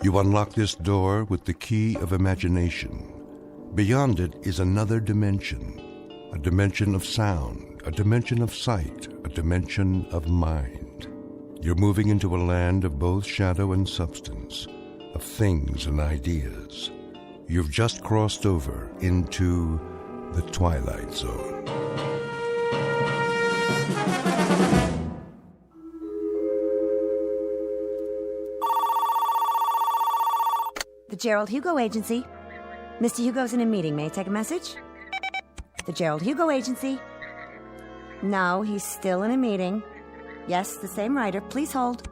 You unlock this door with the key of imagination. Beyond it is another dimension, a dimension of sound, a dimension of sight, a dimension of mind. You're moving into a land of both shadow and substance, of things and ideas. You've just crossed over into the Twilight Zone. The Gerald Hugo Agency. Mr. Hugo's in a meeting. May I take a message? The Gerald Hugo Agency. No, he's still in a meeting. Yes, the same writer. Please hold.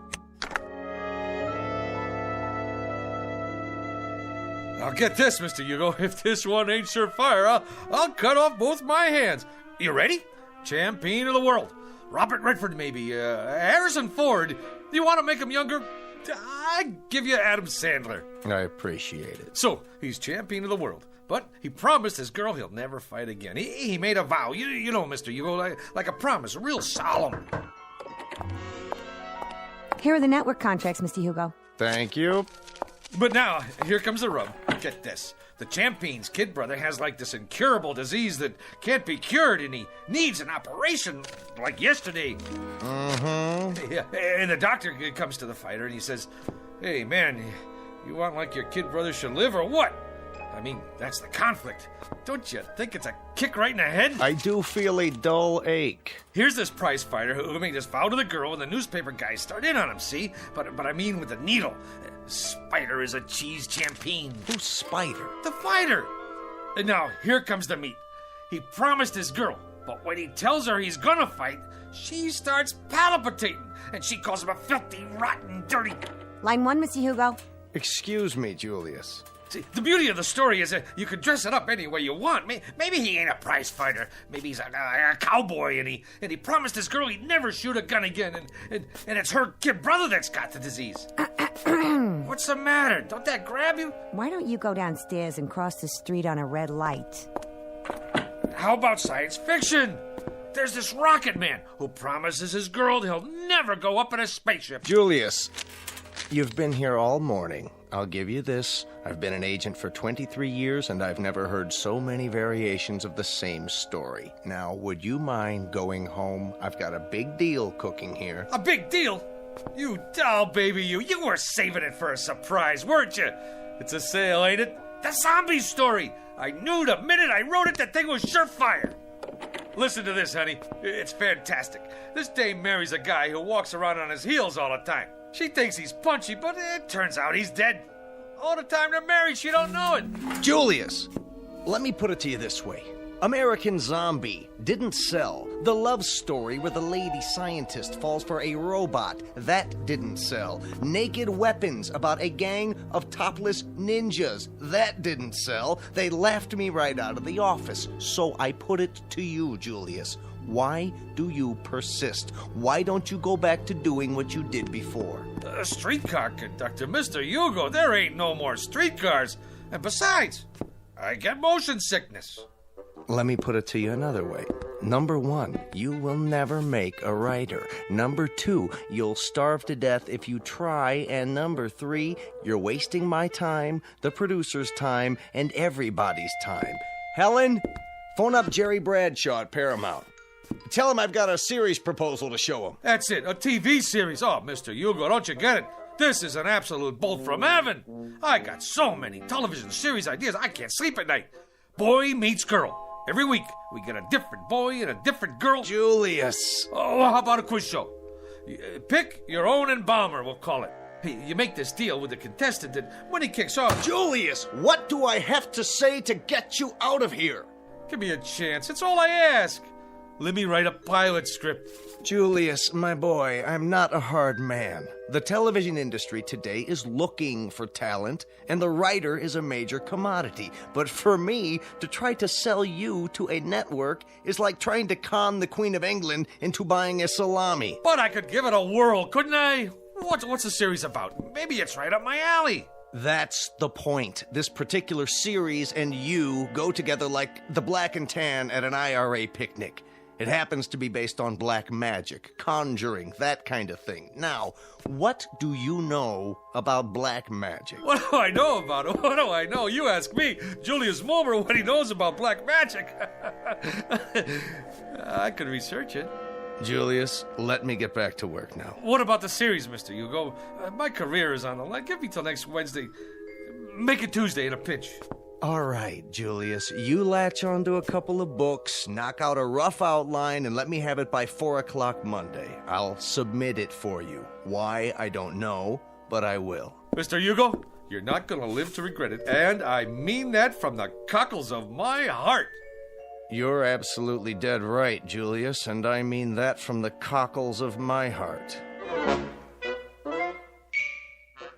I'll get this, Mr. Hugo. If this one ain't surefire, I'll cut off both my hands. You ready? Champion of the world. Robert Redford, maybe. Harrison Ford. You want to make him younger? I'd give you Adam Sandler. I appreciate it. So, he's champion of the world. But he promised his girl he'll never fight again. He made a vow. You know, Mr. Hugo, like a promise, real solemn. Here are the network contracts, Mr. Hugo. Thank you. But now, here comes the rub. Get this. The champion's kid brother has like this incurable disease that can't be cured, and he needs an operation like yesterday. Mm-hmm. Yeah, and the doctor comes to the fighter and he says, "Hey, man, you want like your kid brother should live or what? I mean, that's the conflict. Don't you think it's a kick right in the head?" I do feel a dull ache. Here's this prize fighter who made this vow to the girl, and the newspaper guys start in on him, see? But I mean with the needle. Spider is a cheese champion. Who's Spider? The fighter. And now, here comes the meat. He promised his girl, but when he tells her he's gonna fight, she starts palpitating, and she calls him a filthy, rotten, dirty... Line 1, Mr. Hugo. Excuse me, Julius. See, the beauty of the story is that you can dress it up any way you want. Maybe he ain't a prize fighter. Maybe he's a cowboy, and he promised his girl he'd never shoot a gun again, and it's her kid brother that's got the disease. What's the matter? Don't that grab you? Why don't you go downstairs and cross the street on a red light? How about science fiction? There's this rocket man who promises his girl he'll never go up in a spaceship. Julius, you've been here all morning. I'll give you this. I've been an agent for 23 years, and I've never heard so many variations of the same story. Now, would you mind going home? I've got a big deal cooking here. A big deal? You doll baby, you were saving it for a surprise, weren't you? It's a sale, ain't it? The zombie story. I knew the minute I wrote it, the thing was surefire. Listen to this, honey. It's fantastic. This dame marries a guy who walks around on his heels all the time. She thinks he's punchy, but it turns out he's dead. All the time they're married, she don't know it. Julius, let me put it to you this way. American Zombie didn't sell. The love story where the lady scientist falls for a robot, that didn't sell. Naked Weapons about a gang of topless ninjas, that didn't sell. They laughed me right out of the office. So I put it to you, Julius. Why do you persist? Why don't you go back to doing what you did before? Streetcar conductor, Mr. Hugo, there ain't no more streetcars. And besides, I get motion sickness. Let me put it to you another way. Number 1, you will never make a writer. Number 2, you'll starve to death if you try. And number 3, you're wasting my time, the producer's time, and everybody's time. Helen, phone up Jerry Bradshaw at Paramount. Tell him I've got a series proposal to show him. That's it, a TV series. Oh, Mr. Hugo, don't you get it? This is an absolute bolt from heaven. I got so many television series ideas, I can't sleep at night. Boy meets girl. Every week, we get a different boy and a different girl. Julius. Oh, how about a quiz show? Pick your own embalmer, we'll call it. You make this deal with the contestant, and when he kicks off... Julius, what do I have to say to get you out of here? Give me a chance. It's all I ask. Let me write a pilot script. Julius, my boy, I'm not a hard man. The television industry today is looking for talent, and the writer is a major commodity. But for me, to try to sell you to a network is like trying to con the Queen of England into buying a salami. But I could give it a whirl, couldn't I? What's the series about? Maybe it's right up my alley. That's the point. This particular series and you go together like the black and tan at an IRA picnic. It happens to be based on black magic, conjuring, that kind of thing. Now, what do you know about black magic? What do I know about it? What do I know? You ask me, Julius Mulmer, what he knows about black magic. I could research it. Julius, let me get back to work now. What about the series, Mr. Hugo? My career is on the line. Give me till next Wednesday. Make it Tuesday in a pinch. All right, Julius, you latch onto a couple of books, knock out a rough outline, and let me have it by 4 o'clock Monday. I'll submit it for you. Why, I don't know, but I will. Mr. Hugo, you're not going to live to regret it, and I mean that from the cockles of my heart. You're absolutely dead right, Julius, and I mean that from the cockles of my heart.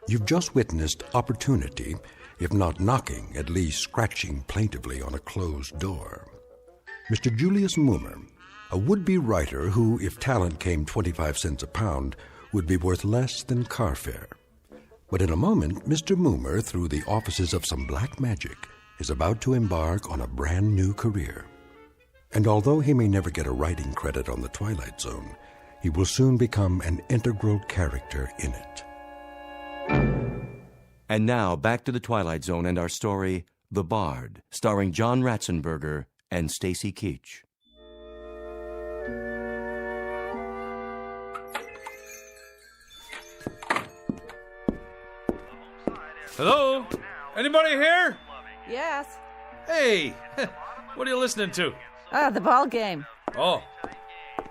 You've just witnessed opportunity, if not knocking, at least scratching plaintively on a closed door. Mr. Julius Mulmer, a would-be writer who, if talent came 25 cents a pound, would be worth less than car fare. But in a moment, Mr. Mulmer, through the offices of some black magic, is about to embark on a brand new career. And although he may never get a writing credit on the Twilight Zone, he will soon become an integral character in it. And now, back to the Twilight Zone and our story, The Bard, starring John Ratzenberger and Stacy Keach. Hello? Anybody here? Yes. Hey, what are you listening to? The ball game. Oh,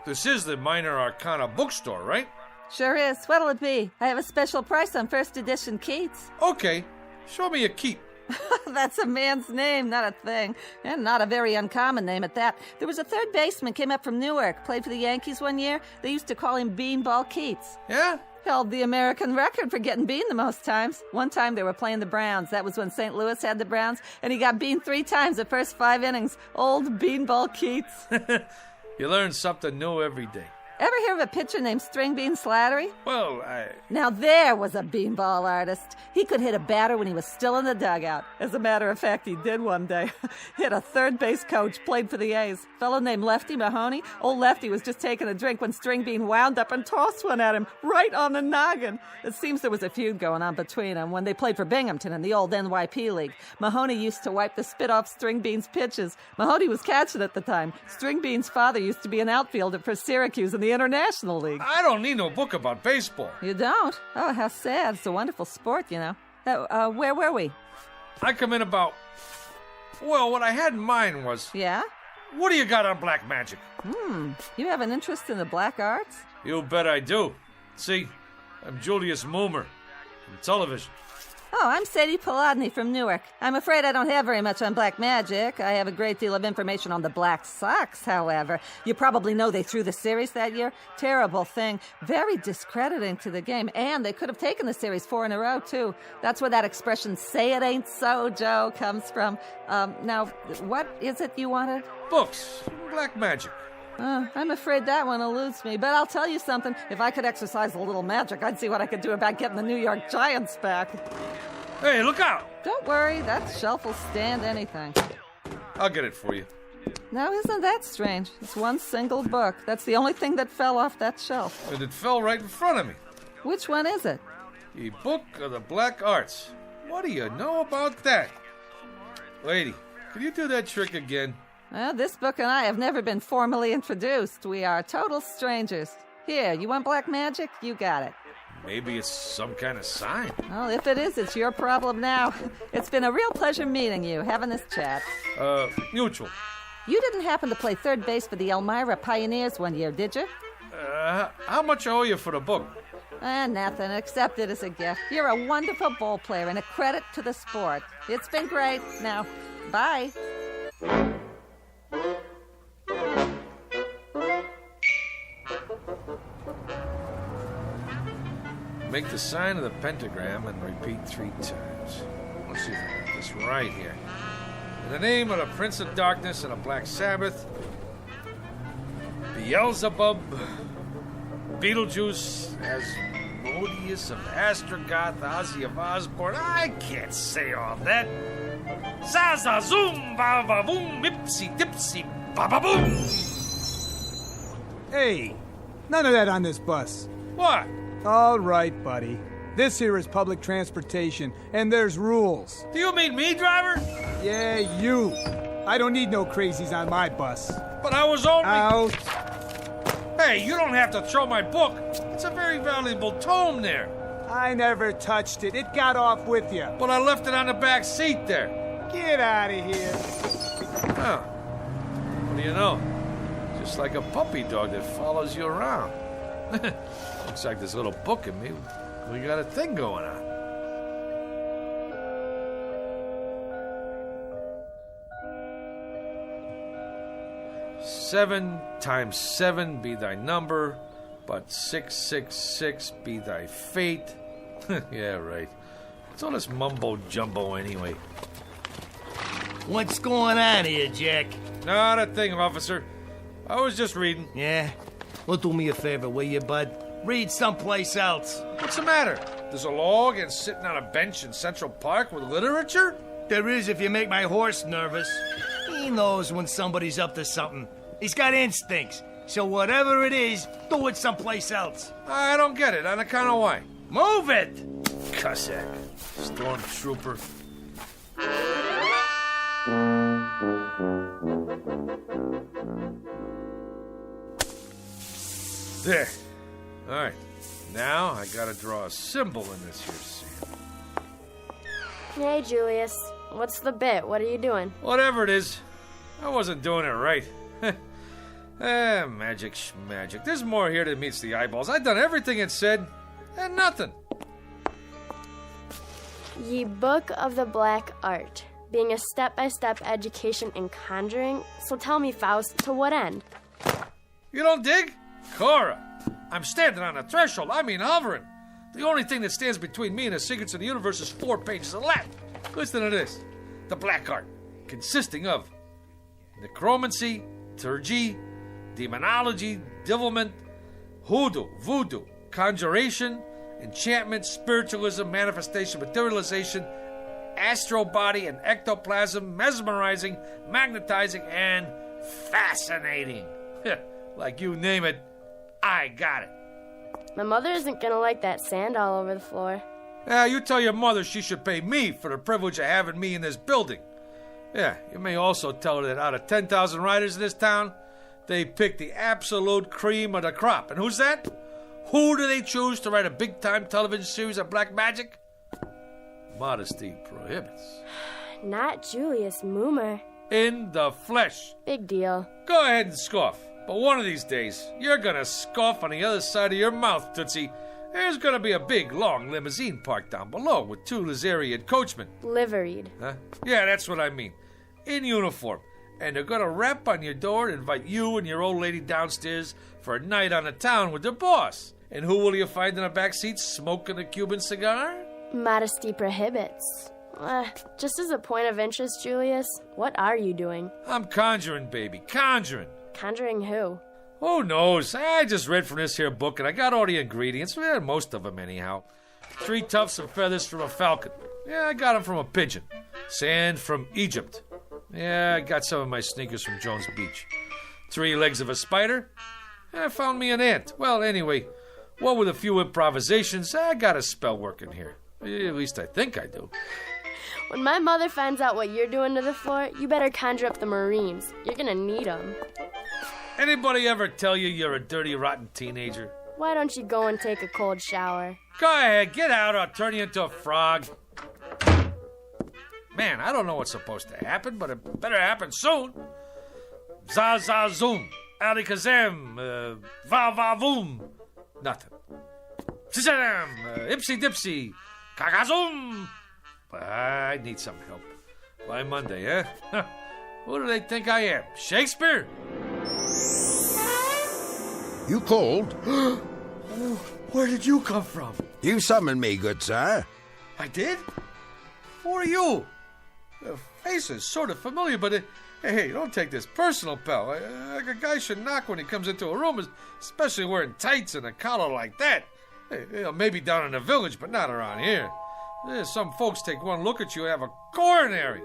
this is the Minor Arcana bookstore, right? Sure is. What'll it be? I have a special price on first edition Keats. Okay, show me a keep. That's a man's name, not a thing. And not a very uncommon name at that. There was a third baseman came up from Newark, played for the Yankees one year. They used to call him Beanball Keats. Yeah? Held the American record for getting beaned the most times. One time they were playing the Browns. That was when St. Louis had the Browns, and he got beaned 3 times the first 5 innings. Old Beanball Keats. You learn something new every day. Ever hear of a pitcher named String Bean Slattery? Well, Now there was a beanball artist. He could hit a batter when he was still in the dugout. As a matter of fact, he did one day. Hit a third base coach, played for the A's. Fellow named Lefty Mahoney. Old Lefty was just taking a drink when String Bean wound up and tossed one at him, right on the noggin. It seems there was a feud going on between them when they played for Binghamton in the old NYP League. Mahoney used to wipe the spit off String Bean's pitches. Mahoney was catching at the time. String Bean's father used to be an outfielder for Syracuse in the International League. I don't need no book about baseball. You don't? Oh, how sad. It's a wonderful sport, you know. Where were we? I come in about... Well, what I had in mind was... Yeah? What do you got on black magic? You have an interest in the black arts? You bet I do. See, I'm Julius Mulmer from television. Oh, I'm Sadie Polodny from Newark. I'm afraid I don't have very much on black magic. I have a great deal of information on the Black Sox, however. You probably know they threw the series that year. Terrible thing. Very discrediting to the game. And they could have taken the series 4 in a row, too. That's where that expression, say it ain't so, Joe, comes from. Now, what is it you wanted? Books. Black magic. I'm afraid that one eludes me, but I'll tell you something. If I could exercise a little magic, I'd see what I could do about getting the New York Giants back. Hey, look out! Don't worry, that shelf will stand anything. I'll get it for you. Now, isn't that strange? It's one single book. That's the only thing that fell off that shelf. And it fell right in front of me. Which one is it? The Book of the Black Arts. What do you know about that? Lady, can you do that trick again? Well, this book and I have never been formally introduced. We are total strangers. Here, you want black magic? You got it. Maybe it's some kind of sign. Well, if it is, it's your problem now. It's been a real pleasure meeting you, having this chat. Mutual. You didn't happen to play third base for the Elmira Pioneers one year, did you? How much I owe you for the book? Nothing. Accept it as a gift. You're a wonderful ball player and a credit to the sport. It's been great. Now, bye. Make the sign of the pentagram and repeat 3 times. Let's see if I got this right here. In the name of the Prince of Darkness and the Black Sabbath, Beelzebub, Beetlejuice, Asmodeus of Astrogoth, Ozzy of Osborne. I can't say all that. Zaza zoom, ba ba boom, ipsy dipsy, ba ba boom. Hey, none of that on this bus. What? All right, buddy. This here is public transportation, and there's rules. Do you mean me, driver? Yeah, you. I don't need no crazies on my bus. But I was only... Out. Hey, you don't have to throw my book. It's a very valuable tome there. I never touched it. It got off with you. But I left it on the back seat there. Get out of here. Oh. What do you know? Just like a puppy dog that follows you around. Looks like this little book in me. We got a thing going on. Seven times 7 be thy number, but 666 be thy fate. Yeah, right. It's all this mumbo-jumbo anyway. What's going on here, Jack? Not a thing, officer. I was just reading. Yeah? Well, do me a favor, will you, bud? Read someplace else. What's the matter? There's a law against sitting on a bench in Central Park with literature? There is if you make my horse nervous. He knows when somebody's up to something. He's got instincts. So whatever it is, do it someplace else. I don't get it. On account of why? Move it! Cossack. Stormtrooper. There. All right. Now I gotta draw a symbol in this here sand. Hey, Julius. What's the bit? What are you doing? Whatever it is, I wasn't doing it right. Magic schmagic. There's more here than meets the eyeballs. I've done everything it said, and nothing. Ye Book of the Black Art, being a step-by-step education in conjuring. So tell me, Faust, to what end? You don't dig? Cora, I'm standing on the threshold. I mean hovering. The only thing that stands between me and the secrets of the universe is 4 pages of Latin. Listen to this. The Black Art, consisting of necromancy, turgy, demonology, devilment, hoodoo, voodoo, conjuration, enchantment, spiritualism, manifestation, materialization, astral body and ectoplasm, mesmerizing, magnetizing, and fascinating. Like you name it, I got it. My mother isn't gonna like that sand all over the floor. Yeah, you tell your mother she should pay me for the privilege of having me in this building. Yeah, you may also tell her that out of 10,000 writers in this town, they pick the absolute cream of the crop. And who's that? Who do they choose to write a big-time television series of black magic? Modesty prohibits. Not Julius Moomer. In the flesh. Big deal. Go ahead and scoff. But one of these days, you're gonna scoff on the other side of your mouth, Tootsie. There's gonna be a big, long limousine parked down below with 2 Lazarian coachmen. Liveried. Huh? Yeah, that's what I mean. In uniform. And they're gonna rap on your door and invite you and your old lady downstairs for a night on the town with their boss. And who will you find in the back seat smoking a Cuban cigar? Modesty prohibits. Just as a point of interest, Julius, what are you doing? I'm conjuring, baby, conjuring. Conjuring who? Who knows? I just read from this here book and I got all the ingredients. Well, most of them anyhow. 3 tufts of feathers from a falcon. Yeah, I got them from a pigeon. Sand from Egypt. Yeah, I got some of my sneakers from Jones Beach. 3 legs of a spider. I found me an ant. Well, anyway, what with a few improvisations, I got a spell working here. At least I think I do. When my mother finds out what you're doing to the floor, you better conjure up the Marines. You're gonna need them. Anybody ever tell you you're a dirty, rotten teenager? Why don't you go and take a cold shower? Go ahead, get out or I'll turn you into a frog. Man, I don't know what's supposed to happen, but it better happen soon. Za-za-zoom, alikazam, va-va-voom. Nothing. Shazam, ipsy-dipsy, kakazoom. I need some help. By Monday, eh? Who do they think I am? Shakespeare? You called? Where did you come from? You summoned me, good sir. I did? Who are you? The face is sort of familiar, but hey, don't take this personal, pal. Like a guy should knock when he comes into a room, especially wearing tights and a collar like that. Hey, maybe down in the village, but not around here. Some folks take one look at you and have a coronary.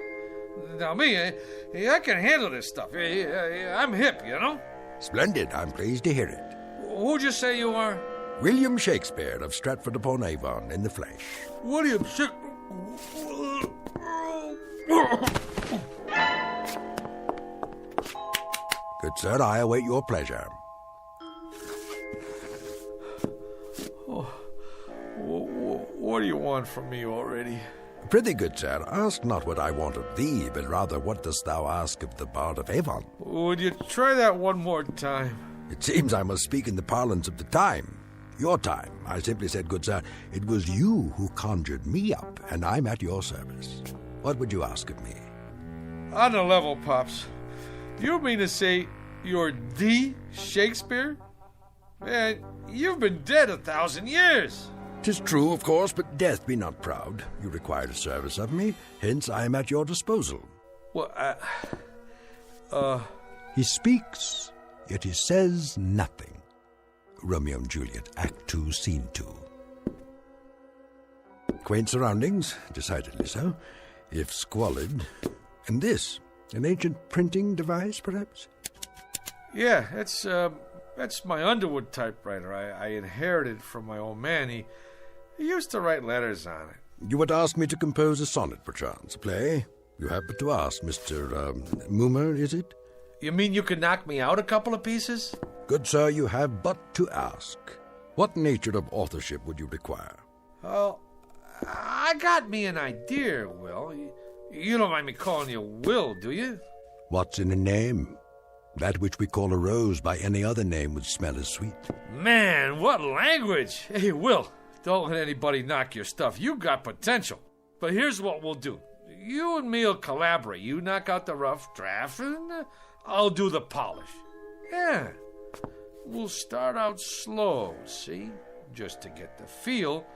Now me, I can handle this stuff. I'm hip, you know? Splendid. I'm pleased to hear it. Who'd you say you are? William Shakespeare of Stratford-upon-Avon in the flesh. William Shakespeare. Good sir, I await your pleasure. What do you want from me already? Prithee, good sir, ask not what I want of thee, but rather what dost thou ask of the Bard of Avon? Would you try that one more time? It seems I must speak in the parlance of the time. Your time. I simply said, good sir, it was you who conjured me up, and I'm at your service. What would you ask of me? On the level, Pops. You mean to say you're the Shakespeare? Man, you've been dead 1,000 years. 'Tis true, of course, but death be not proud. You required a service of me, hence I am at your disposal. Well, He speaks, yet he says nothing. Romeo and Juliet, Act 2, Scene 2. Quaint surroundings, decidedly so, if squalid. And this, an ancient printing device, perhaps? Yeah, that's my Underwood typewriter. I inherited from my old man. He used to write letters on it. You would ask me to compose a sonnet, perchance, a play? You have but to ask, Mr. Moomer, is it? You mean you could knock me out a couple of pieces? Good sir, you have but to ask. What nature of authorship would you require? Oh, I got me an idea, Will. You don't mind me calling you Will, do you? What's in a name? That which we call a rose by any other name would smell as sweet. Man, what language! Hey, Will, don't let anybody knock your stuff. You got potential. But here's what we'll do. You and me'll collaborate. You knock out the rough draft, and I'll do the polish. Yeah. We'll start out slow, see? Just to get the feel.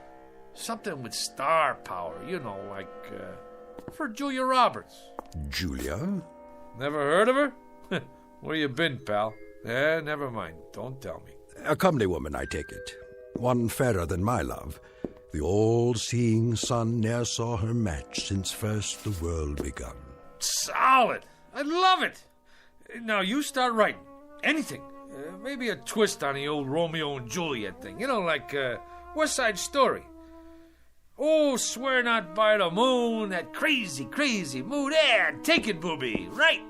Something with star power, you know, like, for Julia Roberts. Julia? Never heard of her? Where you been, pal? Never mind. Don't tell me. A comely woman, I take it. One fairer than my love. The all-seeing sun ne'er saw her match since first the world begun. Solid! I love it! Now you start writing. Anything. Maybe a twist on the old Romeo and Juliet thing. You know, like West Side Story. Oh, swear not by the moon, that crazy, crazy moon. Yeah, take it, booby. Right.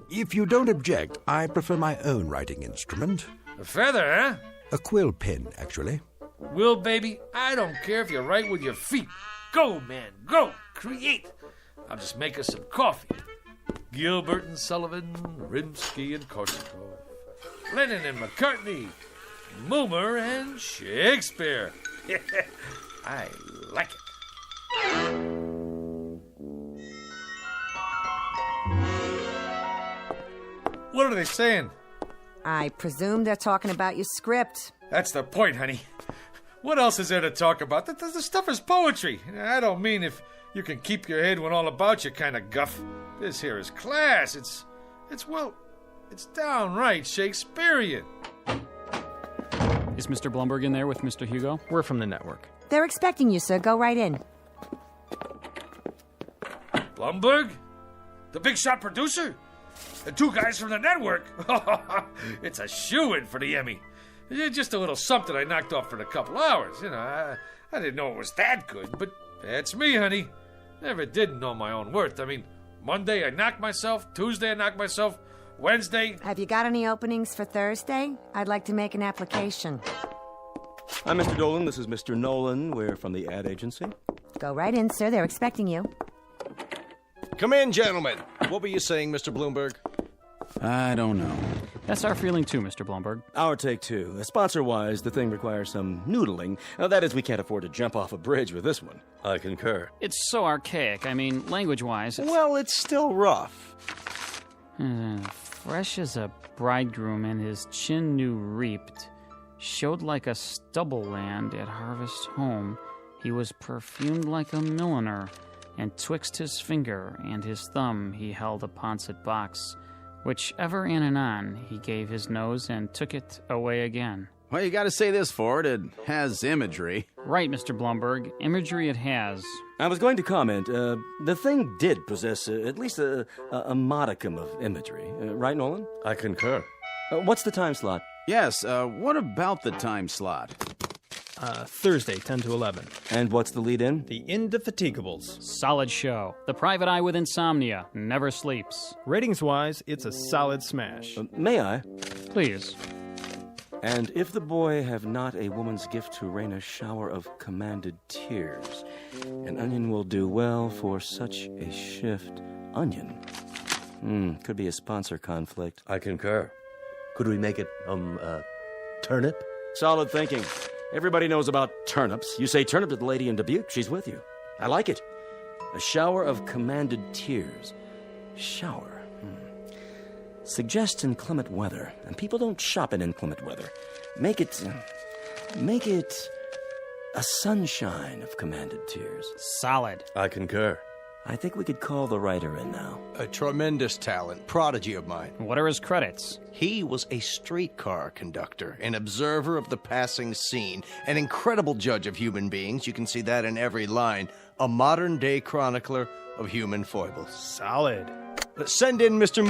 If you don't object, I prefer my own writing instrument. A feather, huh? A quill pen, actually. Will, baby, I don't care if you write with your feet. Go, man, go. Create. I'll just make us some coffee. Gilbert and Sullivan, Rimsky and Korsakov, Lennon and McCartney, Moomer and Shakespeare. I like it. What are they saying? I presume they're talking about your script. That's the point, honey. What else is there to talk about? The stuff is poetry. I don't mean if you can keep your head when all about you kind of guff. This here is class. It's downright Shakespearean. Is Mr. Blumberg in there with Mr. Hugo? We're from the network. They're expecting you, sir. Go right in. Blumberg? The big shot producer? The two guys from the network? It's a shoo-in for the Emmy. Just a little something I knocked off for a couple hours. You know, I didn't know it was that good, but that's me, honey. Never did know my own worth. I mean, Monday I knocked myself, Tuesday I knocked myself, Wednesday... Have you got any openings for Thursday? I'd like to make an application. I'm Mr. Dolan. This is Mr. Nolan. We're from the ad agency. Go right in, sir. They're expecting you. Come in, gentlemen. What were you saying, Mr. Bloomberg? I don't know. That's our feeling too, Mr. Blumberg. Our take two. Sponsor-wise, the thing requires some noodling. That is, we can't afford to jump off a bridge with this one. I concur. It's so archaic. I mean, language-wise. Well, it's still rough. Fresh as a bridegroom and his chin new reaped, showed like a stubble land at harvest home. He was perfumed like a milliner, and twixt his finger and his thumb he held a pouncet box, which ever in and on he gave his nose and took it away again. Well, you gotta say this for it. It has imagery. Right, Mr. Blumberg. Imagery it has. I was going to comment, the thing did possess at least a modicum of imagery. Right, Nolan? I concur. What's the time slot? Yes, what about the time slot? Thursday, 10 to 11. And what's the lead-in? The Indefatigables. Solid show. The private eye with insomnia. Never sleeps. Ratings-wise, it's a solid smash. May I? Please. And if the boy have not a woman's gift to rain a shower of commanded tears, an onion will do well for such a shift. Onion. Could be a sponsor conflict. I concur. Could we make it, turnip? Solid thinking. Everybody knows about turnips. You say turnip to the lady in Dubuque, she's with you. I like it. A shower of commanded tears. Shower. Suggest inclement weather, and people don't shop in inclement weather. Make it a sunshine of commanded tears. Solid. I concur. I think we could call the writer in now. A tremendous talent, prodigy of mine. What are his credits? He was a streetcar conductor, an observer of the passing scene, an incredible judge of human beings. You can see that in every line. A modern-day chronicler of human foibles. Solid. Send in Mr.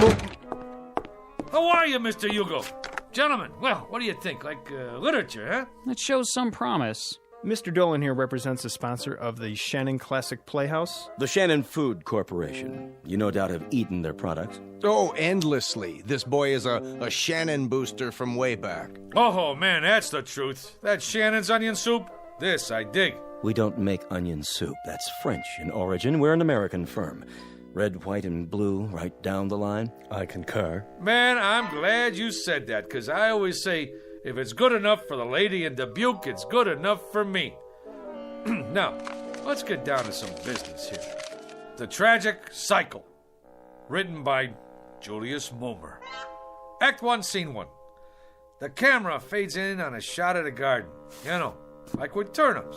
How are you, Mr. Hugo? Gentlemen, well, what do you think? Like literature, huh? It shows some promise. Mr. Dolan here represents the sponsor of the Shannon Classic Playhouse. The Shannon Food Corporation. You no doubt have eaten their products. Oh, endlessly. This boy is a Shannon booster from way back. Oh, man, that's the truth. That Shannon's onion soup, this I dig. We don't make onion soup. That's French in origin. We're an American firm. Red, white, and blue, right down the line. I concur. Man, I'm glad you said that, because I always say, if it's good enough for the lady in Dubuque, it's good enough for me. Now, let's get down to some business here. The Tragic Cycle, written by Julius Mulmer. Act 1, Scene 1. The camera fades in on a shot of the garden. You know, like with turnips.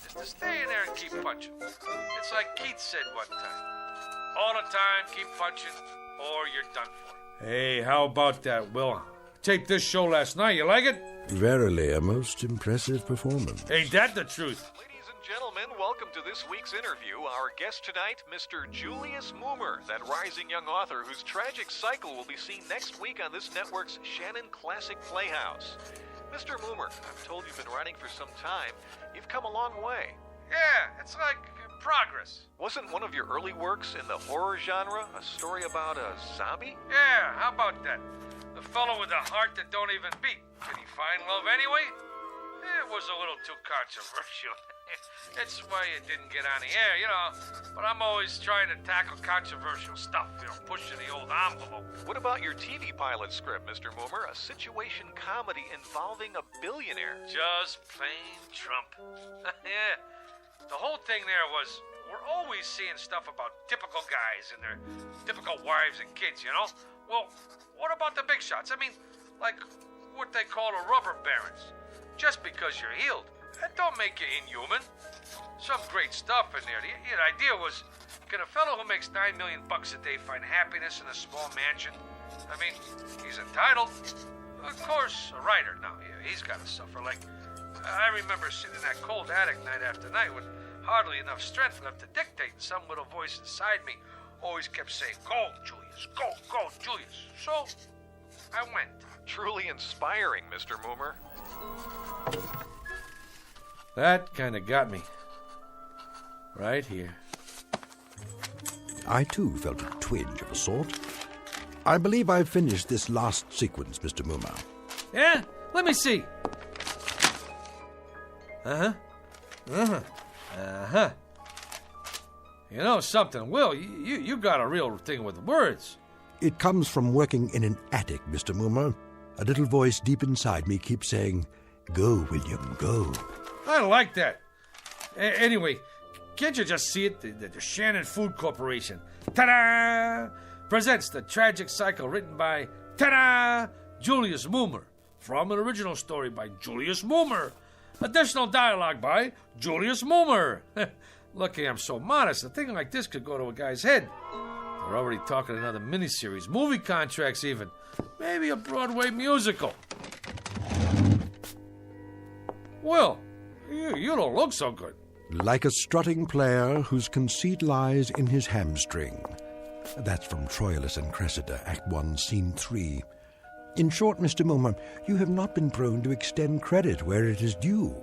Is to stay in there and keep punching. It's like Keith said one time. All the time, keep punching, or you're done for. Hey, how about that, Will? Taped this show last night. You like it? Verily, a most impressive performance. Ain't that the truth? Ladies and gentlemen, welcome to this week's interview. Our guest tonight, Mr. Julius Mulmer, that rising young author whose tragic cycle will be seen next week on this network's Shannon Classic Playhouse. Mr. Mulmer, I'm told you've been writing for some time. You've come a long way. Yeah, it's like progress. Wasn't one of your early works in the horror genre a story about a zombie? Yeah, how about that? The fellow with a heart that don't even beat. Did he find love anyway? It was a little too controversial. It's why it didn't get on the air, you know. But I'm always trying to tackle controversial stuff, you know, pushing the old envelope. What about your TV pilot script, Mr. Mulmer? A situation comedy involving a billionaire. Just plain Trump. Yeah. The whole thing there was, we're always seeing stuff about typical guys and their typical wives and kids, you know? Well, what about the big shots? I mean, like what they call the rubber barons. Just because you're healed, that don't make you inhuman. Some great stuff in there. The idea was, can a fellow who makes $9 million a day find happiness in a small mansion? I mean, he's entitled. Of course, a writer now, he's got to suffer. Like, I remember sitting in that cold attic night after night with hardly enough strength left to dictate, and some little voice inside me always kept saying, "Go, Julius, go, Julius." So, I went. Truly inspiring, Mr. Mulmer. That kind of got me. Right here. I, too, felt a twinge of a sort. I believe I've finished this last sequence, Mr. Mulmer. Yeah? Let me see. Uh-huh. You know something, Will? You got a real thing with words. It comes from working in an attic, Mr. Mulmer. A little voice deep inside me keeps saying, "Go, William, go." I like that. Anyway, can't you just see it? The Shannon Food Corporation, ta-da, presents The Tragic Cycle, written by, ta-da, Julius Mulmer, from an original story by Julius Mulmer. Additional dialogue by Julius Mulmer. Lucky I'm so modest. A thing like this could go to a guy's head. They're already talking another miniseries, movie contracts even. Maybe a Broadway musical. Well, you don't look so good. Like a strutting player whose conceit lies in his hamstring. That's from Troilus and Cressida, Act 1, Scene 3. In short, Mr. Mummer, you have not been prone to extend credit where it is due.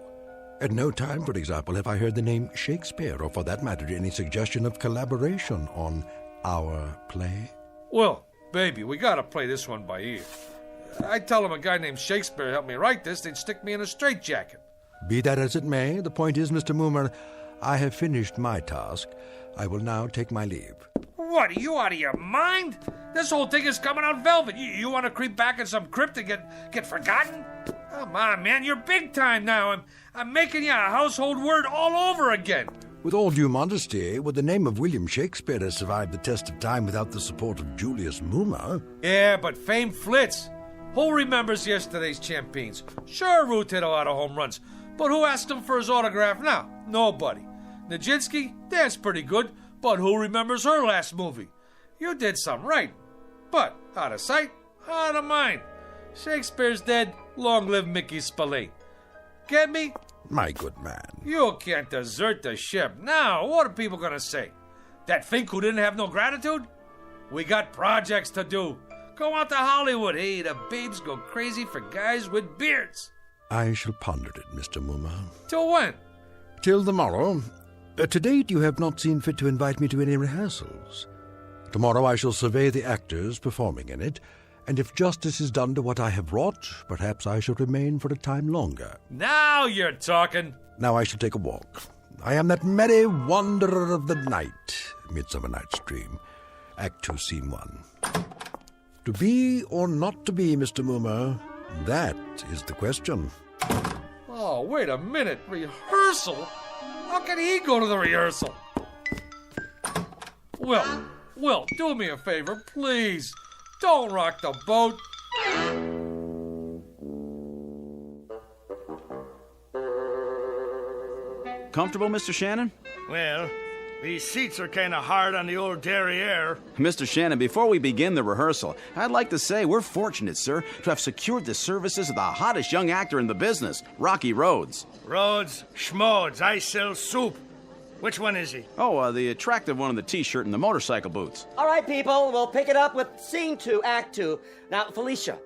At no time, for example, have I heard the name Shakespeare, or for that matter, any suggestion of collaboration on our play. Well, baby, we gotta play this one by ear. I tell him a guy named Shakespeare helped me write this, they'd stick me in a straitjacket. Be that as it may, the point is, Mr. Mummer, I have finished my task. I will now take my leave. What, are you out of your mind? This whole thing is coming out velvet. You want to creep back in some crypt and get forgotten? Come on, man, you're big time now. I'm making you a household word all over again. With all due modesty, would the name of William Shakespeare have survived the test of time without the support of Julius Mummer? Yeah, but fame flits. Who remembers yesterday's champions? Sure, Root hit a lot of home runs, but who asked him for his autograph now? Nobody. Nijinsky, that's pretty good, but who remembers her last movie? You did some right, but out of sight, out of mind. Shakespeare's dead, long live Mickey Spillane. Get me? My good man. You can't desert the ship. Now, what are people gonna say? That Fink who didn't have no gratitude? We got projects to do. Go out to Hollywood. Hey, the babes go crazy for guys with beards. I shall ponder it, Mr. Mummer. Till when? Till tomorrow. To date, you have not seen fit to invite me to any rehearsals. Tomorrow I shall survey the actors performing in it, and if justice is done to what I have wrought, perhaps I shall remain for a time longer. Now you're talking. Now I shall take a walk. I am that merry wanderer of the night, Midsummer Night's Dream. Act 2, Scene 1. To be or not to be, Mr. Mummer, that is the question. Oh, wait a minute. Rehearsal? How can he go to the rehearsal? Will, do me a favor, please. Don't rock the boat. Comfortable, Mr. Shannon? Well, these seats are kind of hard on the old derriere. Mr. Shannon, before we begin the rehearsal, I'd like to say we're fortunate, sir, to have secured the services of the hottest young actor in the business, Rocky Rhodes. Rhodes, schmodes, I sell soup. Which one is he? Oh, the attractive one in the T-shirt and the motorcycle boots. All right, people, we'll pick it up with Scene 2, Act 2. Now, Felicia,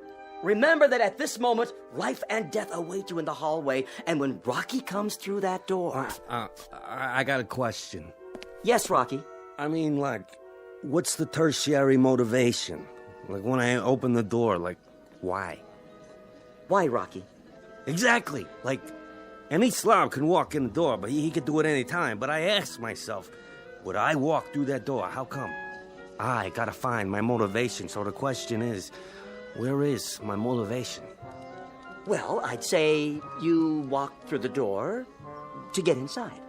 remember that at this moment, life and death await you in the hallway, and when Rocky comes through that door... I got a question. Yes, Rocky? I mean, like, what's the tertiary motivation? Like, when I open the door, like, why? Why, Rocky? Exactly. Like, any slob can walk in the door, but he could do it any time. But I ask myself, would I walk through that door? How come? I gotta find my motivation. So the question is, where is my motivation? Well, I'd say you walk through the door to get inside.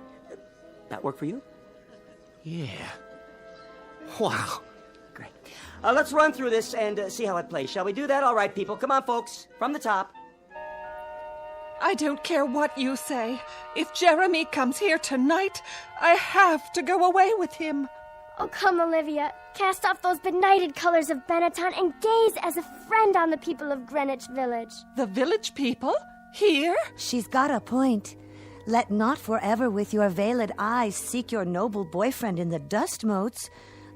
That work for you? Yeah. Wow. Great. Let's run through this and see how it plays. Shall we do that? All right, people. Come on, folks. From the top. I don't care what you say. If Jeremy comes here tonight, I have to go away with him. Oh, come, Olivia. Cast off those benighted colors of Benetton and gaze as a friend on the people of Greenwich Village. The village people? Here? She's got a point. Let not forever with your veiled eyes seek your noble boyfriend in the dust motes.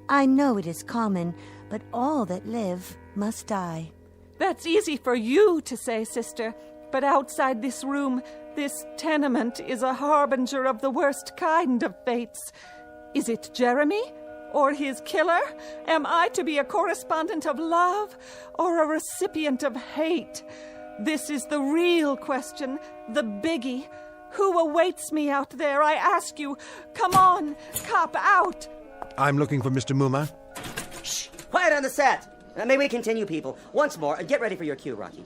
I know it is common, but all that live must die. That's easy for you to say, sister. But outside this room, this tenement is a harbinger of the worst kind of fates. Is it Jeremy? Or his killer? Am I to be a correspondent of love or a recipient of hate? This is the real question, the biggie. Who awaits me out there, I ask you? Come on, cop out. I'm looking for Mr. Mummer. Shh! Quiet on the set. May we continue, people? Once more, get ready for your cue, Rocky.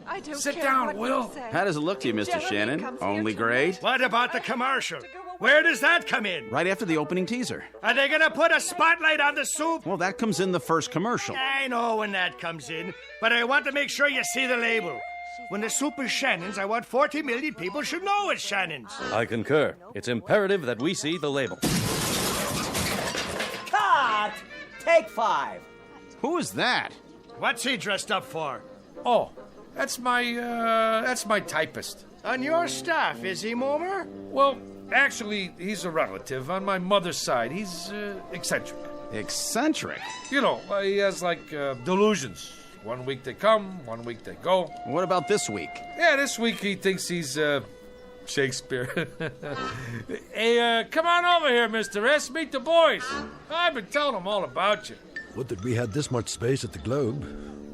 I don't Sit care down, what Will. you say. How does it look to you, Mr. Shannon? Only great? What about the commercial? Where does that come in? Right after the opening teaser. Are they gonna put a spotlight on the soup? Well, that comes in the first commercial. I know when that comes in, but I want to make sure you see the label. When the soup is Shannon's, I want 40 million people should know it's Shannon's. I concur. It's imperative that we see the label. Cut! Take 5. Who is that? What's he dressed up for? Oh, that's my typist. On your staff, is he, Moomer? Well, actually, he's a relative on my mother's side. He's eccentric. Eccentric? You know, he has, delusions. 1 week they come, 1 week they go. What about this week? Yeah, this week he thinks he's, Shakespeare. Hey, come on over here, Mr. S. Meet the boys. I've been telling them all about you. Would that we had this much space at the Globe.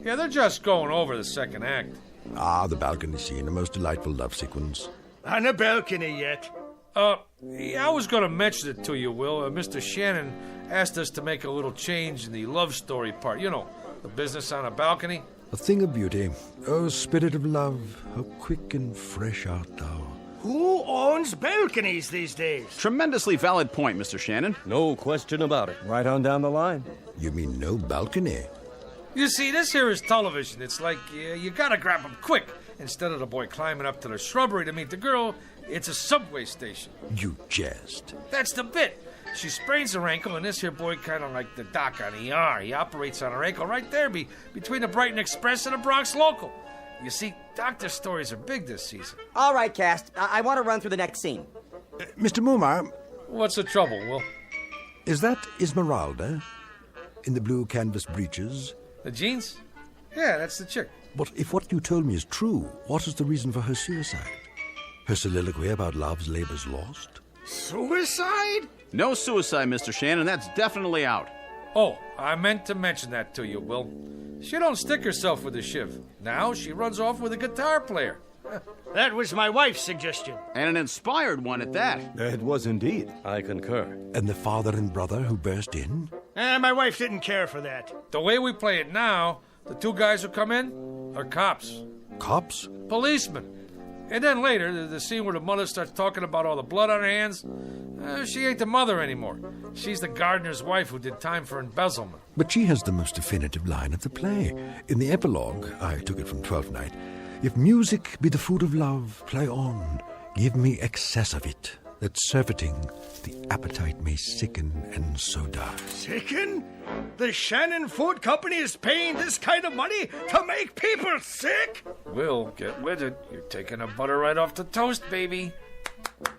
Yeah, they're just going over the second act. Ah, the balcony scene, a most delightful love sequence. On the balcony yet? Yeah, I was going to mention it to you, Will. Mr. Shannon asked us to make a little change in the love story part. You know, the business on a balcony. A thing of beauty. Oh, spirit of love, how quick and fresh art thou. Who owns balconies these days? Tremendously valid point, Mr. Shannon. No question about it. Right on down the line. You mean no balcony? You see, this here is television. It's like you gotta grab them quick. Instead of the boy climbing up to the shrubbery to meet the girl, it's a subway station. You jest. That's the bit. She sprains her ankle, and this here boy kind of like the doc on ER. He operates on her ankle right there between the Brighton Express and the Bronx Local. You see, doctor stories are big this season. All right, cast. I want to run through the next scene. Mr. Moomer. What's the trouble, Will? Is that Esmeralda? In the blue canvas breeches? The jeans? Yeah, that's the chick. But if what you told me is true, what is the reason for her suicide? Her soliloquy about love's labor's lost? Suicide? No suicide, Mr. Shannon. That's definitely out. Oh, I meant to mention that to you, Will. She don't stick herself with a shiv. Now she runs off with a guitar player. That was my wife's suggestion. And an inspired one at that. It was indeed. I concur. And the father and brother who burst in? My wife didn't care for that. The way we play it now, the two guys who come in are cops. Cops? Policemen. And then later, the scene where the mother starts talking about all the blood on her hands, she ain't the mother anymore. She's the gardener's wife who did time for embezzlement. But she has the most definitive line of the play. In the epilogue, I took it from Twelfth Night, if music be the food of love, play on, give me excess of it, that surfeiting the appetite may sicken and so die. Sicken? The Shannon Food Company is paying this kind of money to make people sick? Will, get with it. You're taking the butter right off the toast, baby.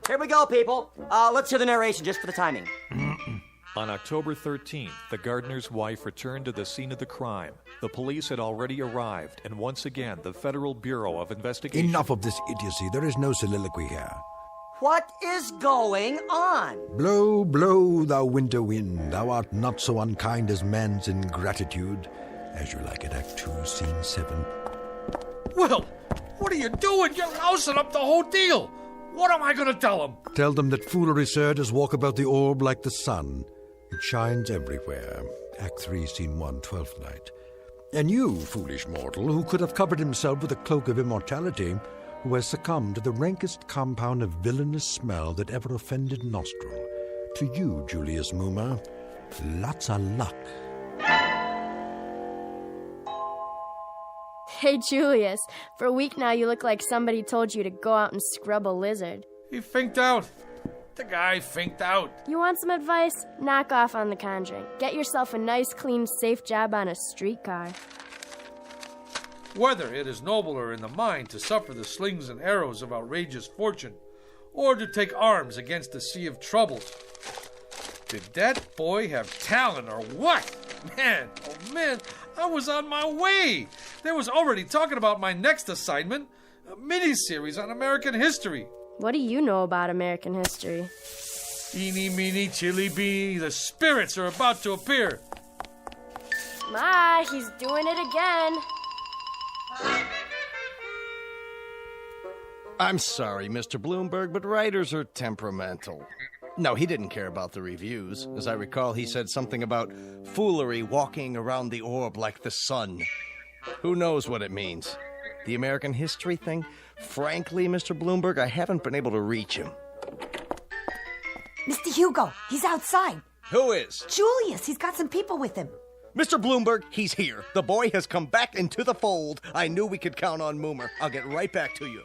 Here we go, people. Let's hear the narration just for the timing. On October 13th, the gardener's wife returned to the scene of the crime. The police had already arrived, and once again, the Federal Bureau of Investigation... Enough of this idiocy. There is no soliloquy here. What is going on? Blow, blow, thou winter wind. Thou art not so unkind as man's ingratitude. As you like it, Act 2, Scene 7. Will, what are you doing? You're lousing up the whole deal. What am I going to tell them? Tell them that foolery, sir, does walk about the orb like the sun. It shines everywhere. Act 3, Scene 1, 12th Night. And you, foolish mortal, who could have covered himself with a cloak of immortality, who has succumbed to the rankest compound of villainous smell that ever offended nostril. To you, Julius Moomer, lots of luck. Hey, Julius, for a week now you look like somebody told you to go out and scrub a lizard. He finked out. The guy finked out. You want some advice? Knock off on The Conjuring. Get yourself a nice, clean, safe job on a streetcar. Whether it is nobler in the mind to suffer the slings and arrows of outrageous fortune, or to take arms against a sea of troubles. Did that boy have talent or what? Man, oh man, I was on my way. They was already talking about my next assignment, a mini-series on American history. What do you know about American history? Eeny, meeny, chili beanie, the spirits are about to appear. Ma, he's doing it again. I'm sorry, Mr. Bloomberg, but writers are temperamental. No, he didn't care about the reviews. As I recall, he said something about foolery walking around the orb like the sun. Who knows what it means? The American history thing? Frankly, Mr. Bloomberg, I haven't been able to reach him. Mr. Hugo, he's outside. Who is? Julius, he's got some people with him. Mr. Bloomberg, he's here. The boy has come back into the fold. I knew we could count on Moomer. I'll get right back to you.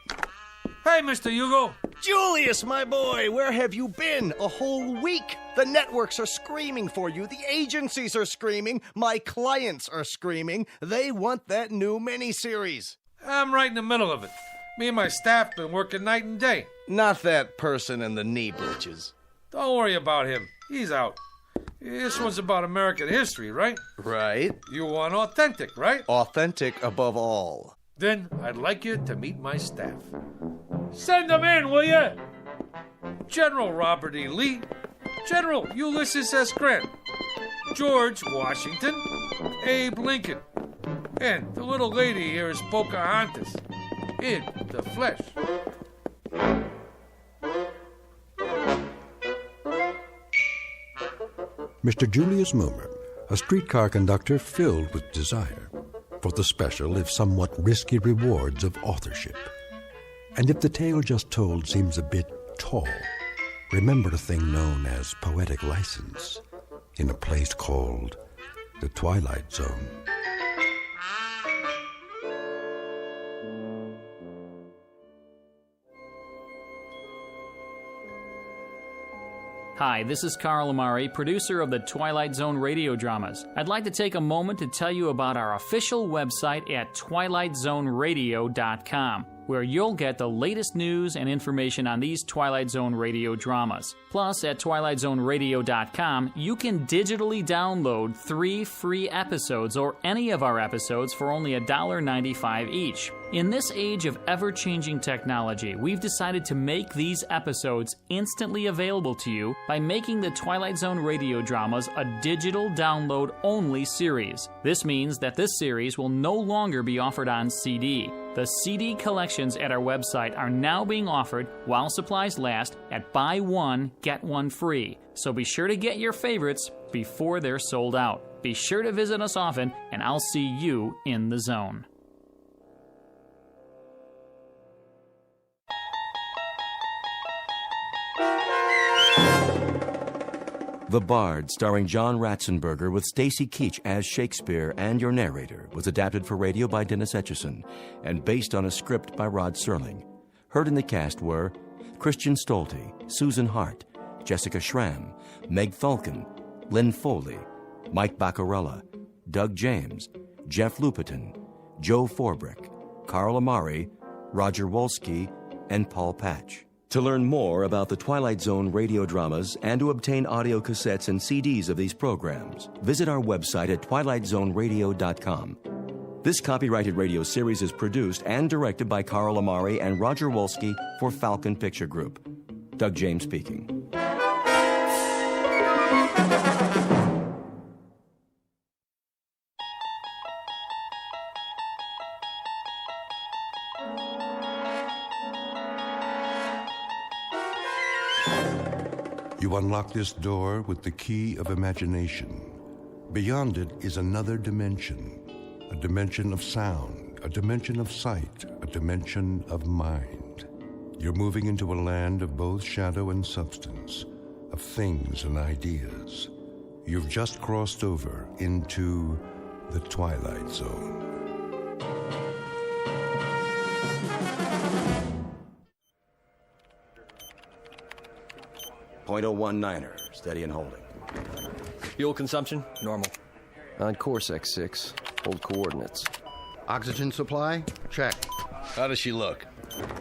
Hey, Mr. Hugo. Julius, my boy, where have you been? A whole week. The networks are screaming for you. The agencies are screaming. My clients are screaming. They want that new miniseries. I'm right in the middle of it. Me and my staff been working night and day. Not that person in the knee breeches. Don't worry about him. He's out. This one's about American history, right? Right. You want authentic, right? Authentic above all. Then I'd like you to meet my staff. Send them in, will you? General Robert E. Lee, General Ulysses S. Grant, George Washington, Abe Lincoln, and the little lady here is Pocahontas, in the flesh. Mr. Julius Moomer, a streetcar conductor filled with desire for the special, if somewhat risky, rewards of authorship. And if the tale just told seems a bit tall, remember a thing known as poetic license in a place called the Twilight Zone. Hi, this is Carl Amari, producer of the Twilight Zone Radio Dramas. I'd like to take a moment to tell you about our official website at twilightzoneradio.com, where you'll get the latest news and information on these Twilight Zone Radio dramas. Plus, at twilightzoneradio.com, you can digitally download 3 free episodes or any of our episodes for only $1.95 each. In this age of ever-changing technology, we've decided to make these episodes instantly available to you by making the Twilight Zone Radio Dramas a digital download-only series. This means that this series will no longer be offered on CD. The CD collections at our website are now being offered while supplies last at buy one, get one free. So be sure to get your favorites before they're sold out. Be sure to visit us often, and I'll see you in the zone. The Bard, starring John Ratzenberger with Stacy Keach as Shakespeare and your narrator, was adapted for radio by Dennis Etchison and based on a script by Rod Serling. Heard in the cast were Christian Stolte, Susan Hart, Jessica Schramm, Meg Falcon, Lynn Foley, Mike Baccarella, Doug James, Jeff Lupiton, Joe Forbrick, Carl Amari, Roger Wolski, and Paul Patch. To learn more about the Twilight Zone radio dramas and to obtain audio cassettes and CDs of these programs, visit our website at twilightzoneradio.com. This copyrighted radio series is produced and directed by Carl Amari and Roger Wolski for Falcon Picture Group. Doug James speaking. You unlock this door with the key of imagination. Beyond it is another dimension, a dimension of sound, a dimension of sight, a dimension of mind. You're moving into a land of both shadow and substance, of things and ideas. You've just crossed over into the Twilight Zone. .019er, steady and holding. Fuel consumption, normal. On course, X6. Hold coordinates. Oxygen supply? Check. How does she look?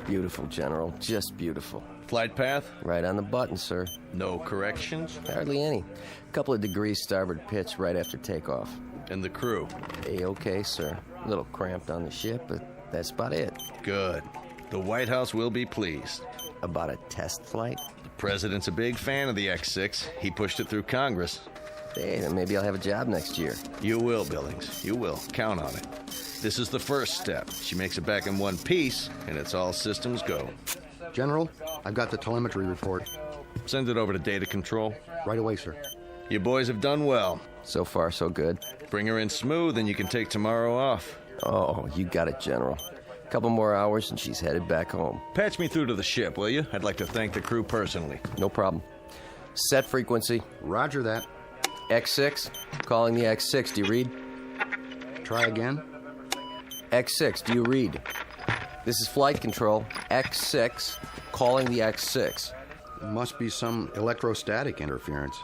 Beautiful, General. Just beautiful. Flight path? Right on the button, sir. No corrections? Hardly any. Couple of degrees starboard pitch right after takeoff. And the crew? A-okay, sir. A little cramped on the ship, but that's about it. Good. The White House will be pleased. About a test flight? The president's a big fan of the X6. He pushed it through Congress. Hey, then maybe I'll have a job next year. You will, Billings. You will. Count on it. This is the first step. She makes it back in one piece, and it's all systems go. General, I've got the telemetry report. Send it over to data control. Right away, sir. You boys have done well. So far, so good. Bring her in smooth, and you can take tomorrow off. Oh, you got it, General. Couple more hours and she's headed back home. Patch me through to the ship, will you? I'd like to thank the crew personally. No problem. Set frequency. Roger that. X6. Calling the X6. Do you read? Try again. X6. Do you read? This is flight control. X6. Calling the X6. Must be some electrostatic interference.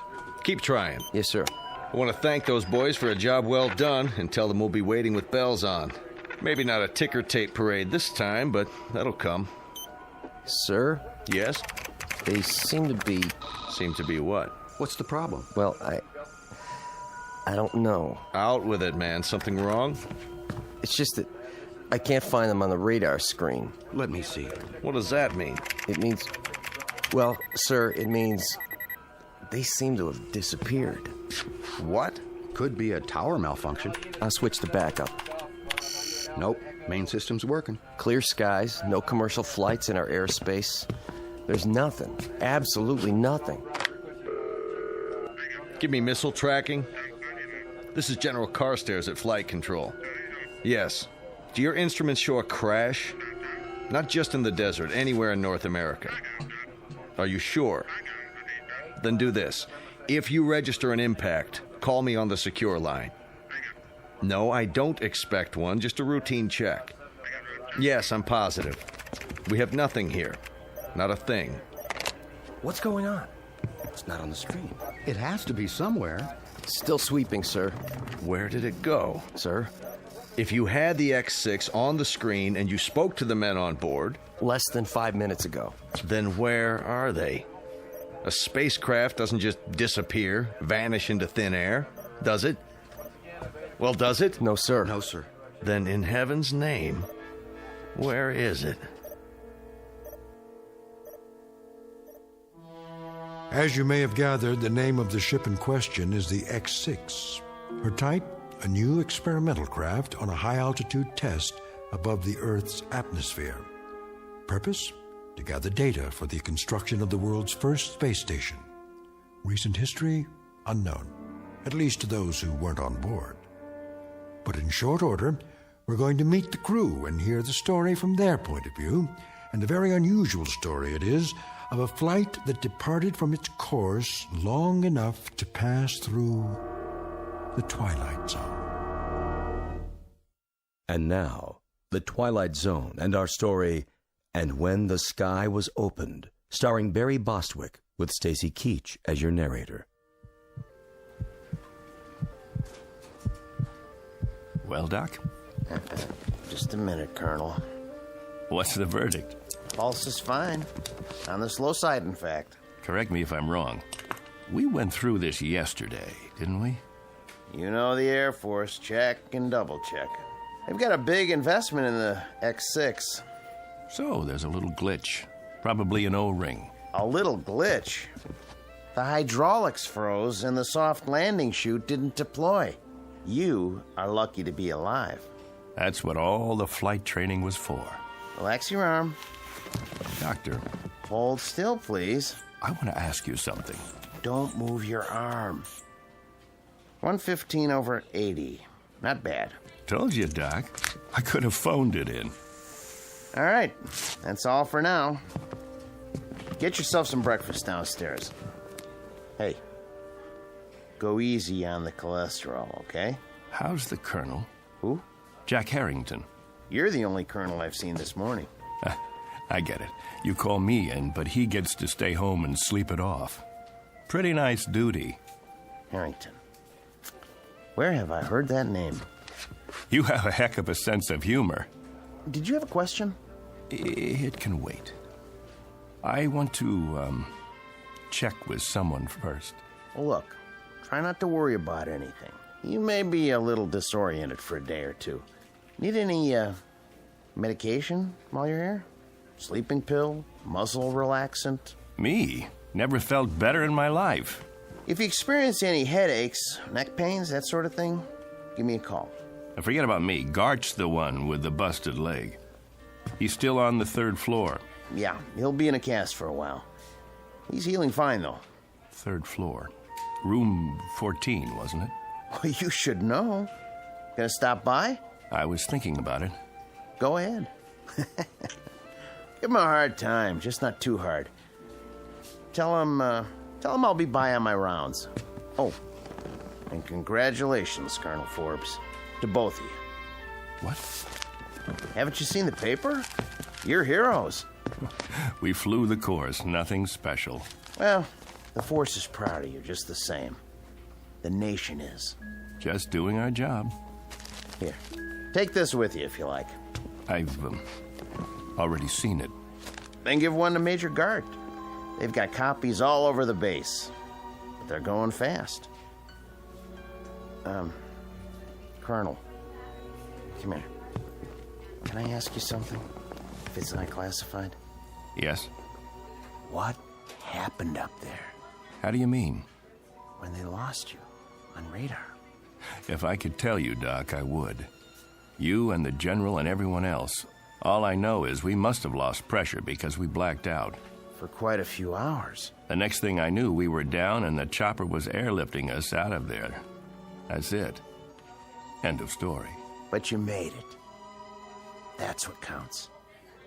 Keep trying. Yes, sir. I want to thank those boys for a job well done and tell them we'll be waiting with bells on. Maybe not a ticker tape parade this time, but that'll come. Sir? Yes? They seem to be... Seem to be what? What's the problem? Well, I don't know. Out with it, man. Something wrong? It's just that I can't find them on the radar screen. Let me see. What does that mean? It means... Well, sir, it means they seem to have disappeared. What? Could be a tower malfunction. I'll switch to backup. Nope. Main system's working. Clear skies, no commercial flights in our airspace. There's nothing. Absolutely nothing. Give me missile tracking. This is General Carstairs at Flight Control. Yes. Do your instruments show a crash? Not just in the desert, anywhere in North America. Are you sure? Then do this. If you register an impact, call me on the secure line. No, I don't expect one, just a routine check. Yes, I'm positive. We have nothing here. Not a thing. What's going on? It's not on the screen. It has to be somewhere. Still sweeping, sir. Where did it go? Sir? If you had the X6 on the screen and you spoke to the men on board... Less than 5 minutes ago. Then where are they? A spacecraft doesn't just disappear, vanish into thin air, does it? Well, does it? No, sir. No, sir. Then in heaven's name, where is it? As you may have gathered, the name of the ship in question is the X6. Her type, a new experimental craft on a high-altitude test above the Earth's atmosphere. Purpose? To gather data for the construction of the world's first space station. Recent history? Unknown, at least to those who weren't on board. But in short order, we're going to meet the crew and hear the story from their point of view, and a very unusual story it is, of a flight that departed from its course long enough to pass through the Twilight Zone. And now, the Twilight Zone and our story, And When the Sky Was Opened, starring Barry Bostwick with Stacy Keach as your narrator. Well, Doc? Just a minute, Colonel. What's the verdict? Pulse is fine. On the slow side, in fact. Correct me if I'm wrong. We went through this yesterday, didn't we? You know the Air Force. Check and double check. They've got a big investment in the X6. So there's a little glitch. Probably an O-ring. A little glitch? The hydraulics froze and the soft landing chute didn't deploy. You are lucky to be alive. That's what all the flight training was for. Relax your arm. Doctor. Hold still, please. I want to ask you something. Don't move your arm. 115/80. Not bad. Told you, Doc. I could have phoned it in. All right. That's all for now. Get yourself some breakfast downstairs. Hey. Go easy on the cholesterol, okay? How's the Colonel? Who? Jack Harrington. You're the only Colonel I've seen this morning. I get it. You call me in, but he gets to stay home and sleep it off. Pretty nice duty. Harrington. Where have I heard that name? You have a heck of a sense of humor. Did you have a question? It can wait. I want to, check with someone first. Well, look. Try not to worry about anything. You may be a little disoriented for a day or two. Need any, medication while you're here? Sleeping pill? Muscle relaxant? Me? Never felt better in my life. If you experience any headaches, neck pains, that sort of thing, give me a call. Now forget about me. Gart's the one with the busted leg. He's still on the 3rd floor. Yeah, he'll be in a cast for a while. He's healing fine, though. 3rd floor. Room 14, wasn't it? Well, you should know. Gonna stop by? I was thinking about it. Go ahead. Give him a hard time, just not too hard. Tell him I'll be by on my rounds. Oh, and congratulations, Colonel Forbes, to both of you. What? Haven't you seen the paper? You're heroes. We flew the course, nothing special. Well, the force is proud of you just the same. The nation is. Just doing our job. Here, Take this with you if you like. I've already seen it. Then give one to Major Gart. They've got copies all over the base. But they're going fast. Colonel, come here. Can I ask you something? If it's not classified? Yes? What happened up there? How do you mean? When they lost you on radar. If I could tell you, Doc, I would. You and the General and everyone else. All I know is we must have lost pressure because we blacked out. For quite a few hours. The next thing I knew, we were down and the chopper was airlifting us out of there. That's it. End of story. But you made it. That's what counts.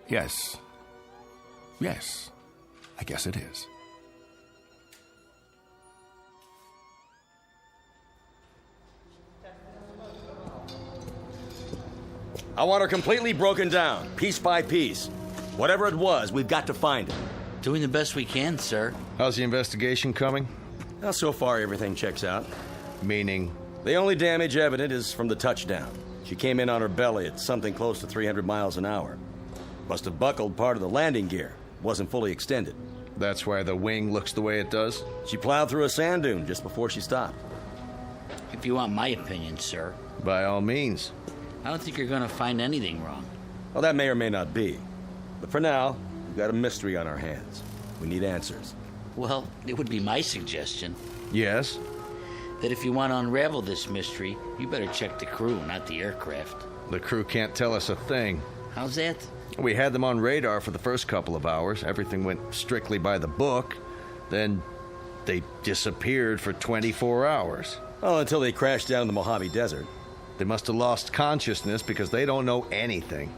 Yes. Yes. I guess it is. I want her completely broken down, piece by piece. Whatever it was, we've got to find it. Doing the best we can, sir. How's the investigation coming? Well, so far, everything checks out. Meaning? The only damage evident is from the touchdown. She came in on her belly at something close to 300 miles an hour. Must have buckled part of the landing gear. Wasn't fully extended. That's why the wing looks the way it does? She plowed through a sand dune just before she stopped. If you want my opinion, sir. By all means. I don't think you're going to find anything wrong. Well, that may or may not be. But for now, we've got a mystery on our hands. We need answers. Well, it would be my suggestion. Yes? That if you want to unravel this mystery, you better check the crew, not the aircraft. The crew can't tell us a thing. How's that? We had them on radar for the first couple of hours. Everything went strictly by the book. Then they disappeared for 24 hours. Well, until they crashed down in the Mojave Desert. They must have lost consciousness because they don't know anything.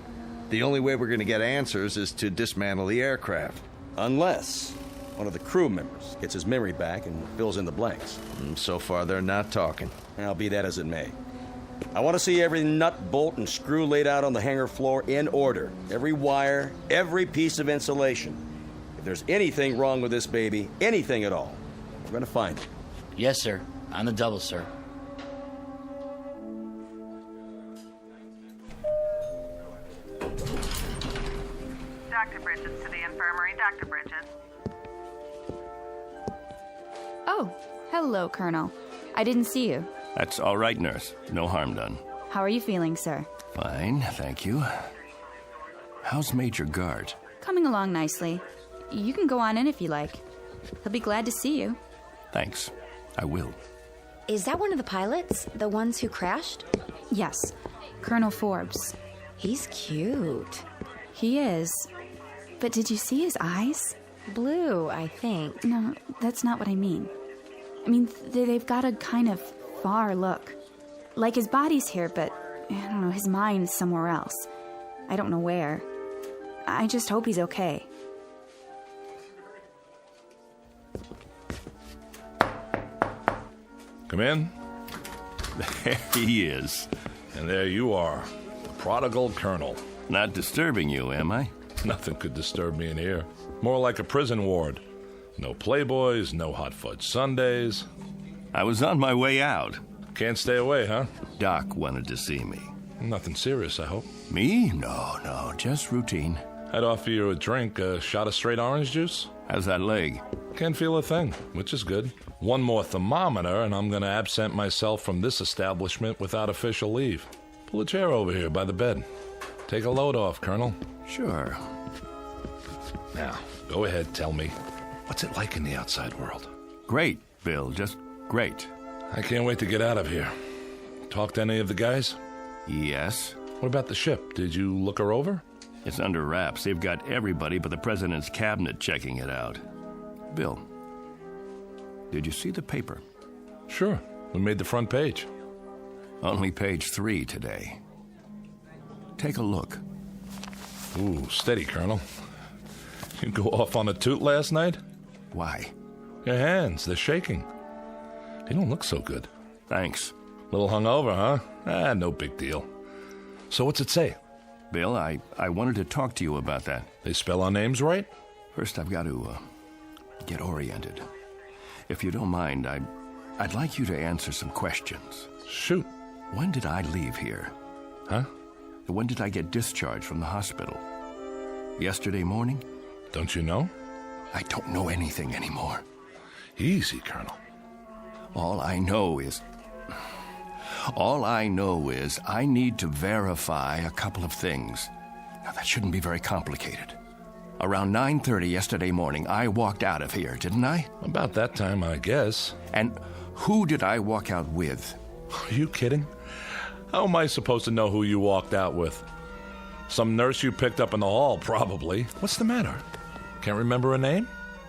The only way we're going to get answers is to dismantle the aircraft. Unless one of the crew members gets his memory back and fills in the blanks. So far, they're not talking. I'll be that as it may. I want to see every nut, bolt, and screw laid out on the hangar floor in order. Every wire, every piece of insulation. If there's anything wrong with this baby, anything at all, we're going to find it. Yes, sir. On the double, sir. Dr. Bridges to the infirmary. Dr. Bridges. Oh, hello, Colonel. I didn't see you. That's all right, nurse. No harm done. How are you feeling, sir? Fine, thank you. How's Major Gart? Coming along nicely. You can go on in if you like. He'll be glad to see you. Thanks. I will. Is that one of the pilots? The ones who crashed? Yes. Colonel Forbes. He's cute. He is. But did you see his eyes? Blue, I think. No, that's not what I mean. I mean, they've got a kind of far look. Like his body's here, but, I don't know, his mind's somewhere else. I don't know where. I just hope he's okay. Come in. There he is. And there you are, the prodigal colonel. Not disturbing you, am I? Nothing could disturb me in here. More like a prison ward. No Playboys, no hot fudge sundaes. I was on my way out. Can't stay away, huh? Doc wanted to see me. Nothing serious, I hope. Me? No, just routine. I'd offer you a drink, a shot of straight orange juice. How's that leg? Can't feel a thing, which is good. One more thermometer, and I'm going to absent myself from this establishment without official leave. Pull a chair over here by the bed. Take a load off, Colonel. Sure. Now, go ahead, tell me. What's it like in the outside world? Great, Bill, just great. I can't wait to get out of here. Talk to any of the guys? Yes. What about the ship? Did you look her over? It's under wraps. They've got everybody but the president's cabinet checking it out. Bill, did you see the paper? Sure. We made the front page. Only page 3 today. Take a look. Ooh, steady, Colonel. You go off on a toot last night? Why? Your hands, they're shaking. You don't look so good. Thanks. Little hungover, huh? No big deal. So what's it say? Bill, I wanted to talk to you about that. They spell our names right? First, I've got to get oriented. If you don't mind, I'd like you to answer some questions. Shoot. When did I leave here? Huh? When did I get discharged from the hospital? Yesterday morning? Don't you know? I don't know anything anymore. Easy, Colonel. All I know is I need to verify a couple of things. Now, that shouldn't be very complicated. Around 9:30 yesterday morning, I walked out of here, didn't I? About that time, I guess. And who did I walk out with? Are you kidding? How am I supposed to know who you walked out with? Some nurse you picked up in the hall, probably. What's the matter? Can't remember a name?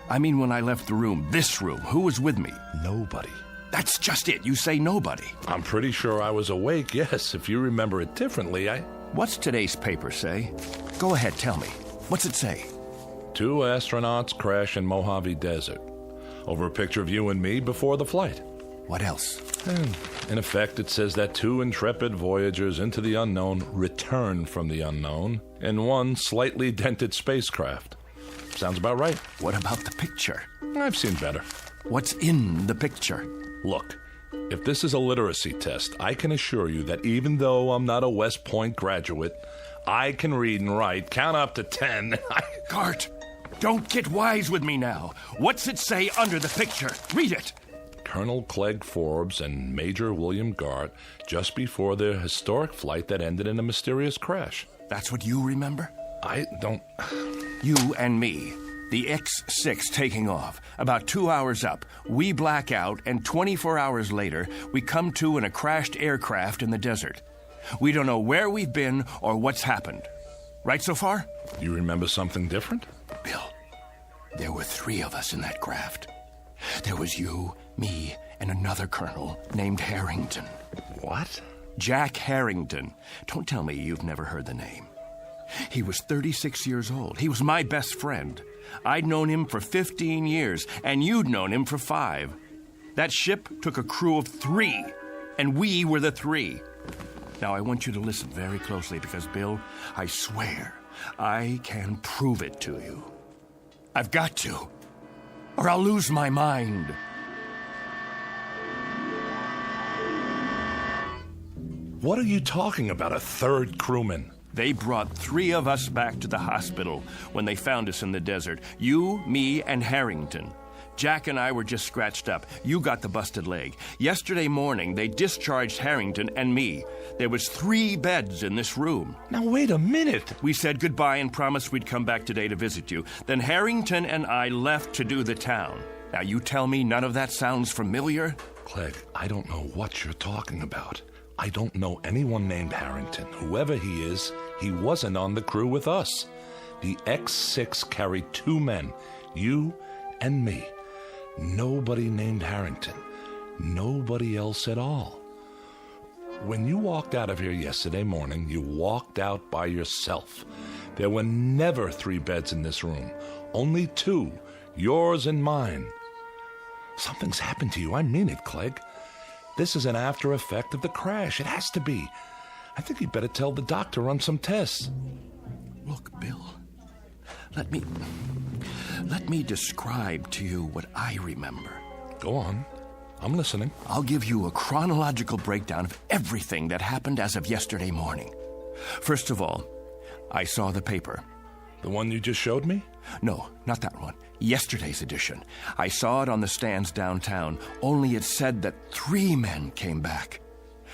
I mean, when I left the room, this room, who was with me? Nobody. That's just it. You say nobody. I'm pretty sure I was awake, yes. If you remember it differently, What's today's paper say? Go ahead, tell me. What's it say? 2 astronauts crash in Mojave Desert. Over a picture of you and me before the flight. What else? In effect, it says that 2 intrepid voyagers into the unknown returned from the unknown in 1 slightly dented spacecraft. Sounds about right. What about the picture? I've seen better. What's in the picture? Look, if this is a literacy test, I can assure you that even though I'm not a West Point graduate, I can read and write, count up to 10. Gart, don't get wise with me now. What's it say under the picture? Read it. Colonel Clegg Forbes and Major William Gart just before their historic flight that ended in a mysterious crash. That's what you remember? I don't... You and me. The X-6 taking off. About 2 hours up, we black out, and 24 hours later, we come to in a crashed aircraft in the desert. We don't know where we've been or what's happened. Right so far? You remember something different? Bill, there were 3 of us in that craft. There was you, me, and another colonel named Harrington. What? Jack Harrington. Don't tell me you've never heard the name. He was 36 years old. He was my best friend. I'd known him for 15 years, and you'd known him for 5. That ship took a crew of 3, and we were the 3. Now, I want you to listen very closely because, Bill, I swear I can prove it to you. I've got to, or I'll lose my mind. What are you talking about, a 3rd crewman? They brought 3 of us back to the hospital when they found us in the desert. You, me, and Harrington. Jack and I were just scratched up. You got the busted leg. Yesterday morning, they discharged Harrington and me. There was 3 beds in this room. Now, wait a minute. We said goodbye and promised we'd come back today to visit you. Then Harrington and I left to do the town. Now, you tell me none of that sounds familiar? Clegg, I don't know what you're talking about. I don't know anyone named Harrington. Whoever he is, he wasn't on the crew with us. The X-6 carried 2 men, you and me. Nobody named Harrington. Nobody else at all. When you walked out of here yesterday morning, you walked out by yourself. There were never 3 beds in this room. Only 2, yours and mine. Something's happened to you. I mean it, Clegg. This is an after effect of the crash. It has to be. I think you'd better tell the doctor, run some tests. Look, Bill, let me describe to you what I remember. Go on. I'm listening. I'll give you a chronological breakdown of everything that happened as of yesterday morning. First of all, I saw the paper. The one you just showed me? No, not that one. Yesterday's edition. I saw it on the stands downtown, only it said that 3 men came back.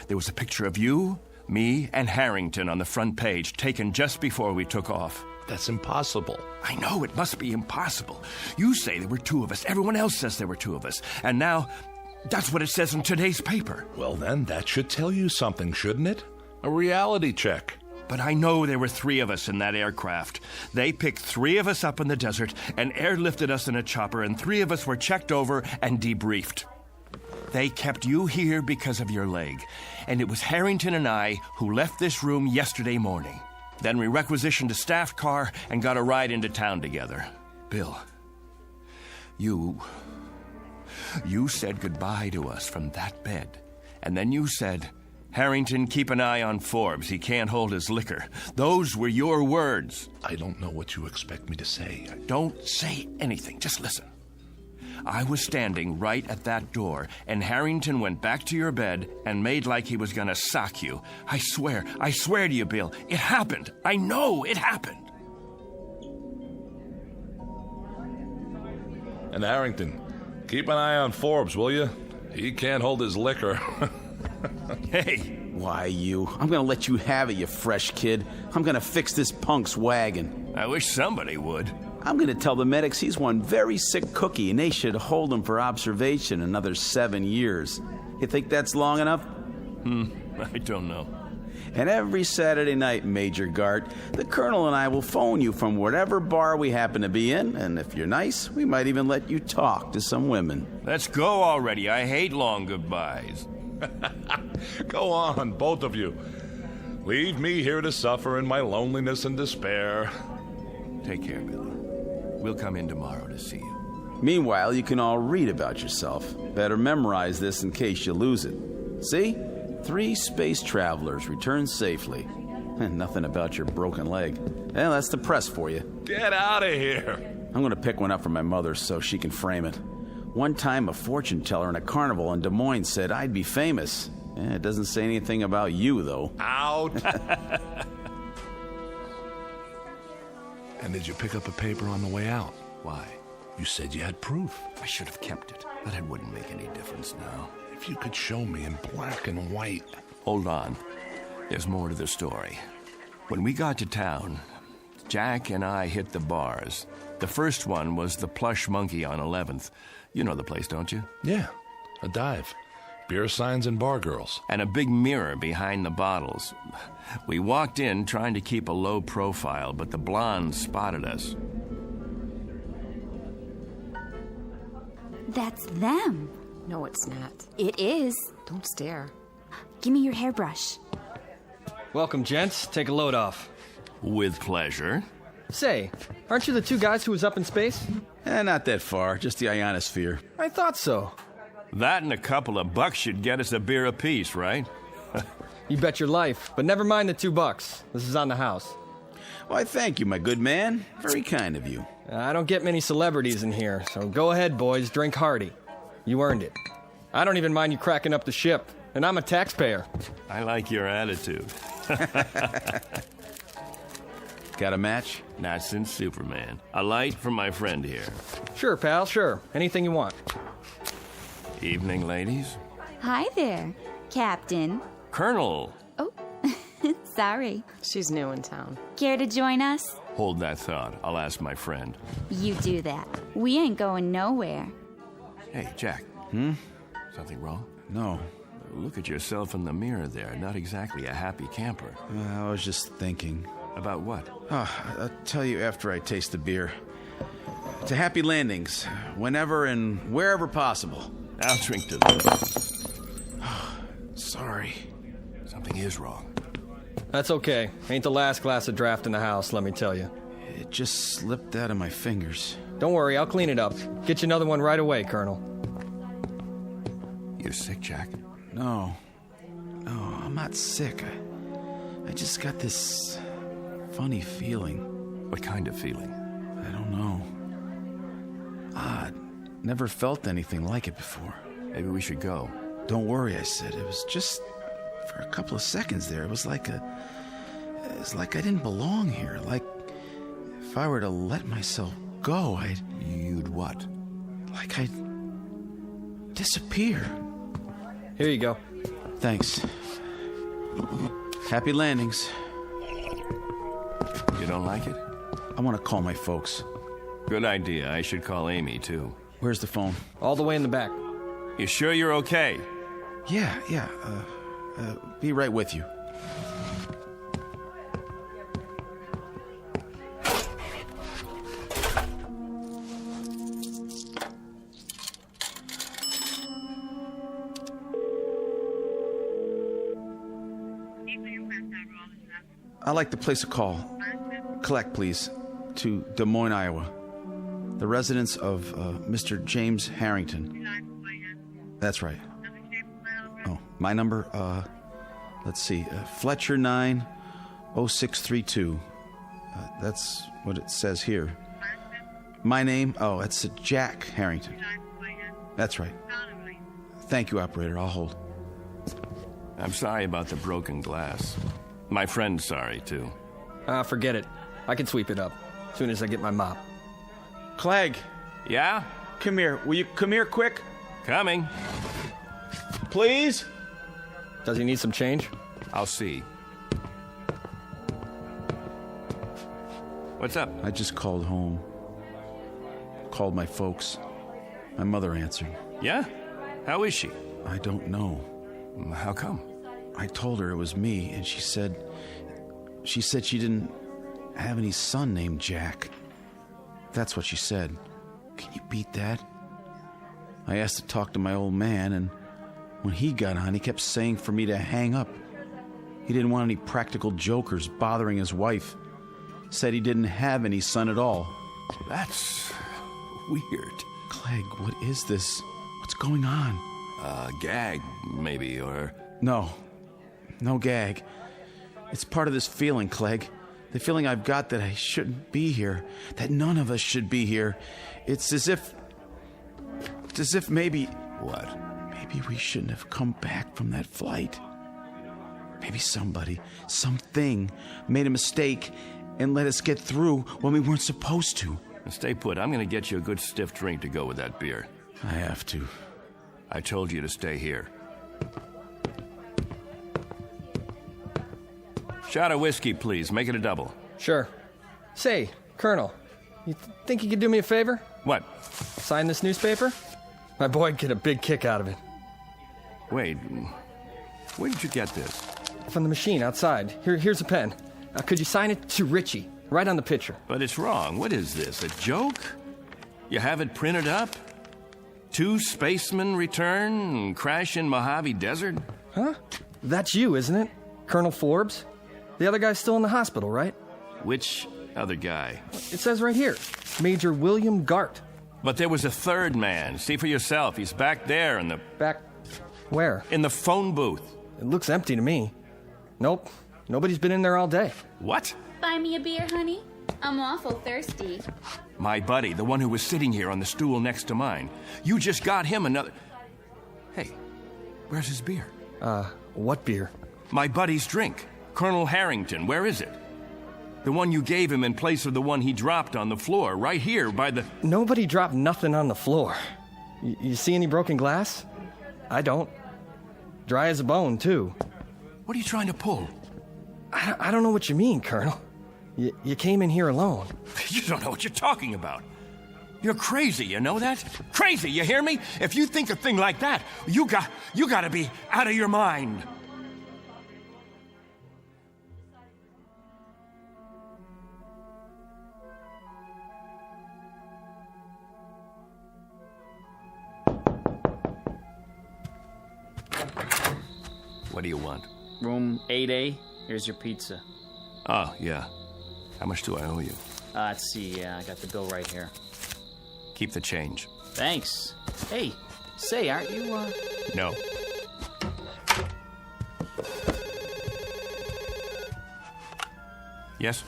There was a picture of you, me, and Harrington on the front page, taken just before we took off. That's impossible. I know, it must be impossible. You say there were 2 of us. Everyone else says there were 2 of us. And now, that's what it says in today's paper. Well, then, that should tell you something, shouldn't it? A reality check. But I know there were 3 of us in that aircraft. They picked 3 of us up in the desert and airlifted us in a chopper, and 3 of us were checked over and debriefed. They kept you here because of your leg, and it was Harrington and I who left this room yesterday morning. Then we requisitioned a staff car and got a ride into town together. Bill, you said goodbye to us from that bed, and then you said, Harrington, keep an eye on Forbes. He can't hold his liquor. Those were your words. I don't know what you expect me to say. Don't say anything. Just listen. I was standing right at that door, and Harrington went back to your bed and made like he was gonna sock you. I swear to you, Bill, it happened. I know it happened. And Harrington, keep an eye on Forbes, will you? He can't hold his liquor. Hey. Why, I'm gonna let you have it, you fresh kid. I'm gonna fix this punk's wagon. I wish somebody would. I'm gonna tell the medics he's one very sick cookie and they should hold him for observation another 7 years. You think that's long enough? I don't know. And every Saturday night, Major Gart, the Colonel and I will phone you from whatever bar we happen to be in, and if you're nice, we might even let you talk to some women. Let's go already. I hate long goodbyes. Go on, both of you. Leave me here to suffer in my loneliness and despair. Take care, Billy. We'll come in tomorrow to see you. Meanwhile, you can all read about yourself. Better memorize this in case you lose it. See? 3 space travelers returned safely. And nothing about your broken leg. Well, that's the press for you. Get out of here. I'm going to pick one up for my mother so she can frame it. One time, a fortune teller in a carnival in Des Moines said I'd be famous. It doesn't say anything about you, though. Out. And did you pick up a paper on the way out? Why? You said you had proof. I should have kept it, but it wouldn't make any difference now. If you could show me in black and white. Hold on. There's more to the story. When we got to town, Jack and I hit the bars. The first one was the Plush Monkey on 11th. You know the place, don't you? Yeah, a dive. Beer signs and bar girls. And a big mirror behind the bottles. We walked in trying to keep a low profile, but the blonde spotted us. That's them. No, it's not. It is. Don't stare. Give me your hairbrush. Welcome, gents. Take a load off. With pleasure. Say, aren't you the 2 guys who was up in space? Not that far, just the ionosphere. I thought so. That and a couple of bucks should get us a beer apiece, right? You bet your life, but never mind the $2. This is on the house. Why, thank you, my good man. Very kind of you. I don't get many celebrities in here, so go ahead, boys, drink hearty. You earned it. I don't even mind you cracking up the ship, and I'm a taxpayer. I like your attitude. Got a match? Not since Superman. A light from my friend here. Sure, pal, sure. Anything you want. Evening, ladies. Hi there, Captain. Colonel. Oh, sorry. She's new in town. Care to join us? Hold that thought. I'll ask my friend. You do that. We ain't going nowhere. Hey, Jack. Something wrong? No. Look at yourself in the mirror there. Not exactly a happy camper. I was just thinking. About what? I'll tell you after I taste the beer. To happy landings, whenever and wherever possible. I'll drink to this. Sorry. Something is wrong. That's okay. Ain't the last glass of draft in the house, let me tell you. It just slipped out of my fingers. Don't worry, I'll clean it up. Get you another one right away, Colonel. You're sick, Jack? No, I'm not sick. I just got this funny feeling. What kind of feeling? I don't know. Odd. Never felt anything like it before. Maybe we should go. Don't worry, I said. It was just for a couple of seconds there. It was like I didn't belong here. Like if I were to let myself go, You'd what? Like I'd disappear. Here you go. Thanks. Happy landings. You don't like it? I want to call my folks. Good idea. I should call Amy, too. Where's the phone? All the way in the back. You sure you're okay? Yeah. Be right with you. I'd like to place a call. Collect, please, to Des Moines, Iowa. The residence of Mr. James Harrington. That's right. Oh, my number, let's see, Fletcher 90632. That's what it says here. My name, it's Jack Harrington. That's right. Thank you, operator. I'll hold. I'm sorry about the broken glass. My friend's sorry, too. Forget it. I can sweep it up as soon as I get my mop. Clegg. Yeah? Come here. Will you come here quick? Coming. Please? Does he need some change? I'll see. What's up? I just called home. Called my folks. My mother answered. Yeah? How is she? I don't know. How come? I told her it was me, and she said she didn't have any son named Jack. That's what she said. Can you beat that? I asked to talk to my old man, and when he got on, he kept saying for me to hang up. He didn't want any practical jokers bothering his wife. Said he didn't have any son at all. That's weird. Clegg, what is this? What's going on? Gag, maybe, or... No gag. It's part of this feeling, Clegg. The feeling I've got that I shouldn't be here. That none of us should be here. It's as if maybe... What? Maybe we shouldn't have come back from that flight. Maybe somebody, something, made a mistake and let us get through when we weren't supposed to. Stay put. I'm going to get you a good stiff drink to go with that beer. I have to. I told you to stay here. Shot of whiskey, please. Make it a double. Sure. Say, Colonel, you think you could do me a favor? What? Sign this newspaper? My boy'd get a big kick out of it. Wait, where did you get this? From the machine outside. Here's a pen. Could you sign it to Richie, right on the picture? But it's wrong. What is this, a joke? You have it printed up? 2 spacemen return, crash in Mojave Desert? Huh? That's you, isn't it? Colonel Forbes? The other guy's still in the hospital, right? Which other guy? It says right here, Major William Gart. But there was a third man. See for yourself. He's back there in the... Back where? In the phone booth. It looks empty to me. Nope. Nobody's been in there all day. What? Buy me a beer, honey? I'm awful thirsty. My buddy, the one who was sitting here on the stool next to mine. You just got him another... Hey, where's his beer? What beer? My buddy's drink. Colonel Harrington, where is it? The one you gave him in place of the one he dropped on the floor, right here by the... Nobody dropped nothing on the floor. You see any broken glass? I don't. Dry as a bone, too. What are you trying to pull? I don't know what you mean, Colonel. You came in here alone. You don't know what you're talking about. You're crazy, you know that? Crazy, you hear me? If you think a thing like that, you gotta be out of your mind. What do you want? Room 8A. Here's your pizza. Oh, yeah. How much do I owe you? Let's see. Yeah, I got the bill right here. Keep the change. Thanks. Hey, say, aren't you, No. Yes?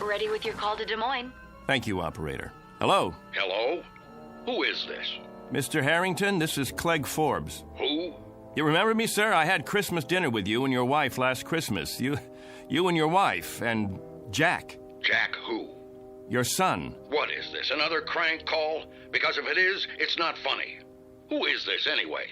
Ready with your call to Des Moines. Thank you, operator. Hello? Hello? Who is this? Mr. Harrington, this is Clegg Forbes. Who? You remember me, sir? I had Christmas dinner with you and your wife last Christmas. You and your wife, and Jack. Jack who? Your son. What is this, another crank call? Because if it is, it's not funny. Who is this, anyway?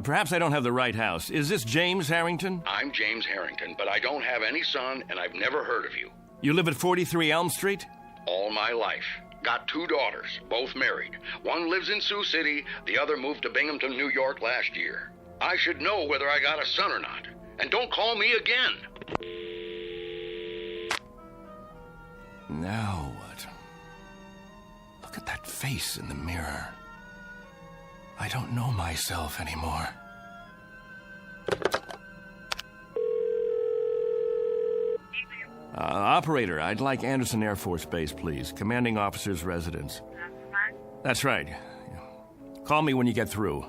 Perhaps I don't have the right house. Is this James Harrington? I'm James Harrington, but I don't have any son, and I've never heard of you. You live at 43 Elm Street? All my life. Got 2 daughters, both married. One lives in Sioux City, the other moved to Binghamton, New York last year. I should know whether I got a son or not. And don't call me again. Now what? Look at that face in the mirror. I don't know myself anymore. Operator, I'd like Anderson Air Force Base, please. Commanding officer's residence. That's right. Call me when you get through.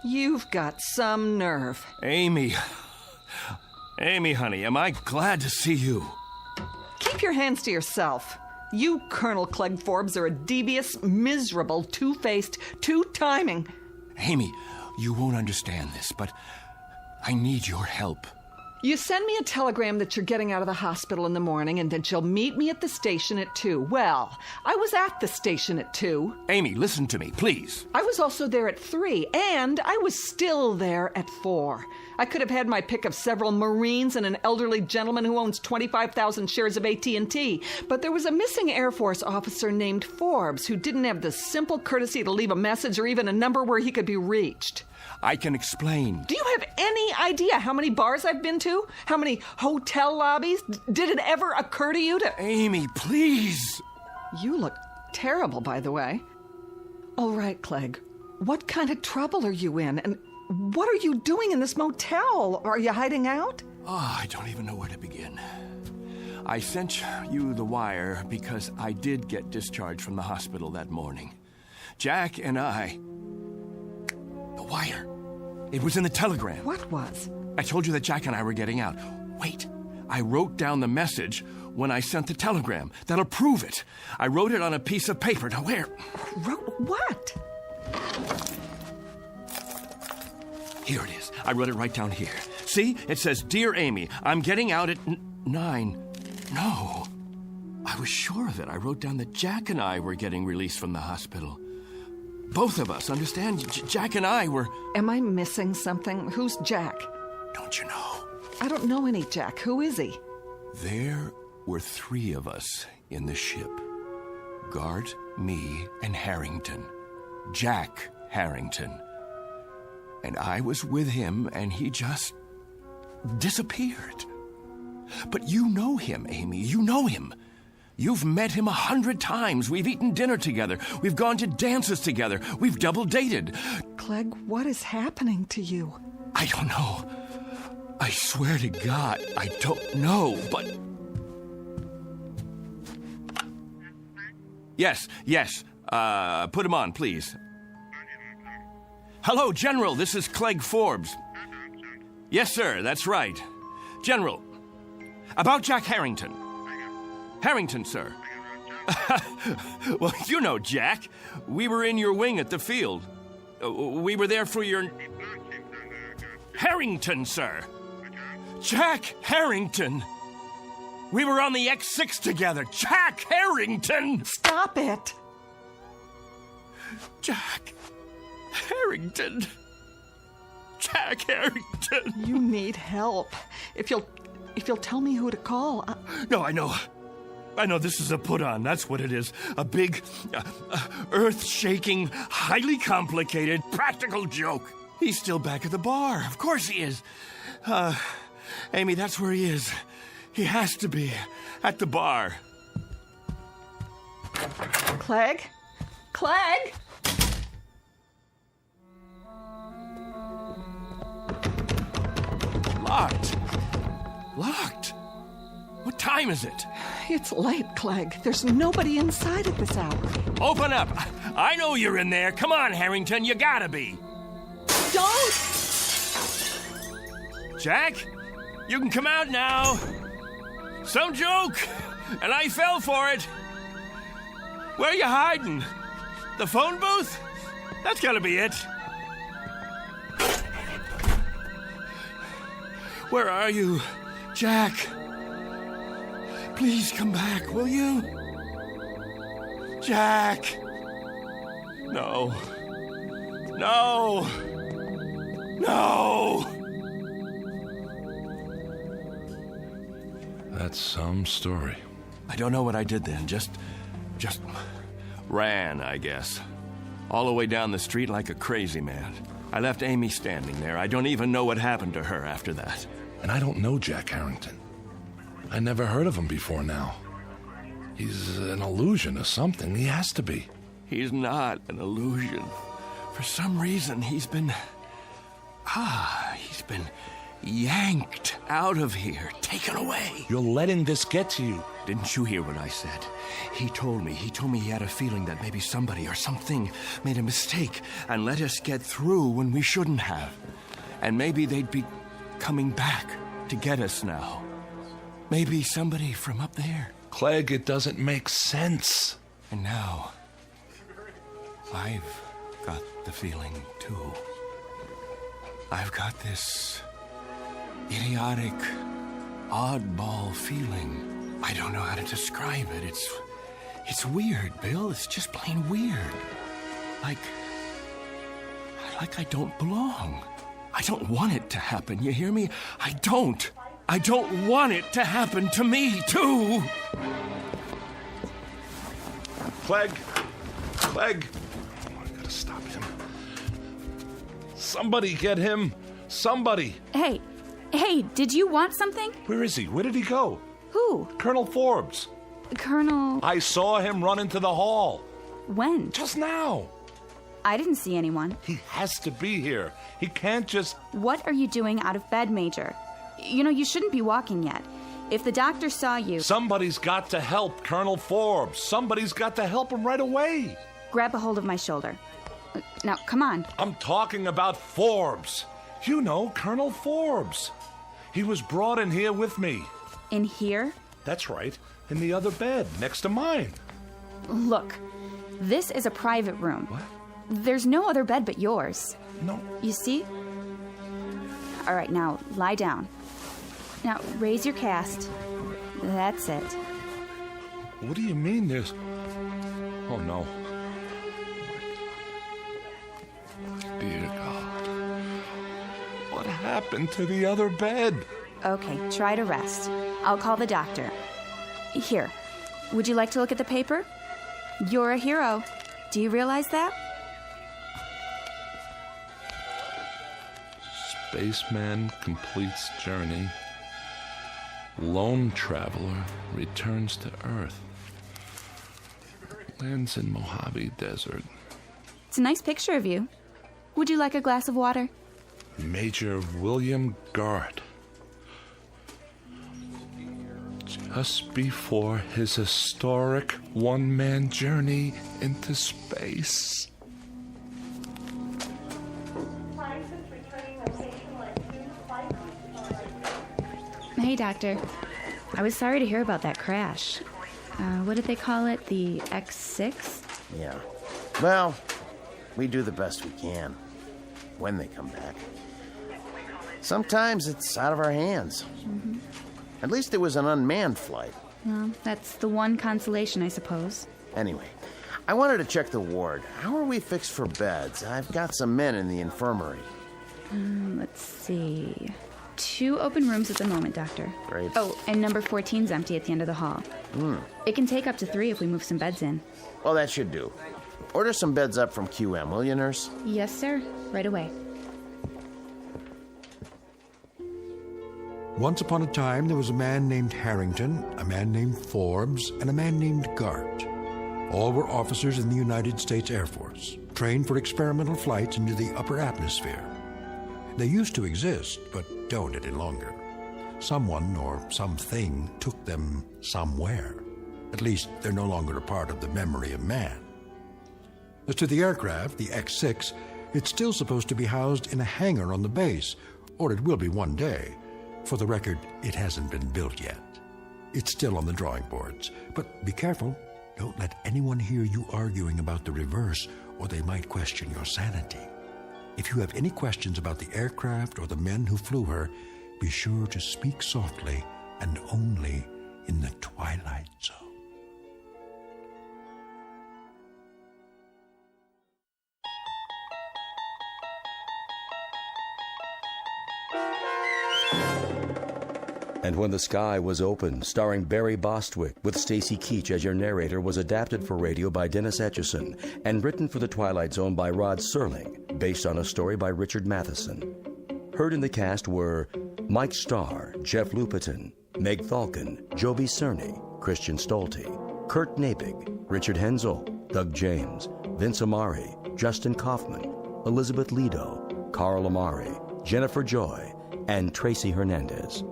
You've got some nerve. Amy. Amy, honey, am I glad to see you. Keep your hands to yourself. You, Colonel Clegg Forbes, are a devious, miserable, two-faced, two-timing... Amy, you won't understand this, but I need your help. You send me a telegram that you're getting out of the hospital in the morning and that you'll meet me at the station at 2. Well, I was at the station at 2. Amy, listen to me, please. I was also there at 3, and I was still there at 4. I could have had my pick of several Marines and an elderly gentleman who owns 25,000 shares of AT&T, but there was a missing Air Force officer named Forbes who didn't have the simple courtesy to leave a message or even a number where he could be reached. I can explain. Do you have any idea how many bars I've been to? How many hotel lobbies? Did it ever occur to you to... Amy, please! You look terrible, by the way. All right, Clegg. What kind of trouble are you in? And what are you doing in this motel? Are you hiding out? Oh, I don't even know where to begin. I sent you the wire because I did get discharged from the hospital that morning. Jack and I... The wire. It was in the telegram. What was? I told you that Jack and I were getting out. Wait. I wrote down the message when I sent the telegram. That'll prove it. I wrote it on a piece of paper. Now, where? Wrote what? Here it is. I wrote it right down here. See? It says, Dear Amy, I'm getting out at 9. No. I was sure of it. I wrote down that Jack and I were getting released from the hospital. Both of us, understand? Jack and I were... Am I missing something? Who's Jack? Don't you know? I don't know any Jack. Who is he? There were 3 of us in the ship. Gart, me, and Harrington. Jack Harrington. And I was with him, and he just disappeared. But you know him, Amy. You know him. You've met him 100 times. We've eaten dinner together. We've gone to dances together. We've double-dated. Clegg, what is happening to you? I don't know. I swear to God, I don't know, but... Yes. Put him on, please. Hello, General. This is Clegg Forbes. Yes, sir. That's right. General, about Jack Harrington. Harrington, sir. Well, you know Jack. We were in your wing at the field. We were there for your... Harrington, sir. Jack Harrington. We were on the X6 together. Jack Harrington. Stop it. Jack Harrington. Jack Harrington. You need help. If you'll tell me who to call. No, I know. I know this is a put-on. That's what it is. A big, earth-shaking, highly complicated, practical joke. He's still back at the bar. Of course he is. Amy, that's where he is. He has to be at the bar. Clegg? Clegg? Locked. What time is it? It's late, Clegg. There's nobody inside at this hour. Open up. I know you're in there. Come on, Harrington. You gotta be. Don't! Jack, you can come out now. Some joke, and I fell for it. Where are you hiding? The phone booth? That's gotta be it. Where are you, Jack? Please come back, will you? Jack! No. No! No! That's some story. I don't know what I did then. Just ran, I guess. All the way down the street like a crazy man. I left Amy standing there. I don't even know what happened to her after that. And I don't know Jack Harrington. I never heard of him before now. He's an illusion or something. He has to be. He's not an illusion. For some reason, he's been yanked out of here, taken away. You're letting this get to you. Didn't you hear what I said? He told me he had a feeling that maybe somebody or something made a mistake and let us get through when we shouldn't have. And maybe they'd be coming back. to get us now. Maybe somebody from up there. Clegg, it doesn't make sense. And now, I've got the feeling, too. I've got this idiotic, oddball feeling. I don't know how to describe it. It's weird, Bill. It's just plain weird. Like I don't belong. I don't want it to happen, you hear me? I don't want it to happen to me, too. Clegg! Oh, I gotta stop him. Somebody get him! Somebody! Hey, did you want something? Where is he? Where did he go? Who? Colonel Forbes. Colonel... I saw him run into the hall. When? Just now. I didn't see anyone. He has to be here. He can't just... What are you doing out of bed, Major? You know, you shouldn't be walking yet. If the doctor saw you... Somebody's got to help Colonel Forbes. Somebody's got to help him right away. Grab a hold of my shoulder. Now, come on. I'm talking about Forbes. You know, Colonel Forbes. He was brought in here with me. In here? That's right. In the other bed, next to mine. Look, this is a private room. What? There's no other bed but yours. No. You see? All right, now, lie down. Now, raise your cast. That's it. What do you mean there's... Oh, no. Dear God. What happened to the other bed? Okay, try to rest. I'll call the doctor. Here, would you like to look at the paper? You're a hero. Do you realize that? Spaceman completes journey. Lone traveler returns to Earth. Lands in Mojave Desert. It's a nice picture of you. Would you like a glass of water? Major William Gart. Just before his historic one-man journey into space. Hey, Doctor. I was sorry to hear about that crash. What did they call it? The X6? Yeah. Well, we do the best we can. When they come back. Sometimes it's out of our hands. Mm-hmm. At least it was an unmanned flight. Well, that's the one consolation, I suppose. Anyway, I wanted to check the ward. How are we fixed for beds? I've got some men in the infirmary. Let's see. 2 open rooms at the moment, Doctor. Great. Oh, and number 14's empty at the end of the hall. It can take up to 3 if we move some beds in. Well, that should do. Order some beds up from QM, will you, nurse? Yes, sir. Right away. Once upon a time, there was a man named Harrington, a man named Forbes, and a man named Gart. All were officers in the United States Air Force, trained for experimental flights into the upper atmosphere. They used to exist, but don't any longer. Someone or something took them somewhere. At least they're no longer a part of the memory of man. As to the aircraft, the X6, it's still supposed to be housed in a hangar on the base, or it will be one day. For the record, it hasn't been built yet. It's still on the drawing boards. But be careful. Don't let anyone hear you arguing about the reverse, or they might question your sanity. If you have any questions about the aircraft or the men who flew her, be sure to speak softly and only in the Twilight Zone. And When the Sky Was Open, starring Barry Bostwick, with Stacy Keach as your narrator, was adapted for radio by Dennis Etchison and written for The Twilight Zone by Rod Serling, based on a story by Richard Matheson. Heard in the cast were Mike Starr, Jeff Lupetin, Meg Thalken, Joby Cerny, Christian Stolte, Kurt Nabig, Richard Hensel, Doug James, Vince Amari, Justin Kaufman, Elizabeth Lido, Carl Amari, Jennifer Joy, and Tracy Hernandez.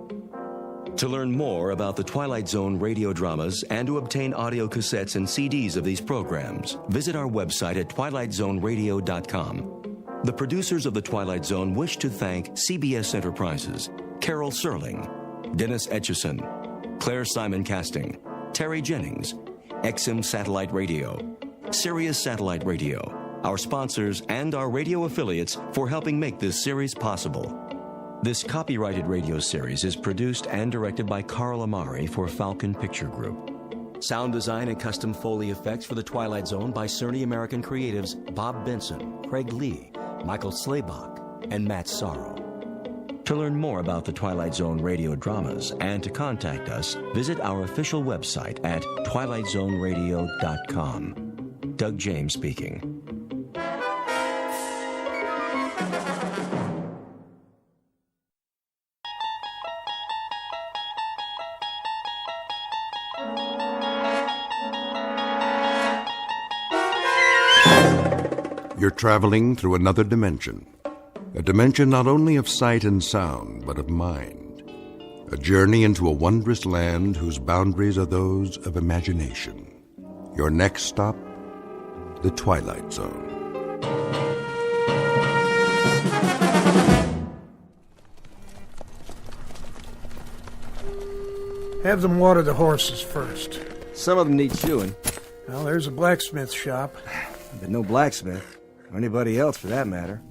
To learn more about the Twilight Zone radio dramas and to obtain audio cassettes and CDs of these programs, visit our website at twilightzoneradio.com. The producers of The Twilight Zone wish to thank CBS Enterprises, Carol Serling, Dennis Etchison, Claire Simon Casting, Terry Jennings, XM Satellite Radio, Sirius Satellite Radio, our sponsors and our radio affiliates for helping make this series possible. This copyrighted radio series is produced and directed by Carl Amari for Falcon Picture Group. Sound design and custom Foley effects for The Twilight Zone by Cerny American creatives Bob Benson, Craig Lee, Michael Slaybach, and Matt Sorrow. To learn more about the Twilight Zone radio dramas and to contact us, visit our official website at twilightzoneradio.com. Doug James speaking. You're traveling through another dimension. A dimension not only of sight and sound, but of mind. A journey into a wondrous land whose boundaries are those of imagination. Your next stop, the Twilight Zone. Have them water the horses first. Some of them need shoeing. Well, there's a blacksmith shop. But no blacksmith, or anybody else for that matter.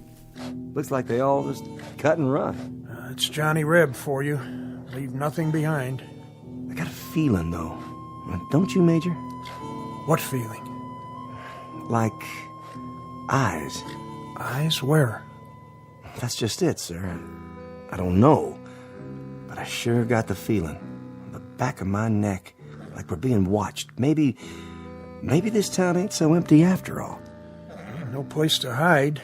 Looks like they all just cut and run. It's Johnny Reb for you. Leave nothing behind. I got a feeling, though. Don't you, Major? What feeling? Like eyes. Eyes where? That's just it, sir. I don't know. But I sure got the feeling. On the back of my neck. Like we're being watched. Maybe this town ain't so empty after all. No place to hide.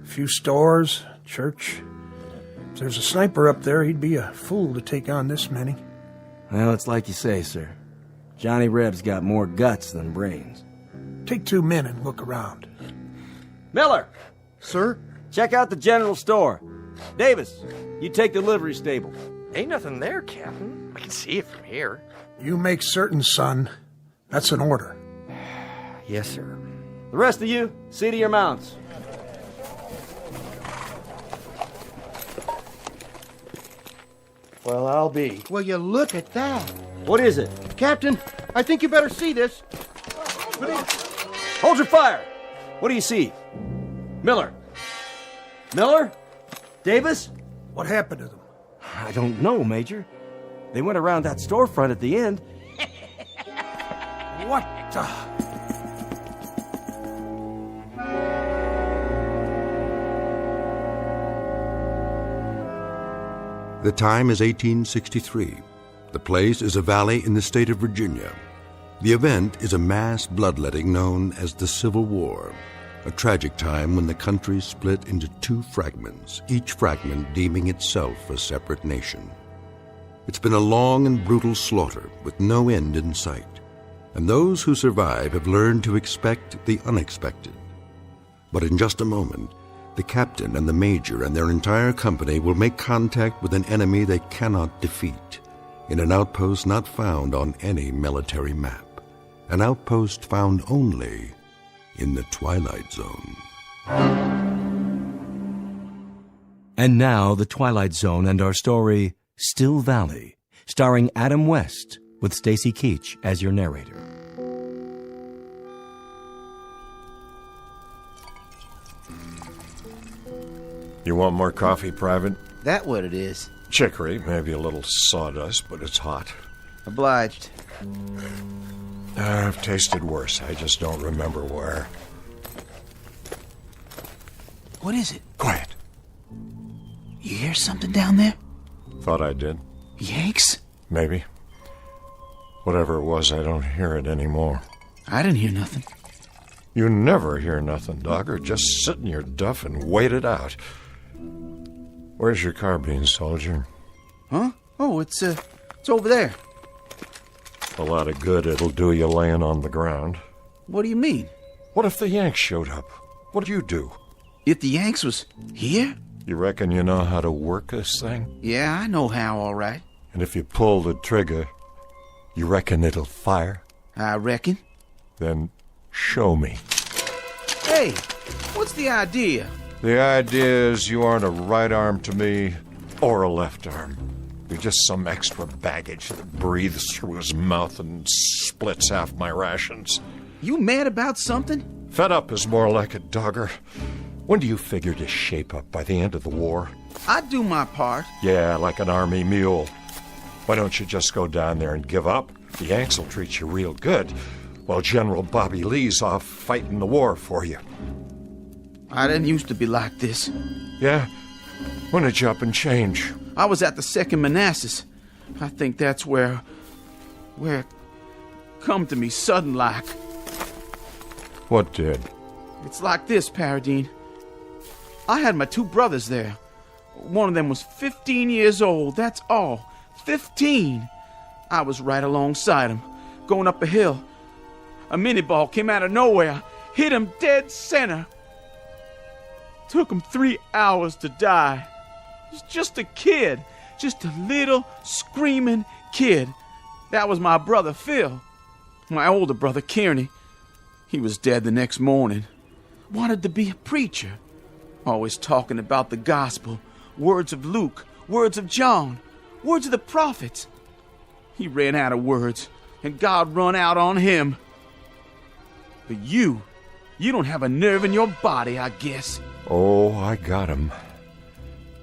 A few stores, church. If there's a sniper up there, he'd be a fool to take on this many. Well, it's like you say, sir. Johnny Reb's got more guts than brains. Take 2 men and look around. Miller! Sir? Check out the general store. Davis, you take the livery stable. Ain't nothing there, Captain. I can see it from here. You make certain, son. That's an order. Yes, sir. The rest of you, see to your mounts. Well, I'll be. Will you look at that? What is it? Captain, I think you better see this. Hold your fire! What do you see? Miller? Miller? Davis? What happened to them? I don't know, Major. They went around that storefront at the end. What the... The time is 1863. The place is a valley in the state of Virginia. The event is a mass bloodletting known as the Civil War, a tragic time when the country split into 2 fragments, each fragment deeming itself a separate nation. It's been a long and brutal slaughter with no end in sight, and those who survive have learned to expect the unexpected. But in just a moment, the captain and the major and their entire company will make contact with an enemy they cannot defeat in an outpost not found on any military map, an outpost found only in the Twilight Zone. And now, the Twilight Zone and our story, Still Valley, starring Adam West, with Stacy Keach as your narrator. You want more coffee, Private? That what it is? Chicory, maybe a little sawdust, but it's hot. Obliged. I've tasted worse. I just don't remember where. What is it? Quiet. You hear something down there? Thought I did. Yanks? Maybe. Whatever it was, I don't hear it anymore. I didn't hear nothing. You never hear nothing, Dogger. Just sit in your duff and wait it out. Where's your carbine, soldier? Huh? Oh, it's over there. A lot of good it'll do you laying on the ground. What do you mean? What if the Yanks showed up? What'd you do? If the Yanks was here? You reckon you know how to work this thing? Yeah, I know how, all right. And if you pull the trigger, you reckon it'll fire? I reckon. Then show me. Hey, what's the idea? The idea is you aren't a right arm to me, or a left arm. You're just some extra baggage that breathes through his mouth and splits half my rations. You mad about something? Fed up is more like it, Dogger. When do you figure to shape up? By the end of the war? I do my part. Yeah, like an army mule. Why don't you just go down there and give up? The Yanks will treat you real good, while General Bobby Lee's off fighting the war for you. I didn't used to be like this. Yeah? When did you up and change? I was at the 2nd Manassas. I think that's where it come to me sudden like. What did? It's like this, Paradine. I had my 2 brothers there. One of them was 15 years old, that's all. 15. I was right alongside him, going up a hill. A mini-ball came out of nowhere, hit him dead center. Took him 3 hours to die. He's just a kid, just a little screaming kid. That was my brother Phil. My older brother Kearney. He was dead the next morning. Wanted to be a preacher. Always talking about the gospel, words of Luke, words of John, words of the prophets. He ran out of words, and God run out on him. But you don't have a nerve in your body, I guess. Oh, I got 'em.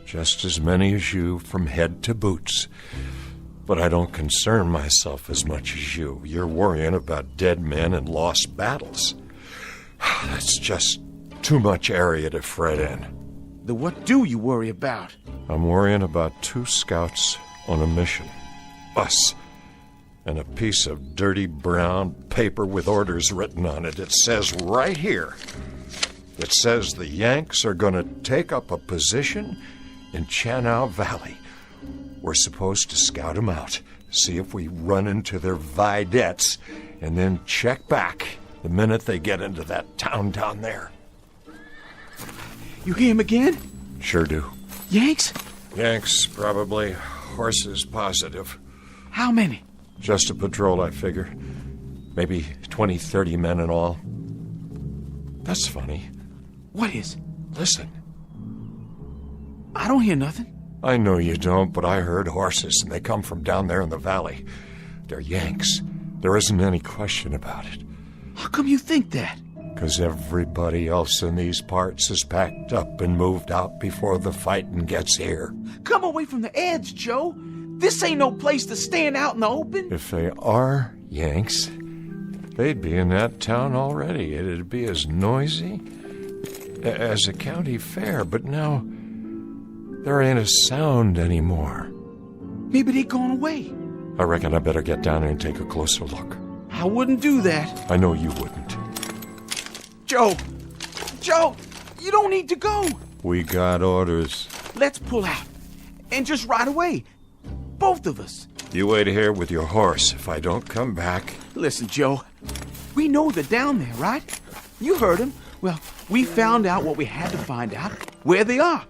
Just as many as you from head to boots. But I don't concern myself as much as you. You're worrying about dead men and lost battles. That's just too much area to fret in. Then what do you worry about? I'm worrying about 2 scouts on a mission. Us. And a piece of dirty brown paper with orders written on it. It says right here. It says the Yanks are going to take up a position in Chanow Valley. We're supposed to scout them out, see if we run into their vedettes, and then check back the minute they get into that town down there. You hear him again? Sure do. Yanks? Yanks, probably. Horses, positive. How many? Just a patrol, I figure. Maybe 20, 30 men in all. That's funny. What is? Listen. I don't hear nothing. I know you don't, but I heard horses, and they come from down there in the valley. They're Yanks. There isn't any question about it. How come you think that? 'Cause everybody else in these parts is packed up and moved out before the fighting gets here. Come away from the edge, Joe. This ain't no place to stand out in the open. If they are Yanks, they'd be in that town already. It'd be as noisy as a county fair, but now there ain't a sound anymore. Maybe they gone away. I reckon I better get down there and take a closer look. I wouldn't do that. I know you wouldn't. Joe, you don't need to go. We got orders. Let's pull out. And just right away. Both of us. You wait here with your horse. If I don't come back... Listen, Joe. We know they're down there, right? You heard them. Well, we found out what we had to find out. Where they are.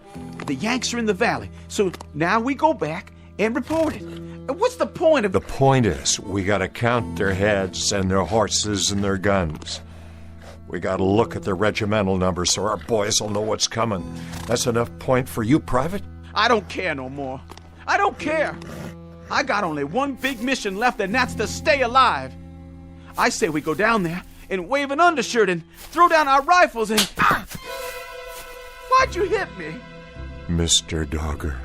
The Yanks are in the valley. So now we go back and report it. What's the point of... The point is, we gotta count their heads and their horses and their guns. We gotta look at their regimental numbers so our boys will know what's coming. That's enough point for you, Private? I don't care no more. I don't care. I got only one big mission left, and that's to stay alive. I say we go down there and wave an undershirt and throw down our rifles and... Why'd you hit me? Mr. Dogger,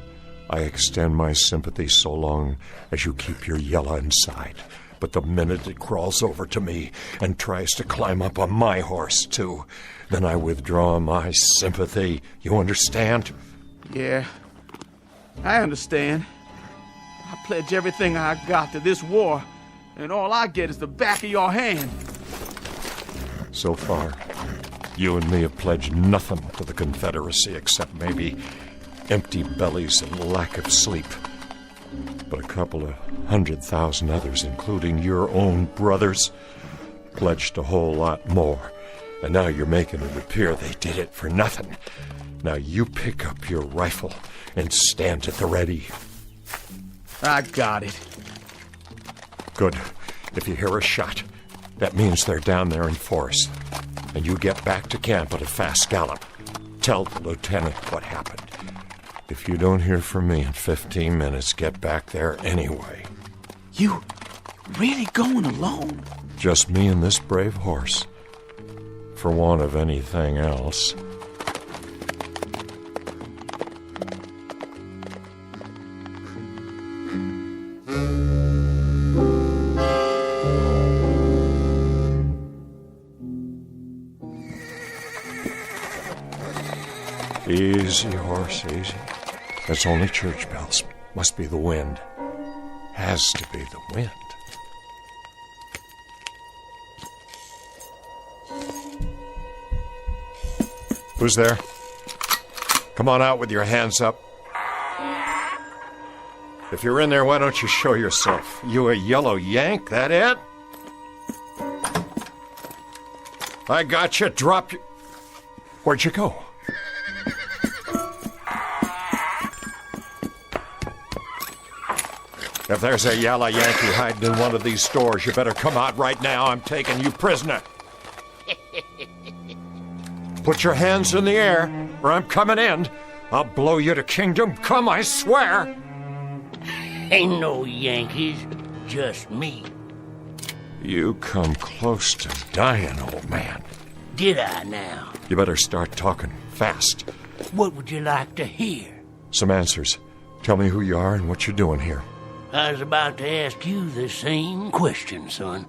I extend my sympathy so long as you keep your yella inside. But the minute it crawls over to me and tries to climb up on my horse, too, then I withdraw my sympathy. You understand? Yeah, I understand. I pledge everything I got to this war, and all I get is the back of your hand. So far, you and me have pledged nothing to the Confederacy except maybe empty bellies and lack of sleep. But a couple of 100,000 others, including your own brothers, pledged a whole lot more. And now you're making it appear they did it for nothing. Now you pick up your rifle and stand at the ready. I got it. Good. If you hear a shot, that means they're down there in force. And you get back to camp at a fast gallop. Tell the lieutenant what happened. If you don't hear from me in 15 minutes, get back there anyway. You really going alone? Just me and this brave horse. For want of anything else. Easy, horse, easy. That's only church bells. Must be the wind. Has to be the wind. Who's there? Come on out with your hands up. If you're in there, why don't you show yourself? You a yellow yank, that it? I got you. Drop your... Where'd you go? If there's a yellow Yankee hiding in one of these stores, you better come out right now. I'm taking you prisoner. Put your hands in the air, or I'm coming in. I'll blow you to kingdom come, I swear. Ain't no Yankees, just me. You come close to dying, old man. Did I now? You better start talking fast. What would you like to hear? Some answers. Tell me who you are and what you're doing here. I was about to ask you the same question, son.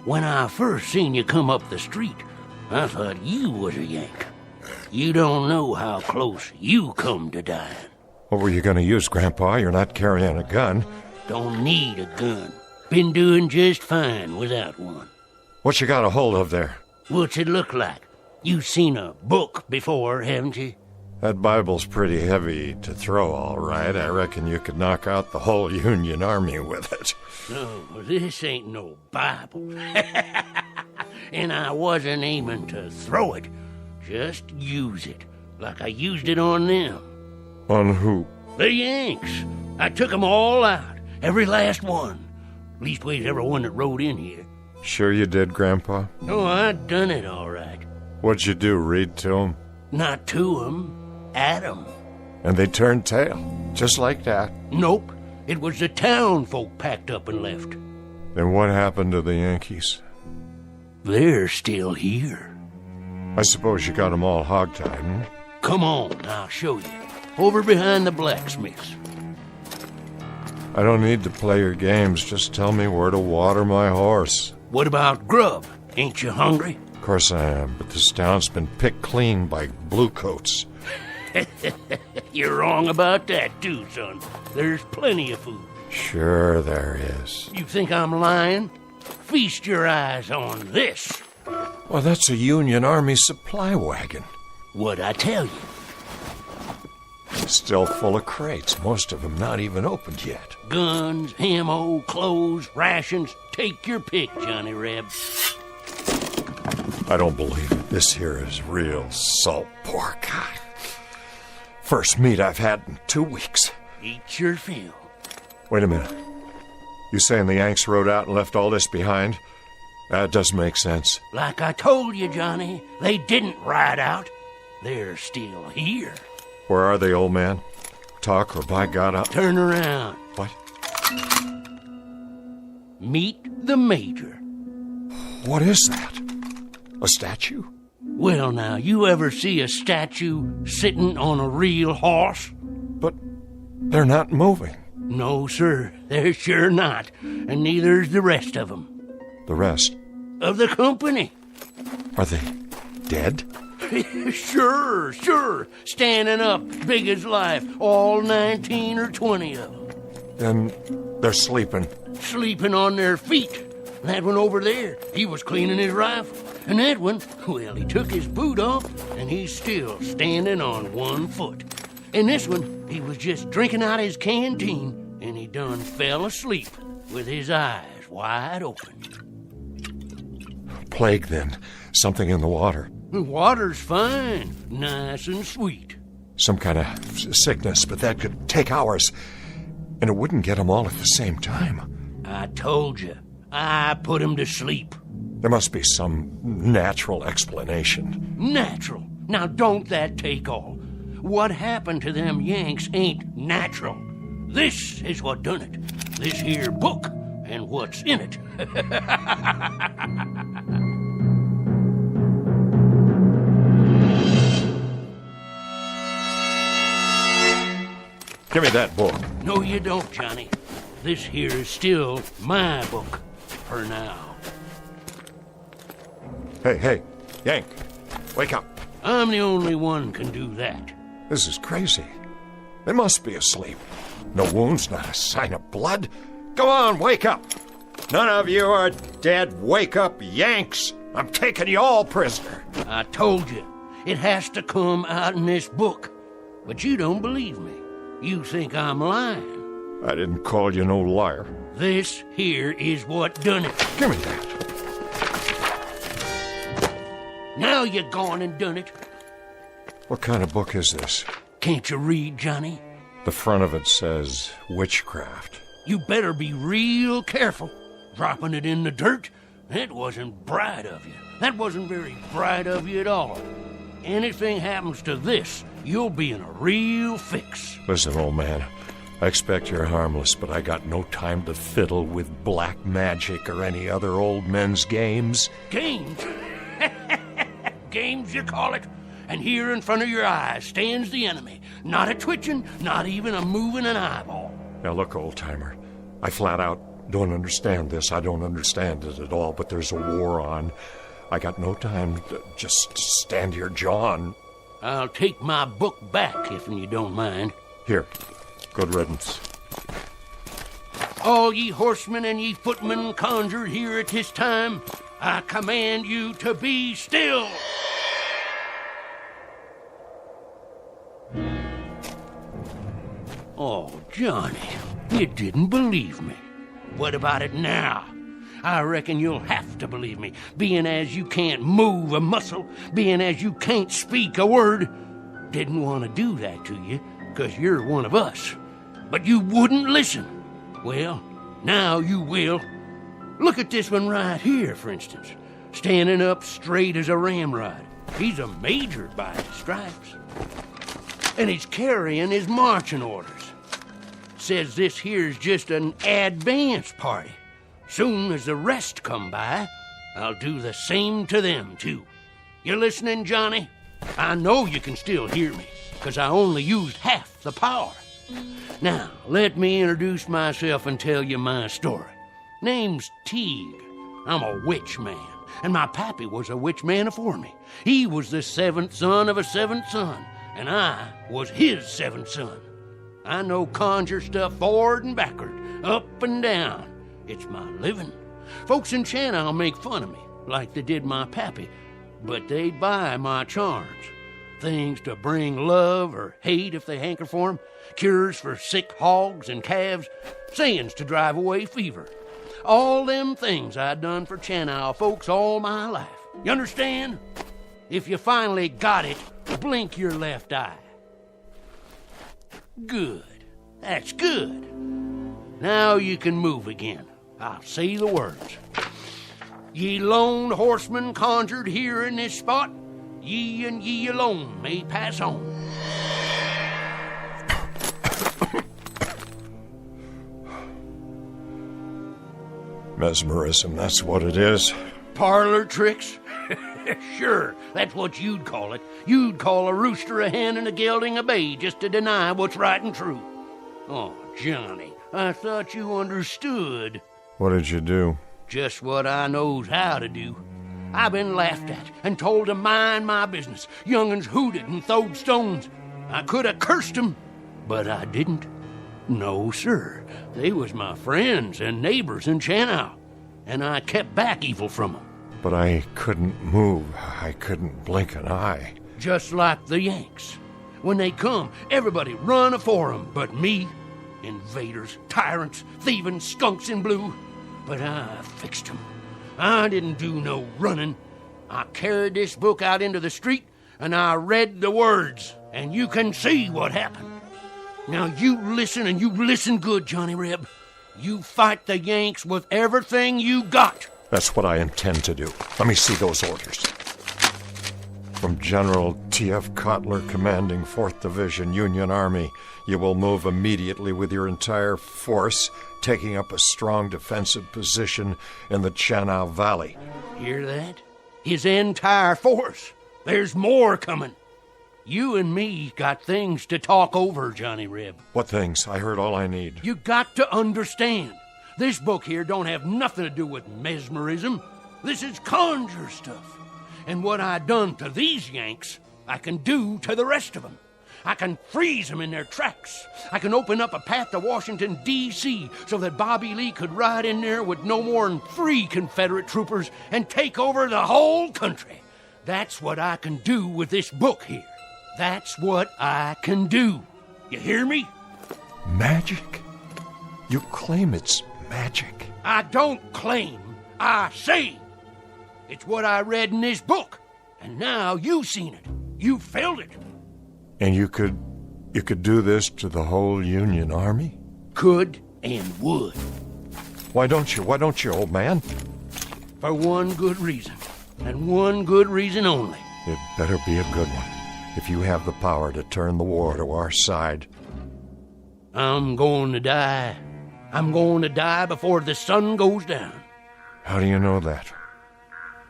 When I first seen you come up the street, I thought you was a Yank. You don't know how close you come to dying. What were you going to use, Grandpa? You're not carrying a gun. Don't need a gun. Been doing just fine without one. What you got a hold of there? What's it look like? You've seen a book before, haven't you? That Bible's pretty heavy to throw, all right. I reckon you could knock out the whole Union Army with it. No, this ain't no Bible. And I wasn't aiming to throw it. Just use it, like I used it on them. On who? The Yanks. I took them all out, every last one. Leastways, every one that rode in here. Sure you did, Grandpa? Oh, I done it all right. What'd you do, read to them? Not to them. At 'em. And they turned tail, just like that. Nope. It was the town folk packed up and left. Then what happened to the Yankees? They're still here. I suppose you got them all hogtied, hmm? Come on, I'll show you. Over behind the blacksmiths. I don't need to play your games. Just tell me where to water my horse. What about grub? Ain't you hungry? Of course I am, but this town's been picked clean by bluecoats. You're wrong about that, too, son. There's plenty of food. Sure there is. You think I'm lying? Feast your eyes on this. Well, that's a Union Army supply wagon. What'd I tell you? Still full of crates, most of them not even opened yet. Guns, ammo, clothes, rations. Take your pick, Johnny Reb. I don't believe it. This here is real salt pork. First meat I've had in 2 weeks. Eat your fill. Wait a minute. You saying the Yanks rode out and left all this behind? That does make sense. Like I told you, Johnny, they didn't ride out. They're still here. Where are they, old man? Talk or by God, I'll... Turn around. What? Meet the Major. What is that? A statue? Well, now, you ever see a statue sitting on a real horse? But they're not moving. No, sir, they're sure not. And neither's the rest of them. The rest? Of the company. Are they dead? Sure. Standing up, big as life. All 19 or 20 of them. Then they're sleeping. Sleeping on their feet. That one over there, he was cleaning his rifle. And that one, well, he took his boot off, and he's still standing on one foot. And this one, he was just drinking out his canteen, and he done fell asleep with his eyes wide open. Plague, then. Something in the water. The water's fine, nice and sweet. Some kind of sickness, but that could take hours. And it wouldn't get them all at the same time. I told you. I put him to sleep. There must be some natural explanation. Natural? Now don't that take all? what happened to them Yanks ain't natural. This is what done it. This here book and what's in it. Give me that book. No, you don't, Johnny. This here is still my book, for now. Hey, Yank, wake up. I'm the only one can do that. This is crazy. They must be asleep. No wounds, not a sign of blood. Go on, wake up. None of you are dead. Wake up, Yanks. I'm taking you all prisoner. I told you, it has to come out in this book. But you don't believe me. You think I'm lying. I didn't call you no liar. This here is what done it. Give me that. Now you gone and done it. What kind of book is this? Can't you read, Johnny? The front of it says witchcraft. You better be real careful. Dropping it in the dirt? That wasn't bright of you. That wasn't very bright of you at all. Anything happens to this, you'll be in a real fix. Listen, old man, I expect you're harmless, but I got no time to fiddle with black magic or any other old men's games. Games? Games, you call it? And here in front of your eyes stands the enemy. Not a twitching, not even a moving an eyeball. Now look, old-timer, I flat out don't understand this. I don't understand it at all, but there's a war on. I got no time to just stand here jawing. I'll take my book back if you don't mind. Here, good riddance. All ye horsemen and ye footmen conjured here at this time, I command you to be still. Oh, Johnny, you didn't believe me. What about it now? I reckon you'll have to believe me, being as you can't move a muscle, being as you can't speak a word. Didn't want to do that to you, 'cause you're one of us. But you wouldn't listen. Well, now you will. Look at this one right here, for instance. Standing up straight as a ramrod. He's a major by his stripes. And he's carrying his marching orders. Says this here's just an advance party. Soon as the rest come by, I'll do the same to them, too. You listening, Johnny? I know you can still hear me, 'cause I only used half the power. Now, let me introduce myself and tell you my story. Name's Teague. I'm a witch man, and my pappy was a witch man afore me. He was the seventh son of a seventh son, and I was his seventh son. I know conjure stuff forward and backward, up and down. It's my living. Folks in Channel make fun of me, like they did my pappy, but they buy my charms. Things to bring love or hate if they hanker for 'em, cures for sick hogs and calves, sayings to drive away fever. All them things I done for Channel folks all my life. You understand? If you finally got it, blink your left eye. Good. That's good. Now you can move again. I'll say the words. Ye lone horsemen conjured here in this spot, ye and ye alone may pass on. Mesmerism, that's what it is. Parlor tricks? Sure, that's what you'd call it. You'd call a rooster a hen and a gelding a bay just to deny what's right and true. Oh, Johnny, I thought you understood. What did you do? Just what I knows how to do. I've been laughed at and told to mind my business. Young'uns hooted and throwed stones. I could have cursed 'em, but I didn't. No, sir. They was my friends and neighbors in Channel, and I kept back evil from 'em. But I couldn't move. I couldn't blink an eye. Just like the Yanks. When they come, everybody run afore 'em, but me. Invaders, tyrants, thieving skunks in blue. But I fixed 'em. I didn't do no running. I carried this book out into the street, and I read the words, and you can see what happened. Now you listen, and you listen good, Johnny Reb. You fight the Yanks with everything you got. That's what I intend to do. Let me see those orders. From General T.F. Cotler, commanding 4th Division, Union Army. You will move immediately with your entire force, taking up a strong defensive position in the Channel Valley. Hear that? His entire force. There's more coming. You and me got things to talk over, Johnny Reb. What things? I heard all I need. You got to understand. This book here don't have nothing to do with mesmerism. This is conjure stuff. And what I done to these Yanks, I can do to the rest of them. I can freeze them in their tracks. I can open up a path to Washington, D.C., so that Bobby Lee could ride in there with no more than 3 Confederate troopers and take over the whole country. That's what I can do with this book here. That's what I can do. You hear me? Magic? You claim it's magic. I don't claim. I say. It's what I read in this book. And now you've seen it. You felt it. And you could do this to the whole Union Army? Could and would. Why don't you, old man? For one good reason. And one good reason only. It better be a good one. If you have the power to turn the war to our side. I'm going to die. I'm going to die before the sun goes down. How do you know that?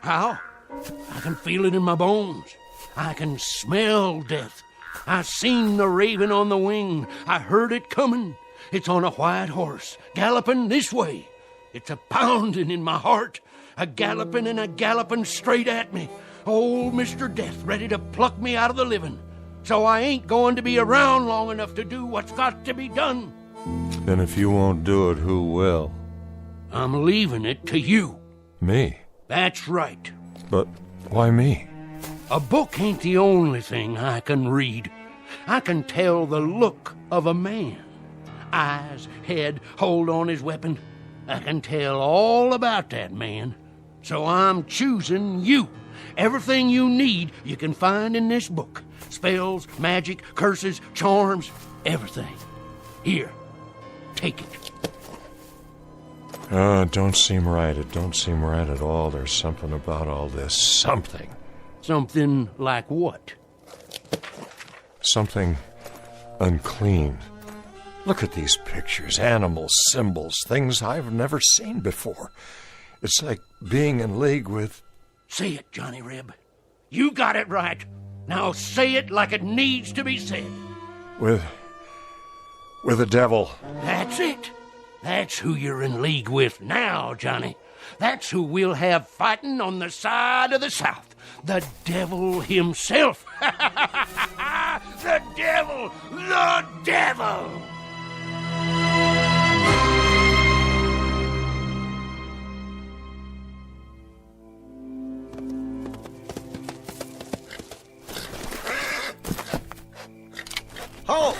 How? I can feel it in my bones. I can smell death. I seen the raven on the wing. I heard it coming. It's on a white horse, galloping this way. It's a pounding in my heart, a galloping and a galloping straight at me. Old Mr. Death ready to pluck me out of the living. So I ain't going to be around long enough to do what's got to be done. Then if you won't do it, who will? I'm leaving it to you. Me? That's right. But why me? A book ain't the only thing I can read. I can tell the look of a man. Eyes, head, hold on his weapon. I can tell all about that man. So I'm choosing you. Everything you need you can find in this book. Spells, magic, curses, charms, everything. Here, take it. It don't seem right. It don't seem right at all. There's something about all this. Something. Something like what? Something unclean. Look at these pictures, animals, symbols, things I've never seen before. It's like being in league with... Say it, Johnny Reb. You got it right. Now say it like it needs to be said. With the devil. That's it. That's who you're in league with now, Johnny. That's who we'll have fighting on the side of the South. The devil himself. The devil! The devil! Halt!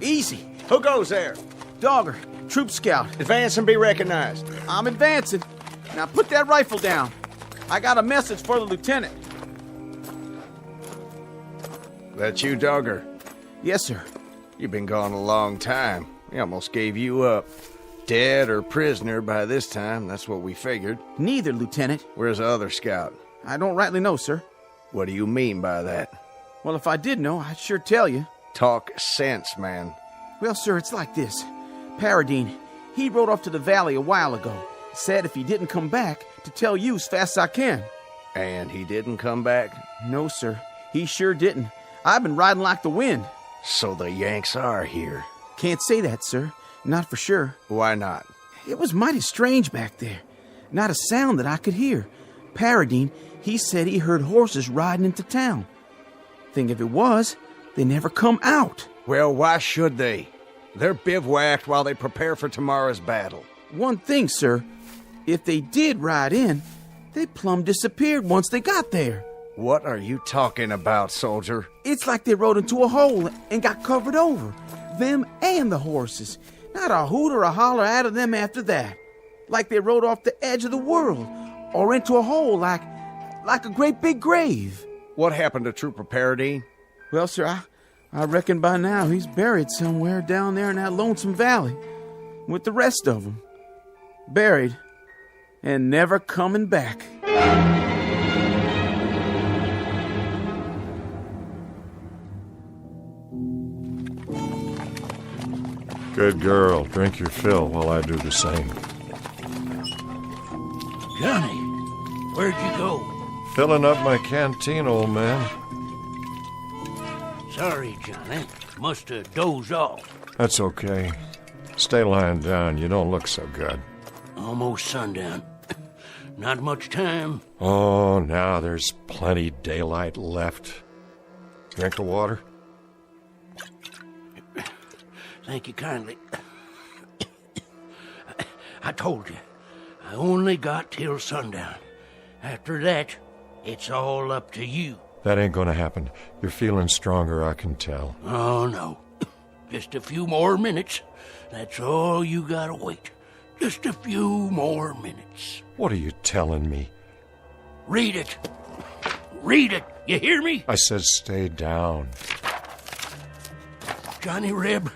Easy. Who goes there? Dogger, troop scout. Advance and be recognized. I'm advancing. Now put that rifle down. I got a message for the lieutenant. That you, Dogger? Yes, sir. You've been gone a long time. We almost gave you up. Dead or prisoner by this time, that's what we figured. Neither, Lieutenant. Where's the other scout? I don't rightly know, sir. What do you mean by that? Well, if I did know, I'd sure tell you. Talk sense, man. Well, sir, it's like this. Paradine, he rode off to the valley a while ago. Said if he didn't come back, to tell you as fast as I can. And he didn't come back? No, sir. He sure didn't. I've been riding like the wind. So the Yanks are here? Can't say that, sir. Not for sure. Why not? It was mighty strange back there. Not a sound that I could hear. Paradine, he said he heard horses riding into town. Thing if it was, they never come out. Well, why should they? They're bivouacked while they prepare for tomorrow's battle. One thing, sir. If they did ride in, they plumb disappeared once they got there. What are you talking about, soldier? It's like they rode into a hole and got covered over. Them and the horses. Not a hoot or a holler out of them after that. Like they rode off the edge of the world. Or into a hole like a great big grave. What happened to Trooper Paradine? Well, sir, I reckon by now he's buried somewhere down there in that lonesome valley. With the rest of them. Buried. And never coming back. Good girl. Drink your fill while I do the same. Johnny, where'd you go? Filling up my canteen, old man. Sorry, Johnny. Must have dozed off. That's okay. Stay lying down. You don't look so good. Almost sundown. Not much time. Oh, now there's plenty daylight left. Drink the water? Thank you kindly. I told you, I only got till sundown. After that, it's all up to you. That ain't gonna happen. You're feeling stronger, I can tell. Oh, no. Just a few more minutes. That's all you gotta wait. Just a few more minutes. What are you telling me? Read it. Read it. You hear me? I said stay down. Johnny Reb,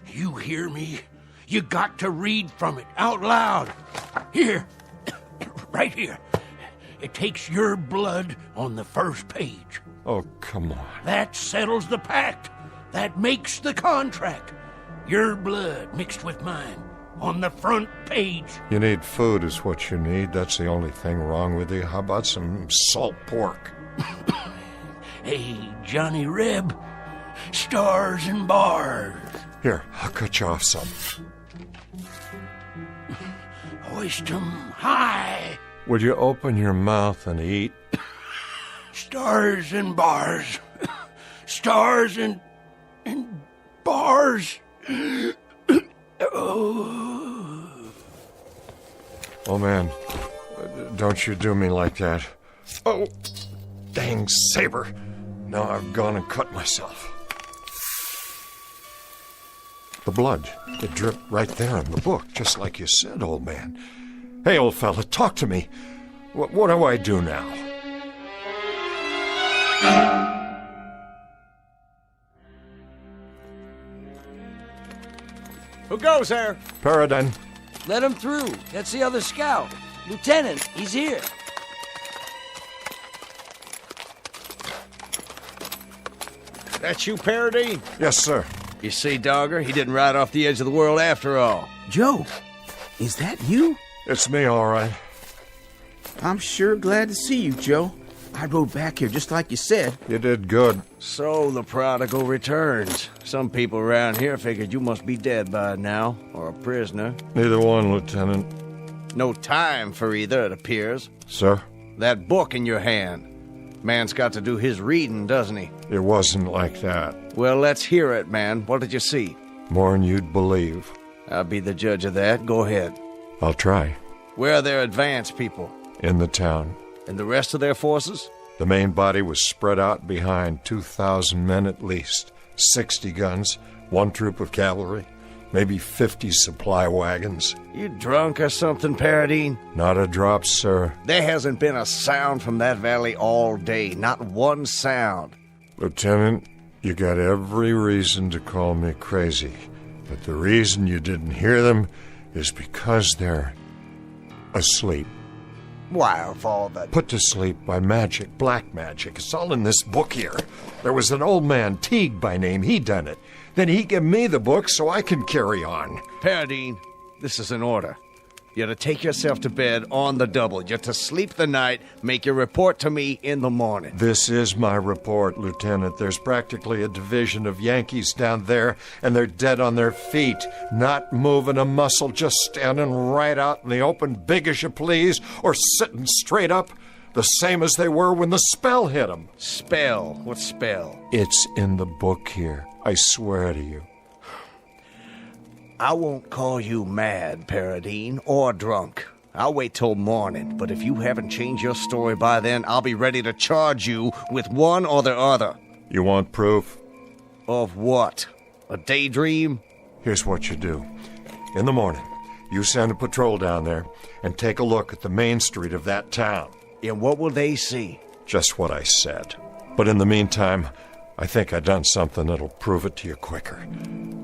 you hear me? You got to read from it out loud. Here. Right here. It takes your blood on the first page. Oh, come on. That settles the pact. That makes the contract. Your blood mixed with mine on the front page. You need food is what you need. That's the only thing wrong with you. How about some salt pork? Hey, Johnny Reb. Stars and bars. Here, I'll cut you off some. Hoist 'em high. Would you open your mouth and eat? Stars and bars. Stars and bars. Oh, man, don't you do me like that. Oh, dang saber. Now I've gone and cut myself. The blood, it dripped right there in the book, just like you said, old man. Hey, old fella, talk to me. What do I do now? Who goes there? Paradine. Let him through. That's the other scout. Lieutenant, he's here. That you, Paradine? Yes, sir. You see, Dogger, he didn't ride off the edge of the world after all. Joe, is that you? It's me, all right. I'm sure glad to see you, Joe. I rode back here just like you said. You did good. So the prodigal returns. Some people around here figured you must be dead by now, or a prisoner. Neither one, Lieutenant. No time for either, it appears. Sir? That book in your hand. Man's got to do his reading, doesn't he? It wasn't like that. Well, let's hear it, man. What did you see? More'n you'd believe. I'll be the judge of that. Go ahead. I'll try. Where are their advance people? In the town. And the rest of their forces? The main body was spread out behind 2,000 men at least, 60 guns, one troop of cavalry, maybe 50 supply wagons. You drunk or something, Paradine? Not a drop, sir. There hasn't been a sound from that valley all day. Not one sound. Lieutenant, you got every reason to call me crazy. But the reason you didn't hear them is because they're asleep. Why, of all that... Put to sleep by magic, black magic. It's all in this book here. There was an old man, Teague by name. He done it. Then he give me the book so I can carry on. Paradine, this is an order. You're to take yourself to bed on the double. You're to sleep the night, make your report to me in the morning. This is my report, Lieutenant. There's practically a division of Yankees down there, and they're dead on their feet, not moving a muscle, just standing right out in the open, big as you please, or sitting straight up, the same as they were when the spell hit them. Spell? What spell? It's in the book here. I swear to you. I won't call you mad, Paradine, or drunk. I'll wait till morning, but if you haven't changed your story by then, I'll be ready to charge you with one or the other. You want proof? Of what? A daydream? Here's what you do. In the morning, you send a patrol down there and take a look at the main street of that town. And what will they see? Just what I said. But in the meantime, I think I done something that'll prove it to you quicker.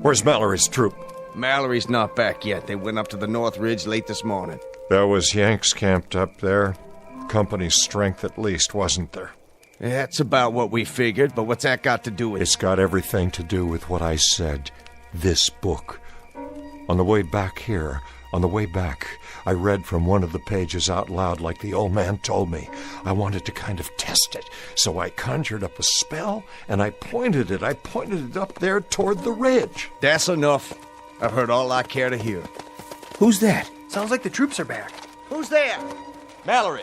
Where's Mallory's troop? Mallory's not back yet. They went up to the North Ridge late this morning. There was Yanks camped up there. Company's strength at least, wasn't there? That's about what we figured, but what's that got to do with it? It's got everything to do with what I said. This book. On the way back here, on the way back, I read from one of the pages out loud like the old man told me. I wanted to kind of test it, so I conjured up a spell, and I pointed it up there toward the ridge. That's enough. I've heard all I care to hear. Who's that? Sounds like the troops are back. Who's there? Mallory,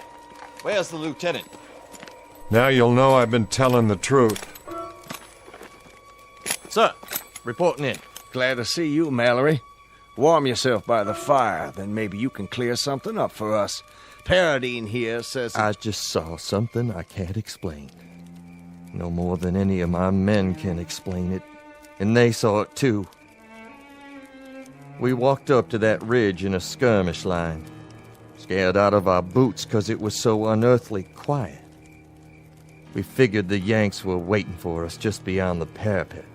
where's the lieutenant? Now you'll know I've been telling the truth. Sir, reporting in. Glad to see you, Mallory. Warm yourself by the fire, then maybe you can clear something up for us. Paradine here says... I just saw something I can't explain. No more than any of my men can explain it. And they saw it too. We walked up to that ridge in a skirmish line. Scared out of our boots because it was so unearthly quiet. We figured the Yanks were waiting for us just beyond the parapet.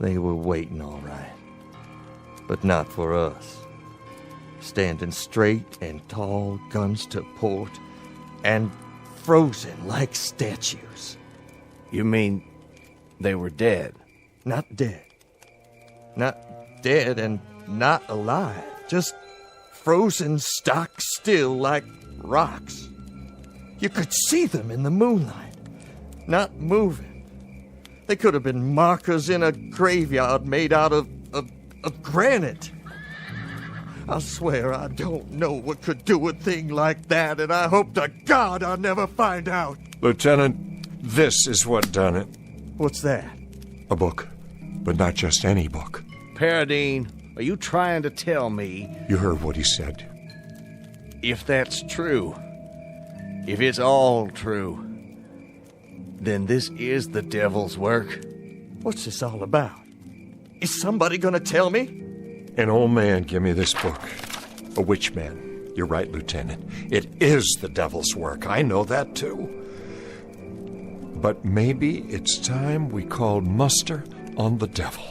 They were waiting all right. But not for us. Standing straight and tall, guns to port, and frozen like statues. You mean they were dead? Not dead. Not dead and not alive. Just frozen stock still like rocks. You could see them in the moonlight, not moving. They could have been markers in a graveyard made out of granite. I swear I don't know what could do a thing like that, and I hope to God I'll never find out. Lieutenant, this is what done it. What's that? A book, but not just any book. Paradine, are you trying to tell me... You heard what he said. If that's true, if it's all true, then this is the devil's work. What's this all about? Is somebody gonna tell me? An old man gave me this book. A witch man. You're right, Lieutenant. It is the devil's work. I know that, too. But maybe it's time we called muster on the devil.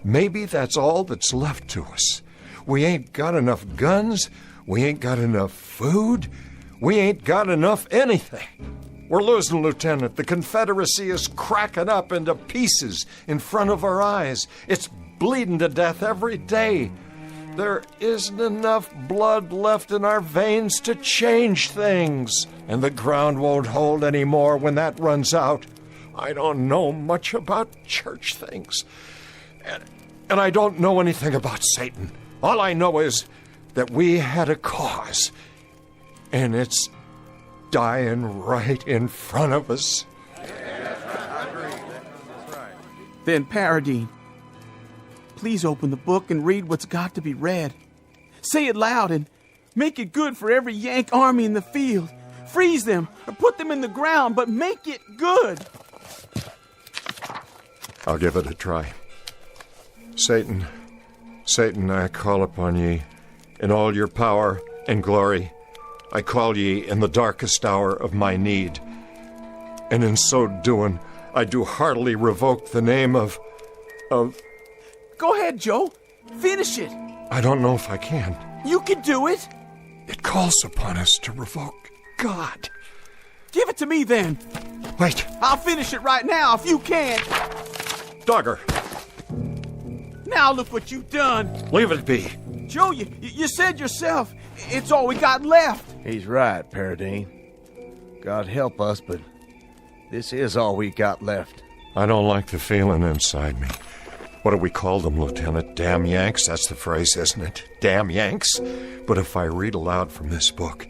Maybe that's all that's left to us. We ain't got enough guns. We ain't got enough food. We ain't got enough anything. We're losing, Lieutenant. The Confederacy is cracking up into pieces in front of our eyes. It's bleeding to death every day. There isn't enough blood left in our veins to change things. And the ground won't hold anymore when that runs out. I don't know much about church things. And I don't know anything about Satan. All I know is that we had a cause. And it's dying right in front of us. Then, Paradine, please open the book and read what's got to be read. Say it loud and make it good for every Yank army in the field. Freeze them or put them in the ground, but make it good. I'll give it a try. Satan, I call upon ye in all your power and glory. I call ye in the darkest hour of my need. And in so doing, I do heartily revoke the name of... Go ahead, Joe. Finish it. I don't know if I can. You can do it. It calls upon us to revoke God. Give it to me, then. Wait. I'll finish it right now if you can't. Dogger. Now look what you've done. Leave it be. Joe, you said yourself, it's all we got left. He's right, Paradine. God help us, but this is all we got left. I don't like the feeling inside me. What do we call them, Lieutenant? Damn Yanks? That's the phrase, isn't it? Damn Yanks? But if I read aloud from this book,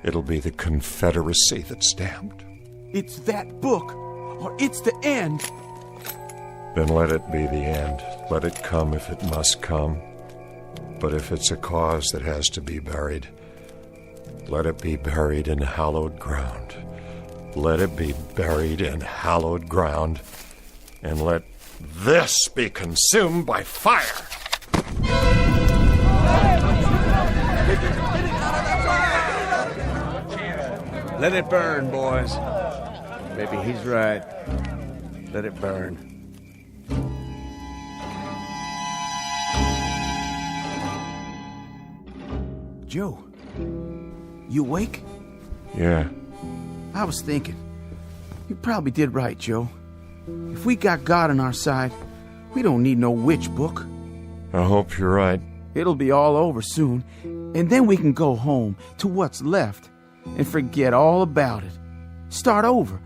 it'll be the Confederacy that's damned. It's that book, or it's the end. Then let it be the end. Let it come if it must come. But if it's a cause that has to be buried, let it be buried in hallowed ground. Let it be buried in hallowed ground. And let this be consumed by fire. Let it burn, boys. Maybe he's right. Let it burn. Joe, you awake? Yeah. I was thinking. You probably did right, Joe. If we got God on our side, we don't need no witch book. I hope you're right. It'll be all over soon, and then we can go home to what's left and forget all about it. Start over,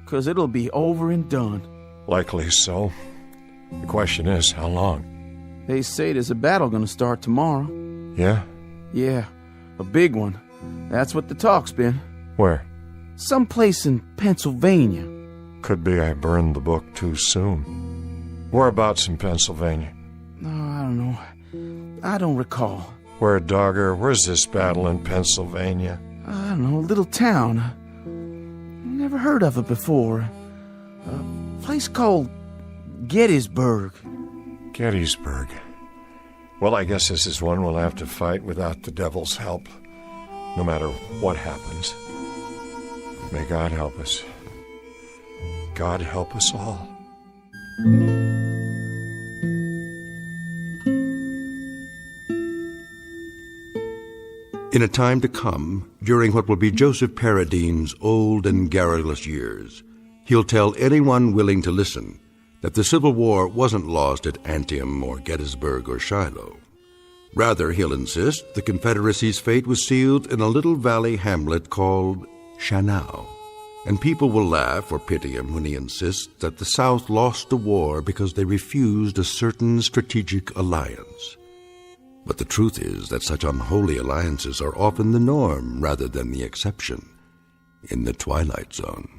'cause it'll be over and done. Likely so. The question is, how long? They say there's a battle gonna start tomorrow. Yeah? Yeah, a big one. That's what the talk's been. Where? Someplace in Pennsylvania. Could be I burned the book too soon. Whereabouts in Pennsylvania? Oh, I don't know. I don't recall. Where, Dogger? Where's this battle in Pennsylvania? I don't know, a little town. Never heard of it before. A place called Gettysburg. Gettysburg. Well, I guess this is one we'll have to fight without the devil's help, no matter what happens. May God help us. God help us all. In a time to come, during what will be Joseph Paradine's old and garrulous years, he'll tell anyone willing to listen that the Civil War wasn't lost at Antietam or Gettysburg or Shiloh. Rather, he'll insist the Confederacy's fate was sealed in a little valley hamlet called Shannou. And people will laugh or pity him when he insists that the South lost the war because they refused a certain strategic alliance. But the truth is that such unholy alliances are often the norm rather than the exception in the Twilight Zone.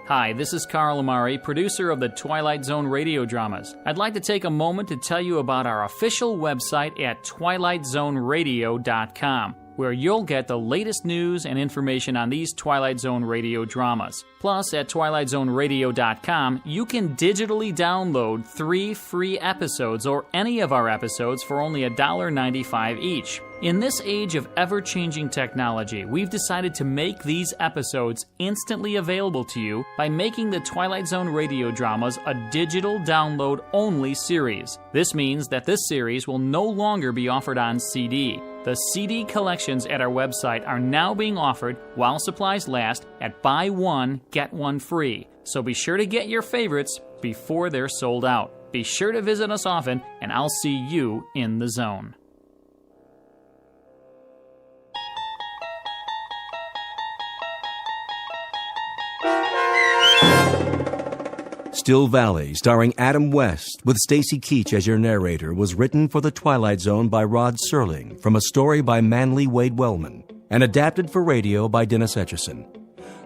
Hi, this is Carl Amari, producer of the Twilight Zone Radio Dramas. I'd like to take a moment to tell you about our official website at twilightzoneradio.com, where you'll get the latest news and information on these Twilight Zone Radio dramas. Plus, at twilightzoneradio.com, you can digitally download 3 free episodes or any of our episodes for only $1.95 each. In this age of ever-changing technology, we've decided to make these episodes instantly available to you by making the Twilight Zone Radio Dramas a digital download-only series. This means that this series will no longer be offered on CD. The CD collections at our website are now being offered, while supplies last, at buy one, get one free. So be sure to get your favorites before they're sold out. Be sure to visit us often, and I'll see you in the zone. Still Valley, starring Adam West, with Stacy Keach as your narrator, was written for The Twilight Zone by Rod Serling from a story by Manly Wade Wellman and adapted for radio by Dennis Etchison.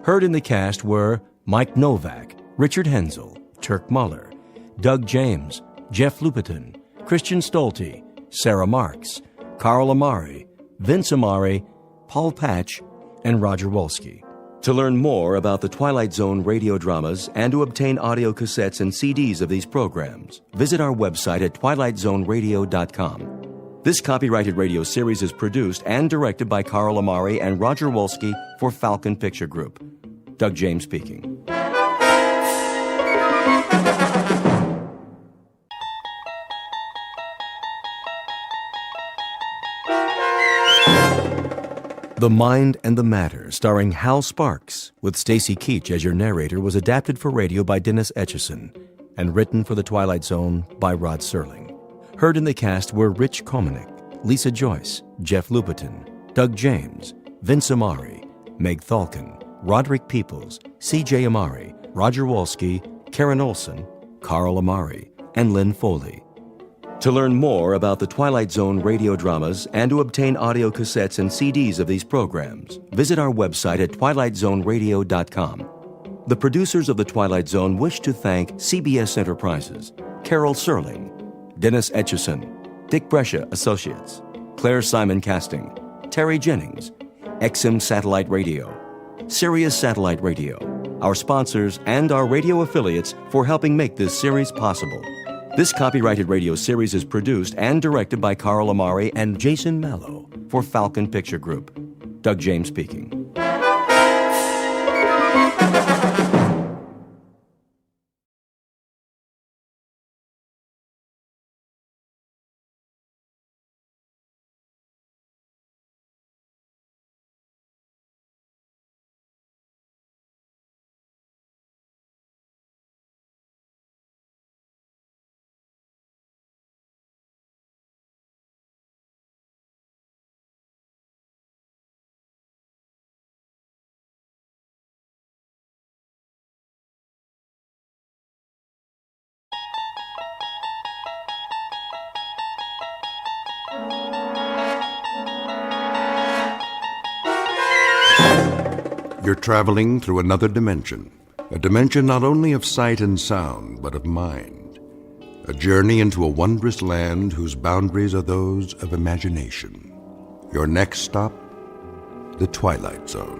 Heard in the cast were Mike Novak, Richard Hensel, Turk Muller, Doug James, Jeff Lupetin, Christian Stolte, Sarah Marks, Carl Amari, Vince Amari, Paul Patch, and Roger Wolski. To learn more about the Twilight Zone radio dramas and to obtain audio cassettes and CDs of these programs, visit our website at twilightzoneradio.com. This copyrighted radio series is produced and directed by Carl Amari and Roger Wolski for Falcon Picture Group. Doug James speaking. The Mind and the Matter, starring Hal Sparks, with Stacy Keach as your narrator, was adapted for radio by Dennis Etchison and written for The Twilight Zone by Rod Serling. Heard in the cast were Rich Komanek, Lisa Joyce, Jeff Lupetin, Doug James, Vince Amari, Meg Thalken, Roderick Peoples, C.J. Amari, Roger Wolski, Karen Olson, Carl Amari, and Lynn Foley. To learn more about the Twilight Zone radio dramas and to obtain audio cassettes and CDs of these programs, visit our website at twilightzoneradio.com. The producers of The Twilight Zone wish to thank CBS Enterprises, Carol Serling, Dennis Etchison, Dick Brescia Associates, Claire Simon Casting, Terry Jennings, XM Satellite Radio, Sirius Satellite Radio, our sponsors, and our radio affiliates for helping make this series possible. This copyrighted radio series is produced and directed by Carl Amari and Jason Mallow for Falcon Picture Group. Doug James speaking. You're traveling through another dimension, a dimension not only of sight and sound, but of mind. A journey into a wondrous land whose boundaries are those of imagination. Your next stop, the Twilight Zone.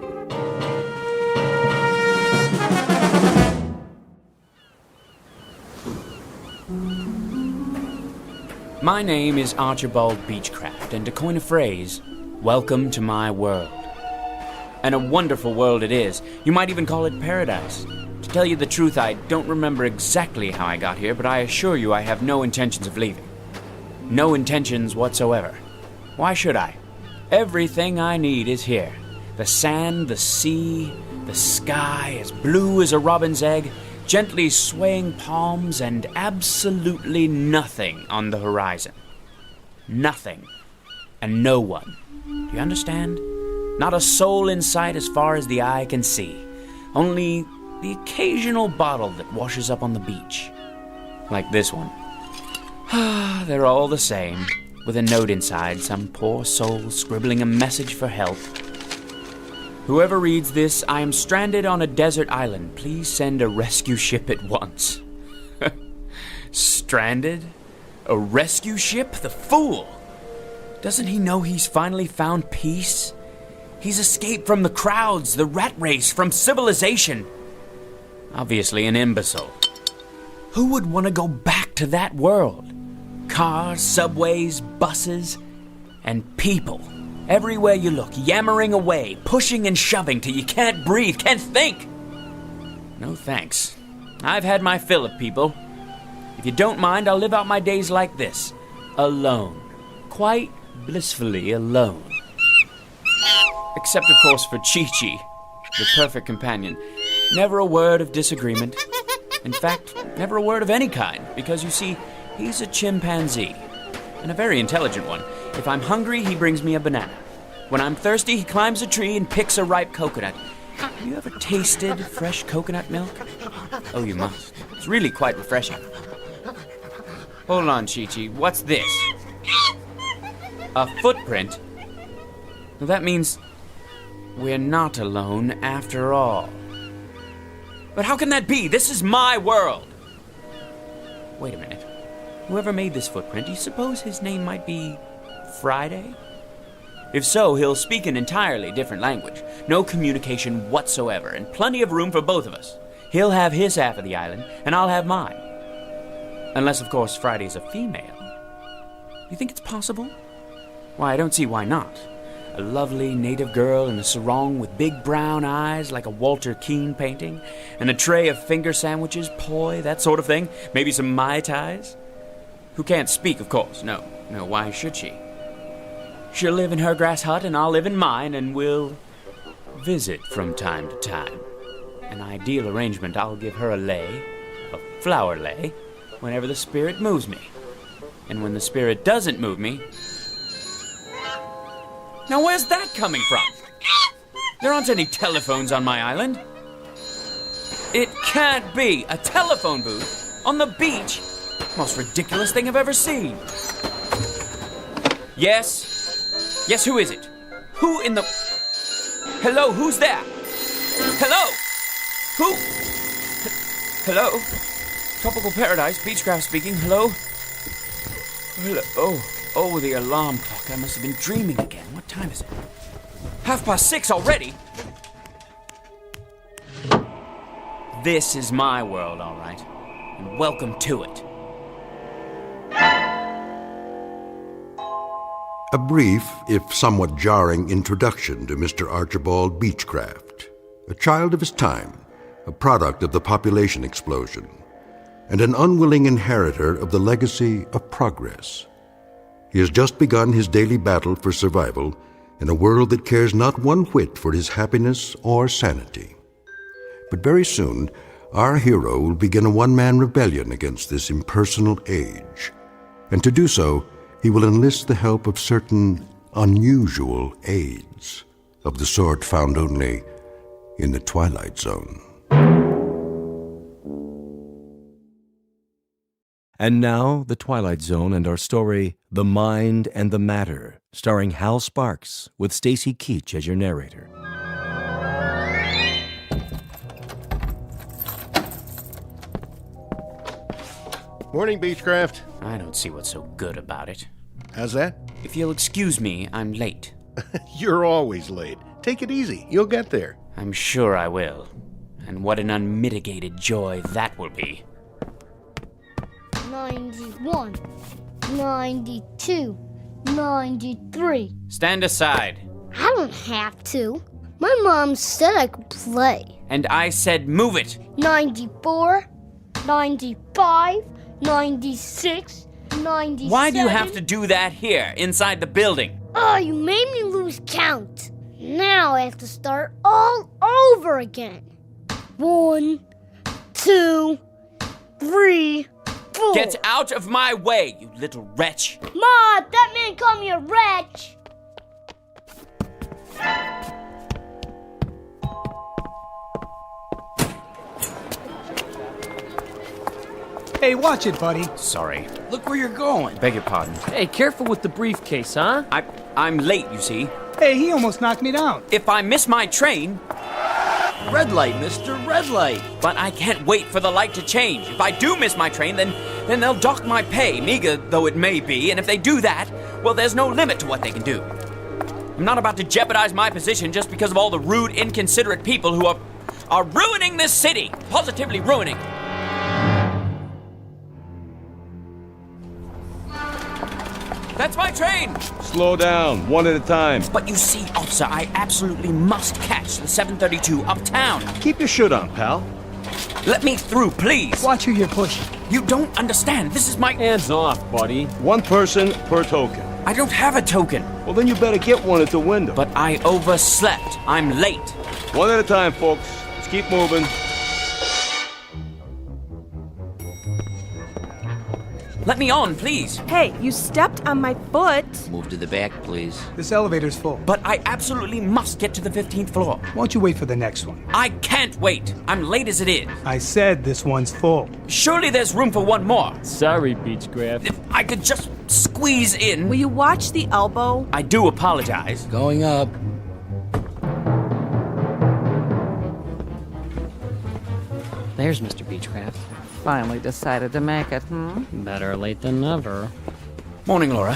My name is Archibald Beechcraft, and to coin a phrase, welcome to my world. And a wonderful world it is. You might even call it paradise. To tell you the truth, I don't remember exactly how I got here, but I assure you I have no intentions of leaving. No intentions whatsoever. Why should I? Everything I need is here. The sand, the sea, the sky, as blue as a robin's egg, gently swaying palms, and absolutely nothing on the horizon. Nothing. And no one. Do you understand? Not a soul in sight as far as the eye can see. Only the occasional bottle that washes up on the beach. Like this one. They're all the same, with a note inside, some poor soul scribbling a message for help. Whoever reads this, I am stranded on a desert island. Please send a rescue ship at once. Stranded? A rescue ship? The fool! Doesn't he know he's finally found peace? He's escaped from the crowds, the rat race, from civilization. Obviously an imbecile. Who would want to go back to that world? Cars, subways, buses, and people. Everywhere you look, yammering away, pushing and shoving till you can't breathe, can't think. No thanks. I've had my fill of people. If you don't mind, I'll live out my days like this. Alone. Quite blissfully alone. Except, of course, for Chi-Chi, the perfect companion. Never a word of disagreement. In fact, never a word of any kind, because, you see, he's a chimpanzee. And a very intelligent one. If I'm hungry, he brings me a banana. When I'm thirsty, he climbs a tree and picks a ripe coconut. Have you ever tasted fresh coconut milk? Oh, you must. It's really quite refreshing. Hold on, Chi-Chi. What's this? A footprint? Well, that means we're not alone after all. But how can that be? This is my world. Wait a minute. Whoever made this footprint, do you suppose his name might be Friday? If so, he'll speak an entirely different language. No communication whatsoever, and plenty of room for both of us. He'll have his half of the island, and I'll have mine. Unless, of course, Friday's a female. You think it's possible? Why, I don't see why not. A lovely native girl in a sarong with big brown eyes like a Walter Keane painting, and a tray of finger sandwiches, poi, that sort of thing. Maybe some Mai Tais. Who can't speak, of course. No, why should she? She'll live in her grass hut and I'll live in mine, and we'll visit from time to time. An ideal arrangement. I'll give her a lei, a flower lei, whenever the spirit moves me. And when the spirit doesn't move me... Now where's that coming from? There aren't any telephones on my island. It can't be! A telephone booth? On the beach? Most ridiculous thing I've ever seen. Yes? Yes, who is it? Who in the... Hello, who's there? Hello? Who? Hello? Tropical Paradise, Beechcraft speaking. Hello? Hello? Oh, the alarm clock. I must have been dreaming again. What time is it? 6:30 already? This is my world, all right. And welcome to it. A brief, if somewhat jarring, introduction to Mr. Archibald Beechcraft, a child of his time, a product of the population explosion, and an unwilling inheritor of the legacy of progress. He has just begun his daily battle for survival in a world that cares not one whit for his happiness or sanity. But very soon, our hero will begin a one-man rebellion against this impersonal age, and to do so, he will enlist the help of certain unusual aids, of the sort found only in the Twilight Zone. And now, The Twilight Zone and our story, The Mind and the Matter, starring Hal Sparks, with Stacy Keach as your narrator. Morning, Beechcraft. I don't see what's so good about it. How's that? If you'll excuse me, I'm late. You're always late. Take it easy. You'll get there. I'm sure I will. And what an unmitigated joy that will be. 91, 92, 93. Stand aside. I don't have to. My mom said I could play. And I said move it. 94, 95, 96, 97. Why do you have to do that here, inside the building? Oh, you made me lose count. Now I have to start all over again. 1, 2, 3, 4. Get out of my way, you little wretch. Ma, that man called me a wretch. Hey, watch it, buddy. Sorry. Look where you're going. Beg your pardon. Hey, careful with the briefcase, huh? I'm late, you see. Hey, he almost knocked me down. If I miss my train... Red light, mister, red light. But I can't wait for the light to change. If I do miss my train, then they'll dock my pay, meager though it may be. And if they do that, well, there's no limit to what they can do. I'm not about to jeopardize my position just because of all the rude, inconsiderate people who are ruining this city. Positively ruining. That's my train! Slow down, one at a time. But you see, officer, I absolutely must catch the 732 uptown. Keep your shit on, pal. Let me through, please. Watch who you're pushing. You don't understand. This is my... Hands off, buddy. One person per token. I don't have a token. Well, then you better get one at the window. But I overslept. I'm late. One at a time, folks. Let's keep moving. Let me on, please. Hey, you stepped on my foot. Move to the back, please. This elevator's full. But I absolutely must get to the 15th floor. Why don't you wait for the next one? I can't wait. I'm late as it is. I said this one's full. Surely there's room for one more. Sorry, Beechcraft. If I could just squeeze in. Will you watch the elbow? I do apologize. Going up. There's Mr. Beechcraft. Finally decided to make it, Better late than never. Morning, Laura.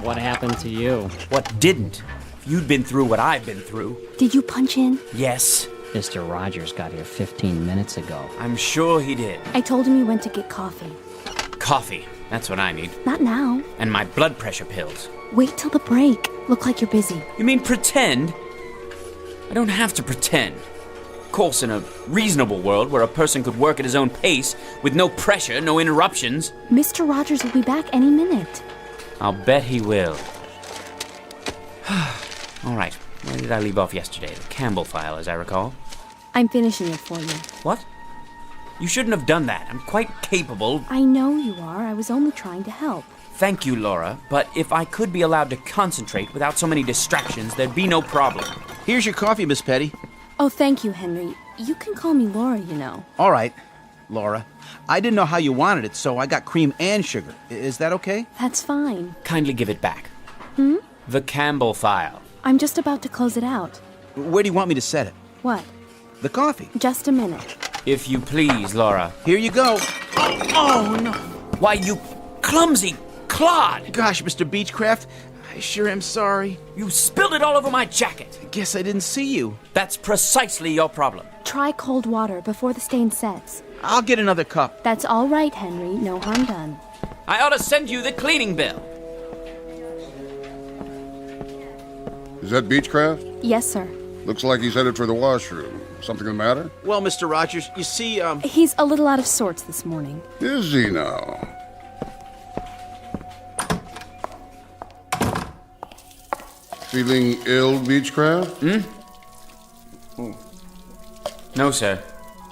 What happened to you? What didn't? If you'd been through what I've been through. Did you punch in? Yes. Mr. Rogers got here 15 minutes ago. I'm sure he did. I told him you went to get coffee. Coffee. That's what I need. Not now. And my blood pressure pills. Wait till the break. Look like you're busy. You mean pretend? I don't have to pretend. Of course, in a reasonable world where a person could work at his own pace with no pressure, no interruptions. Mr. Rogers will be back any minute. I'll bet he will. All right, where did I leave off yesterday? The Campbell file, as I recall. I'm finishing it for you. What? You shouldn't have done that. I'm quite capable. I know you are. I was only trying to help. Thank you, Laura, but if I could be allowed to concentrate without so many distractions, there'd be no problem. Here's your coffee, Miss Petty. Oh, thank you, Henry. You can call me Laura, you know. All right, Laura. I didn't know how you wanted it, so I got cream and sugar. Is that okay? That's fine. Kindly give it back. Hmm? The Campbell file. I'm just about to close it out. Where do you want me to set it? What? The coffee. Just a minute. If you please, Laura. Here you go. Oh, no. Why, you clumsy clod! Gosh, Mr. Beechcraft, I sure am sorry. You spilled it all over my jacket. I guess I didn't see you. That's precisely your problem. Try cold water before the stain sets. I'll get another cup. That's all right, Henry. No harm done. I ought to send you the cleaning bill. Is that Beechcraft? Yes, sir. Looks like he's headed for the washroom. Something the matter? Well, Mr. Rogers, you see, He's a little out of sorts this morning. Is he now? Feeling ill, Beechcraft? No, sir.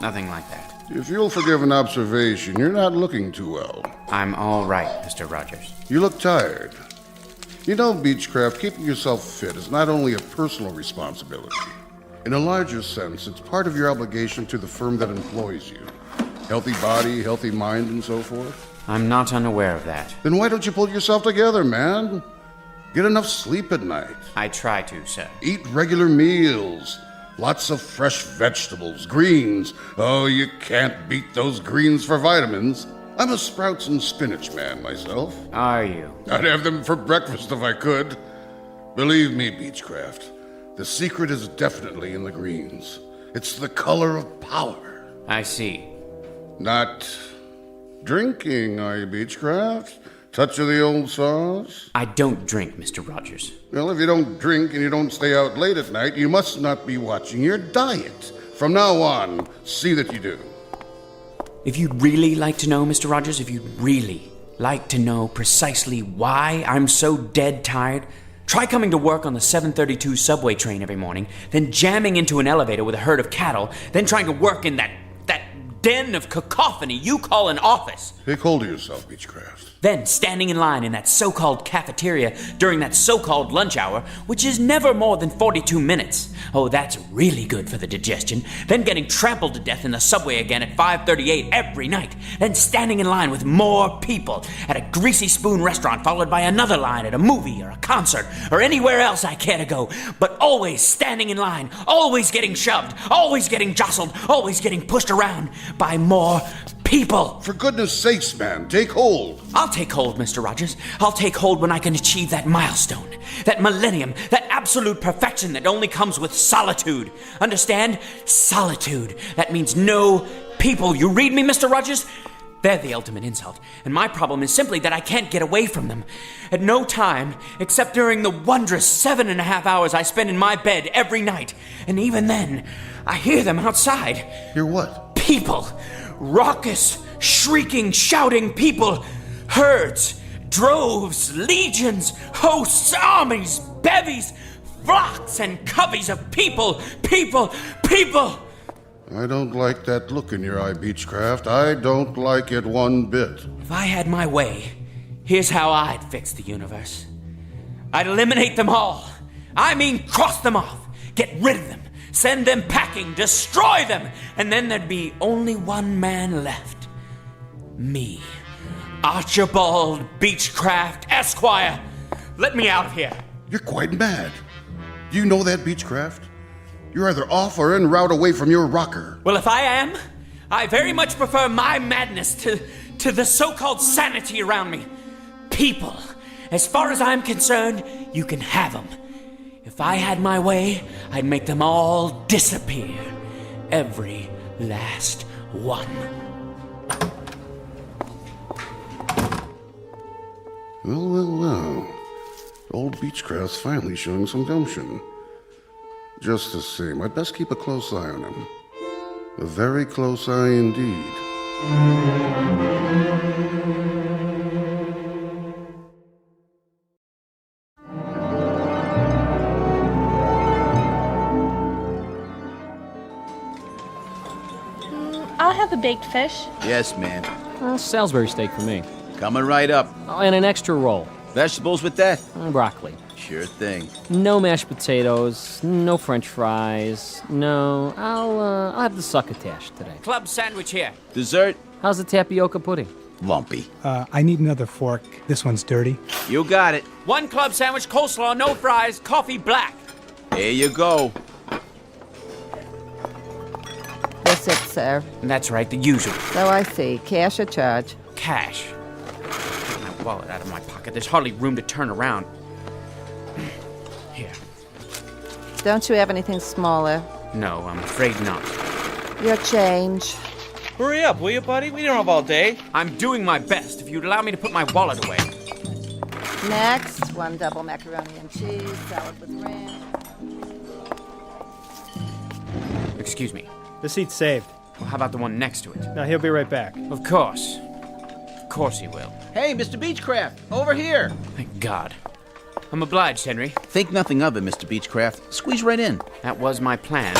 Nothing like that. If you'll forgive an observation, you're not looking too well. I'm all right, Mr. Rogers. You look tired. You know, Beechcraft, keeping yourself fit is not only a personal responsibility. In a larger sense, it's part of your obligation to the firm that employs you. Healthy body, healthy mind, and so forth. I'm not unaware of that. Then why don't you pull yourself together, man? Get enough sleep at night. I try to, sir. Eat regular meals. Lots of fresh vegetables, greens. Oh, you can't beat those greens for vitamins. I'm a sprouts and spinach man myself. Are you? I'd have them for breakfast if I could. Believe me, Beechcraft, the secret is definitely in the greens. It's the color of power. I see. Not drinking, are you, Beechcraft? Touch of the old sauce? I don't drink, Mr. Rogers. Well, if you don't drink and you don't stay out late at night, you must not be watching your diet. From now on, see that you do. If you'd really like to know, Mr. Rogers, if you'd really like to know precisely why I'm so dead tired, try coming to work on the 7:32 subway train every morning, then jamming into an elevator with a herd of cattle, then trying to work in that den of cacophony you call an office. Take hold of yourself, Beechcraft. Then standing in line in that so-called cafeteria during that so-called lunch hour, which is never more than 42 minutes. Oh, that's really good for the digestion. Then getting trampled to death in the subway again at 5:38 every night. Then standing in line with more people at a Greasy Spoon restaurant, followed by another line at a movie or a concert or anywhere else I care to go. But always standing in line, always getting shoved, always getting jostled, always getting pushed around by more people. For goodness sakes, man, take hold. I'll take hold, Mr. Rogers. I'll take hold when I can achieve that milestone, that millennium, that absolute perfection that only comes with solitude. Understand? Solitude. That means no people. You read me, Mr. Rogers? They're the ultimate insult, and my problem is simply that I can't get away from them. At no time, except during the wondrous 7.5 hours I spend in my bed every night. And even then, I hear them outside. Hear what? People. Raucous, shrieking, shouting people. Herds, droves, legions, hosts, armies, bevies, flocks and coveys of people. I don't like that look in your eye, Beechcraft. I don't like it one bit. If I had my way, here's how I'd fix the universe. I'd eliminate them all. I mean, cross them off. Get rid of them. Send them packing. Destroy them. And then there'd be only one man left. Me. Archibald Beechcraft, Esquire. Let me out of here. You're quite mad. Do you know that, Beechcraft? You're either off or en route away from your rocker. Well, if I am, I very much prefer my madness to the so-called sanity around me. People, as far as I'm concerned, you can have them. If I had my way, I'd make them all disappear. Every last one. Well. Old Beechcraft's finally showing some gumption. Just the same, I'd best keep a close eye on him. A very close eye indeed. I'll have a baked fish. Yes, ma'am. Salisbury steak for me. Coming right up. Oh, and an extra roll. Vegetables with that? Broccoli. Sure thing. No mashed potatoes, no french fries, no... I'll have the succotash today. Club sandwich here. Dessert? How's the tapioca pudding? Lumpy. I need another fork. This one's dirty. You got it. One club sandwich, coleslaw, no fries, coffee black. There you go. That's it, sir. That's right, the usual. So I see. Cash or charge? Cash. Get my wallet out of my pocket. There's hardly room to turn around. Here. Don't you have anything smaller? No, I'm afraid not. Your change. Hurry up, will you, buddy? We don't have all day. I'm doing my best. If you'd allow me to put my wallet away. Next, one double macaroni and cheese, salad with ranch. Excuse me. The seat's saved. Well, how about the one next to it? Now, he'll be right back. Of course. Of course he will. Hey, Mr. Beechcraft, over here. Thank God. I'm obliged, Henry. Think nothing of it, Mr. Beechcraft. Squeeze right in. That was my plan.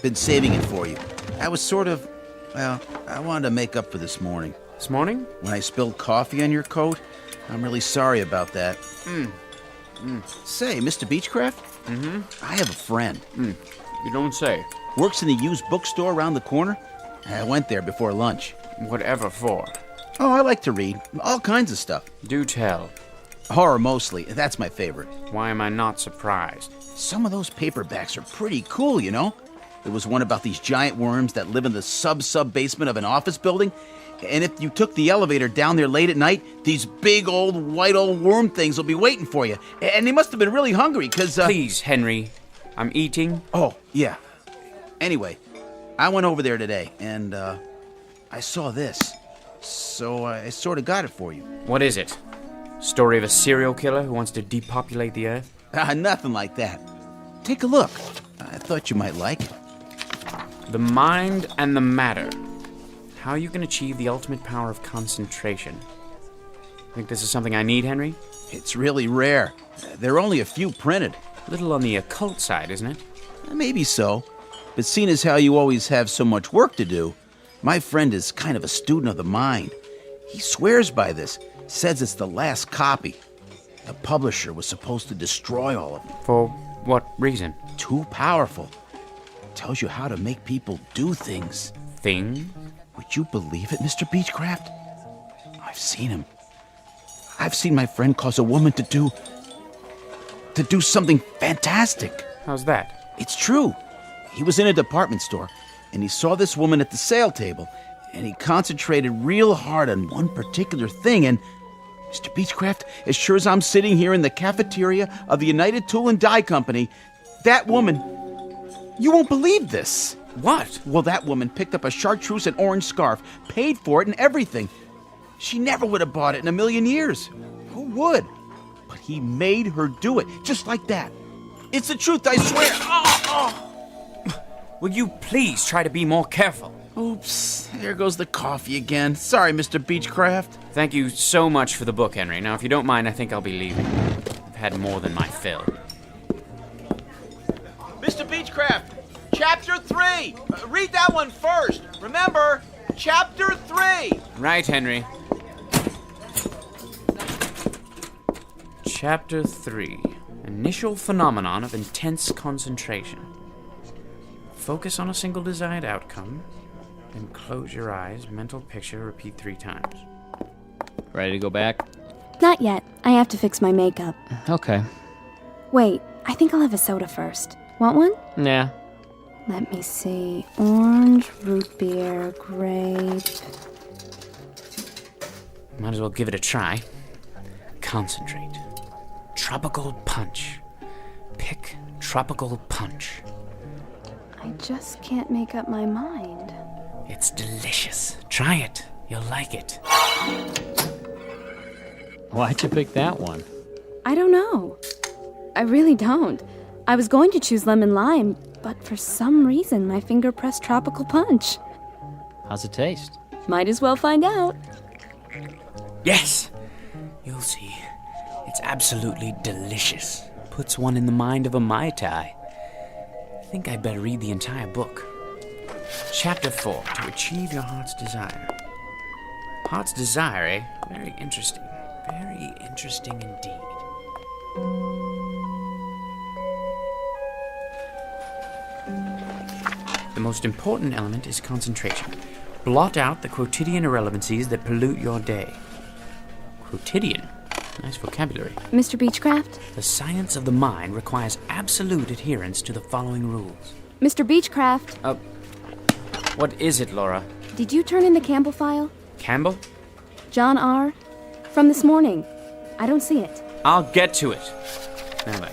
Been saving it for you. I was sort of, well, I wanted to make up for this morning. This morning? When I spilled coffee on your coat. I'm really sorry about that. Say, Mr. Beechcraft? Mm-hmm. I have a friend. You don't say. Works in the used bookstore around the corner. I went there before lunch. Whatever for? Oh, I like to read. All kinds of stuff. Do tell. Horror mostly. That's my favorite. Why am I not surprised? Some of those paperbacks are pretty cool, you know? There was one about these giant worms that live in the sub-basement of an office building, And if you took the elevator down there late at night, these big white old worm things will be waiting for you. And they must have been really hungry, because... Please, Henry. I'm eating. Oh, yeah. Anyway, I went over there today, and I saw this. So I sort of got it for you. What is it? Story of a serial killer who wants to depopulate the earth? Nothing like that. Take a look. I thought you might like it. The mind and the matter. How you can achieve the ultimate power of concentration. Think this is something I need, Henry? It's really rare. There are only a few printed. A little on the occult side, isn't it? Maybe so. But seeing as how you always have so much work to do, my friend is kind of a student of the mind. He swears by this, says it's the last copy. The publisher was supposed to destroy all of them. For what reason? Too powerful. Tells you how to make people do things. Things? Would you believe it, Mr. Beechcraft? I've seen him. I've seen my friend cause a woman to do something fantastic. How's that? It's true. He was in a department store, and he saw this woman at the sale table, and he concentrated real hard on one particular thing, and Mr. Beechcraft, as sure as I'm sitting here in the cafeteria of the United Tool and Die Company, that woman... You won't believe this. What? Well, that woman picked up a chartreuse and orange scarf, paid for it and everything. She never would have bought it in a million years. Who would? But he made her do it, just like that. It's the truth, I swear. Will you please try to be more careful? Oops, there goes the coffee again. Sorry, Mr. Beechcraft. Thank you so much for the book, Henry. Now, if you don't mind, I think I'll be leaving. I've had more than my fill. Mr. Beechcraft, Chapter 3. Read that one first. Remember, Chapter 3. Right, Henry. Chapter 3. Initial phenomenon of intense concentration. Focus on a single desired outcome, then close your eyes, mental picture, repeat 3 times. Ready to go back? Not yet. I have to fix my makeup. Okay. Wait, I think I'll have a soda first. Want one? Nah. Let me see. Orange, root beer, grape. Might as well give it a try. Concentrate. Tropical punch. Pick tropical punch. I just can't make up my mind. It's delicious. Try it. You'll like it. Why'd you pick that one? I don't know. I really don't. I was going to choose lemon lime, but for some reason my finger pressed tropical punch. How's it taste? Might as well find out. Yes! You'll see. It's absolutely delicious. Puts one in the mind of a Mai Tai. I think I'd better read the entire book. Chapter 4, To Achieve Your Heart's Desire. Heart's Desire, eh? Very interesting. Very interesting indeed. The most important element is concentration. Blot out the quotidian irrelevancies that pollute your day. Quotidian? Nice vocabulary. Mr. Beechcraft? The science of the mind requires absolute adherence to the following rules. Mr. Beechcraft? What is it, Laura? Did you turn in the Campbell file? Campbell? John R. From this morning. I don't see it. I'll get to it. Now then.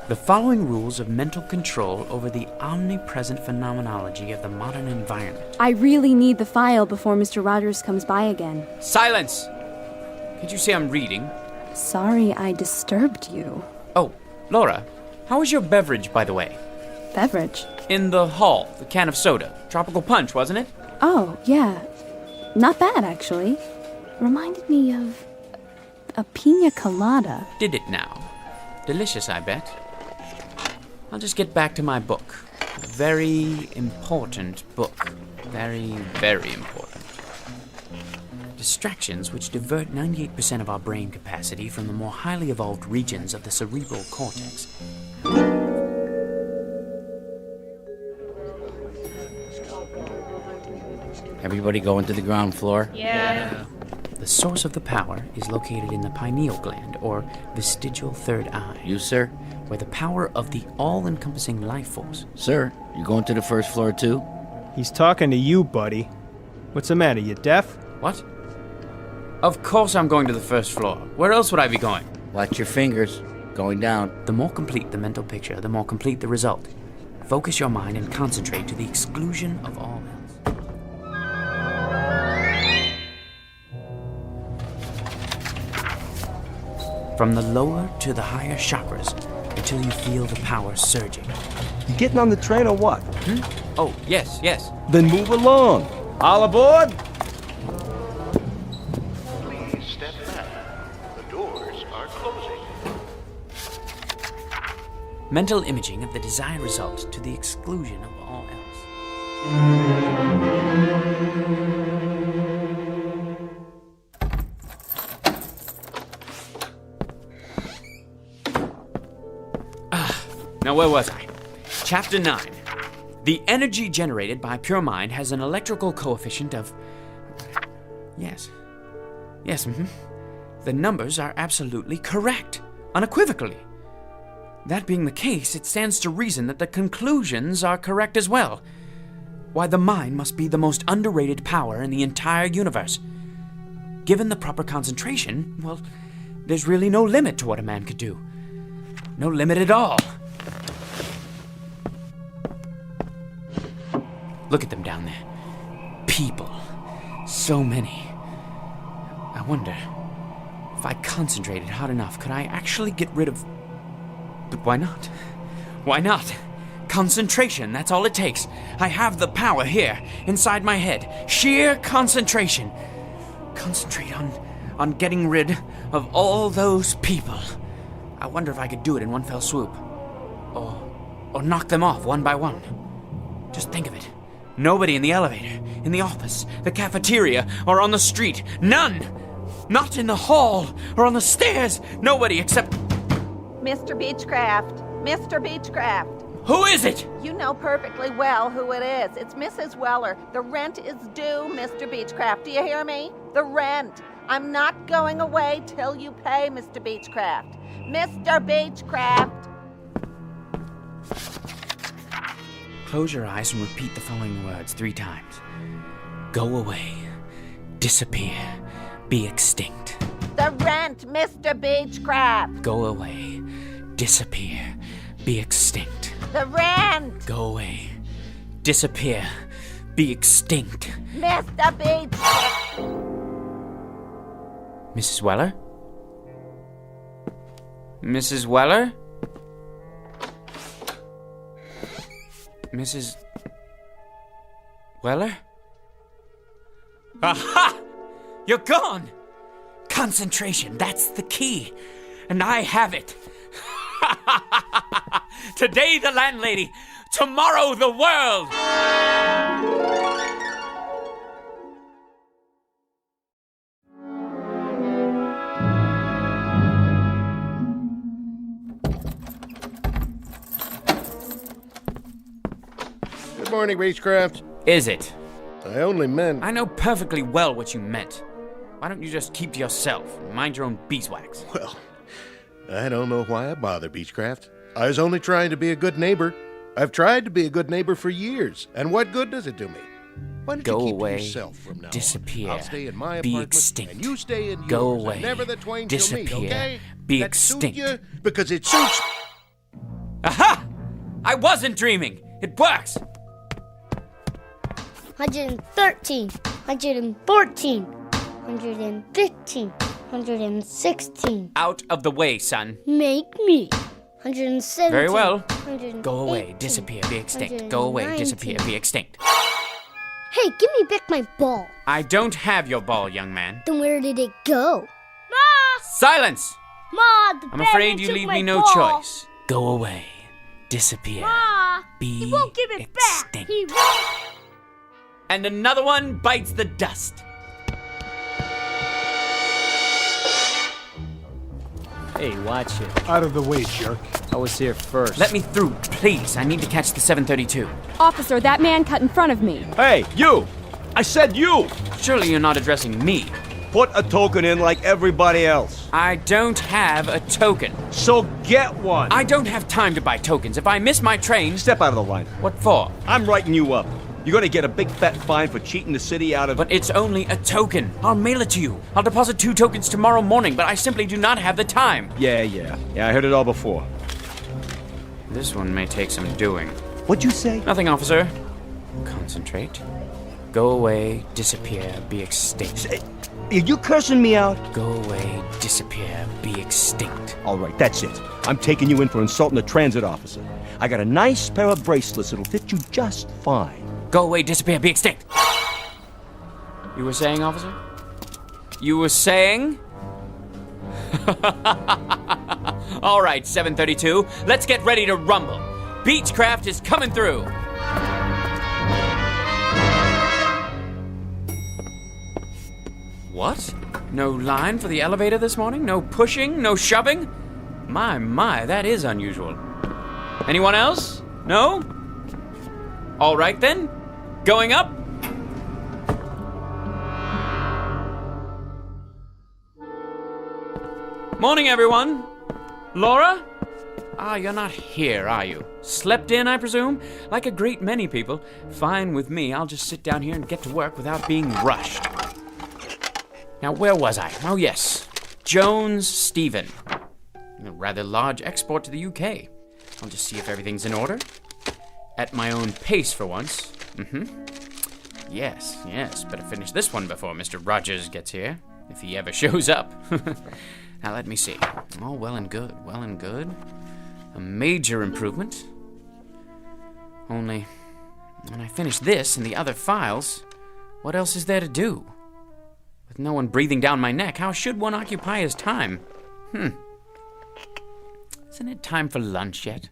The following rules of mental control over the omnipresent phenomenology of the modern environment. I really need the file before Mr. Rogers comes by again. Silence! Can't you see I'm reading? Sorry I disturbed you. Oh, Laura, how was your beverage, by the way? Beverage? In the hall, the can of soda. Tropical punch, wasn't it? Oh, yeah. Not bad, actually. Reminded me of a pina colada. Did it now? Delicious, I bet. I'll just get back to my book. A very important book. Very, very important. Distractions which divert 98% of our brain capacity from the more highly evolved regions of the cerebral cortex. Everybody going to the ground floor? Yeah. The source of the power is located in the pineal gland, or vestigial third eye. You, sir? Where the power of the all-encompassing life force. Sir, you going to the first floor too? He's talking to you, buddy. What's the matter, you deaf? What? Of course I'm going to the first floor. Where else would I be going? Watch your fingers. Going down. The more complete the mental picture, the more complete the result. Focus your mind and concentrate to the exclusion of all else. From the lower to the higher chakras until you feel the power surging. You getting on the train or what? Oh, yes. Then move along. All aboard? Please step back. The doors are closing. Mental imaging of the desired result to the exclusion of all else. Now where was I? Chapter 9. The energy generated by pure mind has an electrical coefficient of... Yes, The numbers are absolutely correct, unequivocally. That being the case, it stands to reason that the conclusions are correct as well. Why, the mind must be the most underrated power in the entire universe. Given the proper concentration, well, there's really no limit to what a man could do. No limit at all. Look at them down there. People. So many. I wonder, if I concentrated hard enough, could I actually get rid of... But why not? Why not? Concentration, that's all it takes. I have the power here, inside my head. Sheer concentration. Concentrate on getting rid of all those people. I wonder if I could do it in one fell swoop. Or knock them off one by one. Just think of it. Nobody in the elevator, in the office, the cafeteria, or on the street. None! Not in the hall or on the stairs. Nobody except... Mr. Beechcraft. Mr. Beechcraft. Who is it? You know perfectly well who it is. It's Mrs. Weller. The rent is due, Mr. Beechcraft. Do you hear me? The rent. I'm not going away till you pay, Mr. Beechcraft. Mr. Beechcraft. Close your eyes and repeat the following words 3 times. Go away. Disappear. Be extinct. The rent, Mr. Beechcraft. Go away. Disappear. Be extinct. The rent. Go away. Disappear. Be extinct. Mr. Beechcraft. Mrs. Weller? Mrs. Weller? Mrs. Weller? Aha! You're gone! Concentration, that's the key. And I have it. Today the landlady, tomorrow the world! Good morning, Beechcraft. Is it? I only meant... I know perfectly well what you meant. Why don't you just keep to yourself and mind your own beeswax? Well, I don't know why I bother, Beechcraft. I was only trying to be a good neighbor. I've tried to be a good neighbor for years, and what good does it do me? Why don't Go you keep away, to yourself from now disappear, on? I'll stay in my be apartment, extinct. and you stay in Go yours, away, and never the twain disappear, shall meet, okay? be That extinct. Suit you because it suits... Aha! I wasn't dreaming. It works. 113, 114, 115, 116. Out of the way, son. Make me. 117. Very well. 118, Go away, disappear, be extinct. Go away, disappear, be extinct. Hey, give me back my ball. I don't have your ball, young man. Then where did it go? Ma! Silence! Ma, the I'm afraid bandit you took leave my me no ball. choice. Go away, disappear, Ma, be he won't give it extinct. back. He won't. And another one bites the dust. Hey, watch it. Out of the way, jerk. I was here first. Let me through, please. I need to catch the 732. Officer, that man cut in front of me. Hey, you! I said you! Surely you're not addressing me. Put a token in like everybody else. I don't have a token. So get one. I don't have time to buy tokens. If I miss my train... Step out of the line. What for? I'm writing you up. You're gonna get a big fat fine for cheating the city out of... But it's only a token. I'll mail it to you. I'll deposit 2 tokens tomorrow morning, but I simply do not have the time. Yeah, I heard it all before. This one may take some doing. What'd you say? Nothing, officer. Concentrate. Go away, disappear, be extinct. Are you cursing me out? Go away, disappear, be extinct. All right, that's it. I'm taking you in for insulting a transit officer. I got a nice pair of bracelets that'll fit you just fine. Go away, disappear, be extinct. You were saying, officer? You were saying? All right, 732. Let's get ready to rumble. Beechcraft is coming through. What? No line for the elevator this morning? No pushing? No shoving? My, that is unusual. Anyone else? No? All right then. Going up? Morning, everyone. Laura? You're not here, are you? Slept in, I presume? Like a great many people. Fine with me. I'll just sit down here and get to work without being rushed. Now, where was I? Oh, yes. Jones Stephen. A rather large export to the UK. I'll just see if everything's in order. At my own pace for once. Yes. Better finish this one before Mr. Rogers gets here. If he ever shows up. Now, let me see. Oh, well and good. A major improvement. Only, when I finish this and the other files, what else is there to do? With no one breathing down my neck, how should one occupy his time? Isn't it time for lunch yet?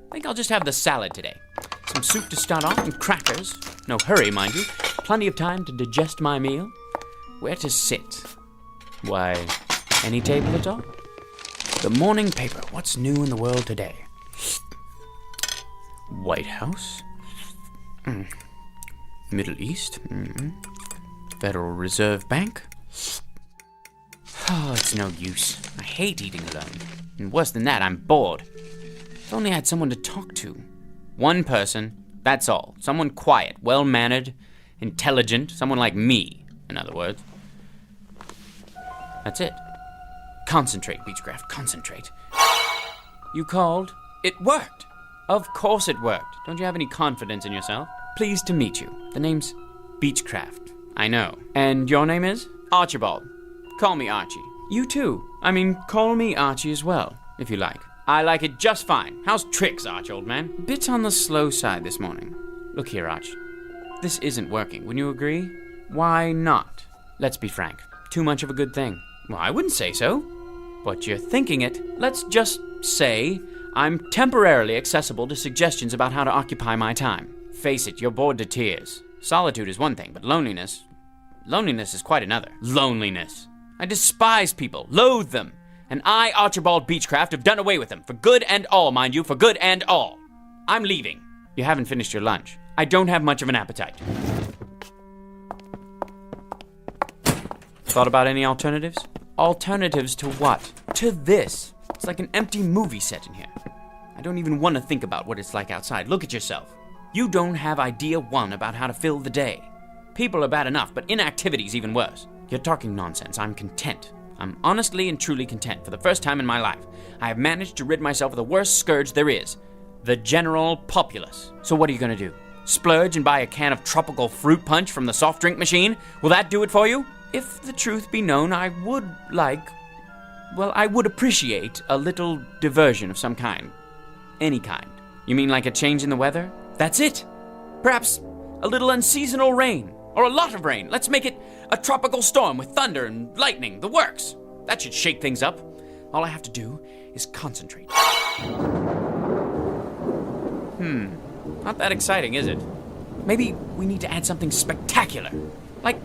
I think I'll just have the salad today. Some soup to start off and crackers. No hurry, mind you. Plenty of time to digest my meal. Where to sit? Why, any table at all? The morning paper. What's new in the world today? White House. Middle East. Federal Reserve Bank. Oh, it's no use. I hate eating alone. And worse than that, I'm bored. If only I had someone to talk to. One person, that's all. Someone quiet, well-mannered, intelligent, someone like me, in other words. That's it. Concentrate, Beechcraft, concentrate. You called? It worked. Of course it worked. Don't you have any confidence in yourself? Pleased to meet you. The name's Beechcraft. I know. And your name is? Archibald. Call me Archie. You too. Call me Archie as well, if you like. I like it just fine. How's tricks, Arch, old man? Bit on the slow side this morning. Look here, Arch. This isn't working. Wouldn't you agree? Why not? Let's be frank. Too much of a good thing. Well, I wouldn't say so. But you're thinking it. Let's just say I'm temporarily accessible to suggestions about how to occupy my time. Face it, you're bored to tears. Solitude is one thing, but loneliness is quite another. Loneliness. I despise people, loathe them. And I, Archibald Beechcraft, have done away with them. For good and all, mind you, for good and all. I'm leaving. You haven't finished your lunch. I don't have much of an appetite. Thought about any alternatives? Alternatives to what? To this. It's like an empty movie set in here. I don't even want to think about what it's like outside. Look at yourself. You don't have idea one about how to fill the day. People are bad enough, but inactivity's even worse. You're talking nonsense. I'm content. I'm honestly and truly content. For the first time in my life, I have managed to rid myself of the worst scourge there is. The general populace. So what are you going to do? Splurge and buy a can of tropical fruit punch from the soft drink machine? Will that do it for you? If the truth be known, I would appreciate a little diversion of some kind. Any kind. You mean like a change in the weather? That's it. Perhaps a little unseasonal rain. Or a lot of rain. Let's make it a tropical storm with thunder and lightning. The works. That should shake things up. All I have to do is concentrate. Not that exciting, is it? Maybe we need to add something spectacular. Like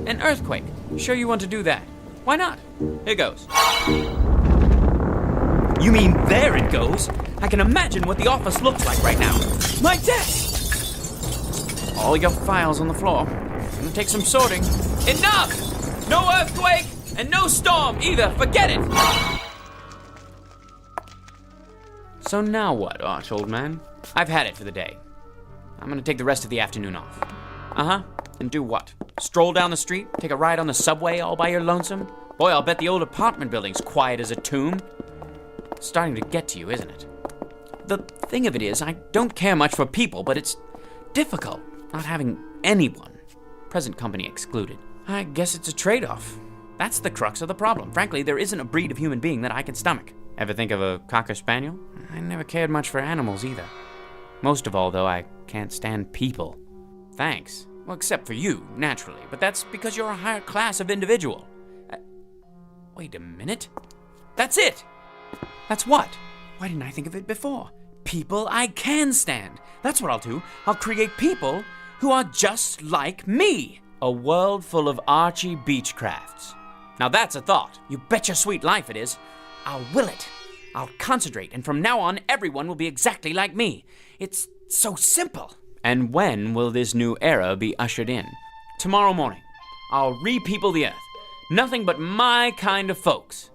an earthquake. Sure you want to do that? Why not? Here goes. You mean there it goes? I can imagine what the office looks like right now. My desk! All your files on the floor. Gonna take some sorting. Enough! No earthquake! And no storm either, forget it! So now what, Arch, old man? I've had it for the day. I'm gonna take the rest of the afternoon off. Uh-huh. And do what? Stroll down the street? Take a ride on the subway all by your lonesome? Boy, I'll bet the old apartment building's quiet as a tomb. It's starting to get to you, isn't it? The thing of it is, I don't care much for people, but it's difficult not having anyone, present company excluded. I guess it's a trade-off. That's the crux of the problem. Frankly, there isn't a breed of human being that I can stomach. Ever think of a Cocker Spaniel? I never cared much for animals either. Most of all, though, I can't stand people. Thanks. Well, except for you, naturally, but that's because you're a higher class of individual. Wait a minute. That's it! That's what? Why didn't I think of it before? People I can stand. That's what I'll do. I'll create people who are just like me. A world full of Archie Beechcrafts. Now that's a thought. You bet your sweet life it is. I'll will it. I'll concentrate, and from now on, everyone will be exactly like me. It's so simple. And when will this new era be ushered in? Tomorrow morning. I'll re-people the earth. Nothing but my kind of folks.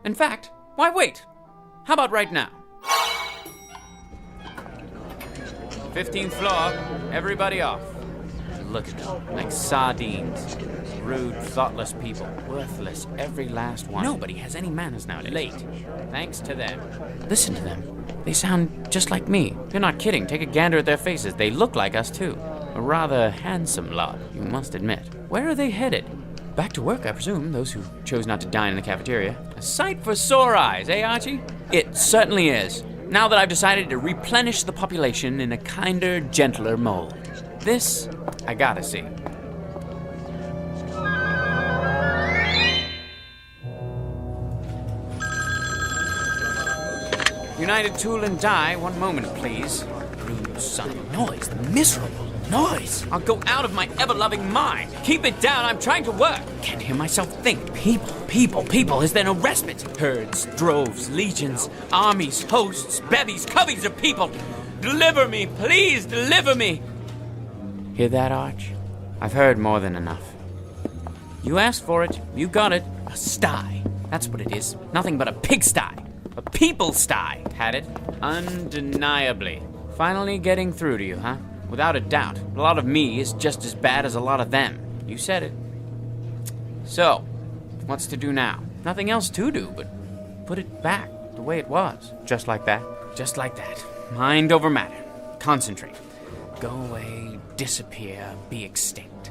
In fact, why wait? How about right now? 15th floor, everybody off. Look at them, like sardines. Rude, thoughtless people. Worthless, every last one. Nobody has any manners nowadays. Late. Thanks to them. Listen to them. They sound just like me. You're not kidding. Take a gander at their faces. They look like us, too. A rather handsome lot, you must admit. Where are they headed? Back to work, I presume, those who chose not to dine in the cafeteria. A sight for sore eyes, eh, Archie? It certainly is. Now that I've decided to replenish the population in a kinder, gentler mold. This, I gotta see. United Tool and Die, one moment, please. Rude son of a noise, miserable noise. I'll go out of my ever-loving mind. Keep it down, I'm trying to work. Can't hear myself think. People. Is there no respite? Herds, droves, legions, armies, hosts, bevies, coveys of people. Deliver me, please, deliver me. Hear that, Arch? I've heard more than enough. You asked for it, you got it. A sty. That's what it is. Nothing but a pigsty. A people sty. Had it? Undeniably. Finally getting through to you, huh? Without a doubt. A lot of me is just as bad as a lot of them. You said it. So, what's to do now? Nothing else to do but put it back the way it was. Just like that. Just like that. Mind over matter. Concentrate. Go away, disappear, be extinct.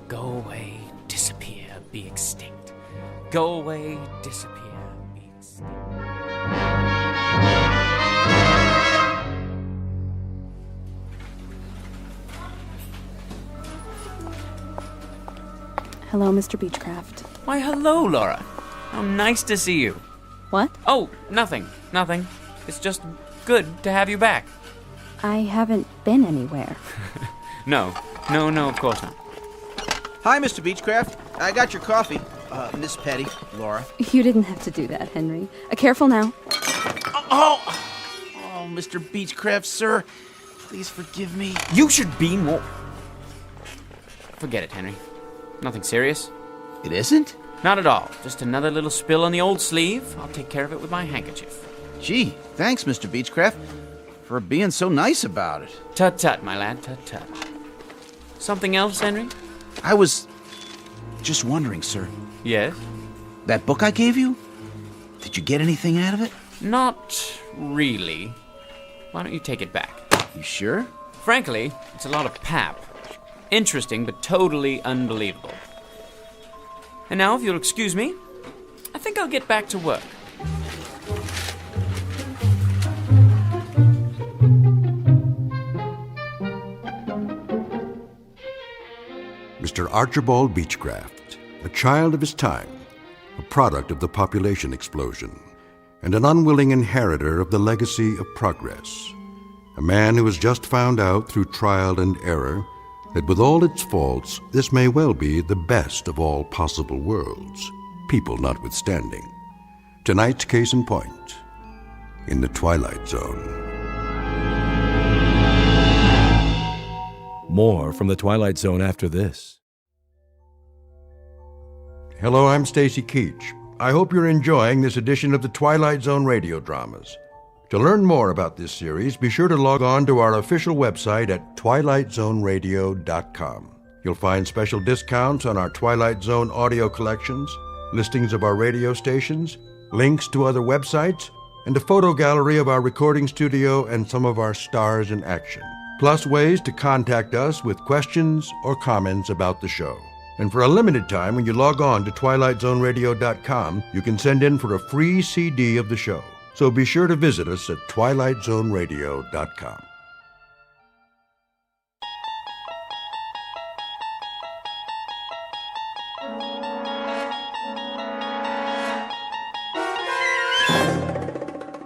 Go away, disappear, be extinct. Go away, disappear, be extinct. Hello, Mr. Beechcraft. Why, hello, Laura. How nice to see you. What? Oh, nothing. It's just good to have you back. I haven't been anywhere. No, of course not. Hi, Mr. Beechcraft. I got your coffee. Miss Petty, Laura. You didn't have to do that, Henry. Careful now. Oh, Mr. Beechcraft, sir. Please forgive me. You should be more... Forget it, Henry. Nothing serious. It isn't? Not at all. Just another little spill on the old sleeve. I'll take care of it with my handkerchief. Gee, thanks, Mr. Beechcraft, for being so nice about it. Tut-tut, my lad, tut-tut. Something else, Henry? I was just wondering, sir. Yes? That book I gave you? Did you get anything out of it? Not really. Why don't you take it back? You sure? Frankly, it's a lot of pap. Interesting, but totally unbelievable. And now, if you'll excuse me, I think I'll get back to work. Mr. Archibald Beechcraft, a child of his time, a product of the population explosion, and an unwilling inheritor of the legacy of progress. A man who has just found out through trial and error that with all its faults, this may well be the best of all possible worlds, people notwithstanding. Tonight's case in point, in the Twilight Zone. More from the Twilight Zone after this. Hello, I'm Stacy Keach. I hope you're enjoying this edition of the Twilight Zone Radio Dramas. To learn more about this series, be sure to log on to our official website at twilightzoneradio.com. You'll find special discounts on our Twilight Zone audio collections, listings of our radio stations, links to other websites, and a photo gallery of our recording studio and some of our stars in action, plus ways to contact us with questions or comments about the show. And for a limited time, when you log on to twilightzoneradio.com, you can send in for a free CD of the show. So be sure to visit us at twilightzoneradio.com.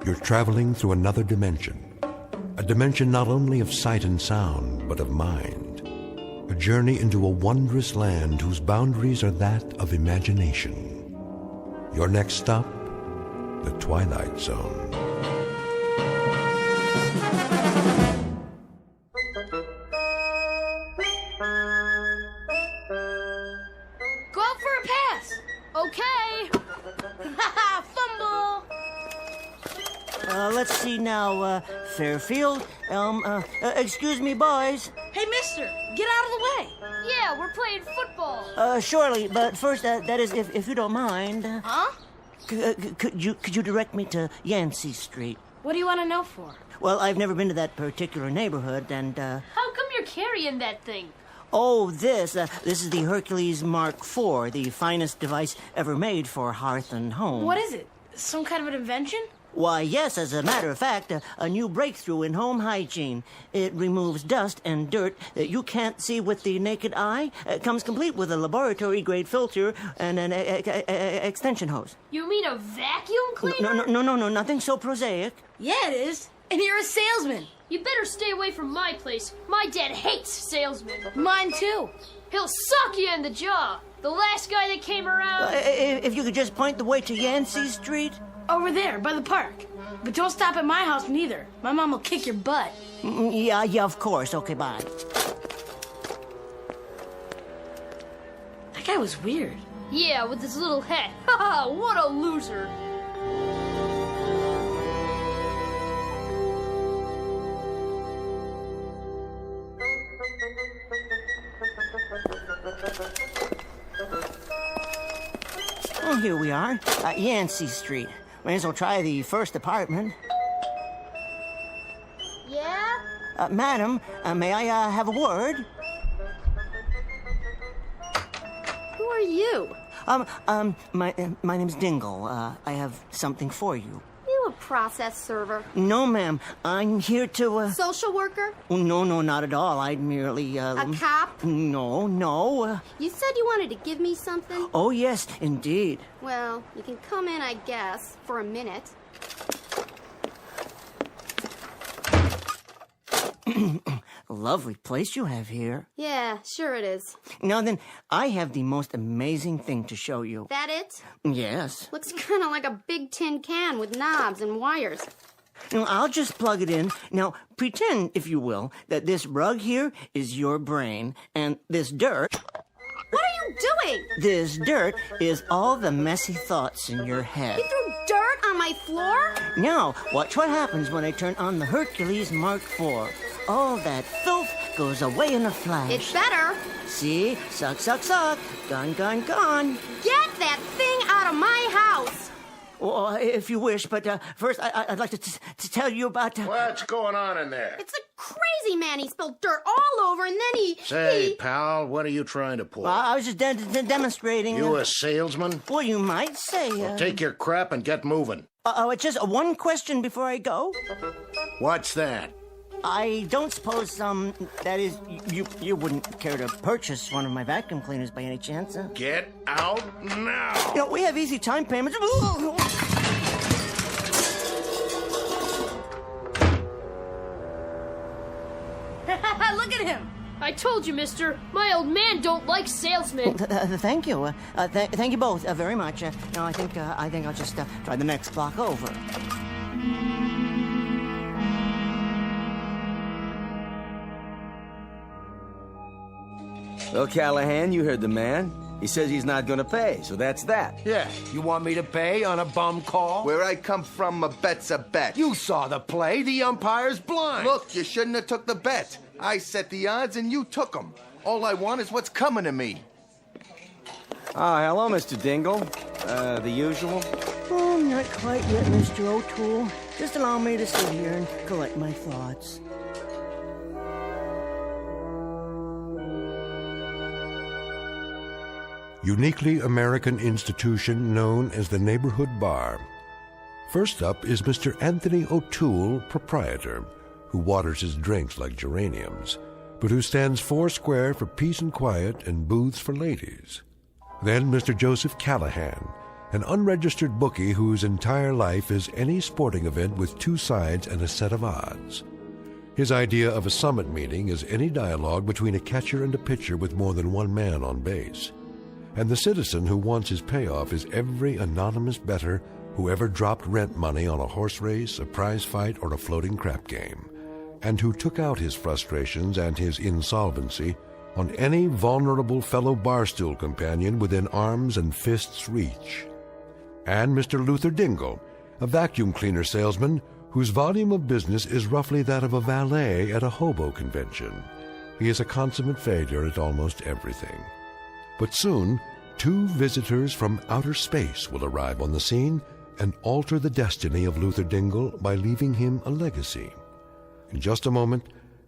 You're traveling through another dimension. A dimension not only of sight and sound, but of mind. A journey into a wondrous land whose boundaries are that of imagination. Your next stop, the Twilight Zone. Go out for a pass. Okay. Fumble. Let's see now, Fairfield. Excuse me, boys. Hey, mister, get out of the way. Yeah, we're playing football. Surely, but first, that is, if you don't mind. Huh? Could you direct me to Yancey Street? What do you want to know for? Well, I've never been to that particular neighborhood, and, How come you're carrying that thing? Oh, this is the Hercules Mark IV, the finest device ever made for hearth and home. What is it? Some kind of an invention? Why, yes, as a matter of fact, a new breakthrough in home hygiene. It removes dust and dirt that you can't see with the naked eye. It comes complete with a laboratory-grade filter and an extension hose. You mean a vacuum cleaner? No, nothing so prosaic. Yeah, it is. And you're a salesman. You better stay away from my place. My dad hates salesmen. Mine too. He'll sock you in the jaw. The last guy that came around... If you could just point the way to Yancey Street... Over there, by the park. But don't stop at my house neither. My mom will kick your butt. Yeah, of course. Okay, bye. That guy was weird. Yeah, with his little hat. Haha, what a loser. Oh, here we are. Yancey Street. May as well try the first apartment. Yeah? Madam, may I have a word? Who are you? My name's Dingle. I have something for you. You a process server? No, ma'am. I'm here to, Social worker? No, not at all. I'd merely, A cop? No. You said you wanted to give me something? Oh, yes, indeed. Well, you can come in, I guess, for a minute. Lovely place you have here. Yeah, sure it is. Now then, I have the most amazing thing to show you. That it? Yes. Looks kind of like a big tin can with knobs and wires. Now, I'll just plug it in. Now, pretend, if you will, that this rug here is your brain, and this dirt... What are you doing? This dirt is all the messy thoughts in your head. You threw dirt on my floor? Now, watch what happens when I turn on the Hercules Mark IV. All that filth goes away in a flash. It's better. See? Suck. Gone. Get that thing out of my house. Well, if you wish, but first I'd like to tell you about... What's going on in there? It's a crazy man. He spilled dirt all over, and then he... Say, pal, what are you trying to pull? Well, I was just demonstrating... You a salesman? Well, you might say... Well, take your crap and get moving. It's just one question before I go. What's that? I don't suppose, that is, you wouldn't care to purchase one of my vacuum cleaners by any chance, huh? Get out now! You know, we have easy time payments. Look at him! I told you, mister. My old man don't like salesmen. Thank you. Thank you both very much. No, I think I'll just try the next block over. Well, Callahan, you heard the man. He says he's not gonna pay, so that's that. Yeah, you want me to pay on a bum call? Where I come from, a bet's a bet. You saw the play. The umpire's blind. Look, you shouldn't have took the bet. I set the odds and you took them. All I want is what's coming to me. Hello, Mr. Dingle. The usual? Oh, not quite yet, Mr. O'Toole. Just allow me to sit here and collect my thoughts. Uniquely American institution known as the Neighborhood Bar. First up is Mr. Anthony O'Toole, proprietor, who waters his drinks like geraniums, but who stands foursquare for peace and quiet and booths for ladies. Then Mr. Joseph Callahan, an unregistered bookie whose entire life is any sporting event with two sides and a set of odds. His idea of a summit meeting is any dialogue between a catcher and a pitcher with more than one man on base. And the citizen who wants his payoff is every anonymous bettor who ever dropped rent money on a horse race, a prize fight, or a floating crap game, and who took out his frustrations and his insolvency on any vulnerable fellow barstool companion within arms and fists' reach. And Mr. Luther Dingle, a vacuum cleaner salesman whose volume of business is roughly that of a valet at a hobo convention. He is a consummate failure at almost everything. But soon, two visitors from outer space will arrive on the scene and alter the destiny of Luther Dingle by leaving him a legacy. In just a moment,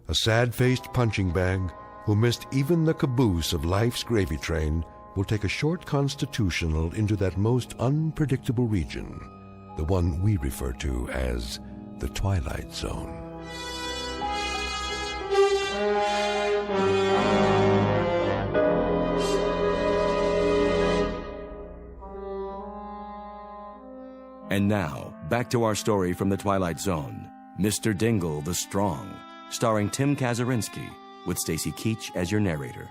a sad-faced punching bag who missed even the caboose of life's gravy train will take a short constitutional into that most unpredictable region, the one we refer to as the Twilight Zone. And now, back to our story from the Twilight Zone, Mr. Dingle the Strong, starring Tim Kazurinsky, with Stacy Keach as your narrator.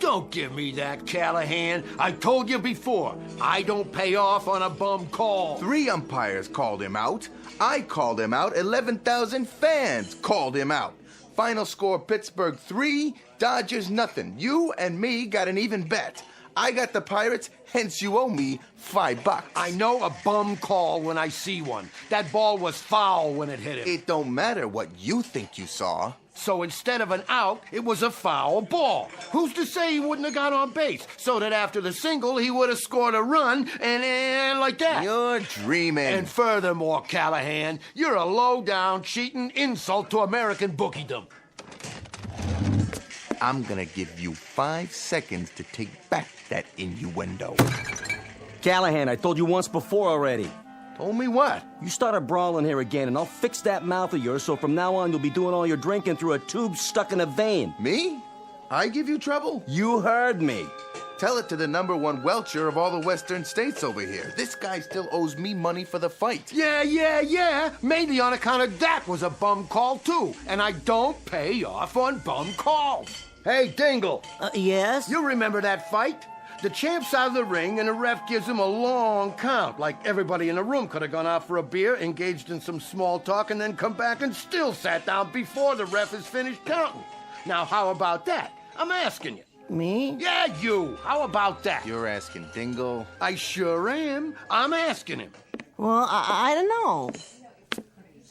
Don't give me that, Callahan. I told you before, I don't pay off on a bum call. 3 umpires called him out. I called him out. 11,000 fans called him out. Final score, Pittsburgh 3, Dodgers nothing. You and me got an even bet. I got the Pirates, hence you owe me $5. I know a bum call when I see one. That ball was foul when it hit him. It don't matter what you think you saw. So instead of an out, it was a foul ball. Who's to say he wouldn't have got on base? So that after the single, he would have scored a run and like that. You're dreaming. And furthermore, Callahan, you're a low-down, cheating insult to American bookiedom. I'm gonna give you 5 seconds to take back that innuendo. Callahan, I told you once before already. Told me what? You start a brawl in here again, and I'll fix that mouth of yours so from now on you'll be doing all your drinking through a tube stuck in a vein. Me? I give you trouble? You heard me. Tell it to the #1 welcher of all the western states over here. This guy still owes me money for the fight. Yeah. Mainly on account of that was a bum call, too. And I don't pay off on bum calls. Hey, Dingle. Yes? You remember that fight? The champ's out of the ring, and the ref gives him a long count. Like everybody in the room could have gone out for a beer, engaged in some small talk, and then come back and still sat down before the ref has finished counting. Now, how about that? I'm asking you. Me? Yeah, you. How about that? You're asking Dingle? I sure am. I'm asking him. Well, I don't know.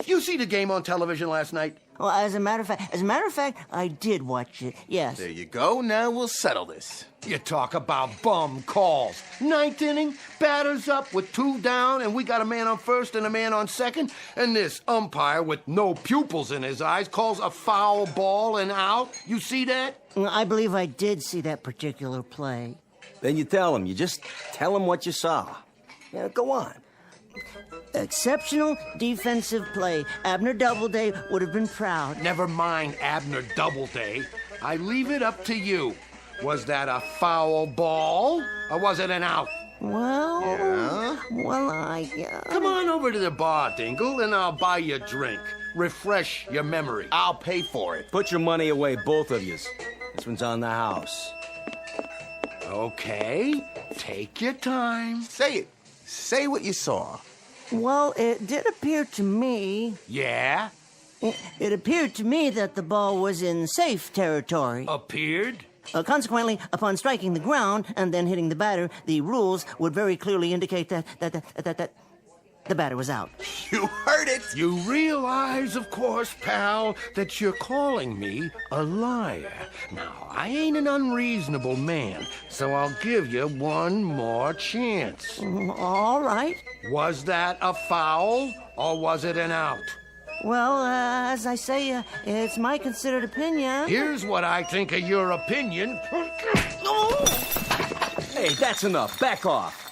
You see the game on television last night? Well, as a matter of fact, I did watch it, yes. There you go. Now we'll settle this. You talk about bum calls. 9th inning, batters up with 2 down, and we got a man on first and a man on second, and this umpire with no pupils in his eyes calls a foul ball and out. You see that? I believe I did see that particular play. Then you tell him. You just tell him what you saw. Yeah, go on. Exceptional defensive play. Abner Doubleday would have been proud. Never mind Abner Doubleday. I leave it up to you. Was that a foul ball, or was it an out? Well, Come on over to the bar, Dingle, and I'll buy you a drink. Refresh your memory. I'll pay for it. Put your money away, both of yous. This one's on the house. Okay, take your time. Say it. Say what you saw. Well, it did appear to me... Yeah? It appeared to me that the ball was in safe territory. Appeared? Consequently, upon striking the ground and then hitting the batter, the rules would very clearly indicate that the batter was out. You heard it! You realize, of course, pal, that you're calling me a liar. Now, I ain't an unreasonable man, so I'll give you one more chance. All right. Was that a foul, or was it an out? Well, as I say, it's my considered opinion. Here's what I think of your opinion. Hey, that's enough. Back off.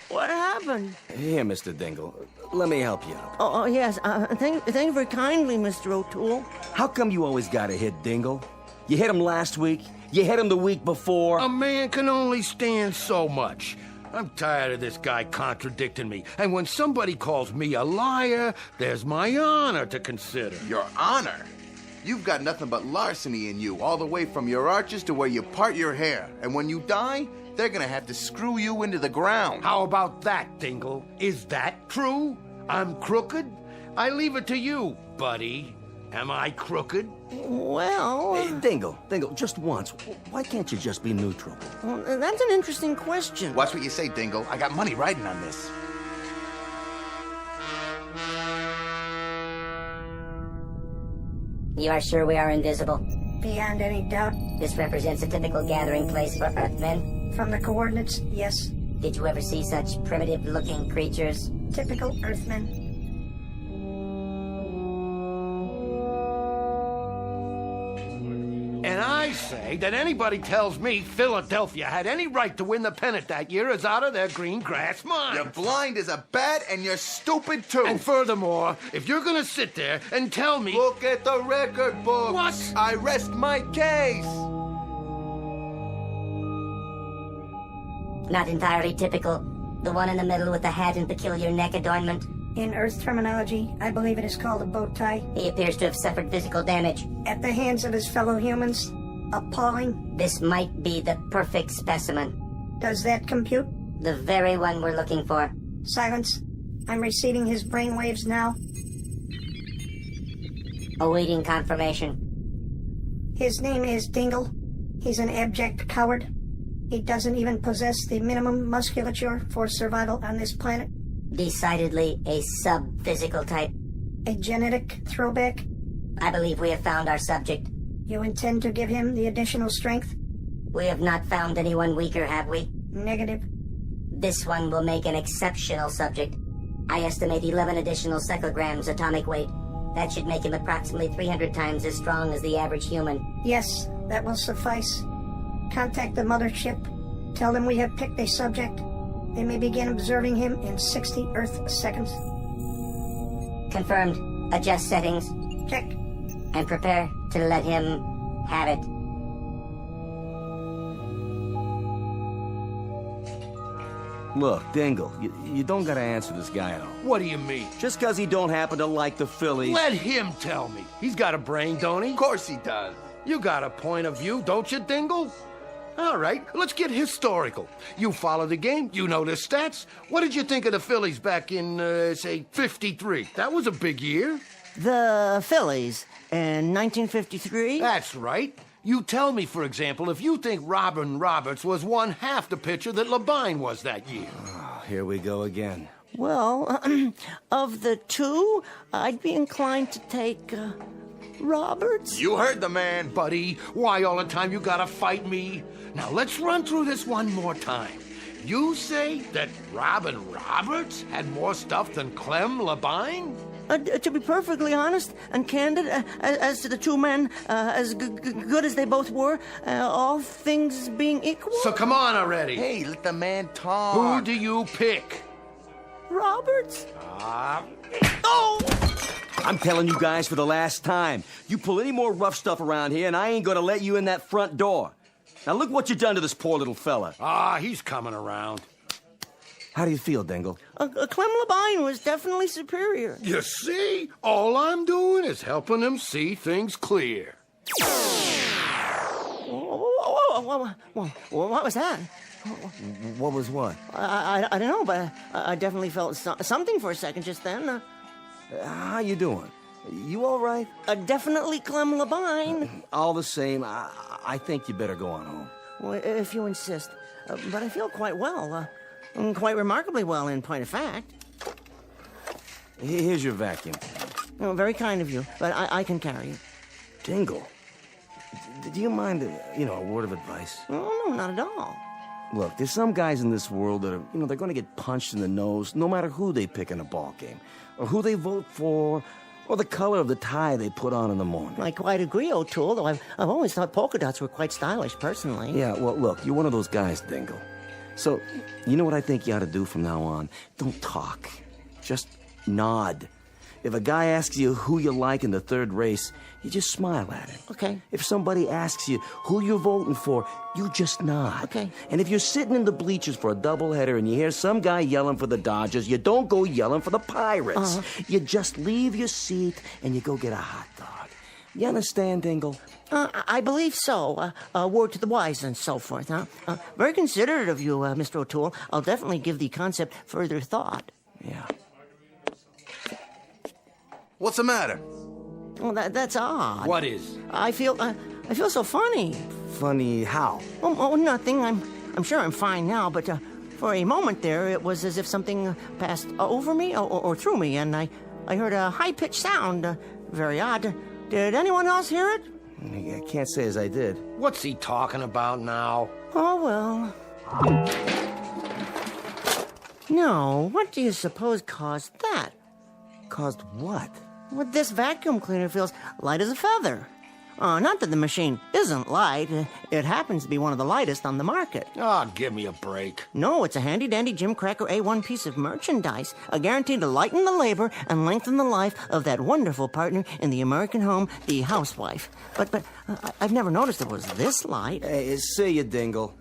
What happened? Here, Mr. Dingle. Let me help you out. Oh, yes. Thank you very kindly, Mr. O'Toole. How come you always gotta hit Dingle? You hit him last week. You hit him the week before. A man can only stand so much. I'm tired of this guy contradicting me. And when somebody calls me a liar, there's my honor to consider. Your honor? You've got nothing but larceny in you, all the way from your arches to where you part your hair. And when you die, they're gonna have to screw you into the ground. How about that, Dingle? Is that true? I'm crooked? I leave it to you, buddy. Am I crooked? Well... Hey, Dingle, just once. Why can't you just be neutral? Well, that's an interesting question. Watch what you say, Dingle. I got money riding on this. You are sure we are invisible? Beyond any doubt. This represents a typical gathering place for Earthmen? From the coordinates, yes. Did you ever see such primitive-looking creatures? Typical Earthmen. And I say that anybody tells me Philadelphia had any right to win the pennant that year is out of their green grass mind. You're blind as a bat and you're stupid too. And furthermore, if you're gonna sit there and tell me... Look at the record books. What? I rest my case. Not entirely typical. The one in the middle with the hat and peculiar neck adornment. In Earth terminology, I believe it is called a bow tie. He appears to have suffered physical damage. At the hands of his fellow humans. Appalling. This might be the perfect specimen. Does that compute? The very one we're looking for. Silence. I'm receiving his brainwaves now. Awaiting confirmation. His name is Dingle. He's an abject coward. He doesn't even possess the minimum musculature for survival on this planet. Decidedly a sub-physical type. A genetic throwback? I believe we have found our subject. You intend to give him the additional strength? We have not found anyone weaker, have we? Negative. This one will make an exceptional subject. I estimate 11 additional cyclograms atomic weight. That should make him approximately 300 times as strong as the average human. Yes, that will suffice. Contact the mothership. Tell them we have picked a subject. They may begin observing him in 60 Earth seconds. Confirmed. Adjust settings. Check. And prepare to let him have it. Look, Dingle, you don't gotta answer this guy at all. What do you mean? Just because he don't happen to like the Phillies... Let him tell me. He's got a brain, don't he? Of course he does. You got a point of view, don't you, Dingle? All right, let's get historical. You follow the game, you know the stats. What did you think of the Phillies back in, say, 53? That was a big year. The Phillies in 1953? That's right. You tell me, for example, if you think Robin Roberts was one half the pitcher that Labine was that year. Oh, here we go again. Well, of the two, I'd be inclined to take... Roberts? You heard the man. Buddy, why all the time you gotta fight me? Now, let's run through this one more time. You say that Robin Roberts had more stuff than Clem Labine? To be perfectly honest and candid, as to the two men, as good as they both were, all things being equal... So come on already. Hey, let the man talk. Who do you pick? Roberts? Oh! I'm telling you guys for the last time, you pull any more rough stuff around here and I ain't gonna let you in that front door. Now look what you done to this poor little fella. He's coming around. How do you feel, Dingle? Clem Labine was definitely superior. You see? All I'm doing is helping him see things clear. What was that? What was what? I don't know, but I definitely felt something for a second just then. How you doing? You all right? Definitely Clem Labine. All the same, I I think you better go on home. Well, if you insist. But I feel quite well. Quite remarkably well, in point of fact. Here's your vacuum. Oh, very kind of you, but I can carry it. Dingle, do you mind, a word of advice? Oh, no, not at all. Look, there's some guys in this world that are, they're going to get punched in the nose no matter who they pick in a ball game, or who they vote for, or the color of the tie they put on in the morning. I quite agree, O'Toole, though I've always thought polka dots were quite stylish, personally. Yeah, well, look, you're one of those guys, Dingle. So, you know what I think you ought to do from now on? Don't talk. Just nod. If a guy asks you who you like in the third race, you just smile at him. Okay. If somebody asks you who you're voting for, you just nod. Okay. And if you're sitting in the bleachers for a doubleheader and you hear some guy yelling for the Dodgers, you don't go yelling for the Pirates. You just leave your seat and you go get a hot dog. You understand, Dingle? I believe so. A word to the wise and so forth, huh? Very considerate of you, Mr. O'Toole. I'll definitely give the concept further thought. Yeah. What's the matter? Well, that's odd. What is? I feel so funny. Funny how? Oh, nothing. I'm sure I'm fine now, but for a moment there, it was as if something passed over me or through me, and I heard a high-pitched sound. Very odd. Did anyone else hear it? I can't say as I did. What's he talking about now? Oh, well. No, what do you suppose caused that? Caused what? Well, this vacuum cleaner feels light as a feather. Not that the machine isn't light. It happens to be one of the lightest on the market. Give me a break. No, it's a handy-dandy Jim Cracker A1 piece of merchandise, a guarantee to lighten the labor and lengthen the life of that wonderful partner in the American home, the housewife. But I've never noticed it was this light. Hey, see you, Dingle.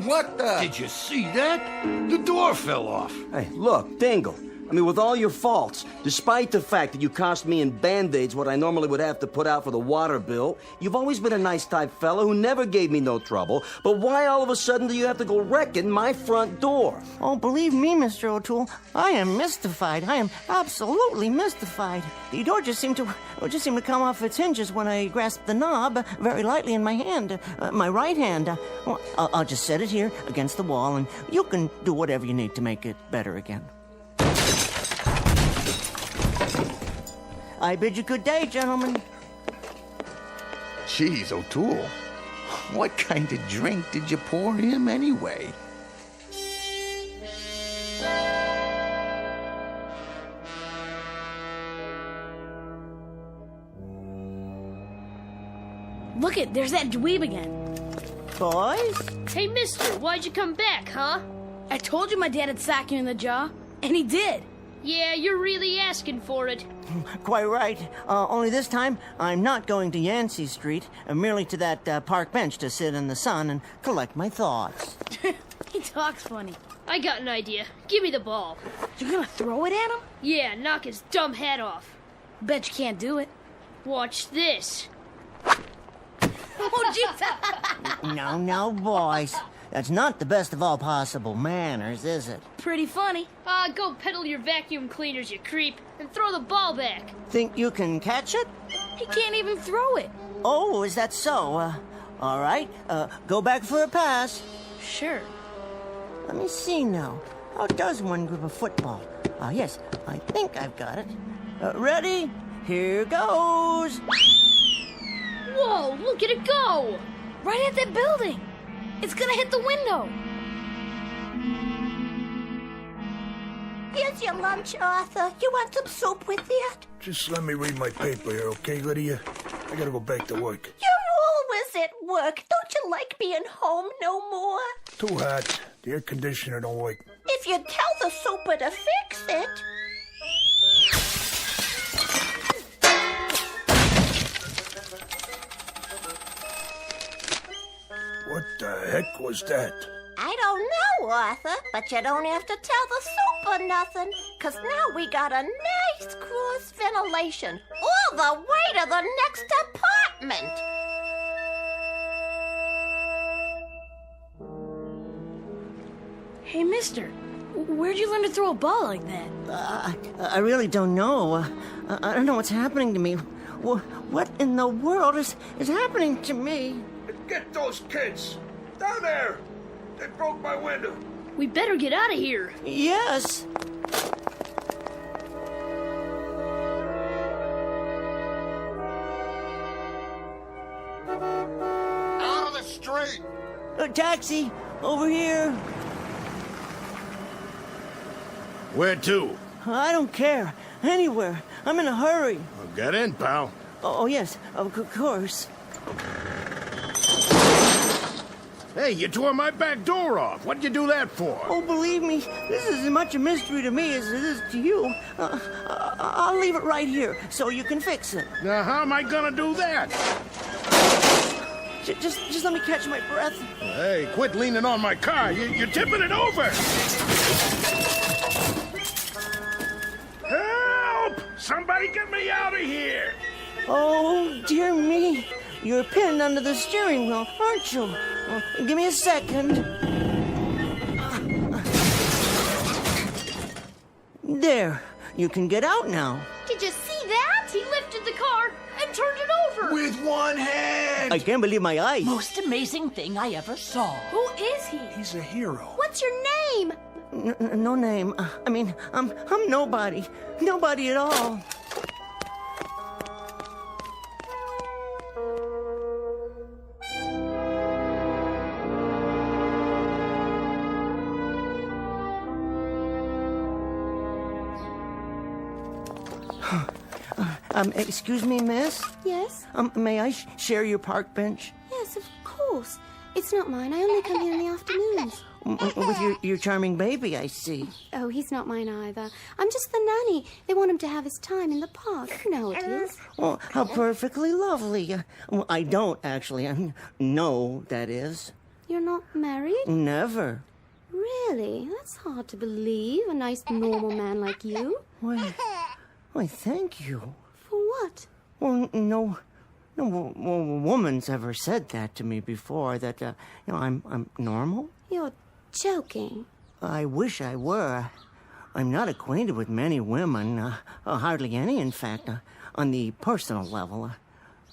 What the? Did you see that? The door fell off. Hey, look, Dingle. I mean, with all your faults, despite the fact that you cost me in Band-Aids what I normally would have to put out for the water bill, you've always been a nice type fella who never gave me no trouble. But why all of a sudden do you have to go wrecking my front door? Oh, believe me, Mr. O'Toole, I am mystified. I am absolutely mystified. The door just seemed to come off its hinges when I grasped the knob very lightly in my hand, my right hand. Well, I'll just set it here against the wall, and you can do whatever you need to make it better again. I bid you good day, gentlemen. Jeez, O'Toole. What kind of drink did you pour him anyway? Look it, there's that dweeb again. Boys? Hey, mister, why'd you come back, huh? I told you my dad would sock you in the jaw, and he did. Yeah, you're really asking for it. Quite right. Only this time, I'm not going to Yancey Street, merely to that park bench to sit in the sun and collect my thoughts. He talks funny. I got an idea. Give me the ball. You're gonna throw it at him? Yeah, knock his dumb head off. Bet you can't do it. Watch this. Oh, jeez. No, boys. That's not the best of all possible manners, is it? Pretty funny. Go peddle your vacuum cleaners, you creep, and throw the ball back. Think you can catch it? He can't even throw it. Oh, is that so? All right. Go back for a pass. Sure. Let me see now. How does one grip a football? Yes, I think I've got it. Ready? Here goes. Whoa, look at it go! Right at that building. It's gonna hit the window. Here's your lunch, Arthur. You want some soup with it? Just let me read my paper here, okay, Lydia? I gotta go back to work. You're always at work. Don't you like being home no more? Too hot. The air conditioner don't work. If you tell the super to fix it. What the heck was that? I don't know, Arthur, but you don't have to tell the super nothing, 'cause now we got a nice cross ventilation all the way to the next apartment. Hey, mister, Where'd you learn to throw a ball like that? I really don't know. I don't know what's happening to me. What in the world is happening to me? Get those kids! Down there! They broke my window. We better get out of here. Yes. Out of the street! A taxi! Over here! Where to? I don't care. Anywhere. I'm in a hurry. Well, get in, pal. Oh, yes. Of course. Hey, you tore my back door off. What'd you do that for? Oh, believe me, this is as much a mystery to me as it is to you. I'll leave it right here so you can fix it. Now, how am I gonna do that? Just let me catch my breath. Hey, quit leaning on my car. You're tipping it over. Help! Somebody get me out of here! Oh, dear me. You're pinned under the steering wheel, aren't you? Give me a second. There. You can get out now. Did you see that? He lifted the car and turned it over. With one hand! I can't believe my eyes. Most amazing thing I ever saw. Who is he? He's a hero. What's your name? No name. I mean, I'm nobody. Nobody at all. Excuse me, miss? Yes? May I share your park bench? Yes, of course. It's not mine. I only come here in the afternoons. With your charming baby, I see. Oh, he's not mine either. I'm just the nanny. They want him to have his time in the park. You know it is. Well, how perfectly lovely. Well, I don't, actually. No, that is. You're not married? Never. Really? That's hard to believe. A nice, normal man like you. Why, thank you. For what? Well, no woman's ever said that to me before, that, I'm normal. You're joking. I wish I were. I'm not acquainted with many women, hardly any, in fact, on the personal level.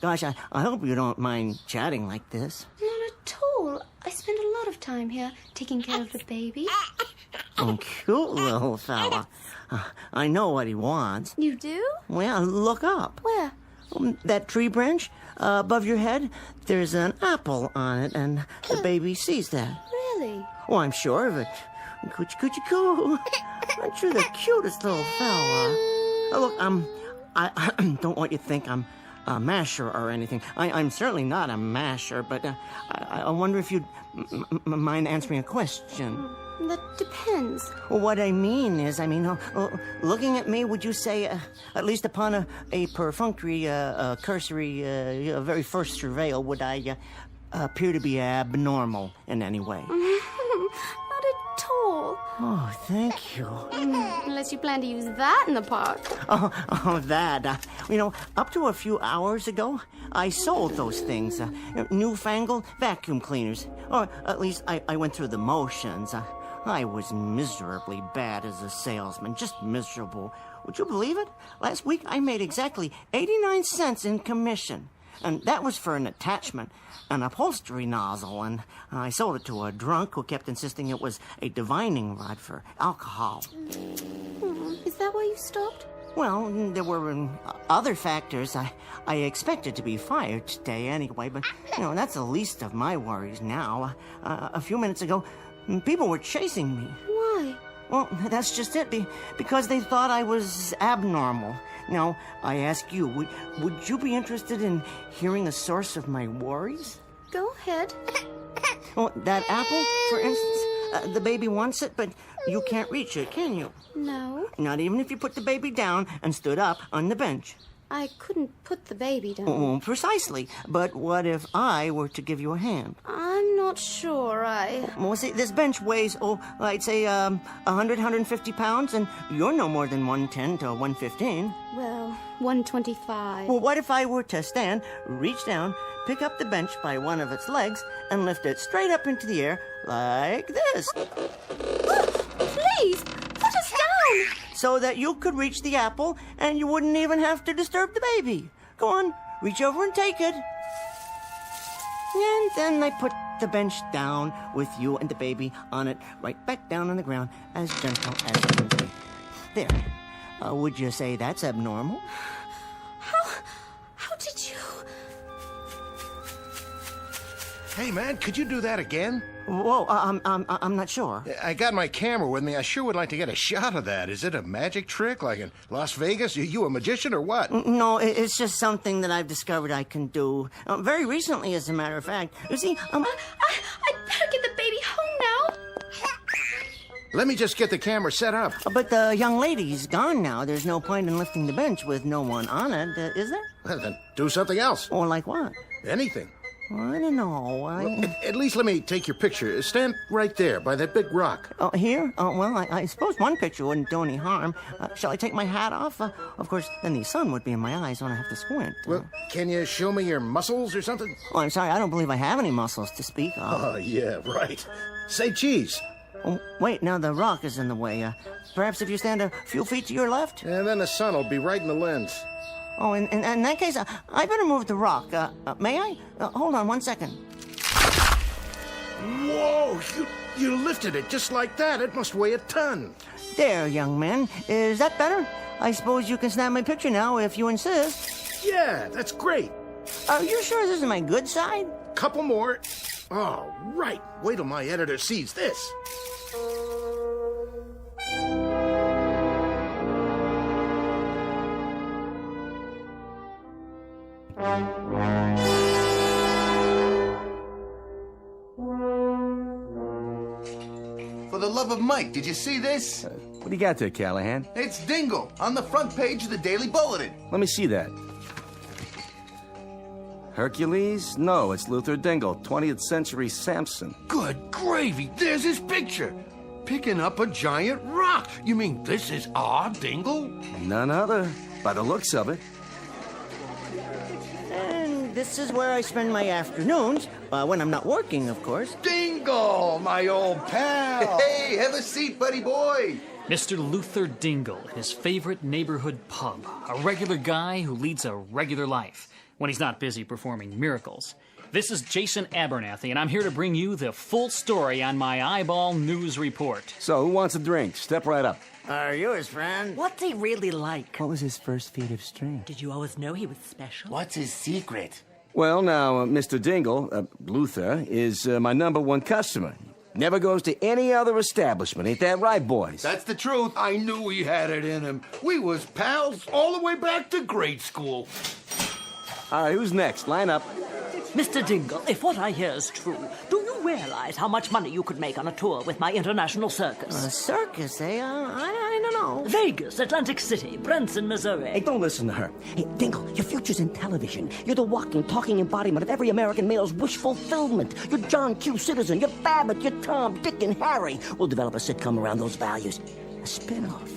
Gosh, I hope you don't mind chatting like this. Not at all. I spend a lot of time here taking care of the baby. Oh, cute little fella. I know what he wants. You do? Well, look up. Where? That tree branch above your head, there's an apple on it, and the baby sees that. Really? Oh, I'm sure of it. Coochie-coo. Aren't you the cutest little fella? Look, I don't want you to think I'm a masher or anything. I'm certainly not a masher, but I wonder if you'd mind answering a question. That depends. Well, what I mean is, looking at me, would you say, at least upon a perfunctory, cursory, very first surveil, would I appear to be abnormal in any way? Not at all. Oh, thank you. Unless you plan to use that in the park. Oh, that. Up to a few hours ago, I sold those things. Newfangled vacuum cleaners. Or at least I went through the motions. I was miserably bad as a salesman, just miserable. Would you believe it? Last week I made exactly 89 cents in commission. And that was for an attachment, an upholstery nozzle, and I sold it to a drunk who kept insisting it was a divining rod for alcohol. Is that why you stopped? Well, there were other factors. I expected to be fired today anyway, but, that's the least of my worries now. A few minutes ago, people were chasing me. Why? Well, that's just it, because they thought I was abnormal. Now, I ask you, would you be interested in hearing the source of my worries? Go ahead. Well, that apple, for instance, the baby wants it, but you can't reach it, can you? No. Not even if you put the baby down and stood up on the bench. I couldn't put the baby down. Oh, precisely. But what if I were to give you a hand? I'm not sure Well, see, this bench weighs, I'd say 100, 150 pounds, and you're no more than 110 to 115. Well, 125. Well, what if I were to stand, reach down, pick up the bench by one of its legs, and lift it straight up into the air like this? Please, put us down. So that you could reach the apple and you wouldn't even have to disturb the baby. Go on, reach over and take it. And then I put the bench down with you and the baby on it, right back down on the ground, as gentle as you can be. There. Would you say that's abnormal? How did you... Hey, man, could you do that again? Whoa, I'm not sure. I got my camera with me. I sure would like to get a shot of that. Is it a magic trick, like in Las Vegas? You a magician or what? No, it's just something that I've discovered I can do. Very recently, as a matter of fact. You see, I better get the baby home now. Let me just get the camera set up. But the young lady's gone now. There's no point in lifting the bench with no one on it, is there? Well, then do something else. Or like what? Anything. I don't know. Well, at least let me take your picture. Stand right there by that big rock. Oh, here? Well, I suppose one picture wouldn't do any harm. Shall I take my hat off? Of course, then the sun would be in my eyes when I have to squint. Well, can you show me your muscles or something? Oh, I'm sorry. I don't believe I have any muscles to speak of. Oh, yeah, right. Say cheese. Oh, wait, now the rock is in the way. Perhaps if you stand a few feet to your left? And then the sun will be right in the lens. Oh, in that case, I better move the rock. May I? Hold on 1 second. Whoa! You lifted it just like that. It must weigh a ton. There, young man. Is that better? I suppose you can snap my picture now if you insist. Yeah, that's great. Are you sure this is my good side? Couple more. Oh, right. Wait till my editor sees this. For the love of Mike, did you see this? What do you got there, Callahan? It's Dingle on the front page of the Daily Bulletin. Let me see that. Hercules? No, it's Luther Dingle, 20th century Samson. Good gravy, there's his picture. Picking up a giant rock. You mean this is our Dingle? None other, by the looks of it. And this is where I spend my afternoons, when I'm not working, of course. Dingle, my old pal. Hey, have a seat, buddy boy. Mr. Luther Dingle, his favorite neighborhood pub. A regular guy who leads a regular life when he's not busy performing miracles. This is Jason Abernathy, and I'm here to bring you the full story on my eyeball news report. So, who wants a drink? Step right up. Are you his friend? What's he really like? What was his first feat of strength? Did you always know he was special? What's his secret? Well, now, Mr. Dingle, Luther, is my #1 customer. Never goes to any other establishment. Ain't that right, boys? That's the truth. I knew he had it in him. We was pals all the way back to grade school. All right, who's next? Line up. Mr. Dingle, if what I hear is true, do you realize how much money you could make on a tour with my international circus? A circus, eh? I don't know. Vegas, Atlantic City, Branson, Missouri. Hey, don't listen to her. Hey, Dingle, your future's in television. You're the walking, talking embodiment of every American male's wish fulfillment. You're John Q. Citizen. You're Babbitt. You're Tom, Dick, and Harry. We'll develop a sitcom around those values. A spin-off.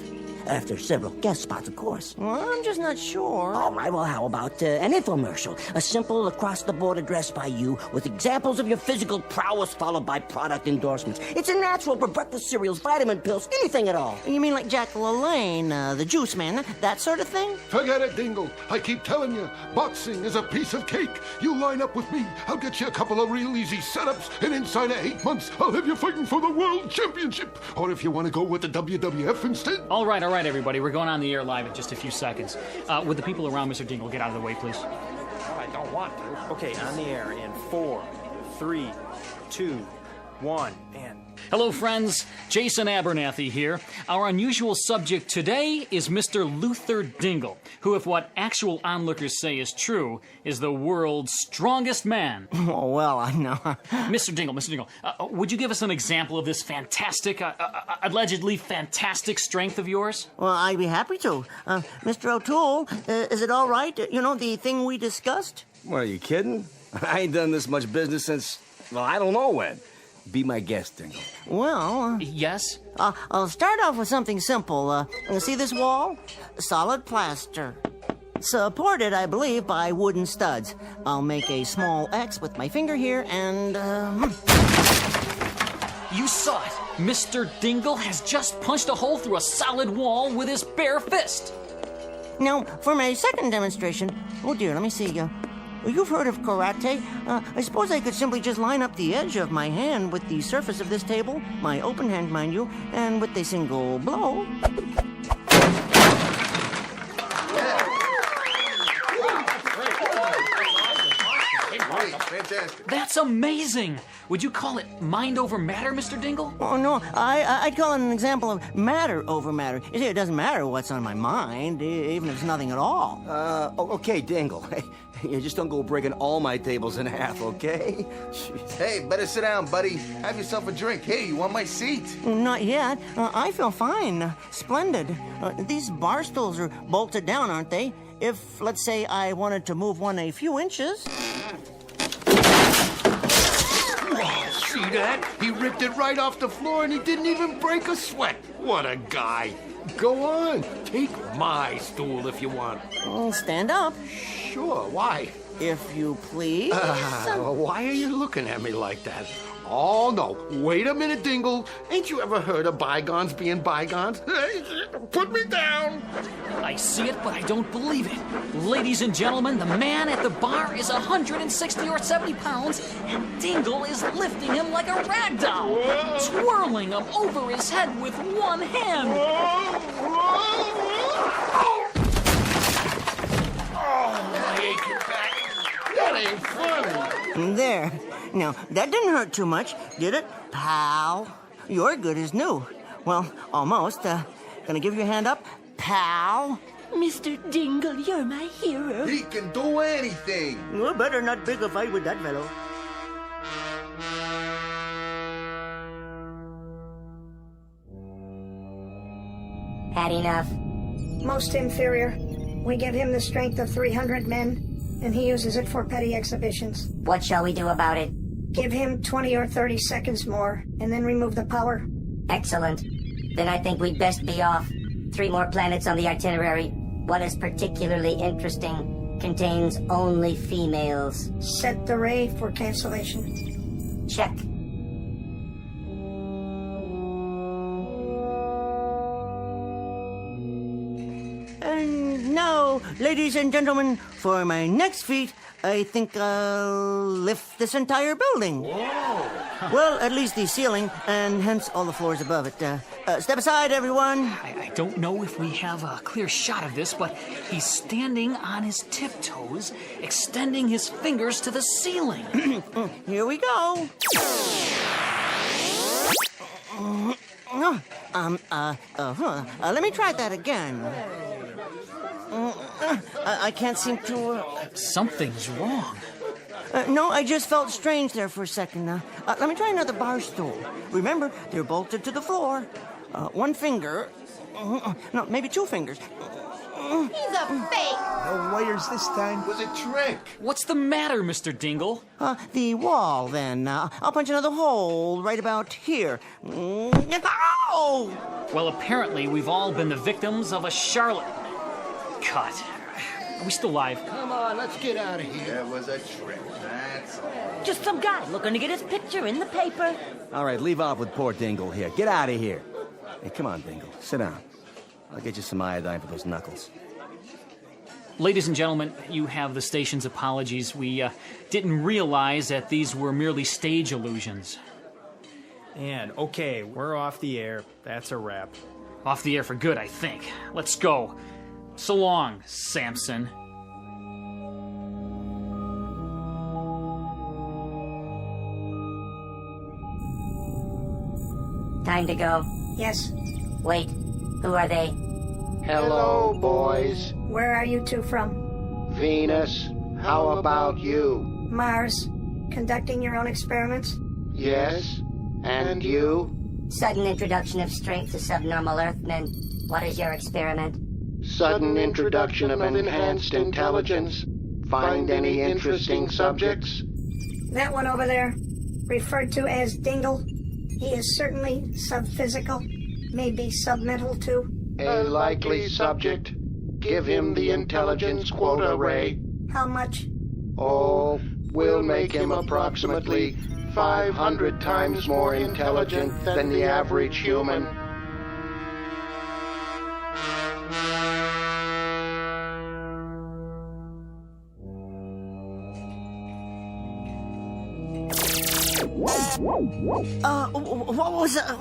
After several guest spots, of course. Well, I'm just not sure. All right, well, how about an infomercial? A simple across-the-board address by you with examples of your physical prowess followed by product endorsements. It's a natural for breakfast cereals, vitamin pills, anything at all. You mean like Jack LaLanne, the juice man, that sort of thing? Forget it, Dingle. I keep telling you, boxing is a piece of cake. You line up with me, I'll get you a couple of real easy setups, and inside of 8 months, I'll have you fighting for the World Championship. Or if you want to go with the WWF instead. All right, everybody. We're going on the air live in just a few seconds. Would the people around Mr. Dingle get out of the way, please? I don't want to. Okay, on the air in 4, 3, 2, 1, and... Hello, friends. Jason Abernathy here. Our unusual subject today is Mr. Luther Dingle, who, if what actual onlookers say is true, is the world's strongest man. Oh, well, I know. Mr. Dingle, would you give us an example of this fantastic, allegedly fantastic strength of yours? Well, I'd be happy to. Mr. O'Toole, is it all right? You know, the thing we discussed? What, are you kidding? I ain't done this much business since, well, I don't know when. Be my guest, Dingle. Well... Yes? I'll start off with something simple. See this wall? Solid plaster. Supported, I believe, by wooden studs. I'll make a small X with my finger here and... You saw it. Mr. Dingle has just punched a hole through a solid wall with his bare fist. Now, for my second demonstration, oh dear, let me see. You've heard of karate. I suppose I could simply just line up the edge of my hand with the surface of this table, my open hand, mind you, and with a single blow. Fantastic. That's amazing. Would you call it mind over matter, Mr. Dingle? Oh, no, I'd call it an example of matter over matter. You see, it doesn't matter what's on my mind, even if it's nothing at all. Okay, Dingle. Hey, you just don't go breaking all my tables in half, okay? Hey, better sit down, buddy. Have yourself a drink. Hey, you want my seat? Not yet. I feel fine. Splendid. These bar stools are bolted down, aren't they? If, let's say, I wanted to move one a few inches... See that? He ripped it right off the floor and he didn't even break a sweat. What a guy. Go on. Take my stool if you want. Stand up. Sure, why? If you please. Why are you looking at me like that? Oh, no. Wait a minute, Dingle. Ain't you ever heard of bygones being bygones? Put me down. I see it, but I don't believe it. Ladies and gentlemen, the man at the bar is 160 or 70 pounds, and Dingle is lifting him like a rag doll, twirling him over his head with one hand. I hate your back. That ain't funny. There. Now, that didn't hurt too much, did it, pal? You're good as new. Well, almost. Gonna give you a hand up, pal? Mr. Dingle, you're my hero. He can do anything. You better not pick a fight with that fellow. Had enough? Most inferior. We give him the strength of 300 men, and he uses it for petty exhibitions. What shall we do about it? Give him 20 or 30 seconds more, and then remove the power. Excellent. Then I think we'd best be off. 3 more planets on the itinerary. One is particularly interesting. Contains only females. Set the ray for cancellation. Check. And now, ladies and gentlemen, for my next feat, I think I'll lift this entire building. Whoa. Well, at least the ceiling, and hence all the floors above it. Step aside, everyone. I don't know if we have a clear shot of this, but he's standing on his tiptoes, extending his fingers to the ceiling. Here we go. Let me try that again. I can't seem to... Something's wrong. No, I just felt strange there for a second. Let me try another bar stool. Remember, they're bolted to the floor. One finger... no, maybe 2 fingers. He's a fake. No wires this time. Was a trick. What's the matter, Mr. Dingle? The wall, then. I'll punch another hole right about here. Ow! Well, apparently we've all been the victims of a charlatan. Cut. Are we still live? Come on, let's get out of here. That was a trick. That's all. Just some guy looking to get his picture in the paper. All right, leave off with poor Dingle here. Get out of here. Hey, come on, Dingle. Sit down. I'll get you some iodine for those knuckles. Ladies and gentlemen, you have the station's apologies. We didn't realize that these were merely stage illusions. And, okay, we're off the air. That's a wrap. Off the air for good, I think. Let's go. So long, Samson. Time to go. Yes. Wait, who are they? Hello, boys. Where are you two from? Venus, how about you? Mars. Conducting your own experiments? Yes. And you? Sudden introduction of strength to subnormal Earthmen. What is your experiment? Sudden introduction of enhanced intelligence. Find any interesting subjects? That one over there, referred to as Dingle. He is certainly subphysical, maybe submental too. A likely subject. Give him the intelligence quota, Ray. How much? Oh, we'll make him approximately 500 times more intelligent than the average human. What was that?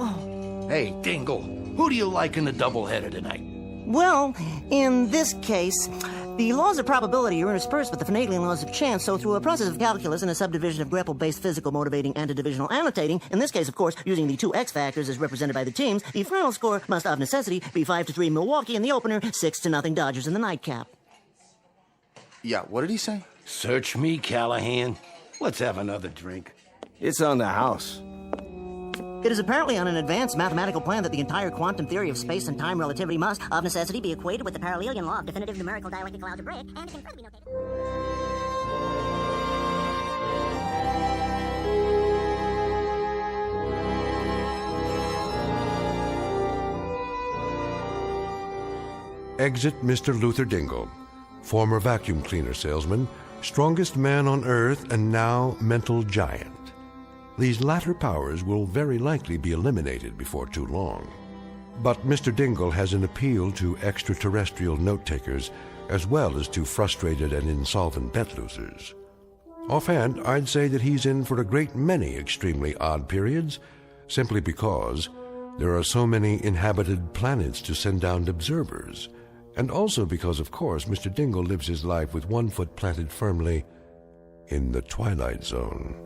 Hey, Dingle, who do you like in the doubleheader tonight? Well, in this case, the laws of probability are interspersed with the finagling laws of chance, so through a process of calculus and a subdivision of grapple-based physical motivating antidivisional annotating, in this case, of course, using the two X factors as represented by the teams, the final score must of necessity be 5-3 Milwaukee in the opener, 6-0 Dodgers in the nightcap. Yeah, what did he say? Search me, Callahan. Let's have another drink. It's on the house. It is apparently on an advanced mathematical plan that the entire quantum theory of space and time relativity must, of necessity, be equated with the Parallelian law of definitive numerical dialectical algebraic, and can further be notated. Exit Mr. Luther Dingle, former vacuum cleaner salesman, strongest man on earth, and now mental giant. These latter powers will very likely be eliminated before too long. But Mr. Dingle has an appeal to extraterrestrial note-takers as well as to frustrated and insolvent bet losers. Offhand, I'd say that he's in for a great many extremely odd periods, simply because there are so many inhabited planets to send down observers, and also because, of course, Mr. Dingle lives his life with one foot planted firmly in the Twilight Zone.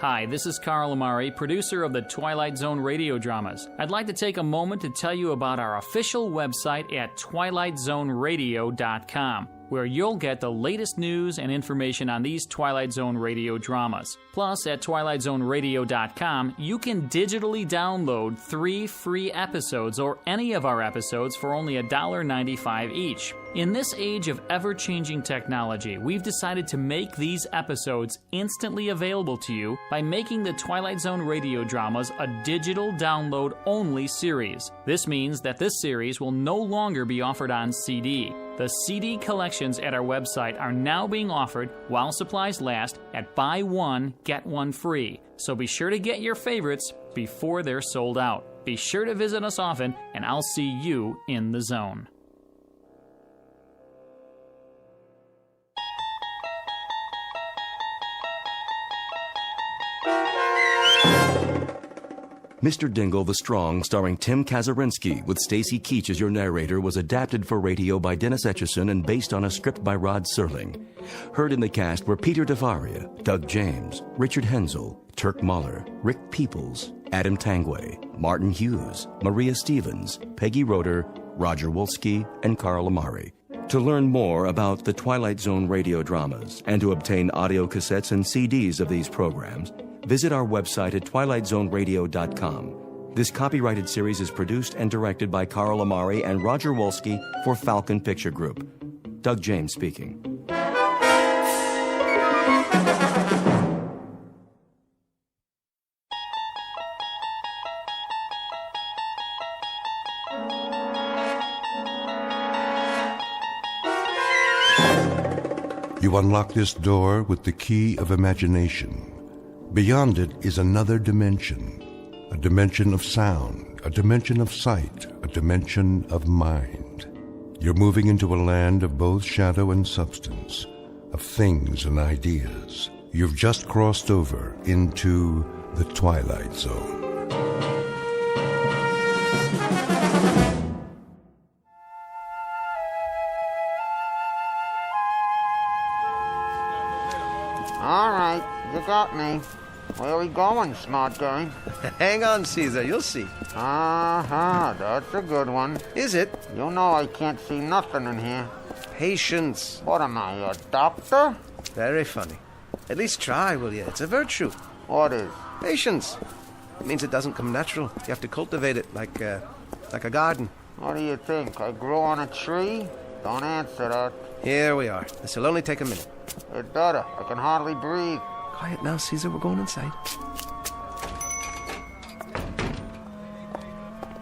Hi, this is Carl Amari, producer of the Twilight Zone Radio Dramas. I'd like to take a moment to tell you about our official website at twilightzoneradio.com, where you'll get the latest news and information on these Twilight Zone radio dramas. Plus, at twilightzoneradio.com, you can digitally download 3 free episodes or any of our episodes for only $1.95 each. In this age of ever-changing technology, we've decided to make these episodes instantly available to you by making the Twilight Zone radio dramas a digital download-only series. This means that this series will no longer be offered on CD. The CD collections at our website are now being offered while supplies last at buy one, get one free. So be sure to get your favorites before they're sold out. Be sure to visit us often, and I'll see you in the zone. Mr. Dingle the Strong, starring Tim Kazurinsky, with Stacy Keach as your narrator, was adapted for radio by Dennis Etchison and based on a script by Rod Serling. Heard in the cast were Peter DeVaria, Doug James, Richard Hensel, Turk Muller, Rick Peoples, Adam Tangway, Martin Hughes, Maria Stevens, Peggy Roeder, Roger Wolski, and Carl Amari. To learn more about the Twilight Zone radio dramas and to obtain audio cassettes and CDs of these programs, visit our website at twilightzoneradio.com. This copyrighted series is produced and directed by Carl Amari and Roger Wolski for Falcon Picture Group. Doug James speaking. You unlock this door with the key of imagination. Beyond it is another dimension, a dimension of sound, a dimension of sight, a dimension of mind. You're moving into a land of both shadow and substance, of things and ideas. You've just crossed over into the Twilight Zone. All right, you got me. Where are we going, smart guy? Hang on, Caesar, you'll see. Uh-huh, that's a good one. Is it? You know I can't see nothing in here. Patience. What am I, a doctor? Very funny. At least try, will you? It's a virtue. What is? Patience. It means it doesn't come natural. You have to cultivate it like a garden. What do you think? I grow on a tree? Don't answer that. Here we are. This will only take a minute. It better. I can hardly breathe. Quiet now, Caesar. We're going inside.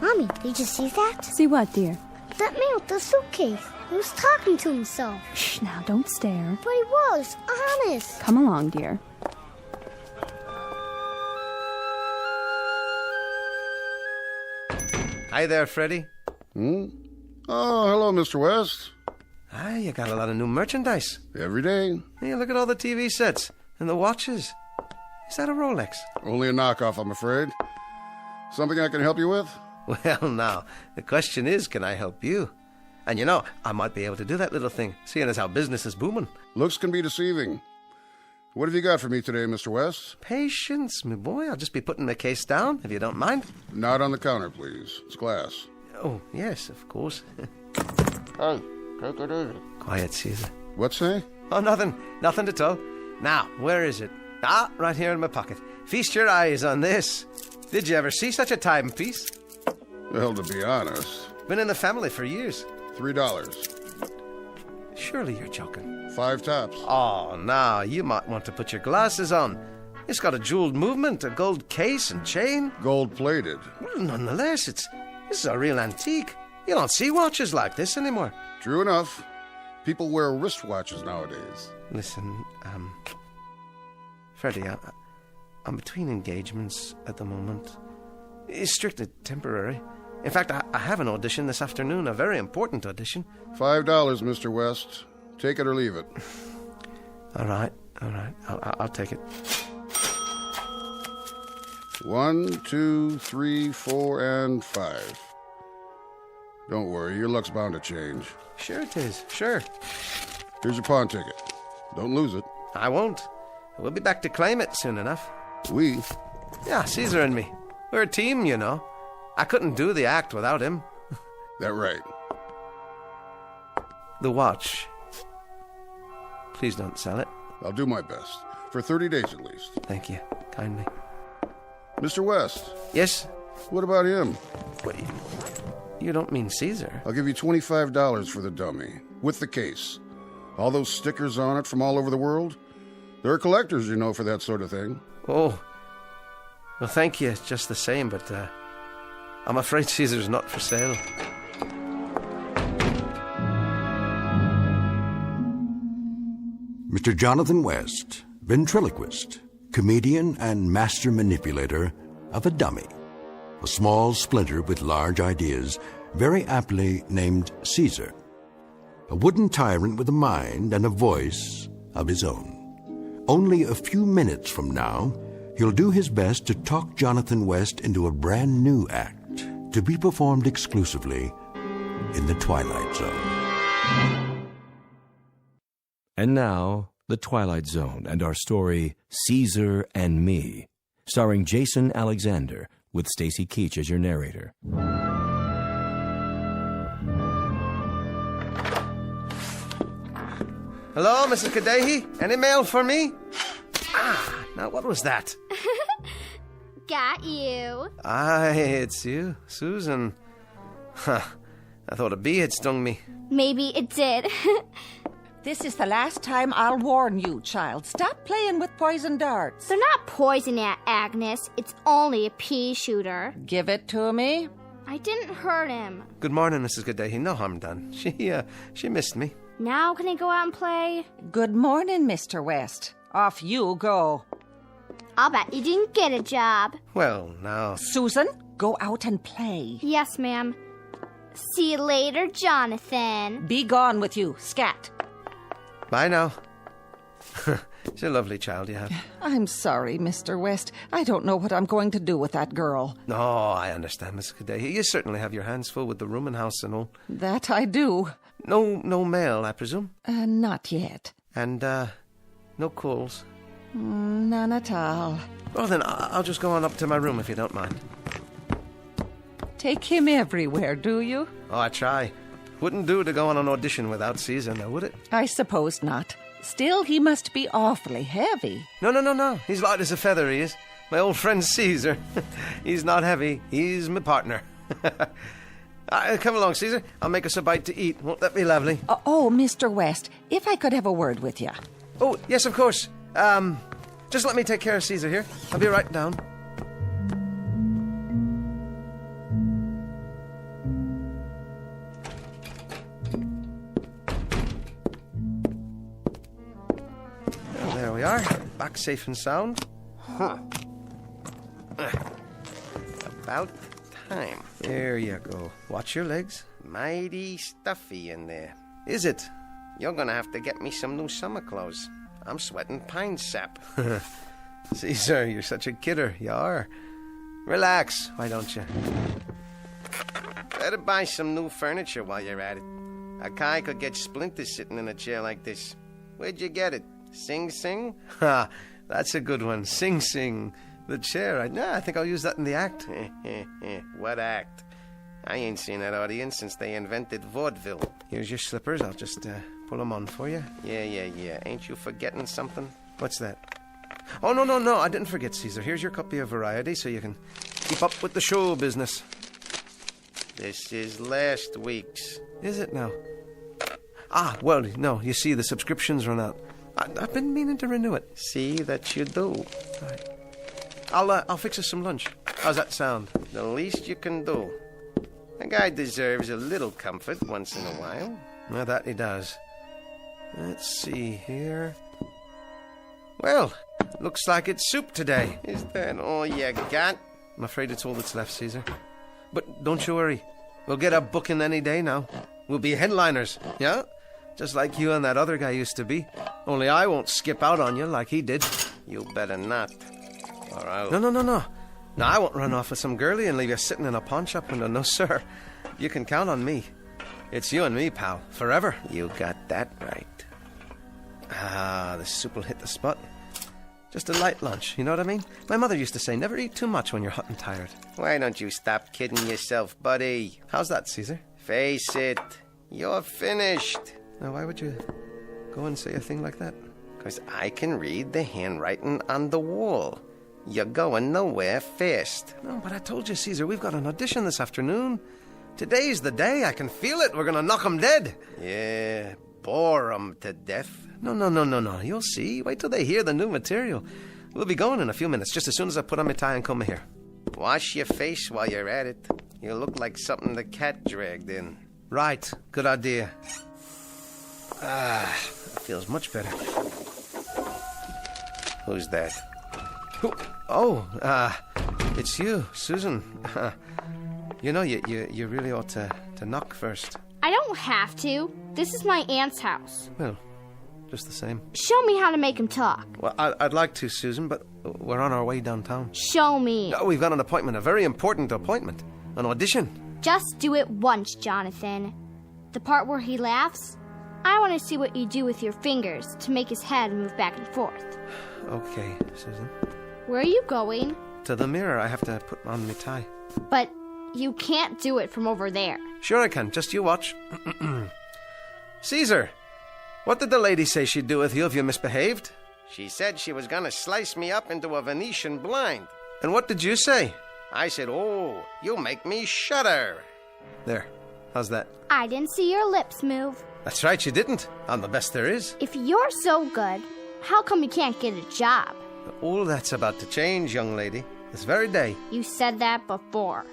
Mommy, did you see that? See what, dear? That man with the suitcase. He was talking to himself. Shh, now don't stare. But he was, honest. Come along, dear. Hi there, Freddie. Oh, hello, Mr. West. Ah, you got a lot of new merchandise. Every day. Yeah, look at all the TV sets and the watches. Is that a Rolex? Only a knockoff, I'm afraid. Something I can help you with? Well, now, the question is, can I help you? And you know, I might be able to do that little thing, seeing as how business is booming. Looks can be deceiving. What have you got for me today, Mr. West? Patience, my boy. I'll just be putting the case down, if you don't mind. Not on the counter, please. It's glass. Oh, yes, of course. Hey, take it easy. Quiet, Caesar. What's say? Oh, nothing. Nothing at all. Now, where is it? Ah, right here in my pocket. Feast your eyes on this. Did you ever see such a timepiece? Well, to be honest... Been in the family for years. $3. Surely you're joking. 5 tops. Oh, now, you might want to put your glasses on. It's got a jeweled movement, a gold case and chain. Gold-plated. Well, nonetheless, this is a real antique. You don't see watches like this anymore. True enough. People wear wristwatches nowadays. Listen, Freddie, I'm between engagements at the moment. It's strictly temporary. In fact, I have an audition this afternoon, a very important audition. $5, Mr. West. Take it or leave it. All right. I'll take it. 1, 2, 3, 4, and 5. Don't worry, your luck's bound to change. Sure it is, sure. Here's your pawn ticket. Don't lose it. I won't. We'll be back to claim it soon enough. We? Yeah, Caesar and me. We're a team, you know. I couldn't do the act without him. That right. The watch. Please don't sell it. I'll do my best. For 30 days at least. Thank you. Kindly. Mr. West. Yes? What about him? What, you don't mean Caesar? I'll give you $25 for the dummy. With the case. All those stickers on it from all over the world. There are collectors, you know, for that sort of thing. Oh. Well, thank you just the same, but I'm afraid Caesar's not for sale. Mr. Jonathan West, ventriloquist, comedian and master manipulator of a dummy. A small splinter with large ideas, very aptly named Caesar. A wooden tyrant with a mind and a voice of his own. Only a few minutes from now, he'll do his best to talk Jonathan West into a brand new act to be performed exclusively in the Twilight Zone. And now, The Twilight Zone and our story, Caesar and Me, starring Jason Alexander, with Stacy Keach as your narrator. Hello, Mrs. Kadehi? Any mail for me? Ah, now what was that? Got you. Aye, it's you, Susan. Huh, I thought a bee had stung me. Maybe it did. This is the last time I'll warn you, child. Stop playing with poison darts. They're not poison, Agnes. It's only a pea shooter. Give it to me. I didn't hurt him. Good morning, Mrs. Kadehi. No harm done. She missed me. Now can I go out and play? Good morning, Mr. West. Off you go. I'll bet you didn't get a job. Well, now... Susan, go out and play. Yes, ma'am. See you later, Jonathan. Be gone with you, scat. Bye now. She's a lovely child you have. I'm sorry, Mr. West. I don't know what I'm going to do with that girl. No, I understand, Mrs. Kadehi. You certainly have your hands full with the rooming house and all. That I do. No mail, I presume? Not yet. And, no calls? None at all. Well, then, I'll just go on up to my room if you don't mind. Take him everywhere, do you? Oh, I try. Wouldn't do to go on an audition without Caesar, now, would it? I suppose not. Still, he must be awfully heavy. No. He's light as a feather, he is. My old friend Caesar. He's not heavy. He's my partner. Come along, Caesar. I'll make us a bite to eat. Won't that be lovely? Oh, Mr. West, if I could have a word with you. Oh, yes, of course. Just let me take care of Caesar here. I'll be right down. Well, there we are. Back safe and sound. Huh. About time. There you go. Watch your legs. Mighty stuffy in there. Is it? You're gonna have to get me some new summer clothes. I'm sweating pine sap. Caesar, you're such a kidder. You are. Relax, why don't you? Better buy some new furniture while you're at it. A guy could get splinters sitting in a chair like this. Where'd you get it? Sing Sing? Ha, that's a good one. Sing Sing. The chair. I think I'll use that in the act. What act? I ain't seen that audience since they invented vaudeville. Here's your slippers. I'll just pull them on for you. Yeah. Ain't you forgetting something? What's that? Oh, no. I didn't forget, Caesar. Here's your copy of Variety so you can keep up with the show business. This is last week's. Is it now? Ah, well, no. You see, the subscription's run out. I've been meaning to renew it. See that you do. All right. I'll fix us some lunch. How's that sound? The least you can do. A guy deserves a little comfort once in a while. Well, that he does. Let's see here. Well, looks like it's soup today. Is that all you got? I'm afraid it's all that's left, Caesar. But don't you worry. We'll get a booking any day now. We'll be headliners, yeah? Just like you and that other guy used to be. Only I won't skip out on you like he did. You better not. All right. No. No, I won't run off with some girlie and leave you sitting in a pawn shop window. No, sir. You can count on me. It's you and me, pal. Forever. You got that right. Ah, the soup will hit the spot. Just a light lunch, you know what I mean? My mother used to say, never eat too much when you're hot and tired. Why don't you stop kidding yourself, buddy? How's that, Caesar? Face it. You're finished. Now, why would you go and say a thing like that? Because I can read the handwriting on the wall. You're going nowhere fast. No, but I told you, Caesar, we've got an audition this afternoon. Today's the day. I can feel it. We're going to knock 'em dead. Yeah, bore 'em to death. No. You'll see. Wait till they hear the new material. We'll be going in a few minutes, just as soon as I put on my tie and comb here. Wash your face while you're at it. You look like something the cat dragged in. Right. Good idea. That feels much better. Who's that? It's you, Susan. You know, you really ought to knock first. I don't have to. This is my aunt's house. Well, just the same. Show me how to make him talk. Well, I'd like to, Susan, but we're on our way downtown. Show me. No, we've got an appointment, a very important appointment. An audition. Just do it once, Jonathan. The part where he laughs, I want to see what you do with your fingers to make his head move back and forth. Okay, Susan. Where are you going? To the mirror. I have to put on my tie. But you can't do it from over there. Sure I can. Just you watch. Caesar, what did the lady say she'd do with you if you misbehaved? She said she was going to slice me up into a Venetian blind. And what did you say? I said, oh, you make me shudder. There. How's that? I didn't see your lips move. That's right, you didn't. I'm the best there is. If you're so good, how come you can't get a job? All that's about to change, young lady. This very day. You said that before.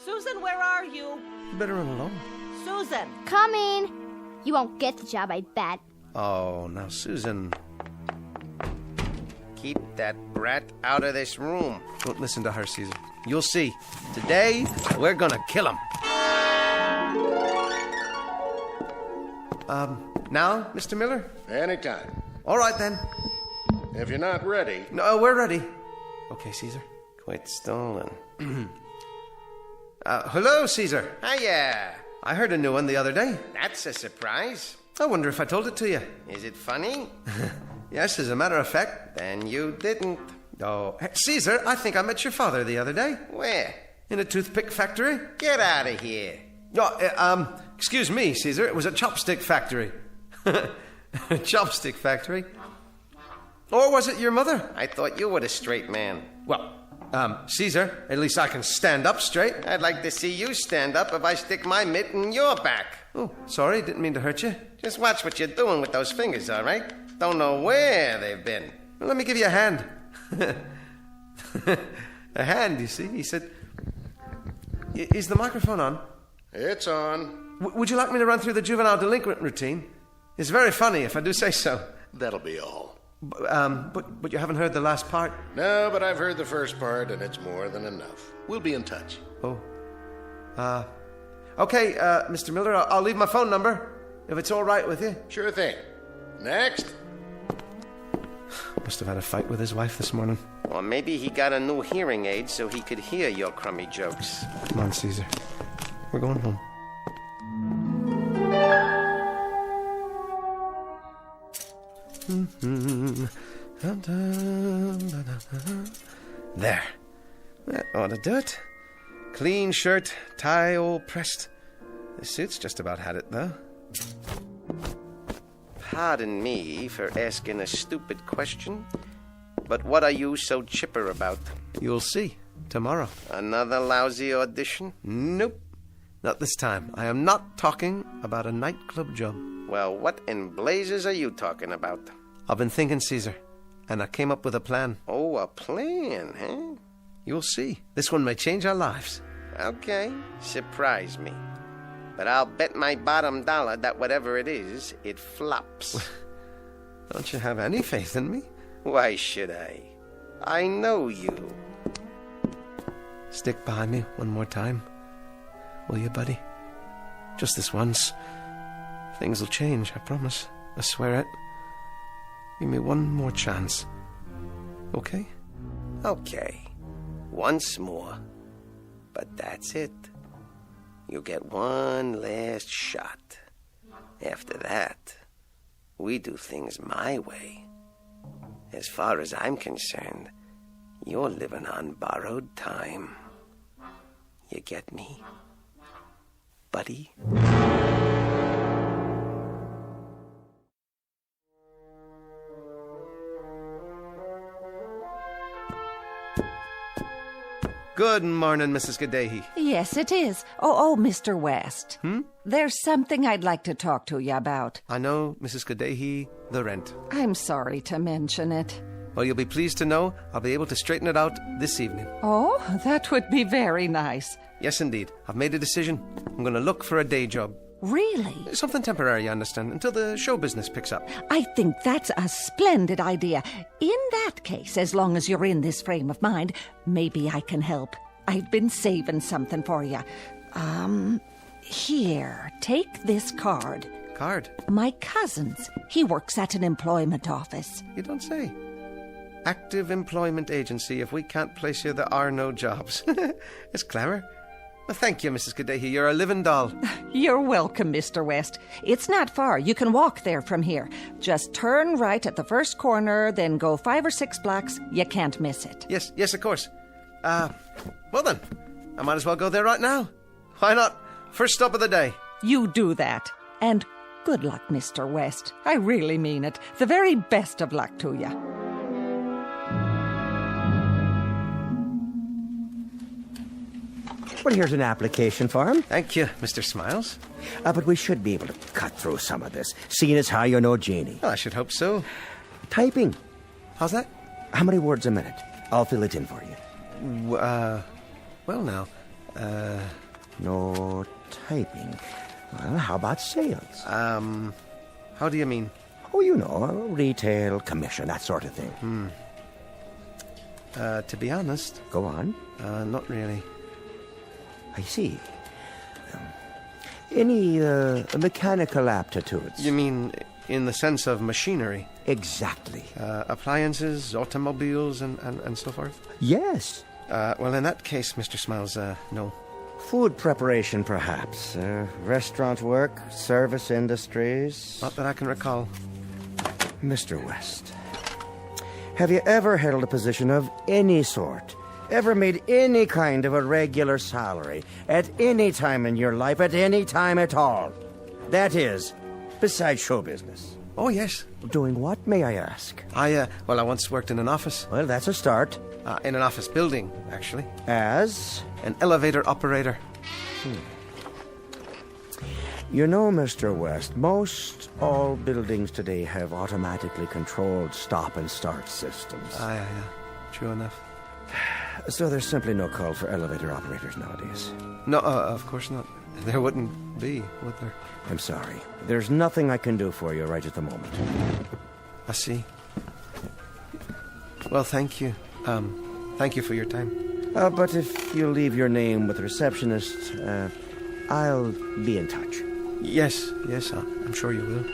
Susan, where are you? You better run along. Susan! Coming! You won't get the job, I bet. Oh, now, Susan. Keep that brat out of this room. Don't listen to her, Caesar. You'll see. Today, we're gonna kill him. Now, Mr. Miller? Anytime. All right, then. If you're not ready... No, we're ready. Okay, Caesar. Quite stolen. Hello, Caesar. Hiya. I heard a new one the other day. That's a surprise. I wonder if I told it to you. Is it funny? Yes, as a matter of fact. Then you didn't. Oh, Caesar, I think I met your father the other day. Where? In a toothpick factory. Get out of here. No, excuse me, Caesar. It was a chopstick factory. A chopstick factory? Or was it your mother? I thought you were the straight man. Well, Caesar, at least I can stand up straight. I'd like to see you stand up if I stick my mitt in your back. Oh, sorry, didn't mean to hurt you. Just watch what you're doing with those fingers, all right? Don't know where they've been. Well, let me give you a hand. A hand, you see? He said... Is the microphone on? It's on. Would you like me to run through the juvenile delinquent routine? It's very funny, if I do say so. That'll be all. But you haven't heard the last part? No, but I've heard the first part, and it's more than enough. We'll be in touch. Oh. Okay, Mr. Miller, I'll leave my phone number, if it's all right with you. Sure thing. Next. Must have had a fight with his wife this morning. Or maybe he got a new hearing aid so he could hear your crummy jokes. Come on, Caesar. We're going home. There. That ought to do it. Clean shirt, tie all pressed. The suit's just about had it, though. Pardon me for asking a stupid question, but what are you so chipper about? You'll see. Tomorrow. Another lousy audition? Nope. Not this time. I am not talking about a nightclub job. Well, what in blazes are you talking about? I've been thinking, Caesar, and I came up with a plan. Oh, a plan, huh? You'll see. This one may change our lives. Okay. Surprise me. But I'll bet my bottom dollar that whatever it is, it flops. Don't you have any faith in me? Why should I? I know you. Stick by me one more time. Will you, buddy? Just this once. Things will change, I promise. I swear it. Give me one more chance. Okay? Okay. Once more. But that's it. You get one last shot. After that, we do things my way. As far as I'm concerned, you're living on borrowed time. You get me, buddy? Good morning, Mrs. Gaddahi. Yes, it is. Oh, Mr. West. There's something I'd like to talk to you about. I know, Mrs. Gaddahi, the rent. I'm sorry to mention it. Well, you'll be pleased to know I'll be able to straighten it out this evening. Oh, that would be very nice. Yes, indeed. I've made a decision. I'm going to look for a day job. Really? Something temporary, you understand, until the show business picks up. I think that's a splendid idea. In that case, as long as you're in this frame of mind, maybe I can help. I've been saving something for you. Here, take this card. Card? My cousin's. He works at an employment office. You don't say. Active employment agency. If we can't place you, there are no jobs. It's clever. Well, thank you, Mrs. Gaddahi. You're a living doll. You're welcome, Mr. West. It's not far. You can walk there from here. Just turn right at the first corner, then go 5 or 6 blocks. You can't miss it. Yes, of course. Well then, I might as well go there right now. Why not? First stop of the day. You do that. And good luck, Mr. West. I really mean it. The very best of luck to you. Well, here's an application form. Thank you, Mr. Smiles. But we should be able to cut through some of this, seeing as how you know Jeannie. Well, I should hope so. Typing. How's that? How many words a minute? I'll fill it in for you. Well now, No typing. Well, how about sales? How do you mean? Oh, you know, retail, commission, that sort of thing. To be honest... Go on. Not really. I see. Any mechanical aptitudes? You mean in the sense of machinery? Exactly. Appliances, automobiles, and so forth? Yes. Well, in that case, Mr. Smiles, no. Food preparation, perhaps. Restaurant work, service industries. Not that I can recall. Mr. West, have you ever held a position of any sort? Ever made any kind of a regular salary at any time in your life, at any time at all? That is, besides show business. Oh, yes. Doing what, may I ask? I once worked in an office. Well, that's a start. In an office building, actually. As? An elevator operator. You know, Mr. West, most all buildings today have automatically controlled stop and start systems. Aye, true enough. So there's simply no call for elevator operators nowadays. No, of course not. There wouldn't be, would there? I'm sorry. There's nothing I can do for you right at the moment. I see. Well, thank you. Thank you for your time. But if you leave your name with the receptionist, I'll be in touch. Yes, I'm sure you will.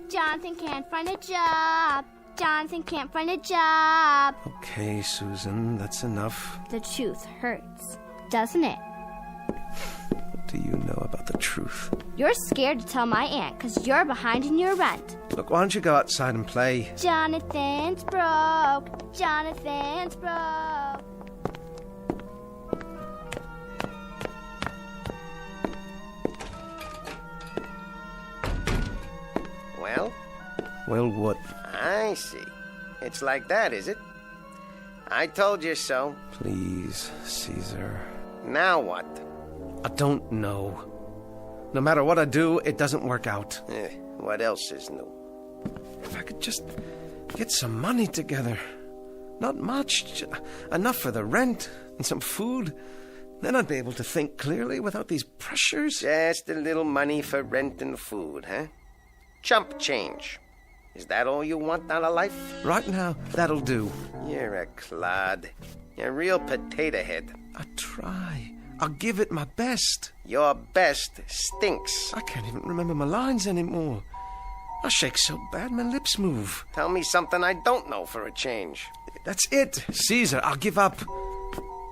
Jonathan can't find a job. Jonathan can't find a job. Okay, Susan, that's enough. The truth hurts, doesn't it? What do you know about the truth? You're scared to tell my aunt because you're behind in your rent. Look, why don't you go outside and play? Jonathan's broke. Jonathan's broke. Well? Well, what? I see. It's like that, is it? I told you so. Please, Caesar. Now what? I don't know. No matter what I do, it doesn't work out. What else is new? If I could just get some money together. Not much. Enough for the rent and some food. Then I'd be able to think clearly without these pressures. Just a little money for rent and food, huh? Chump change. Is that all you want out of life? Right now, that'll do. You're a clod. You're a real potato head. I try. I'll give it my best. Your best stinks. I can't even remember my lines anymore. I shake so bad my lips move. Tell me something I don't know for a change. That's it. Caesar, I'll give up.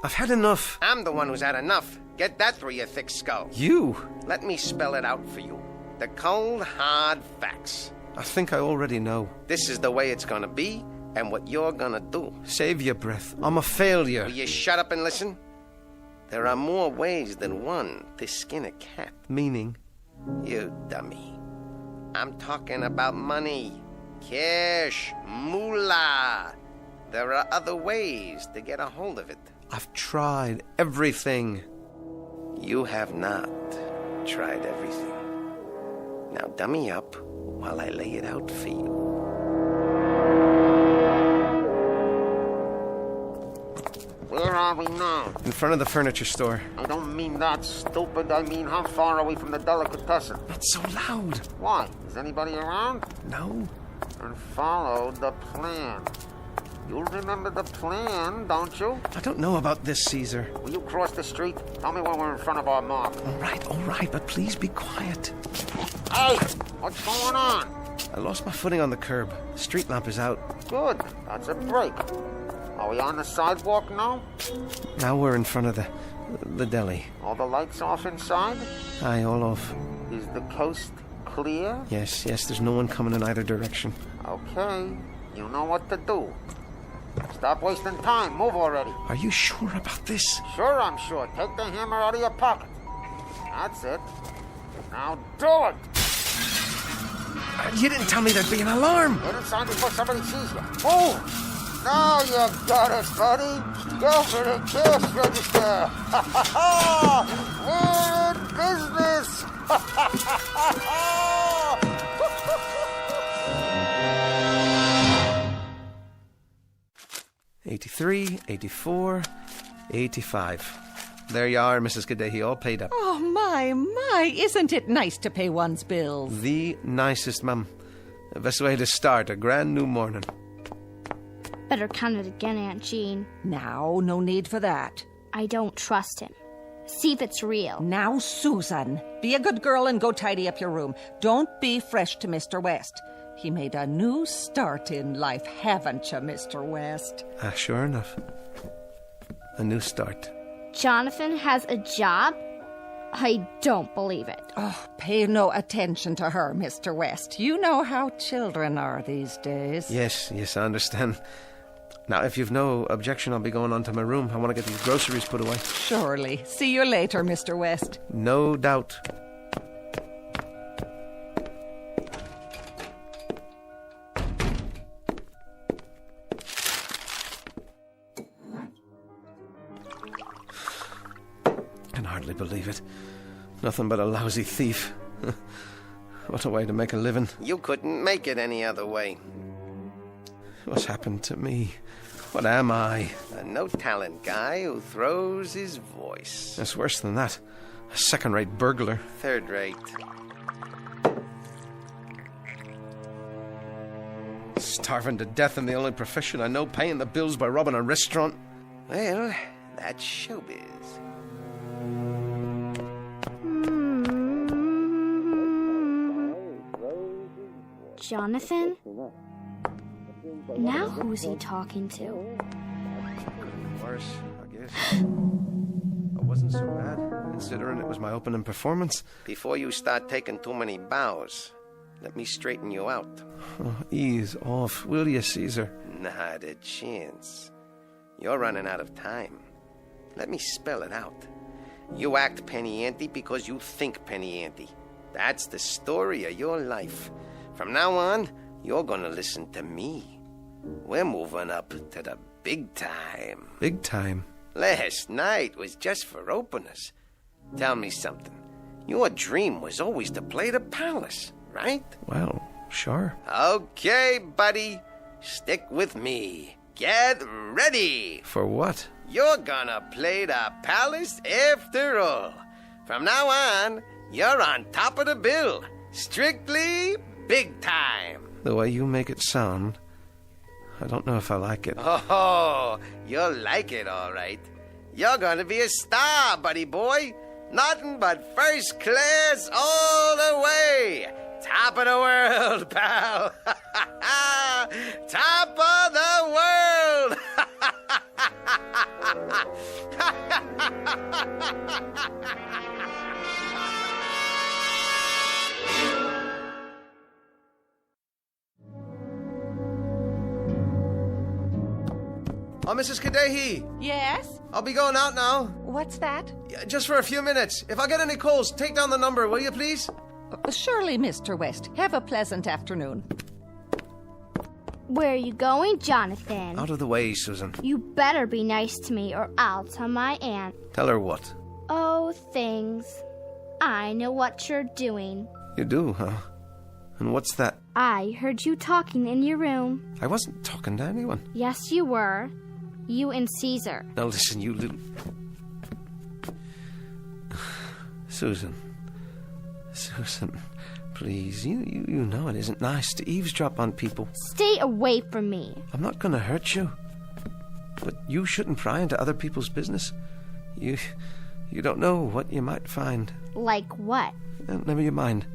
I've had enough. I'm the one who's had enough. Get that through your thick skull. You? Let me spell it out for you. The cold, hard facts. I think I already know. This is the way it's gonna be, and what you're gonna do. Save your breath. I'm a failure. Will you shut up and listen? There are more ways than one to skin a cat. Meaning? You dummy. I'm talking about money. Cash. Moolah. There are other ways to get a hold of it. I've tried everything. You have not tried everything. Now dummy up while I lay it out for you. Where are we now? In front of the furniture store. I don't mean that, stupid. I mean, how far are we from the delicatessen? Not so loud. Why? Is anybody around? No. And follow the plan. You remember the plan, don't you? I don't know about this, Caesar. Will you cross the street? Tell me when we're in front of our mark. All right, but please be quiet. Hey, what's going on? I lost my footing on the curb. The street lamp is out. Good. That's a break. Are we on the sidewalk now? Now we're in front of the deli. All the lights off inside? Aye, all off. Is the coast clear? Yes, there's no one coming in either direction. Okay, you know what to do. Stop wasting time. Move already. Are you sure about this? Sure, I'm sure. Take the hammer out of your pocket. That's it. Now do it. You didn't tell me there'd be an alarm. Get inside before somebody sees you. Move. Now you got it, buddy. Go for the cash register. We're in business. 83, 84, 85. There you are, Mrs. Gaddahi, all paid up. Oh, my, isn't it nice to pay one's bills? The nicest, ma'am. The best way to start a grand new morning. Better count it again, Aunt Jean. Now, no need for that. I don't trust him. See if it's real. Now, Susan, be a good girl and go tidy up your room. Don't be fresh to Mr. West. He made a new start in life, haven't you, Mr. West? Sure enough. A new start. Jonathan has a job? I don't believe it. Oh, pay no attention to her, Mr. West. You know how children are these days. Yes, I understand. Now, if you've no objection, I'll be going on to my room. I want to get these groceries put away. Surely. See you later, Mr. West. No doubt. believe it. Nothing but a lousy thief. What a way to make a living. You couldn't make it any other way. What's happened to me? What am I? A no-talent guy who throws his voice. It's worse than that. A second-rate burglar. Third-rate. Starving to death in the only profession I know, paying the bills by robbing a restaurant. Well, that's showbiz. Jonathan? Now who's he talking to? Worse, I guess. It wasn't so bad, considering it was my opening performance. Before you start taking too many bows, let me straighten you out. Oh, ease off, will you, Caesar? Not a chance. You're running out of time. Let me spell it out. You act penny ante because you think penny ante. That's the story of your life. From now on, you're gonna listen to me. We're moving up to the big time. Big time? Last night was just for openers. Tell me something. Your dream was always to play the palace, right? Well, sure. Okay, buddy. Stick with me. Get ready. For what? You're gonna play the palace after all. From now on, you're on top of the bill. Strictly big time. The way you make it sound, I don't know if I like it. Oh, you'll like it, all right. You're gonna be a star, buddy boy. Nothing but first class all the way. Top of the world, pal. Top of the world. Oh, Mrs. Kadehi. Yes? I'll be going out now. What's that? Just for a few minutes. If I get any calls, take down the number, will you, please? Surely, Mr. West. Have a pleasant afternoon. Where are you going, Jonathan? Out of the way, Susan. You better be nice to me or I'll tell my aunt. Tell her what? Oh, things. I know what you're doing. You do, huh? And what's that? I heard you talking in your room. I wasn't talking to anyone. Yes, you were. You and Caesar. Now listen, you little... Susan, please, you know it isn't nice to eavesdrop on people. Stay away from me. I'm not going to hurt you. But you shouldn't pry into other people's business. You don't know what you might find. Like what? Never you mind.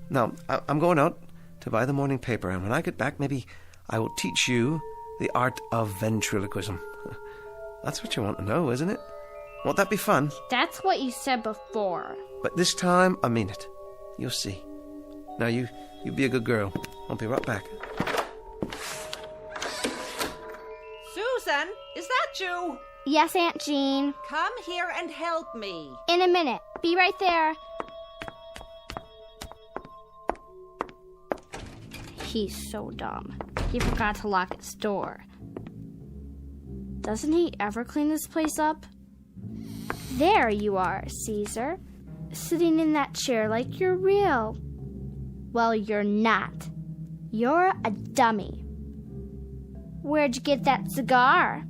Now, I'm going out to buy the morning paper, and when I get back, maybe I will teach you the art of ventriloquism. That's what you want to know, isn't it? Won't that be fun? That's what you said before. But this time, I mean it. You'll see. Now, you be a good girl. I'll be right back. Susan, is that you? Yes, Aunt Jean. Come here and help me. In a minute. Be right there. He's so dumb. He forgot to lock his door. Doesn't he ever clean this place up? There you are, Caesar. Sitting in that chair like you're real. Well, you're not. You're a dummy. Where'd you get that cigar?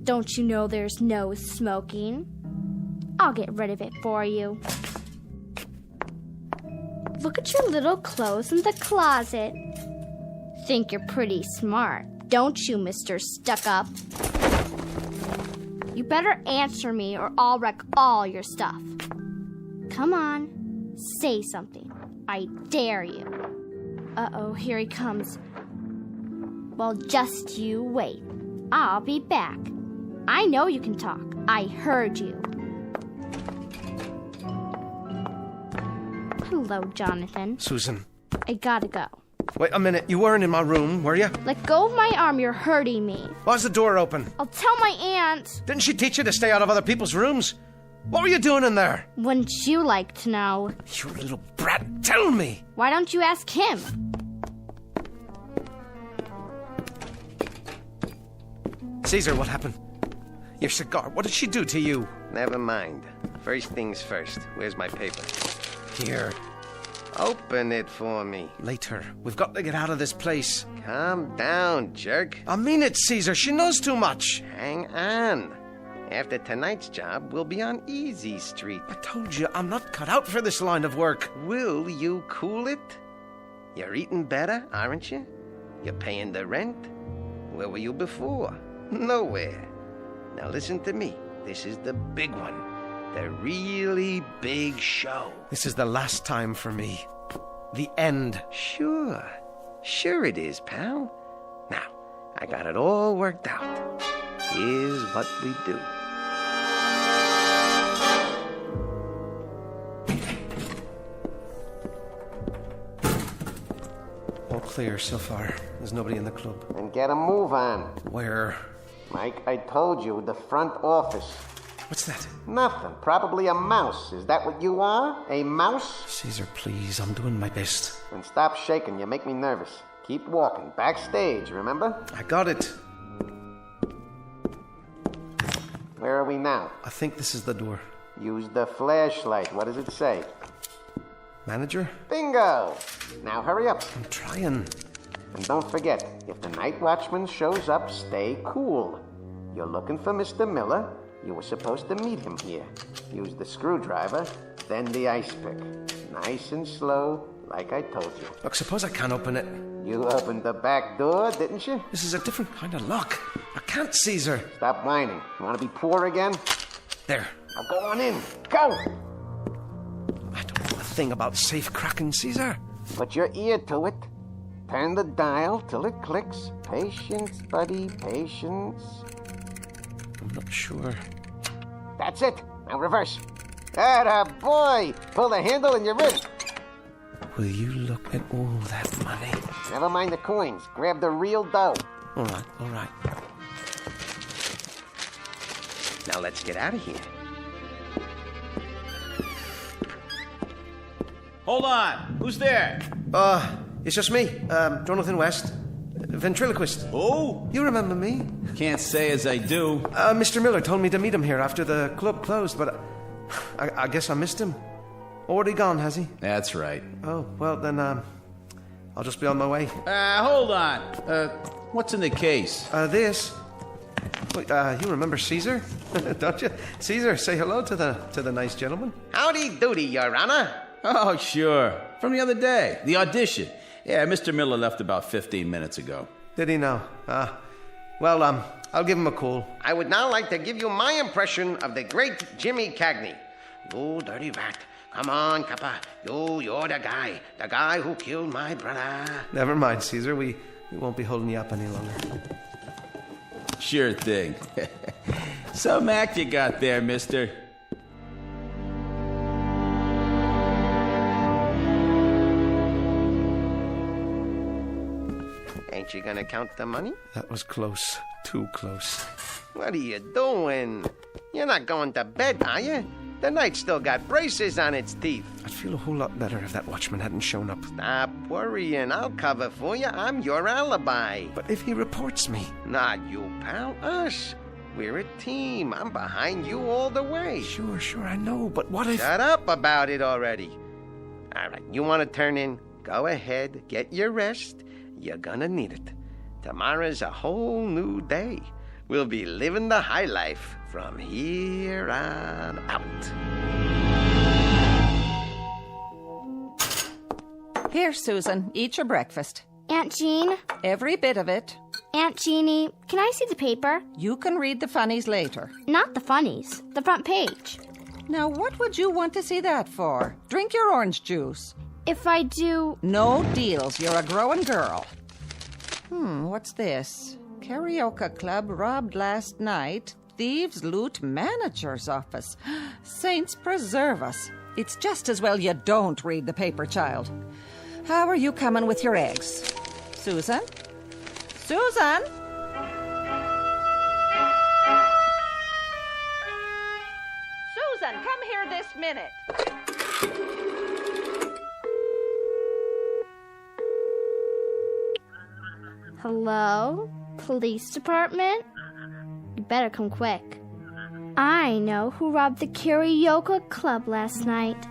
Don't you know there's no smoking? I'll get rid of it for you. Look at your little clothes in the closet. Think you're pretty smart, don't you, Mr. Stuck-Up? You better answer me or I'll wreck all your stuff. Come on, say something. I dare you. Uh-oh, here he comes. Well, just you wait. I'll be back. I know you can talk. I heard you. Hello, Jonathan. Susan. I gotta go. Wait a minute. You weren't in my room, were you? Let go of my arm. You're hurting me. Why's the door open? I'll tell my aunt. Didn't she teach you to stay out of other people's rooms? What were you doing in there? Wouldn't you like to know? You little brat, tell me. Why don't you ask him? Caesar, what happened? Your cigar, what did she do to you? Never mind. First things first. Where's my paper? Here. Open it for me. Later. We've got to get out of this place. Calm down, jerk. I mean it, Caesar. She knows too much. Hang on. After tonight's job, we'll be on Easy Street. I told you, I'm not cut out for this line of work. Will you cool it? You're eating better, aren't you? You're paying the rent. Where were you before? Nowhere. Now listen to me. This is the big one. The really big show. This is the last time for me. The end. Sure. Sure it is, pal. Now, I got it all worked out. Here's what we do. All clear so far. There's nobody in the club. And get a move on. Where? Mike, I told you, the front office. What's that? Nothing. Probably a mouse. Is that what you are? A mouse? Caesar, please. I'm doing my best. And stop shaking. You make me nervous. Keep walking. Backstage, remember? I got it. Where are we now? I think this is the door. Use the flashlight. What does it say? Manager? Bingo! Now hurry up. I'm trying. And don't forget, if the night watchman shows up, stay cool. You're looking for Mr. Miller. You were supposed to meet him here. Use the screwdriver, then the ice pick. Nice and slow, like I told you. Look, suppose I can't open it. You opened the back door, didn't you? This is a different kind of lock. I can't, Caesar. Stop whining. You want to be poor again? There. Now go on in. Go! I don't know a thing about safe cracking, Caesar. Put your ear to it. Turn the dial till it clicks. Patience, buddy, patience. I'm not sure. That's it. Now reverse. Atta boy! Pull the handle in your wrist. Will you look at all that money? Never mind the coins. Grab the real dough. All right, all right. Now let's get out of here. Hold on. Who's there? It's just me, Jonathan West. Ventriloquist. Oh? You remember me? Can't say as I do. Mr. Miller told me to meet him here after the club closed, but I guess I missed him. Already gone, has he? That's right. Oh, well, then, I'll just be on my way. Hold on. What's in the case? This. Wait, you remember Caesar? Don't you? Caesar, say hello to the nice gentleman. Howdy doody, Your Honor. Oh, sure. From the other day. The audition. Yeah, Mr. Miller left about 15 minutes ago. Did he now? Well, I'll give him a call. I would now like to give you my impression of the great Jimmy Cagney. You dirty rat. Come on, Kappa. You're the guy who killed my brother. Never mind, Caesar. We won't be holding you up any longer. Sure thing. Some act you got there, mister. Ain't you gonna count the money? That was close. Too close. What are you doing? You're not going to bed, are you? The night's still got braces on its teeth. I'd feel a whole lot better if that watchman hadn't shown up. Stop worrying. I'll cover for you. I'm your alibi. But if he reports me... Not you, pal. Us. We're a team. I'm behind you all the way. Sure, I know. But what if... Shut up about it already. All right, you want to turn in? Go ahead. Get your rest. You're gonna need it. Tomorrow's a whole new day. We'll be living the high life from here on out. Here, Susan, eat your breakfast. Aunt Jean? Every bit of it. Aunt Jeannie, can I see the paper? You can read the funnies later. Not the funnies, the front page. Now, what would you want to see that for? Drink your orange juice. If I do... No deals. You're a growing girl. What's this? Karaoke club robbed last night. Thieves loot manager's office. Saints preserve us. It's just as well you don't read the paper, child. How are you coming with your eggs? Susan? Susan? Susan, come here this minute. Hello? Police department? You better come quick. I know who robbed the karaoke club last night.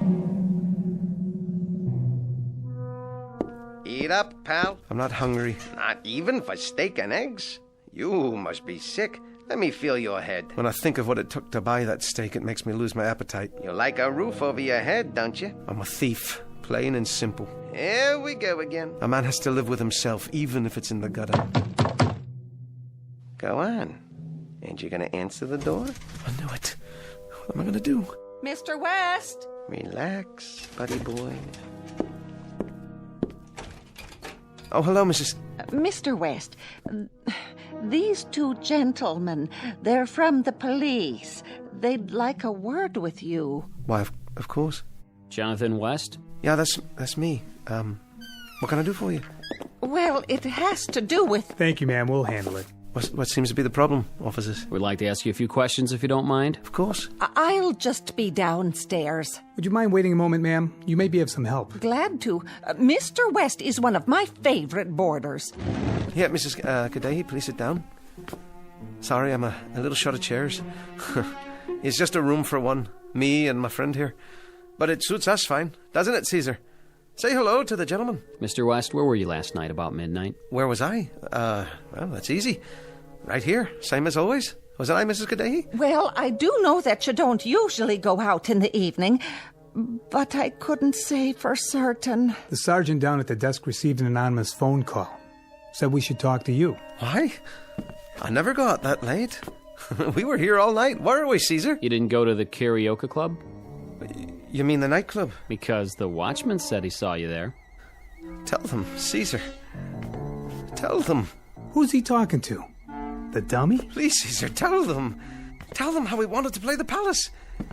Eat up, pal. I'm not hungry. Not even for steak and eggs? You must be sick. Let me feel your head. When I think of what it took to buy that steak, it makes me lose my appetite. You like a roof over your head, don't you? I'm a thief, plain and simple. Here we go again. A man has to live with himself, even if it's in the gutter. Go on. Ain't you gonna answer the door? I knew it. What am I gonna do? Mr. West! Relax, buddy boy. Oh, hello, Mrs. Mr. West, these two gentlemen, they're from the police. They'd like a word with you. Why, of course. Jonathan West? Yeah, that's me. What can I do for you? Well, it has to do with... Thank you, ma'am. We'll handle it. What seems to be the problem, officers? We'd like to ask you a few questions if you don't mind. Of course. I'll just be downstairs. Would you mind waiting a moment, ma'am? You may be of some help. Glad to. Mr. West is one of my favorite boarders. Yeah, Mrs. Kadehi, please sit down. Sorry, I'm a little short of chairs. It's just a room for one. Me and my friend here. But it suits us fine, doesn't it, Caesar? Say hello to the gentleman. Mr. West, where were you last night about midnight? Where was I? Well, that's easy. Right here, same as always. Wasn't I, Mrs. Kadehi? Well, I do know that you don't usually go out in the evening, but I couldn't say for certain. The sergeant down at the desk received an anonymous phone call. Said we should talk to you. Why? I never go out that late. We were here all night. Where are we, Caesar? You didn't go to the karaoke club? You mean the nightclub? Because the watchman said he saw you there. Tell them, Caesar. Tell them. Who's he talking to? The dummy? Please, Caesar, tell them. Tell them how we wanted to play the palace.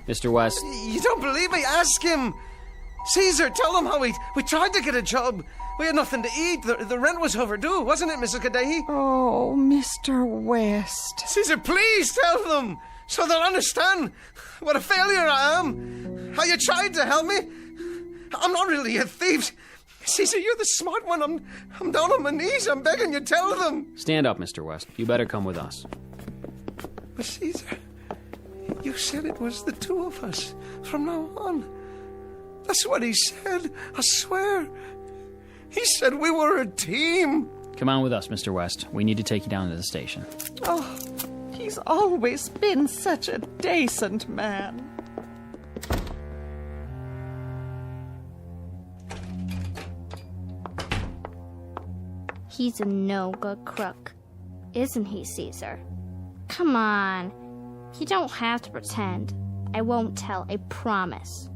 Mr. West. You don't believe me? Ask him. Caesar, tell them how we tried to get a job. We had nothing to eat. The rent was overdue, wasn't it, Mrs. Kadehi? Oh, Mr. West. Caesar, please tell them, so they'll understand what a failure I am. How you tried to help me. I'm not really a thief. Caesar, you're the smart one. I'm down on my knees. I'm begging you, tell them. Stand up, Mr. West. You better come with us. But Caesar, you said it was the two of us from now on. That's what he said, I swear. He said we were a team. Come on with us, Mr. West. We need to take you down to the station. Oh, he's always been such a decent man. He's a no-good crook, isn't he, Caesar? Come on. You don't have to pretend. I won't tell, I promise.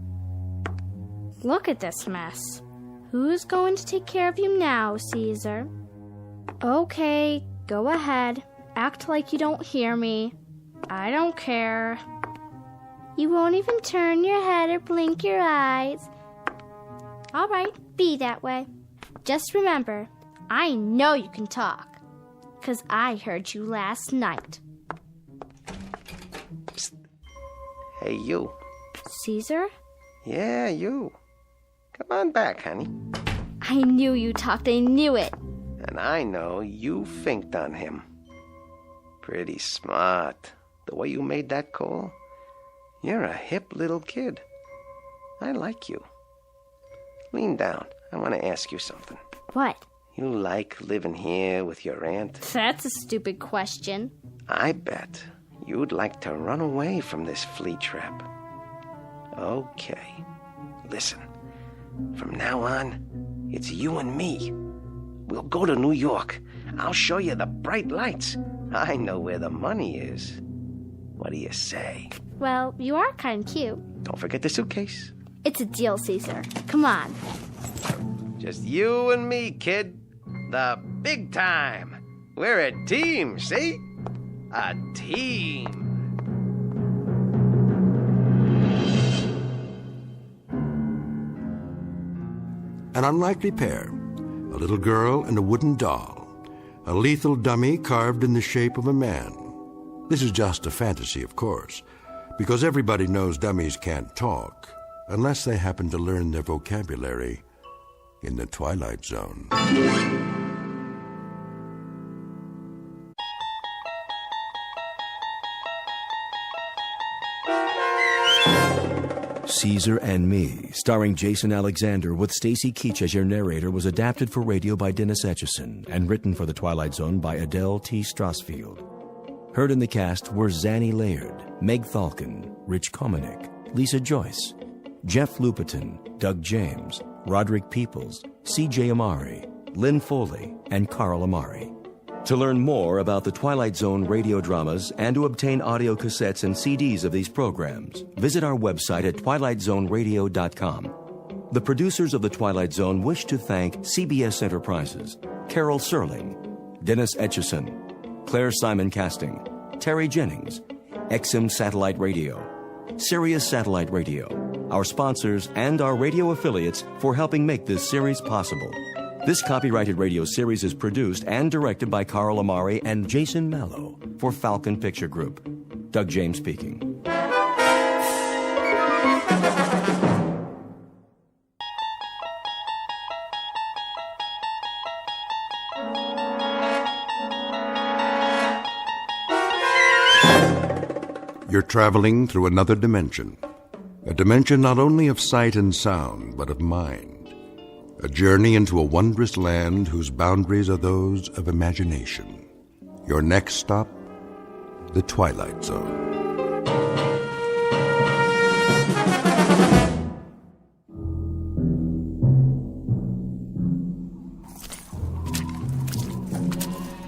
Look at this mess. Who's going to take care of you now, Caesar? Okay, go ahead. Act like you don't hear me. I don't care. You won't even turn your head or blink your eyes. All right, be that way. Just remember, I know you can talk, 'cause I heard you last night. Psst. Hey, you. Caesar? Yeah, you. Come on back, honey. I knew you talked, I knew it. And I know you finked on him. Pretty smart. The way you made that call. You're a hip little kid. I like you. Lean down. I want to ask you something. What? You like living here with your aunt? That's a stupid question. I bet you'd like to run away from this flea trap. Okay. Listen. From now on, it's you and me. We'll go to New York. I'll show you the bright lights. I know where the money is. What do you say? Well, you are kind of cute. Don't forget the suitcase. It's a deal, Caesar. Come on. Just you and me, kid. The big time. We're a team, see? A team. An unlikely pair, a little girl and a wooden doll, a lethal dummy carved in the shape of a man. This is just a fantasy, of course, because everybody knows dummies can't talk unless they happen to learn their vocabulary in the Twilight Zone. Caesar and Me, starring Jason Alexander with Stacy Keach as your narrator, was adapted for radio by Dennis Etchison and written for The Twilight Zone by Adele T. Strasfield. Heard in the cast were Zanny Laird, Meg Thalken, Rich Komanek, Lisa Joyce, Jeff Lupetin, Doug James, Roderick Peoples, C.J. Amari, Lynn Foley, and Carl Amari. To learn more about the Twilight Zone radio dramas and to obtain audio cassettes and CDs of these programs, visit our website at twilightzoneradio.com. The producers of The Twilight Zone wish to thank CBS Enterprises, Carol Serling, Dennis Etchison, Claire Simon Casting, Terry Jennings, XM Satellite Radio, Sirius Satellite Radio, our sponsors and our radio affiliates for helping make this series possible. This copyrighted radio series is produced and directed by Carl Amari and Jason Mallow for Falcon Picture Group. Doug James speaking. You're traveling through another dimension. A dimension not only of sight and sound, but of mind. A journey into a wondrous land whose boundaries are those of imagination. Your next stop, the Twilight Zone.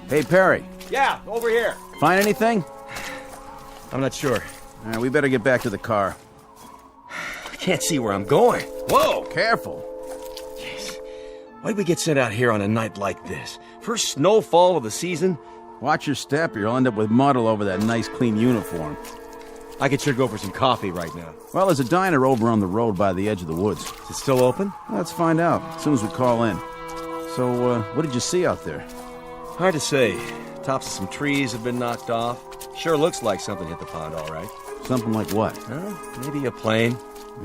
Hey, Perry. Yeah, over here. Find anything? I'm not sure. All right, we better get back to the car. I can't see where I'm going. Whoa, careful. Why'd we get sent out here on a night like this? First snowfall of the season? Watch your step or you'll end up with mud all over that nice, clean uniform. I could sure go for some coffee right now. Well, there's a diner over on the road by the edge of the woods. Is it still open? Let's find out as soon as we call in. So, what did you see out there? Hard to say. Tops of some trees have been knocked off. Sure looks like something hit the pond, all right. Something like what? Maybe a plane.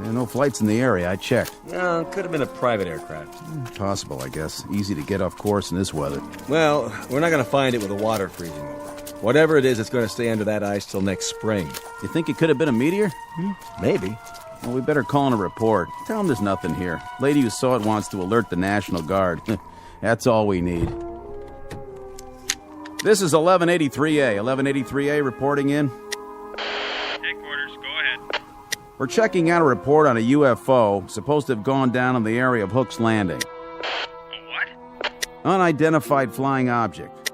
Yeah, no flights in the area. I checked. No, could have been a private aircraft. Possible, I guess. Easy to get off course in this weather. Well, we're not going to find it with the water freezing over. Whatever it is, it's going to stay under that ice till next spring. You think it could have been a meteor? Maybe. Well, we better call in a report. Tell them there's nothing here. Lady who saw it wants to alert the National Guard. That's all we need. This is 1183A. 1183A reporting in. Headquarters, go ahead. We're checking out a report on a UFO supposed to have gone down in the area of Hook's Landing. A what? Unidentified flying object.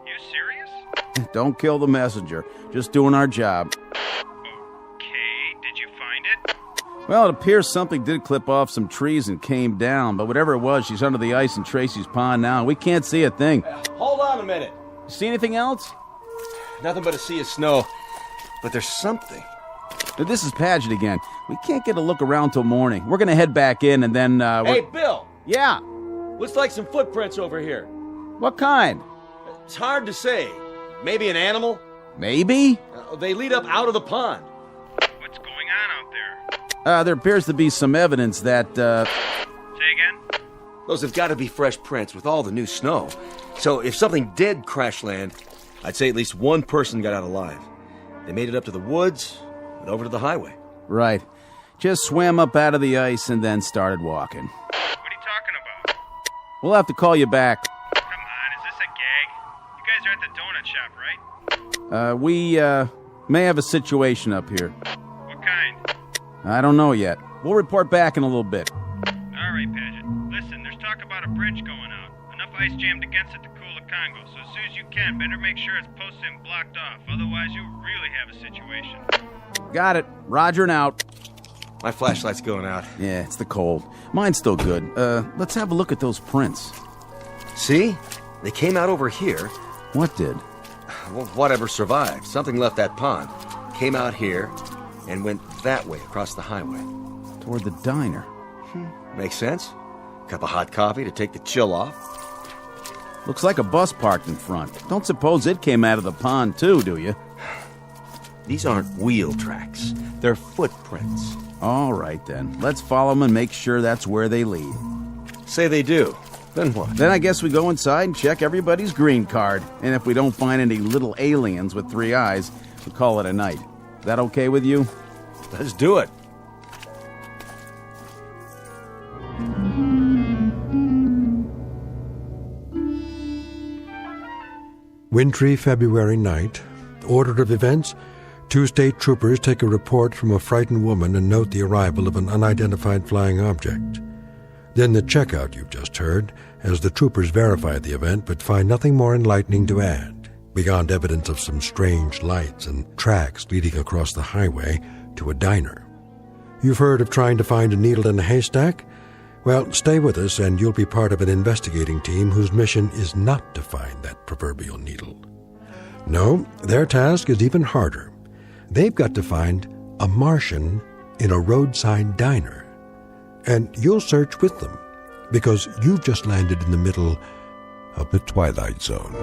You serious? Don't kill the messenger. Just doing our job. Okay, did you find it? Well, it appears something did clip off some trees and came down, but whatever it was, she's under the ice in Tracy's pond now, and we can't see a thing. Hold on a minute. See anything else? Nothing but a sea of snow. But there's something. This is Paget again. We can't get a look around till morning. We're gonna head back in and then, Hey, Bill! Yeah? Looks like some footprints over here. What kind? It's hard to say. Maybe an animal? Maybe? They lead up out of the pond. What's going on out there? There appears to be some evidence that, Say again? Those have got to be fresh prints with all the new snow. So if something did crash land, I'd say at least one person got out alive. They made it up to the woods and over to the highway. Right. Just swam up out of the ice and then started walking. What are you talking about? We'll have to call you back. Come on, is this a gag? You guys are at the donut shop, right? We may have a situation up here. What kind? I don't know yet. We'll report back in a little bit. All right, Paget. Listen, there's talk about a bridge going out. Enough ice jammed against it to cool the Congo, so as soon as you can, better make sure it's posted and blocked off. Otherwise, you'll really have a situation. Got it. Roger and out. My flashlight's going out. Yeah, it's the cold. Mine's still good. Let's have a look at those prints. See? They came out over here. What did? Well, whatever survived. Something left that pond. Came out here and went that way across the highway. Toward the diner. Makes sense. Cup of hot coffee to take the chill off. Looks like a bus parked in front. Don't suppose it came out of the pond too, do you? These aren't wheel tracks. They're footprints. All right, then. Let's follow them and make sure that's where they lead. Say they do. Then what? Then I guess we go inside and check everybody's green card. And if we don't find any little aliens with 3 eyes, we call it a night. Is that okay with you? Let's do it. Wintry February night. Order of events: 2 state troopers take a report from a frightened woman and note the arrival of an unidentified flying object. Then the checkout you've just heard, as the troopers verify the event but find nothing more enlightening to add, beyond evidence of some strange lights and tracks leading across the highway to a diner. You've heard of trying to find a needle in a haystack? Well, stay with us and you'll be part of an investigating team whose mission is not to find that proverbial needle. No, their task is even harder. They've got to find a Martian in a roadside diner. And you'll search with them, because you've just landed in the middle of the Twilight Zone.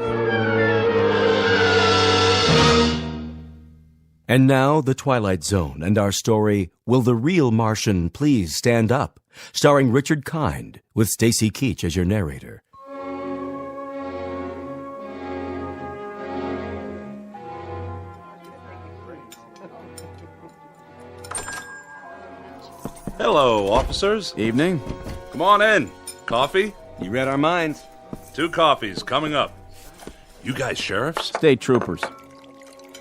And now, The Twilight Zone and our story, Will the Real Martian Please Stand Up? Starring Richard Kind, with Stacy Keach as your narrator. Hello, officers. Evening. Come on in. Coffee? You read our minds. 2 coffees coming up. You guys sheriffs? State troopers.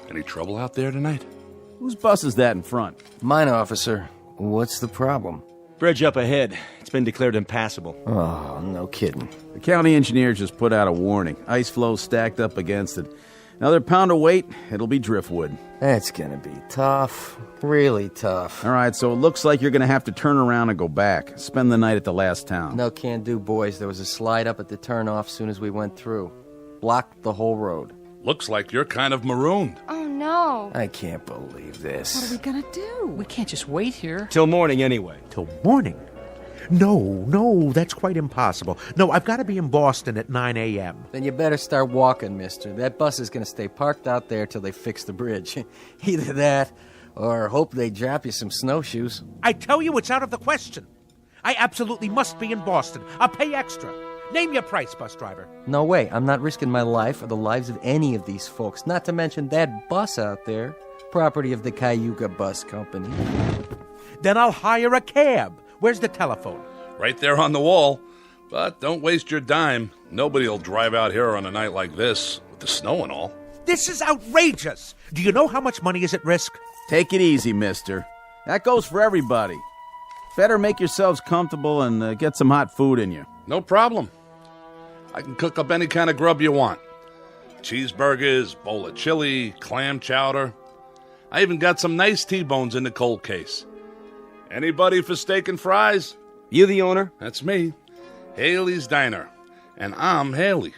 Any trouble out there tonight? Whose bus is that in front? Mine, officer. What's the problem? Bridge up ahead. It's been declared impassable. Oh, no kidding. The county engineer just put out a warning. Ice flow stacked up against it. Another pound of weight, it'll be driftwood. That's gonna be tough. Really tough. All right, so it looks like you're gonna have to turn around and go back. Spend the night at the last town. No can do, boys. There was a slide up at the turnoff soon as we went through. Blocked the whole road. Looks like you're kind of marooned. Oh, no. I can't believe this. What are we gonna do? We can't just wait here. Till morning, anyway. Till morning? No, that's quite impossible. No, I've got to be in Boston at 9 a.m. Then you better start walking, mister. That bus is going to stay parked out there till they fix the bridge. Either that, or hope they drop you some snowshoes. I tell you, it's out of the question. I absolutely must be in Boston. I'll pay extra. Name your price, bus driver. No way. I'm not risking my life or the lives of any of these folks, not to mention that bus out there. Property of the Cayuga Bus Company. Then I'll hire a cab. Where's the telephone? Right there on the wall. But don't waste your dime. Nobody'll drive out here on a night like this, with the snow and all. This is outrageous. Do you know how much money is at risk? Take it easy, mister. That goes for everybody. Better make yourselves comfortable and get some hot food in you. No problem. I can cook up any kind of grub you want. Cheeseburgers, bowl of chili, clam chowder. I even got some nice T-bones in the cold case. Anybody for steak and fries? You the owner? That's me. Haley's Diner. And I'm Haley.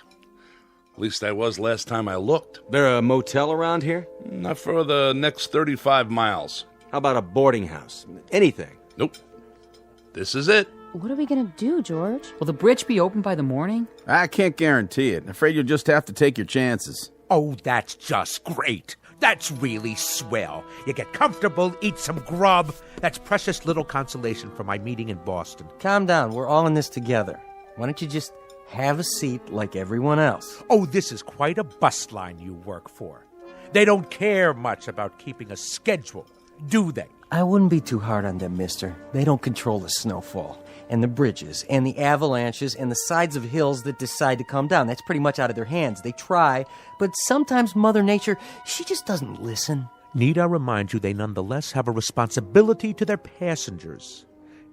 At least I was last time I looked. There a motel around here? Not for the next 35 miles. How about a boarding house? Anything? Nope. This is it. What are we gonna do, George? Will the bridge be open by the morning? I can't guarantee it. Afraid you'll just have to take your chances. Oh, that's just great. That's really swell. You get comfortable, eat some grub. That's precious little consolation for my meeting in Boston. Calm down. We're all in this together. Why don't you just have a seat like everyone else? Oh, this is quite a bus line you work for. They don't care much about keeping a schedule, do they? I wouldn't be too hard on them, mister. They don't control the snowfall, and the bridges, and the avalanches, and the sides of hills that decide to come down. That's pretty much out of their hands. They try, but sometimes Mother Nature, she just doesn't listen. Need I remind you, they nonetheless have a responsibility to their passengers.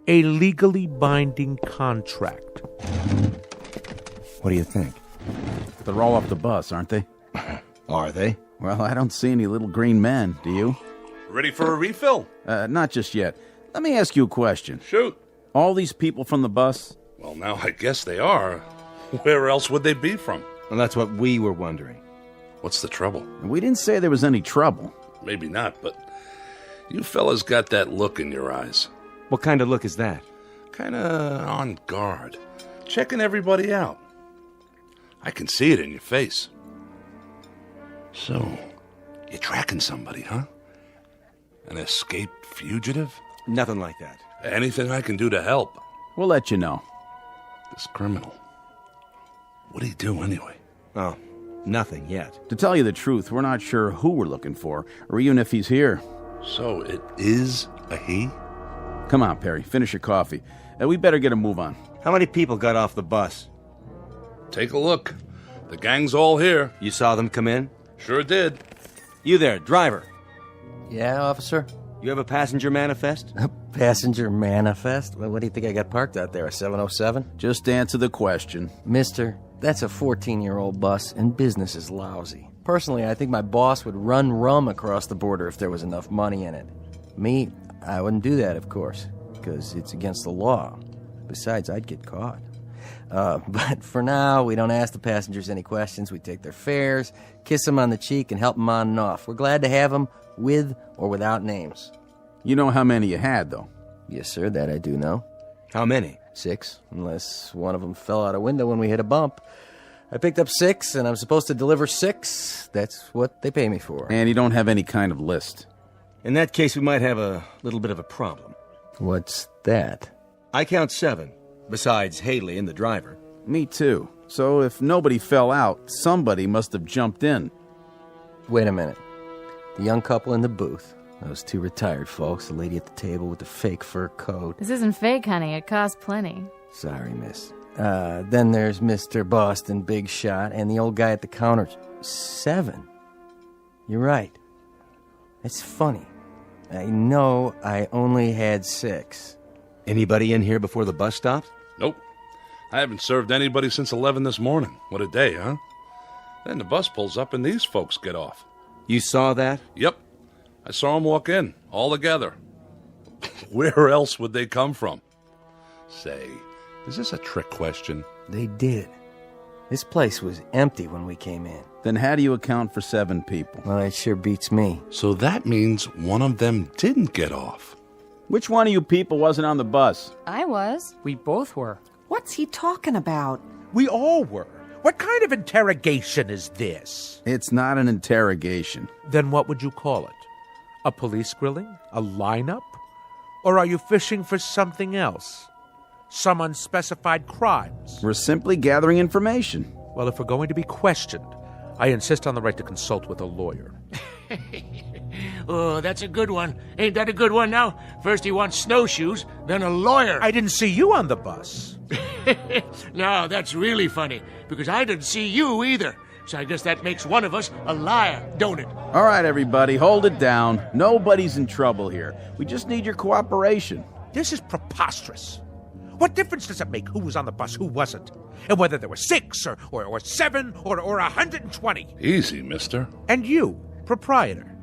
A legally binding contract. What do you think? They're all up the bus, aren't they? Are they? Well, I don't see any little green men, do you? Ready for a refill? Not just yet. Let me ask you a question. Shoot. All these people from the bus? Well, now I guess they are. Where else would they be from? Well, that's what we were wondering. What's the trouble? We didn't say there was any trouble. Maybe not, but you fellas got that look in your eyes. What kind of look is that? Kinda on guard. Checking everybody out. I can see it in your face. So, you're tracking somebody, huh? An escaped fugitive? Nothing like that. Anything I can do to help? We'll let you know. This criminal. What'd he do anyway? Oh, nothing yet. To tell you the truth, we're not sure who we're looking for, or even if he's here. So it is a he? Come on, Perry, finish your coffee. We better get a move on. How many people got off the bus? Take a look. The gang's all here. You saw them come in? Sure did. You there, driver. Yeah, officer? You have a passenger manifest? A passenger manifest? Well, what do you think I got parked out there, a 707? Just answer the question. Mister, that's a 14-year-old bus, and business is lousy. Personally, I think my boss would run rum across the border if there was enough money in it. Me, I wouldn't do that, of course, because it's against the law. Besides, I'd get caught. But for now, we don't ask the passengers any questions. We take their fares, kiss them on the cheek, and help them on and off. We're glad to have them with or without names. You know how many you had, though? Yes, sir, that I do know. How many? 6, unless one of them fell out a window when we hit a bump. I picked up 6, and I'm supposed to deliver 6. That's what they pay me for. And you don't have any kind of list. In that case, we might have a little bit of a problem. What's that? I count 7, besides Haley and the driver. Me too. So if nobody fell out, somebody must have jumped in. Wait a minute. The young couple in the booth. Those 2 retired folks, the lady at the table with the fake fur coat. This isn't fake, honey. It costs plenty. Sorry, miss. Then there's Mr. Boston Big Shot and the old guy at the counter. 7. You're right. It's funny. I know I only had 6. Anybody in here before the bus stopped? Nope. I haven't served anybody since 11 this morning. What a day, huh? Then the bus pulls up and these folks get off. You saw that? Yep. I saw them walk in, all together. Where else would they come from? Say, is this a trick question? They did. This place was empty when we came in. Then how do you account for 7 people? Well, that sure beats me. So that means one of them didn't get off. Which one of you people wasn't on the bus? I was. We both were. What's he talking about? We all were. What kind of interrogation is this? It's not an interrogation. Then what would you call it? A police grilling? A lineup? Or are you fishing for something else? Some unspecified crimes? We're simply gathering information. Well, if we're going to be questioned, I insist on the right to consult with a lawyer. Oh, that's a good one. Ain't that a good one now? First he wants snowshoes, then a lawyer. I didn't see you on the bus. No, that's really funny, because I didn't see you either. So I guess that makes one of us a liar, don't it? All right, everybody, hold it down. Nobody's in trouble here. We just need your cooperation. This is preposterous. What difference does it make who was on the bus, who wasn't? And whether there were 6 or 7 or 120? Easy, mister. And you, proprietor,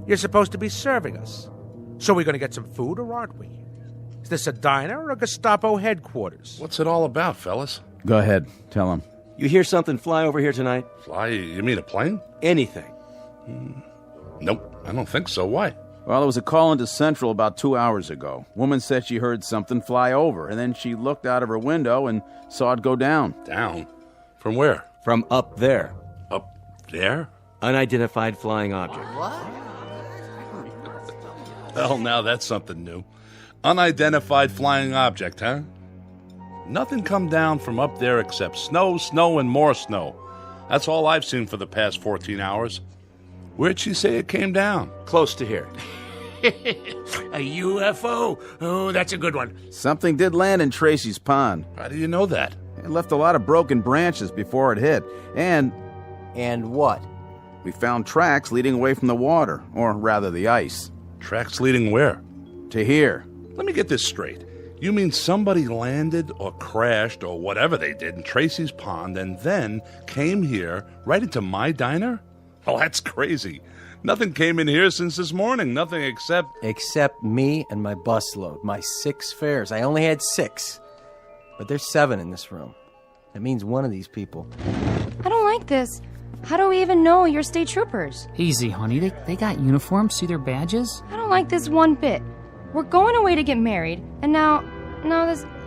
you're supposed to be serving us. So we're going to get some food, or aren't we? Is this a diner or a Gestapo headquarters? What's it all about, fellas? Go ahead, tell him. You hear something fly over here tonight? Fly? You mean a plane? Anything. Nope, I don't think so. Why? Well, there was a call into Central about 2 hours ago. Woman said she heard something fly over, and then she looked out of her window and saw it go down. Down? From where? From up there. Up there? Unidentified flying object. Well, now that's something new. Unidentified flying object, huh? Nothing come down from up there except snow, snow, and more snow. That's all I've seen for the past 14 hours. Where'd she say it came down? Close to here. A UFO? Oh, that's a good one. Something did land in Tracy's pond. How do you know that? It left a lot of broken branches before it hit. And what? We found tracks leading away from the water, or rather the ice. Tracks leading where? To here. Let me get this straight. You mean somebody landed or crashed or whatever they did in Tracy's pond and then came here right into my diner? Oh, that's crazy. Nothing came in here since this morning. Nothing except... Except me and my busload. My 6 fares. I only had 6. But there's 7 in this room. That means one of these people. I don't like this. How do we even know you're state troopers? Easy, honey. They got uniforms. See their badges? I don't like this one bit. We're going away to get married, and now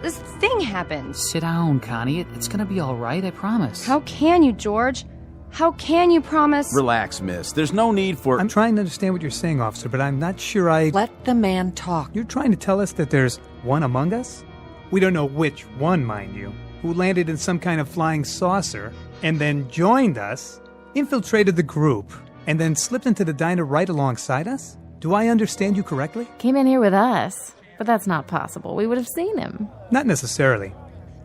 this thing happens. Sit down, Connie. It's gonna be all right, I promise. How can you, George? How can you promise? Relax, miss. There's no need for... I'm trying to understand what you're saying, officer, but I'm not sure I... Let the man talk. You're trying to tell us that there's one among us? We don't know which one, mind you, who landed in some kind of flying saucer and then joined us, infiltrated the group, and then slipped into the diner right alongside us? Do I understand you correctly? Came in here with us, but that's not possible. We would have seen him. Not necessarily.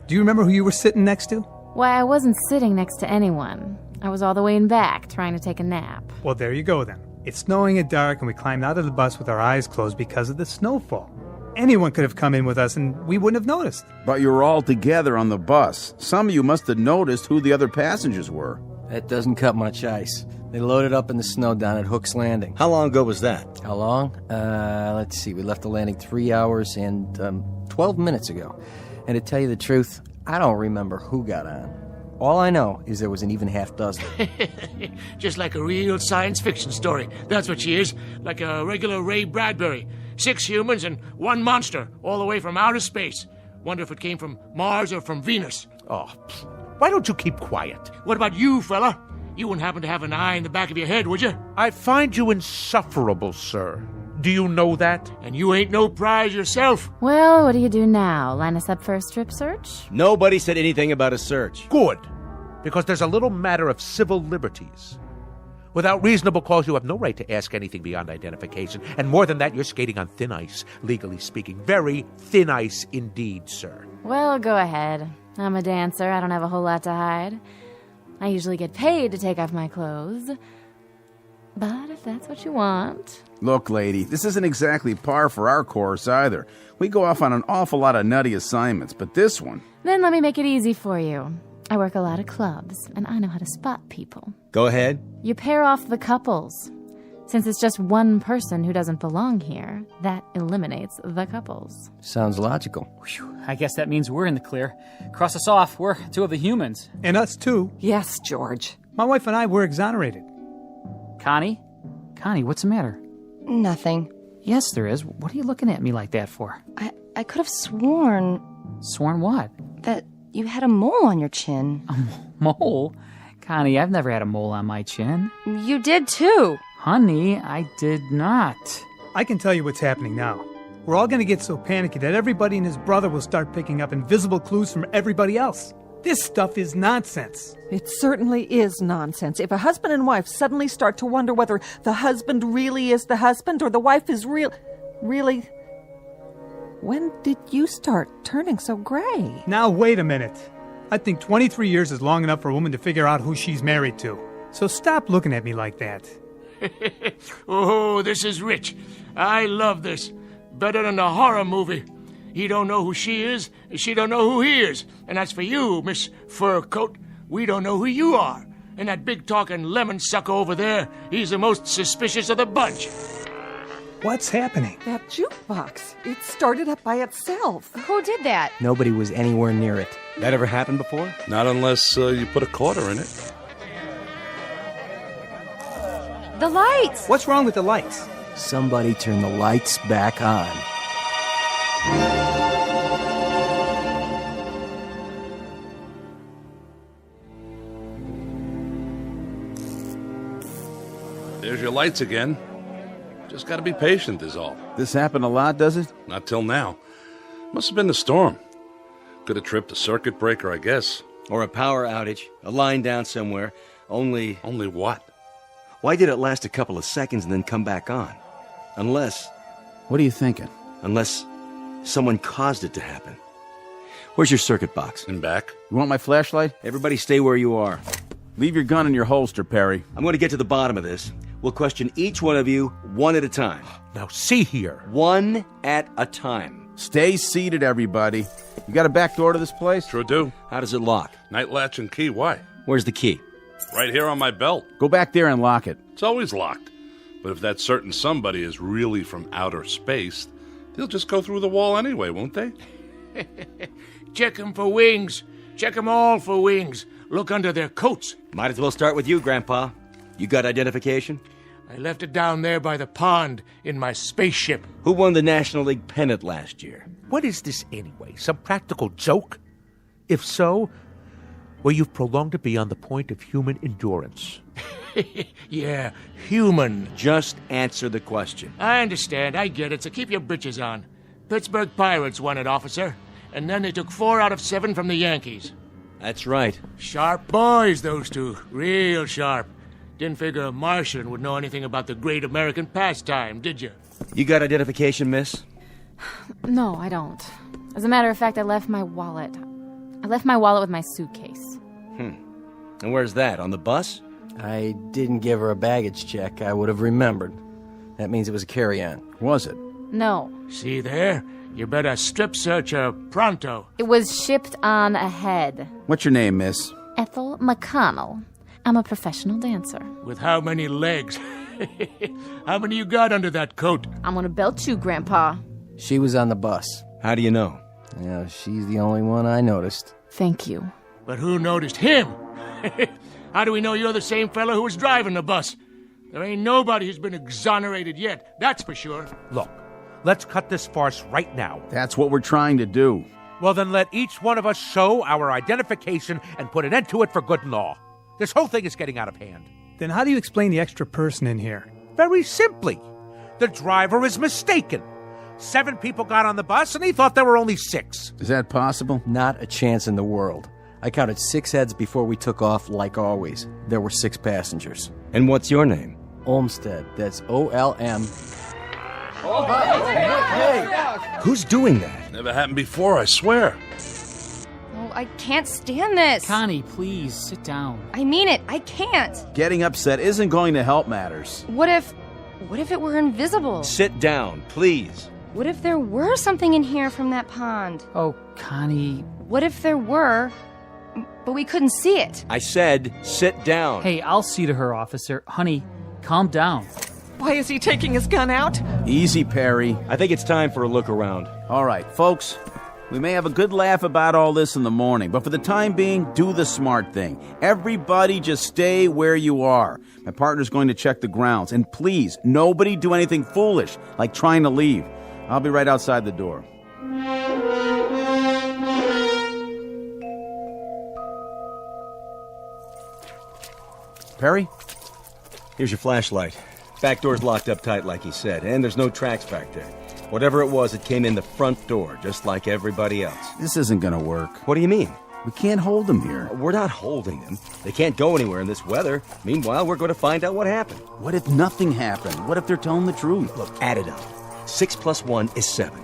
Do you remember who you were sitting next to? Why, I wasn't sitting next to anyone. I was all the way in back, trying to take a nap. Well, there you go then. It's snowing at dark, and we climbed out of the bus with our eyes closed because of the snowfall. Anyone could have come in with us, and we wouldn't have noticed. But you were all together on the bus. Some of you must have noticed who the other passengers were. That doesn't cut much ice. They loaded up in the snow down at Hook's Landing. How long ago was that? How long? Let's see. We left the landing 3 hours and 12 minutes ago. And to tell you the truth, I don't remember who got on. All I know is there was an even half dozen. Just like a real science fiction story. That's what she is. Like a regular Ray Bradbury. 6 humans and 1 monster, all the way from outer space. Wonder if it came from Mars or from Venus. Oh, why don't you keep quiet? What about you, fella? You wouldn't happen to have an eye in the back of your head, would you? I find you insufferable, sir. Do you know that? And you ain't no prize yourself. Well, what do you do now? Line us up for a strip search? Nobody said anything about a search. Good. Because there's a little matter of civil liberties. Without reasonable cause, you have no right to ask anything beyond identification. And more than that, you're skating on thin ice, legally speaking. Very thin ice indeed, sir. Well, go ahead. I'm a dancer. I don't have a whole lot to hide. I usually get paid to take off my clothes. But if that's what you want... Look, lady, this isn't exactly par for our course either. We go off on an awful lot of nutty assignments, but this one... Then let me make it easy for you. I work a lot of clubs, and I know how to spot people. Go ahead. You pair off the couples. Since it's just one person who doesn't belong here, that eliminates the couples. Sounds logical. Whew, I guess that means we're in the clear. Cross us off. We're 2 of the humans. And us too. Yes, George. My wife and I were exonerated. Connie? Connie, what's the matter? Nothing. Yes, there is. What are you looking at me like that for? I could have sworn... Sworn what? That you had a mole on your chin. A mole? Connie, I've never had a mole on my chin. You did too. Honey, I did not. I can tell you what's happening now. We're all going to get so panicky that everybody and his brother will start picking up invisible clues from everybody else. This stuff is nonsense. It certainly is nonsense. If a husband and wife suddenly start to wonder whether the husband really is the husband or the wife is really... When did you start turning so gray? Now, wait a minute. I think 23 years is long enough for a woman to figure out who she's married to. So stop looking at me like that. Oh, this is rich. I love this. Better than a horror movie. He don't know who she is, she don't know who he is. And as for you, Miss Fur Coat, we don't know who you are. And that big-talking lemon sucker over there, he's the most suspicious of the bunch. What's happening? That jukebox. It started up by itself. Who did that? Nobody was anywhere near it. That ever happened before? Not unless you put a quarter in it. The lights! What's wrong with the lights? Somebody turn the lights back on. There's your lights again. Just gotta be patient is all. This happened a lot, does it? Not till now. Must have been the storm. Could have tripped a circuit breaker, I guess. Or a power outage. A line down somewhere. Only what? Why did it last a couple of seconds and then come back on? Unless... What are you thinking? Unless someone caused it to happen. Where's your circuit box? In back. You want my flashlight? Everybody stay where you are. Leave your gun in your holster, Perry. I'm going to get to the bottom of this. We'll question each one of you one at a time. Now see here. One at a time. Stay seated, everybody. You got a back door to this place? Sure do. How does it lock? Night latch and key. Why? Where's the key? Right here on my belt. Go back there and lock it. It's always locked. But if that certain somebody is really from outer space, they'll just go through the wall anyway, won't they? Check them for wings. Check them all for wings. Look under their coats. Might as well start with you, Grandpa. You got identification? I left it down there by the pond in my spaceship. Who won the National League pennant last year? What is this anyway? Some practical joke? If so, well, you've prolonged it beyond the point of human endurance. Yeah, human. Just answer the question. I understand. I get it. So keep your britches on. Pittsburgh Pirates won it, officer. And then they took 4 out of 7 from the Yankees. That's right. Sharp boys, those two. Real sharp. Didn't figure a Martian would know anything about the great American pastime, did you? You got identification, miss? No, I don't. As a matter of fact, I left my wallet. I left my wallet with my suitcase. And where's that, on the bus? I didn't give her a baggage check. I would have remembered. That means it was a carry-on. Was it? No. See there? You better strip search her pronto. It was shipped on ahead. What's your name, miss? Ethel McConnell. I'm a professional dancer. With how many legs? How many you got under that coat? I'm gonna belt you, Grandpa. She was on the bus. How do you know? Yeah, she's the only one I noticed. Thank you. But who noticed him? How do we know you're the same fellow who was driving the bus? There ain't nobody who's been exonerated yet, that's for sure. Look, let's cut this farce right now. That's what we're trying to do. Well, then let each one of us show our identification and put an end to it for good and all. This whole thing is getting out of hand. Then how do you explain the extra person in here? Very simply. The driver is mistaken. 7 people got on the bus, and he thought there were only 6. Is that possible? Not a chance in the world. I counted 6 heads before we took off, like always. There were 6 passengers. And what's your name? Olmsted. That's O-L-M. Hey! Who's doing that? Never happened before, I swear. Oh, I can't stand this. Connie, please, sit down. I mean it. I can't. Getting upset isn't going to help matters. What if it were invisible? Sit down, please. What if there were something in here from that pond? Oh, Connie. What if there were, but we couldn't see it? I said, sit down. Hey, I'll see to her, officer. Honey, calm down. Why is he taking his gun out? Easy, Perry. I think it's time for a look around. All right, folks. We may have a good laugh about all this in the morning, but for the time being, do the smart thing. Everybody just stay where you are. My partner's going to check the grounds. And please, nobody do anything foolish, like trying to leave. I'll be right outside the door. Perry? Here's your flashlight. Back door's locked up tight like he said, and there's no tracks back there. Whatever it was, it came in the front door, just like everybody else. This isn't going to work. What do you mean? We can't hold them here. We're not holding them. They can't go anywhere in this weather. Meanwhile, we're going to find out what happened. What if nothing happened? What if they're telling the truth? Look, add it up. 6 + 1 is 7.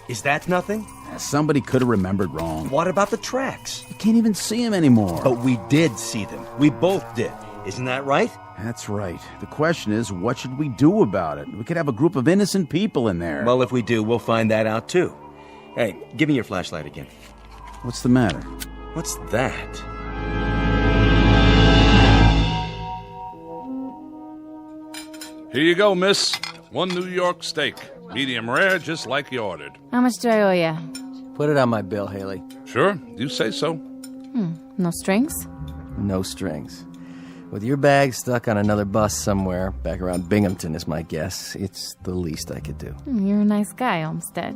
Is that nothing? Somebody could have remembered wrong. What about the tracks? You can't even see them anymore. But we did see them. We both did. Isn't that right? That's right. The question is, what should we do about it? We could have a group of innocent people in there. Well, if we do, we'll find that out too. Hey, give me your flashlight again. What's the matter? What's that? Here you go, miss. 1 New York steak. Medium rare, just like you ordered. How much do I owe you? Put it on my bill, Haley. Sure, you say so. No strings? No strings. With your bag stuck on another bus somewhere, back around Binghamton is my guess, it's the least I could do. You're a nice guy, Olmsted.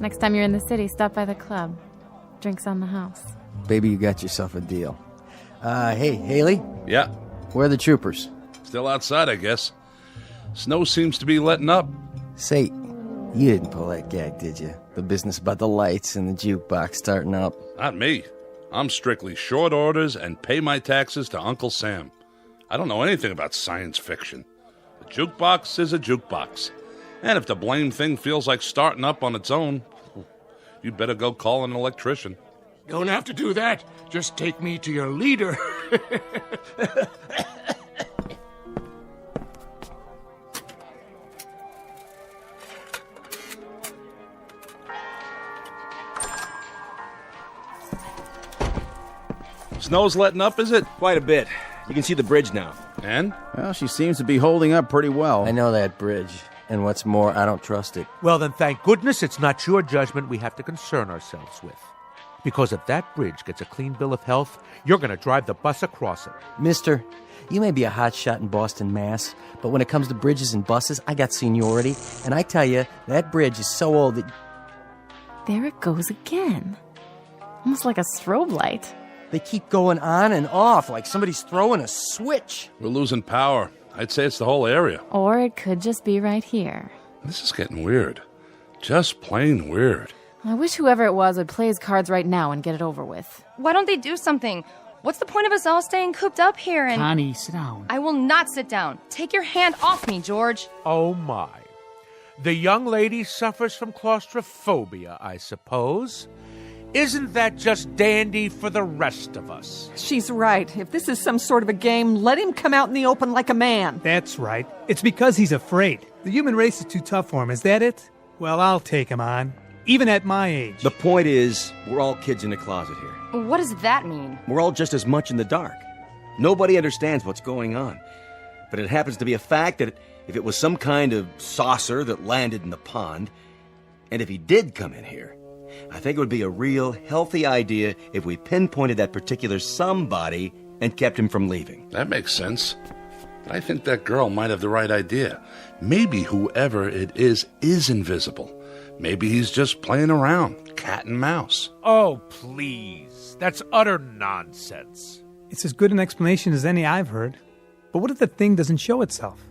Next time you're in the city, stop by the club. Drinks on the house. Baby, you got yourself a deal. Hey, Haley? Yeah? Where are the troopers? Still outside, I guess. Snow seems to be letting up. Say, you didn't pull that gag, did you? The business about the lights and the jukebox starting up. Not me. I'm strictly short orders and pay my taxes to Uncle Sam. I don't know anything about science fiction. A jukebox is a jukebox. And if the blame thing feels like starting up on its own, you'd better go call an electrician. Don't have to do that. Just take me to your leader. Snow's letting up, is it? Quite a bit. You can see the bridge now. And? Well, she seems to be holding up pretty well. I know that bridge. And what's more, I don't trust it. Well, then thank goodness it's not your judgment we have to concern ourselves with. Because if that bridge gets a clean bill of health, you're going to drive the bus across it. Mister, you may be a hotshot in Boston, Mass., but when it comes to bridges and buses, I got seniority. And I tell you, that bridge is so old that... There it goes again. Almost like a strobe light. They keep going on and off like somebody's throwing a switch. We're losing power. I'd say it's the whole area. Or it could just be right here. This is getting weird. Just plain weird. I wish whoever it was would play his cards right now and get it over with. Why don't they do something? What's the point of us all staying cooped up here and... Connie, sit down. I will not sit down. Take your hand off me, George. Oh, my. The young lady suffers from claustrophobia, I suppose. Isn't that just dandy for the rest of us? She's right. If this is some sort of a game, let him come out in the open like a man. That's right. It's because he's afraid. The human race is too tough for him, is that it? Well, I'll take him on. Even at my age. The point is, we're all kids in a closet here. What does that mean? We're all just as much in the dark. Nobody understands what's going on. But it happens to be a fact that if it was some kind of saucer that landed in the pond, and if he did come in here, I think it would be a real healthy idea if we pinpointed that particular somebody and kept him from leaving. That makes sense. I think that girl might have the right idea. Maybe whoever it is invisible. Maybe he's just playing around, cat and mouse. Oh, please. That's utter nonsense. It's as good an explanation as any I've heard. But what if the thing doesn't show itself?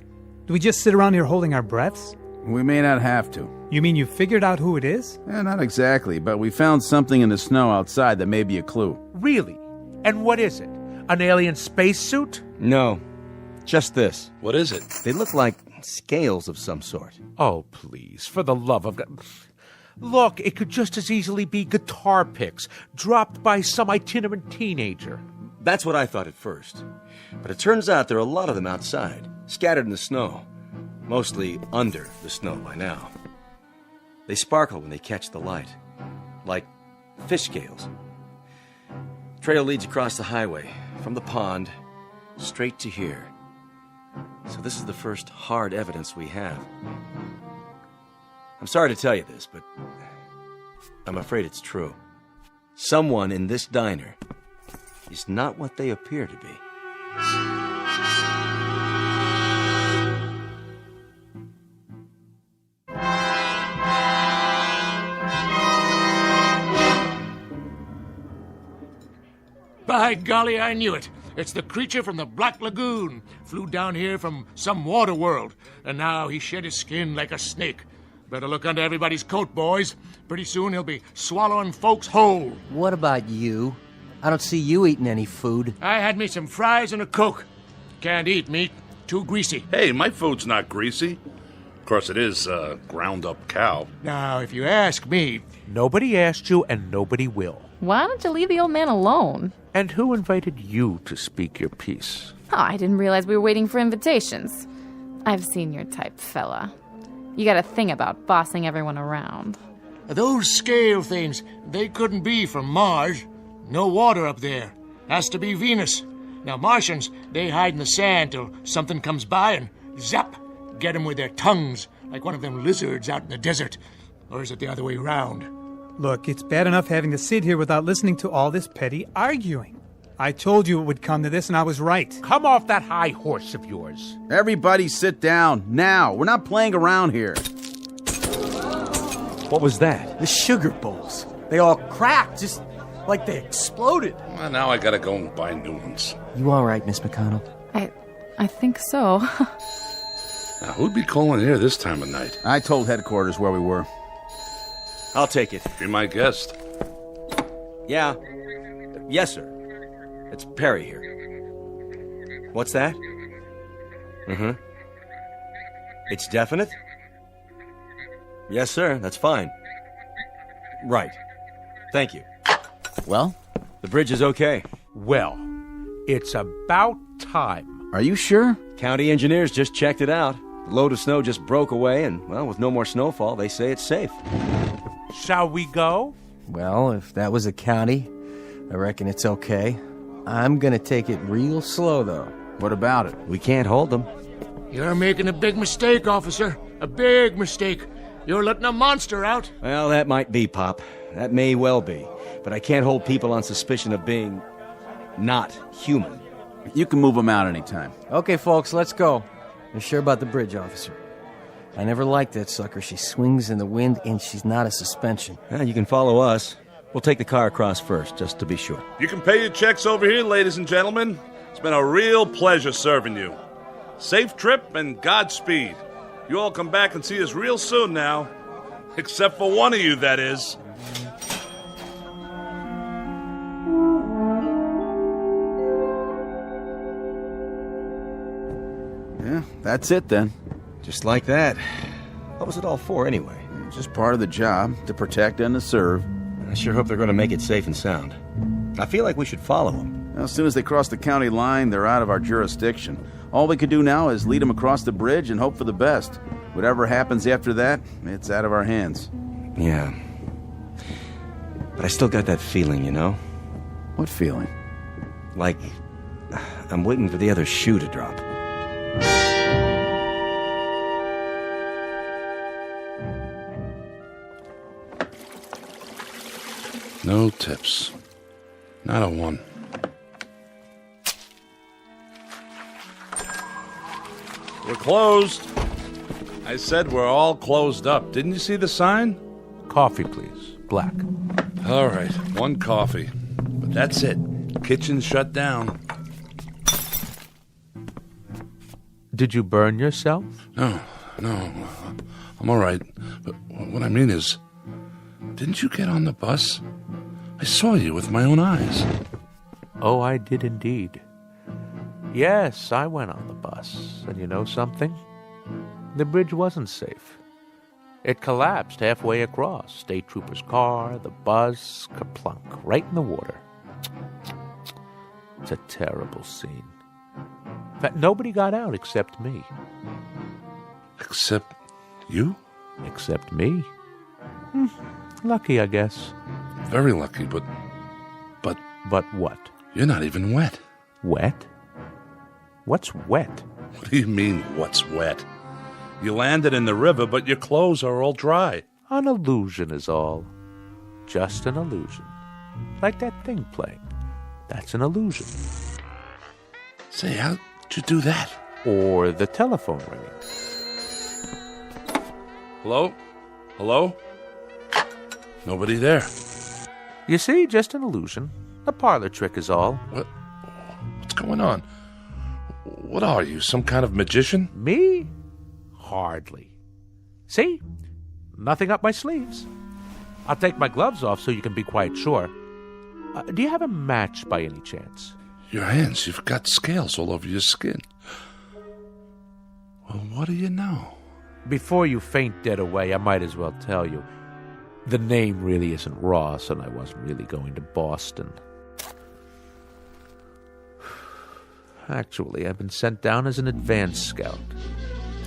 Do we just sit around here holding our breaths? We may not have to. You mean you figured out who it is? Not exactly, but we found something in the snow outside that may be a clue. Really? And what is it? An alien spacesuit? No, just this. What is it? They look like scales of some sort. Oh, please, for the love of God. Look, it could just as easily be guitar picks dropped by some itinerant teenager. That's what I thought at first. But it turns out there are a lot of them outside, scattered in the snow. Mostly under the snow by now. They sparkle when they catch the light, like fish scales. Trail leads across the highway, from the pond, straight to here. So this is the first hard evidence we have. I'm sorry to tell you this, but I'm afraid it's true. Someone in this diner is not what they appear to be. By golly, I knew it. It's the creature from the Black Lagoon. Flew down here from some water world, and now he shed his skin like a snake. Better look under everybody's coat, boys. Pretty soon he'll be swallowing folks whole. What about you? I don't see you eating any food. I had me some fries and a Coke. Can't eat meat. Too greasy. Hey, my food's not greasy. Of course, it is ground-up cow. Now, if you ask me... Nobody asked you, and nobody will. Why don't you leave the old man alone? And who invited you to speak your piece? Oh, I didn't realize we were waiting for invitations. I've seen your type, fella. You got a thing about bossing everyone around. Those scale things, they couldn't be from Mars. No water up there. Has to be Venus. Now, Martians, they hide in the sand till something comes by and zap, get them with their tongues, like one of them lizards out in the desert. Or is it the other way around? Look, it's bad enough having to sit here without listening to all this petty arguing. I told you it would come to this, and I was right. Come off that high horse of yours. Everybody sit down, now. We're not playing around here. What was that? The sugar bowls. They all cracked, just like they exploded. Well, now I gotta go and buy new ones. You all right, Miss McConnell? I think so. Now, who'd be calling here this time of night? I told headquarters where we were. I'll take it. Be my guest. Yeah. Yes, sir. It's Perry here. What's that? Mm-hmm. It's definite? Yes, sir. That's fine. Right. Thank you. Well? The bridge is okay. Well, it's about time. Are you sure? County engineers just checked it out. The load of snow just broke away, and, well, with no more snowfall, they say it's safe. Shall we go? Well, if that was a county, I reckon it's okay. I'm gonna take it real slow, though. What about it? We can't hold them. You're making a big mistake, officer. A big mistake. You're letting a monster out. Well, that might be, Pop. That may well be. But I can't hold people on suspicion of being not human. You can move them out anytime. Okay, folks, let's go. You're sure about the bridge, officer? I never liked that sucker. She swings in the wind, and she's not a suspension. You can follow us. We'll take the car across first, just to be sure. You can pay your checks over here, ladies and gentlemen. It's been a real pleasure serving you. Safe trip and Godspeed. You all come back and see us real soon now. Except for one of you, that is. Yeah, that's it then. Just like that. What was it all for, anyway? Just part of the job, to protect and to serve. I sure hope they're going to make it safe and sound. I feel like we should follow them. As soon as they cross the county line, they're out of our jurisdiction. All we could do now is lead them across the bridge and hope for the best. Whatever happens after that, it's out of our hands. Yeah. But I still got that feeling, you know? What feeling? Like I'm waiting for the other shoe to drop. No tips. Not a one. We're closed. I said we're all closed up. Didn't you see the sign? Coffee, please. Black. All right, one coffee. But that's it. Kitchen shut down. Did you burn yourself? No. I'm all right. But what I mean is, didn't you get on the bus? I saw you with my own eyes. Oh, I did indeed. Yes, I went on the bus. And you know something? The bridge wasn't safe. It collapsed halfway across. State trooper's car, the bus, kerplunk, right in the water. It's a terrible scene. In fact, nobody got out except me. Except you? Except me. Lucky, I guess. Very lucky, but... But what? You're not even wet. Wet? What's wet? What do you mean, what's wet? You landed in the river, but your clothes are all dry. An illusion is all. Just an illusion. Like that thing playing. That's an illusion. Say, how'd you do that? Or the telephone ringing. Hello? Hello? Nobody there. You see, just an illusion. A parlor trick is all. What's going on? What are you, some kind of magician? Me? Hardly. See? Nothing up my sleeves. I'll take my gloves off so you can be quite sure. Do you have a match by any chance? Your hands, you've got scales all over your skin. Well, what do you know? Before you faint dead away, I might as well tell you. The name really isn't Ross, and I wasn't really going to Boston. Actually, I've been sent down as an advance scout.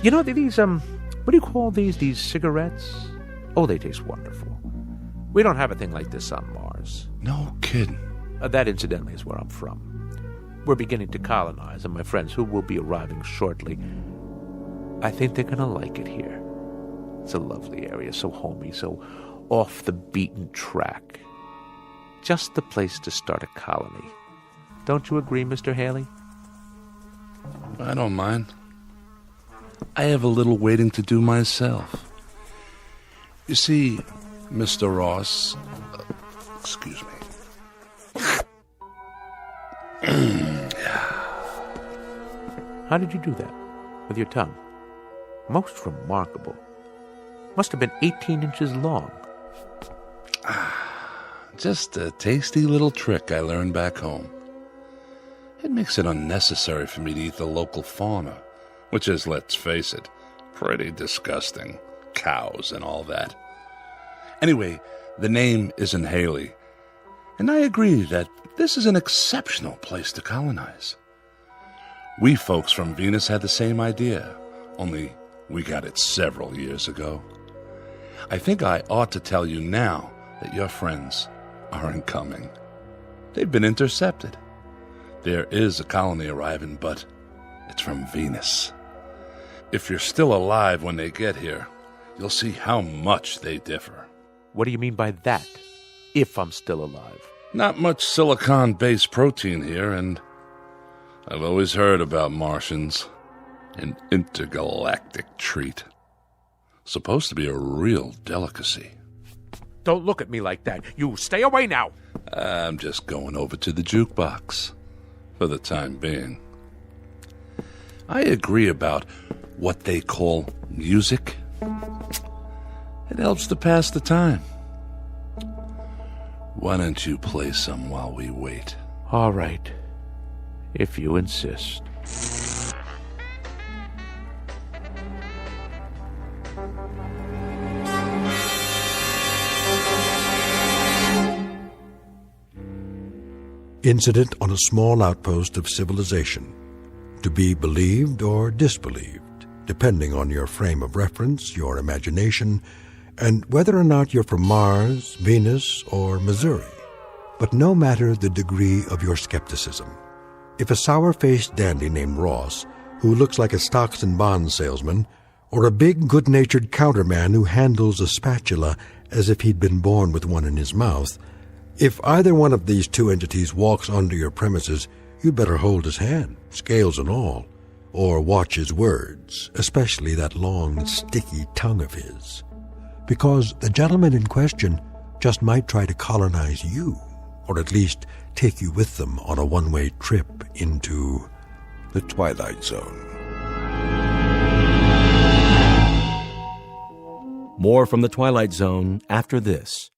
You know, these, what do you call these? These cigarettes? Oh, they taste wonderful. We don't have a thing like this on Mars. No kidding. That, incidentally, is where I'm from. We're beginning to colonize, and my friends, who will be arriving shortly, I think they're going to like it here. It's a lovely area, so homey, so off the beaten track. Just the place to start a colony. Don't you agree, Mr. Haley? I don't mind. I have a little waiting to do myself. You see, Mr. Ross... excuse me. How did you do that? With your tongue? Most remarkable. Must have been 18 inches long. Just a tasty little trick I learned back home. It makes it unnecessary for me to eat the local fauna, which is, let's face it, pretty disgusting. Cows and all that. Anyway, the name isn't Haley, and I agree that this is an exceptional place to colonize. We folks from Venus had the same idea, only we got it several years ago. I think I ought to tell you now that your friends aren't coming. They've been intercepted. There is a colony arriving, but it's from Venus. If you're still alive when they get here, you'll see how much they differ. What do you mean by that? If I'm still alive? Not much silicon-based protein here, and I've always heard about Martians. An intergalactic treat. Supposed to be a real delicacy. Don't look at me like that. You stay away now. I'm just going over to the jukebox. For the time being. I agree about what they call music. It helps to pass the time. Why don't you play some while we wait? All right. If you insist. incident on a small outpost of civilization, to be believed or disbelieved, depending on your frame of reference, your imagination, and whether or not you're from Mars, Venus, or Missouri. But no matter the degree of your skepticism, if a sour-faced dandy named Ross, who looks like a stocks and bonds salesman, or a big, good-natured counterman who handles a spatula as if he'd been born with one in his mouth, if either one of these two entities walks onto your premises, you'd better hold his hand, scales and all, or watch his words, especially that long, sticky tongue of his. Because the gentleman in question just might try to colonize you, or at least take you with them on a one-way trip into the Twilight Zone. More from the Twilight Zone after this.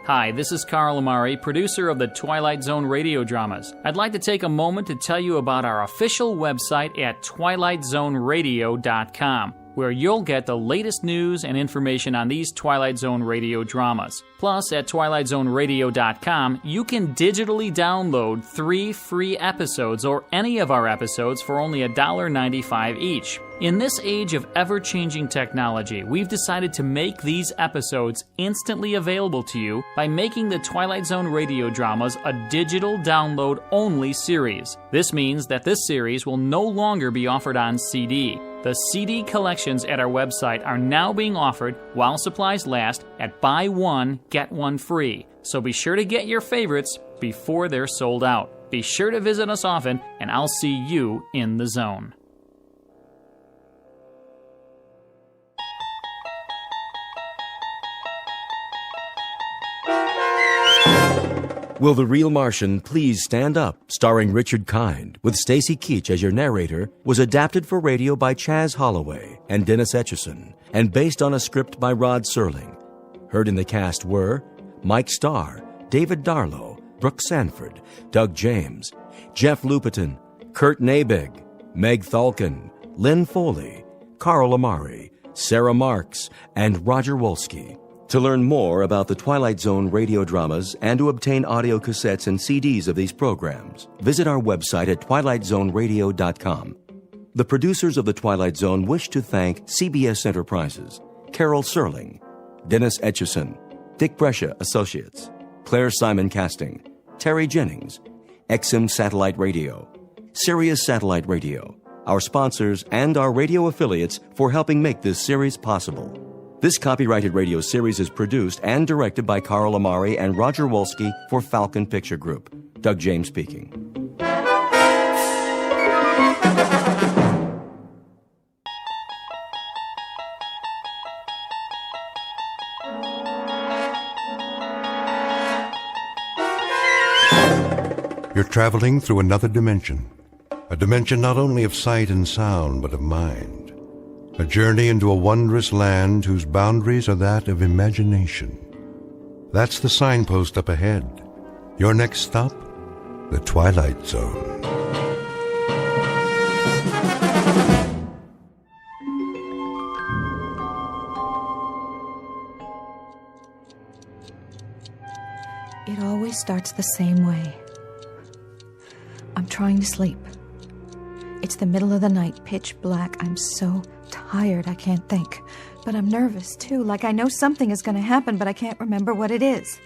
Hi, this is Carl Amari, producer of the Twilight Zone Radio Dramas. I'd like to take a moment to tell you about our official website at twilightzoneradio.com, where you'll get the latest news and information on these Twilight Zone Radio dramas. Plus, at twilightzoneradio.com, you can digitally download 3 free episodes or any of our episodes for only $1.95 each. In this age of ever-changing technology, we've decided to make these episodes instantly available to you by making the Twilight Zone Radio Dramas a digital download-only series. This means that this series will no longer be offered on CD. The CD collections at our website are now being offered, while supplies last, at buy one, get one free. So be sure to get your favorites before they're sold out. Be sure to visit us often, and I'll see you in the zone. Will the Real Martian Please Stand Up, starring Richard Kind, with Stacy Keach as your narrator, was adapted for radio by Chaz Holloway and Dennis Etchison, and based on a script by Rod Serling. Heard in the cast were Mike Starr, David Darlow, Brooke Sanford, Doug James, Jeff Lupetin, Kurt Nabig, Meg Thalkin, Lynn Foley, Carl Amari, Sarah Marks, and Roger Wolski. To learn more about the Twilight Zone radio dramas and to obtain audio cassettes and CDs of these programs, visit our website at twilightzoneradio.com. The producers of The Twilight Zone wish to thank CBS Enterprises, Carol Serling, Dennis Etchison, Dick Brescia Associates, Claire Simon Casting, Terry Jennings, XM Satellite Radio, Sirius Satellite Radio, our sponsors and our radio affiliates for helping make this series possible. This copyrighted radio series is produced and directed by Carl Amari and Roger Wolski for Falcon Picture Group. Doug James speaking. You're traveling through another dimension. A dimension not only of sight and sound, but of mind. A journey into a wondrous land whose boundaries are that of imagination. That's the signpost up ahead. Your next stop, the Twilight Zone. It always starts the same way. I'm trying to sleep. It's the middle of the night, pitch black. I'm so tired I can't think. But I'm nervous, too, like I know something is going to happen, but I can't remember what it is.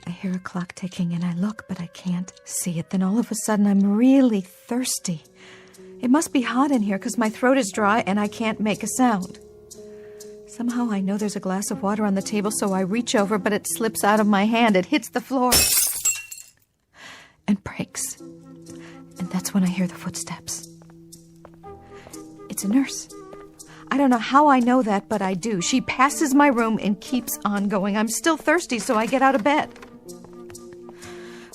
I hear a clock ticking, and I look, but I can't see it. Then all of a sudden, I'm really thirsty. It must be hot in here, because my throat is dry, and I can't make a sound. Somehow I know there's a glass of water on the table, so I reach over, but it slips out of my hand. It hits the floor and breaks. And that's when I hear the footsteps. It's a nurse. I don't know how I know that, but I do. She passes my room and keeps on going. I'm still thirsty, so I get out of bed.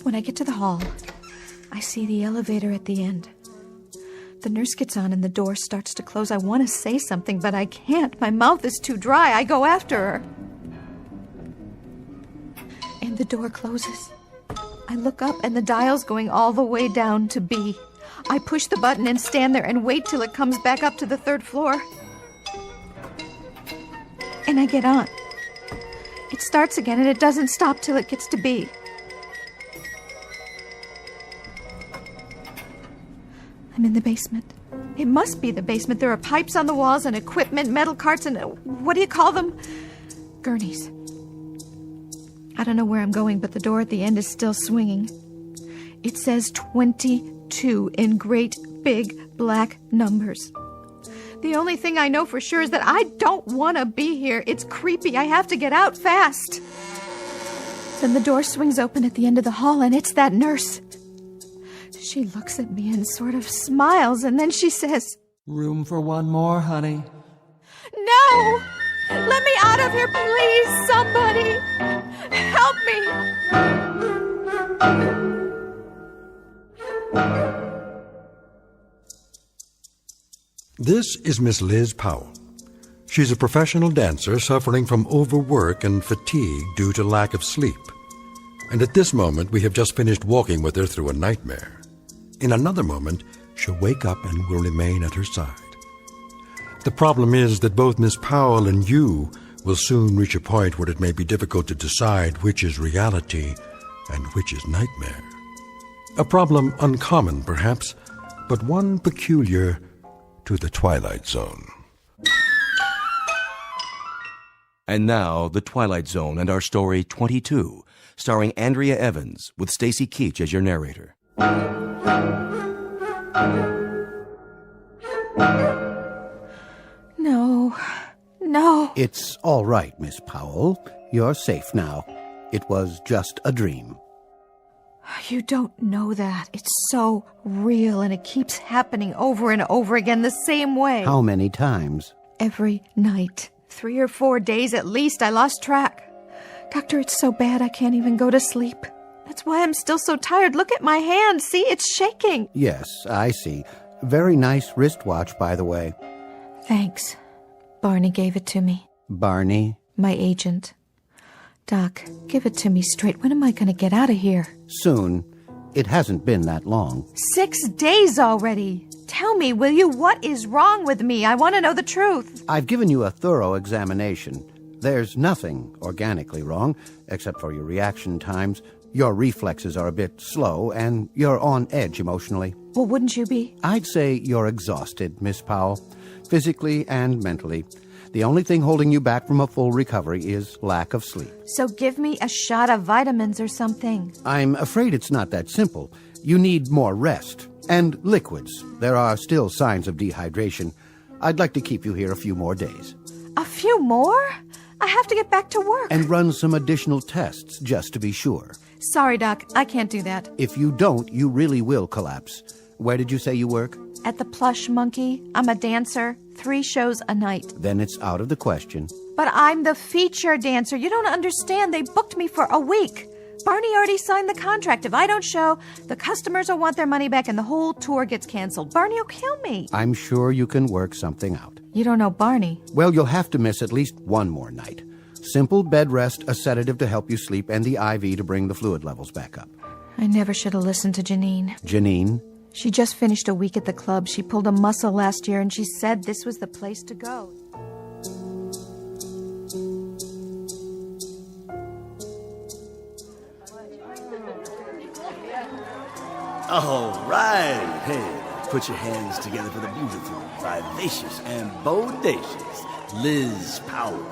When I get to the hall, I see the elevator at the end. The nurse gets on and the door starts to close. I want to say something, but I can't. My mouth is too dry. I go after her. And the door closes. I look up and the dial's going all the way down to B. I push the button and stand there and wait till it comes back up to the 3rd floor. And I get on. It's It starts again, and it doesn't stop till it gets to B. I'm in the basement. It must be the basement. There are pipes on the walls and equipment, metal carts, and what do you call them? Gurneys. I don't know where I'm going, but the door at the end is still swinging. It says 22 in great big black numbers. The only thing I know for sure is that I don't want to be here. It's creepy. I have to get out fast. Then the door swings open at the end of the hall, and it's that nurse. She looks at me and sort of smiles, and then she says, "Room for one more, honey." "No! Let me out of here, please, somebody! Help me!" This is Miss Liz Powell. She's a professional dancer suffering from overwork and fatigue due to lack of sleep. And at this moment, we have just finished walking with her through a nightmare. In another moment, she'll wake up and will remain at her side. The problem is that both Miss Powell and you will soon reach a point where it may be difficult to decide which is reality and which is nightmare. A problem uncommon, perhaps, but one peculiar to the Twilight Zone. And now, The Twilight Zone and our story 22, starring Andrea Evans, with Stacy Keach as your narrator. No. It's all right, Miss Powell. You're safe now. It was just a dream. You don't know that. It's so real, and it keeps happening over and over again the same way. How many times? Every night. 3 or 4 days at least. I lost track. Doctor, it's so bad I can't even go to sleep. That's why I'm still so tired. Look at my hand. See, it's shaking. Yes, I see. Very nice wristwatch, by the way. Thanks. Barney gave it to me. Barney? My agent. Doc, give it to me straight. When am I going to get out of here? Soon. It hasn't been that long. 6 days already. Tell me, will you, what is wrong with me? I want to know the truth. I've given you a thorough examination. There's nothing organically wrong, except for your reaction times. Your reflexes are a bit slow, and you're on edge emotionally. Well, wouldn't you be? I'd say you're exhausted, Miss Powell, physically and mentally. The only thing holding you back from a full recovery is lack of sleep. So give me a shot of vitamins or something. I'm afraid it's not that simple. You need more rest. And liquids. There are still signs of dehydration. I'd like to keep you here a few more days. A few more? I have to get back to work. And run some additional tests, just to be sure. Sorry, Doc. I can't do that. If you don't, you really will collapse. Where did you say you work? At the Plush Monkey. I'm a dancer. 3 shows a night. Then it's out of the question. But I'm the feature dancer. You don't understand. They booked me for a week. Barney already signed the contract. If I don't show, the customers will want their money back and the whole tour gets canceled. Barney will kill me. I'm sure you can work something out. You don't know Barney. Well, you'll have to miss at least one more night. Simple bed rest, a sedative to help you sleep, and the IV to bring the fluid levels back up. I never should have listened to Janine. Janine? She just finished a week at the club. She pulled a muscle last year, and she said this was the place to go. All right. Hey, put your hands together for the beautiful, vivacious, and bodacious Liz Powell.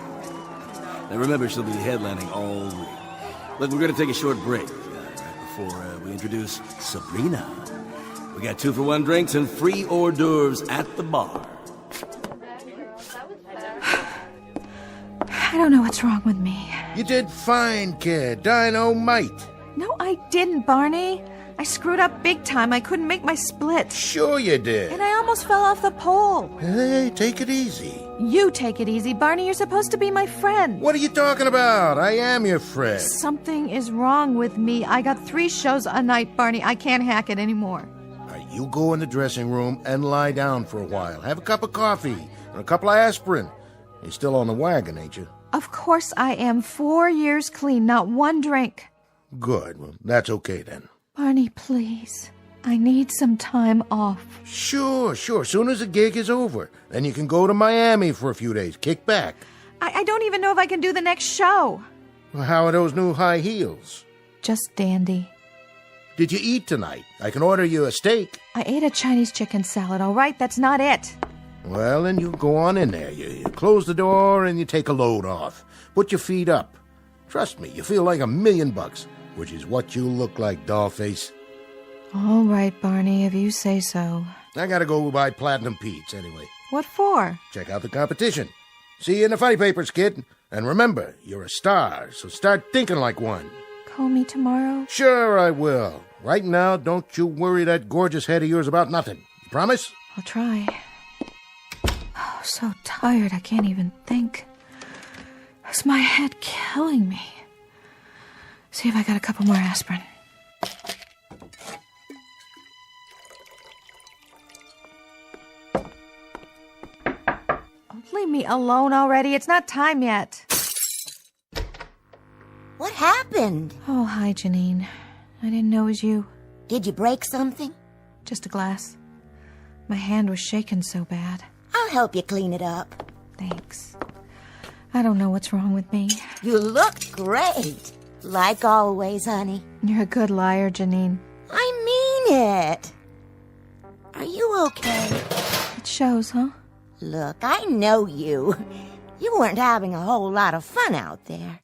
Now remember, she'll be headlining all week. Look, we're going to take a short break right before we introduce Sabrina. We got 2-for-1 drinks and free hors d'oeuvres at the bar. I don't know what's wrong with me. You did fine, kid. Dynamite. No, I didn't, Barney. I screwed up big time. I couldn't make my split. Sure you did. And I almost fell off the pole. Hey, take it easy. You take it easy, Barney. You're supposed to be my friend. What are you talking about? I am your friend. Something is wrong with me. I got 3 shows a night, Barney. I can't hack it anymore. You go in the dressing room and lie down for a while. Have a cup of coffee and a couple of aspirin. You're still on the wagon, ain't you? Of course I am. 4 years clean, not 1 drink. Good. Well, that's okay then. Barney, please. I need some time off. Sure. Soon as the gig is over. Then you can go to Miami for a few days. Kick back. I don't even know if I can do the next show. Well, how are those new high heels? Just dandy. Did you eat tonight? I can order you a steak. I ate a Chinese chicken salad, all right? That's not it. Well, then you go on in there. You close the door and you take a load off. Put your feet up. Trust me, you feel like $1 million, which is what you look like, dollface. All right, Barney, if you say so. I gotta go buy Platinum Pete's anyway. What for? Check out the competition. See you in the funny papers, kid. And remember, you're a star, so start thinking like one. Call me tomorrow? Sure I will. Right now, don't you worry that gorgeous head of yours about nothing. You promise? I'll try. Oh, so tired I can't even think. Is my head killing me? See if I got a couple more aspirin. Leave me alone already. It's not time yet. What happened? Oh, hi, Janine. I didn't know it was you. Did you break something? Just a glass. My hand was shaking so bad. I'll help you clean it up. Thanks. I don't know what's wrong with me. You look great. Like always, honey. You're a good liar, Janine. I mean it. Are you okay? It shows, huh? Look, I know you. You weren't having a whole lot of fun out there.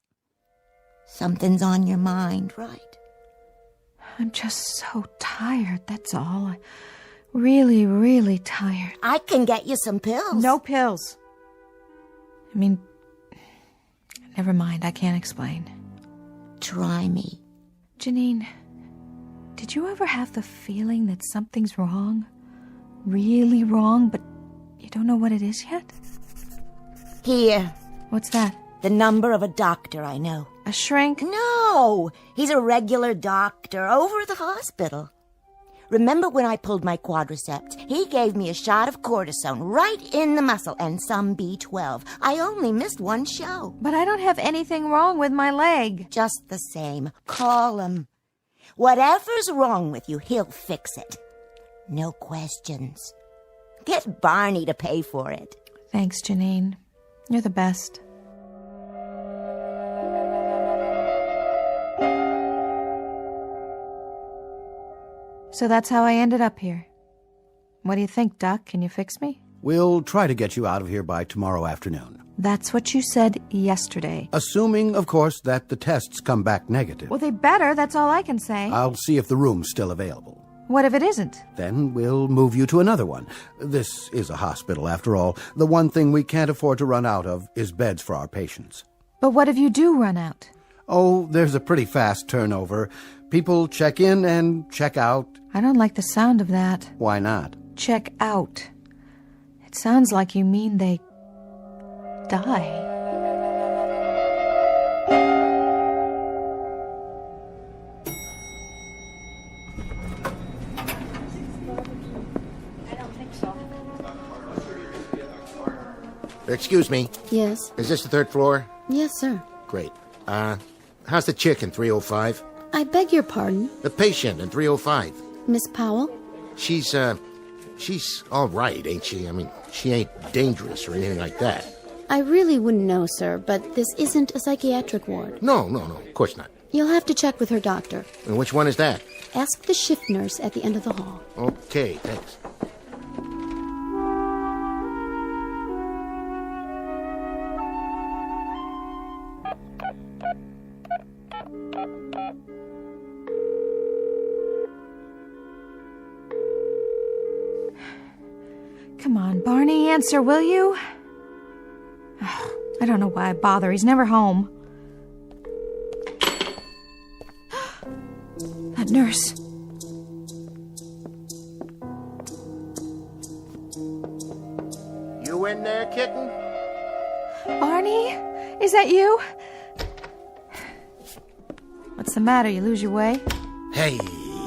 Something's on your mind, right? I'm just so tired, that's all. Really, really tired. I can get you some pills. No pills. I mean, never mind, I can't explain. Try me. Janine, did you ever have the feeling that something's wrong? Really wrong, but you don't know what it is yet? Here. What's that? The number of a doctor I know. A shrink? No, he's a regular doctor over at the hospital. Remember when I pulled my quadriceps? He gave me a shot of cortisone right in the muscle and some B12. I only missed one show. But I don't have anything wrong with my leg. Just the same. Call him. Whatever's wrong with you, he'll fix it. No questions. Get Barney to pay for it. Thanks, Janine. You're the best. So that's how I ended up here. What do you think, Duck? Can you fix me? We'll try to get you out of here by tomorrow afternoon. That's what you said yesterday. Assuming, of course, that the tests come back negative. Well, they better. That's all I can say. I'll see if the room's still available. What if it isn't? Then we'll move you to another one. This is a hospital, after all. The one thing we can't afford to run out of is beds for our patients. But what if you do run out? Oh, there's a pretty fast turnover. People check in and check out. I don't like the sound of that. Why not? Check out. It sounds like you mean they die. Excuse me. Yes. Is this the third floor? Yes, sir. Great. How's the chick in 305? I beg your pardon? The patient in 305. Miss Powell? She's all right, ain't she? I mean, she ain't dangerous or anything like that. I really wouldn't know, sir, but this isn't a psychiatric ward. No, of course not. You'll have to check with her doctor. And which one is that? Ask the shift nurse at the end of the hall. Okay, thanks. Come on, Barney, answer, will you? Oh, I don't know why I bother. He's never home. That nurse. You in there, kitten? Barney? Is that you? What's the matter? You lose your way? Hey,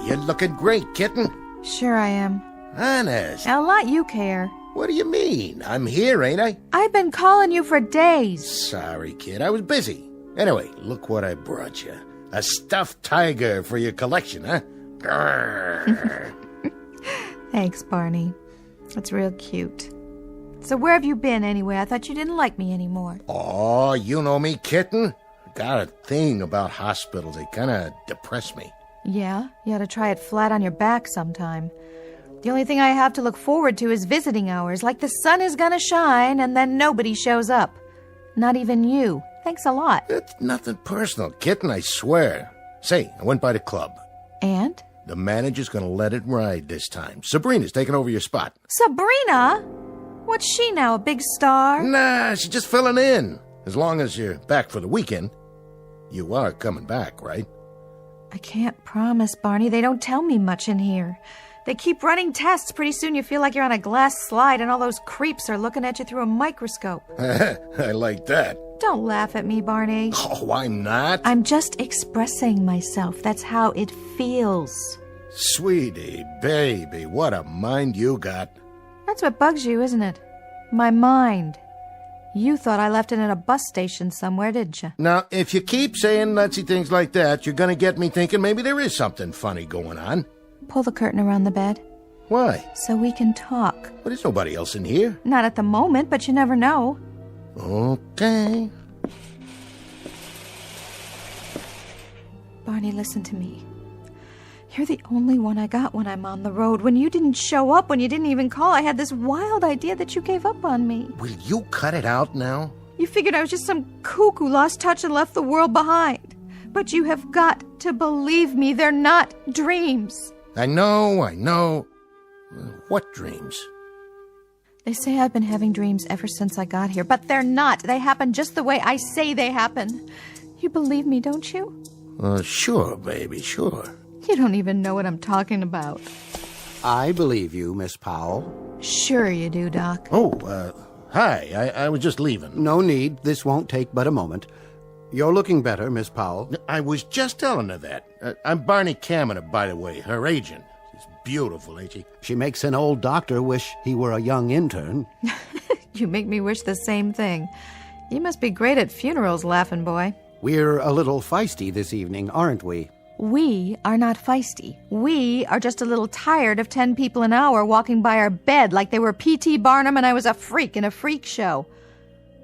you're looking great, kitten. Sure I am. Honest. I'll let you care. What do you mean? I'm here, ain't I? I've been calling you for days. Sorry, kid. I was busy. Anyway, look what I brought you. A stuffed tiger for your collection, huh? Grrr. Thanks, Barney. That's real cute. So where have you been, anyway? I thought you didn't like me anymore. Oh, you know me, kitten. got a thing about hospitals. They kind of depress me. Yeah, you ought to try it flat on your back sometime. The only thing I have to look forward to is visiting hours, like the sun is gonna shine and then nobody shows up. Not even you. Thanks a lot. It's nothing personal, kitten, I swear. Say, I went by the club. And? The manager's gonna let it ride this time. Sabrina's taking over your spot. Sabrina? What's she now, a big star? Nah, she's just filling in. As long as you're back for the weekend. You are coming back, right? I can't promise, Barney. They don't tell me much in here. They keep running tests. Pretty soon you feel like you're on a glass slide and all those creeps are looking at you through a microscope. I like that. Don't laugh at me, Barney. Oh, I'm not. I'm just expressing myself. That's how it feels. Sweetie, baby, what a mind you got. That's what bugs you, isn't it? My mind. You thought I left it in a bus station somewhere, didn't you? Now, if you keep saying nutsy things like that, you're going to get me thinking maybe there is something funny going on. Pull the curtain around the bed. Why? So we can talk. Well, there's nobody else in here. Not at the moment, but you never know. Okay. Barney, listen to me. You're the only one I got when I'm on the road. When you didn't show up, when you didn't even call, I had this wild idea that you gave up on me. Will you cut it out now? You figured I was just some kook who lost touch and left the world behind. But you have got to believe me, they're not dreams. I know. What dreams? They say I've been having dreams ever since I got here, but they're not. They happen just the way I say they happen. You believe me, don't you? Sure, baby, sure. You don't even know what I'm talking about. I believe you, Miss Powell. Sure you do, Doc. Oh, hi. I was just leaving. No need. This won't take but a moment. You're looking better, Miss Powell. I was just telling her that. I'm Barney Kaminer, by the way, her agent. She's beautiful, ain't she? She makes an old doctor wish he were a young intern. You make me wish the same thing. You must be great at funerals, laughing boy. We're a little feisty this evening, aren't we? We are not feisty. We are just a little tired of 10 people an hour walking by our bed like they were P.T. Barnum and I was a freak in a freak show.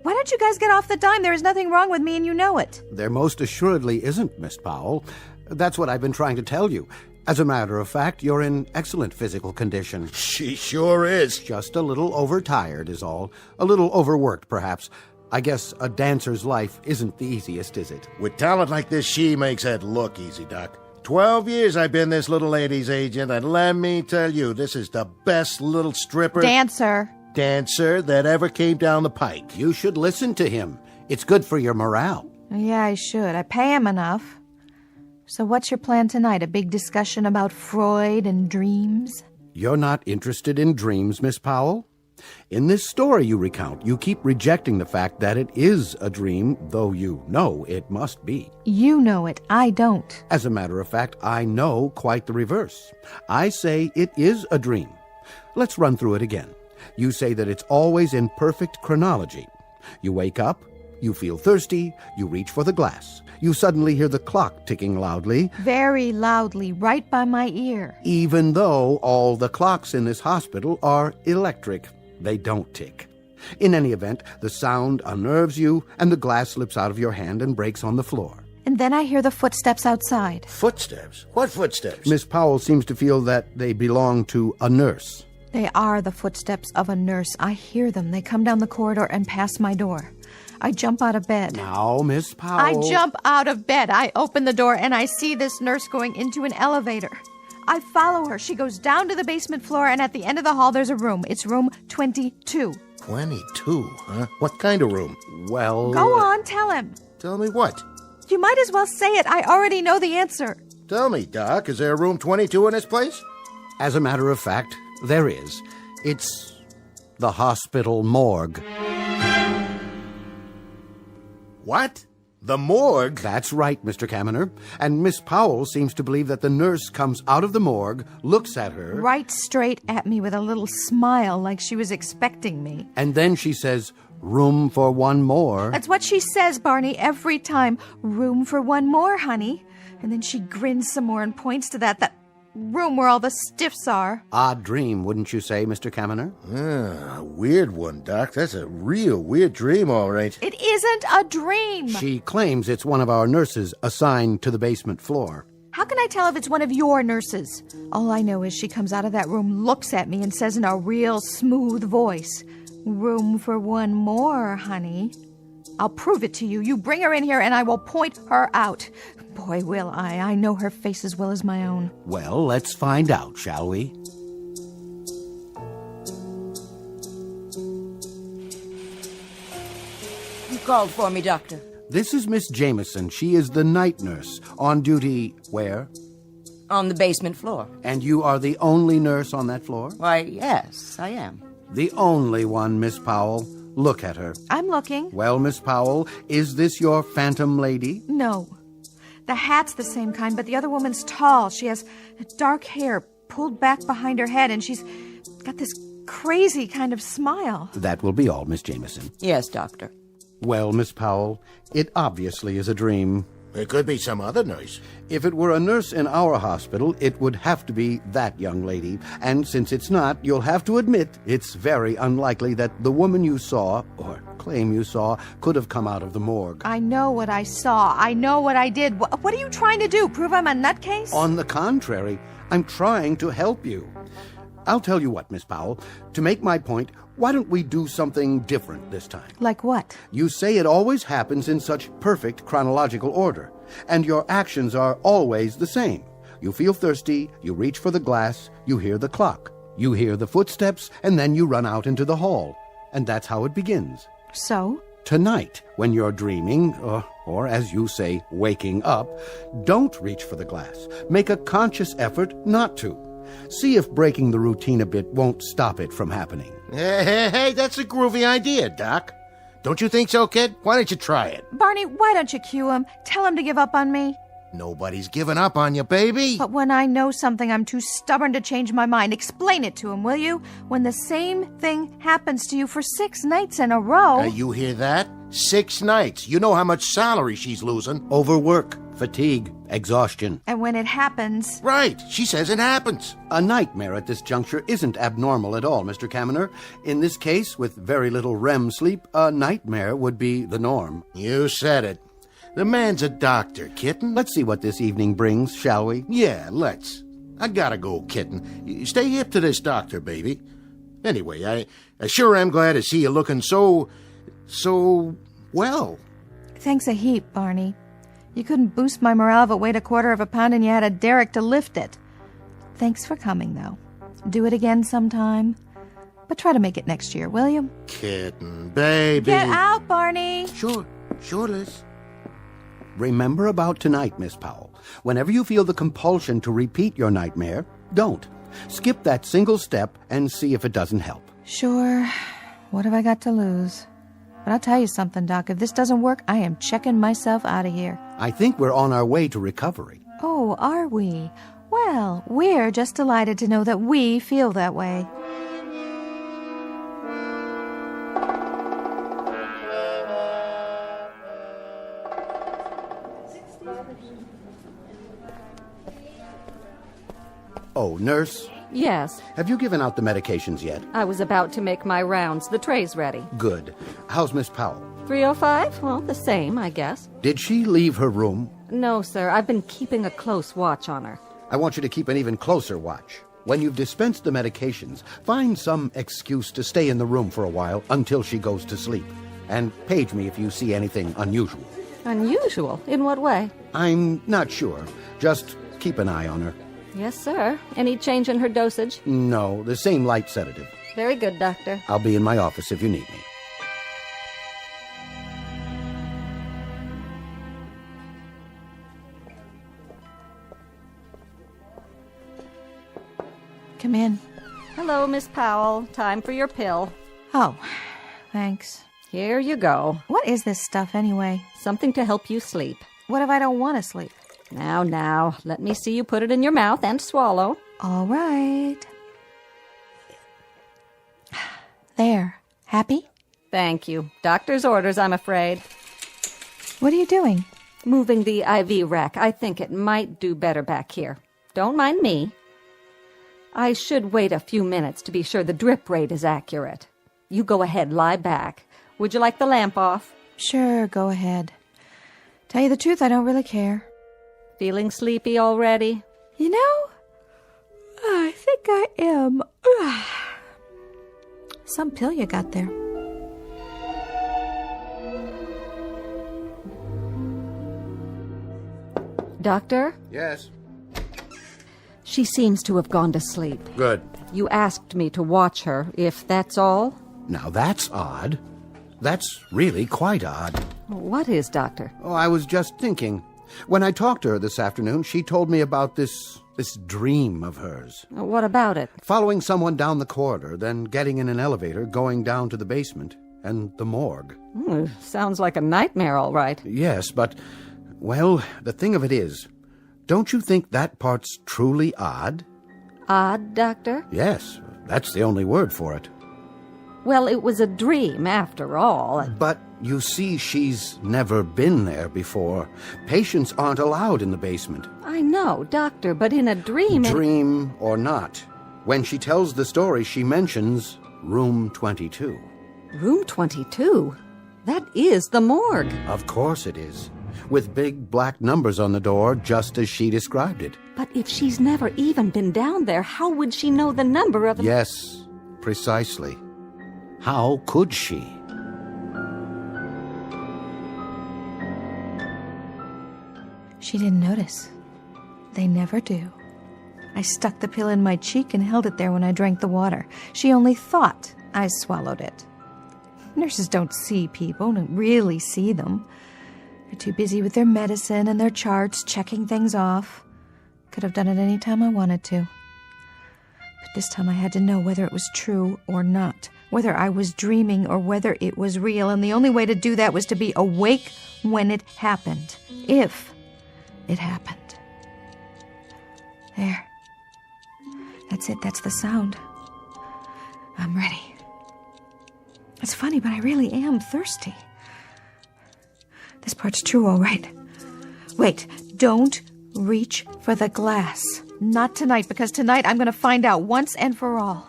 Why don't you guys get off the dime? There is nothing wrong with me and you know it. There most assuredly isn't, Miss Powell. That's what I've been trying to tell you. As a matter of fact, you're in excellent physical condition. She sure is. Just a little overtired is all. A little overworked, perhaps. I guess a dancer's life isn't the easiest, is it? With talent like this, she makes it look easy, Doc. 12 years I've been this little lady's agent, and let me tell you, this is the best little stripper... Dancer that ever came down the pike. You should listen to him. It's good for your morale. Yeah, I should. I pay him enough. So what's your plan tonight? A big discussion about Freud and dreams? You're not interested in dreams, Miss Powell? In this story you recount, you keep rejecting the fact that it is a dream, though you know it must be. You know it. I don't. As a matter of fact, I know quite the reverse. I say it is a dream. Let's run through it again. You say that it's always in perfect chronology. You wake up, you feel thirsty, you reach for the glass. You suddenly hear the clock ticking loudly. Very loudly, right by my ear. Even though all the clocks in this hospital are electric. They don't tick. In any event, the sound unnerves you, and the glass slips out of your hand and breaks on the floor. And then I hear the footsteps outside. Footsteps? What footsteps? Miss Powell seems to feel that they belong to a nurse. They are the footsteps of a nurse. I hear them. They come down the corridor and pass my door. I jump out of bed. Now, Miss Powell... I jump out of bed. I open the door and I see this nurse going into an elevator. I follow her. She goes down to the basement floor, and at the end of the hall there's a room. It's room 22. 22, huh? What kind of room? Well... Go on, tell him. Tell me what? You might as well say it. I already know the answer. Tell me, Doc, is there a room 22 in this place? As a matter of fact, there is. It's the hospital morgue. What? The morgue? That's right, Mr. Kaminer. And Miss Powell seems to believe that the nurse comes out of the morgue, looks at her... Right straight at me with a little smile like she was expecting me. And then she says, room for one more. That's what she says, Barney, every time. Room for one more, honey. And then she grins some more and points to that... room where all the stiffs are. Odd dream, wouldn't you say, Mr. Kaminer? A weird one, Doc. That's a real weird dream, all right. It isn't a dream. She claims it's one of our nurses assigned to the basement floor. How can I tell if it's one of your nurses? All I know is she comes out of that room, looks at me, and says in a real smooth voice, "Room for one more, honey." I'll prove it to you. You bring her in here and I will point her out. Boy, will I. I know her face as well as my own. Well, let's find out, shall we? You called for me, Doctor. This is Miss Jameson. She is the night nurse. On duty where? On the basement floor. And you are the only nurse on that floor? Why, yes, I am. The only one, Miss Powell. Look at her. I'm looking. Well, Miss Powell, is this your phantom lady? No. The hat's the same kind, but the other woman's tall. She has dark hair pulled back behind her head, and she's got this crazy kind of smile. That will be all, Miss Jameson. Yes, Doctor. Well, Miss Powell, it obviously is a dream. It could be some other nurse. If it were a nurse in our hospital, it would have to be that young lady. And since it's not, you'll have to admit it's very unlikely that the woman you saw, or claim you saw, could have come out of the morgue. I know what I saw. I know what I did. What are you trying to do? Prove I'm a nutcase? On the contrary, I'm trying to help you. I'll tell you what, Miss Powell. To make my point, why don't we do something different this time? Like what? You say it always happens in such perfect chronological order, and your actions are always the same. You feel thirsty, you reach for the glass, you hear the clock, you hear the footsteps, and then you run out into the hall. And that's how it begins. So? Tonight, when you're dreaming, or as you say, waking up, don't reach for the glass. Make a conscious effort not to. See if breaking the routine a bit won't stop it from happening. Hey, that's a groovy idea, Doc. Don't you think so, kid? Why don't you try it? Barney, why don't you cue him? Tell him to give up on me. Nobody's giving up on you, baby. But when I know something, I'm too stubborn to change my mind. Explain it to him, will you? When the same thing happens to you for 6 nights in a row... You hear that? 6 nights. You know how much salary she's losing. Overwork, fatigue, exhaustion. And when it happens... Right. She says it happens. A nightmare at this juncture isn't abnormal at all, Mr. Kaminer. In this case, with very little REM sleep, a nightmare would be the norm. You said it. The man's a doctor, kitten. Let's see what this evening brings, shall we? Yeah, let's. I gotta go, kitten. Stay hip to this doctor, baby. Anyway, I sure am glad to see you looking so well. Thanks a heap, Barney. You couldn't boost my morale if it weighed 1/4 pound and you had a derrick to lift it. Thanks for coming, though. Do it again sometime. But try to make it next year, will you? Kitten, baby. Get out, Barney. Sure, Liz. Remember about tonight, Miss Powell. Whenever you feel the compulsion to repeat your nightmare, don't. Skip that single step and see if it doesn't help. Sure. What have I got to lose? But I'll tell you something, Doc. If this doesn't work, I am checking myself out of here. I think we're on our way to recovery. Oh, are we? Well, we're just delighted to know that we feel that way. Oh, nurse? Yes. Have you given out the medications yet? I was about to make my rounds. The tray's ready. Good. How's Miss Powell? 305? Well, the same, I guess. Did she leave her room? No, sir. I've been keeping a close watch on her. I want you to keep an even closer watch. When you've dispensed the medications, find some excuse to stay in the room for a while until she goes to sleep. And page me if you see anything unusual. Unusual? In what way? I'm not sure. Just keep an eye on her. Yes, sir. Any change in her dosage? No, the same light sedative. Very good, Doctor. I'll be in my office if you need me. Come in. Hello, Miss Powell. Time for your pill. Oh, thanks. Here you go. What is this stuff, anyway? Something to help you sleep. What if I don't want to sleep? Now, let me see you put it in your mouth and swallow. All right. There. Happy? Thank you. Doctor's orders, I'm afraid. What are you doing? Moving the IV rack. I think it might do better back here. Don't mind me. I should wait a few minutes to be sure the drip rate is accurate. You go ahead, lie back. Would you like the lamp off? Sure, go ahead. Tell you the truth, I don't really care. Feeling sleepy already? You know, I think I am. Some pill you got there. Doctor? Yes. She seems to have gone to sleep. Good. You asked me to watch her, if that's all? Now that's odd. That's really quite odd. What is, Doctor? Oh, I was just thinking. When I talked to her this afternoon, she told me about this dream of hers. What about it? Following someone down the corridor, then getting in an elevator, going down to the basement, and the morgue. Sounds like a nightmare, all right. Yes, but, well, the thing of it is, don't you think that part's truly odd? Odd, Doctor? Yes, that's the only word for it. Well, it was a dream, after all. But, you see, she's never been there before. Patients aren't allowed in the basement. I know, Doctor, but in a dream... Dream or not, when she tells the story, she mentions room 22. Room 22? That is the morgue. Of course it is. With big black numbers on the door, just as she described it. But if she's never even been down there, how would she know the number of... Yes, precisely. How could she? She didn't notice. They never do. I stuck the pill in my cheek and held it there when I drank the water. She only thought I swallowed it. Nurses don't see people, don't really see them. They're too busy with their medicine and their charts, checking things off. Could have done it any time I wanted to. But this time I had to know whether it was true or not, whether I was dreaming or whether it was real, and the only way to do that was to be awake when it happened. If it happened. There. That's it, that's the sound. I'm ready. It's funny, but I really am thirsty. This part's true, all right. Wait, don't reach for the glass. Not tonight, because tonight I'm going to find out once and for all.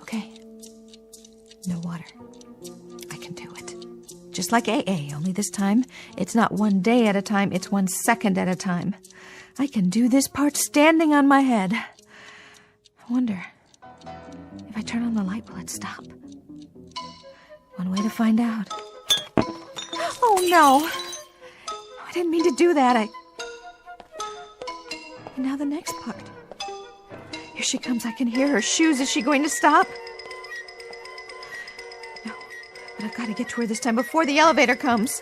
Okay. No water. I can do it. Just like AA, only this time it's not 1 day at a time, it's 1 second at a time. I can do this part standing on my head. I wonder, if I turn on the light, will it stop? One way to find out. Oh, no. I didn't mean to do that. And now the next part. Here she comes. I can hear her shoes. Is she going to stop? No. But I've got to get to her this time before the elevator comes.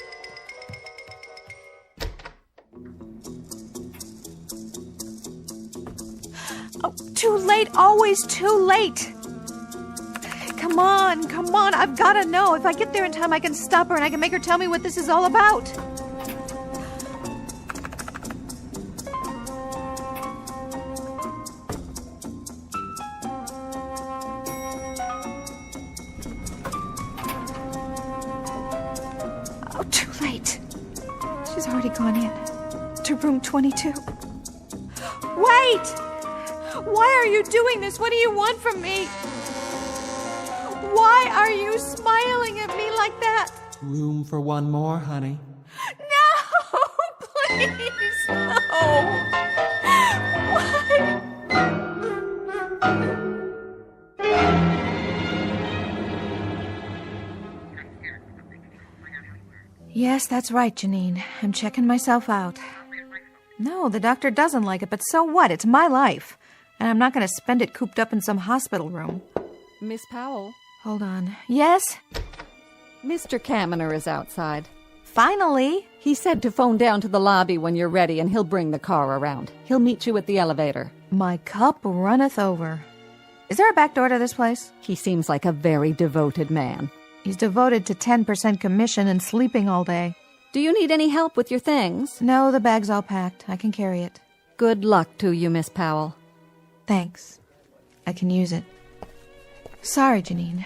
Oh, too late. Always too late. Come on. I've got to know. If I get there in time, I can stop her and I can make her tell me what this is all about. Oh, too late. She's already gone in to room 22. Wait! Why are you doing this? What do you want from me? Why are you smiling at me like that? Room for one more, honey. No! Please, no! Why? Yes, that's right, Janine. I'm checking myself out. No, the doctor doesn't like it, but so what? It's my life. And I'm not going to spend it cooped up in some hospital room. Miss Powell? Hold on. Yes? Mr. Kaminer is outside. Finally? He said to phone down to the lobby when you're ready, and he'll bring the car around. He'll meet you at the elevator. My cup runneth over. Is there a back door to this place? He seems like a very devoted man. He's devoted to 10% commission and sleeping all day. Do you need any help with your things? No, the bag's all packed. I can carry it. Good luck to you, Miss Powell. Thanks. I can use it. Sorry, Janine.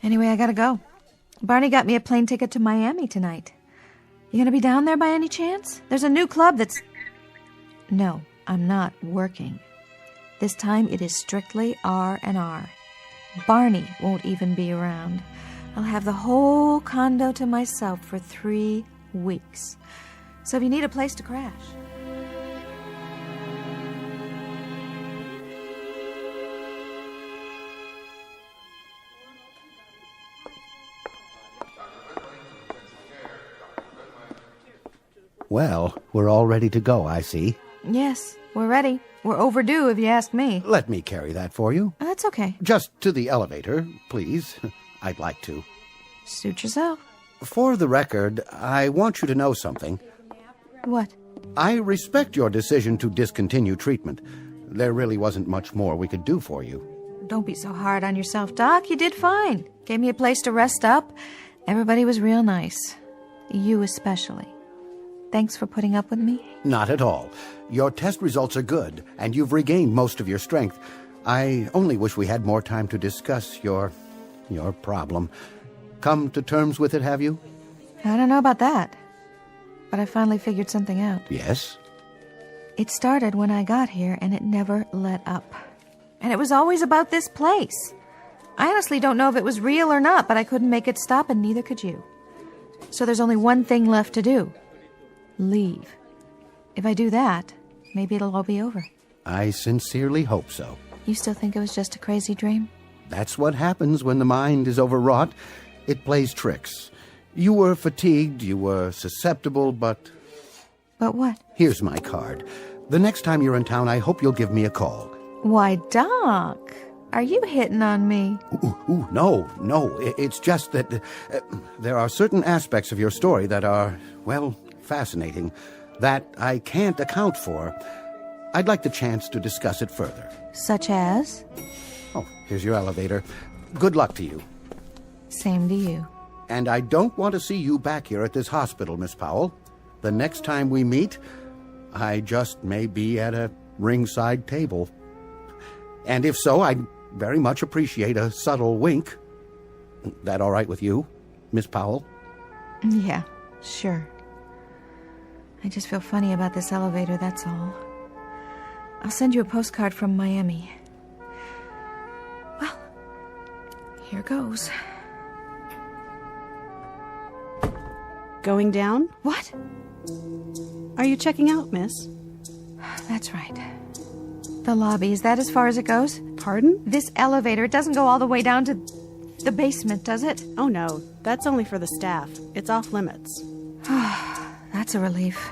Anyway, I gotta go. Barney got me a plane ticket to Miami tonight. You gonna be down there by any chance? There's a new club that's... No, I'm not working. This time it is strictly R&R. Barney won't even be around. I'll have the whole condo to myself for 3 weeks. So if you need a place to crash... Well, we're all ready to go, I see. Yes, we're ready. We're overdue, if you ask me. Let me carry that for you. That's okay. Just to the elevator, please. I'd like to. Suit yourself. For the record, I want you to know something. What? I respect your decision to discontinue treatment. There really wasn't much more we could do for you. Don't be so hard on yourself, Doc. You did fine. Gave me a place to rest up. Everybody was real nice. You especially. Thanks for putting up with me. Not at all. Your test results are good, and you've regained most of your strength. I only wish we had more time to discuss your problem. Come to terms with it, have you? I don't know about that. But I finally figured something out. Yes? It started when I got here, and it never let up. And it was always about this place. I honestly don't know if it was real or not, but I couldn't make it stop, and neither could you. So there's only one thing left to do. Leave. If I do that, maybe it'll all be over. I sincerely hope so. You still think it was just a crazy dream? That's what happens when the mind is overwrought. It plays tricks. You were fatigued, you were susceptible, but... But what? Here's my card. The next time you're in town, I hope you'll give me a call. Why, Doc, are you hitting on me? No. It's just that there are certain aspects of your story that are, well, fascinating, that I can't account for. I'd like the chance to discuss it further. Such as? Oh, here's your elevator. Good luck to you. Same to you. And I don't want to see you back here at this hospital, Miss Powell. The next time we meet, I just may be at a ringside table. And if so, I'd very much appreciate a subtle wink. That all right with you, Miss Powell? Yeah, sure. I just feel funny about this elevator, that's all. I'll send you a postcard from Miami. Well, here goes. Going down? What? Are you checking out, miss? That's right. The lobby, is that as far as it goes? Pardon? This elevator, it doesn't go all the way down to the basement, does it? Oh, no. That's only for the staff. It's off limits. That's a relief.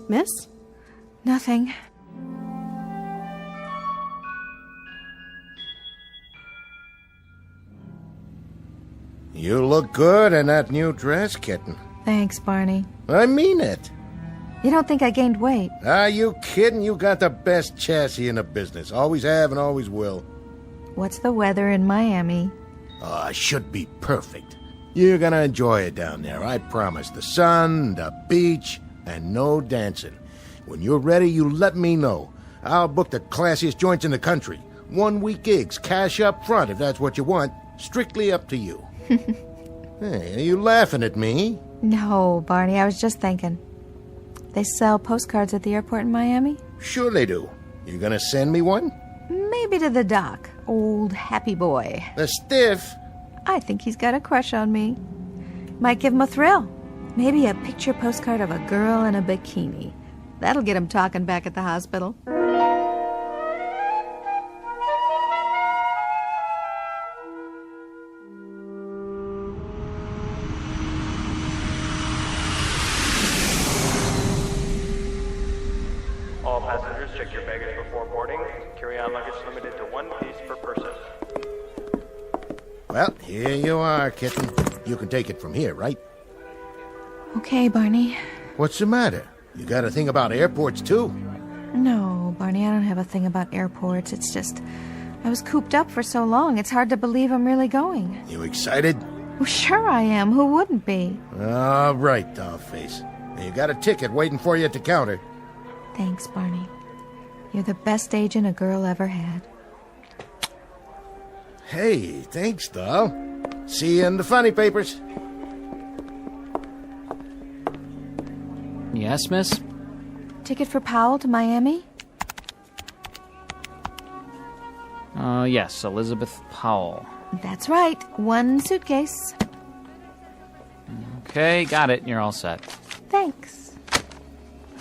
Miss? Nothing. You look good in that new dress, kitten. Thanks, Barney. I mean it. You don't think I gained weight? Are you kidding? You got the best chassis in the business. Always have and always will. What's the weather in Miami? Should be perfect. You're gonna enjoy it down there, I promise. The sun, the beach, and no dancing. When you're ready, you let me know. I'll book the classiest joints in the country. 1-week gigs, cash up front if that's what you want. Strictly up to you. Hey, are you laughing at me? No, Barney, I was just thinking. They sell postcards at the airport in Miami? Sure they do. You gonna send me one? Maybe to the doc. Old happy boy. The stiff? I think he's got a crush on me. Might give him a thrill. Maybe a picture postcard of a girl in a bikini. That'll get him talking back at the hospital. All passengers, check your baggage before boarding. Carry-on luggage limited to 1 piece per person. Well, here you are, kitten. You can take it from here, right? Okay, Barney. What's the matter? You got a thing about airports, too? No, Barney, I don't have a thing about airports. It's just, I was cooped up for so long, it's hard to believe I'm really going. You excited? Well, sure I am. Who wouldn't be? All right, dollface. You got a ticket waiting for you at the counter. Thanks, Barney. You're the best agent a girl ever had. Hey, thanks, doll. See you in the funny papers. Yes, miss? Ticket for Powell to Miami? Yes, Elizabeth Powell. That's right. 1 suitcase. Okay, got it. You're all set. Thanks.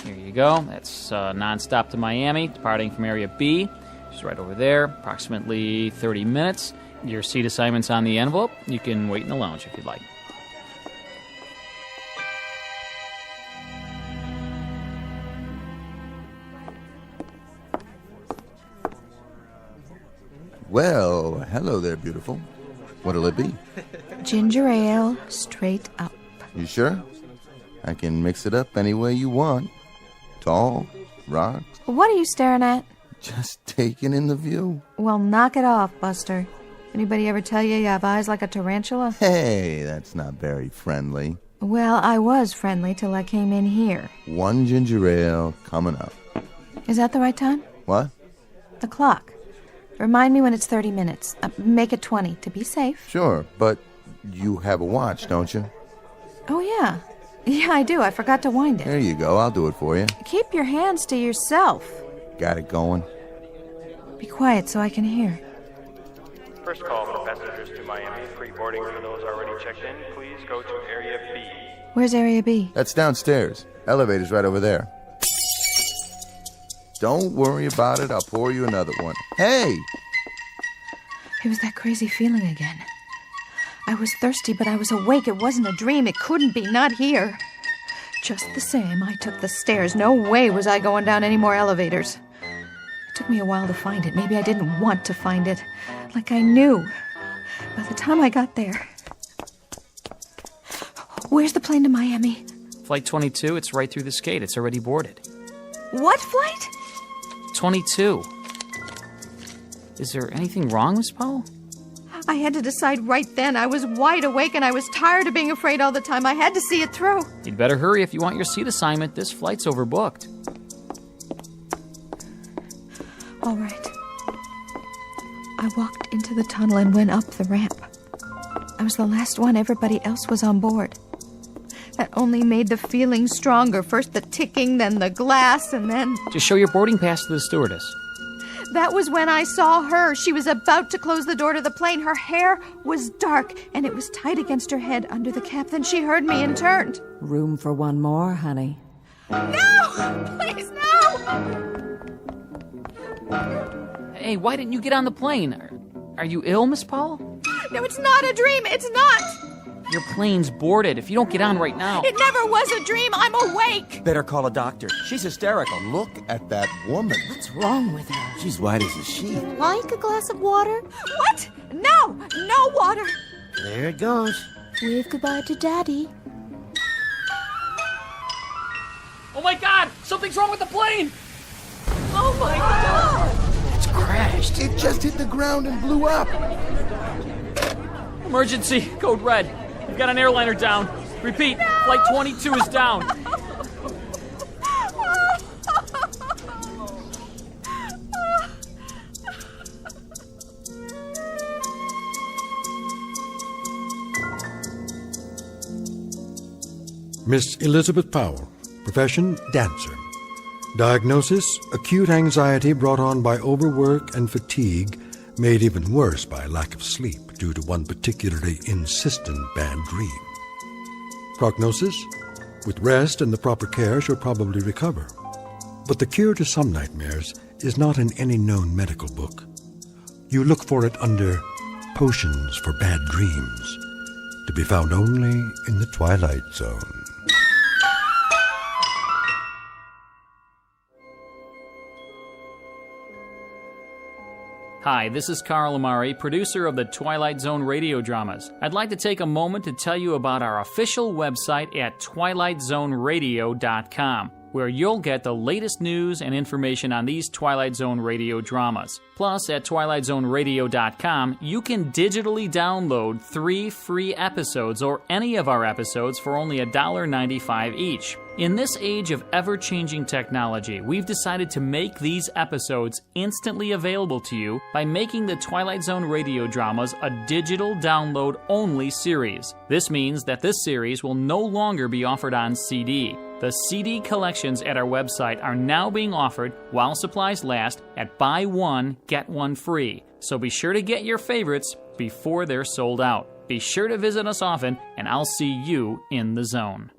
Here you go. That's nonstop to Miami, departing from Area B. Just right over there, approximately 30 minutes. Your seat assignment's on the envelope. You can wait in the lounge if you'd like. Well, hello there, beautiful. What'll it be? Ginger ale, straight up. You sure? I can mix it up any way you want. Tall, rocks. What are you staring at? Just taking in the view. Well, knock it off, Buster. Anybody ever tell you have eyes like a tarantula? Hey, that's not very friendly. Well, I was friendly till I came in here. 1 ginger ale coming up. Is that the right time? What? The clock. Remind me when it's 30 minutes. Make it 20 to be safe. Sure, but you have a watch, don't you? Oh, yeah. Yeah, I do. I forgot to wind it. There you go. I'll do it for you. Keep your hands to yourself. Got it going. Be quiet so I can hear. First call for passengers to Miami. Pre-boarding for those already checked in. Please go to Area B. Where's Area B? That's downstairs. Elevator's right over there. Don't worry about it. I'll pour you another one. Hey! It was that crazy feeling again. I was thirsty, but I was awake. It wasn't a dream. It couldn't be. Not here. Just the same, I took the stairs. No way was I going down any more elevators. It took me a while to find it. Maybe I didn't want to find it. Like I knew. By the time I got there... Where's the plane to Miami? Flight 22, it's right through this gate. It's already boarded. What flight? 22. Is there anything wrong, Miss Powell? I had to decide right then. I was wide awake and I was tired of being afraid all the time. I had to see it through. You'd better hurry if you want your seat assignment. This flight's overbooked. All right. I walked into the tunnel and went up the ramp. I was the last one. Everybody else was on board. That only made the feeling stronger. First the ticking, then the glass, and then... Just show your boarding pass to the stewardess. That was when I saw her. She was about to close the door to the plane. Her hair was dark, and it was tight against her head under the cap. Then she heard me and turned. Room for one more, honey. No! Please, no! Hey, why didn't you get on the plane? Are you ill, Miss Powell? No, it's not a dream. It's not. Your plane's boarded. If you don't get on right now... It never was a dream. I'm awake. Better call a doctor. She's hysterical. Look at that woman. What's wrong with her? She's white as a sheet. Like a glass of water? What? No! No water! There it goes. Wave goodbye to Daddy. Oh my God! Something's wrong with the plane! Oh my God! It's crashed. It just hit the ground and blew up. Emergency. Code red. We've got an airliner down. Repeat. No! Flight 22 is down. Miss Elizabeth Powell, profession, dancer. Diagnosis, acute anxiety brought on by overwork and fatigue, made even worse by lack of sleep due to one particularly insistent bad dream. Prognosis, with rest and the proper care, she'll probably recover. But the cure to some nightmares is not in any known medical book. You look for it under Potions for Bad Dreams, to be found only in the Twilight Zone. Hi, this is Carl Amari, producer of the Twilight Zone Radio Dramas. I'd like to take a moment to tell you about our official website at twilightzoneradio.com, where you'll get the latest news and information on these Twilight Zone Radio dramas. Plus, at twilightzoneradio.com, you can digitally download 3 free episodes or any of our episodes for only $1.95 each. In this age of ever-changing technology, we've decided to make these episodes instantly available to you by making the Twilight Zone Radio Dramas a digital download-only series. This means that this series will no longer be offered on CD. The CD collections at our website are now being offered while supplies last at buy one, get one free. So be sure to get your favorites before they're sold out. Be sure to visit us often, and I'll see you in the zone.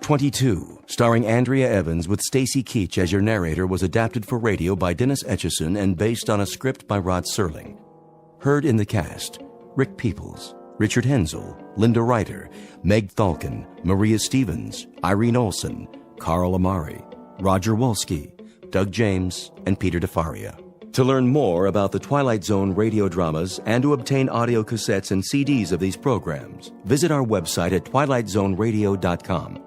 '22, starring Andrea Evans with Stacy Keach as your narrator, was adapted for radio by Dennis Etchison and based on a script by Rod Serling. Heard in the cast: Rick Peoples, Richard Hensel, Linda Ryder, Meg Thalken, Maria Stevens, Irene Olsen, Carl Amari, Roger Wolski, Doug James, and Peter DeFaria. To learn more about the Twilight Zone radio dramas and to obtain audio cassettes and CDs of these programs, visit our website at twilightzoneradio.com.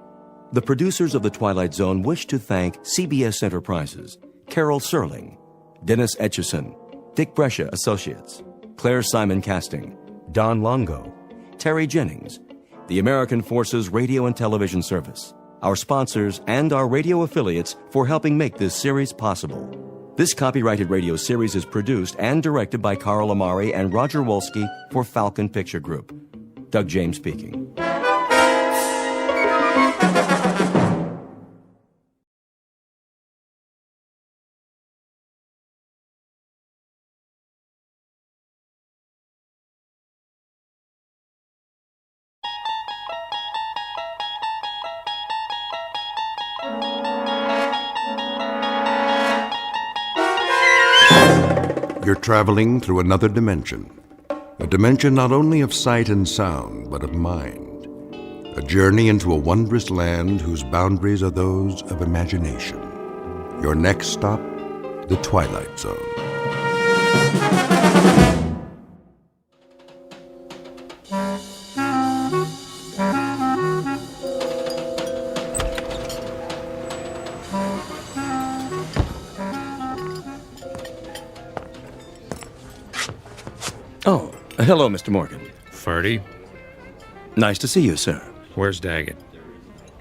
The producers of The Twilight Zone wish to thank CBS Enterprises, Carol Serling, Dennis Etchison, Dick Brescia Associates, Claire Simon Casting, Don Longo, Terry Jennings, the American Forces Radio and Television Service, our sponsors, and our radio affiliates for helping make this series possible. This copyrighted radio series is produced and directed by Carl Amari and Roger Wolski for Falcon Picture Group. Doug James speaking. You're traveling through another dimension. A dimension not only of sight and sound, but of mind. A journey into a wondrous land whose boundaries are those of imagination. Your next stop, the Twilight Zone. Oh, hello, Mr. Morgan. Ferdy? Nice to see you, sir. Where's Daggett?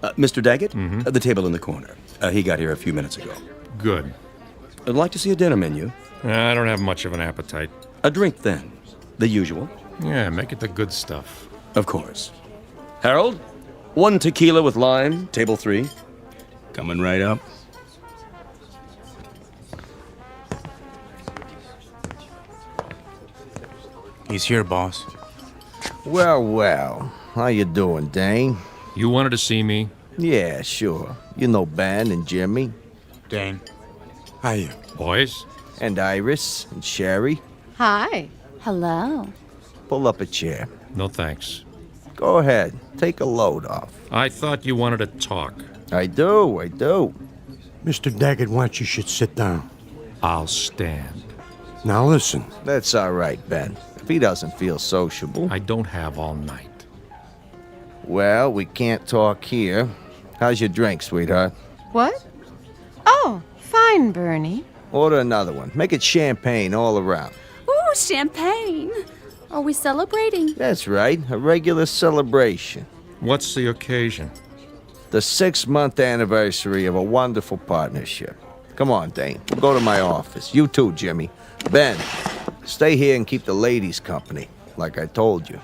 Mr. Daggett? Mm-hmm. The table in the corner. He got here a few minutes ago. Good. I'd like to see a dinner menu. I don't have much of an appetite. A drink, then. The usual. Yeah, make it the good stuff. Of course. Harold, 1 tequila with lime, table 3. Coming right up. He's here, boss. Well, well. How you doing, Dane? You wanted to see me? Yeah, sure. You know Ben and Jimmy. Dane. How you? Boys? And Iris and Sherry. Hi. Hello. Pull up a chair. No thanks. Go ahead. Take a load off. I thought you wanted to talk. I do. Mr. Daggett wants you should sit down. I'll stand. Now listen. That's all right, Ben. If he doesn't feel sociable. I don't have all night. Well, we can't talk here. How's your drink, sweetheart? What? Oh, fine, Bernie. Order another one. Make it champagne all around. Ooh, champagne. Are we celebrating? That's right. A regular celebration. What's the occasion? The 6-month anniversary of a wonderful partnership. Come on, Dane. We'll go to my office. You too, Jimmy. Ben, stay here and keep the ladies company, like I told you.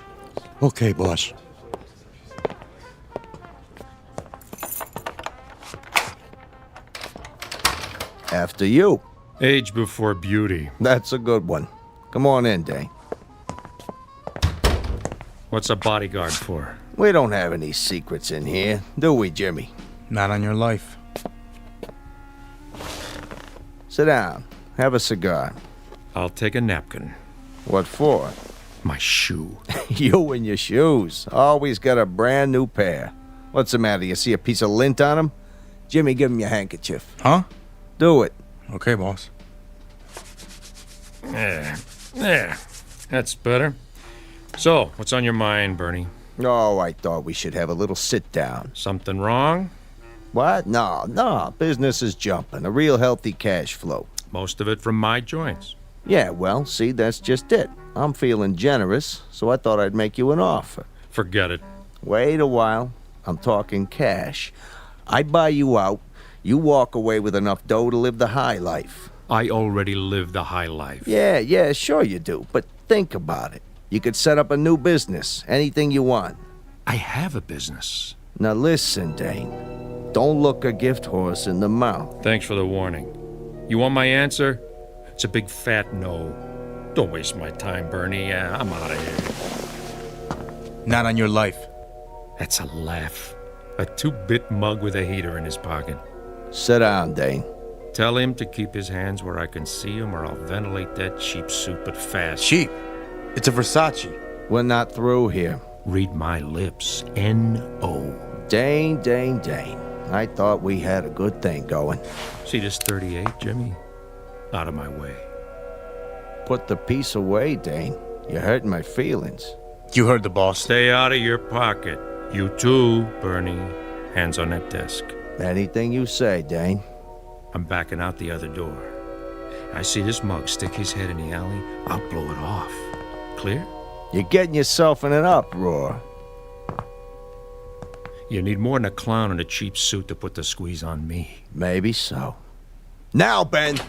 Okay, boss. After you. Age before beauty. That's a good one. Come on in, Dane. What's a bodyguard for? We don't have any secrets in here, do we, Jimmy? Not on your life. Sit down. Have a cigar. I'll take a napkin. What for? My shoe. You and your shoes. Always got a brand new pair. What's the matter? You see a piece of lint on them? Jimmy, give him your handkerchief. Huh? Do it. Okay, boss. There. That's better. So, what's on your mind, Bernie? Oh, I thought we should have a little sit-down. Something wrong? What? No. Business is jumping. A real healthy cash flow. Most of it from my joints. Yeah, well, see, that's just it. I'm feeling generous, so I thought I'd make you an offer. Forget it. Wait a while. I'm talking cash. I buy you out. You walk away with enough dough to live the high life. I already live the high life. Yeah, sure you do. But think about it. You could set up a new business, anything you want. I have a business. Now listen, Dane. Don't look a gift horse in the mouth. Thanks for the warning. You want my answer? It's a big fat no. Don't waste my time, Bernie. I'm out of here. Not on your life. That's a laugh. A 2-bit mug with a heater in his pocket. Sit down, Dane. Tell him to keep his hands where I can see him, or I'll ventilate that cheap suit, but fast. Cheap? It's a Versace. We're not through here. Read my lips. N-O. Dane. I thought we had a good thing going. See this 38, Jimmy? Out of my way. Put the piece away, Dane. You're hurting my feelings. You heard the boss. Stay out of your pocket. You too, Bernie. Hands on that desk. Anything you say, Dane. I'm backing out the other door. I see this mug stick his head in the alley. I'll blow it off. Clear? You're getting yourself in an uproar. You need more than a clown in a cheap suit to put the squeeze on me. Maybe so. Now, Ben!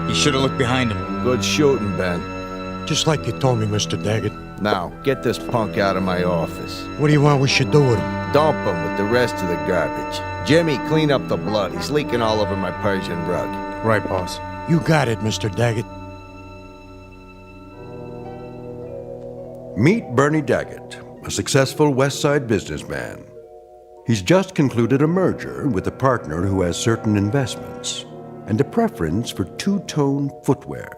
You should have looked behind him. Good shooting, Ben. Just like you told me, Mr. Daggett. Now, get this punk out of my office. What do you want we should do with him? Dump him with the rest of the garbage. Jimmy, clean up the blood. He's leaking all over my Persian rug. Right, boss. You got it, Mr. Daggett. Meet Bernie Daggett, a successful West Side businessman. He's just concluded a merger with a partner who has certain investments and a preference for two-tone footwear.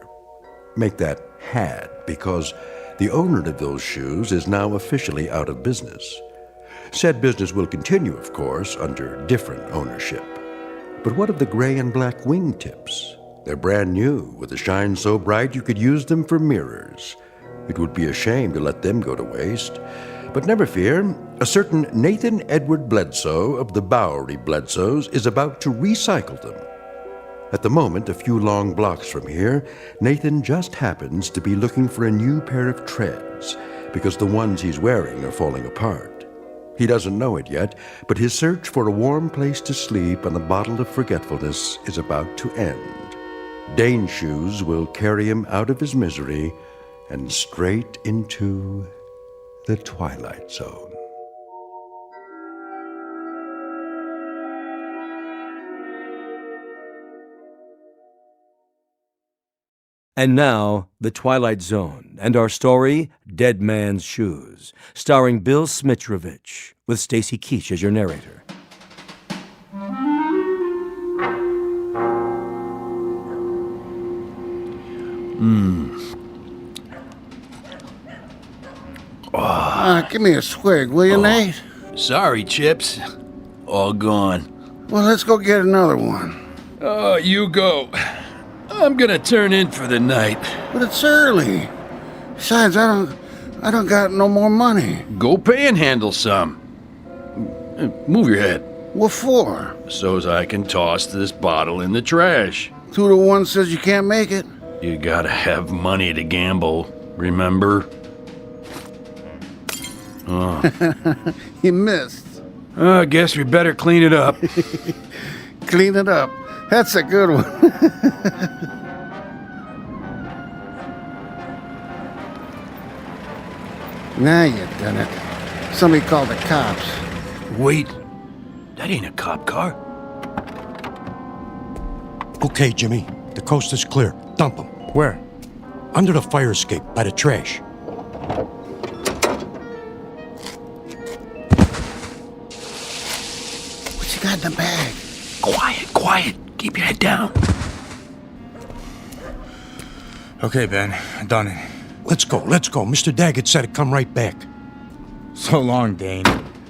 Make that had, because the owner of those shoes is now officially out of business. Said business will continue, of course, under different ownership. But what of the gray and black wingtips? They're brand new, with a shine so bright you could use them for mirrors. It would be a shame to let them go to waste. But never fear, a certain Nathan Edward Bledsoe of the Bowery Bledsoes is about to recycle them. At the moment, a few long blocks from here, Nathan just happens to be looking for a new pair of treads, because the ones he's wearing are falling apart. He doesn't know it yet, but his search for a warm place to sleep and a bottle of forgetfulness is about to end. Dane's shoes will carry him out of his misery and straight into the Twilight Zone. And now, The Twilight Zone, and our story, Dead Man's Shoes, starring Bill Smitrovich, with Stacy Keach as your narrator. Give me a swig, will you, Nate? Sorry, Chips. All gone. Well, let's go get another one. Oh, you go. I'm gonna turn in for the night. But it's early. Besides, I don't got no more money. Go panhandle some. Move your head. What for? So's I can toss this bottle in the trash. 2 to 1 says you can't make it. You gotta have money to gamble, remember? Oh. You missed. I guess we better clean it up. Clean it up. That's a good one. Now you've done it. Somebody called the cops. Wait. That ain't a cop car. Okay, Jimmy. The coast is clear. Dump them. Where? Under the fire escape, by the trash. What you got in the bag? Quiet. Keep your head down. Okay, Ben. Done it. Let's go. Mr. Daggett said to come right back. So long, Dane.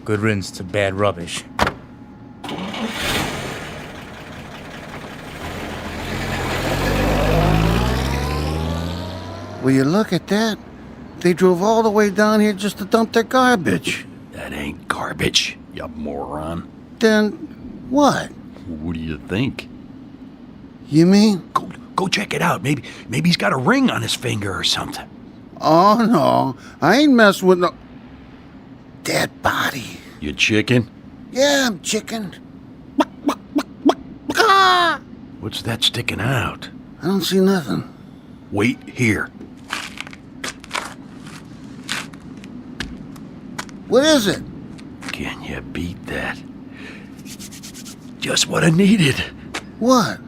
Good riddance to bad rubbish. Will you look at that? They drove all the way down here just to dump their garbage. That ain't garbage, you moron. Then what? What do you think? You mean? Go check it out. Maybe he's got a ring on his finger or something. Oh, no. I ain't messing with no dead body. You chicken? Yeah, I'm chicken. What's that sticking out? I don't see nothing. Wait here. What is it? Can you beat that? Just what I needed. What?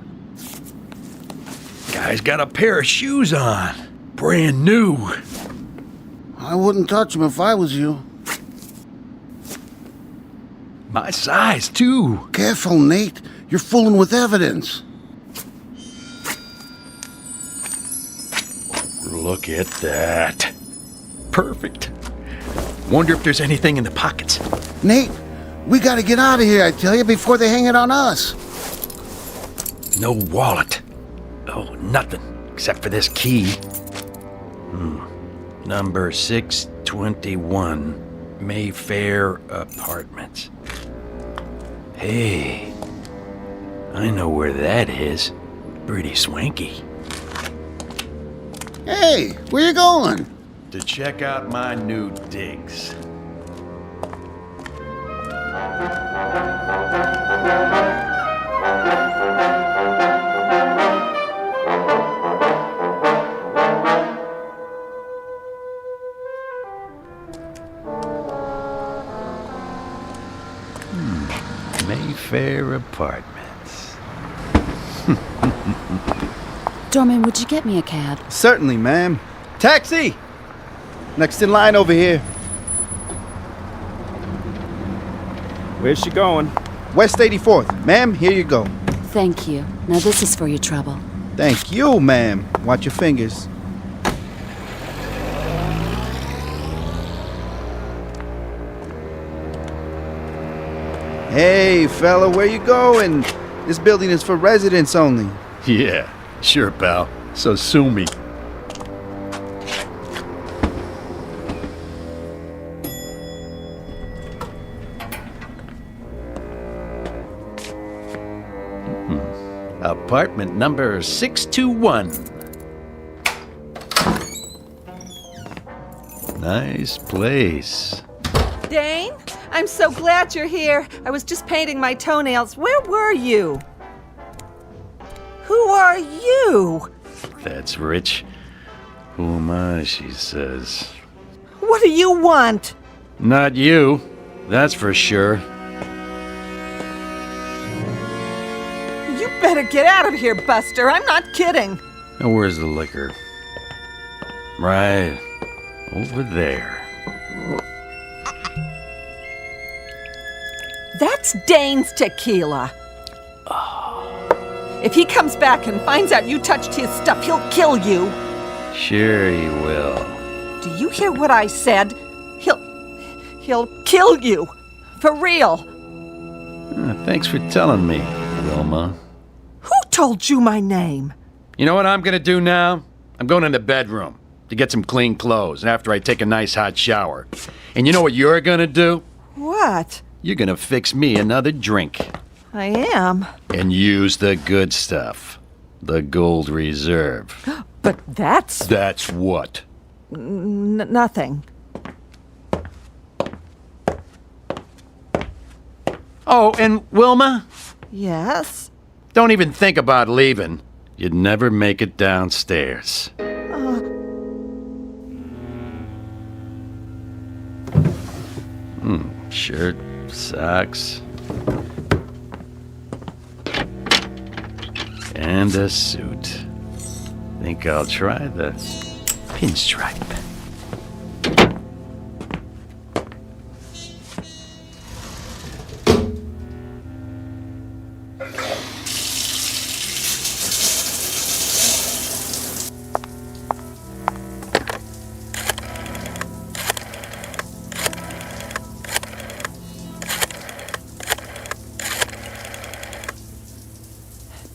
Guy's got a pair of shoes on. Brand new. I wouldn't touch him if I was you. My size, too. Careful, Nate. You're fooling with evidence. Look at that. Perfect. Wonder if there's anything in the pockets. Nate, we gotta get out of here, I tell you, before they hang it on us. No wallet. Oh, nothing. Except for this key. Number 621. Mayfair Apartments. Hey, I know where that is. Pretty swanky. Hey, where you going? To check out my new digs. Mayfair Apartments. Doorman, would you get me a cab? Certainly, ma'am. Taxi! Next in line over here. Where's she going? West 84th. Ma'am, here you go. Thank you. Now this is for your trouble. Thank you, ma'am. Watch your fingers. Hey, fella, where you going? This building is for residents only. Yeah, sure, pal. So sue me. Apartment number 621. Nice place. Dane, I'm so glad you're here. I was just painting my toenails. Where were you? Who are you? That's rich. Who am I, she says. What do you want? Not you, that's for sure. You better get out of here, Buster. I'm not kidding. Now, where's the liquor? Right over there. That's Dane's tequila. If he comes back and finds out you touched his stuff, he'll kill you. Sure he will. Do you hear what I said? He'll kill you. For real. Thanks for telling me, Wilma. Who told you my name? You know what I'm gonna do now? I'm going in the bedroom to get some clean clothes after I take a nice hot shower. And you know what you're gonna do? What? You're gonna fix me another drink. I am. And use the good stuff. The Gold Reserve. But that's... That's what? Nothing. Oh, and Wilma? Yes? Don't even think about leaving. You'd never make it downstairs. Shirt, socks, and a suit. Think I'll try the pinstripe.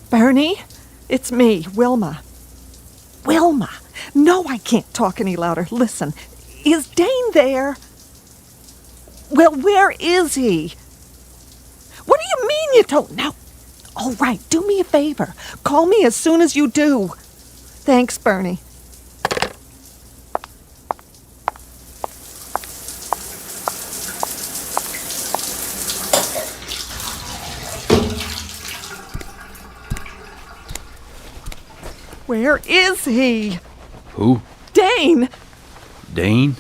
Bernie, it's me, Wilma. Wilma! No, I can't talk any louder. Listen, is Dane there? Well, where is he? What do you mean you don't know? All right, do me a favor. Call me as soon as you do. Thanks, Bernie. Where is he? Who? Dane! Dane?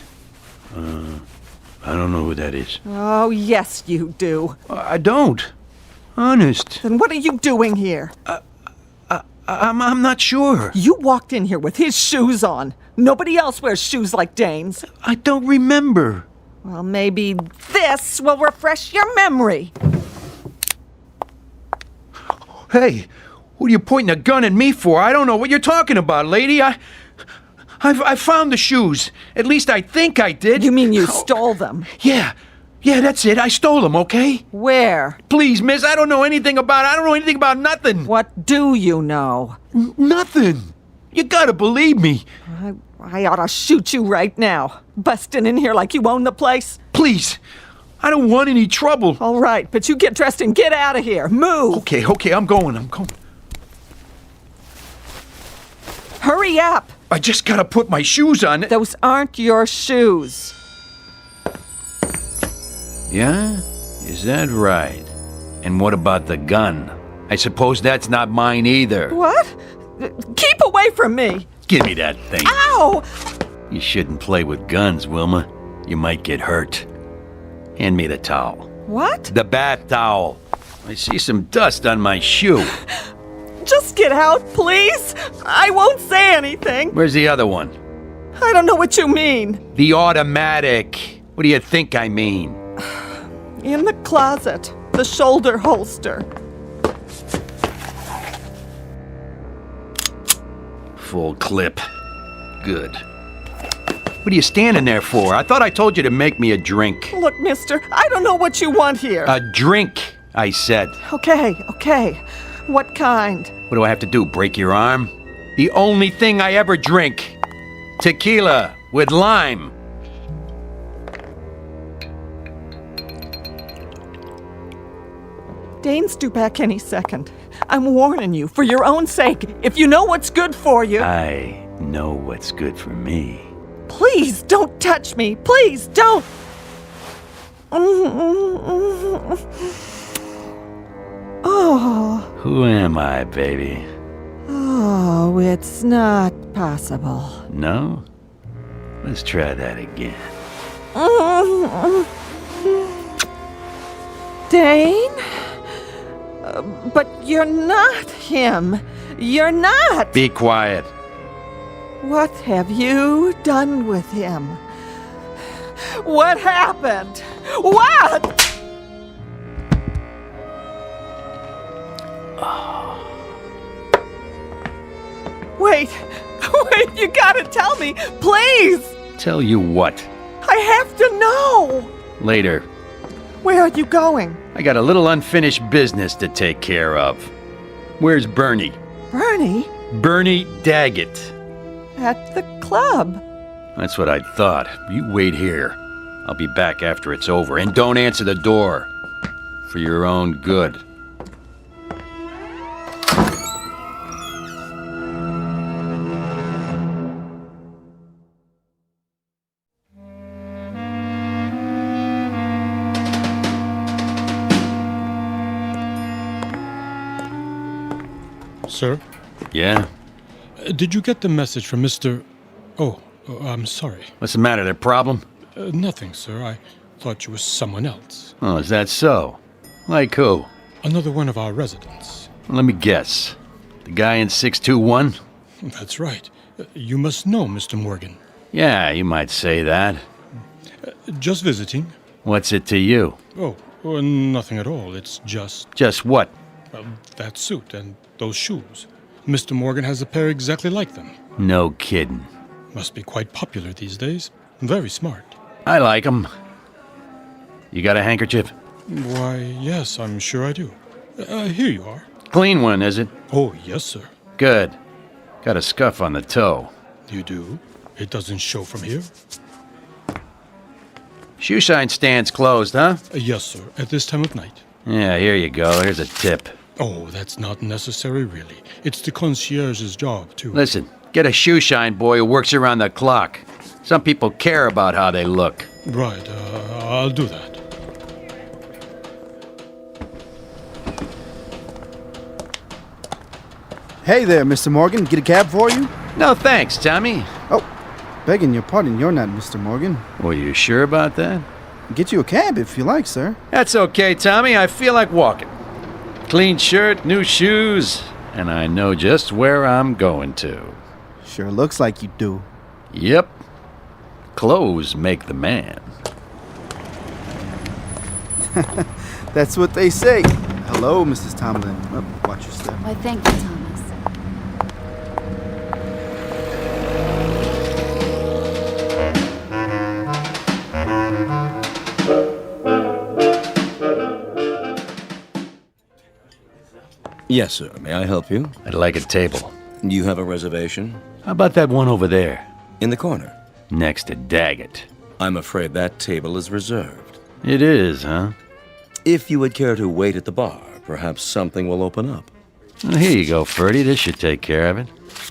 I don't know who that is. Oh, yes, you do. I don't. Honest. Then what are you doing here? I'm not sure. You walked in here with his shoes on. Nobody else wears shoes like Dane's. I don't remember. Well, maybe this will refresh your memory. Hey, what are you pointing a gun at me for? I don't know what you're talking about, lady. I found the shoes. At least I think I did. You mean you stole them? Yeah, that's it. I stole them, okay? Where? Please, miss, I don't know anything about nothing. What do you know? Nothing. You gotta believe me. I ought to shoot you right now. Busting in here like you own the place. Please, I don't want any trouble. All right, but you get dressed and get out of here. Move. Okay, I'm going. Hurry up. I just gotta put my shoes on. Those aren't your shoes. Yeah? Is that right? And what about the gun? I suppose that's not mine either. What? Keep away from me. Give me that thing. Ow! You shouldn't play with guns, Wilma. You might get hurt. Hand me the towel. What? The bath towel. I see some dust on my shoe. Just get out, please. I won't say anything. Where's the other one? I don't know what you mean. The automatic. What do you think I mean? In the closet. The shoulder holster. Full clip. Good. What are you standing there for? I thought I told you to make me a drink. Look, mister, I don't know what you want here. A drink, I said. Okay. What kind? What do I have to do, break your arm? The only thing I ever drink. Tequila with lime. Dane's due back any second. I'm warning you, for your own sake, if you know what's good for you. I know what's good for me. Please don't touch me. Please don't. Oh. Who am I, baby? Oh, it's not possible. No? Let's try that again. Dane? But you're not him. You're not. Be quiet. What have you done with him? What happened? What? Wait, you gotta tell me, please! Tell you what? I have to know! Later. Where are you going? I got a little unfinished business to take care of. Where's Bernie? Bernie? Bernie Daggett. At the club. That's what I thought. You wait here. I'll be back after it's over. And don't answer the door. For your own good. Sir? Yeah? Did you get the message from Mr... Oh, I'm sorry. What's the matter? There problem? Nothing, sir. I thought you were someone else. Oh, is that so? Like who? Another one of our residents. Let me guess. The guy in 621? That's right. You must know Mr. Morgan. Yeah, you might say that. Just visiting. What's it to you? Oh, nothing at all. It's just... Just what? That suit and those shoes. Mr. Morgan has a pair exactly like them. No kidding. Must be quite popular these days. Very smart. I like them. You got a handkerchief? Why, yes, I'm sure I do. Here you are. Clean one, is it? Oh, yes, sir. Good. Got a scuff on the toe. You do? It doesn't show from here? Shoe shine stand's closed, huh? Yes, sir. At this time of night. Yeah, here you go. Here's a tip. Oh, that's not necessary, really. It's the concierge's job, too. Listen, get a shoe shine boy who works around the clock. Some people care about how they look. Right, I'll do that. Hey there, Mr. Morgan. Get a cab for you? No thanks, Tommy. Oh, begging your pardon, you're not Mr. Morgan. Well, you sure about that? Get you a cab if you like, sir. That's okay, Tommy. I feel like walking. Clean shirt, new shoes, and I know just where I'm going to. Sure looks like you do. Yep. Clothes make the man. That's what they say. Hello, Mrs. Tomlin. Oh, watch your step. Why, thank you, Thomas. Yes, sir. May I help you? I'd like a table. You have a reservation? How about that one over there? In the corner. Next to Daggett. I'm afraid that table is reserved. It is, huh? If you would care to wait at the bar, perhaps something will open up. Well, here you go, Ferdy. This should take care of it.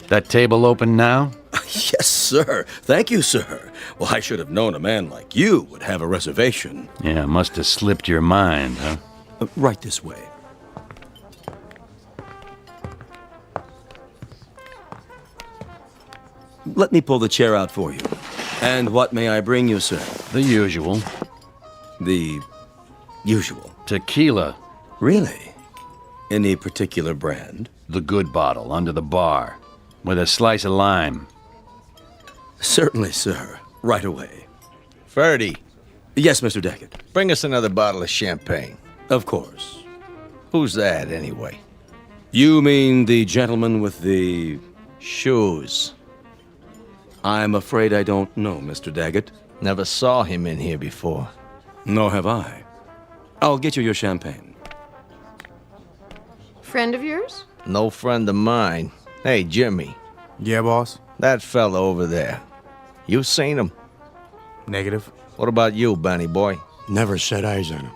That table open now? Yes, sir. Thank you, sir. Well, I should have known a man like you would have a reservation. Yeah, must have slipped your mind, huh? Right this way. Let me pull the chair out for you. And what may I bring you, sir? The usual. The usual? Tequila. Really? Any particular brand? The good bottle, under the bar. With a slice of lime. Certainly, sir. Right away. Ferdy. Yes, Mr. Daggett. Bring us another bottle of champagne. Of course. Who's that, anyway? You mean the gentleman with the... shoes. I'm afraid I don't know, Mr. Daggett. Never saw him in here before. Nor have I. I'll get you your champagne. Friend of yours? No friend of mine. Hey, Jimmy. Yeah, boss? That fella over there. You seen him? Negative. What about you, Benny boy? Never set eyes on him.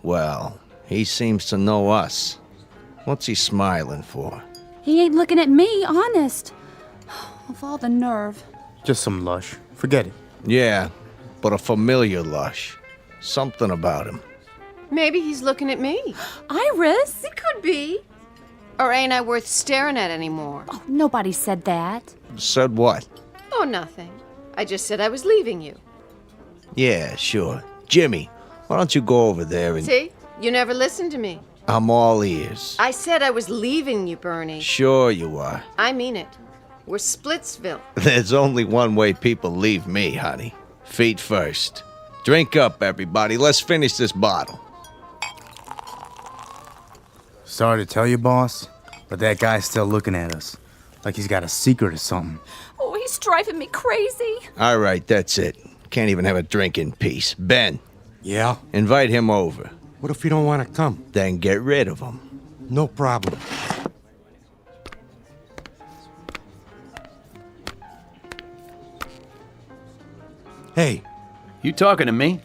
Well, he seems to know us. What's he smiling for? He ain't looking at me, honest. Of all the nerve. Just some lush. Forget it. Yeah, but a familiar lush. Something about him. Maybe he's looking at me. Iris? It could be. Or ain't I worth staring at anymore? Oh, nobody said that. Said what? Oh, nothing. I just said I was leaving you. Yeah, sure. Jimmy, why don't you go over there and... See? You never listened to me. I'm all ears. I said I was leaving you, Bernie. Sure you are. I mean it. We're Splitsville. There's only one way people leave me, honey. Feet first. Drink up, everybody. Let's finish this bottle. Sorry to tell you, boss, but that guy's still looking at us. Like he's got a secret or something. Oh, he's driving me crazy. All right, that's it. Can't even have a drink in peace. Ben. Yeah? Invite him over. What if you don't want to come? Then get rid of him. No problem. Hey. You talking to me?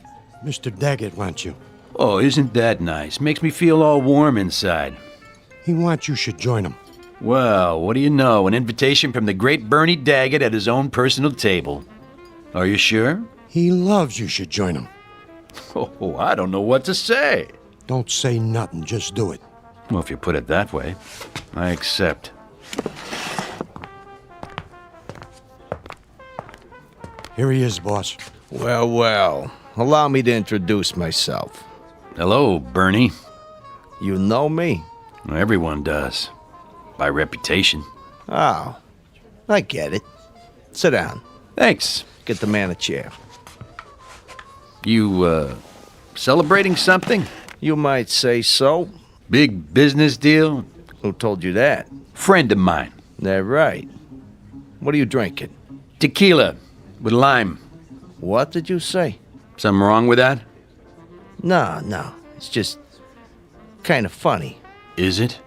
Mr. Daggett wants you. Oh, isn't that nice? Makes me feel all warm inside. He wants you should join him. Well, what do you know? An invitation from the great Bernie Daggett at his own personal table. Are you sure? He loves you should join him. Oh, I don't know what to say. Don't say nothing, just do it. Well, if you put it that way, I accept. Here he is, boss. Well, well. Allow me to introduce myself. Hello, Bernie. You know me? Everyone does. By reputation. Oh, I get it. Sit down. Thanks. Get the man a chair. You, celebrating something? You might say so. Big business deal? Who told you that? Friend of mine. That right. What are you drinking? Tequila with lime. What did you say? Something wrong with that? No. It's just kind of funny. Is it?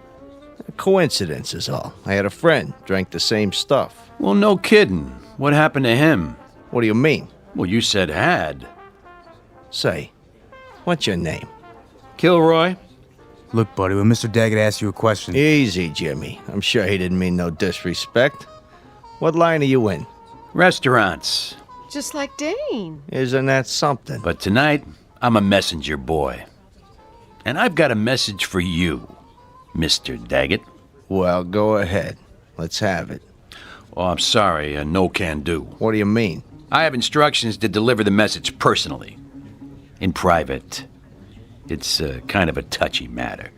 A coincidence is all. I had a friend drank the same stuff. Well, no kidding. What happened to him? What do you mean? Well, you said had. Say, what's your name? Kilroy? Look, buddy, when Mr. Daggett asks you a question... Easy, Jimmy. I'm sure he didn't mean no disrespect. What line are you in? Restaurants. Just like Dane. Isn't that something? But tonight, I'm a messenger boy. And I've got a message for you, Mr. Daggett. Well, go ahead. Let's have it. Oh, I'm sorry, no can do. What do you mean? I have instructions to deliver the message personally. In private. It's kind of a touchy matter.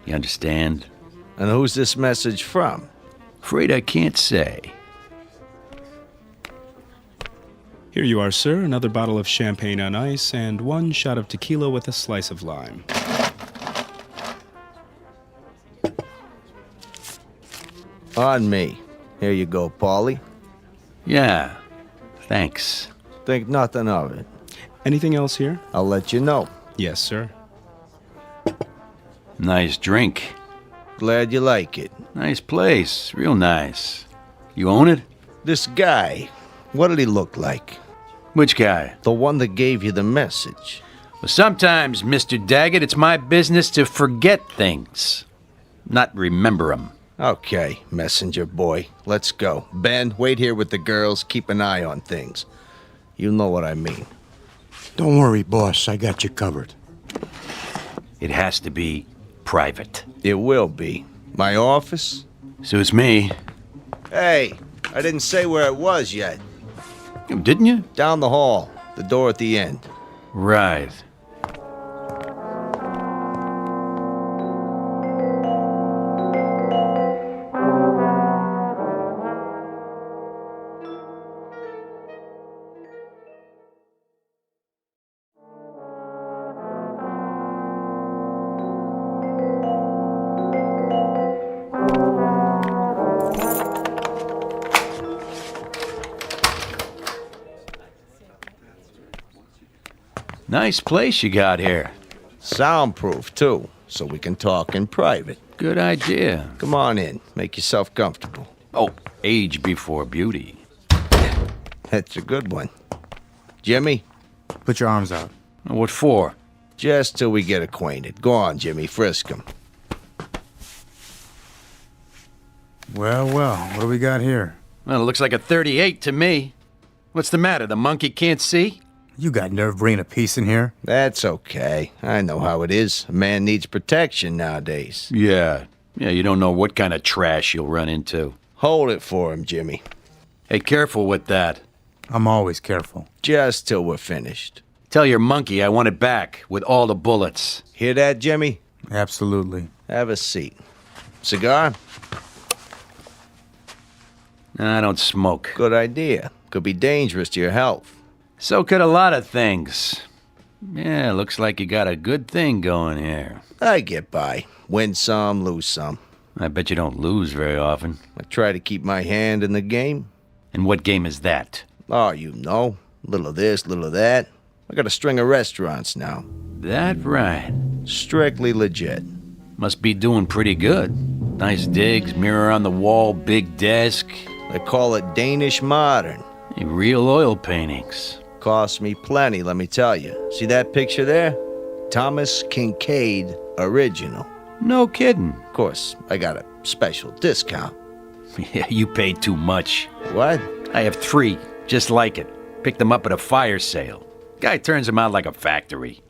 You understand? And who's this message from? Afraid I can't say. Here you are, sir. Another bottle of champagne on ice and 1 shot of tequila with a slice of lime. On me. Here you go, Paulie. Yeah, thanks. Think nothing of it. Anything else here? I'll let you know. Yes, sir. Nice drink. Glad you like it. Nice place, real nice. You own it? This guy, what did he look like? Which guy? The one that gave you the message. Well, sometimes, Mr. Daggett, it's my business to forget things, not remember them. Okay, messenger boy. Let's go. Ben, wait here with the girls. Keep an eye on things. You know what I mean. Don't worry, boss. I got you covered. It has to be private. It will be. My office? Suits me. Hey, I didn't say where it was yet. Didn't you? Down the hall. The door at the end. Right. Nice place you got here. Soundproof, too, so we can talk in private. Good idea. Come on in. Make yourself comfortable. Oh, age before beauty. That's a good one. Jimmy? Put your arms out. What for? Just till we get acquainted. Go on, Jimmy. Frisk him. Well, what do we got here? Well, it looks like a 38 to me. What's the matter? The monkey can't see? You got nerve bringing a piece in here? That's okay. I know how it is. A man needs protection nowadays. Yeah, you don't know what kind of trash you'll run into. Hold it for him, Jimmy. Hey, careful with that. I'm always careful. Just till we're finished. Tell your monkey I want it back, with all the bullets. Hear that, Jimmy? Absolutely. Have a seat. Cigar? I don't smoke. Good idea. Could be dangerous to your health. So could a lot of things. Yeah, looks like you got a good thing going here. I get by. Win some, lose some. I bet you don't lose very often. I try to keep my hand in the game. And what game is that? Oh, you know. Little of this, little of that. I got a string of restaurants now. That right. Strictly legit. Must be doing pretty good. Nice digs, mirror on the wall, big desk. They call it Danish modern. Hey, real oil paintings. Cost me plenty, let me tell you. See that picture there? Thomas Kincaid original. No kidding. Of course, I got a special discount. Yeah, you paid too much. What? I have 3, just like it. Picked them up at a fire sale. Guy turns them out like a factory.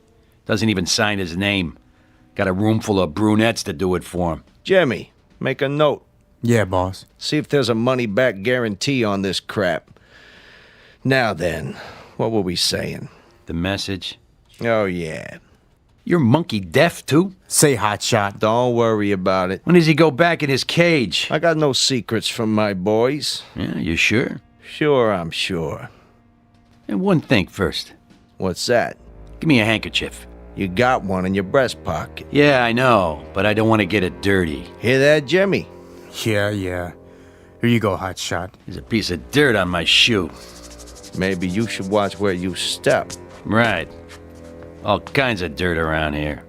Doesn't even sign his name. Got a room full of brunettes to do it for him. Jimmy, make a note. Yeah, boss. See if there's a money-back guarantee on this crap. Now then, what were we saying? The message? Oh, yeah. You're monkey deaf, too? Say hotshot. Don't worry about it. When does he go back in his cage? I got no secrets from my boys. Yeah, you sure? Sure, I'm sure. And one thing first. What's that? Give me a handkerchief. You got one in your breast pocket. Yeah, I know, but I don't want to get it dirty. Hear that, Jimmy? Yeah. Here you go, hotshot. There's a piece of dirt on my shoe. Maybe you should watch where you step. Right. All kinds of dirt around here.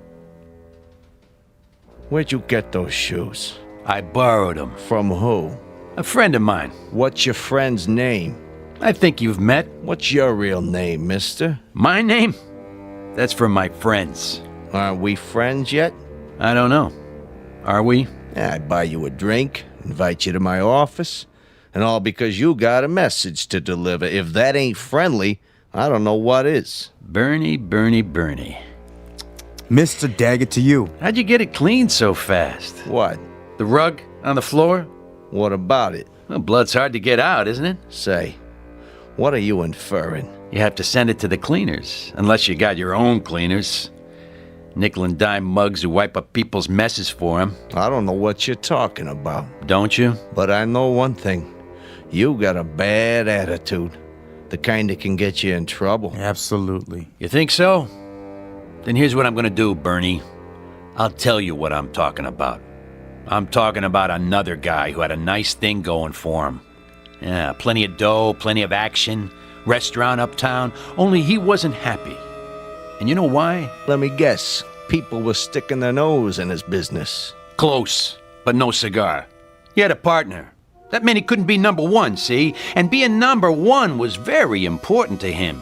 Where'd you get those shoes? I borrowed them. From who? A friend of mine. What's your friend's name? I think you've met. What's your real name, mister? My name? That's from my friends. Aren't we friends yet? I don't know. Are we? Yeah, I'd buy you a drink, invite you to my office, and all because you got a message to deliver. If that ain't friendly, I don't know what is. Bernie. Mr. Daggett to you. How'd you get it cleaned so fast? What? The rug on the floor? What about it? Well, blood's hard to get out, isn't it? Say, what are you inferring? You have to send it to the cleaners, unless you got your own cleaners. Nickel and dime mugs who wipe up people's messes for them. I don't know what you're talking about. Don't you? But I know one thing. You got a bad attitude. The kind that can get you in trouble. Absolutely. You think so? Then here's what I'm gonna do, Bernie. I'll tell you what I'm talking about. I'm talking about another guy who had a nice thing going for him. Yeah, plenty of dough, plenty of action, restaurant uptown, only he wasn't happy. And you know why? Let me guess. People were sticking their nose in his business. Close, but no cigar. He had a partner. That meant he couldn't be number one, see? And being number one was very important to him.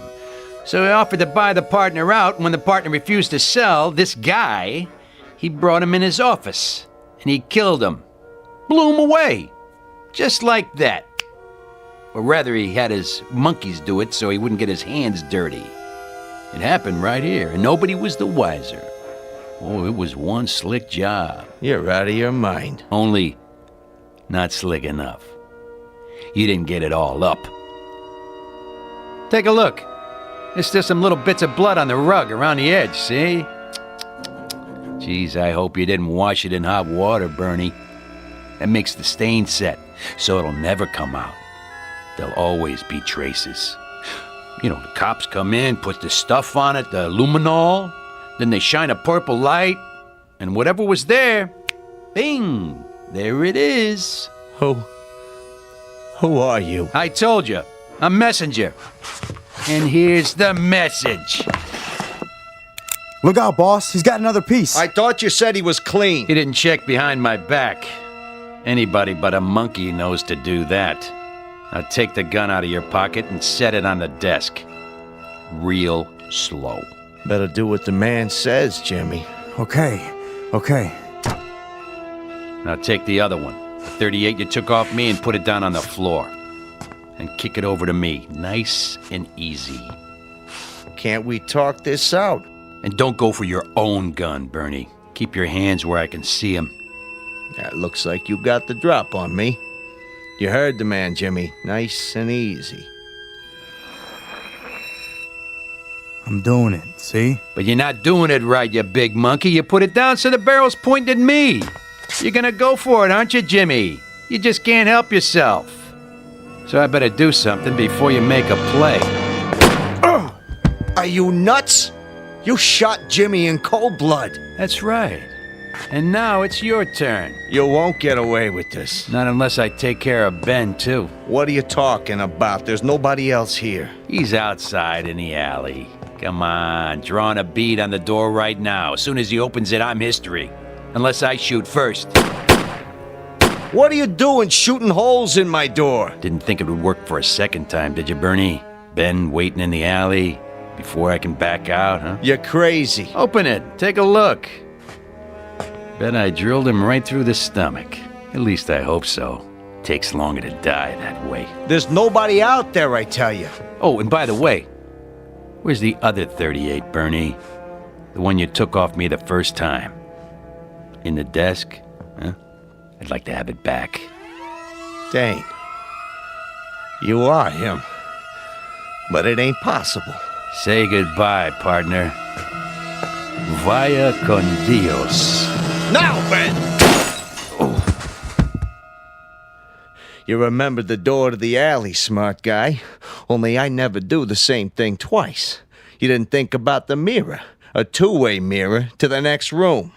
So he offered to buy the partner out, and when the partner refused to sell, this guy, he brought him in his office, and he killed him. Blew him away. Just like that. Or rather, he had his monkeys do it so he wouldn't get his hands dirty. It happened right here, and nobody was the wiser. Oh, it was one slick job. You're out of your mind. Only not slick enough. You didn't get it all up. Take a look. There's still some little bits of blood on the rug around the edge, see? Geez, I hope you didn't wash it in hot water, Bernie. That makes the stain set, so it'll never come out. There'll always be traces. You know, the cops come in, put the stuff on it, the luminol, then they shine a purple light, and whatever was there, bing, there it is. Who are you? I told you, a messenger. And here's the message. Look out, boss. He's got another piece. I thought you said he was clean. He didn't check behind my back. Anybody but a monkey knows to do that. Now take the gun out of your pocket and set it on the desk. Real slow. Better do what the man says, Jimmy. Okay. Now take the other one, the 38 you took off me, and put it down on the floor. And kick it over to me, nice and easy. Can't we talk this out? And don't go for your own gun, Bernie. Keep your hands where I can see them. That looks like you got the drop on me. You heard the man, Jimmy. Nice and easy. I'm doing it, see? But you're not doing it right, you big monkey. You put it down so the barrel's pointed at me. You're gonna go for it, aren't you, Jimmy? You just can't help yourself. So I better do something before you make a play. Are you nuts? You shot Jimmy in cold blood. That's right. And now it's your turn. You won't get away with this. Not unless I take care of Ben, too. What are you talking about? There's nobody else here. He's outside in the alley. Come on, drawing a bead on the door right now. As soon as he opens it, I'm history. Unless I shoot first. What are you doing shooting holes in my door? Didn't think it would work for a second time, did you, Bernie? Ben waiting in the alley before I can back out, huh? You're crazy. Open it. Take a look. Bet I drilled him right through the stomach. At least I hope so. Takes longer to die that way. There's nobody out there, I tell you. Oh, and by the way, where's the other 38, Bernie? The one you took off me the first time. In the desk? Huh? I'd like to have it back. Dane. You are him. But it ain't possible. Say goodbye, partner. Vaya con Dios. Now, Ben! You remembered the door to the alley, smart guy. Only I never do the same thing twice. You didn't think about the mirror. A two-way mirror to the next room.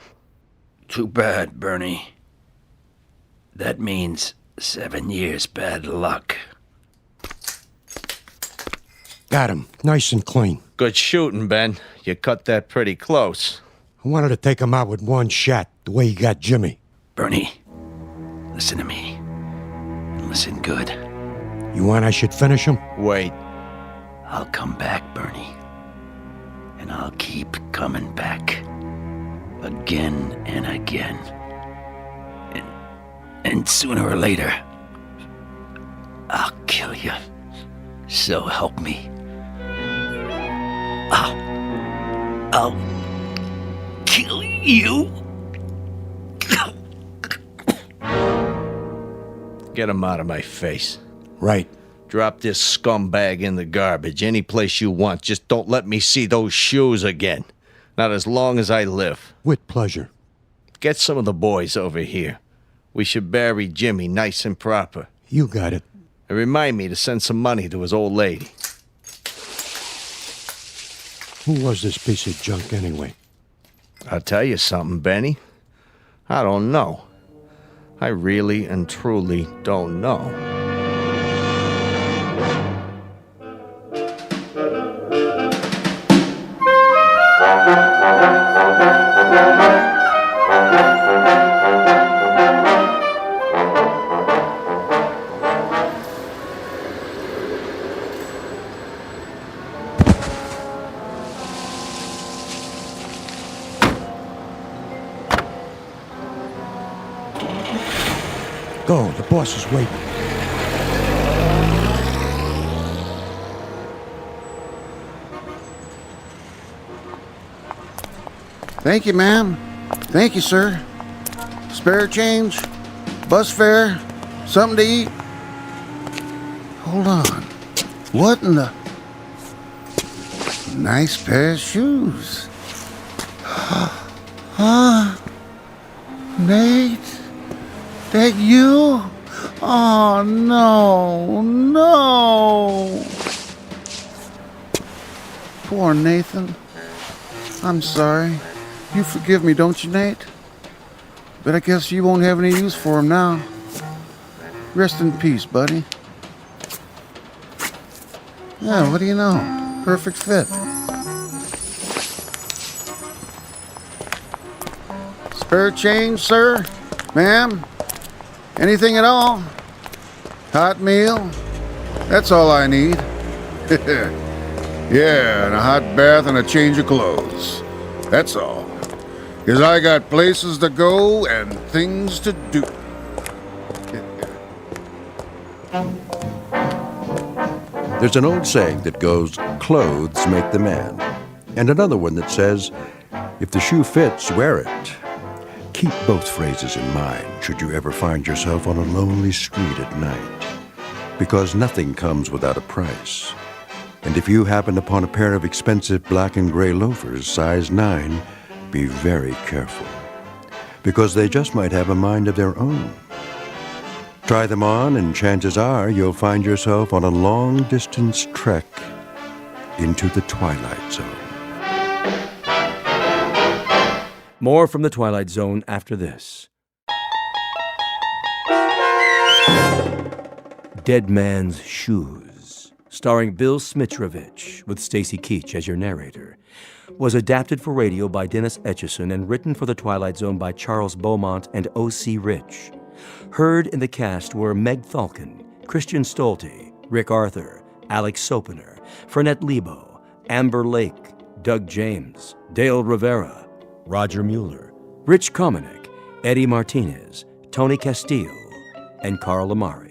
Too bad, Bernie. That means 7 years bad luck. Got him. Nice and clean. Good shooting, Ben. You cut that pretty close. I wanted to take him out with one shot, the way he got Jimmy. Bernie, listen to me. And listen good. You want I should finish him? Wait. I'll come back, Bernie. And I'll keep coming back. Again and again. And sooner or later, I'll kill you. So help me. I'll kill you. Get him out of my face. Right. Drop this scumbag in the garbage any place you want. Just don't let me see those shoes again. Not as long as I live. With pleasure. Get some of the boys over here. We should bury Jimmy nice and proper. You got it. And remind me to send some money to his old lady. Who was this piece of junk anyway? I'll tell you something, Benny. I don't know. I really and truly don't know. Go, the boss is waiting. Thank you, ma'am. Thank you, sir. Spare change? Bus fare? Something to eat? Hold on. What in the... Nice pair of shoes. Huh? Nate? That you? Oh, no, no. Poor Nathan. I'm sorry. You forgive me, don't you, Nate? But I guess you won't have any use for him now. Rest in peace, buddy. Yeah, what do you know? Perfect fit. Spare change, sir? Ma'am? Anything at all? Hot meal? That's all I need. Yeah, and a hot bath and a change of clothes. That's all. 'Cause I got places to go and things to do. There's an old saying that goes, clothes make the man. And another one that says, if the shoe fits, wear it. Keep both phrases in mind should you ever find yourself on a lonely street at night. Because nothing comes without a price. And if you happen upon a pair of expensive black and gray loafers, size 9, be very careful. Because they just might have a mind of their own. Try them on, and chances are you'll find yourself on a long-distance trek into the Twilight Zone. More from the Twilight Zone after this. Dead Man's Shoes, starring Bill Smitrovich, with Stacy Keach as your narrator, was adapted for radio by Dennis Etchison and written for the Twilight Zone by Charles Beaumont and O.C. Rich. Heard in the cast were Meg Falcon, Christian Stolte, Rick Arthur, Alex Sopener, Fernette Lebo, Amber Lake, Doug James, Dale Rivera, Roger Mueller, Rich Komanek, Eddie Martinez, Tony Castillo, and Carl Amari.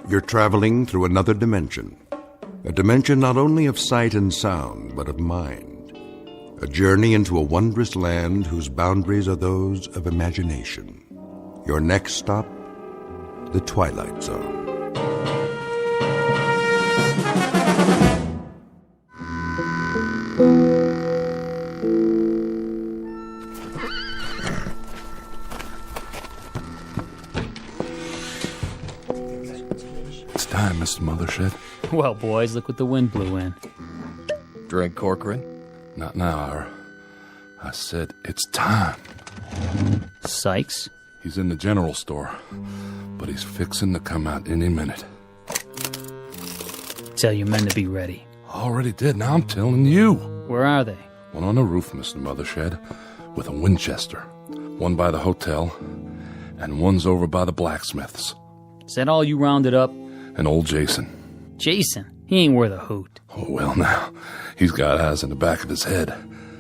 You're traveling through another dimension. A dimension not only of sight and sound, but of mind. A journey into a wondrous land whose boundaries are those of imagination. Your next stop, the Twilight Zone. It's time, Mr. Mothershed. Well, boys, look what the wind blew in. Drink Corcoran? Not now. I said it's time. Sykes? He's in the general store, but he's fixing to come out any minute. Tell your men to be ready. Already did, now I'm telling you. Where are they? One on the roof, Mr. Mothershed, with a Winchester. One by the hotel, and one's over by the blacksmith's. Is that all you rounded up? And old Jason. Jason? He ain't worth a hoot. Oh, well, now, he's got eyes in the back of his head.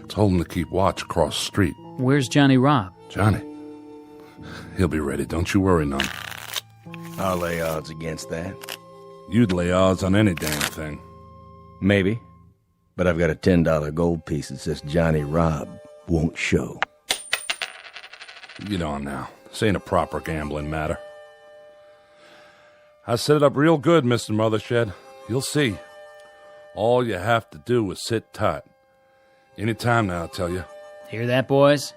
Told him to keep watch across the street. Where's Johnny Robb? Johnny? He'll be ready, don't you worry none. I'll lay odds against that. You'd lay odds on any damn thing. Maybe. But I've got a $10 gold piece that says Johnny Robb won't show. Get on now. This ain't a proper gambling matter. I set it up real good, Mr. Mothershed. You'll see. All you have to do is sit tight. Any time now, I tell you. Hear that, boys?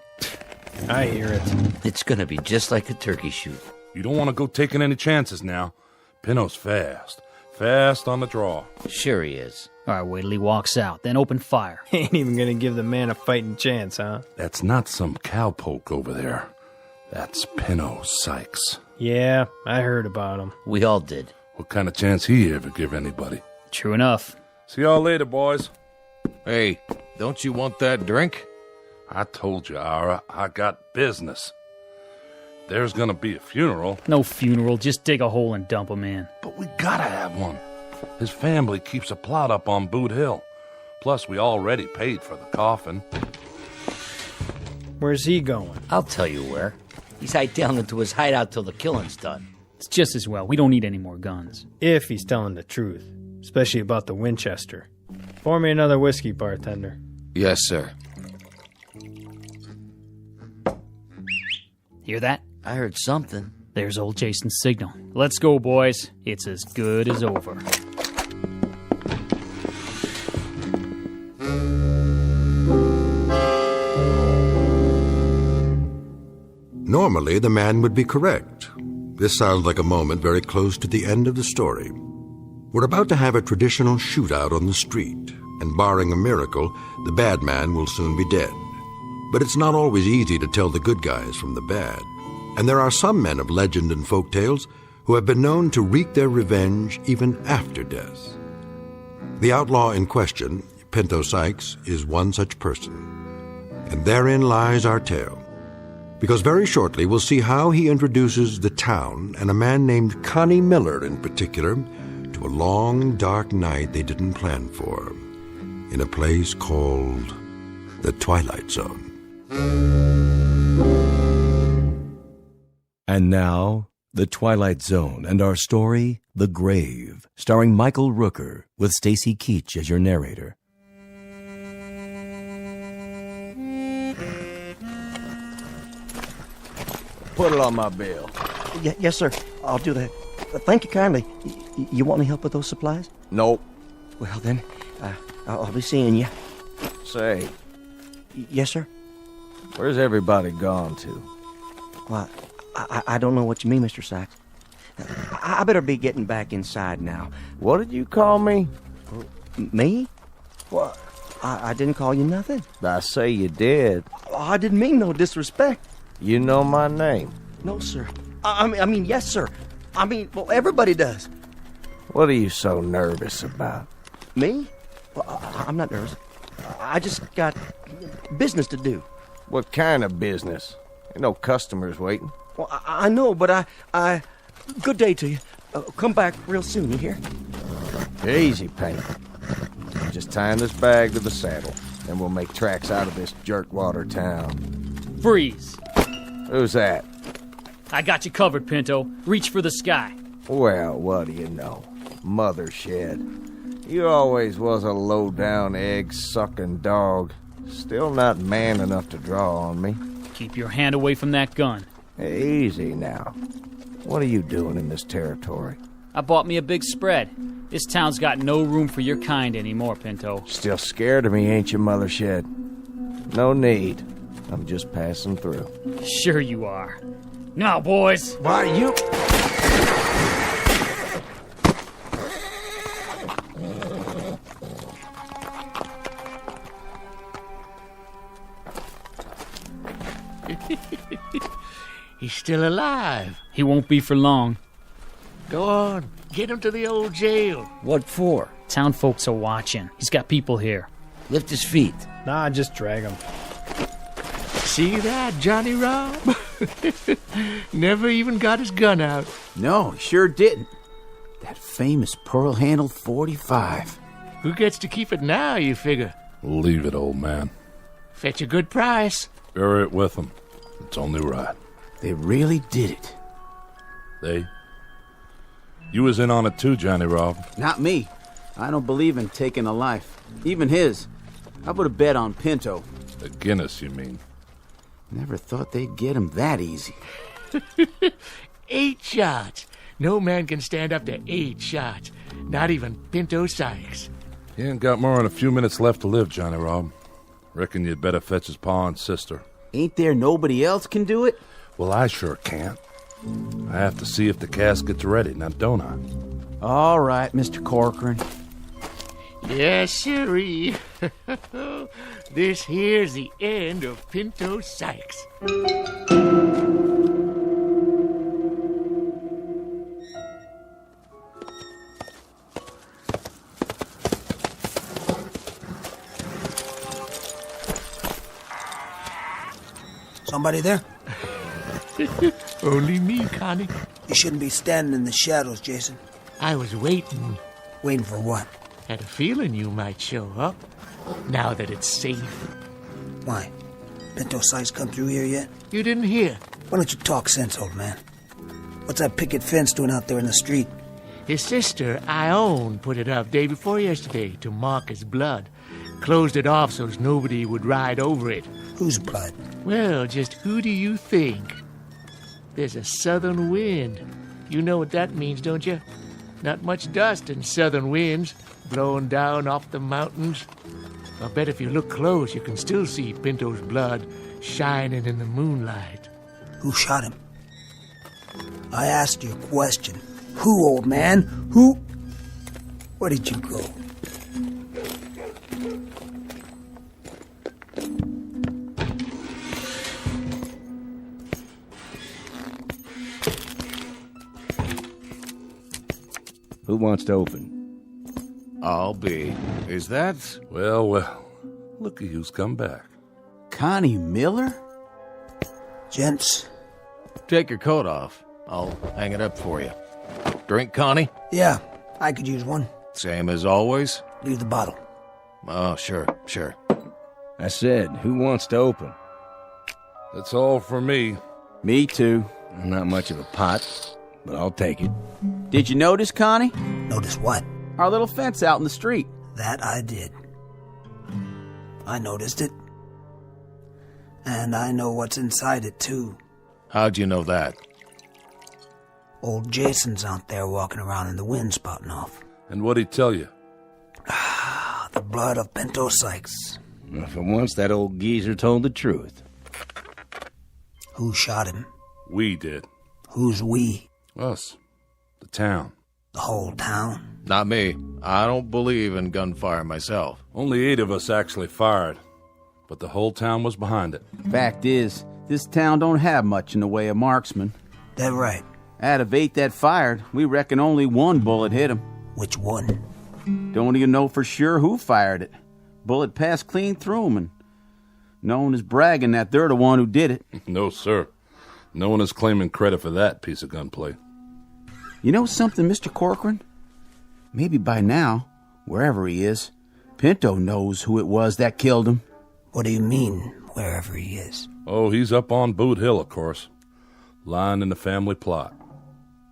I hear it. It's gonna be just like a turkey shoot. You don't want to go taking any chances now. Pinno's fast. Fast on the draw. Sure he is. All right, wait till he walks out, then open fire. Ain't even gonna give the man a fighting chance, huh? That's not some cowpoke over there. That's Pinno Sykes. Yeah, I heard about him. We all did. What kind of chance he ever give anybody? True enough. See y'all later, boys. Hey, don't you want that drink? I told you, Ira, I got business. There's gonna be a funeral. No funeral, just dig a hole and dump him in. But we gotta have one. His family keeps a plot up on Boot Hill. Plus, we already paid for the coffin. Where's he going? I'll tell you where. He's hiked down into his hideout till the killing's done. It's just as well. We don't need any more guns. If he's telling the truth. Especially about the Winchester. Pour me another whiskey, bartender. Yes, sir. Hear that? I heard something. There's old Jason's signal. Let's go, boys. It's as good as over. Normally, the man would be correct. This sounds like a moment very close to the end of the story. We're about to have a traditional shootout on the street, and barring a miracle, the bad man will soon be dead. But it's not always easy to tell the good guys from the bad. And there are some men of legend and folk tales who have been known to wreak their revenge even after death. The outlaw in question, Pinto Sykes, is one such person. And therein lies our tale. Because very shortly we'll see how he introduces the town, and a man named Connie Miller in particular, to a long, dark night they didn't plan for, in a place called the Twilight Zone. And now, The Twilight Zone and our story, The Grave, starring Michael Rooker, with Stacy Keach as your narrator. Put it on my bill. Yes, sir. I'll do that. Thank you kindly. You want any help with those supplies? Nope. Well, then, I'll be seeing you. Say. Yes, sir? Where's everybody gone to? Well, I don't know what you mean, Mr. Sykes. I better be getting back inside now. What did you call me? Me? Well, I didn't call you nothing. I say you did. I didn't mean no disrespect. You know my name? No, sir. I mean, yes, sir. I mean, well, everybody does. What are you so nervous about? Me? Well, I'm not nervous. I just got business to do. What kind of business? Ain't no customers waiting. Well, I know, but I... Good day to you. Come back real soon, you hear? Easy, Penny. Just tying this bag to the saddle, and we'll make tracks out of this jerkwater town. Freeze! Who's that? I got you covered, Pinto. Reach for the sky. Well, what do you know? Mother shed. You always was a low-down, egg-sucking dog. Still not man enough to draw on me. Keep your hand away from that gun. Easy now. What are you doing in this territory? I bought me a big spread. This town's got no room for your kind anymore, Pinto. Still scared of me, ain't you, Mother Shed? No need. I'm just passing through. Sure you are. Now, boys. Why, you... He's still alive. He won't be for long. Go on. Get him to the old jail. What for? Town folks are watching. He's got people here. Lift his feet. Nah, just drag him. See that, Johnny Robb? Never even got his gun out. No, he sure didn't. That famous pearl-handled .45. Who gets to keep it now, you figure? Leave it, old man. Fetch a good price. Bury it with them. It's only right. They really did it. They? You was in on it too, Johnny Rob. Not me. I don't believe in taking a life. Even his. I would have bet on Pinto. The Guinness, you mean? Never thought they'd get him that easy. 8 shots. No man can stand up to 8 shots. Not even Pinto Sykes. He ain't got more than a few minutes left to live, Johnny Rob. Reckon you'd better fetch his pa and sister. Ain't there nobody else can do it? Well, I sure can't. I have to see if the casket's ready, now don't I? All right, Mr. Corcoran. Yes, sirree. This here's the end of Pinto Sykes. Somebody there? Only me, Connie. You shouldn't be standing in the shadows, Jason. I was waiting. Waiting for what? Had a feeling you might show up, now that it's safe. Why? Pinto Sykes come through here yet? You didn't hear. Why don't you talk sense, old man? What's that picket fence doing out there in the street? His sister, Ione, put it up day before yesterday to mark his blood. Closed it off so nobody would ride over it. Whose blood? Well, just who do you think? There's a southern wind. You know what that means, don't you? Not much dust in southern winds, blowing down off the mountains. I bet if you look close, you can still see Pinto's blood shining in the moonlight. Who shot him? I asked you a question. Who, old man? Who? Where did you go? Who wants to open? I'll be. Is that? Well, looky who's come back. Connie Miller? Gents. Take your coat off. I'll hang it up for you. Drink, Connie? Yeah, I could use one. Same as always? Leave the bottle. Oh, sure. I said, who wants to open? That's all for me. Me too. Not much of a pot, but I'll take it. Did you notice, Connie? Notice what? Our little fence out in the street. That I did. I noticed it. And I know what's inside it, too. How'd you know that? Old Jason's out there walking around in the wind spouting off. And what'd he tell you? The blood of Pinto Sykes. Well, for once, that old geezer told the truth. Who shot him? We did. Who's we? Us. The town. The whole town? Not me. I don't believe in gunfire myself. Only 8 of us actually fired, but the whole town was behind it. Fact is, this town don't have much in the way of marksmen. That right. Out of 8 that fired, we reckon only 1 bullet hit him. Which one? Don't even know for sure who fired it. Bullet passed clean through him, and no one is bragging that they're the one who did it. No, sir. No one is claiming credit for that piece of gunplay. You know something, Mr. Corcoran? Maybe by now, wherever he is, Pinto knows who it was that killed him. What do you mean, wherever he is? Oh, he's up on Boot Hill, of course. Lying in the family plot.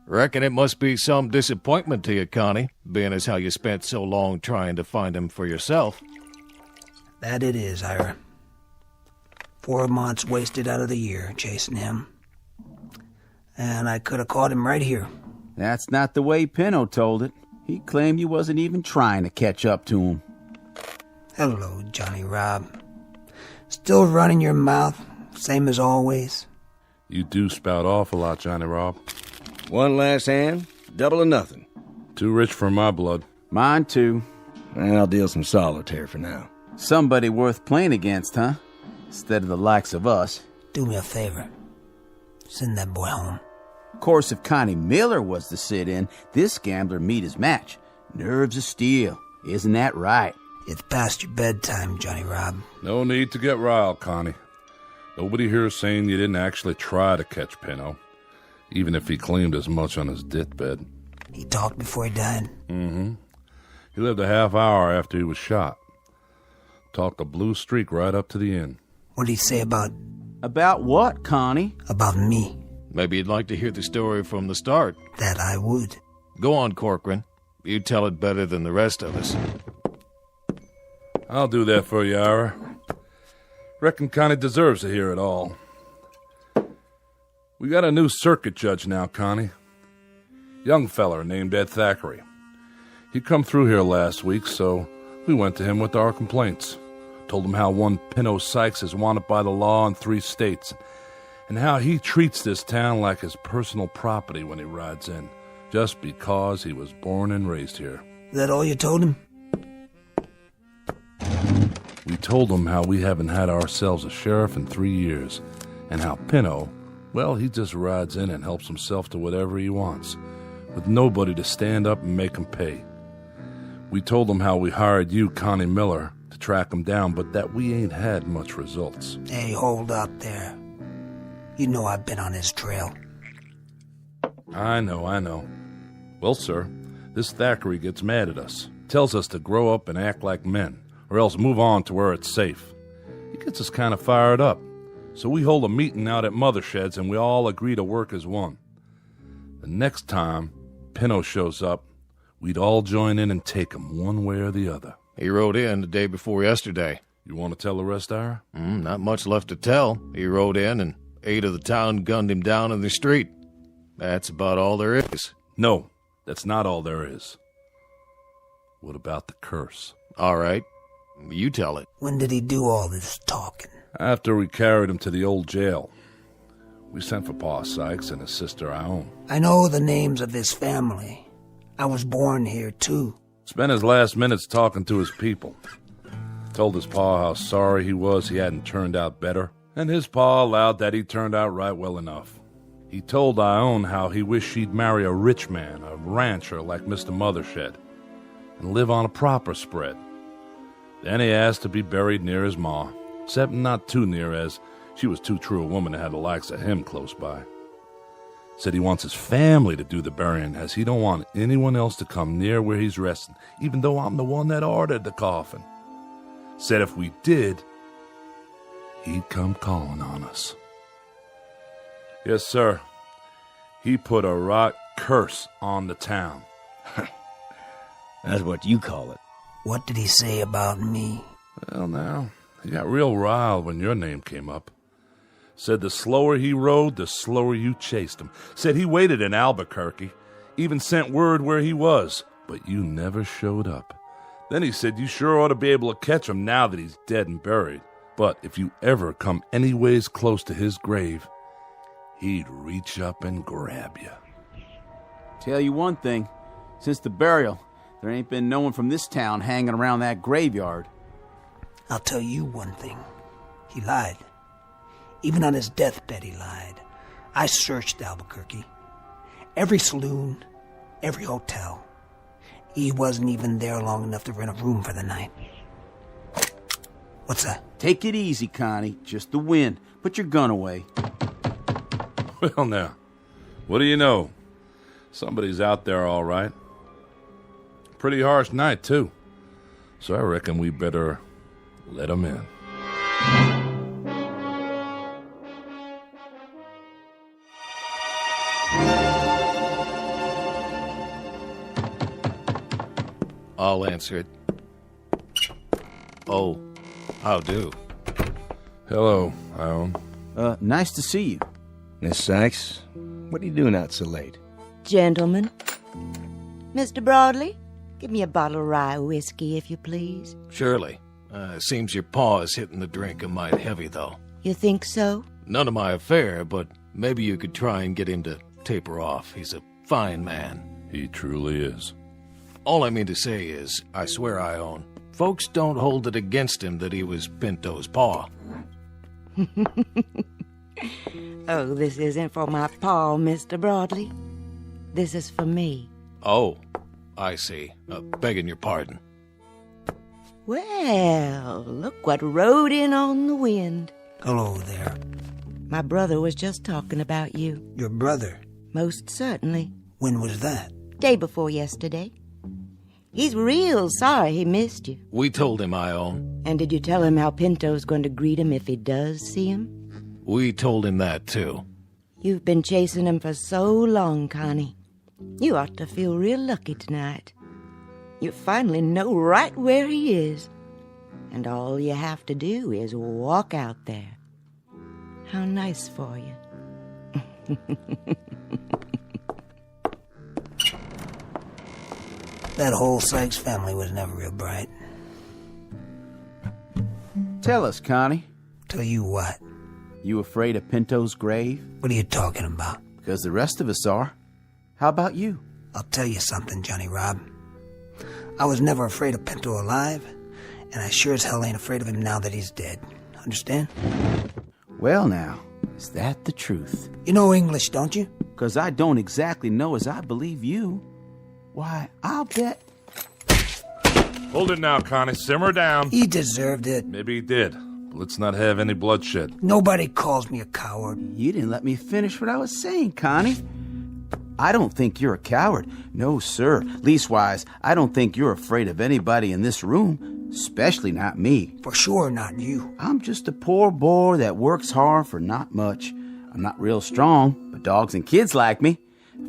Reckon it must be some disappointment to you, Connie, being as how you spent so long trying to find him for yourself. That it is, Ira. 4 months wasted out of the year chasing him. And I could have caught him right here. That's not the way Pinto told it. He claimed you wasn't even trying to catch up to him. Hello, Johnny Rob. Still running your mouth, same as always? You do spout off a lot, Johnny Rob. One last hand, double or nothing. Too rich for my blood. Mine too. I'll deal some solitaire for now. Somebody worth playing against, huh? Instead of the likes of us. Do me a favor. Send that boy home. Of course, if Connie Miller was to sit in, this gambler meet his match. Nerves of steel. Isn't that right? It's past your bedtime, Johnny Rob. No need to get riled, Connie. Nobody here is saying you didn't actually try to catch Pinto, even if he claimed as much on his deathbed. He talked before he died? Mm-hmm. He lived a half hour after he was shot. Talked a blue streak right up to the end. What did he say about... About what, Connie? About me. Maybe you'd like to hear the story from the start. That I would. Go on, Corcoran. You tell it better than the rest of us. I'll do that for you, Ira. Reckon Connie deserves to hear it all. We got a new circuit judge now, Connie. Young feller named Ed Thackeray. He come through here last week, so we went to him with our complaints. Told him how one Pinot Sykes is wanted by the law in 3 states, and how he treats this town like his personal property when he rides in, just because he was born and raised here. Is that all you told him? We told him how we haven't had ourselves a sheriff in 3 years, and how Pinot, well, he just rides in and helps himself to whatever he wants, with nobody to stand up and make him pay. We told him how we hired you, Connie Miller, to track him down, but that we ain't had much results. Hey, hold up there. You know I've been on his trail. I know. Well, sir, this Thackeray gets mad at us, tells us to grow up and act like men, or else move on to where it's safe. He gets us kind of fired up, so we hold a meeting out at Mothershed's and we all agree to work as one. The next time Pinot shows up, we'd all join in and take him one way or the other. He rode in the day before yesterday. You want to tell the rest, Ira? Not much left to tell. He rode in and 8 of the town gunned him down in the street. That's about all there is. No, that's not all there is. What about the curse? All right. You tell it. When did he do all this talking? After we carried him to the old jail. We sent for Pa Sykes and his sister Ione. I know the names of his family. I was born here, too. Spent his last minutes talking to his people. Told his pa how sorry he was he hadn't turned out better, and his pa allowed that he turned out right well enough. He told Ione how he wished she'd marry a rich man, a rancher like Mr. Mothershed, and live on a proper spread. Then he asked to be buried near his ma, except not too near, as she was too true a woman to have the likes of him close by. Said he wants his family to do the burying, as he don't want anyone else to come near where he's resting, even though I'm the one that ordered the coffin. Said if we did, he'd come calling on us. Yes, sir. He put a right curse on the town. That's what you call it. What did he say about me? Well, now, he got real riled when your name came up. Said the slower he rode, the slower you chased him. Said he waited in Albuquerque, even sent word where he was, but you never showed up. Then he said you sure ought to be able to catch him now that he's dead and buried. But if you ever come anyways close to his grave, he'd reach up and grab you. Tell you one thing, since the burial, there ain't been no one from this town hanging around that graveyard. I'll tell you one thing. He lied. Even on his deathbed, he lied. I searched Albuquerque. Every saloon, every hotel. He wasn't even there long enough to rent a room for the night. What's that? Take it easy, Connie. Just the wind. Put your gun away. Well, now, what do you know? Somebody's out there, all right. Pretty harsh night, too. So I reckon we better let him in. I'll answer it. Oh, how do? Hello, Ione. Nice to see you. Miss Sykes, what are you doing out so late? Gentlemen. Mr. Broadley, give me a bottle of rye whiskey, if you please. Surely. Seems your paw is hitting the drink a mite heavy, though. You think so? None of my affair, but maybe you could try and get him to taper off. He's a fine man. He truly is. All I mean to say is, I swear, Ione, folks don't hold it against him that he was Pinto's paw. Oh, this isn't for my paw, Mr. Broadley. This is for me. Oh, I see. Begging your pardon. Well, look what rode in on the wind. Hello there. My brother was just talking about you. Your brother? Most certainly. When was that? Day before yesterday. He's real sorry he missed you. We told him, Ione. And did you tell him how Pinto's going to greet him if he does see him? We told him that, too. You've been chasing him for so long, Connie. You ought to feel real lucky tonight. You finally know right where he is. And all you have to do is walk out there. How nice for you. That whole Sykes family was never real bright. Tell us, Connie. Tell you what? You afraid of Pinto's grave? What are you talking about? Because the rest of us are. How about you? I'll tell you something, Johnny Rob. I was never afraid of Pinto alive, and I sure as hell ain't afraid of him now that he's dead. Understand? Well now, is that the truth? You know English, don't you? 'Cause I don't exactly know as I believe you. Why, I'll bet... Hold it now, Connie. Simmer down. He deserved it. Maybe he did. But let's not have any bloodshed. Nobody calls me a coward. You didn't let me finish what I was saying, Connie. I don't think you're a coward. No, sir. Leastwise, I don't think you're afraid of anybody in this room. Especially not me. For sure not you. I'm just a poor boy that works hard for not much. I'm not real strong, but dogs and kids like me.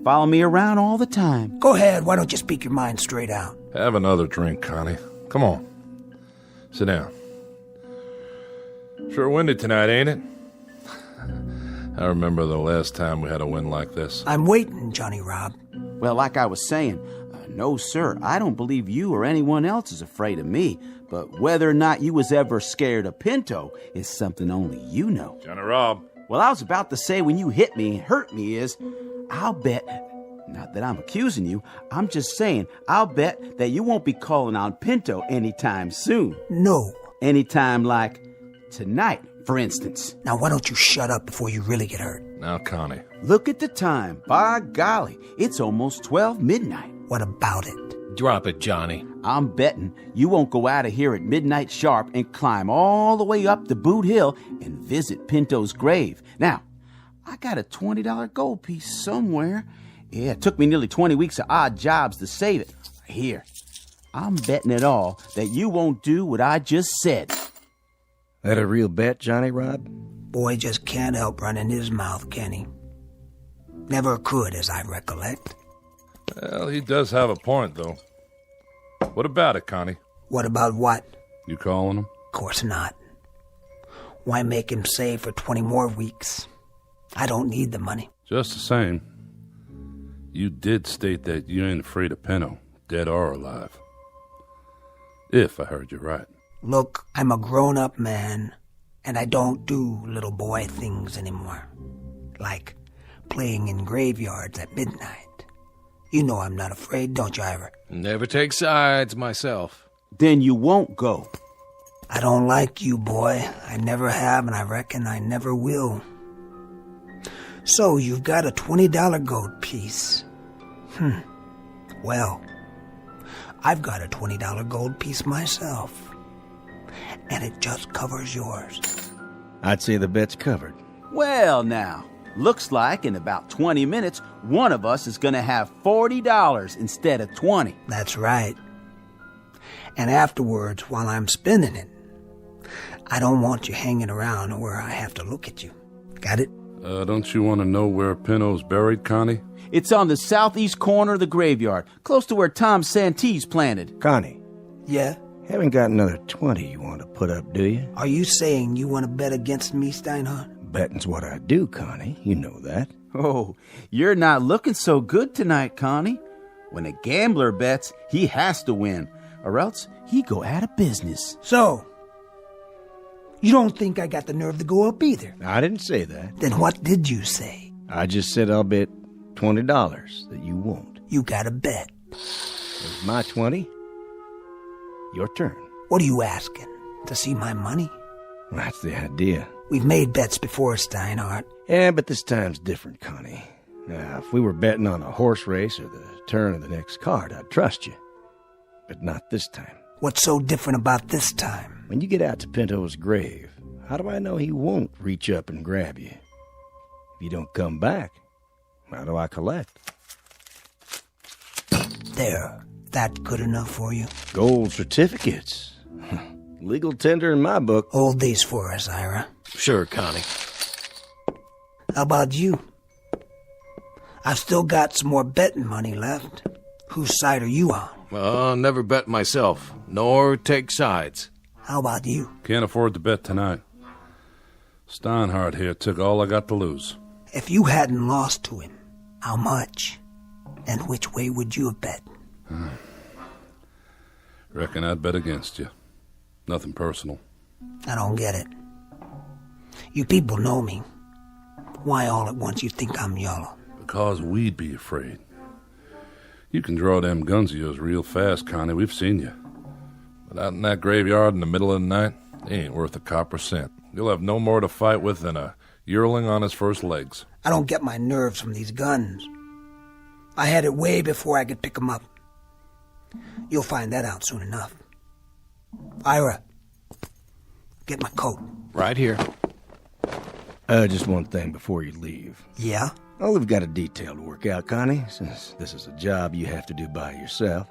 Follow me around all the time. Go ahead, why don't you speak your mind straight out? Have another drink, Connie. Come on. Sit down. Sure windy tonight, ain't it? I remember the last time we had a wind like this. I'm waiting, Johnny Rob. Well, like I was saying, no, sir, I don't believe you or anyone else is afraid of me. But whether or not you was ever scared of Pinto is something only you know. Johnny Rob. Well, I was about to say when you hit me and hurt me is, I'll bet, not that I'm accusing you, I'm just saying, I'll bet that you won't be calling on Pinto anytime soon. No. Anytime like tonight, for instance. Now, why don't you shut up before you really get hurt? Now, Connie. Look at the time. By golly, it's almost 12 midnight. What about it? Drop it, Johnny. I'm betting you won't go out of here at midnight sharp and climb all the way up the Boot Hill and visit Pinto's grave. Now, I got a $20 gold piece somewhere. Yeah, it took me nearly 20 weeks of odd jobs to save it. Here, I'm betting it all that you won't do what I just said. That a real bet, Johnny Rob? Boy just can't help running his mouth, can he? Never could, as I recollect. Well, he does have a point, though. What about it, Connie? What about what? You calling him? Of course not. Why make him save for 20 more weeks? I don't need the money. Just the same, you did state that you ain't afraid of Pinto, dead or alive. If I heard you right. Look, I'm a grown-up man, and I don't do little boy things anymore. Like playing in graveyards at midnight. You know I'm not afraid, don't you, Ira? Never take sides myself. Then you won't go. I don't like you, boy. I never have, and I reckon I never will. So, you've got a $20 gold piece. Well, I've got a $20 gold piece myself. And it just covers yours. I'd say the bet's covered. Well, now, looks like in about 20 minutes, one of us is going to have $40 instead of 20. That's right. And afterwards, while I'm spending it, I don't want you hanging around where I have to look at you. Got it? Don't you want to know where Pinto's buried, Connie? It's on the southeast corner of the graveyard, close to where Tom Santee's planted. Connie. Yeah? Haven't got another 20 you want to put up, do you? Are you saying you want to bet against me, Steinhardt? Betting's what I do, Connie. You know that. Oh, you're not looking so good tonight, Connie. When a gambler bets, he has to win, or else he go out of business. So, you don't think I got the nerve to go up either? I didn't say that. Then what did you say? I just said I'll bet $20 that you won't. You got a bet. It's my 20. Your turn. What are you asking? To see my money? That's the idea. We've made bets before, Steinhardt. Yeah, but this time's different, Connie. Now, if we were betting on a horse race or the turn of the next card, I'd trust you. But not this time. What's so different about this time? When you get out to Pinto's grave, how do I know he won't reach up and grab you? If you don't come back, how do I collect? There. That good enough for you? Gold certificates. Legal tender in my book. Hold these for us, Ira. Sure, Connie. How about you? I've still got some more betting money left. Whose side are you on? Never bet myself, nor take sides. How about you? Can't afford to bet tonight. Steinhardt here took all I got to lose. If you hadn't lost to him, how much? And which way would you have bet? Reckon I'd bet against you. Nothing personal. I don't get it. You people know me. Why all at once you think I'm yellow? Because we'd be afraid. You can draw them guns of yours real fast, Connie. We've seen you. But out in that graveyard in the middle of the night, they ain't worth a copper cent. You'll have no more to fight with than a yearling on his first legs. I don't get my nerves from these guns. I had it way before I could pick 'em up. You'll find that out soon enough. Ira, get my coat. Right here. Just one thing before you leave. Yeah? Oh, we've got a detail to work out, Connie, since this is a job you have to do by yourself.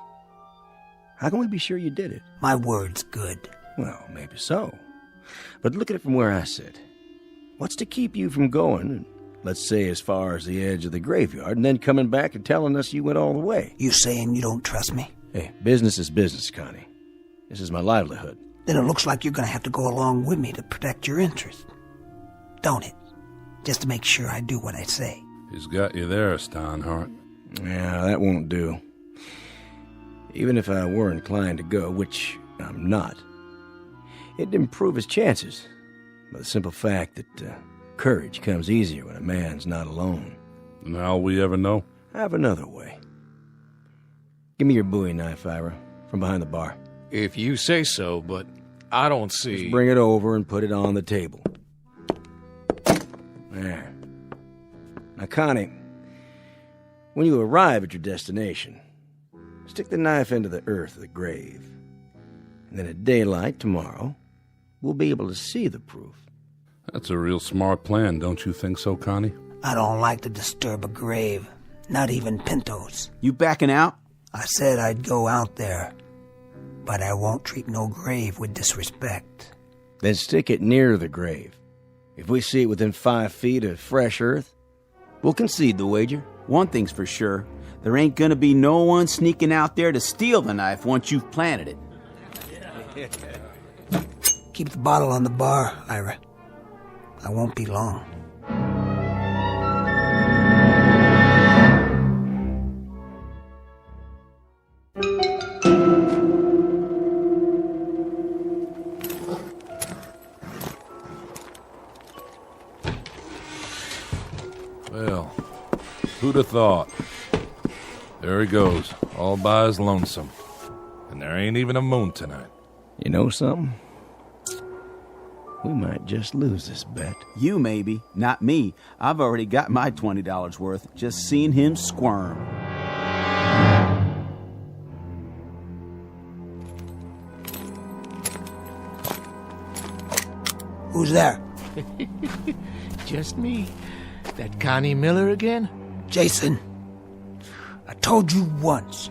How can we be sure you did it? My word's good. Well, maybe so. But look at it from where I sit. What's to keep you from going, let's say as far as the edge of the graveyard, and then coming back and telling us you went all the way? You saying you don't trust me? Hey, business is business, Connie. This is my livelihood. Then it looks like you're going to have to go along with me to protect your interests. Don't it? Just to make sure I do what I say. He's got you there, Steinhardt. Yeah, that won't do. Even if I were inclined to go, which I'm not, it'd improve his chances by the simple fact that courage comes easier when a man's not alone. And how'll we ever know? I have another way. Give me your Bowie knife, Ira, from behind the bar. If you say so, but I don't see... Just bring it over and put it on the table. There. Now, Connie, when you arrive at your destination, stick the knife into the earth of the grave. And then at daylight tomorrow, we'll be able to see the proof. That's a real smart plan, don't you think so, Connie? I don't like to disturb a grave, not even Pinto's. You backing out? I said I'd go out there, but I won't treat no grave with disrespect. Then stick it near the grave. If we see it within 5 feet of fresh earth, we'll concede the wager. One thing's for sure. There ain't gonna be no one sneaking out there to steal the knife once you've planted it. Keep the bottle on the bar, Ira. I won't be long. Well, who'd have thought? There he goes, all by his lonesome. And there ain't even a moon tonight. You know something? We might just lose this bet. You maybe, not me. I've already got my $20 worth, just seeing him squirm. Who's there? Just me. That Connie Miller again? Jason, I told you once,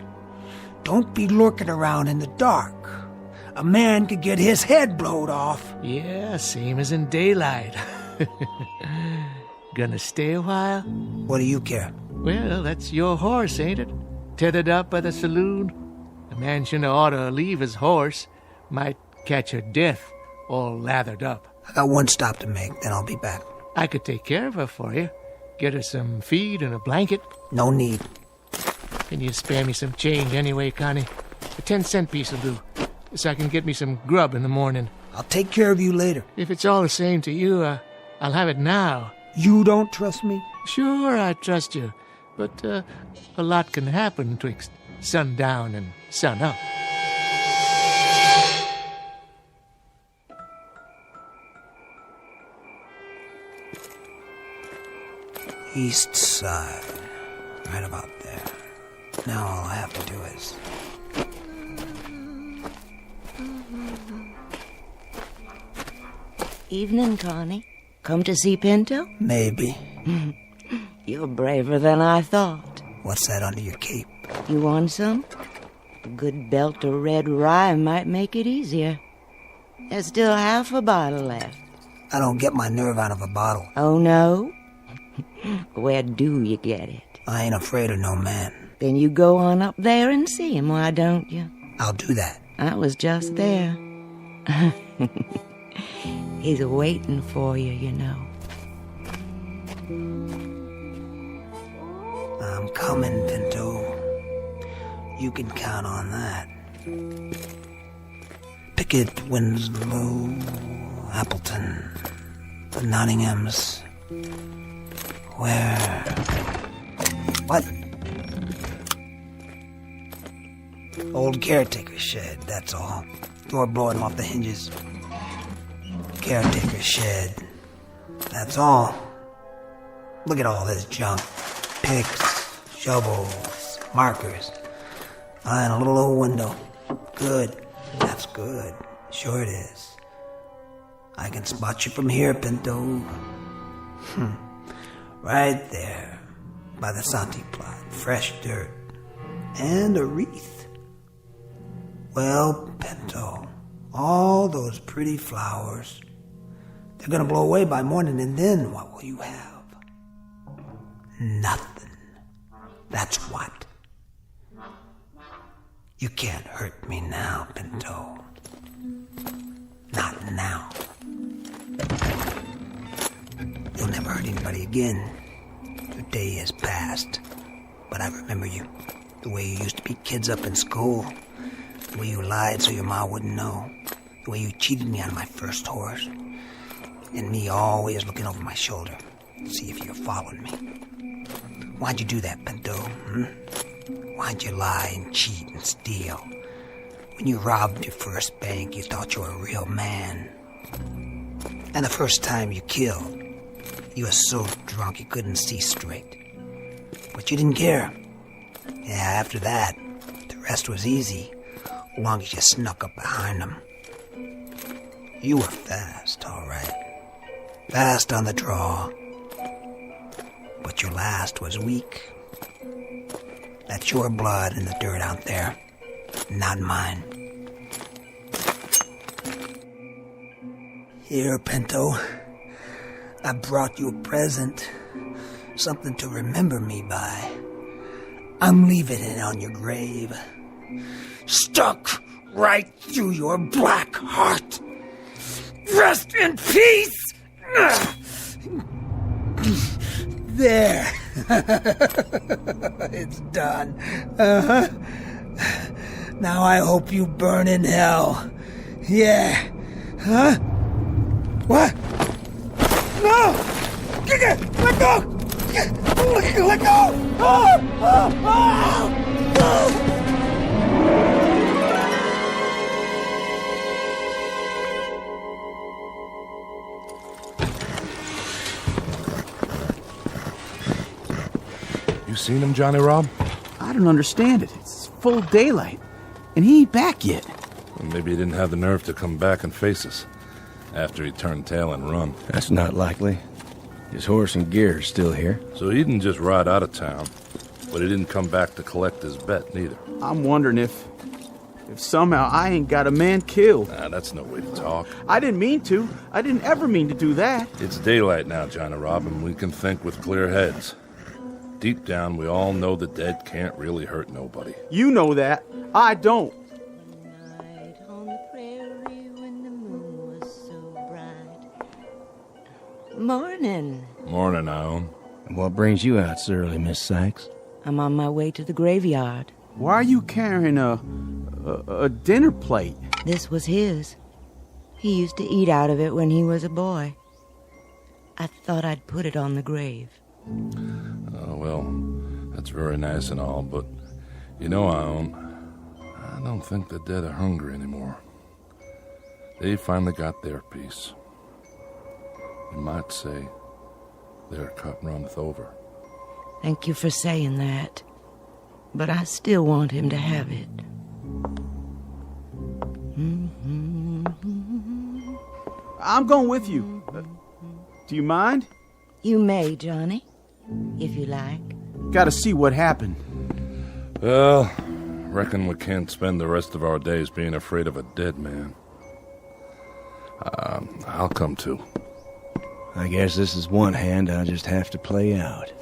don't be lurking around in the dark. A man could get his head blowed off. Yeah, same as in daylight. Gonna stay a while? What do you care? Well, that's your horse, ain't it? Tethered up by the saloon. A man shouldn't ought to leave his horse. Might catch her death, all lathered up. I got one stop to make, then I'll be back. I could take care of her for you. Get her some feed and a blanket. No need. Can you spare me some change anyway, Connie? A 10-cent piece will do, so I can get me some grub in the morning. I'll take care of you later. If it's all the same to you, I'll have it now. You don't trust me? Sure, I trust you. But a lot can happen twixt sundown and sunup. East side. Right about there. Now all I have to do is... Evening, Connie. Come to see Pinto? Maybe. You're braver than I thought. What's that under your cape? You want some? A good belt of red rye might make it easier. There's still half a bottle left. I don't get my nerve out of a bottle. Oh, no? Where do you get it? I ain't afraid of no man. Then you go on up there and see him, why don't you? I'll do that. I was just there. He's waiting for you, you know. I'm coming, Pinto. You can count on that. Pickett, Winslow, Appleton, the Nottinghams. Where? What? Old caretaker's shed, that's all. Door blowing off the hinges. Caretaker's shed. That's all. Look at all this junk. Picks, shovels, markers. And a little old window. Good. That's good. Sure it is. I can spot you from here, Pinto. Right there. By the Santi plot. Fresh dirt. And a wreath. Well, Pinto, all those pretty flowers, they're gonna blow away by morning, and then what will you have? Nothing. That's what. You can't hurt me now, Pinto. Not now. You'll never hurt anybody again. Your day has passed. But I remember you. The way you used to beat kids up in school. The way you lied so your ma wouldn't know. The way you cheated me on my first horse. And me always looking over my shoulder to see if you followed me. Why'd you do that, Pinto? Why'd you lie and cheat and steal? When you robbed your first bank, you thought you were a real man. And the first time you killed, you were so drunk you couldn't see straight. But you didn't care. Yeah, after that, the rest was easy. As long as you snuck up behind them. You were fast, all right. Fast on the draw. But your last was weak. That's your blood in the dirt out there, not mine. Here, Pinto. I brought you a present. Something to remember me by. I'm leaving it on your grave. Stuck right through your black heart. Rest in peace! There. It's done. Now I hope you burn in hell. Yeah. Huh? What? No! Let go! Let go! You seen him, Johnny Rob? I don't understand it. It's full daylight, and he ain't back yet. Well, maybe he didn't have the nerve to come back and face us after he turned tail and run. That's not likely. His horse and gear are still here. So he didn't just ride out of town, but he didn't come back to collect his bet, neither. I'm wondering if somehow I ain't got a man killed. Nah, that's no way to talk. I didn't mean to. I didn't ever mean to do that. It's daylight now, Johnny Rob, and we can think with clear heads. Deep down, we all know the dead can't really hurt nobody. You know that. I don't. Morning. Morning, Ione. And what brings you out so early, Miss Sykes? I'm on my way to the graveyard. Why are you carrying a dinner plate? This was his. He used to eat out of it when he was a boy. I thought I'd put it on the grave. Well, that's very nice and all, but you know, Ione, I don't think the dead are hungry anymore. They finally got their piece. You might say their cup runneth over. Thank you for saying that, but I still want him to have it. I'm going with you. Do you mind? You may, Johnny, if you like. Gotta see what happened. Well, reckon we can't spend the rest of our days being afraid of a dead man. I'll come too. I guess this is one hand I'll just have to play out.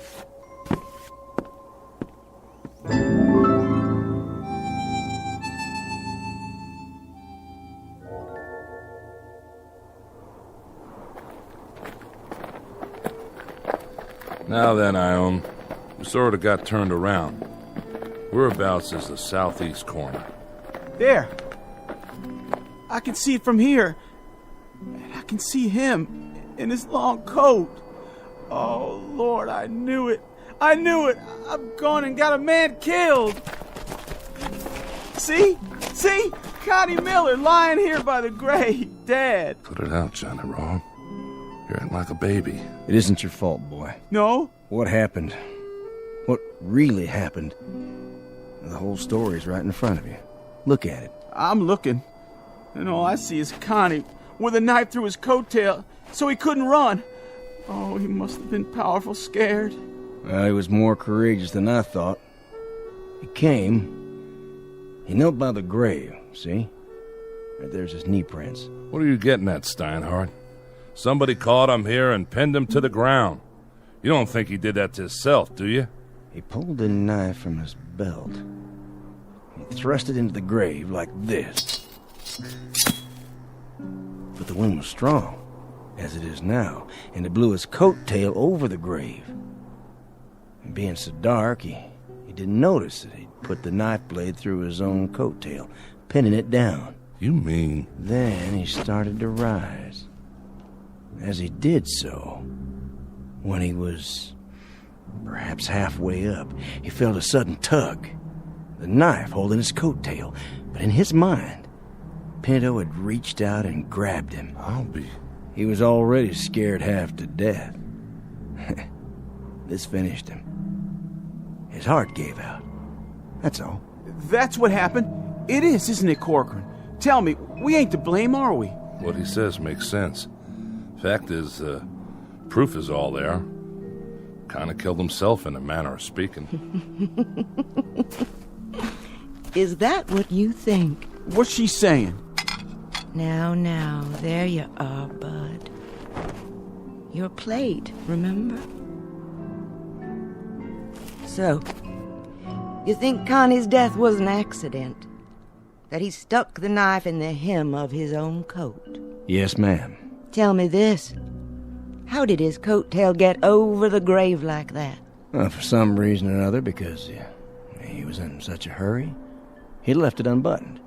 Now then, Ione, we sort of got turned around. Whereabouts is the southeast corner? There. I can see it from here. And I can see him in his long coat. Oh, Lord, I knew it. I knew it. I've gone and got a man killed. See? See? Connie Miller lying here by the grave, dead. Put it out, Johnny Rod. You're acting like a baby. It isn't your fault, boy. No? What happened? What really happened? The whole story's right in front of you. Look at it. I'm looking. And all I see is Connie with a knife through his coattail so he couldn't run. Oh, he must have been powerful scared. Well, he was more courageous than I thought. He came. He knelt by the grave, see? Right there's his knee prints. What are you getting at, Steinhardt? Somebody caught him here and pinned him to the ground. You don't think he did that to himself, do you? He pulled the knife from his belt. He thrust it into the grave like this. But the wind was strong, as it is now, and it blew his coat tail over the grave. And being so dark, he didn't notice that he'd put the knife blade through his own coat tail, pinning it down. You mean? Then he started to rise. As he did so, when he was perhaps halfway up, he felt a sudden tug, the knife holding his coat tail. But in his mind, Pinto had reached out and grabbed him. He was already scared half to death. This finished him. His heart gave out. That's all. That's what happened. It is, isn't it, Corcoran? Tell me, we ain't to blame, are we? What he says makes sense. Fact is, proof is all there. Kind of killed himself in a manner of speaking. Is that what you think? What's she saying? Now, there you are, Bud. Your plate, remember? So, you think Connie's death was an accident? That he stuck the knife in the hem of his own coat? Yes, ma'am. Tell me this. How did his coat tail get over the grave like that? Well, for some reason or other, because he was in such a hurry, he left it unbuttoned.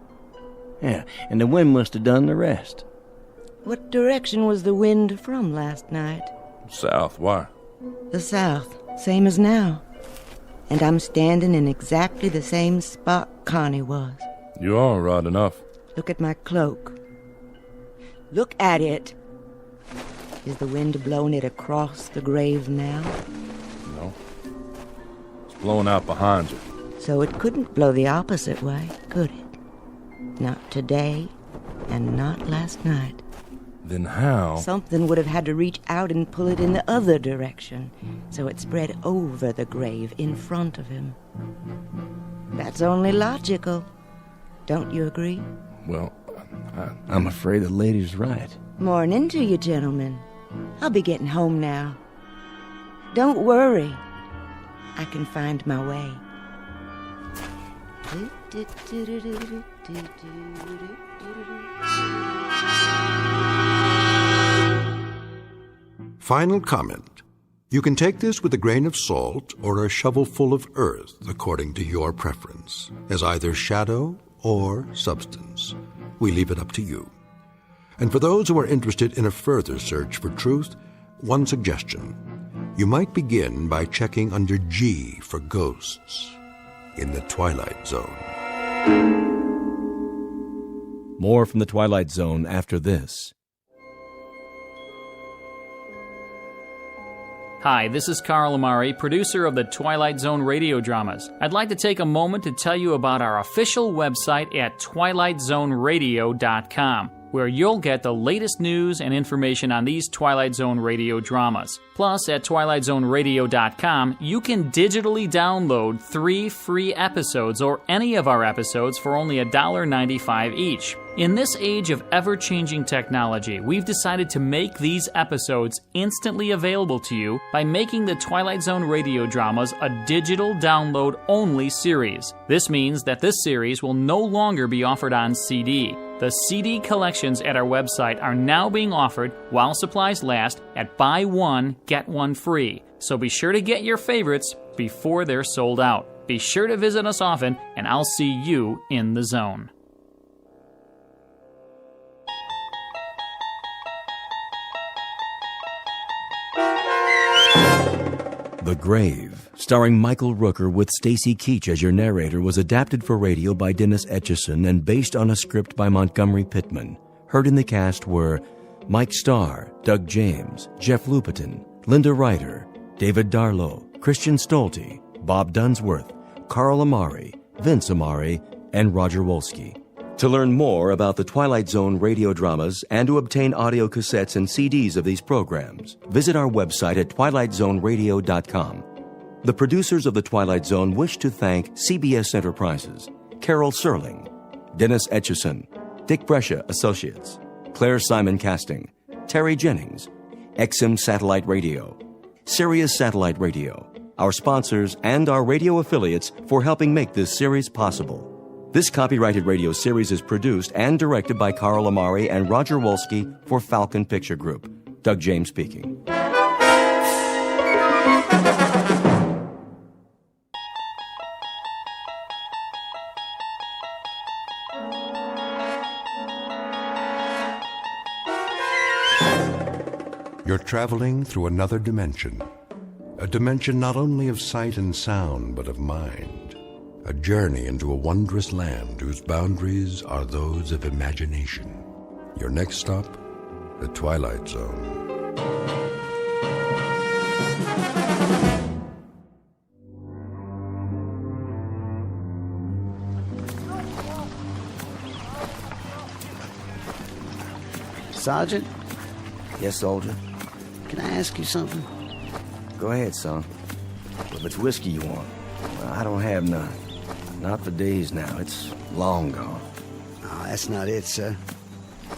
Yeah, and the wind must have done the rest. What direction was the wind from last night? South, why? The south, same as now. And I'm standing in exactly the same spot Connie was. You are right enough. Look at my cloak. Look at it. Is the wind blowing it across the grave now? No. It's blowing out behind you. So it couldn't blow the opposite way, could it? Not today, and not last night. Then how? Something would have had to reach out and pull it in the other direction, so it spread over the grave in front of him. That's only logical. Don't you agree? Well, I'm afraid the lady's right. Morning to you, gentlemen. I'll be getting home now. Don't worry. I can find my way. Final comment. You can take this with a grain of salt or a shovelful of earth, according to your preference, as either shadow or substance. We leave it up to you. And for those who are interested in a further search for truth, one suggestion. You might begin by checking under G for ghosts in the Twilight Zone. More from the Twilight Zone after this. Hi, this is Carl Amari, producer of the Twilight Zone Radio Dramas. I'd like to take a moment to tell you about our official website at twilightzoneradio.com, where you'll get the latest news and information on these Twilight Zone radio dramas. Plus, at twilightzoneradio.com, you can digitally download 3 free episodes or any of our episodes for only $1.95 each. In this age of ever-changing technology, we've decided to make these episodes instantly available to you by making the Twilight Zone radio dramas a digital download-only series. This means that this series will no longer be offered on CD. The CD collections at our website are now being offered, while supplies last, at buy one, get one free. So be sure to get your favorites before they're sold out. Be sure to visit us often, and I'll see you in the zone. The Grave, starring Michael Rooker with Stacy Keach as your narrator, was adapted for radio by Dennis Etchison and based on a script by Montgomery Pittman. Heard in the cast were Mike Starr, Doug James, Jeff Lupetin, Linda Ryder, David Darlow, Christian Stolte, Bob Dunsworth, Carl Amari, Vince Amari, and Roger Wolski. To learn more about the Twilight Zone radio dramas and to obtain audio cassettes and CDs of these programs, visit our website at twilightzoneradio.com. The producers of The Twilight Zone wish to thank CBS Enterprises, Carol Serling, Dennis Etchison, Dick Brescia Associates, Claire Simon Casting, Terry Jennings, XM Satellite Radio, Sirius Satellite Radio, our sponsors, and our radio affiliates for helping make this series possible. This copyrighted radio series is produced and directed by Carl Amari and Roger Wolski for Falcon Picture Group. Doug James speaking. You're traveling through another dimension. A dimension not only of sight and sound, but of mind. A journey into a wondrous land whose boundaries are those of imagination. Your next stop, the Twilight Zone. Sergeant? Yes, soldier? Can I ask you something? Go ahead, son. If it's whiskey you want, well, I don't have none. Not for days now. It's long gone. Oh, that's not it, sir.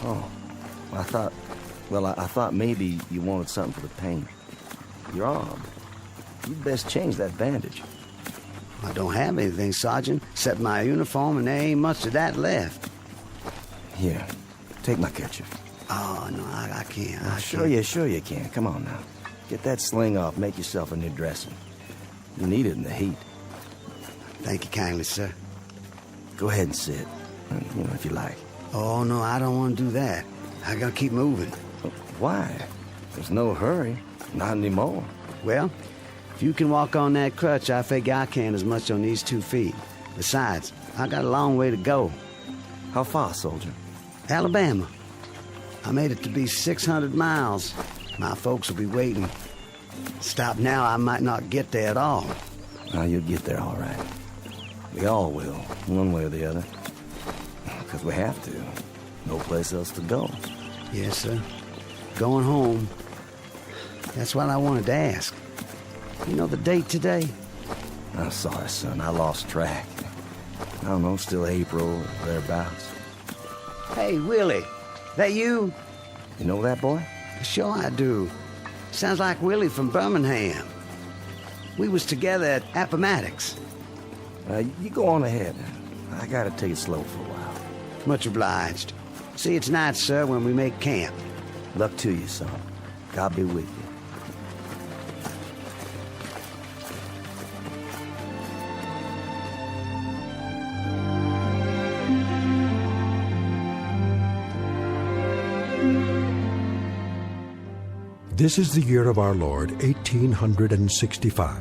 Oh, I thought maybe you wanted something for the pain. Your arm. You'd best change that bandage. I don't have anything, Sergeant, except my uniform, and there ain't much of that left. Here, take my kerchief. Oh, no, I can't. Sure you can. Come on now. Get that sling off. Make yourself a new dressing. You need it in the heat. Thank you kindly, sir. Go ahead and sit, if you like. Oh, no, I don't want to do that. I gotta keep moving. Why? There's no hurry. Not anymore. Well, if you can walk on that crutch, I figure I can as much on these 2 feet. Besides, I got a long way to go. How far, soldier? Alabama. I made it to be 600 miles. My folks will be waiting. Stop now, I might not get there at all. Oh, you'll get there all right. We all will, one way or the other. Because we have to. No place else to go. Yes, sir. Going home. That's what I wanted to ask. You know the date today? I'm sorry, son. I lost track. I don't know, still April or thereabouts. Hey, Willie. That you? You know that boy? Sure I do. Sounds like Willie from Birmingham. We was together at Appomattox. You go on ahead. I gotta take it slow for a while. Much obliged. See you tonight, sir, when we make camp. Luck to you, son. God be with you. This is the year of our Lord, 1865,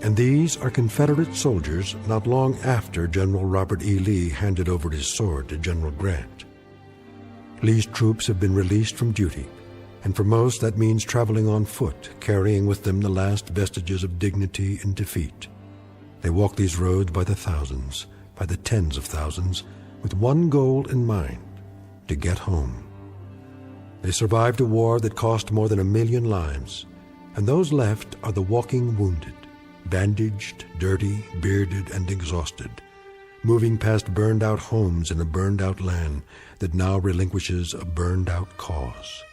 and these are Confederate soldiers not long after General Robert E. Lee handed over his sword to General Grant. Lee's troops have been released from duty, and for most that means traveling on foot, carrying with them the last vestiges of dignity in defeat. They walk these roads by the thousands, by the tens of thousands, with one goal in mind, to get home. They survived a war that cost more than 1 million lives, and those left are the walking wounded, bandaged, dirty, bearded, and exhausted, moving past burned-out homes in a burned-out land that now relinquishes a burned-out cause.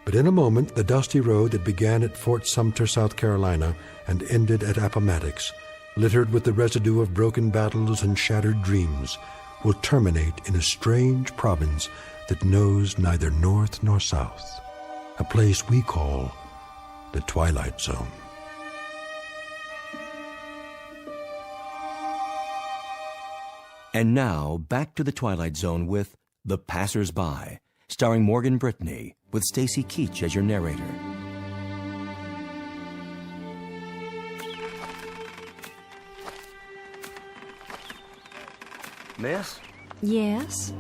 But in a moment, the dusty road that began at Fort Sumter, South Carolina, and ended at Appomattox, littered with the residue of broken battles and shattered dreams, will terminate in a strange province that knows neither north nor south, a place we call The Twilight Zone. And now, back to The Twilight Zone with The Passers-By, starring Morgan Brittany, with Stacy Keach as your narrator. Miss? Yes?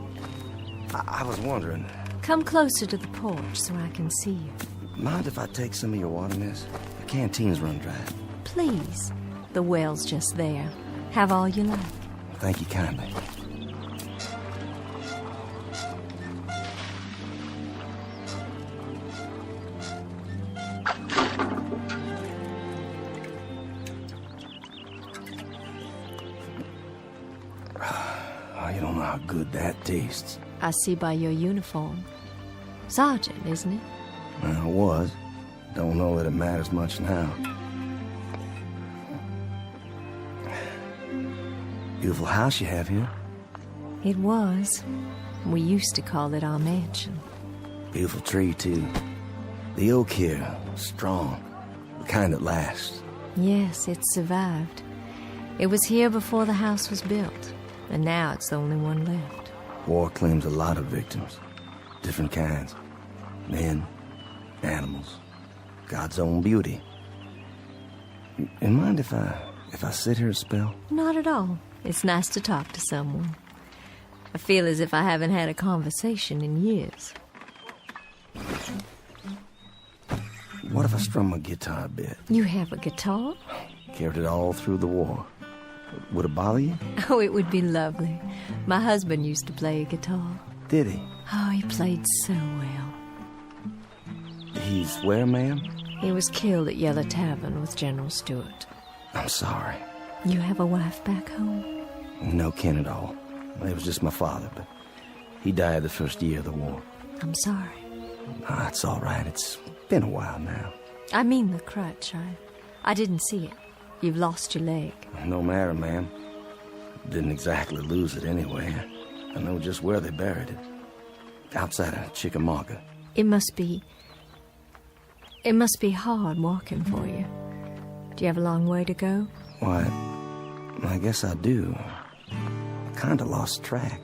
I was wondering, Come closer to the porch so I can see you. mind if I take some of your water, miss? The canteen's run dry. Please. The well's just there. Have all you like. Thank you kindly. Oh, you don't know how good that tastes. I see by your uniform. Sergeant, isn't it? Well, it was. Don't know that it matters much now. Beautiful house you have here. It was. We used to call it our mansion. Beautiful tree, too. The oak here, strong. The kind that lasts. Yes, it survived. It was here before the house was built, and now it's the only one left. War claims a lot of victims. Different kinds. Men, animals, God's own beauty. You mind if I sit here a spell? Not at all. It's nice to talk to someone. I feel as if I haven't had a conversation in years. What if I strum my guitar a bit? You have a guitar? Carried it all through the war. Would it bother you? Oh, it would be lovely. My husband used to play a guitar. Did he? Oh, he played so well. He's where, ma'am? He was killed at Yellow Tavern with General Stewart. I'm sorry. You have a wife back home? No kin at all. It was just my father, but he died the first year of the war. I'm sorry. Ah, it's all right. It's been a while now. I mean the crutch. I didn't see it. You've lost your leg. No matter, ma'am. Didn't exactly lose it anyway. I know just where they buried it. Outside of Chickamauga. It must be hard walking for you. Do you have a long way to go? Why, I guess I do. I kind of lost track.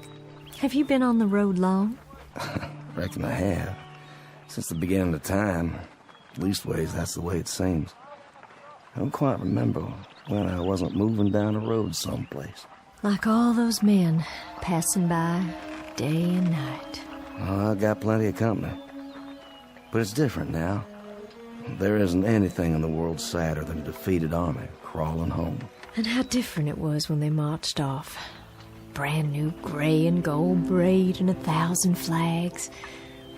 Have you been on the road long? Reckon I have. Since the beginning of time. Leastways, that's the way it seems. I don't quite remember when I wasn't moving down a road someplace. Like all those men passing by day and night. Oh, I got plenty of company. But it's different now. There isn't anything in the world sadder than a defeated army crawling home. And how different it was when they marched off. Brand new gray and gold braid and 1,000 flags.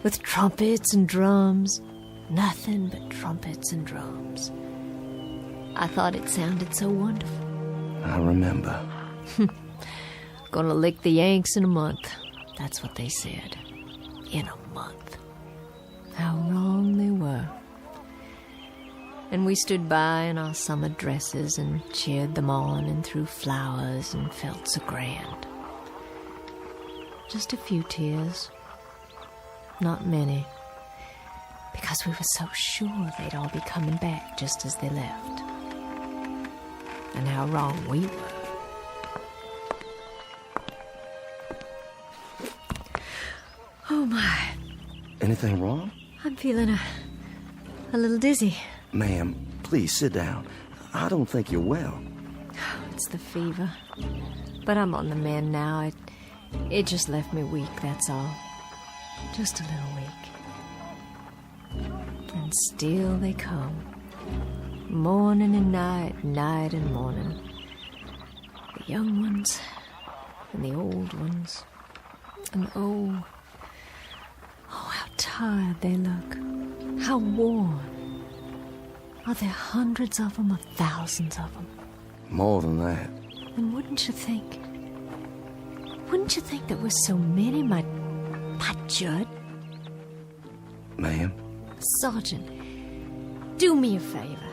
With trumpets and drums. Nothing but trumpets and drums. I thought it sounded so wonderful. I remember. Gonna lick the Yanks in a month. That's what they said. In a month. How wrong they were. And we stood by in our summer dresses and cheered them on and threw flowers and felt so grand. Just a few tears. Not many. Because we were so sure they'd all be coming back just as they left. And how wrong we were. Oh my. Anything wrong? I'm feeling a little dizzy. Ma'am, please sit down. I don't think you're well. It's the fever. But I'm on the mend now. It just left me weak, that's all. Just a little weak. And still they come. Morning and night, night and morning. The young ones and the old ones. And oh, how tired they look. How worn. Are there hundreds of them or thousands of them? More than that. And wouldn't you think there were so many, my Judd? Ma'am? Sergeant, do me a favor.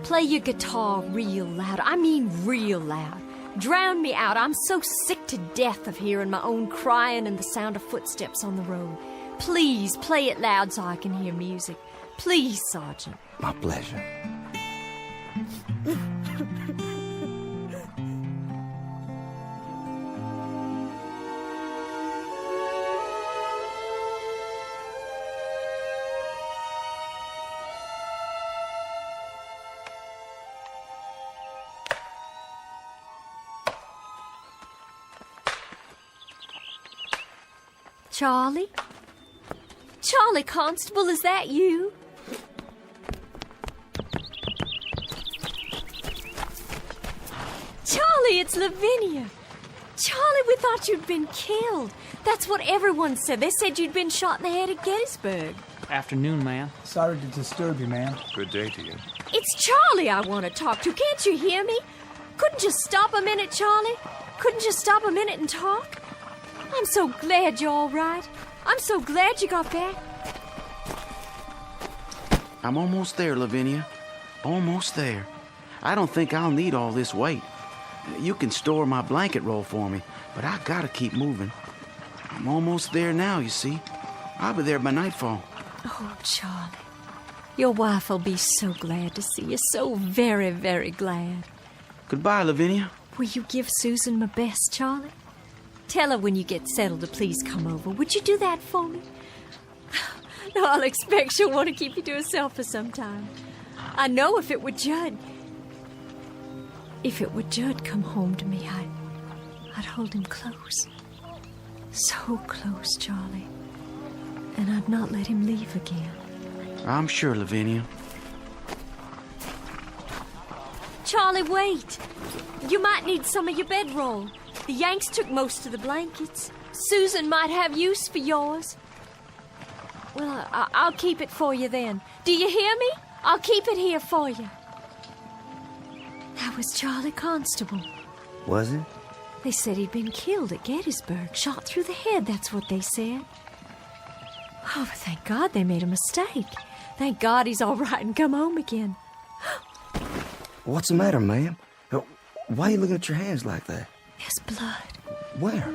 Play your guitar real loud. I mean real loud. Drown me out. I'm so sick to death of hearing my own crying and the sound of footsteps on the road. Please play it loud so I can hear music. Please, Sergeant. My pleasure. Charlie? Charlie Constable, is that you? Charlie, it's Lavinia. Charlie, we thought you'd been killed. That's what everyone said. They said you'd been shot in the head at Gettysburg. Afternoon, ma'am. Sorry to disturb you, ma'am. Good day to you. It's Charlie I want to talk to. Can't you hear me? Couldn't you stop a minute, Charlie? Couldn't you stop a minute and talk? I'm so glad you're all right. I'm so glad you got back. I'm almost there, Lavinia. Almost there. I don't think I'll need all this weight. You can store my blanket roll for me, but I gotta keep moving. I'm almost there now, you see. I'll be there by nightfall. Oh, Charlie. Your wife will be so glad to see you. So very, very glad. Goodbye, Lavinia. Will you give Susan my best, Charlie? Tell her when you get settled to please come over. Would you do that for me? No, I'll expect she'll want to keep you to herself for some time. I know if it were Judd come home to me, I'd hold him close. So close, Charlie. And I'd not let him leave again. I'm sure, Lavinia. Charlie, wait. You might need some of your bedroll. The Yanks took most of the blankets. Susan might have use for yours. Well, I'll keep it for you then. Do you hear me? I'll keep it here for you. That was Charlie Constable. Was it? They said he'd been killed at Gettysburg, shot through the head, that's what they said. Oh, but thank God they made a mistake. Thank God he's all right and come home again. What's the matter, ma'am? Why are you looking at your hands like that? There's blood. Where?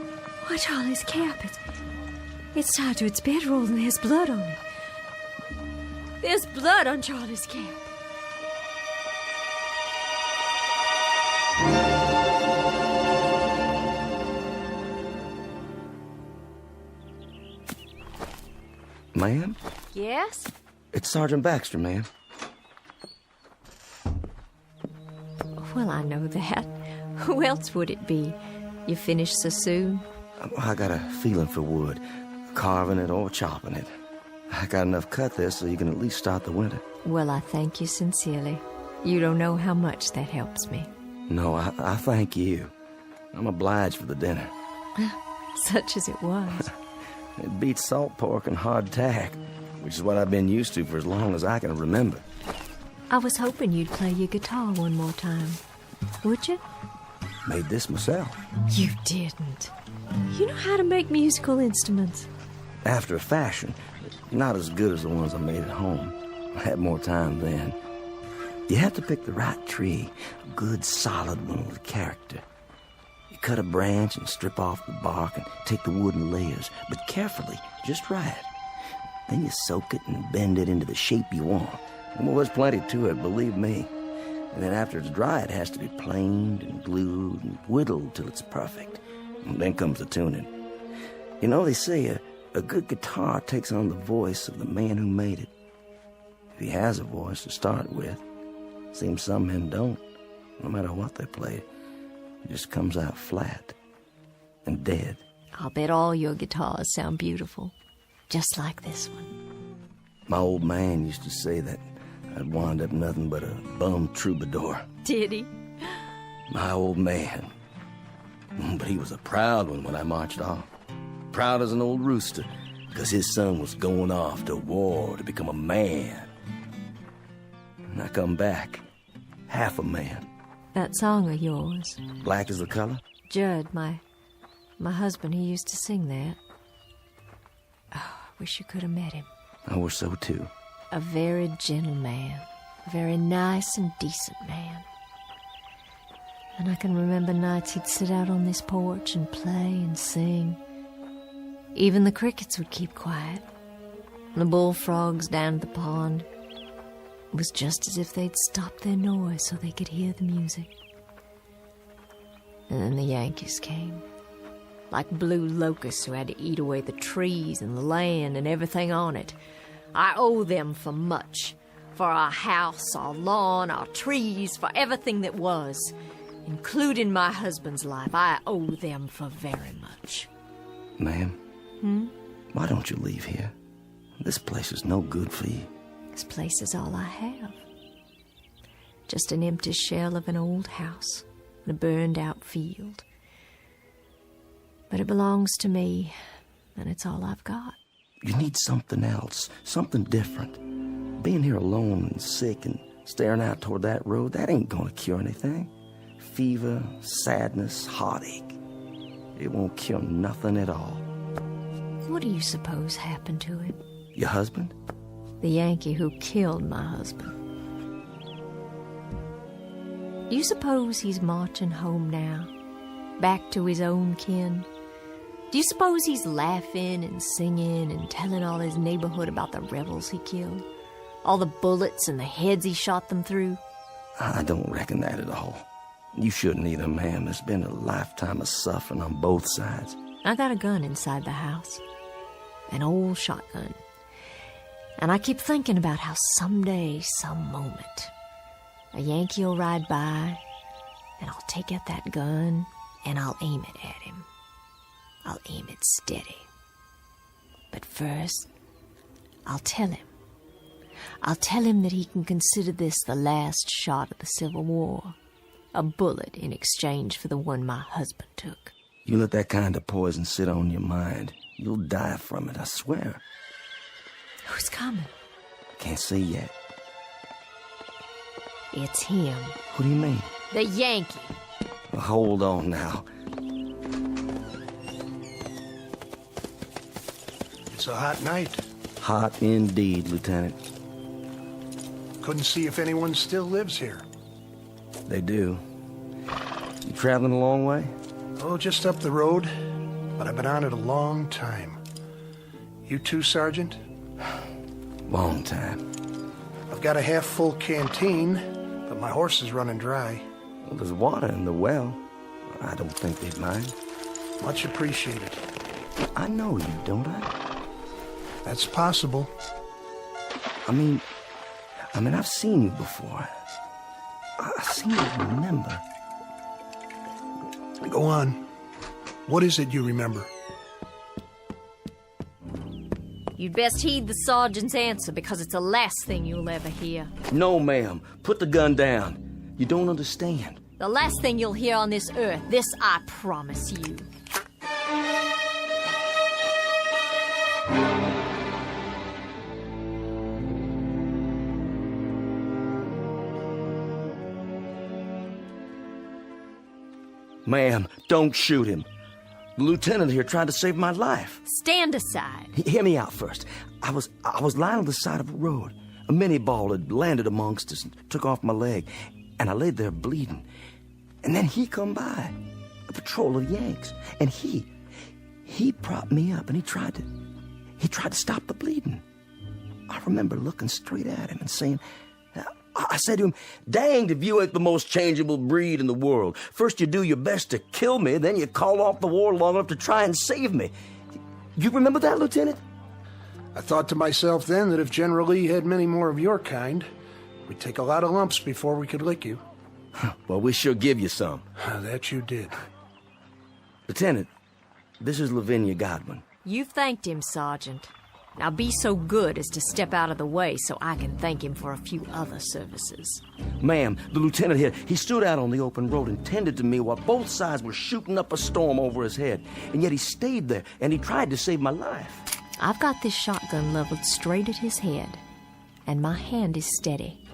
Why, Charlie's cap. It's tied to its bedroll and there's blood on it. There's blood on Charlie's cap. Ma'am? Yes? It's Sergeant Baxter, ma'am. Well, I know that. Who else would it be? You finished so soon? I got a feeling for wood, carving it or chopping it. I got enough cut there so you can at least start the winter. Well, I thank you sincerely. You don't know how much that helps me. No, I thank you. I'm obliged for the dinner. Such as it was. It beats salt pork and hardtack, which is what I've been used to for as long as I can remember. I was hoping you'd play your guitar one more time. Would you? Made this myself. You didn't. You know how to make musical instruments. After a fashion. Not as good as the ones I made at home. I had more time then. You have to pick the right tree. A good, solid one with character. You cut a branch and strip off the bark and take the wood in layers, but carefully, just right. Then you soak it and bend it into the shape you want. And there's plenty to it, believe me. And then after it's dry, it has to be planed and glued and whittled till it's perfect. And then comes the tuning. You know, they say a good guitar takes on the voice of the man who made it. If he has a voice to start with. Seems some men don't. No matter what they play, it just comes out flat and dead. I'll bet all your guitars sound beautiful. Just like this one. My old man used to say that I'd wind up nothing but a bum troubadour. Did he? My old man. But he was a proud one when I marched off. Proud as an old rooster, because his son was going off to war to become a man. And I come back, half a man. That song of yours. Black is the color? Judd, my husband, he used to sing that. Oh, I wish you could have met him. I wish so too. A very gentle man. A very nice and decent man. And I can remember nights he'd sit out on this porch and play and sing. Even the crickets would keep quiet. The bullfrogs down at the pond, It was just as if they'd stopped their noise so they could hear the music. And then the Yankees came, like blue locusts who had to eat away the trees and the land and everything on it. I owe them for much, for our house, our lawn, our trees, for everything that was, including my husband's life. I owe them for very much. Ma'am, why don't you leave here? This place is no good for you. This place is all I have. Just an empty shell of an old house and a burned-out field. But it belongs to me, and it's all I've got. You need something else, something different. Being here alone and sick and staring out toward that road, that ain't gonna cure anything. Fever, sadness, heartache. It won't cure nothing at all. What do you suppose happened to him? Your husband? The Yankee who killed my husband. You suppose he's marching home now, back to his own kin? Do you suppose he's laughing and singing and telling all his neighborhood about the rebels he killed? All the bullets and the heads he shot them through? I don't reckon that at all. You shouldn't either, ma'am. There's been a lifetime of suffering on both sides. I got a gun inside the house. An old shotgun. And I keep thinking about how someday, some moment, a Yankee will ride by, and I'll take out that gun, and I'll aim it at him. I'll aim it steady. But first, I'll tell him. I'll tell him that he can consider this the last shot of the Civil War. A bullet in exchange for the one my husband took. You let that kind of poison sit on your mind, you'll die from it, I swear. Who's coming? Can't see yet. It's him. What do you mean? The Yankee. Well, hold on now. It's a hot night. Hot indeed, Lieutenant. Couldn't see if anyone still lives here. They do. You traveling a long way? Oh, just up the road. But I've been on it a long time. You too, Sergeant? Long time. I've got a half-full canteen, but my horse is running dry. Well, there's water in the well. I don't think they'd mind. Much appreciated. I know you, don't I? That's possible. I mean, I've seen you before. I seem to remember. Go on. What is it you remember? You'd best heed the sergeant's answer, because it's the last thing you'll ever hear. No, ma'am. Put the gun down. You don't understand. The last thing you'll hear on this earth. This I promise you. Ma'am, don't shoot him. The lieutenant here tried to save my life. Stand aside. Hear me out first. I was lying on the side of a road. A mini ball had landed amongst us and took off my leg, and I laid there bleeding. And then he come by, a patrol of Yanks, and he propped me up, and he tried to stop the bleeding. I remember looking straight at him and saying, I said to him, "Danged if you ain't the most changeable breed in the world. First you do your best to kill me, then you call off the war long enough to try and save me." You remember that, Lieutenant? I thought to myself then that if General Lee had many more of your kind, we'd take a lot of lumps before we could lick you. Well, we sure give you some. That you did. Lieutenant, this is Lavinia Godwin. You've thanked him, Sergeant. Now be so good as to step out of the way so I can thank him for a few other services. Ma'am, the lieutenant here, he stood out on the open road and tended to me while both sides were shooting up a storm over his head. And yet he stayed there, and he tried to save my life. I've got this shotgun leveled straight at his head, and my hand is steady.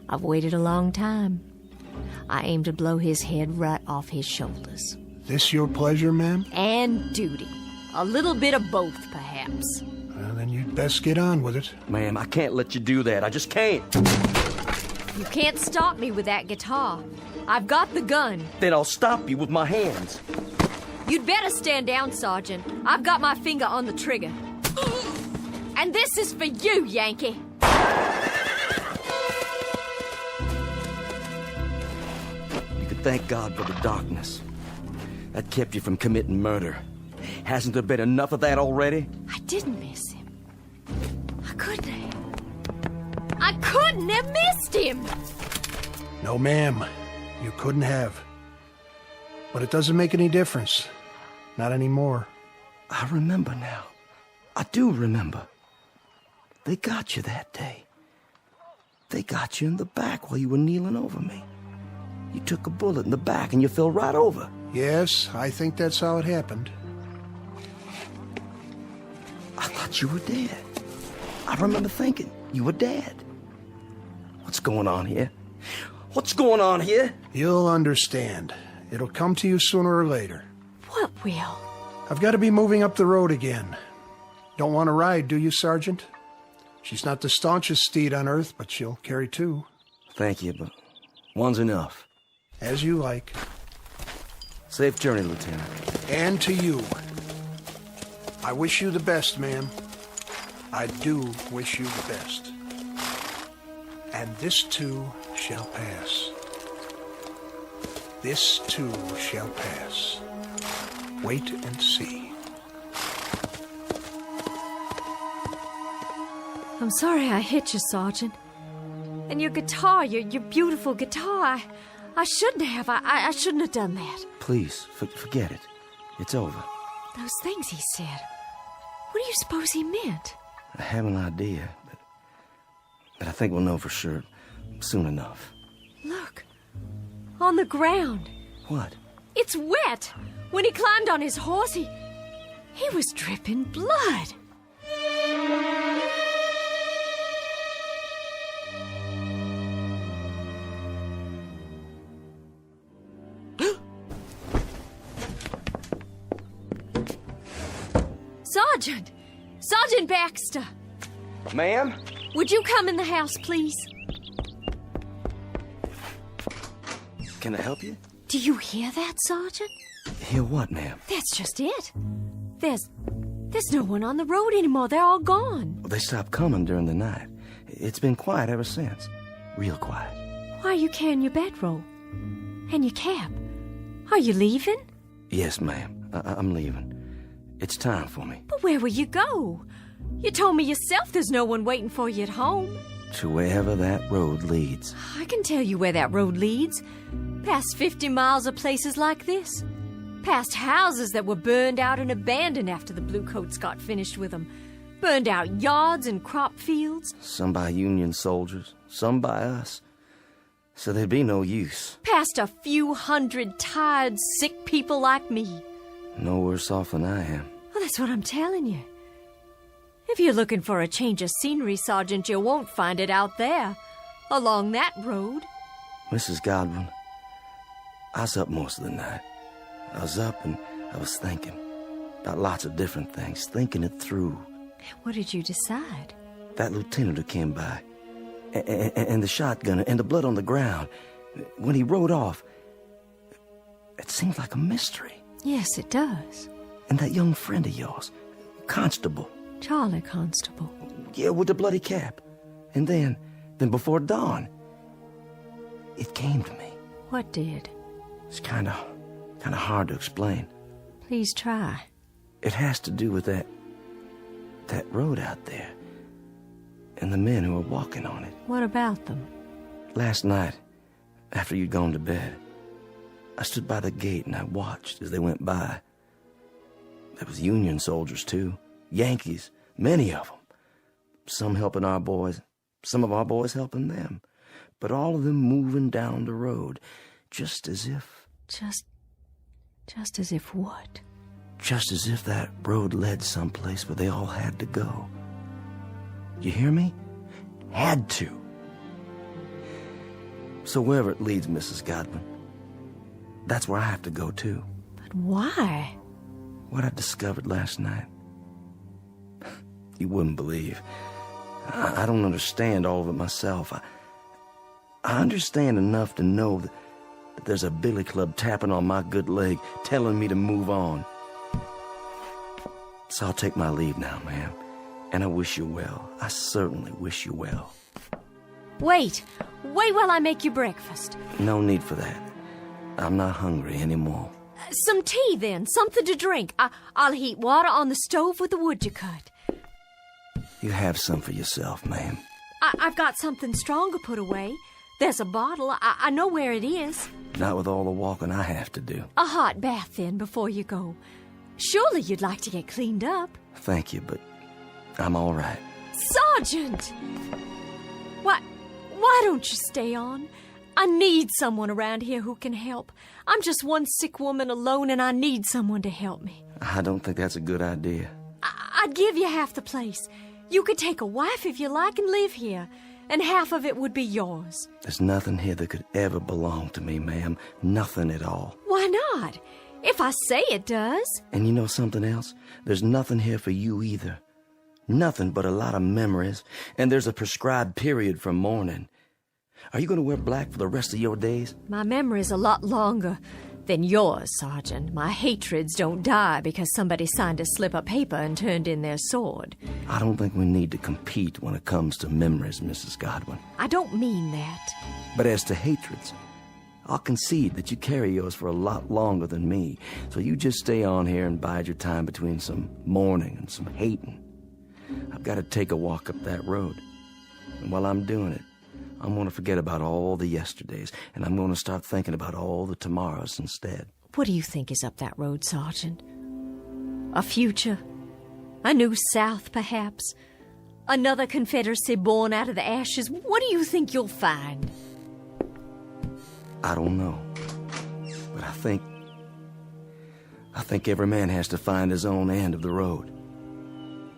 I've waited a long time. I aim to blow his head right off his shoulders. This your pleasure, ma'am? And duty. A little bit of both, perhaps. Well, then you'd best get on with it. Ma'am, I can't let you do that. I just can't. You can't stop me with that guitar. I've got the gun. Then I'll stop you with my hands. You'd better stand down, Sergeant. I've got my finger on the trigger. And this is for you, Yankee. Thank God for the darkness. That kept you from committing murder. Hasn't there been enough of that already? I didn't miss him. I couldn't have. I couldn't have missed him! No, ma'am. You couldn't have. But it doesn't make any difference. Not anymore. I remember now. I do remember. They got you that day. They got you in the back while you were kneeling over me. You took a bullet in the back and you fell right over. Yes, I think that's how it happened. I thought you were dead. I remember thinking you were dead. What's going on here? What's going on here? You'll understand. It'll come to you sooner or later. What will? I've got to be moving up the road again. Don't want to ride, do you, Sergeant? She's not the staunchest steed on earth, but she'll carry two. Thank you, but one's enough. As you like. Safe journey, Lieutenant. And to you. I wish you the best, ma'am. I do wish you the best. And this too shall pass. This too shall pass. Wait and see. I'm sorry I hit you, Sergeant. And your guitar, your beautiful guitar, I shouldn't have. I shouldn't have done that. Please, forget it. It's over. Those things he said. What do you suppose he meant? I have an idea, but I think we'll know for sure soon enough. Look. On the ground. What? It's wet. When he climbed on his horse, he was dripping blood. Sergeant! Sergeant Baxter! Ma'am? Would you come in the house, please? Can I help you? Do you hear that, Sergeant? Hear what, ma'am? That's just it. There's no one on the road anymore. They're all gone. They stopped coming during the night. It's been quiet ever since. Real quiet. Why are you carrying your bedroll? And your cap? Are you leaving? Yes, ma'am. I'm leaving. It's time for me. But where will you go? You told me yourself there's no one waiting for you at home. To wherever that road leads. I can tell you where that road leads. Past 50 miles of places like this. Past houses that were burned out and abandoned after the Bluecoats got finished with them. Burned out yards and crop fields. Some by Union soldiers, some by us. So there'd be no use. Past a few hundred tired, sick people like me. No worse off than I am. Well, that's what I'm telling you. If you're looking for a change of scenery, Sergeant, you won't find it out there. Along that road. Mrs. Godwin, I was up most of the night. I was up and I was thinking about lots of different things, thinking it through. What did you decide? That lieutenant who came by, and the shotgun, and the blood on the ground. When he rode off, it seemed like a mystery. Yes, it does. And that young friend of yours, Constable. Charlie Constable. Yeah, with the bloody cap. And then before dawn, it came to me. What did? It's kind of hard to explain. Please try. It has to do with that road out there, and the men who are walking on it. What about them? Last night, after you'd gone to bed, I stood by the gate and I watched as they went by. There was Union soldiers, too. Yankees, many of them. Some helping our boys, some of our boys helping them. But all of them moving down the road, just as if... Just as if what? Just as if that road led someplace where they all had to go. You hear me? Had to. So wherever it leads, Mrs. Godwin, that's where I have to go, too. But why? What I discovered last night. You wouldn't believe. I don't understand all of it myself. I understand enough to know that there's a billy club tapping on my good leg, telling me to move on. So I'll take my leave now, ma'am. And I wish you well. I certainly wish you well. Wait while I make you breakfast. No need for that. I'm not hungry anymore. Some tea, then. Something to drink. I'll heat water on the stove with the wood you cut. You have some for yourself, ma'am. I've got something stronger put away. There's a bottle. I know where it is. Not with all the walking I have to do. A hot bath, then, before you go. Surely you'd like to get cleaned up. Thank you, but I'm all right. Sergeant! Why don't you stay on? I need someone around here who can help. I'm just one sick woman alone, and I need someone to help me. I don't think that's a good idea. I'd give you half the place. You could take a wife if you like and live here, and half of it would be yours. There's nothing here that could ever belong to me, ma'am. Nothing at all. Why not? If I say it does. And you know something else? There's nothing here for you either. Nothing but a lot of memories, and there's a prescribed period for mourning. Are you going to wear black for the rest of your days? My memory's a lot longer than yours, Sergeant. My hatreds don't die because somebody signed a slip of paper and turned in their sword. I don't think we need to compete when it comes to memories, Mrs. Godwin. I don't mean that. But as to hatreds, I'll concede that you carry yours for a lot longer than me, so you just stay on here and bide your time between some mourning and some hating. I've got to take a walk up that road, and while I'm doing it, I'm going to forget about all the yesterdays, and I'm going to start thinking about all the tomorrows instead. What do you think is up that road, Sergeant? A future? A new South, perhaps? Another Confederacy born out of the ashes? What do you think you'll find? I don't know, but I think every man has to find his own end of the road.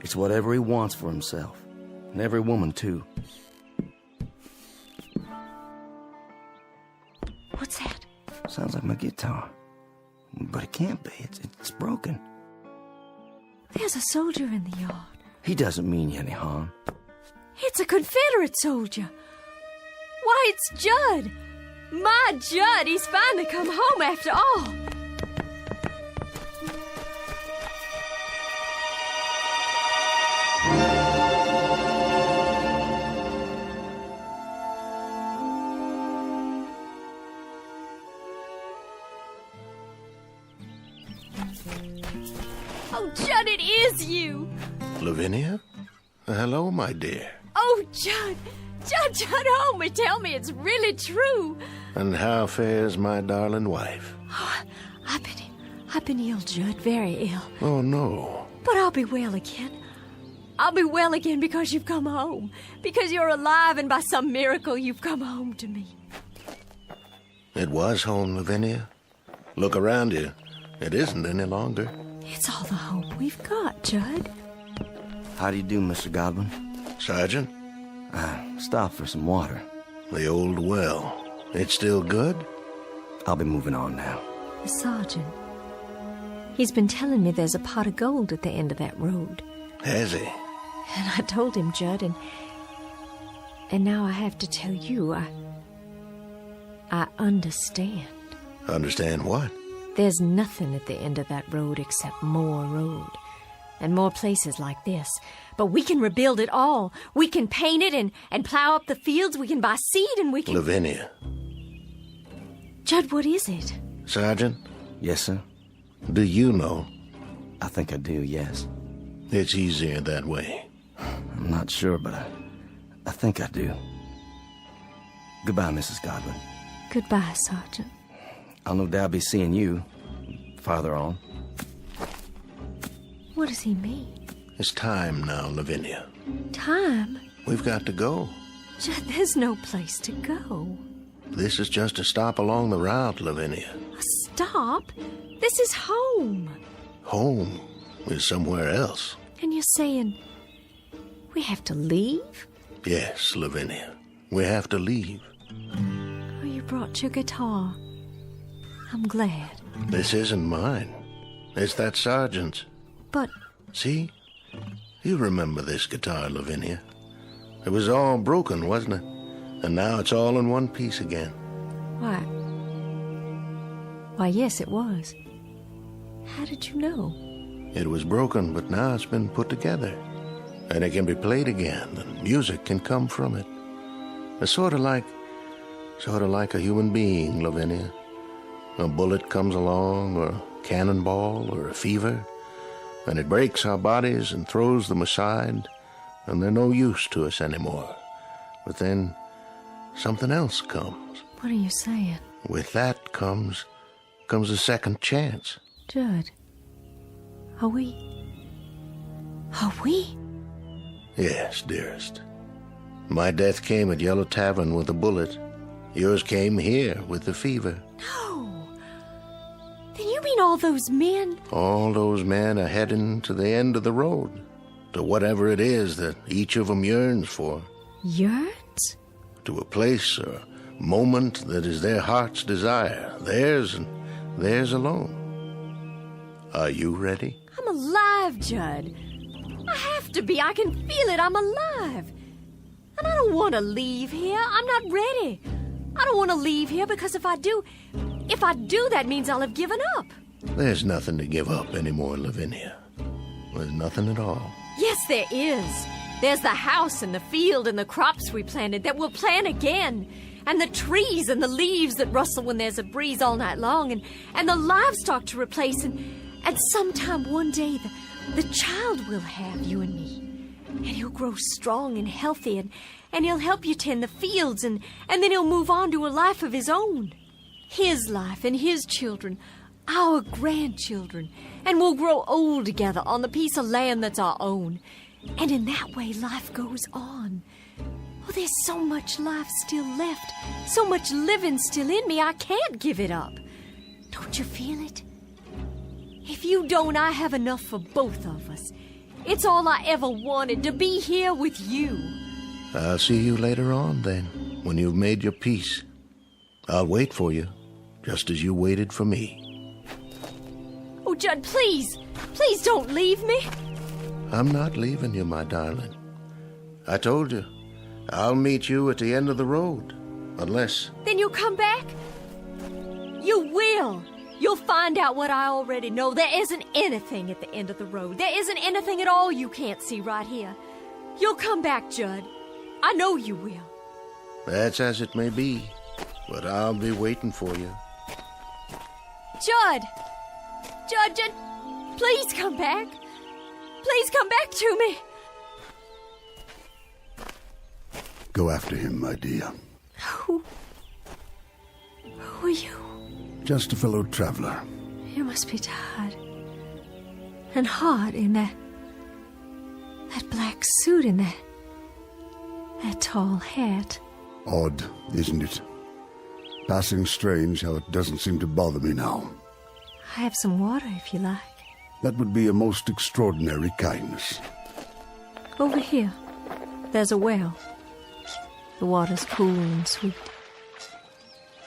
It's whatever he wants for himself, and every woman, too. What's that? Sounds like my guitar. But it can't be. It's broken. There's a soldier in the yard. He doesn't mean you any harm. It's a Confederate soldier. Why, it's Judd. My Judd, he's finally come home after all. Oh, Judd, it is you. Lavinia? Hello, my dear. Oh, Judd, hold me. Tell me it's really true. And how fares my darling wife? Oh, I've been ill, Judd, very ill. Oh, no. But I'll be well again. I'll be well again because you've come home. Because you're alive and by some miracle you've come home to me. It was home, Lavinia. Look around you. It isn't any longer. It's all the hope we've got, Judd. How do you do, Mr. Godwin? Sergeant? I stopped for some water. The old well. It's still good? I'll be moving on now. The sergeant. He's been telling me there's a pot of gold at the end of that road. Has he? And I told him, Judd, and now I have to tell you, I understand. Understand what? There's nothing at the end of that road except more road. And more places like this. But we can rebuild it all. We can paint it and plow up the fields. We can buy seed and we can... Lavinia. Judd, what is it? Sergeant? Yes, sir? Do you know? I think I do, yes. It's easier that way. I'm not sure, but I think I do. Goodbye, Mrs. Godwin. Goodbye, Sergeant. I'll no doubt be seeing you farther on. What does he mean? It's time now, Lavinia. Time? We've got to go. Judd, there's no place to go. This is just a stop along the route, Lavinia. A stop? This is home. Home is somewhere else. And you're saying we have to leave? Yes, Lavinia. We have to leave. Oh, you brought your guitar. I'm glad. This isn't mine. It's that sergeant's. But... See? You remember this guitar, Lavinia. It was all broken, wasn't it? And now it's all in one piece again. Why, yes, it was. How did you know? It was broken, but now it's been put together. And it can be played again, and music can come from it. It's sort of like a human being, Lavinia. A bullet comes along, or a cannonball, or a fever, and it breaks our bodies and throws them aside, and they're no use to us anymore. But then something else comes. What are you saying? With that comes a second chance. Judd, are we? Yes, dearest. My death came at Yellow Tavern with a bullet. Yours came here with the fever. No. Then you mean all those men? All those men are heading to the end of the road, to whatever it is that each of them yearns for. Yearns? To a place or moment that is their heart's desire, theirs and theirs alone. Are you ready? I'm alive, Judd. I have to be. I can feel it. I'm alive. And I don't want to leave here. I'm not ready. I don't want to leave here because if I do, that means I'll have given up. There's nothing to give up anymore, Lavinia. There's nothing at all. Yes, there is. There's the house and the field and the crops we planted that we'll plant again. And the trees and the leaves that rustle when there's a breeze all night long. And the livestock to replace. And sometime one day, the child will have, you and me. And he'll grow strong and healthy, and he'll help you tend the fields, and then he'll move on to a life of his own. His life and his children, our grandchildren, and we'll grow old together on the piece of land that's our own. And in that way, life goes on. Oh, there's so much life still left, so much living still in me, I can't give it up. Don't you feel it? If you don't, I have enough for both of us. It's all I ever wanted, to be here with you. I'll see you later on, then, when you've made your peace. I'll wait for you, just as you waited for me. Oh, Judd, please don't leave me. I'm not leaving you, my darling. I told you, I'll meet you at the end of the road, unless... Then you'll come back? You will. You'll find out what I already know. There isn't anything at the end of the road. There isn't anything at all you can't see right here. You'll come back, Judd. I know you will. That's as it may be, but I'll be waiting for you. Judd, please come back. Please come back to me. Go after him, my dear. Who are you? Just a fellow traveler. You must be tired. And hot in that black suit and that tall hat. Odd, isn't it? Passing strange how it doesn't seem to bother me now. I have some water if you like. That would be a most extraordinary kindness. Over here, there's a well. The water's cool and sweet.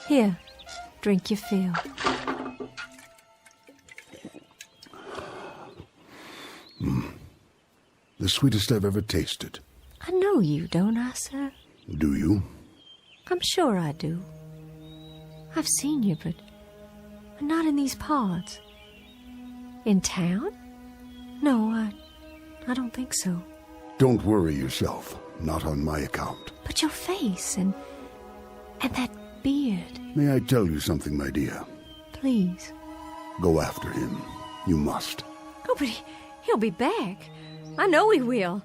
Here, drink your fill. The sweetest I've ever tasted. I know you, don't I, sir? Do you? I'm sure I do. I've seen you, but not in these parts. In town? No, I don't think so. Don't worry yourself. Not on my account. But your face and that beard. May I tell you something, my dear? Please. Go after him. You must. Oh, but he'll be back. I know he will.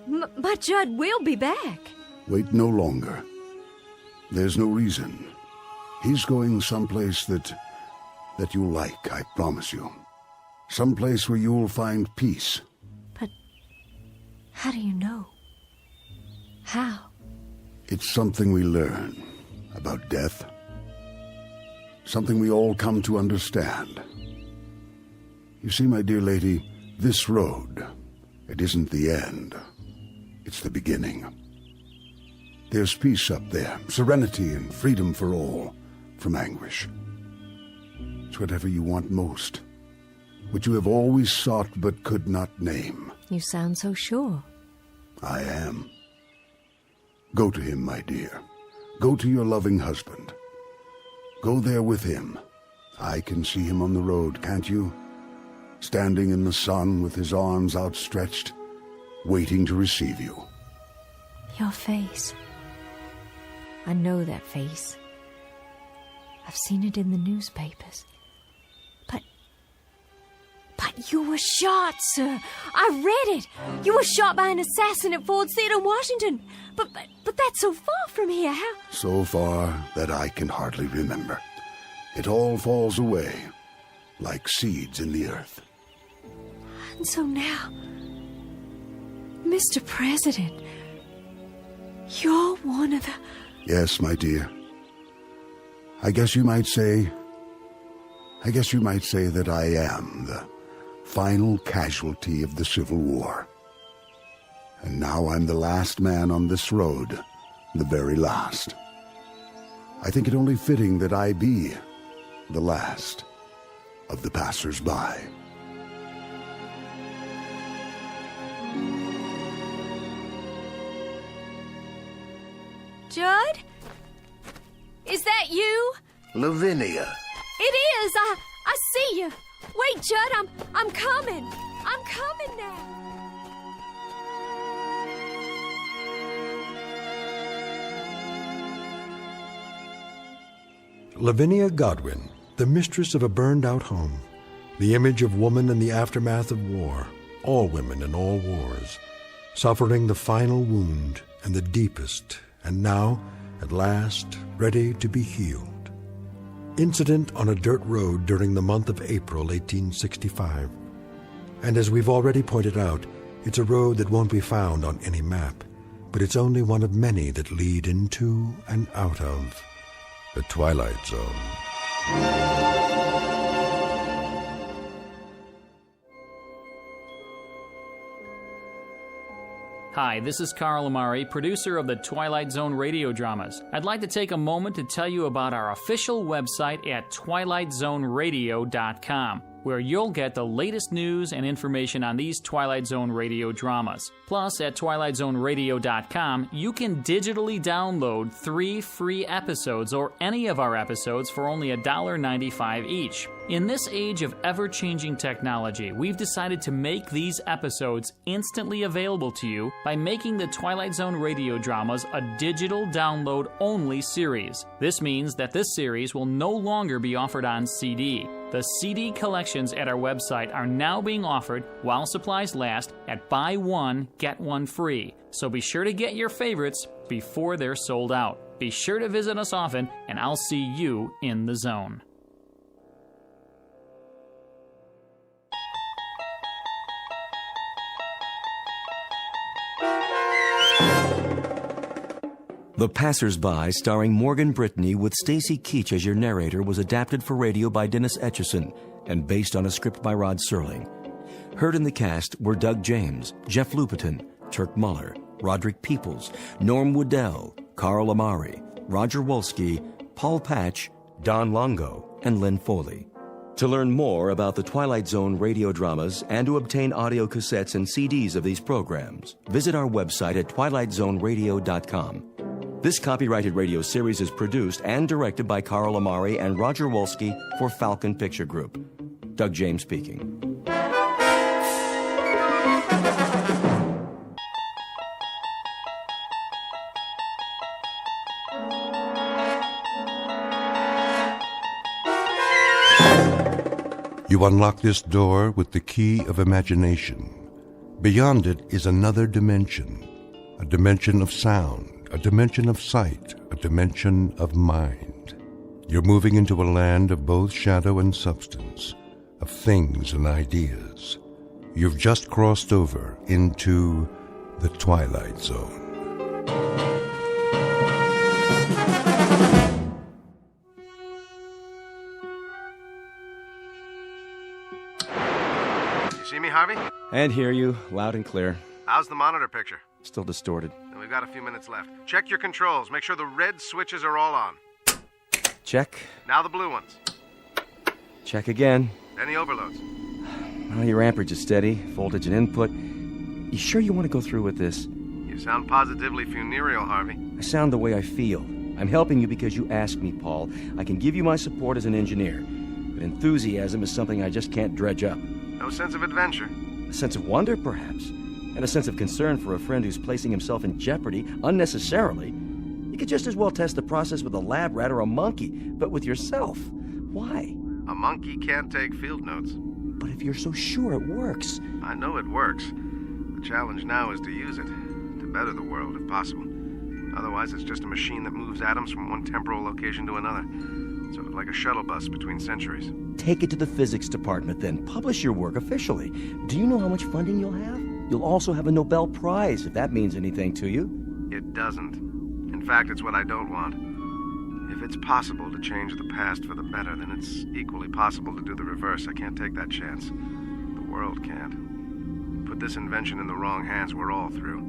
My Judd will be back. Wait no longer. There's no reason. He's going someplace that you'll like, I promise you. Someplace where you'll find peace. But how do you know? How? It's something we learn about death. Something we all come to understand. You see, my dear lady, this road, it isn't the end. It's the beginning. There's peace up there, serenity and freedom for all, from anguish. It's whatever you want most, what you have always sought but could not name. You sound so sure. I am. Go to him, my dear. Go to your loving husband. Go there with him. I can see him on the road, can't you? Standing in the sun with his arms outstretched, waiting to receive you. Your face. I know that face. I've seen it in the newspapers. But you were shot, sir. I read it. You were shot by an assassin at Ford's Theater in Washington. But that's so far from here. How? So far that I can hardly remember. It all falls away, like seeds in the earth. And so now, Mr. President, you're one of the... Yes, my dear. I guess you might say that I am the final casualty of the Civil War. And now I'm the last man on this road, the very last. I think it only fitting that I be the last of the passers-by. Judd? Is that you? Lavinia. It is. I see you. Wait, Judd, I'm coming. I'm coming now. Lavinia Godwin, the mistress of a burned-out home, the image of woman in the aftermath of war, all women in all wars, suffering the final wound and the deepest, and now, at last, ready to be healed. Incident on a dirt road during the month of April 1865. And as we've already pointed out, it's a road that won't be found on any map, but it's only one of many that lead into and out of the Twilight Zone. Hi, this is Carl Amari, producer of the Twilight Zone Radio Dramas. I'd like to take a moment to tell you about our official website at twilightzoneradio.com, where you'll get the latest news and information on these Twilight Zone radio dramas. Plus, at twilightzoneradio.com, you can digitally download 3 free episodes or any of our episodes for only $1.95 each. In this age of ever-changing technology, we've decided to make these episodes instantly available to you by making the Twilight Zone radio dramas a digital download-only series. This means that this series will no longer be offered on CD. The CD collections at our website are now being offered while supplies last at buy one, get one free. So be sure to get your favorites before they're sold out. Be sure to visit us often, and I'll see you in the zone. The Passers-By, starring Morgan Brittany with Stacy Keach as your narrator, was adapted for radio by Dennis Etchison and based on a script by Rod Serling. Heard in the cast were Doug James, Jeff Lupetin, Turk Muller, Roderick Peoples, Norm Woodell, Carl Amari, Roger Wolski, Paul Patch, Don Longo, and Lynn Foley. To learn more about the Twilight Zone radio dramas and to obtain audio cassettes and CDs of these programs, visit our website at twilightzoneradio.com. This copyrighted radio series is produced and directed by Carl Amari and Roger Wolski for Falcon Picture Group. Doug James speaking. You unlock this door with the key of imagination. Beyond it is another dimension, a dimension of sound, a dimension of sight, a dimension of mind. You're moving into a land of both shadow and substance, of things and ideas. You've just crossed over into the Twilight Zone. You see me, Harvey? And hear you, loud and clear. How's the monitor picture? Still distorted. And we've got a few minutes left. Check your controls. Make sure the red switches are all on. Check. Now the blue ones. Check again. Any overloads? Well, your amperage is steady, voltage and input. You sure you want to go through with this? You sound positively funereal, Harvey. I sound the way I feel. I'm helping you because you asked me, Paul. I can give you my support as an engineer. But enthusiasm is something I just can't dredge up. No sense of adventure? A sense of wonder, perhaps. And a sense of concern for a friend who's placing himself in jeopardy unnecessarily. You could just as well test the process with a lab rat or a monkey, but with yourself. Why? A monkey can't take field notes. But if you're so sure it works... I know it works. The challenge now is to use it, to better the world if possible. Otherwise, it's just a machine that moves atoms from one temporal location to another. Sort of like a shuttle bus between centuries. Take it to the physics department, then. Publish your work officially. Do you know how much funding you'll have? You'll also have a Nobel Prize, if that means anything to you. It doesn't. In fact, it's what I don't want. If it's possible to change the past for the better, then it's equally possible to do the reverse. I can't take that chance. The world can't. Put this invention in the wrong hands, we're all through.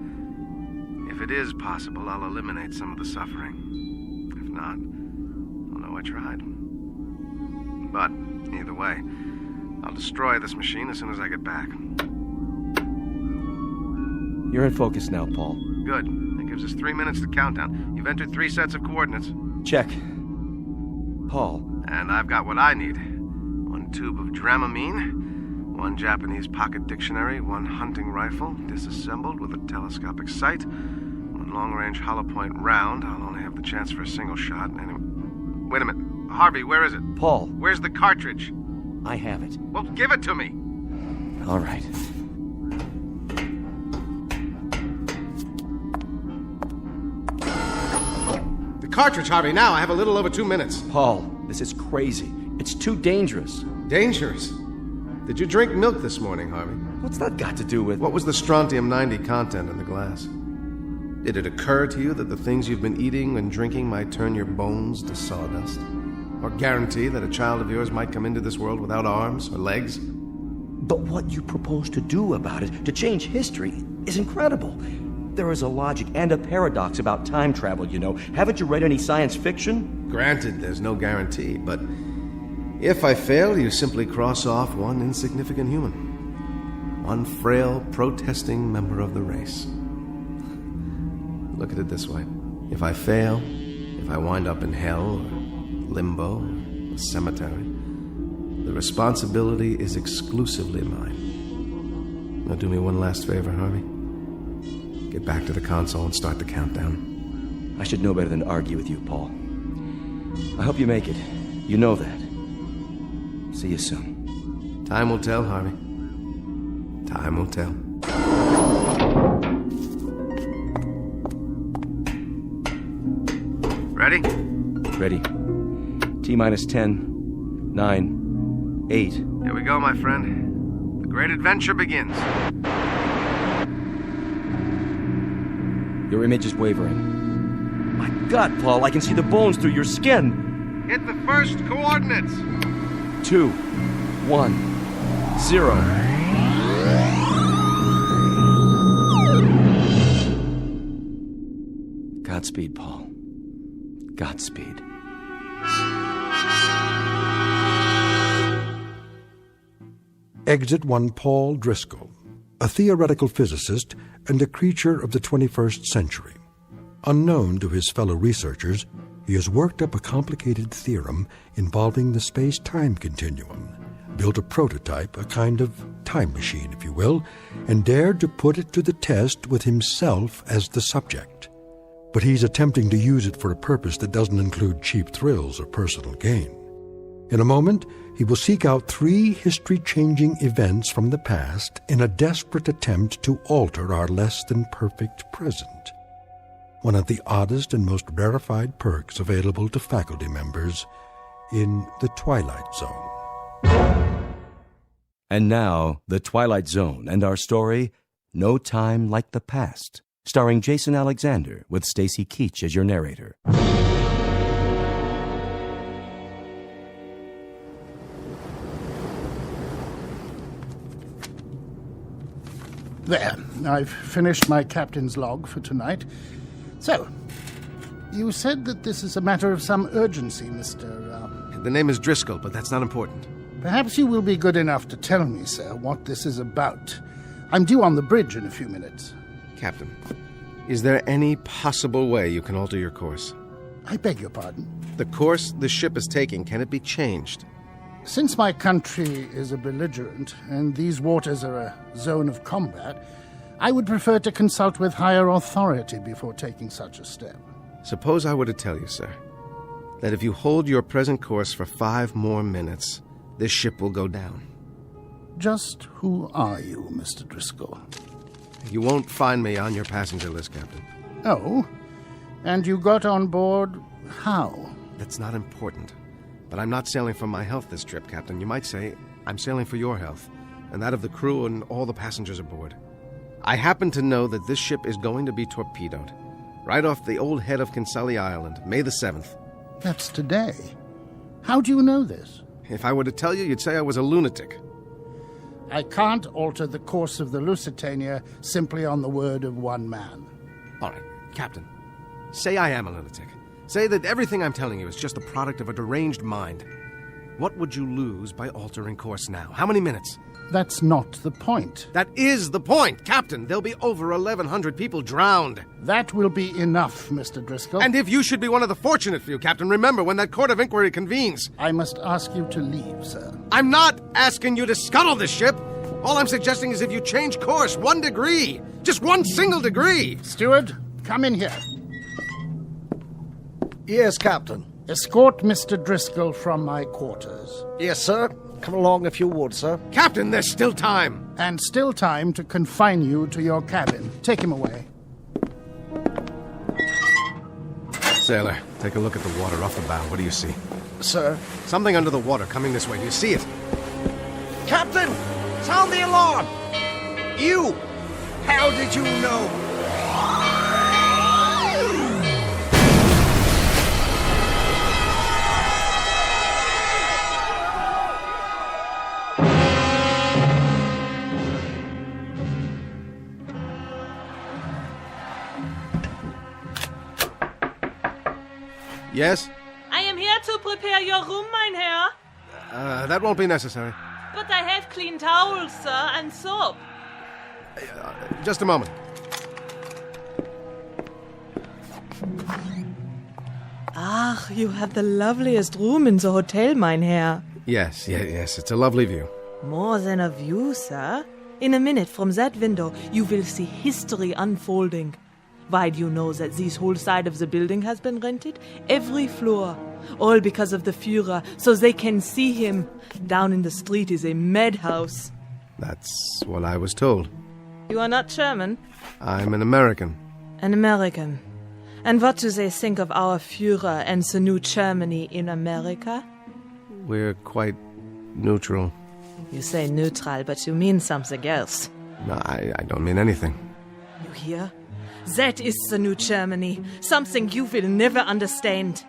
If it is possible, I'll eliminate some of the suffering. If not, I'll know I tried. But, either way, I'll destroy this machine as soon as I get back. You're in focus now, Paul. Good. That gives us 3 minutes to countdown. You've entered 3 sets of coordinates. Check. Paul. And I've got what I need. 1 tube of Dramamine, 1 Japanese pocket dictionary, 1 hunting rifle, disassembled with a telescopic sight, 1 long-range hollow point round. I'll only have the chance for a single shot. Anyway. Wait a minute. Harvey, where is it? Paul. Where's the cartridge? I have it. Well, give it to me. All right. Cartridge, Harvey, now. I have a little over 2 minutes. Paul, this is crazy. It's too dangerous. Dangerous? Did you drink milk this morning, Harvey? What's that got to do with... What was the strontium-90 content in the glass? Did it occur to you that the things you've been eating and drinking might turn your bones to sawdust? Or guarantee that a child of yours might come into this world without arms or legs? But what you propose to do about it, to change history, is incredible. There is a logic and a paradox about time travel, you know. Haven't you read any science fiction? Granted, there's no guarantee, but if I fail, you simply cross off one insignificant human. One frail, protesting member of the race. Look at it this way. If I fail, if I wind up in hell, or limbo, or a cemetery, the responsibility is exclusively mine. Now do me one last favor, Harvey. Get back to the console and start the countdown. I should know better than to argue with you, Paul. I hope you make it. You know that. See you soon. Time will tell, Harvey. Time will tell. Ready? Ready. T-minus 10, 9, 8. Here we go, my friend. The great adventure begins. Your image is wavering. My God, Paul, I can see the bones through your skin. Hit the first coordinates. 2, 1, 0. Godspeed, Paul. Godspeed. Exit one Paul Driscoll, a theoretical physicist and a creature of the 21st century. Unknown to his fellow researchers, he has worked up a complicated theorem involving the space-time continuum, built a prototype, a kind of time machine, if you will, and dared to put it to the test with himself as the subject. But he's attempting to use it for a purpose that doesn't include cheap thrills or personal gain. In a moment, he will seek out 3 history-changing events from the past in a desperate attempt to alter our less-than-perfect present. One of the oddest and most rarefied perks available to faculty members in the Twilight Zone. And now, The Twilight Zone and our story, No Time Like the Past, starring Jason Alexander with Stacy Keach as your narrator. There, I've finished my captain's log for tonight. So, you said that this is a matter of some urgency, Mr. The name is Driscoll, but that's not important. Perhaps you will be good enough to tell me, sir, what this is about. I'm due on the bridge in a few minutes. Captain, is there any possible way you can alter your course? I beg your pardon? The course the ship is taking, can it be changed? Since my country is a belligerent, and these waters are a zone of combat, I would prefer to consult with higher authority before taking such a step. Suppose I were to tell you, sir, that if you hold your present course for 5 more minutes, this ship will go down. Just who are you, Mr. Driscoll? You won't find me on your passenger list, Captain. Oh? And you got on board how? That's not important. But I'm not sailing for my health this trip, Captain. You might say I'm sailing for your health, and that of the crew and all the passengers aboard. I happen to know that this ship is going to be torpedoed, right off the old head of Kinsale Island, May the 7th. That's today. How do you know this? If I were to tell you, you'd say I was a lunatic. I can't alter the course of the Lusitania simply on the word of one man. All right, Captain. Say I am a lunatic. Say that everything I'm telling you is just the product of a deranged mind. What would you lose by altering course now? How many minutes? That's not the point. That is the point, Captain. There'll be over 1,100 people drowned. That will be enough, Mr. Driscoll. And if you should be one of the fortunate few, Captain, remember when that court of inquiry convenes. I must ask you to leave, sir. I'm not asking you to scuttle this ship. All I'm suggesting is if you change course 1 degree, just 1 single degree. Steward, come in here. Yes, Captain. Escort Mr. Driscoll from my quarters. Yes, sir. Come along if you would, sir. Captain, there's still time. And still time to confine you to your cabin. Take him away. Sailor, take a look at the water off the bow. What do you see? Sir? Something under the water coming this way. Do you see it? Captain! Sound the alarm! You! How did you know? Yes? I am here to prepare your room, mein Herr. That won't be necessary. But I have clean towels, sir, and soap. Just a moment. Ah, you have the loveliest room in the hotel, mein Herr. Yes. It's a lovely view. More than a view, sir. In a minute from that window, you will see history unfolding. Why do you know that this whole side of the building has been rented? Every floor. All because of the Führer, so they can see him. Down in the street is a madhouse. That's what I was told. You are not German? I'm an American. An American. And what do they think of our Führer and the new Germany in America? We're quite neutral. You say neutral, but you mean something else. No, I don't mean anything. You hear? That is the new Germany. Something you will never understand.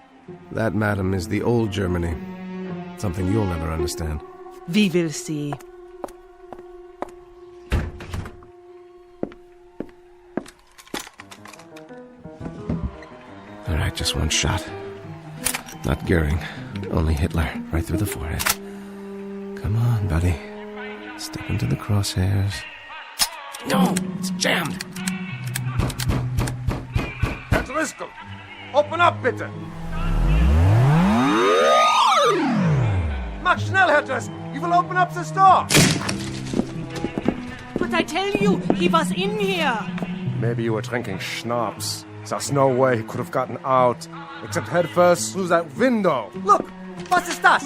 That, madam, is the old Germany. Something you'll never understand. We will see. All right, just one shot. Not Goering, only Hitler, right through the forehead. Come on, buddy. Step into the crosshairs. No, it's jammed. Herr Driscoll, open up, bitte. Mach schnell, Herr Driscoll. He will open up the door. But I tell you, he was in here. Maybe you were drinking schnapps. There's no way he could have gotten out, except head first through that window. Look! Was ist das?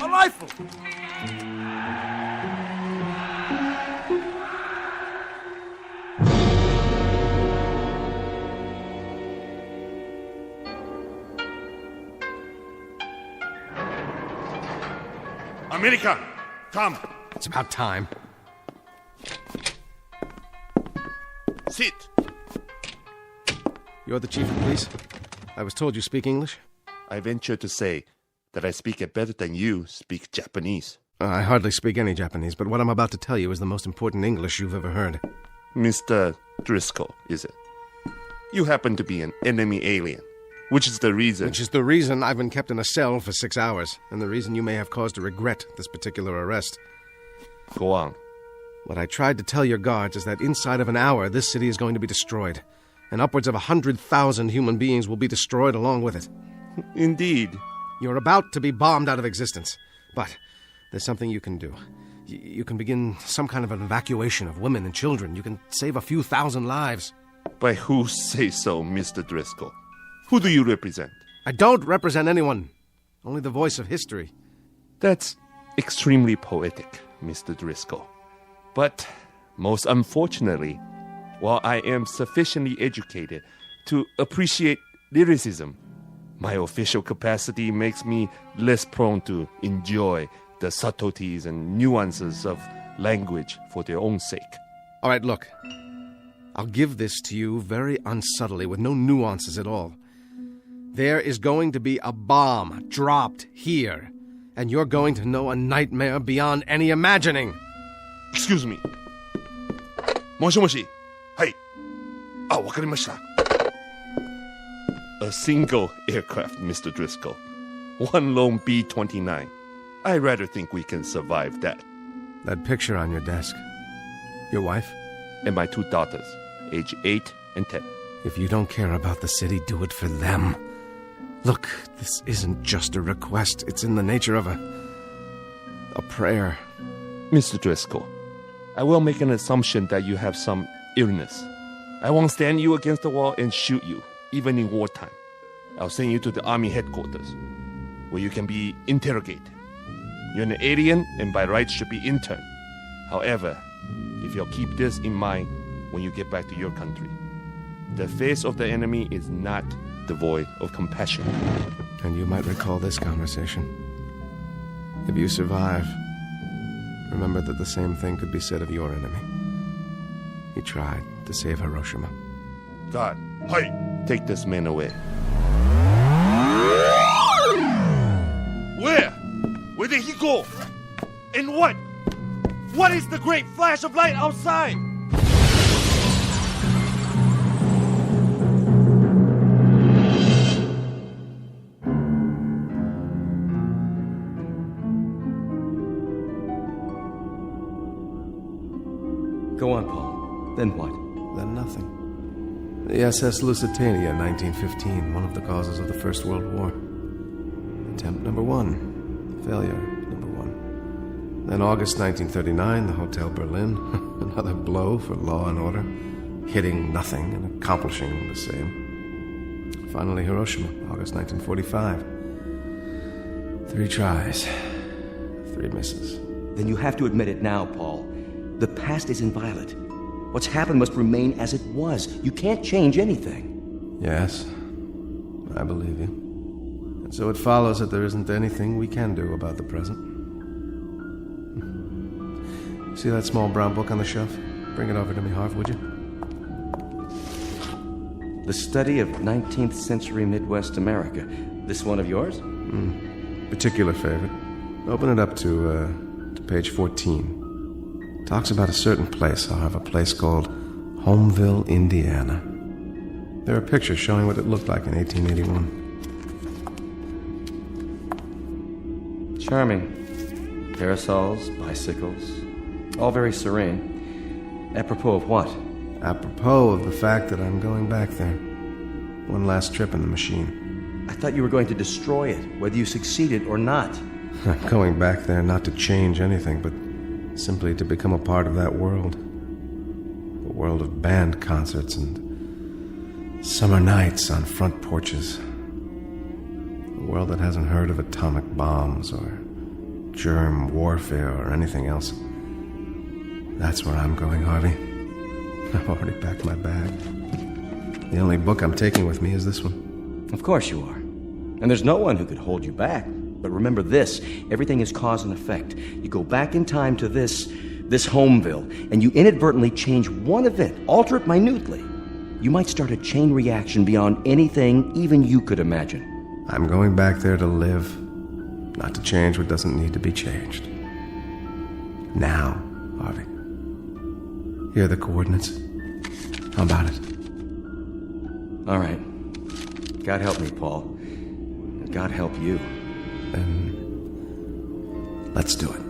A rifle! America, come. It's about time. Sit. You're the chief of police? I was told you speak English? I venture to say that I speak it better than you speak Japanese. I hardly speak any Japanese, but what I'm about to tell you is the most important English you've ever heard. Mr. Driscoll, is it? You happen to be an enemy alien, which is the reason... Which is the reason I've been kept in a cell for 6 hours, and the reason you may have cause to regret this particular arrest. Go on. What I tried to tell your guards is that inside of an hour, this city is going to be destroyed, and upwards of 100,000 human beings will be destroyed along with it. Indeed. You're about to be bombed out of existence, but there's something you can do. You can begin some kind of an evacuation of women and children. You can save a few thousand lives. By who say so, Mr. Driscoll? Who do you represent? I don't represent anyone. Only the voice of history. That's extremely poetic, Mr. Driscoll. But most unfortunately, while I am sufficiently educated to appreciate lyricism, my official capacity makes me less prone to enjoy the subtleties and nuances of language for their own sake. All right, look. I'll give this to you very unsubtly, with no nuances at all. There is going to be a bomb dropped here, and you're going to know a nightmare beyond any imagining. Excuse me. Moshi. Hey. Wakarimashita. A single aircraft, Mr. Driscoll. One lone B-29. I rather think we can survive that. That picture on your desk. Your wife? And my 2 daughters, age 8 and 10. If you don't care about the city, do it for them. Look, this isn't just a request. It's in the nature of a prayer. Mr. Driscoll, I will make an assumption that you have some illness. I won't stand you against the wall and shoot you, even in wartime. I'll send you to the army headquarters, where you can be interrogated. You're an alien and by rights should be interned. However, if you'll keep this in mind when you get back to your country, the face of the enemy is not devoid of compassion. And you might recall this conversation. If you survive, remember that the same thing could be said of your enemy. He tried to save Hiroshima. God, hey, take this man away. Where? Where did he go? And what? What is the great flash of light outside? Go on, Paul. Then what? Then nothing. The SS Lusitania, 1915, one of the causes of the First World War. Attempt number 1. Failure number 1. Then August 1939, the Hotel Berlin. Another blow for law and order. Hitting nothing and accomplishing the same. Finally, Hiroshima, August 1945. 3 tries. 3 misses. Then you have to admit it now, Paul. The past is inviolate. What's happened must remain as it was. You can't change anything. Yes, I believe you. And so it follows that there isn't anything we can do about the present. See that small brown book on the shelf? Bring it over to me, Harv, would you? The Study of 19th Century Midwest America. This one of yours? Particular favorite. Open it up to page 14. Talks about a certain place, Harv, a place called Homeville, Indiana. There are pictures showing what it looked like in 1881. Charming. Parasols, bicycles, all very serene. Apropos of what? Apropos of the fact that I'm going back there. One last trip in the machine. I thought you were going to destroy it, whether you succeeded or not. I'm going back there not to change anything, but simply to become a part of that world. The world of band concerts and summer nights on front porches. A world that hasn't heard of atomic bombs or germ warfare or anything else. That's where I'm going, Harvey. I've already packed my bag. The only book I'm taking with me is this one. Of course you are. And there's no one who could hold you back. But remember this, everything is cause and effect. You go back in time to this Homeville, and you inadvertently change one event, alter it minutely. You might start a chain reaction beyond anything even you could imagine. I'm going back there to live, not to change what doesn't need to be changed. Now, Harvey. Here are the coordinates. How about it? All right. God help me, Paul. And God help you. Then let's do it.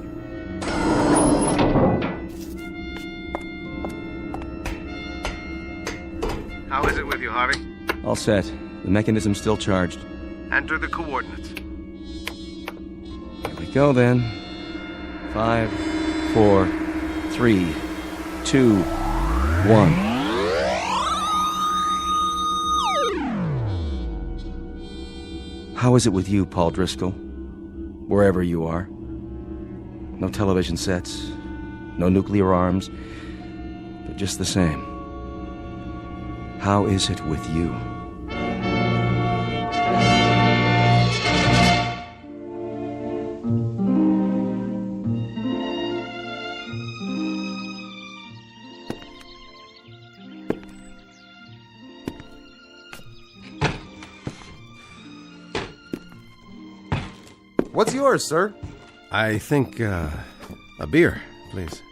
How is it with you, Harvey? All set. The mechanism's still charged. Enter the coordinates. Here we go, then. 5, 4, 3, 2, 1. How is it with you, Paul Driscoll? Wherever you are. No television sets, no nuclear arms, but just the same. How is it with you? What's yours, sir? I think, a beer, please.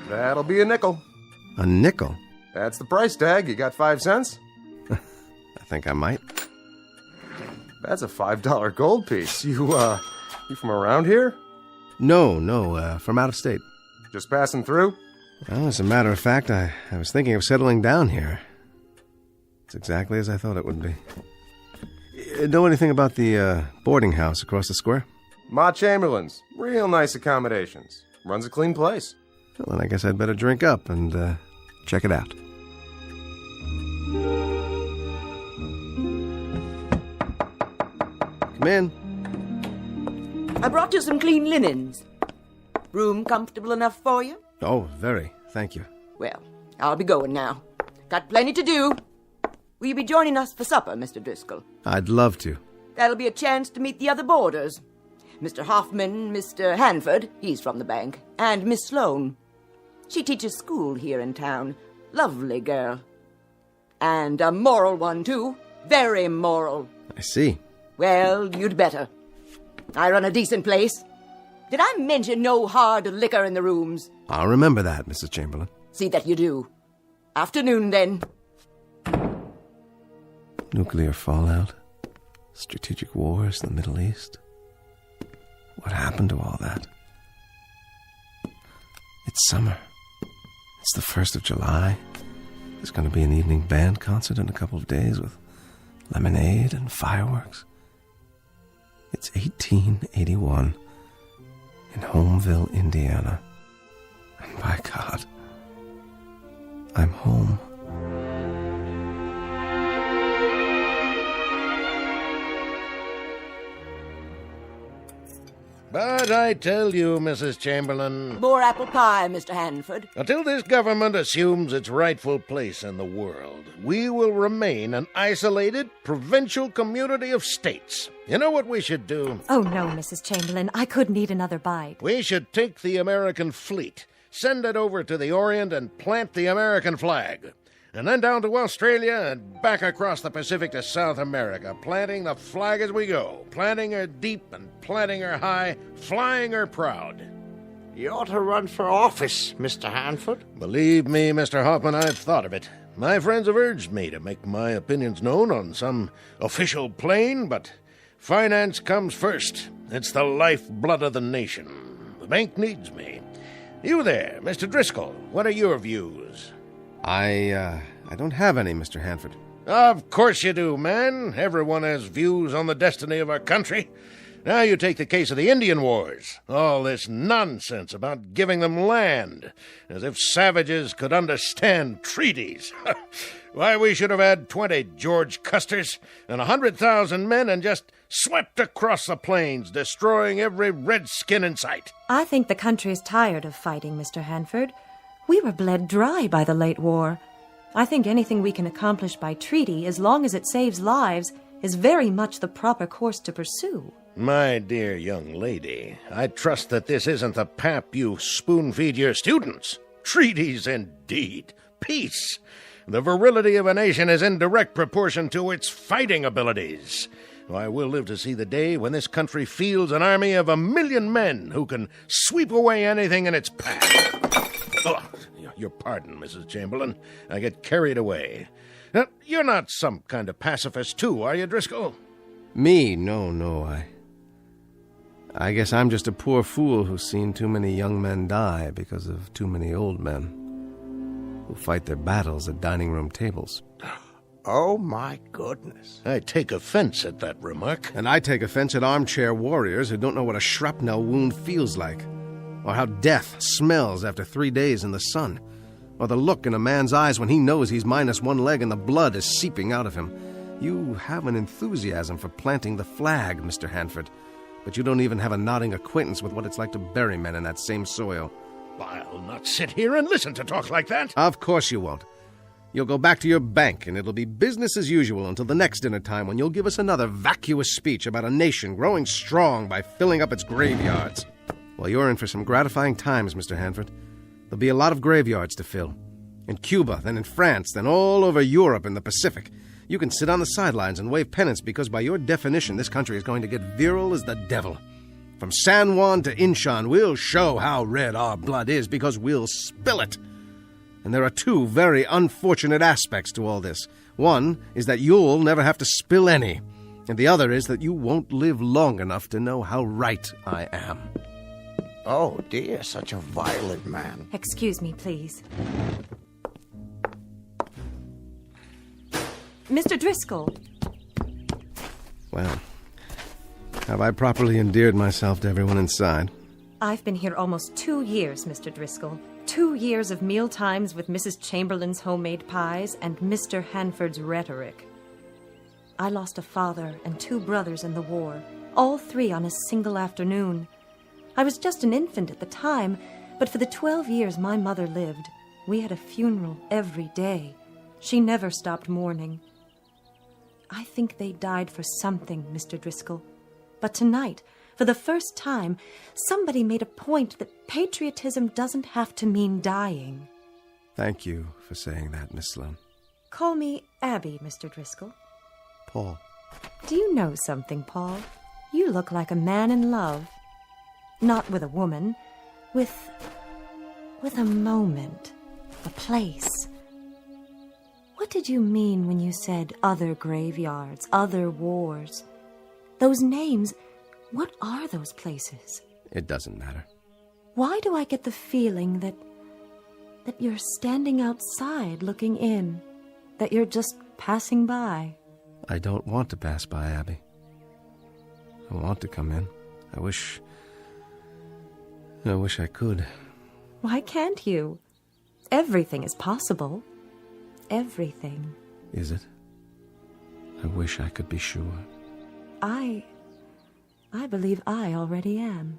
That'll be a nickel. A nickel? That's the price tag. You got 5 cents? I think I might. That's a $5 gold piece. You from around here? No, from out of state. Just passing through? Well, as a matter of fact, I was thinking of settling down here. It's exactly as I thought it would be. Know anything about the boarding house across the square? Ma Chamberlain's. Real nice accommodations. Runs a clean place. Well, then I guess I'd better drink up and check it out. Come in. I brought you some clean linens. Room comfortable enough for you? Oh, very. Thank you. Well, I'll be going now. Got plenty to do. Will you be joining us for supper, Mr. Driscoll? I'd love to. That'll be a chance to meet the other boarders. Mr. Hoffman, Mr. Hanford, he's from the bank, and Miss Sloane. She teaches school here in town. Lovely girl. And a moral one, too. Very moral. I see. Well, you'd better. I run a decent place. Did I mention no hard liquor in the rooms? I'll remember that, Mrs. Chamberlain. See that you do. Afternoon, then. Nuclear fallout, strategic wars in the Middle East. What happened to all that? It's summer. It's the 1st of July. There's going to be an evening band concert in a couple of days with lemonade and fireworks. It's 1881 in Homeville, Indiana. And by God, I'm home. But I tell you, Mrs. Chamberlain... More apple pie, Mr. Hanford. Until this government assumes its rightful place in the world, we will remain an isolated, provincial community of states. You know what we should do? Oh, no, Mrs. Chamberlain. I couldn't eat another bite. We should take the American fleet, send it over to the Orient, and plant the American flag. And then down to Australia and back across the Pacific to South America, planting the flag as we go, planting her deep and planting her high, flying her proud. You ought to run for office, Mr. Hanford. Believe me, Mr. Hoffman, I've thought of it. My friends have urged me to make my opinions known on some official plane, but finance comes first. It's the lifeblood of the nation. The bank needs me. You there, Mr. Driscoll, what are your views? I don't have any, Mr. Hanford. Of course you do, man. Everyone has views on the destiny of our country. Now you take the case of the Indian Wars. All this nonsense about giving them land, as if savages could understand treaties. Why, we should have had 20 George Custers and 100,000 men and just swept across the plains, destroying every redskin in sight. I think the country is tired of fighting, Mr. Hanford. We were bled dry by the late war. I think anything we can accomplish by treaty, as long as it saves lives, is very much the proper course to pursue. My dear young lady, I trust that this isn't the pap you spoon-feed your students. Treaties, indeed. Peace. The virility of a nation is in direct proportion to its fighting abilities. Why, we'll live to see the day when this country fields an army of 1,000,000 men who can sweep away anything in its path. Oh, your pardon, Mrs. Chamberlain. I get carried away. Now, you're not some kind of pacifist, too, are you, Driscoll? Me? No. I guess I'm just a poor fool who's seen too many young men die because of too many old men who fight their battles at dining room tables. Oh, my goodness. I take offense at that remark. And I take offense at armchair warriors who don't know what a shrapnel wound feels like, or how death smells after 3 days in the sun, or the look in a man's eyes when he knows he's minus one leg and the blood is seeping out of him. You have an enthusiasm for planting the flag, Mr. Hanford, but you don't even have a nodding acquaintance with what it's like to bury men in that same soil. I'll not sit here and listen to talk like that. Of course you won't. You'll go back to your bank, and it'll be business as usual until the next dinner time when you'll give us another vacuous speech about a nation growing strong by filling up its graveyards. Well, you're in for some gratifying times, Mr. Hanford. There'll be a lot of graveyards to fill. In Cuba, then in France, then all over Europe and the Pacific. You can sit on the sidelines and wave pennants because by your definition, this country is going to get virile as the devil. From San Juan to Inchon, we'll show how red our blood is because we'll spill it. And there are two very unfortunate aspects to all this. One is that you'll never have to spill any, and the other is that you won't live long enough to know how right I am. Oh, dear, such a violent man. Excuse me, please. Mr. Driscoll. Well, have I properly endeared myself to everyone inside? I've been here almost 2 years, Mr. Driscoll. 2 years of meal times with Mrs. Chamberlain's homemade pies and Mr. Hanford's rhetoric. I lost a father and 2 brothers in the war, all 3 on a single afternoon. I was just an infant at the time, but for the 12 years my mother lived, we had a funeral every day. She never stopped mourning. I think they died for something, Mr. Driscoll. But tonight, for the first time, somebody made a point that patriotism doesn't have to mean dying. Thank you for saying that, Miss Sloane. Call me Abby, Mr. Driscoll. Paul. Do you know something, Paul? You look like a man in love. Not with a woman, with a moment, a place. What did you mean when you said other graveyards, other wars? Those names, what are those places? It doesn't matter. Why do I get the feeling that you're standing outside looking in, that you're just passing by? I don't want to pass by, Abby. I want to come in. I wish I could. Why can't you? Everything is possible. Everything. Is it? I wish I could be sure. I believe I already am.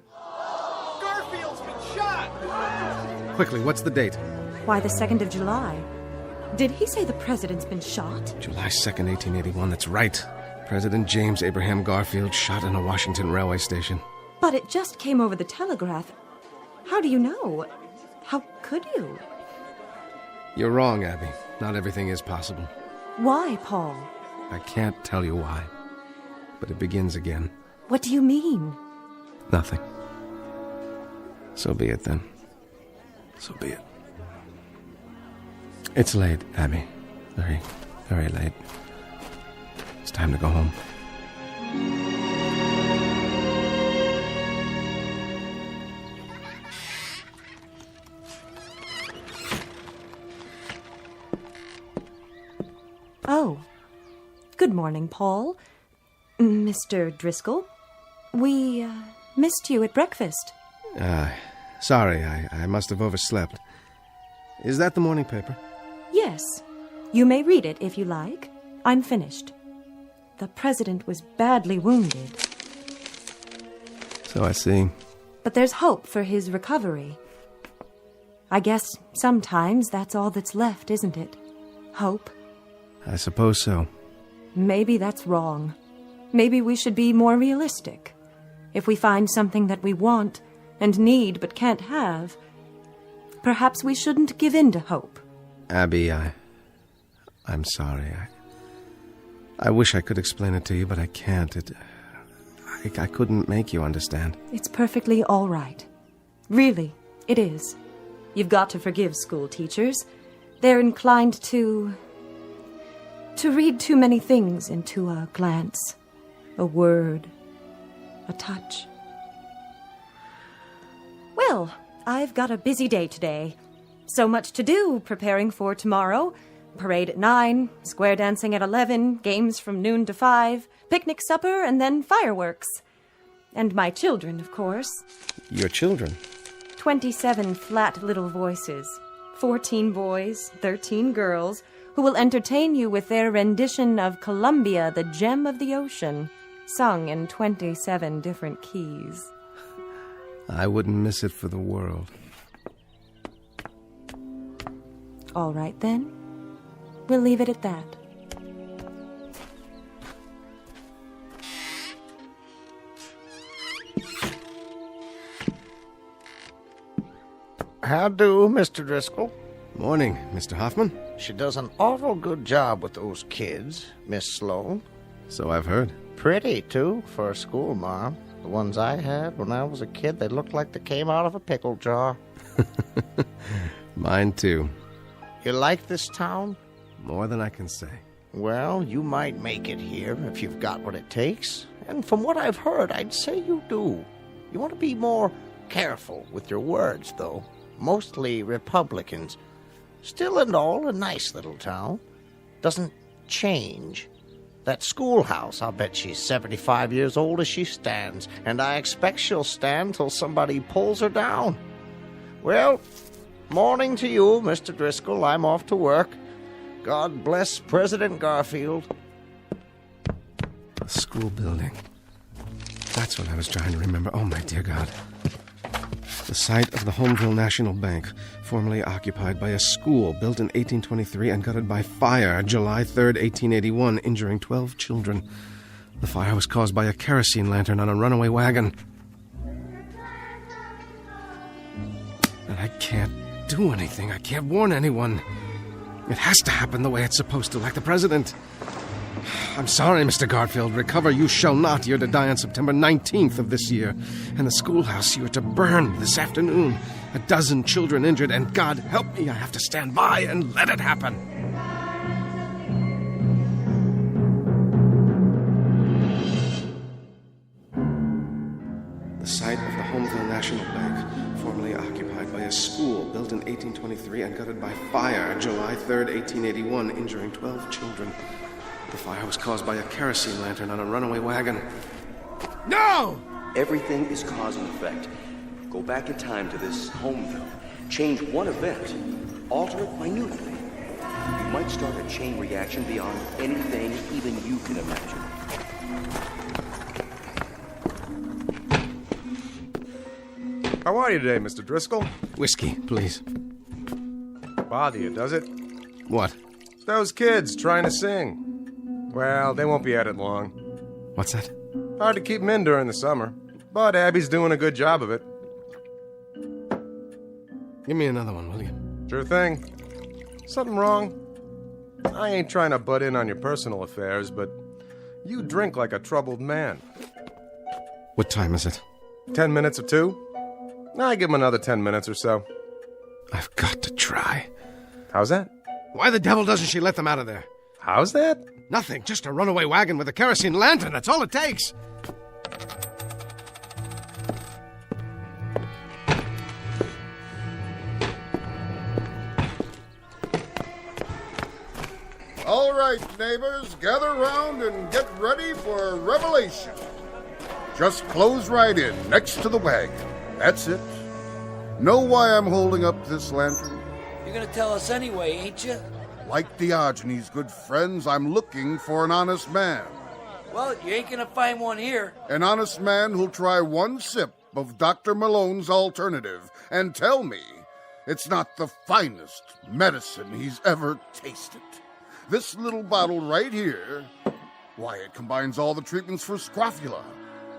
Garfield's been shot! Quickly, what's the date? Why, the 2nd of July. Did he say the president's been shot? July 2nd, 1881, that's right. President James Abraham Garfield shot in a Washington railway station. But it just came over the telegraph. How do you know? How could you? You're wrong, Abby. Not everything is possible. Why, Paul? I can't tell you why. But it begins again. What do you mean? Nothing. So be it, then. So be it. It's late, Abby. Very, very late. It's time to go home. Oh. Good morning, Paul. Mr. Driscoll. We missed you at breakfast. Sorry, I must have overslept. Is that the morning paper? Yes. You may read it if you like. I'm finished. The president was badly wounded. So I see. But there's hope for his recovery. I guess sometimes that's all that's left, isn't it? Hope. I suppose so. Maybe that's wrong. Maybe we should be more realistic. If we find something that we want and need but can't have, perhaps we shouldn't give in to hope. Abby, I'm sorry. I wish I could explain it to you, but I can't. I couldn't make you understand. It's perfectly all right. Really, it is. You've got to forgive school teachers. They're inclined to read too many things into a glance, a word, a touch. Well, I've got a busy day today. So much to do preparing for tomorrow. Parade at 9, square dancing at 11, games from noon to 5, picnic supper, and then fireworks. And my children, of course. Your children? 27 flat little voices. 14 boys, 13 girls, who will entertain you with their rendition of Columbia, the Gem of the Ocean, sung in 27 different keys. I wouldn't miss it for the world. All right, then. We'll leave it at that. How do, Mr. Driscoll? Morning, Mr. Hoffman. She does an awful good job with those kids, Miss Sloane. So I've heard. Pretty, too, for a schoolmarm. The ones I had when I was a kid, they looked like they came out of a pickle jar. Mine, too. You like this town? More than I can say. Well, you might make it here if you've got what it takes. And from what I've heard, I'd say you do. You want to be more careful with your words, though. Mostly Republicans. Still and all, a nice little town. Doesn't change. That schoolhouse, I'll bet she's 75 years old as she stands, and I expect she'll stand till somebody pulls her down. Well, morning to you, Mr. Driscoll. I'm off to work. God bless President Garfield. A school building. That's what I was trying to remember. Oh, my dear God. The site of the Homeville National Bank, formerly occupied by a school built in 1823 and gutted by fire July 3rd, 1881, injuring 12 children. The fire was caused by a kerosene lantern on a runaway wagon. And I can't do anything. I can't warn anyone. It has to happen the way it's supposed to, like the president. I'm sorry, Mr. Garfield. Recover you shall not. You're to die on September 19th of this year. And the schoolhouse you're to burn this afternoon. 12 children injured, and God help me, I have to stand by and let it happen. The site of the Homeville National Bank, formerly occupied by a school built in 1823 and gutted by fire July 3rd, 1881, injuring 12 children. The fire was caused by a kerosene lantern on a runaway wagon. No! Everything is cause and effect. Go back in time to this Homeville. Change one event. Alter it minutely. You might start a chain reaction beyond anything even you can imagine. How are you today, Mr. Driscoll? Whiskey, please. Bother you, does it? What? Those kids trying to sing. Well, they won't be at it long. What's that? Hard to keep them in during the summer, but Abby's doing a good job of it. Give me another one, will you? Sure thing. Something wrong? I ain't trying to butt in on your personal affairs, but you drink like a troubled man. What time is it? 10 minutes or 2? I give him another 10 minutes or so. I've got to try. How's that? Why the devil doesn't she let them out of there? How's that? Nothing, just a runaway wagon with a kerosene lantern. That's all it takes. All right, neighbors, gather round and get ready for a revelation. Just close right in, next to the wagon. That's it. Know why I'm holding up this lantern? You're gonna tell us anyway, ain't you? Like Diogenes' good friends, I'm looking for an honest man. Well, you ain't gonna find one here. An honest man who'll try one sip of Dr. Malone's alternative and tell me it's not the finest medicine he's ever tasted. This little bottle right here, why, it combines all the treatments for scrofula,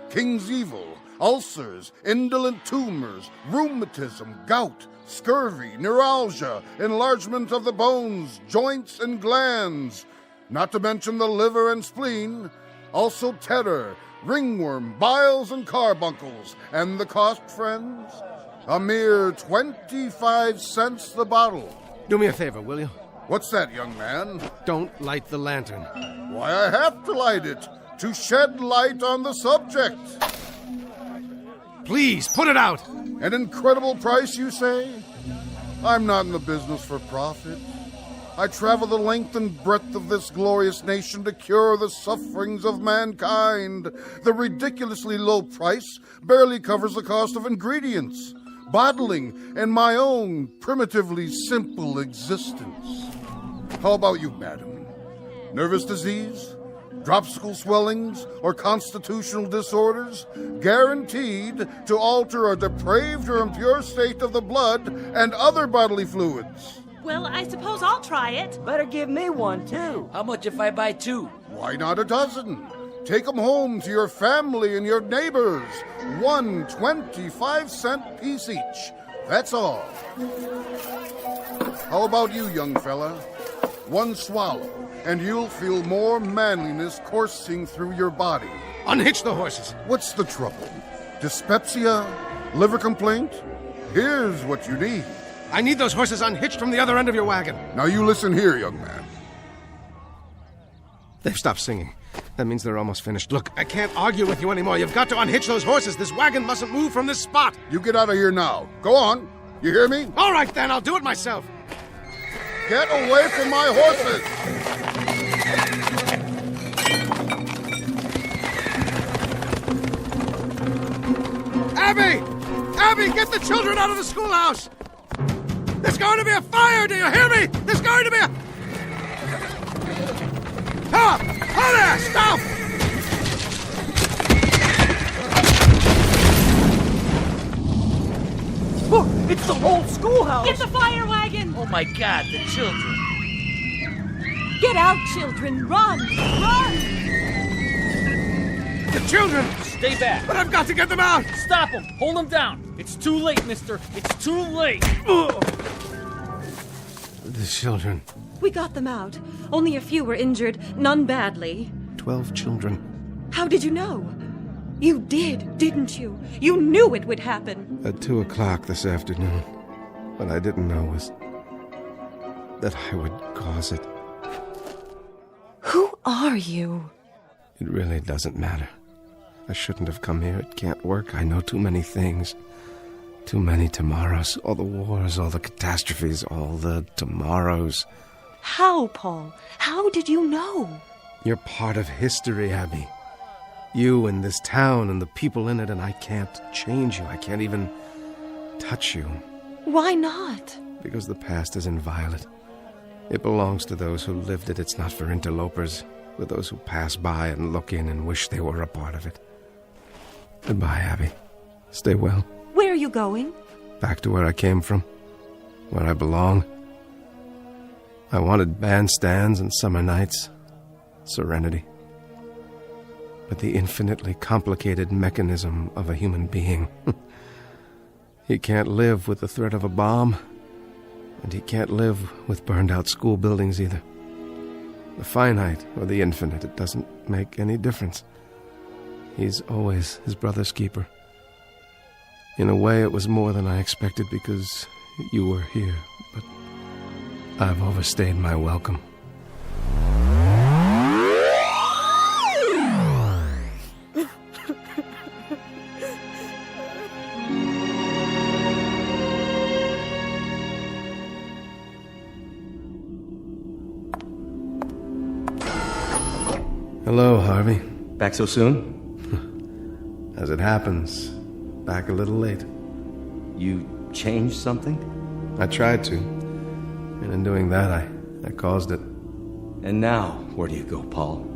King's Evil, ulcers, indolent tumors, rheumatism, gout, scurvy, neuralgia, enlargement of the bones, joints, and glands, not to mention the liver and spleen, also terror, ringworm, biles, and carbuncles. And the cost, friends? A mere 25 cents the bottle. Do me a favor, will you? What's that, young man? Don't light the lantern. Why, I have to light it, to shed light on the subject. Please, put it out! An incredible price, you say? I'm not in the business for profit. I travel the length and breadth of this glorious nation to cure the sufferings of mankind. The ridiculously low price barely covers the cost of ingredients, bottling, and my own primitively simple existence. How about you, madam? Nervous disease? Dropsical swellings? Or constitutional disorders? Guaranteed to alter a depraved or impure state of the blood and other bodily fluids. Well, I suppose I'll try it. Better give me one, too. How much if I buy 2? Why not a dozen? Take them home to your family and your neighbors. 1 25-cent piece each. That's all. How about you, young fella? 1 swallow, and you'll feel more manliness coursing through your body. Unhitch the horses. What's the trouble? Dyspepsia? Liver complaint? Here's what you need. I need those horses unhitched from the other end of your wagon. Now you listen here, young man. They've stopped singing. That means they're almost finished. Look, I can't argue with you anymore. You've got to unhitch those horses. This wagon mustn't move from this spot. You get out of here now. Go on. You hear me? All right, then. I'll do it myself. Get away from my horses! Abby! Abby, get the children out of the schoolhouse! There's going to be a fire, do you hear me? There's going to be a... Ah! Oh there! Stop! Look, it's the whole schoolhouse! Get the fire wagon! Oh my God, the children! Get out, children! Run! Run! The children! Stay back! But I've got to get them out! Stop them! Hold them down! It's too late, mister! It's too late! The children. We got them out. Only a few were injured, none badly. 12 children. How did you know? You did, didn't you? You knew it would happen. At 2 o'clock this afternoon. What I didn't know was that I would cause it. Who are you? It really doesn't matter. I shouldn't have come here. It can't work. I know too many things. Too many tomorrows. All the wars, all the catastrophes, all the tomorrows. How, Paul? How did you know? You're part of history, Abby. You and this town and the people in it, and I can't change you. I can't even touch you. Why not? Because the past is inviolate. It belongs to those who lived it. It's not for interlopers, with those who pass by and look in and wish they were a part of it. Goodbye, Abby. Stay well. Where are you going? Back to where I came from, where I belong. I wanted bandstands and summer nights, serenity. But the infinitely complicated mechanism of a human being. He can't live with the threat of a bomb, and he can't live with burned-out school buildings either. The finite or the infinite, it doesn't make any difference. He's always his brother's keeper. In a way, it was more than I expected because you were here, but I've overstayed my welcome. Hello, Harvey. Back so soon? As it happens, back a little late. You changed something? I tried to. And in doing that, I caused it. And now, where do you go, Paul?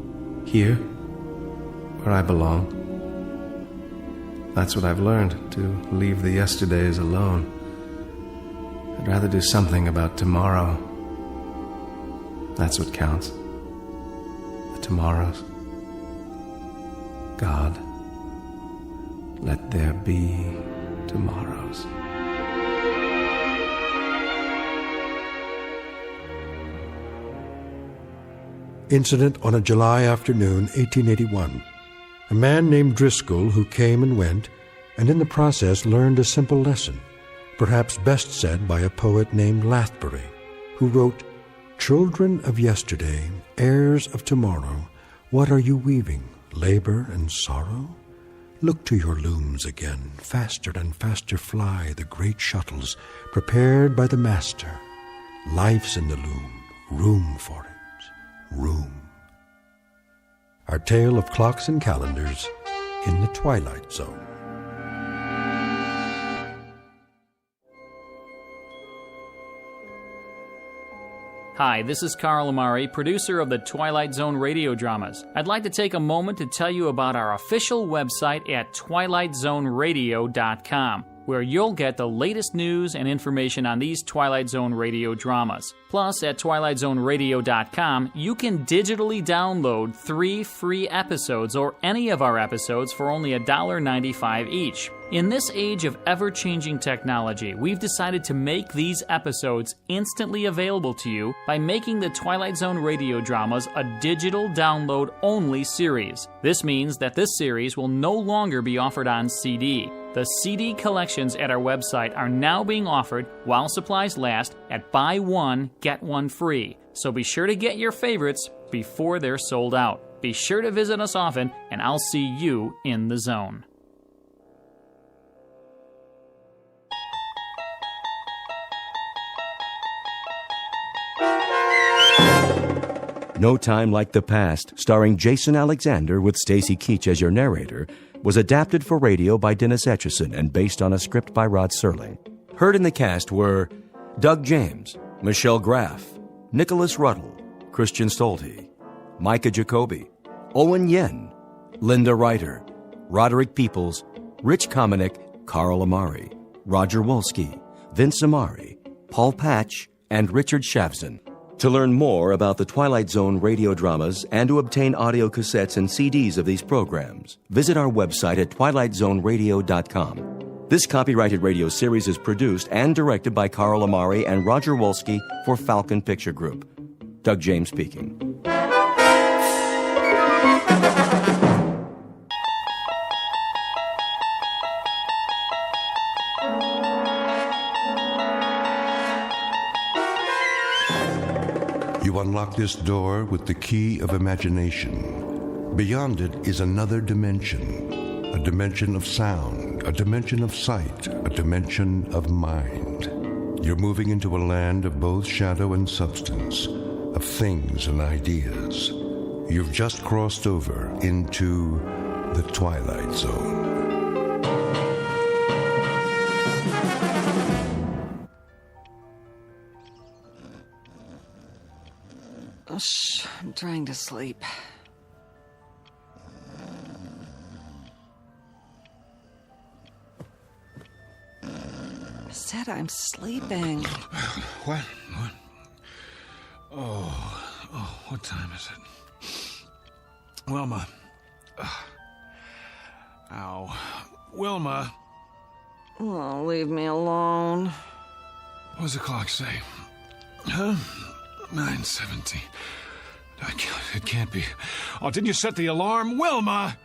Here, where I belong. That's what I've learned, to leave the yesterdays alone. I'd rather do something about tomorrow. That's what counts. The tomorrows. God, let there be tomorrows. Incident on a July afternoon, 1881. A man named Driscoll who came and went, and in the process learned a simple lesson, perhaps best said by a poet named Lathbury, who wrote, "Children of yesterday, heirs of tomorrow, what are you weaving, labor and sorrow? Look to your looms again, faster and faster fly the great shuttles, prepared by the master. Life's in the loom, room for it, room." Our tale of clocks and calendars in the Twilight Zone. Hi, this is Carl Amari, producer of the Twilight Zone Radio Dramas. I'd like to take a moment to tell you about our official website at twilightzoneradio.com, where you'll get the latest news and information on these Twilight Zone Radio dramas. Plus, at twilightzoneradio.com, you can digitally download 3 free episodes or any of our episodes for only $1.95 each. In this age of ever-changing technology, we've decided to make these episodes instantly available to you by making the Twilight Zone Radio Dramas a digital download-only series. This means that this series will no longer be offered on CD. The CD collections at our website are now being offered while supplies last at buy one, get one free. So be sure to get your favorites before they're sold out. Be sure to visit us often, and I'll see you in the zone. No Time Like the Past, starring Jason Alexander with Stacy Keach as your narrator, was adapted for radio by Dennis Etchison and based on a script by Rod Serling. Heard in the cast were Doug James, Michelle Graff, Nicholas Ruddle, Christian Stolte, Micah Jacoby, Owen Yen, Linda Ryder, Roderick Peoples, Rich Komanek, Carl Amari, Roger Wolski, Vince Amari, Paul Patch, and Richard Shavson. To learn more about the Twilight Zone radio dramas and to obtain audio cassettes and CDs of these programs, visit our website at twilightzoneradio.com. This copyrighted radio series is produced and directed by Carl Amari and Roger Wolski for Falcon Picture Group. Doug James speaking. You unlock this door with the key of imagination. Beyond it is another dimension, a dimension of sound, a dimension of sight, a dimension of mind. You're moving into a land of both shadow and substance, of things and ideas. You've just crossed over into the Twilight Zone. Shh, I'm trying to sleep. I said I'm sleeping. What? Oh, what time is it? Wilma. Ow. Wilma. Oh, leave me alone. What does the clock say? Huh? 9:17. It can't be. Oh, didn't you set the alarm? Wilma!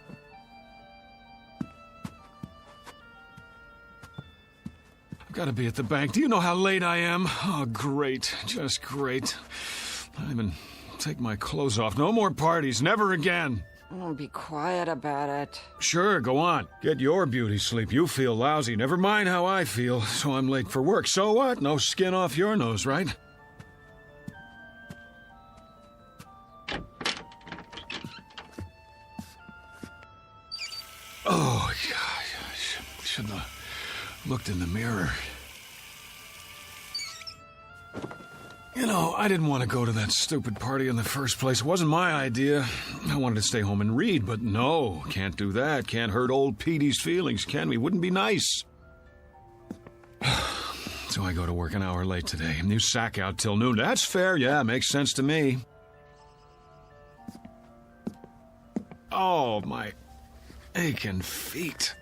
I've got to be at the bank. Do you know how late I am? Oh, great. Just great. I'll even take my clothes off. No more parties. Never again. Oh, be quiet about it. Sure, go on. Get your beauty sleep. You feel lousy. Never mind how I feel. So I'm late for work. So what? No skin off your nose, right? Oh, yeah, I shouldn't have looked in the mirror. You know, I didn't want to go to that stupid party in the first place. It wasn't my idea. I wanted to stay home and read, but no, can't do that. Can't hurt old Petey's feelings, can we? Wouldn't be nice. So I go to work an hour late today, and you sack out till noon. That's fair, yeah, makes sense to me. Oh, my aching feet.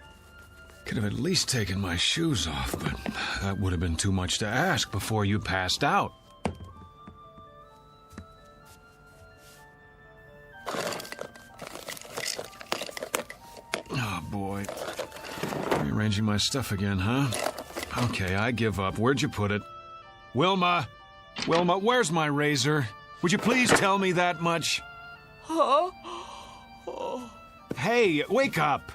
Could have at least taken my shoes off, but that would have been too much to ask before you passed out. Oh, boy. Rearranging my stuff again, huh? Okay, I give up. Where'd you put it? Wilma! Wilma, where's my razor? Would you please tell me that much? Oh. Hey, wake up!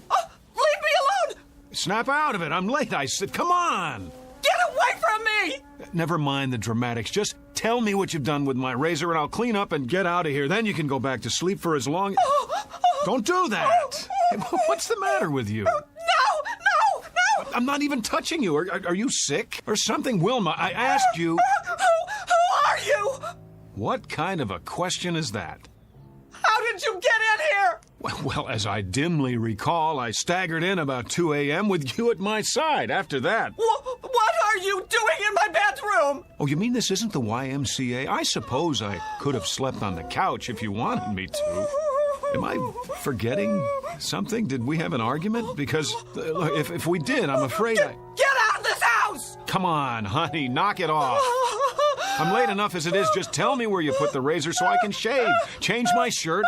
Leave me alone! Snap out of it. I'm late, I said. Come on! Get away from me! Never mind the dramatics. Just tell me what you've done with my razor and I'll clean up and get out of here. Then you can go back to sleep for as long... Don't do that! What's the matter with you? No! I'm not even touching you. Are you sick or something? Wilma, I asked you... Who are you? What kind of a question is that? How did you get in here? Well, as I dimly recall, I staggered in about 2 a.m. with you at my side. After that... What are you doing in my bedroom? Oh, you mean this isn't the YMCA? I suppose I could have slept on the couch if you wanted me to. Am I forgetting something? Did we have an argument? Because if we did, I'm afraid I... Get out of this house! Come on, honey, knock it off. I'm late enough as it is. Just tell me where you put the razor so I can shave, change my shirt.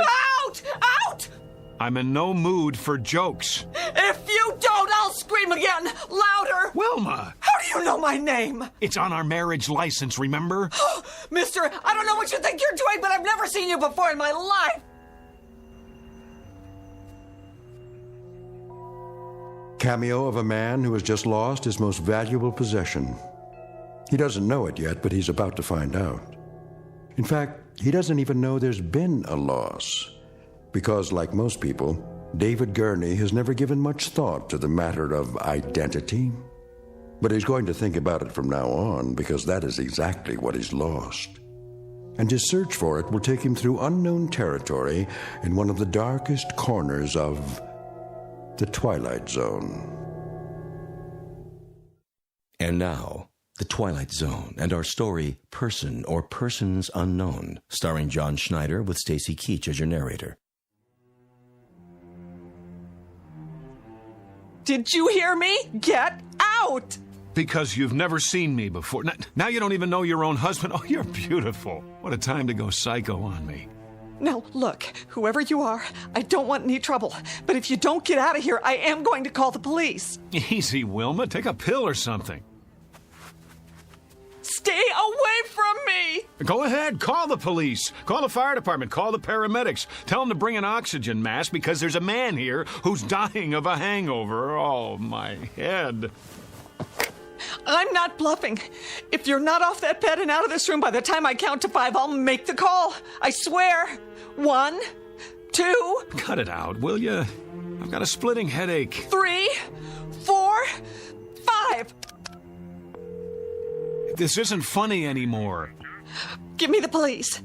Out! Out! I'm in no mood for jokes. If you don't, I'll scream again, louder. Wilma! How do you know my name? It's on our marriage license, remember? Mister, I don't know what you think you're doing, but I've never seen you before in my life. Cameo of a man who has just lost his most valuable possession. He doesn't know it yet, but he's about to find out. In fact, he doesn't even know there's been a loss. Because, like most people, David Gurney has never given much thought to the matter of identity. But he's going to think about it from now on, because that is exactly what he's lost. And his search for it will take him through unknown territory in one of the darkest corners of the Twilight Zone. And now, The Twilight Zone and our story, Person or Persons Unknown, starring John Schneider with Stacy Keach as your narrator. Did you hear me? Get out! Because you've never seen me before. Now you don't even know your own husband. Oh, you're beautiful. What a time to go psycho on me. Now, look, whoever you are, I don't want any trouble. But if you don't get out of here, I am going to call the police. Easy, Wilma. Take a pill or something. Stay away from me! Go ahead. Call the police. Call the fire department. Call the paramedics. Tell them to bring an oxygen mask because there's a man here who's dying of a hangover. Oh, my head. I'm not bluffing. If you're not off that bed and out of this room by the time I count to 5, I'll make the call. I swear. 1, 2... Cut it out, will you? I've got a splitting headache. 3, 4, 5. This isn't funny anymore. Give me the police.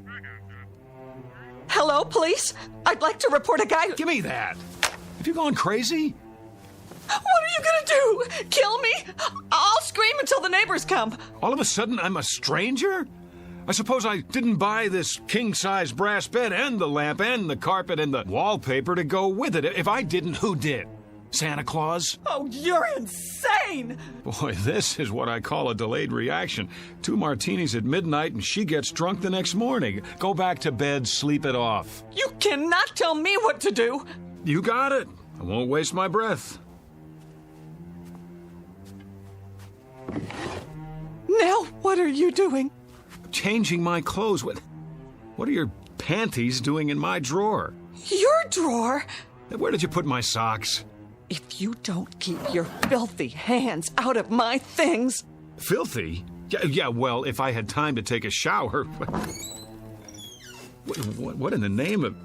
Hello, police? I'd like to report a guy who... Give me that. Have you gone crazy? What are you gonna do? Kill me? I'll scream until the neighbors come. All of a sudden, I'm a stranger? I suppose I didn't buy this king-size brass bed and the lamp and the carpet and the wallpaper to go with it. If I didn't, who did? Santa Claus? Oh, you're insane! Boy, this is what I call a delayed reaction. 2 martinis at midnight and she gets drunk the next morning. Go back to bed, sleep it off. You cannot tell me what to do. You got it. I won't waste my breath. Now, what are you doing? Changing my clothes. What are your panties doing in my drawer? Your drawer? Where did you put my socks? If you don't keep your filthy hands out of my things... Filthy? Yeah, well, if I had time to take a shower... What in the name of...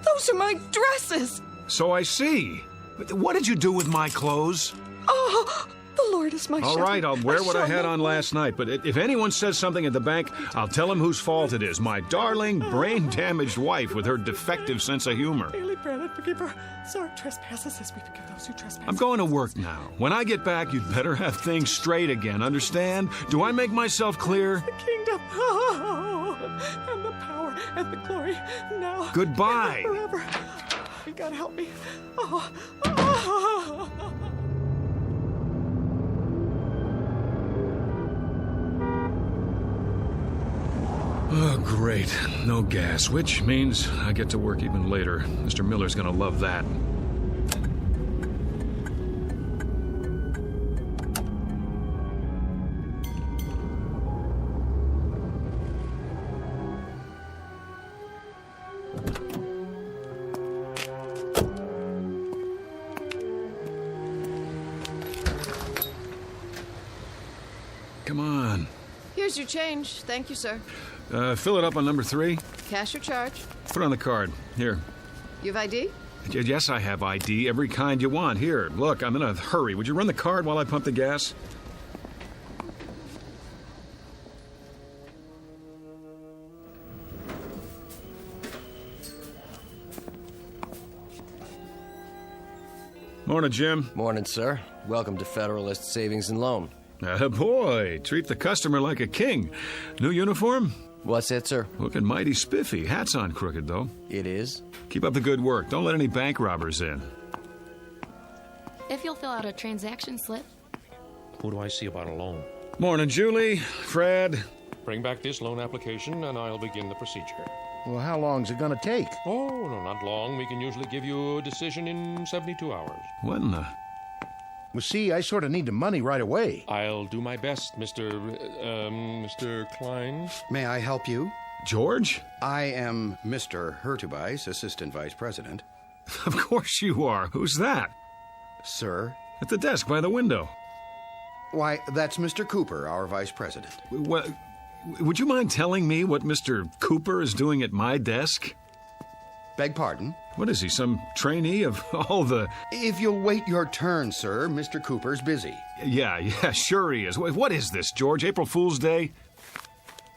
Those are my dresses! So I see. What did you do with my clothes? Oh... The Lord is my shepherd. All right, I'll wear what I had on last night, but if anyone says something at the bank, I'll tell them whose fault it is. My darling, brain-damaged wife with her defective sense of humor. Daily bread and forgive our trespasses as we forgive those who trespass. I'm going to work now. When I get back, you'd better have things straight again, understand? Do I make myself clear? The kingdom, and the power, and the glory, now Goodbye. and forever. You gotta help me. Oh, great. No gas, which means I get to work even later. Mr. Miller's gonna love that. Come on. Here's your change. Thank you, sir. Fill it up on number 3. Cash or charge? Put it on the card. Here. You have ID? Yes, I have ID, every kind you want. Here, look, I'm in a hurry. Would you run the card while I pump the gas? Morning, Jim. Morning, sir. Welcome to Federalist Savings and Loan. Boy, treat the customer like a king. New uniform? What's that, sir? Looking mighty spiffy. Hat's on crooked, though. It is? Keep up the good work. Don't let any bank robbers in. If you'll fill out a transaction slip. Who do I see about a loan? Morning, Julie. Fred. Bring back this loan application and I'll begin the procedure. Well, how long's it gonna take? Oh, no, not long. We can usually give you a decision in 72 hours. What in the... Well, see, I sort of need the money right away. I'll do my best, Mr. Klein. May I help you? George? I am Mr. Hurtubise, Assistant Vice President. Of course you are. Who's that? Sir? At the desk by the window. Why, that's Mr. Cooper, our Vice President. What... Would you mind telling me what Mr. Cooper is doing at my desk? Beg pardon? What is he, some trainee of all the... If you'll wait your turn, sir, Mr. Cooper's busy. Yeah, sure he is. What is this, George? April Fool's Day?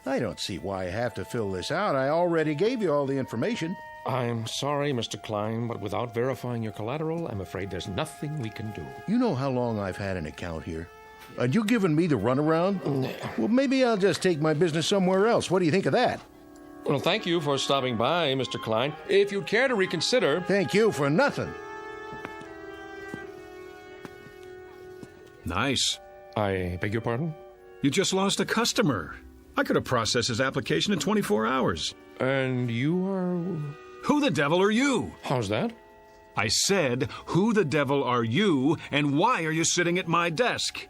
I don't see why I have to fill this out. I already gave you all the information. I'm sorry, Mr. Klein, but without verifying your collateral, I'm afraid there's nothing we can do. You know how long I've had an account here? And you giving me the runaround? Well, maybe I'll just take my business somewhere else. What do you think of that? Well, thank you for stopping by, Mr. Klein. If you'd care to reconsider... Thank you for nothing. Nice. I beg your pardon? You just lost a customer. I could have processed his application in 24 hours. And you are... Who the devil are you? How's that? I said, who the devil are you, and why are you sitting at my desk?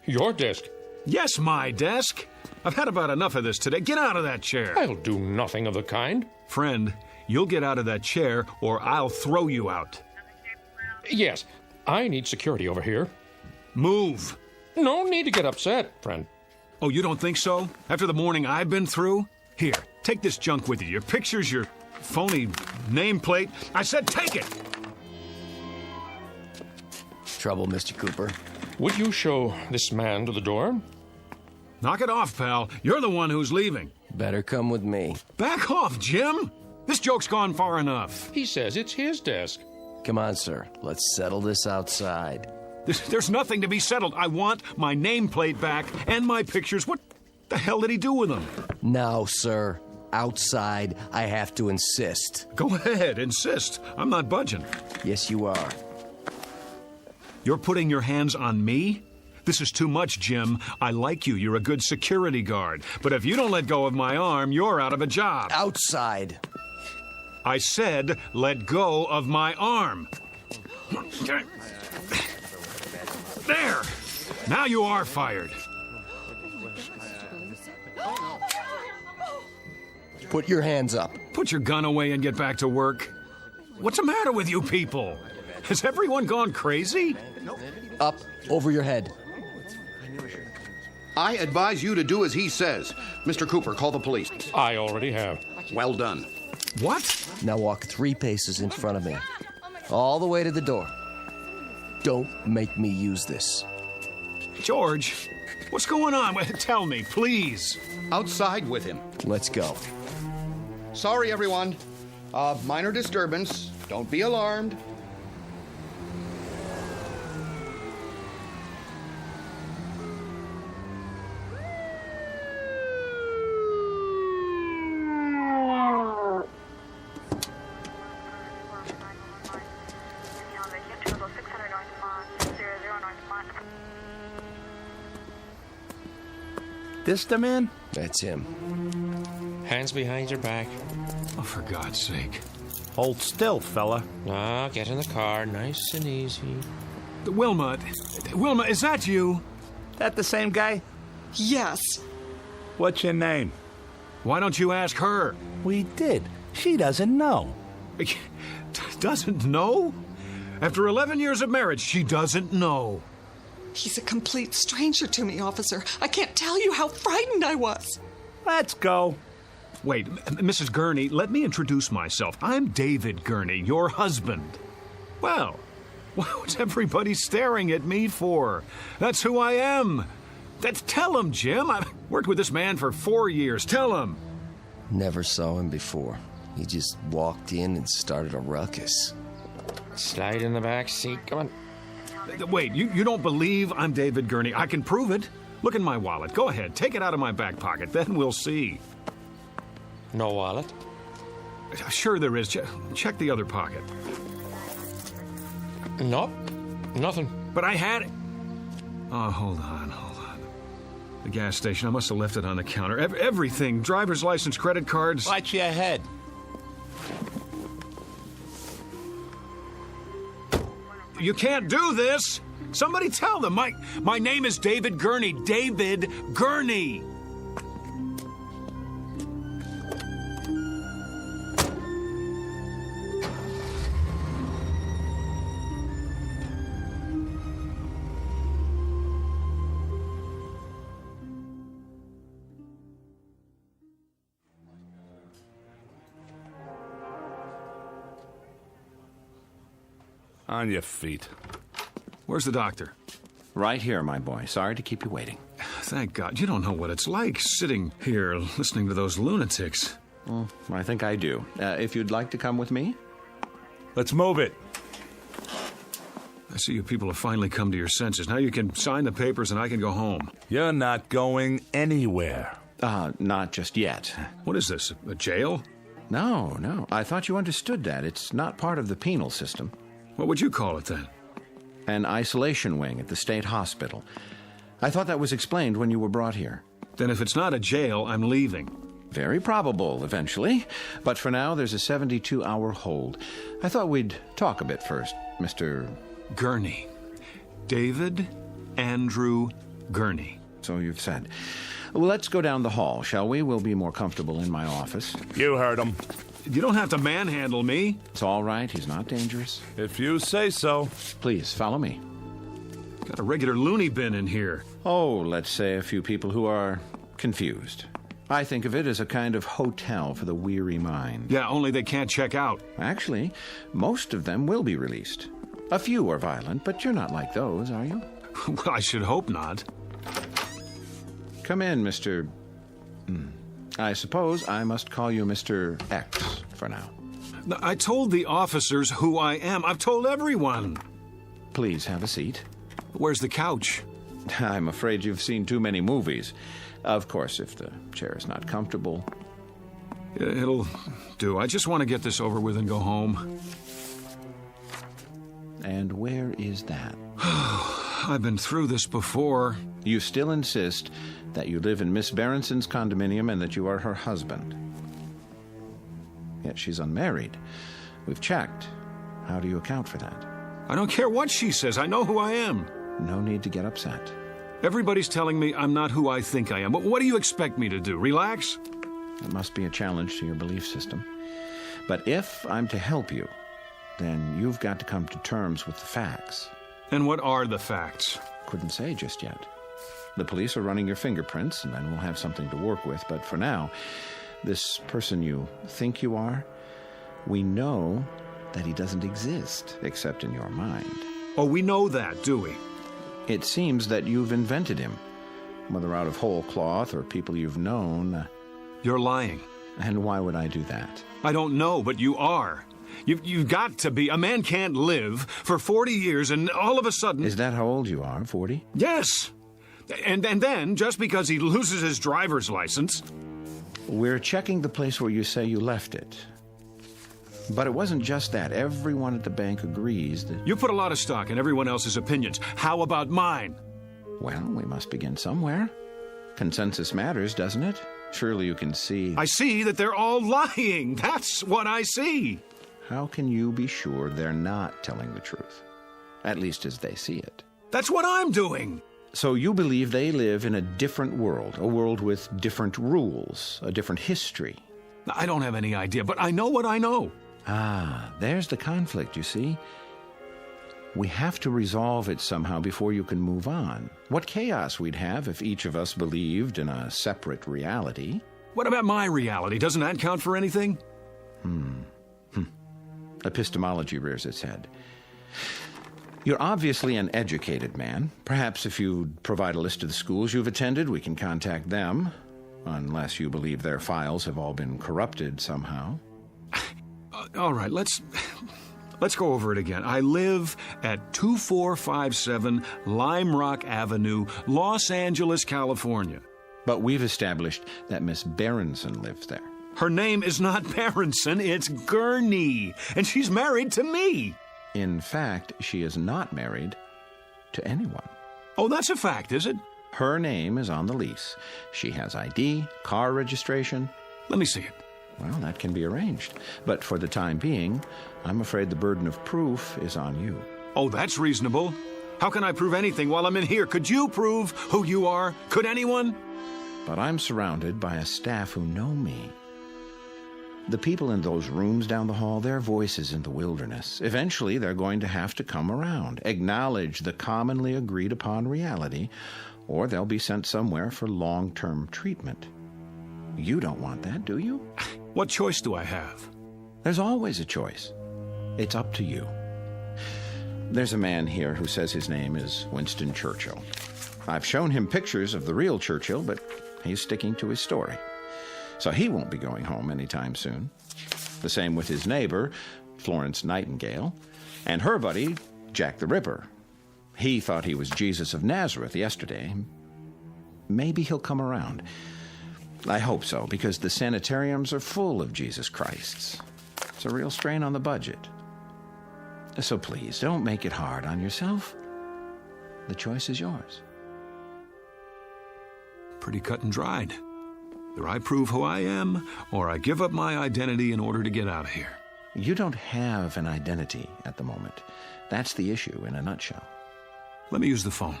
Your desk? Yes, my desk. I've had about enough of this today. Get out of that chair. I'll do nothing of the kind. Friend, you'll get out of that chair, or I'll throw you out. Yes, I need security over here. Move. No need to get upset, friend. Oh, you don't think so? After the morning I've been through? Here, take this junk with you. Your pictures, your phony nameplate. I said take it! Trouble, Mr. Cooper. Would you show this man to the door? Knock it off, pal. You're the one who's leaving. Better come with me. Back off, Jim! This joke's gone far enough. He says it's his desk. Come on, sir. Let's settle this outside. There's nothing to be settled. I want my nameplate back and my pictures. What the hell did he do with them? Now, sir. Outside, I have to insist. Go ahead, insist. I'm not budging. Yes, you are. You're putting your hands on me? This is too much, Jim. I like you. You're a good security guard. But if you don't let go of my arm, you're out of a job. Outside. I said, let go of my arm. There! Now you are fired. Put your hands up. Put your gun away and get back to work. What's the matter with you people? Has everyone gone crazy? Up, over your head. I advise you to do as he says. Mr. Cooper, call the police. I already have. Well done. What? Now walk 3 paces in front of me. All the way to the door. Don't make me use this. George, what's going on? Tell me, please. Outside with him. Let's go. Sorry, everyone. Minor disturbance. Don't be alarmed. This the man? That's him. Hands behind your back. Oh, for God's sake. Hold still, fella. Ah, get in the car, nice and easy. Wilma, is that you? That the same guy? Yes. What's your name? Why don't you ask her? We did. She doesn't know. Doesn't know? After 11 years of marriage, she doesn't know. He's a complete stranger to me, officer. I can't tell you how frightened I was. Let's go. Wait, Mrs. Gurney, let me introduce myself. I'm David Gurney, your husband. Well, what's everybody staring at me for? That's who I am. Tell him, Jim. I've worked with this man for 4 years. Tell him. Never saw him before. He just walked in and started a ruckus. Slide in the back seat. Come on. Wait, you don't believe I'm David Gurney? I can prove it. Look in my wallet. Go ahead. Take it out of my back pocket. Then we'll see. No wallet? Sure there is. Check the other pocket. Nope. Nothing. But I had it. Oh, hold on. The gas station. I must have left it on the counter. Everything. Driver's license, credit cards. Watch your head. You can't do this. Somebody tell them. My name is David Gurney. David Gurney. On your feet. Where's the doctor? Right here, my boy. Sorry to keep you waiting. Thank God. You don't know what it's like sitting here listening to those lunatics. Well, I think I do. If you'd like to come with me? Let's move it. I see you people have finally come to your senses. Now you can sign the papers and I can go home. You're not going anywhere. Not just yet. What is this, a jail? No. I thought you understood that. It's not part of the penal system. What would you call it then? An isolation wing at the state hospital. I thought that was explained when you were brought here. Then if it's not a jail, I'm leaving. Very probable, eventually. But for now, there's a 72-hour hold. I thought we'd talk a bit first, Mr. Gurney. David Andrew Gurney. So you've said. Well, let's go down the hall, shall we? We'll be more comfortable in my office. You heard him. You don't have to manhandle me. It's all right. He's not dangerous. If you say so. Please, follow me. Got a regular loony bin in here. Oh, let's say a few people who are confused. I think of it as a kind of hotel for the weary mind. Yeah, only they can't check out. Actually, most of them will be released. A few are violent, but you're not like those, are you? Well, I should hope not. Come in, Mr. I suppose I must call you Mr. X for now. I told the officers who I am. I've told everyone. Please have a seat. Where's the couch? I'm afraid you've seen too many movies. Of course, if the chair is not comfortable. It'll do. I just want to get this over with and go home. And where is that? I've been through this before. You still insist that you live in Miss Berenson's condominium and that you are her husband. Yet she's unmarried. We've checked. How do you account for that? I don't care what she says. I know who I am. No need to get upset. Everybody's telling me I'm not who I think I am. But what do you expect me to do? Relax? It must be a challenge to your belief system. But if I'm to help you, then you've got to come to terms with the facts. And what are the facts? Couldn't say just yet. The police are running your fingerprints, and then we'll have something to work with. But for now, this person you think you are, we know that he doesn't exist, except in your mind. Oh, we know that, do we? It seems that you've invented him, whether out of whole cloth or people you've known. You're lying. And why would I do that? I don't know, but you are. You've got to be. A man can't live for 40 years and all of a sudden... Is that how old you are, 40? Yes. And then, just because he loses his driver's license... We're checking the place where you say you left it. But it wasn't just that. Everyone at the bank agrees that... You put a lot of stock in everyone else's opinions. How about mine? Well, we must begin somewhere. Consensus matters, doesn't it? Surely you can see... I see that they're all lying. That's what I see. How can you be sure they're not telling the truth? At least as they see it. That's what I'm doing. So you believe they live in a different world, a world with different rules, a different history. I don't have any idea, but I know what I know. Ah, there's the conflict, you see. We have to resolve it somehow before you can move on. What chaos we'd have if each of us believed in a separate reality. What about my reality? Doesn't that count for anything? Epistemology rears its head. You're obviously an educated man. Perhaps if you'd provide a list of the schools you've attended, we can contact them. Unless you believe their files have all been corrupted somehow. All right, let's go over it again. I live at 2457 Lime Rock Avenue, Los Angeles, California. But we've established that Miss Berenson lives there. Her name is not Berenson, it's Gurney, and she's married to me. In fact, she is not married to anyone. Oh, that's a fact, is it? Her name is on the lease. She has ID, car registration. Let me see it. Well, that can be arranged. But for the time being, I'm afraid the burden of proof is on you. Oh, that's reasonable. How can I prove anything while I'm in here? Could you prove who you are? Could anyone? But I'm surrounded by a staff who know me. The people in those rooms down the hall, their voices in the wilderness. Eventually, they're going to have to come around, acknowledge the commonly agreed upon reality, or they'll be sent somewhere for long-term treatment. You don't want that, do you? What choice do I have? There's always a choice. It's up to you. There's a man here who says his name is Winston Churchill. I've shown him pictures of the real Churchill, but he's sticking to his story. So he won't be going home anytime soon. The same with his neighbor, Florence Nightingale, and her buddy, Jack the Ripper. He thought he was Jesus of Nazareth yesterday. Maybe he'll come around. I hope so, because the sanitariums are full of Jesus Christs. It's a real strain on the budget. So please, don't make it hard on yourself. The choice is yours. Pretty cut and dried. Either I prove who I am, or I give up my identity in order to get out of here. You don't have an identity at the moment. That's the issue in a nutshell. Let me use the phone.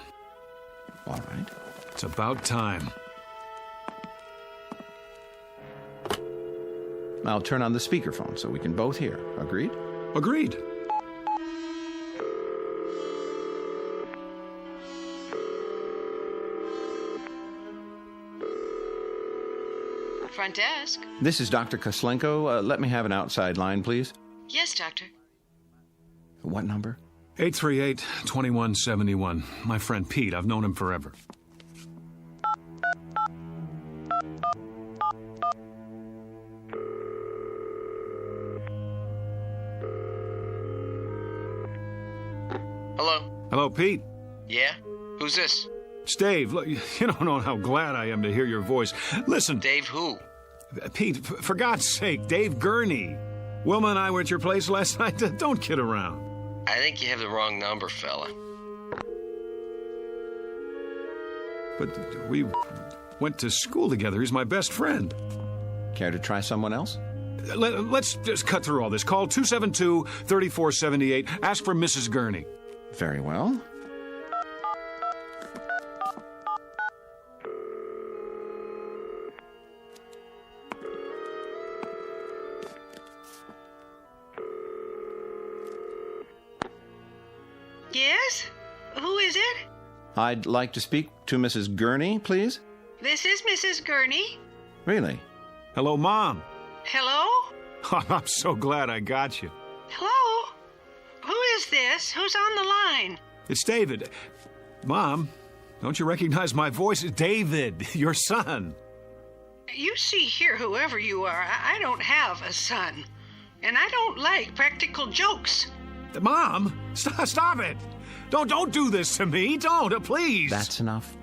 All right. It's about time. I'll turn on the speakerphone so we can both hear. Agreed? Agreed. Front desk. This is Dr. Koslenko. Let me have an outside line, please. Yes, doctor. What number? 838-2171. My friend Pete. I've known him forever. Hello? Hello, Pete. Yeah? Who's this? It's Dave. Look, you don't know how glad I am to hear your voice. Listen. Dave who? Pete, for God's sake, Dave Gurney. Wilma and I were at your place last night. Don't kid around. I think you have the wrong number, fella. But we went to school together. He's my best friend. Care to try someone else? Let's just cut through all this. Call 272-3478. Ask for Mrs. Gurney. Very well. Yes? Who is it? I'd like to speak to Mrs. Gurney, please. This is Mrs. Gurney. Really? Hello, Mom. Hello? Oh, I'm so glad I got you. Hello? Who is this? Who's on the line? It's David. Mom, don't you recognize my voice? David, your son. You see here, whoever you are, I don't have a son. And I don't like practical jokes. Mom, stop it. Don't do this to me. Don't, please. That's enough.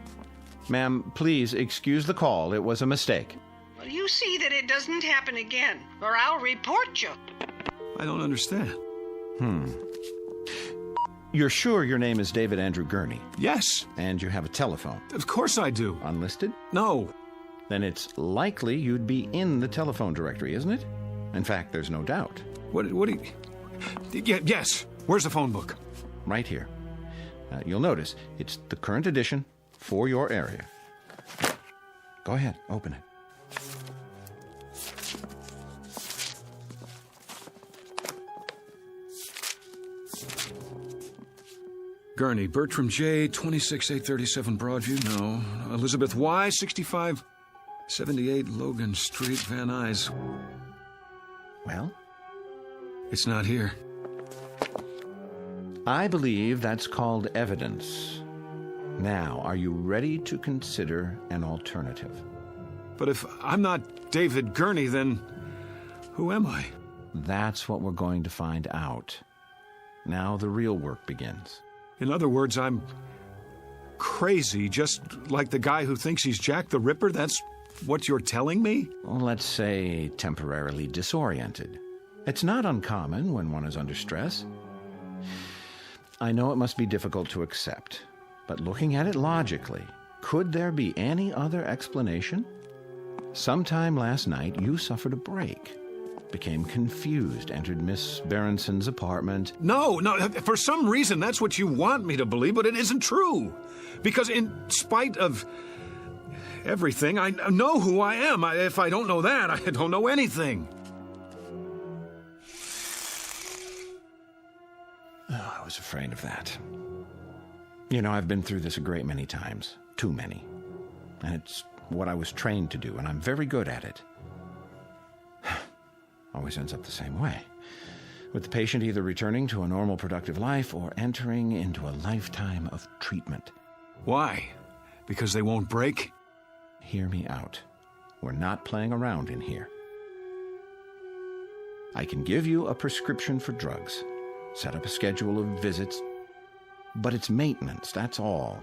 Ma'am, please excuse the call. It was a mistake. Well, you see that it doesn't happen again, or I'll report you. I don't understand. You're sure your name is David Andrew Gurney? Yes. And you have a telephone? Of course I do. Unlisted? No. Then it's likely you'd be in the telephone directory, isn't it? In fact, there's no doubt. What do you... Yes. Where's the phone book? Right here. You'll notice it's the current edition for your area. Go ahead, open it. Gurney, Bertram J, 26837 Broadview, no. Elizabeth Y, 65... 78 Logan Street, Van Nuys. Well? It's not here. I believe that's called evidence. Now, are you ready to consider an alternative? But if I'm not David Gurney, then who am I? That's what we're going to find out. Now the real work begins. In other words, I'm crazy, just like the guy who thinks he's Jack the Ripper? That's what you're telling me? Well, let's say temporarily disoriented. It's not uncommon when one is under stress. I know it must be difficult to accept, but looking at it logically, could there be any other explanation? Sometime last night, you suffered a break, became confused, entered Miss Berenson's apartment. No, for some reason that's what you want me to believe, but it isn't true. Because in spite of everything, I know who I am. If I don't know that, I don't know anything. Oh, I was afraid of that. You know, I've been through this a great many times. Too many. And it's what I was trained to do, and I'm very good at it. Always ends up the same way. With the patient either returning to a normal, productive life or entering into a lifetime of treatment. Why? Because they won't break? Hear me out. We're not playing around in here. I can give you a prescription for drugs, set up a schedule of visits, but it's maintenance, that's all.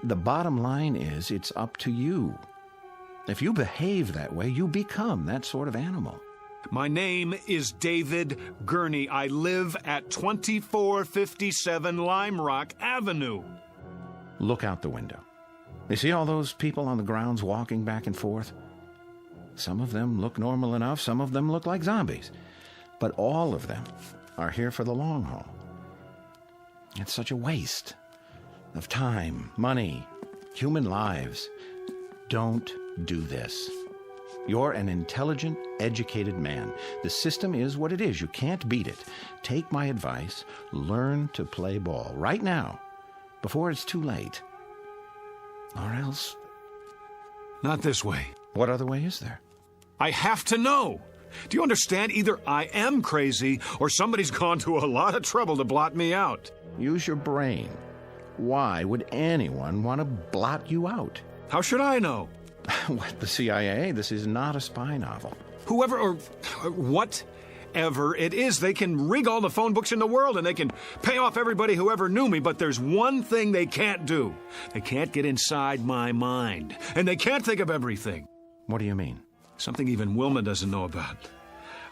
The bottom line is, it's up to you. If you behave that way, you become that sort of animal. My name is David Gurney. I live at 2457 Lime Rock Avenue. Look out the window. You see all those people on the grounds walking back and forth? Some of them look normal enough, some of them look like zombies. But all of them are here for the long haul. It's such a waste of time, money, human lives. Don't do this. You're an intelligent, educated man. The system is what it is. You can't beat it. Take my advice. Learn to play ball right now, before it's too late. Or else... Not this way. What other way is there? I have to know. Do you understand? Either I am crazy, or somebody's gone to a lot of trouble to blot me out. Use your brain. Why would anyone want to blot you out? How should I know? What, the CIA? This is not a spy novel. Whoever or whatever it is, they can rig all the phone books in the world and they can pay off everybody who ever knew me, but there's one thing they can't do. They can't get inside my mind, and they can't think of everything. What do you mean? Something even Wilma doesn't know about.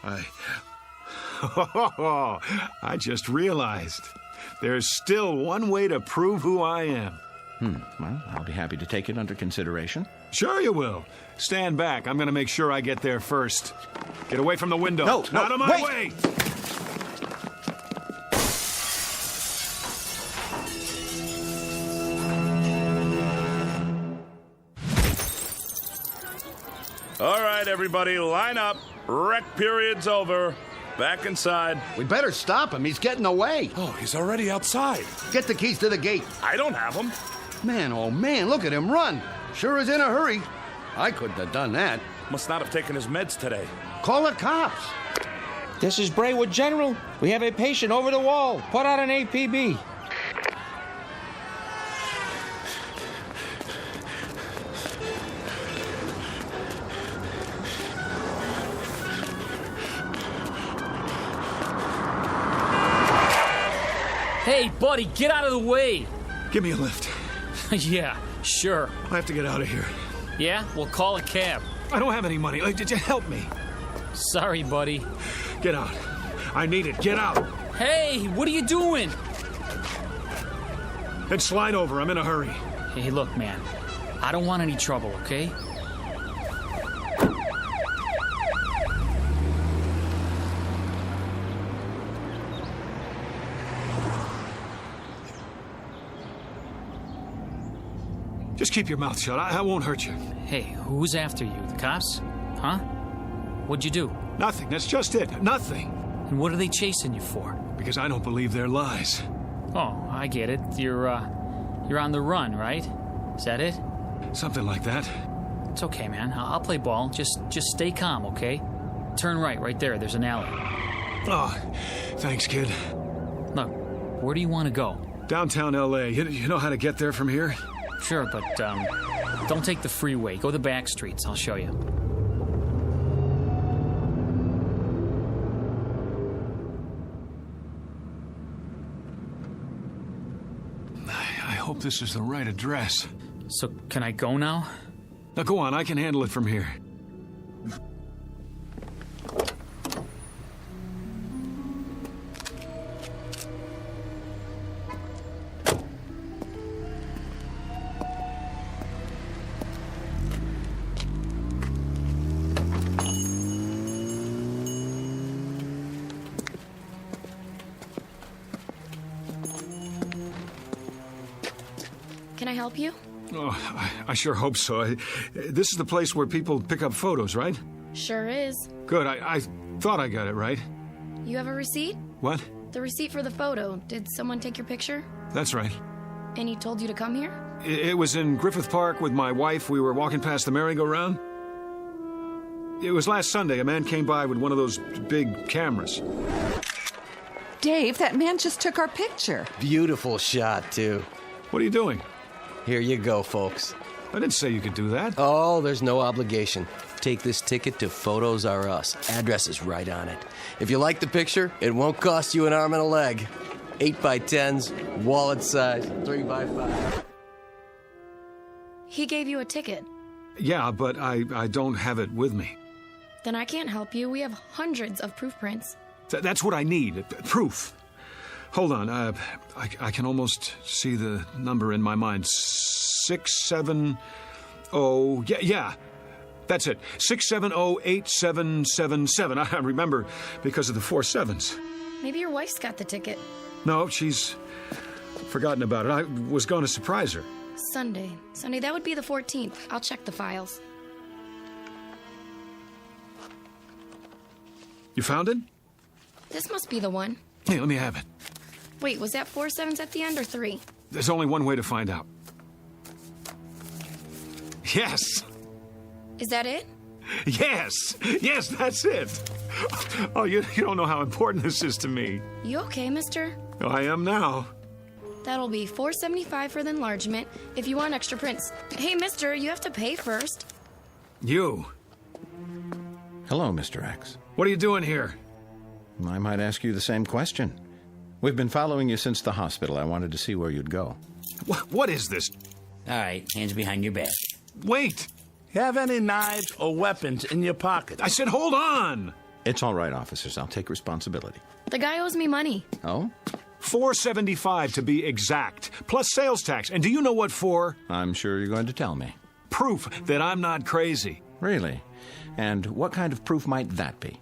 I just realized there's still one way to prove who I am. Well, I'll be happy to take it under consideration. Sure you will. Stand back. I'm going to make sure I get there first. Get away from the window. No, out of my wait. way! All right, everybody, line up. Rec period's over. Back inside. We better stop him. He's getting away. Oh, he's already outside. Get the keys to the gate. I don't have them. Man, oh man, look at him run. Sure is in a hurry. I couldn't have done that. Must not have taken his meds today. Call the cops. This is Braywood General. We have a patient over the wall. Put out an APB. Hey, buddy, get out of the way. Give me a lift. Yeah, sure. I have to get out of here. Yeah? Well, call a cab. I don't have any money. Did you help me? Sorry, buddy. Get out. I need it. Get out. Hey, what are you doing? Then slide over. I'm in a hurry. Hey, look, man. I don't want any trouble, okay? Just keep your mouth shut. I won't hurt you. Hey, who's after you? The cops? Huh? What'd you do? Nothing. That's just it. Nothing. And what are they chasing you for? Because I don't believe their lies. Oh, I get it. You're on the run, right? Is that it? Something like that. It's okay, man. I'll play ball. Just stay calm, okay? Turn right there. There's an alley. Oh, thanks, kid. Look, where do you want to go? Downtown L.A. You know how to get there from here? Sure, but don't take the freeway. Go the back streets. I'll show you. I hope this is the right address. So, can I go now? Now, go on. I can handle it from here. Can I help you? Oh, I sure hope so. This is the place where people pick up photos, right? Sure is. Good. I thought I got it right. You have a receipt? What? The receipt for the photo. Did someone take your picture? That's right. And he told you to come here? It was in Griffith Park with my wife. We were walking past the merry-go-round. It was last Sunday. A man came by with one of those big cameras. Dave, that man just took our picture. Beautiful shot, too. What are you doing? Here you go, folks. I didn't say you could do that. Oh, there's no obligation. Take this ticket to Photos R Us. Address is right on it. If you like the picture, it won't cost you an arm and a leg. 8x10s, wallet size, 3x5. He gave you a ticket. Yeah, but I don't have it with me. Then I can't help you. We have hundreds of proof prints. That's what I need. Proof. Hold on. I can almost see the number in my mind. 670. Yeah. That's it. 6708777. I remember because of the 4 sevens. Maybe your wife's got the ticket. No, she's forgotten about it. I was going to surprise her. Sunday, that would be the 14th. I'll check the files. You found it? This must be the one. Hey, let me have it. Wait, was that 4 sevens at the end or 3? There's only one way to find out. Yes! Is that it? Yes, that's it. Oh, you don't know how important this is to me. You okay, mister? Oh, I am now. That'll be $4.75 for the enlargement if you want extra prints. Hey, mister, you have to pay first. You. Hello, Mr. X. What are you doing here? I might ask you the same question. We've been following you since the hospital. I wanted to see where you'd go. What is this? All right, hands behind your back. Wait. Have any knives or weapons in your pocket? I said hold on. It's all right, officers. I'll take responsibility. The guy owes me money. Oh? $4.75 to be exact, plus sales tax. And do you know what for? I'm sure you're going to tell me. Proof that I'm not crazy. Really? And what kind of proof might that be?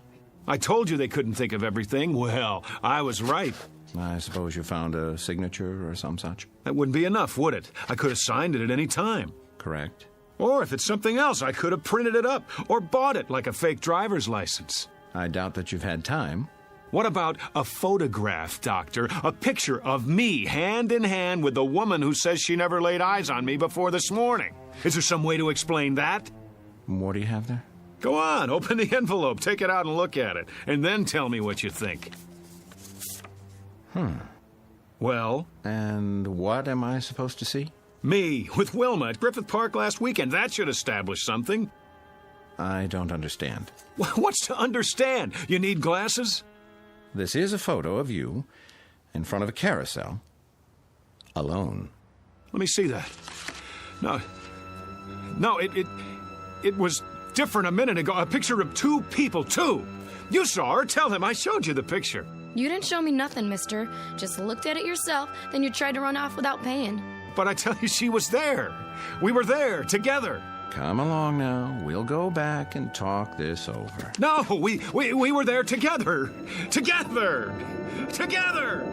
I told you they couldn't think of everything. Well, I was right. I suppose you found a signature or some such? That wouldn't be enough, would it? I could have signed it at any time. Correct. Or if it's something else, I could have printed it up or bought it like a fake driver's license. I doubt that you've had time. What about a photograph, Doctor? A picture of me, hand in hand with the woman who says she never laid eyes on me before this morning. Is there some way to explain that? What do you have there? Go on, open the envelope, take it out and look at it, and then tell me what you think. Well? And what am I supposed to see? Me, with Wilma at Griffith Park last weekend. That should establish something. I don't understand. What's to understand? You need glasses? This is a photo of you in front of a carousel, alone. Let me see that. No, it was different a minute ago. A picture of 2 people, 2. You saw her. Tell him I showed you the picture. You didn't show me nothing, mister. Just looked at it yourself, then you tried to run off without paying. But I tell you, she was there. We were there, together. Come along now. We'll go back and talk this over. No, we were there together. Together. Together.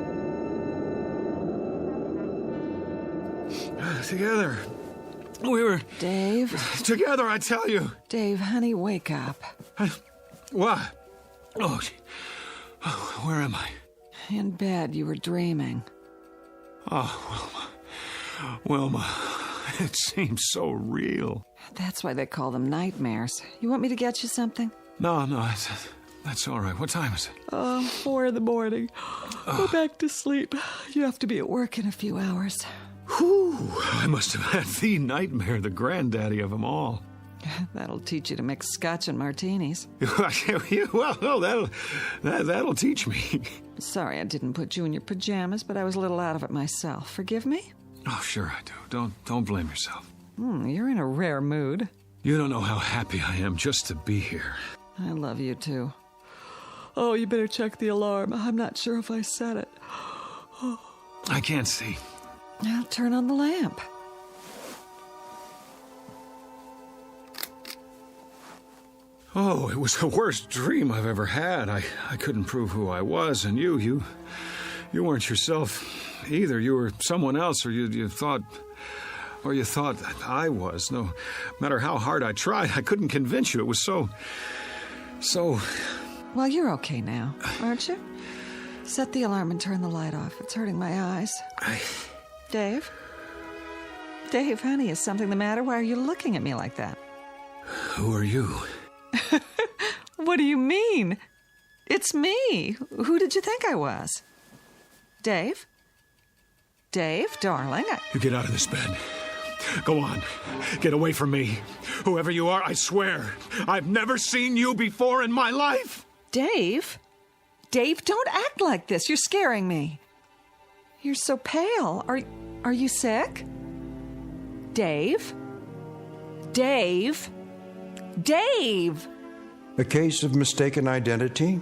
Together. We were... Dave? Together, I tell you. Dave, honey, wake up. What? Oh, where am I? In bed, you were dreaming. Oh, Wilma. It seems so real. That's why they call them nightmares. You want me to get you something? No, that's all right. What time is it? 4 in the morning. Go back to sleep. You have to be at work in a few hours. Whew, I must have had the nightmare, the granddaddy of them all. That'll teach you to mix scotch and martinis. Well, that'll teach me. Sorry I didn't put you in your pajamas, but I was a little out of it myself. Forgive me? Oh, sure I do. Don't blame yourself. You're in a rare mood. You don't know how happy I am just to be here. I love you, too. Oh, you better check the alarm. I'm not sure if I set it. I can't see. I'll turn on the lamp. Oh, it was the worst dream I've ever had. I couldn't prove who I was, and you weren't yourself either. You were someone else, or you thought that I was. No matter how hard I tried, I couldn't convince you. It was so... Well, you're okay now, aren't you? Set the alarm and turn the light off. It's hurting my eyes. Dave? Dave, honey, is something the matter? Why are you looking at me like that? Who are you? What do you mean? It's me. Who did you think I was? Dave? Dave, darling, You get out of this bed. Go on. Get away from me. Whoever you are, I swear, I've never seen you before in my life. Dave? Dave, don't act like this. You're scaring me. You're so pale. Are you sick? Dave? Dave? Dave! A case of mistaken identity?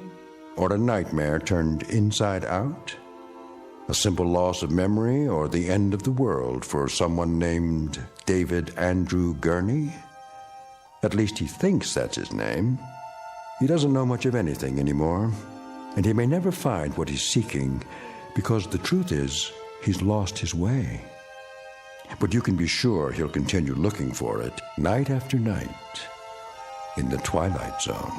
Or a nightmare turned inside out? A simple loss of memory or the end of the world for someone named David Andrew Gurney? At least he thinks that's his name. He doesn't know much of anything anymore, and he may never find what he's seeking because the truth is he's lost his way. But you can be sure he'll continue looking for it night after night in the Twilight Zone.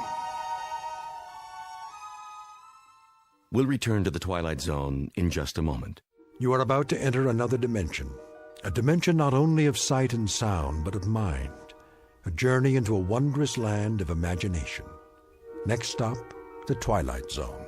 We'll return to the Twilight Zone in just a moment. You are about to enter another dimension, a dimension not only of sight and sound, but of mind, a journey into a wondrous land of imagination. Next stop, the Twilight Zone.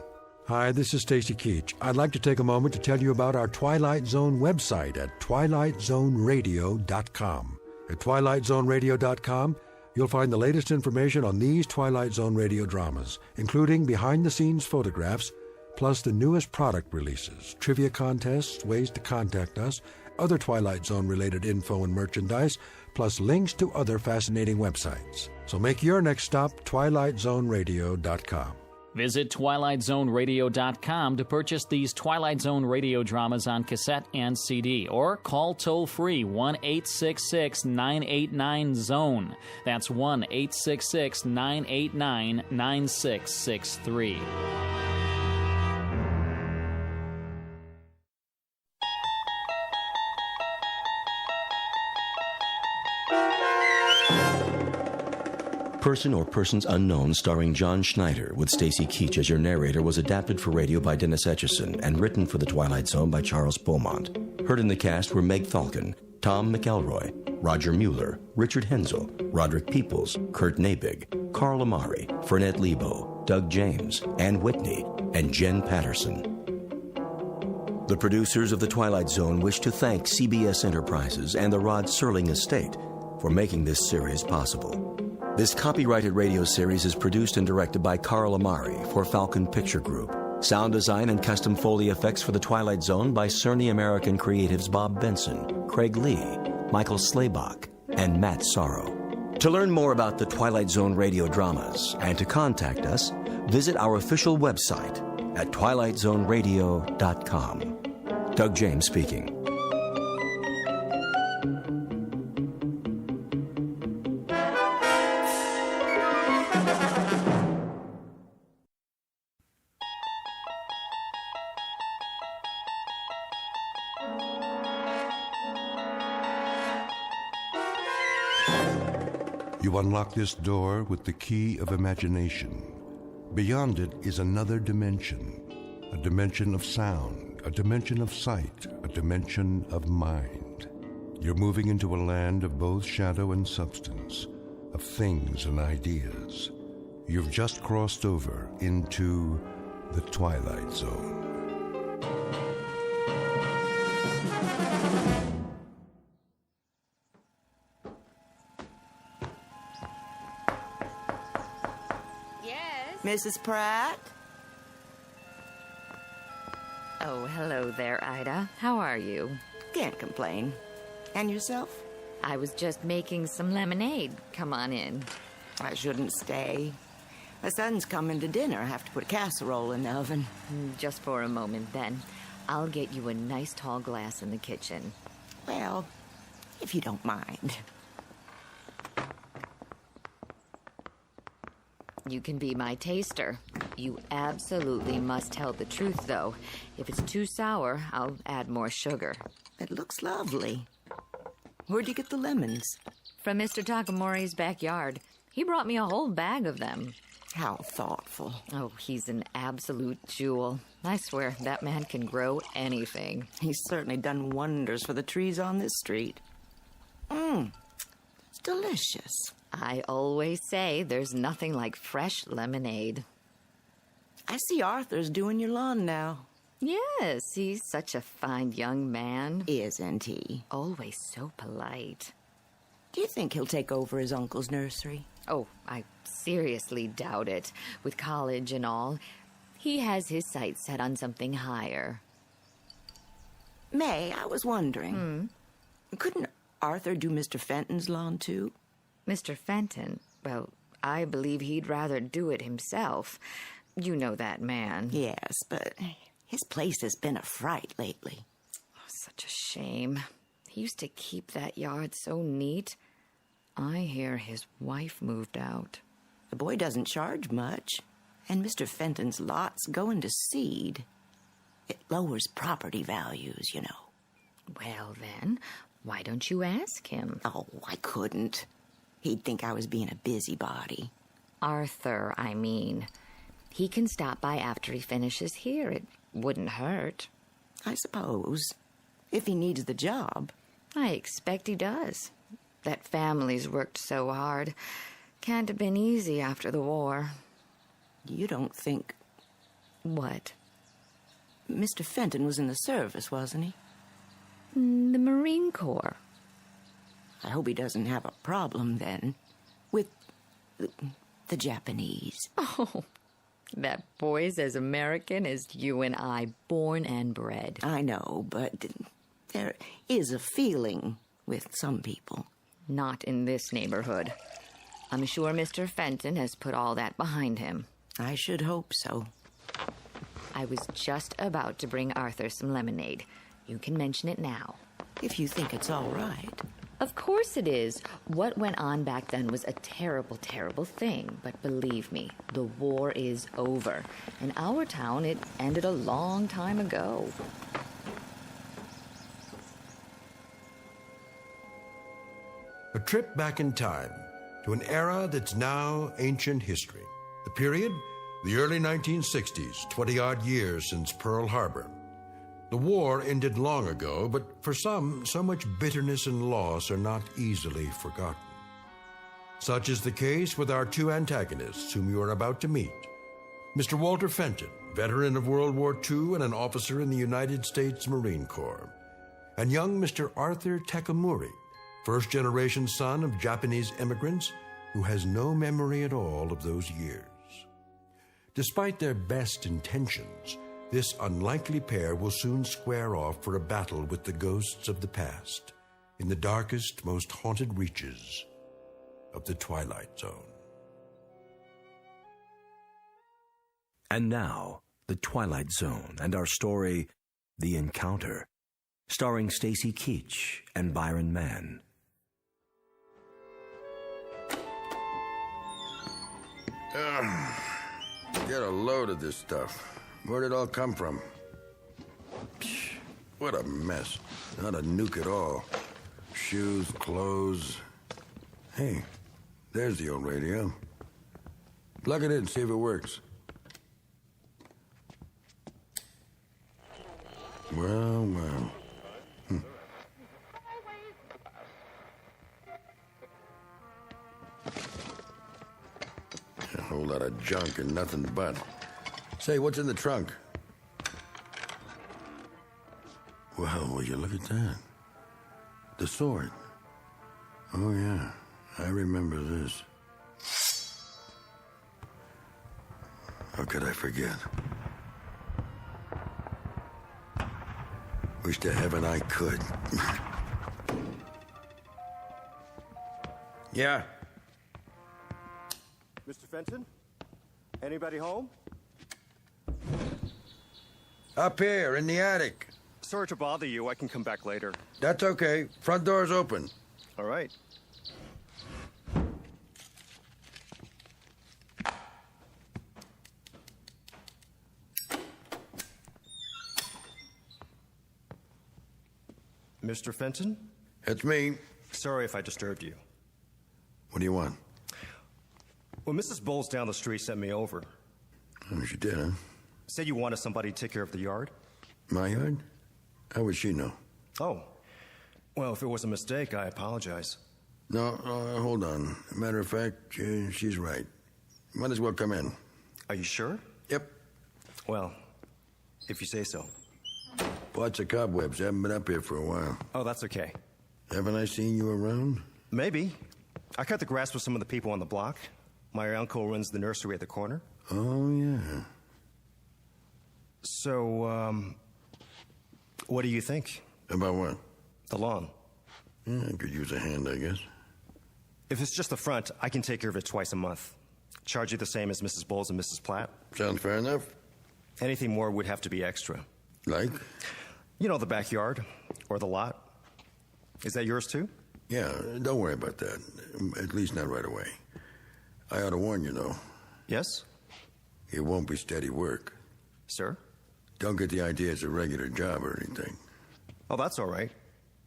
Hi, this is Stacy Keach. I'd like to take a moment to tell you about our Twilight Zone website at twilightzoneradio.com. At twilightzoneradio.com, you'll find the latest information on these Twilight Zone radio dramas, including behind-the-scenes photographs, plus the newest product releases, trivia contests, ways to contact us, other Twilight Zone-related info and merchandise, plus links to other fascinating websites. So make your next stop twilightzoneradio.com. Visit twilightzoneradio.com to purchase these Twilight Zone radio dramas on cassette and CD, or call toll-free 1-866-989-ZONE. That's 1-866-989-9663. Person or Persons Unknown, starring John Schneider, with Stacy Keach as your narrator, was adapted for radio by Dennis Etchison and written for The Twilight Zone by Charles Beaumont. Heard in the cast were Meg Falcon, Tom McElroy, Roger Mueller, Richard Hensel, Roderick Peoples, Kurt Nabig, Carl Amari, Fernette Lebo, Doug James, Ann Whitney, and Jen Patterson. The producers of The Twilight Zone wish to thank CBS Enterprises and the Rod Serling Estate for making this series possible. This copyrighted radio series is produced and directed by Carl Amari for Falcon Picture Group. Sound design and custom Foley effects for The Twilight Zone by Cerny American Creatives Bob Benson, Craig Lee, Michael Slaybach, and Matt Sorrow. To learn more about the Twilight Zone radio dramas and to contact us, visit our official website at twilightzoneradio.com. Doug James speaking. You unlock this door with the key of imagination. Beyond it is another dimension, a dimension of sound, a dimension of sight, a dimension of mind. You're moving into a land of both shadow and substance, of things and ideas. You've just crossed over into the Twilight Zone. Mrs. Pratt? Oh, hello there, Ida. How are you? Can't complain. And yourself? I was just making some lemonade. Come on in. I shouldn't stay. My son's coming to dinner. I have to put a casserole in the oven. Just for a moment, then. I'll get you a nice tall glass in the kitchen. Well, if you don't mind. You can be my taster. You absolutely must tell the truth, though. If it's too sour, I'll add more sugar. It looks lovely. Where'd you get the lemons? From Mr. Takamori's backyard. He brought me a whole bag of them. How thoughtful. Oh, he's an absolute jewel. I swear, that man can grow anything. He's certainly done wonders for the trees on this street. It's delicious. I always say there's nothing like fresh lemonade. I see Arthur's doing your lawn now. Yes, he's such a fine young man. Isn't he? Always so polite. Do you think he'll take over his uncle's nursery? Oh, I seriously doubt it. With college and all, he has his sights set on something higher. May, I was wondering. Couldn't Arthur do Mr. Fenton's lawn, too? Mr. Fenton? Well, I believe he'd rather do it himself. You know that man. Yes, but his place has been a fright lately. Oh, such a shame. He used to keep that yard so neat. I hear his wife moved out. The boy doesn't charge much, and Mr. Fenton's lots go into seed. It lowers property values, you know. Well, then, why don't you ask him? Oh, I couldn't. He'd think I was being a busybody. Arthur, I mean. He can stop by after he finishes here. It wouldn't hurt. I suppose. If he needs the job. I expect he does. That family's worked so hard. Can't have been easy after the war. You don't think... What? Mr. Fenton was in the service, wasn't he? The Marine Corps. I hope he doesn't have a problem, then, with the Japanese. Oh, that boy's as American as you and I, born and bred. I know, but there is a feeling with some people. Not in this neighborhood. I'm sure Mr. Fenton has put all that behind him. I should hope so. I was just about to bring Arthur some lemonade. You can mention it now. If you think it's all right. Of course it is. What went on back then was a terrible, terrible thing. But believe me, the war is over. In our town, it ended a long time ago. A trip back in time to an era that's now ancient history. The period, the early 1960s, 20-odd years since Pearl Harbor. The war ended long ago, but for some, so much bitterness and loss are not easily forgotten. Such is the case with our two antagonists whom you are about to meet. Mr. Walter Fenton, veteran of World War II and an officer in the United States Marine Corps, and young Mr. Arthur Takamori, first-generation son of Japanese immigrants who has no memory at all of those years. Despite their best intentions, this unlikely pair will soon square off for a battle with the ghosts of the past in the darkest, most haunted reaches of the Twilight Zone. And now, The Twilight Zone and our story, The Encounter, starring Stacy Keach and Byron Mann. Get a load of this stuff. Where'd it all come from? Psh, what a mess. Not a nuke at all. Shoes, clothes. Hey, there's the old radio. Plug it in, see if it works. Well. whole lot of junk and nothing but. Say, what's in the trunk? Well, will you look at that? The sword. Oh, yeah. I remember this. How could I forget? Wish to heaven I could. Yeah. Mr. Fenton? Anybody home? Up here, in the attic. Sorry to bother you. I can come back later. That's okay. Front door's open. All right. Mr. Fenton? It's me. Sorry if I disturbed you. What do you want? Well, Mrs. Bowles down the street sent me over. Oh, she did, huh? Said you wanted somebody to take care of the yard. My yard? How would she know? Oh. Well, if it was a mistake, I apologize. No, hold on. Matter of fact, she's right. Might as well come in. Are you sure? Yep. Well, if you say so. Lots of cobwebs. Haven't been up here for a while. Oh, that's okay. Haven't I seen you around? Maybe. I cut the grass with some of the people on the block. My uncle runs the nursery at the corner. Oh, yeah. So, what do you think? About what? The lawn. Yeah, I could use a hand, I guess. If it's just the front, I can take care of it twice a month. Charge you the same as Mrs. Bowles and Mrs. Platt. Sounds fair enough. Anything more would have to be extra. Like? You know, the backyard or the lot. Is that yours too? Yeah, don't worry about that. At least not right away. I ought to warn you, though. Yes? It won't be steady work. Sir? Don't get the idea it's a regular job or anything. Oh, that's all right.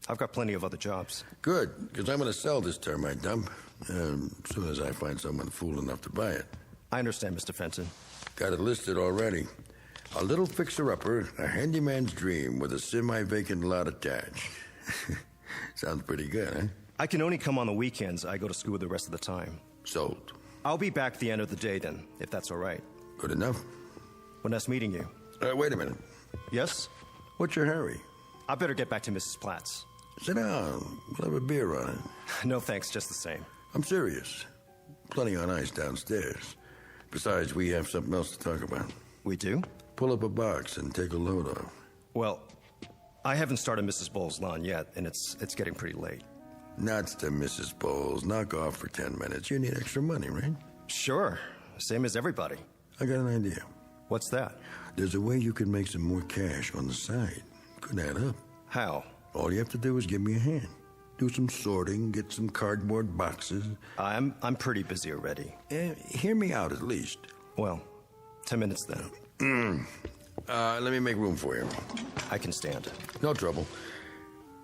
I've got plenty of other jobs. Good, because I'm going to sell this termite dump as soon as I find someone fool enough to buy it. I understand, Mr. Fenton. Got it listed already. A little fixer-upper, a handyman's dream with a semi-vacant lot attached. Sounds pretty good, huh? I can only come on the weekends. I go to school the rest of the time. Sold. I'll be back at the end of the day then, if that's all right. Good enough. Well, nice meeting you. Wait a minute. Yes? What's your hurry? I better get back to Mrs. Platt's. Sit down. We'll have a beer on it. No thanks, just the same. I'm serious. Plenty on ice downstairs. Besides, we have something else to talk about. We do? Pull up a box and take a load off. Well, I haven't started Mrs. Bowles' lawn yet, and it's getting pretty late. Nuts to Mrs. Bowles. Knock off for 10 minutes. You need extra money, right? Sure. Same as everybody. I got an idea. What's that? There's a way you can make some more cash on the side. Could add up. How? All you have to do is give me a hand. Do some sorting, get some cardboard boxes. I'm pretty busy already. Hear me out at least. Well, 10 minutes then. Let me make room for you. I can stand. No trouble.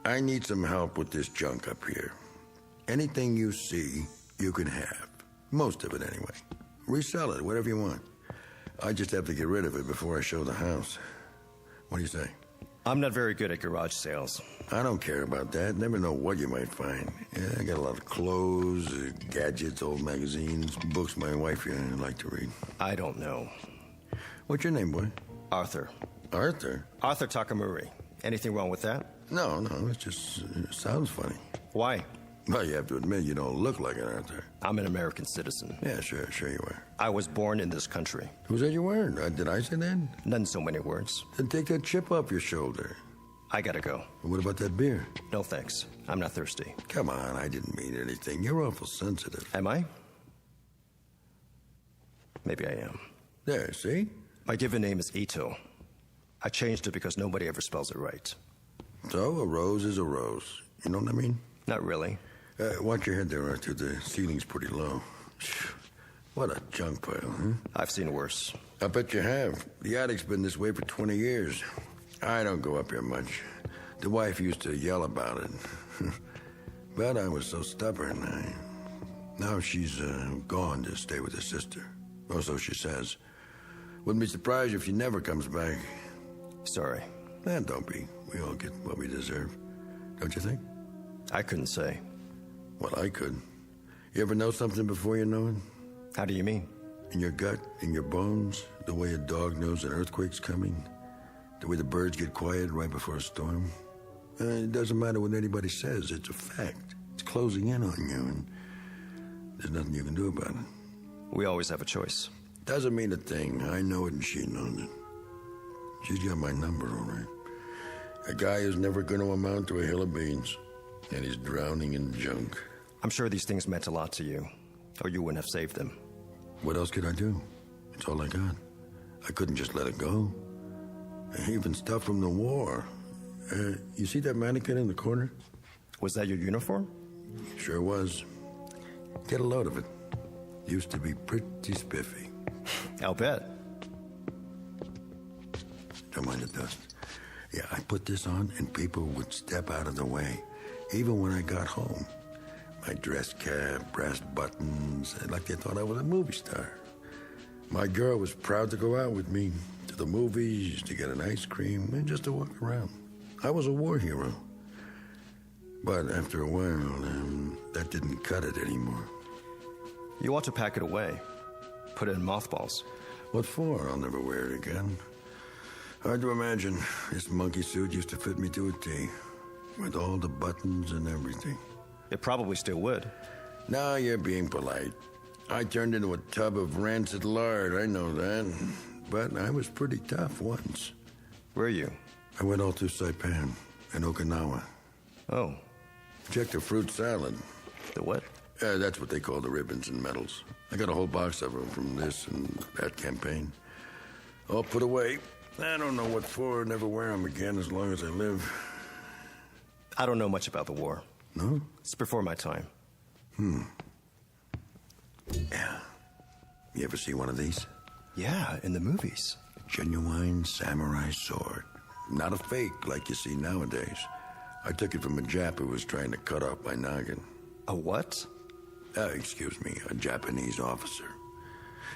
I need some help with this junk up here. Anything you see, you can have. Most of it, anyway. Resell it, whatever you want. I just have to get rid of it before I show the house. What do you say? I'm not very good at garage sales. I don't care about that. Never know what you might find. Yeah, I got a lot of clothes, gadgets, old magazines, books my wife like to read. I don't know. What's your name, boy? Arthur. Arthur? Arthur Takamori. Anything wrong with that? No, it just sounds funny. Why? Well, you have to admit you don't look like an Arthur. I'm an American citizen. Yeah, sure you are. I was born in this country. Who said you weren't? Did I say that? None so many words. Then take that chip off your shoulder. I gotta go. What about that beer? No thanks. I'm not thirsty. Come on, I didn't mean anything. You're awful sensitive. Am I? Maybe I am. There, see? My given name is Ito. I changed it because nobody ever spells it right. So, a rose is a rose. You know what I mean? Not really. Watch your head there, Arthur. The ceiling's pretty low. What a junk pile, huh? I've seen worse. I bet you have. The attic's been this way for 20 years. I don't go up here much. The wife used to yell about it. But I was so stubborn. Now she's gone to stay with her sister. Or so she says. Wouldn't be surprised if she never comes back. Sorry. Don't be. We all get what we deserve. Don't you think? I couldn't say. Well, I could. You ever know something before you know it? How do you mean? In your gut, in your bones, the way a dog knows an earthquake's coming, the way the birds get quiet right before a storm. It doesn't matter what anybody says, it's a fact. It's closing in on you, and there's nothing you can do about it. We always have a choice. Doesn't mean a thing. I know it and she knows it. She's got my number, all right. A guy who's never going to amount to a hill of beans, and he's drowning in junk. I'm sure these things meant a lot to you, or you wouldn't have saved them. What else could I do? It's all I got. I couldn't just let it go. Even stuff from the war. You see that mannequin in the corner? Was that your uniform? Sure was. Get a load of it. Used to be pretty spiffy. I'll bet. Don't mind the dust. Yeah, I put this on and people would step out of the way. Even when I got home. My dress cap, brass buttons, like they thought I was a movie star. My girl was proud to go out with me to the movies, to get an ice cream, and just to walk around. I was a war hero. But after a while, that didn't cut it anymore. You ought to pack it away. Put it in mothballs. What for? I'll never wear it again. Hard to imagine. This monkey suit used to fit me to a T. With all the buttons and everything. It probably still would. Now you're being polite. I turned into a tub of rancid lard, I know that. But I was pretty tough once. Were you? I went all through Saipan and Okinawa. Oh. Checked the fruit salad. The what? That's what they call the ribbons and medals. I got a whole box of them from this and that campaign. All put away. I don't know what for. Never wear them again as long as I live. I don't know much about the war. No? It's before my time. Yeah. You ever see one of these? Yeah, in the movies. Genuine samurai sword. Not a fake like you see nowadays. I took it from a Jap who was trying to cut off my noggin. A what? Excuse me, a Japanese officer.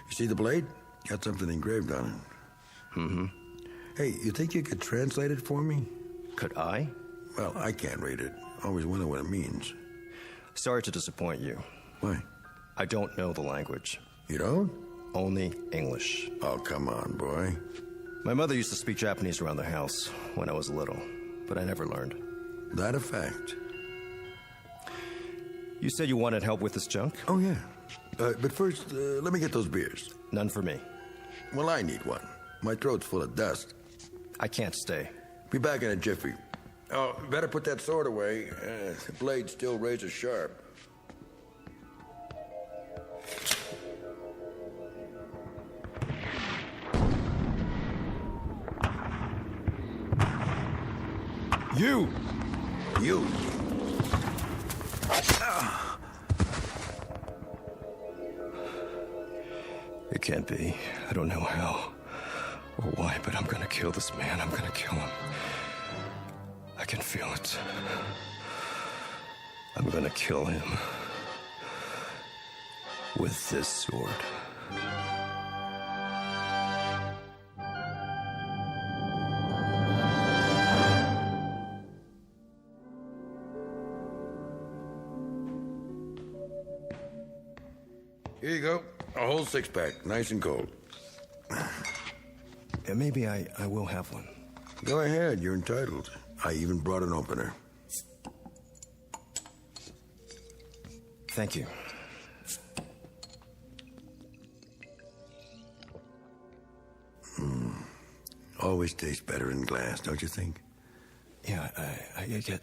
You see the blade? Got something engraved on it. Mm-hmm. Hey, you think you could translate it for me? Could I? Well, I can't read it. Always wonder what it means. Sorry to disappoint you. Why? I don't know the language. You don't? Only English. Oh, come on, boy. My mother used to speak Japanese around the house when I was little, but I never learned. That a fact. You said you wanted help with this junk? Oh, yeah. But first, let me get those beers. None for me. Well, I need one. My throat's full of dust. I can't stay. Be back in a jiffy. Oh, better put that sword away. The blade's still razor sharp. You! It can't be. I don't know how or why, but I'm gonna kill this man. I'm gonna kill him. I can feel it. I'm gonna kill him with this sword. Here you go. A whole six-pack, nice and cold. Maybe I will have one. Go ahead, you're entitled. I even brought an opener. Thank you. Always tastes better in glass, don't you think? Yeah,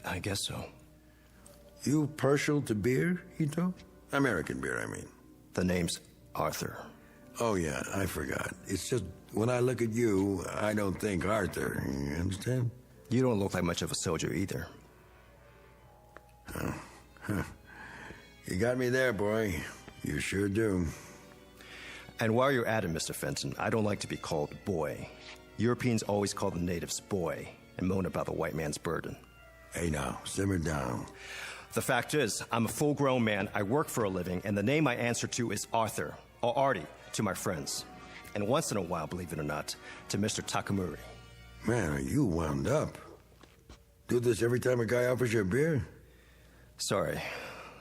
I guess so. You partial to beer, Ito? American beer, I mean. The name's Arthur. Oh, yeah, I forgot. It's just, when I look at you, I don't think Arthur. You understand? You don't look like much of a soldier either. Oh, huh. You got me there, boy. You sure do. And while you're at it, Mr. Fenton, I don't like to be called boy. Europeans always call the natives boy and moan about the white man's burden. Hey, now, simmer down. The fact is, I'm a full-grown man, I work for a living, and the name I answer to is Arthur, or Artie, to my friends. And once in a while, believe it or not, to Mr. Takamuri. Man, are you wound up? Do this every time a guy offers you a beer? Sorry,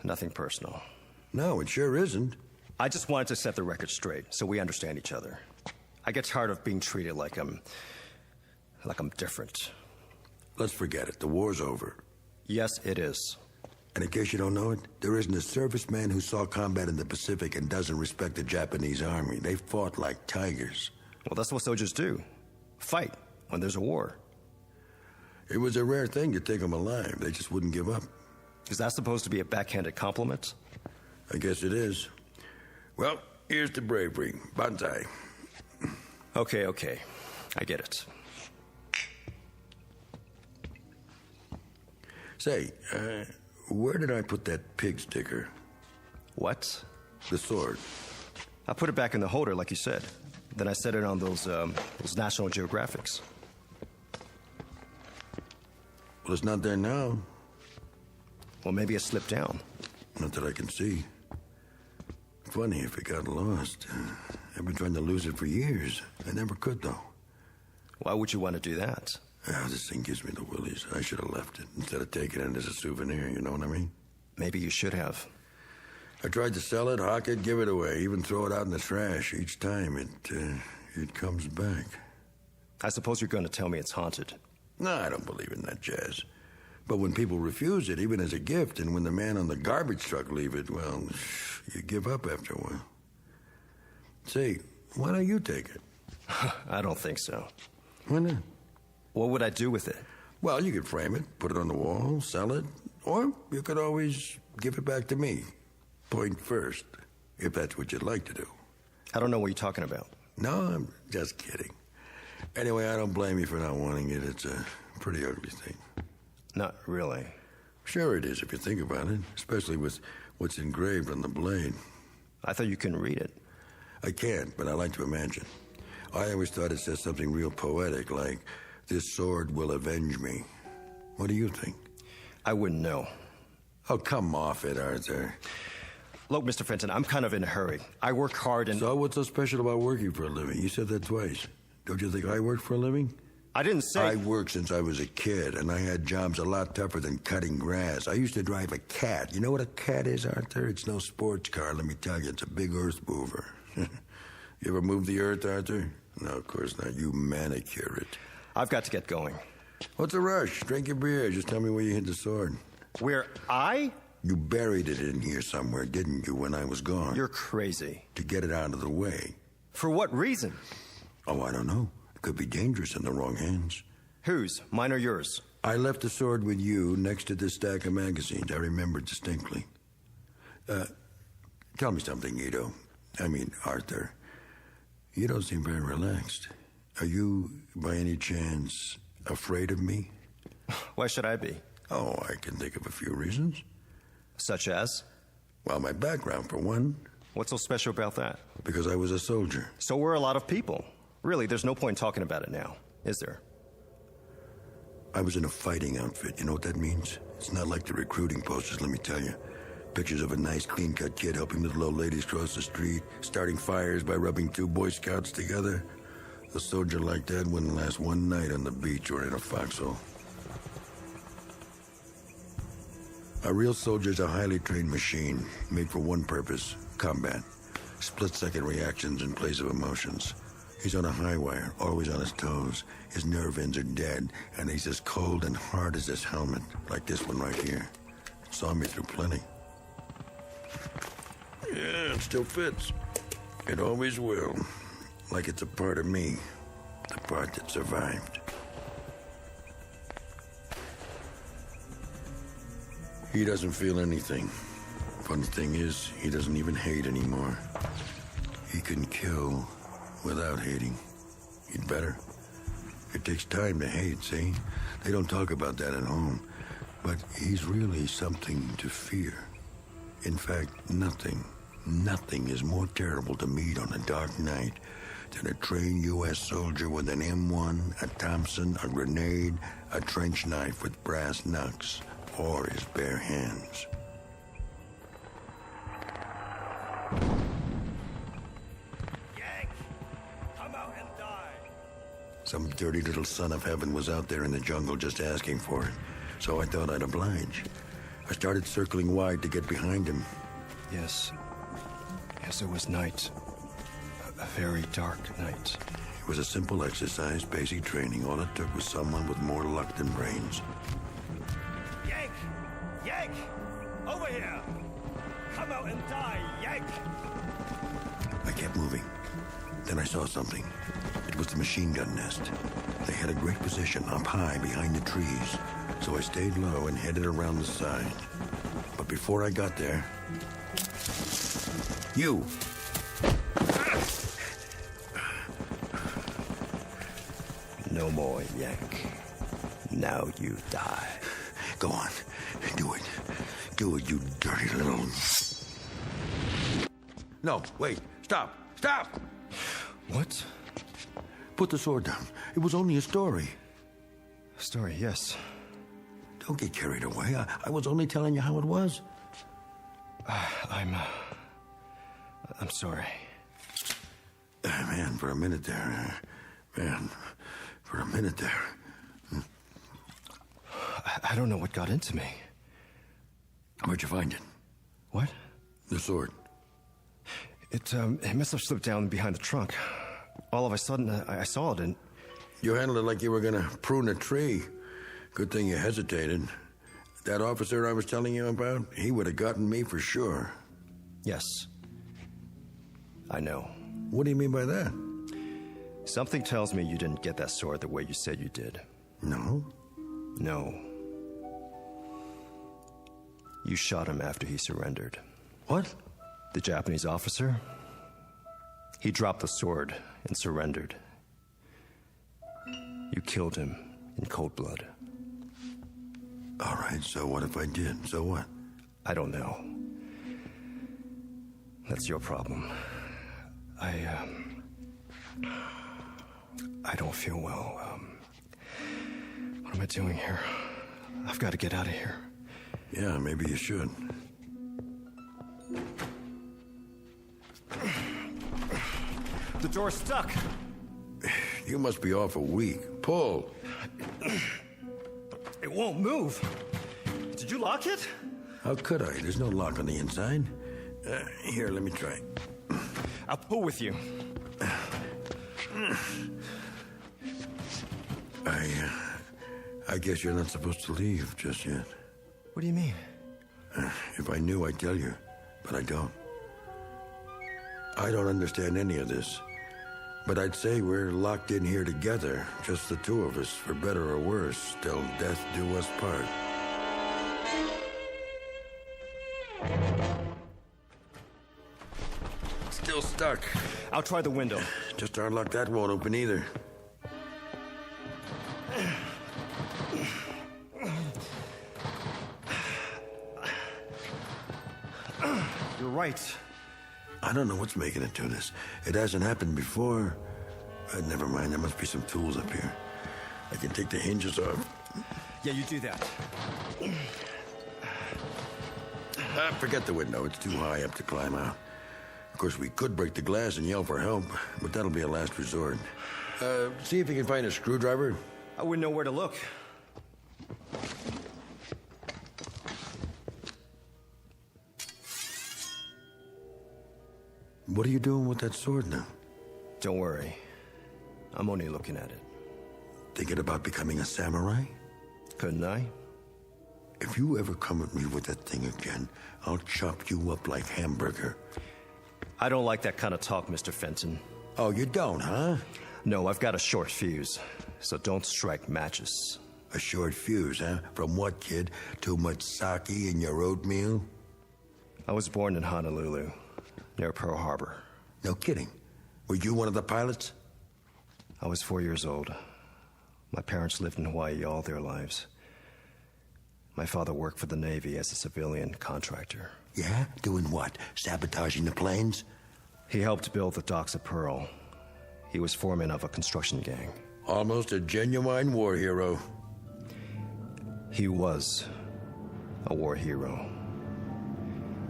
nothing personal. No, it sure isn't. I just wanted to set the record straight so we understand each other. I get tired of being treated like I'm different. Let's forget it. The war's over. Yes, it is. And in case you don't know it, there isn't a serviceman who saw combat in the Pacific and doesn't respect the Japanese army. They fought like tigers. Well, that's what soldiers do. Fight when there's a war. It was a rare thing to take them alive. They just wouldn't give up. Is that supposed to be a backhanded compliment? I guess it is. Well, here's to bravery. Banzai. Okay. I get it. Say, where did I put that pig sticker? What? The sword. I put it back in the holder, like you said. Then I set it on those National Geographics. Well, it's not there now. Well, maybe it slipped down. Not that I can see. Funny if it got lost. I've been trying to lose it for years. I never could, though. Why would you want to do that? This thing gives me the willies. I should have left it instead of taking it as a souvenir, you know what I mean? Maybe you should have. I tried to sell it, hawk it, give it away, even throw it out in the trash. Each time it comes back. I suppose you're going to tell me it's haunted. No, I don't believe in that jazz. But when people refuse it, even as a gift, and when the man on the garbage truck leave it, well, you give up after a while. Say, why don't you take it? I don't think so. Why not? What would I do with it? Well, you could frame it, put it on the wall, sell it, or you could always give it back to me. Point first, if that's what you'd like to do. I don't know what you're talking about. No, I'm just kidding. Anyway, I don't blame you for not wanting it. It's a pretty ugly thing. Not really. Sure it is, if you think about it, especially with what's engraved on the blade. I thought you couldn't read it. I can't, but I like to imagine. I always thought it said something real poetic, like, "This sword will avenge me." What do you think? I wouldn't know. Oh, come off it, Arthur. Look, Mr. Fenton, I'm kind of in a hurry. I work hard and... So what's so special about working for a living? You said that twice. Don't you think I work for a living? I didn't say... I worked since I was a kid, and I had jobs a lot tougher than cutting grass. I used to drive a cat. You know what a cat is, Arthur? It's no sports car, let me tell you. It's a big earth mover. You ever move the earth, Arthur? No, of course not. You manicure it. I've got to get going. What's the rush? Drink your beer. Just tell me where you hid the sword. Where I? You buried it in here somewhere, didn't you, when I was gone? You're crazy. To get it out of the way. For what reason? Oh, I don't know. It could be dangerous in the wrong hands. Whose? Mine or yours? I left the sword with you next to this stack of magazines. I remember distinctly. Tell me something, Arthur. You don't seem very relaxed. Are you, by any chance, afraid of me? Why should I be? Oh, I can think of a few reasons. Such as? Well, my background, for one. What's so special about that? Because I was a soldier. So were a lot of people. Really, there's no point talking about it now, is there? I was in a fighting outfit. You know what that means? It's not like the recruiting posters, let me tell you. Pictures of a nice, clean-cut kid helping little old ladies cross the street, starting fires by rubbing two Boy Scouts together. A soldier like that wouldn't last one night on the beach or in a foxhole. A real soldier's a highly trained machine, made for one purpose, combat. Split-second reactions in place of emotions. He's on a high wire, always on his toes. His nerve ends are dead, and he's as cold and hard as this helmet, like this one right here. It saw me through plenty. Yeah, it still fits. It always will. Like it's a part of me, the part that survived. He doesn't feel anything. Funny thing is, he doesn't even hate anymore. He can kill without hating. He'd better. It takes time to hate, see? They don't talk about that at home. But he's really something to fear. In fact, nothing is more terrible to meet on a dark night than a trained U.S. soldier with an M1, a Thompson, a grenade, a trench knife with brass knucks, or his bare hands. Yank, come out and die. Some dirty little son of heaven was out there in the jungle just asking for it, so I thought I'd oblige. I started circling wide to get behind him. Yes. Yes, it was night. A very dark night. It was a simple exercise, basic training. All it took was someone with more luck than brains. Yank! Yank! Over here! Come out and die, Yank! I kept moving. Then I saw something. It was the machine gun nest. They had a great position up high behind the trees, so I stayed low and headed around the side. But before I got there... You! No more, Yank. Now you die. Go on. Do it. Do it, you dirty little... No, wait. Stop. Stop! What? Put the sword down. It was only a story. Story, yes. Don't get carried away. I was only telling you how it was. I'm sorry. Man, for a minute there. For a minute there. I don't know what got into me. Where'd you find it? What? The sword. It must have slipped down behind the trunk. All of a sudden, I saw it and... You handled it like you were gonna prune a tree. Good thing you hesitated. That officer I was telling you about, he would have gotten me for sure. Yes. I know. What do you mean by that? Something tells me you didn't get that sword the way you said you did. No? No. You shot him after he surrendered. What? The Japanese officer? He dropped the sword and surrendered. You killed him in cold blood. All right, so what if I did? So what? I don't know. That's your problem. I don't feel well. What am I doing here? I've got to get out of here. Yeah, maybe you should. The door's stuck. You must be awful weak. Pull. It won't move. Did you lock it? How could I? There's no lock on the inside. Here, let me try. I'll pull with you. I guess you're not supposed to leave just yet. What do you mean? If I knew, I'd tell you, but I don't. I don't understand any of this, but I'd say we're locked in here together, just the two of us, for better or worse, till death do us part. Still stuck. I'll try the window. Just our luck that won't open either. You're right. I don't know what's making it do this. It hasn't happened before. Never mind, there must be some tools up here. I can take the hinges off. Yeah, you do that. Forget the window. It's too high up to climb out. Of course, we could break the glass and yell for help, but that'll be a last resort. See if you can find a screwdriver. I wouldn't know where to look. What are you doing with that sword now? Don't worry. I'm only looking at it. Thinking about becoming a samurai? Couldn't I? If you ever come at me with that thing again, I'll chop you up like hamburger. I don't like that kind of talk, Mr. Fenton. Oh, you don't, huh? No, I've got a short fuse, so don't strike matches. A short fuse, huh? From what, kid? Too much sake in your oatmeal? I was born in Honolulu, near Pearl Harbor. No kidding. Were you one of the pilots? I was 4 years old. My parents lived in Hawaii all their lives. My father worked for the Navy as a civilian contractor. Yeah? Doing what? Sabotaging the planes? He helped build the docks at Pearl. He was foreman of a construction gang. Almost a genuine war hero. He was a war hero.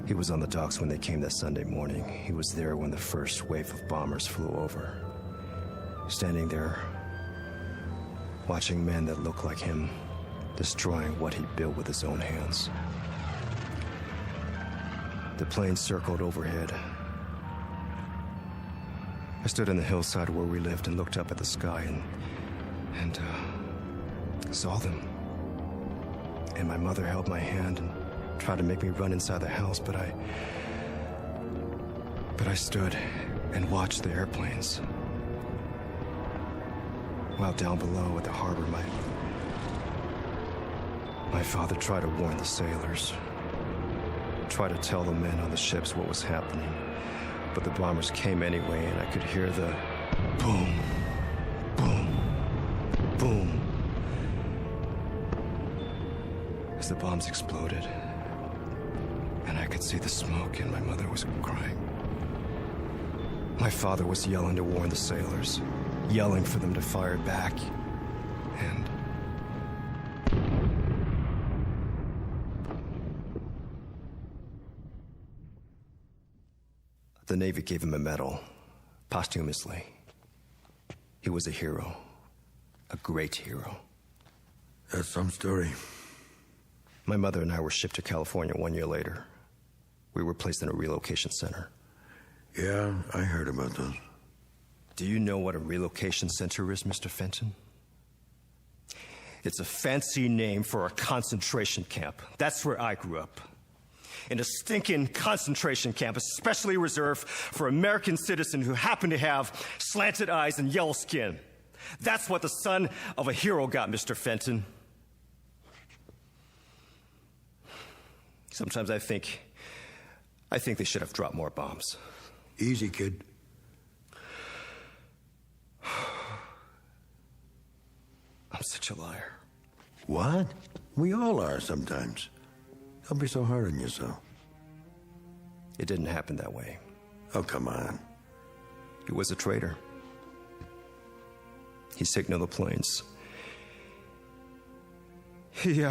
He was on the docks when they came that Sunday morning. He was there when the first wave of bombers flew over. Standing there, watching men that looked like him, destroying what he built with his own hands. The plane circled overhead, I stood on the hillside where we lived and looked up at the sky and saw them. And my mother held my hand and tried to make me run inside the house, but I stood and watched the airplanes. While down below at the harbor, my father tried to warn the sailors, tried to tell the men on the ships what was happening. But the bombers came anyway, and I could hear the boom, boom, boom as the bombs exploded. And I could see the smoke, and my mother was crying. My father was yelling to warn the sailors, yelling for them to fire back. And the Navy gave him a medal, posthumously. He was a hero. A great hero. That's some story. My mother and I were shipped to California 1 year later. We were placed in a relocation center. Yeah, I heard about those. Do you know what a relocation center is, Mr. Fenton? It's a fancy name for a concentration camp. That's where I grew up. In a stinking concentration camp, especially reserved for American citizens who happen to have slanted eyes and yellow skin. That's what the son of a hero got, Mr. Fenton. Sometimes I think they should have dropped more bombs. Easy, kid. I'm such a liar. What? We all are sometimes. Don't be so hard on yourself. It didn't happen that way. Oh, come on. He was a traitor. He signaled the planes. He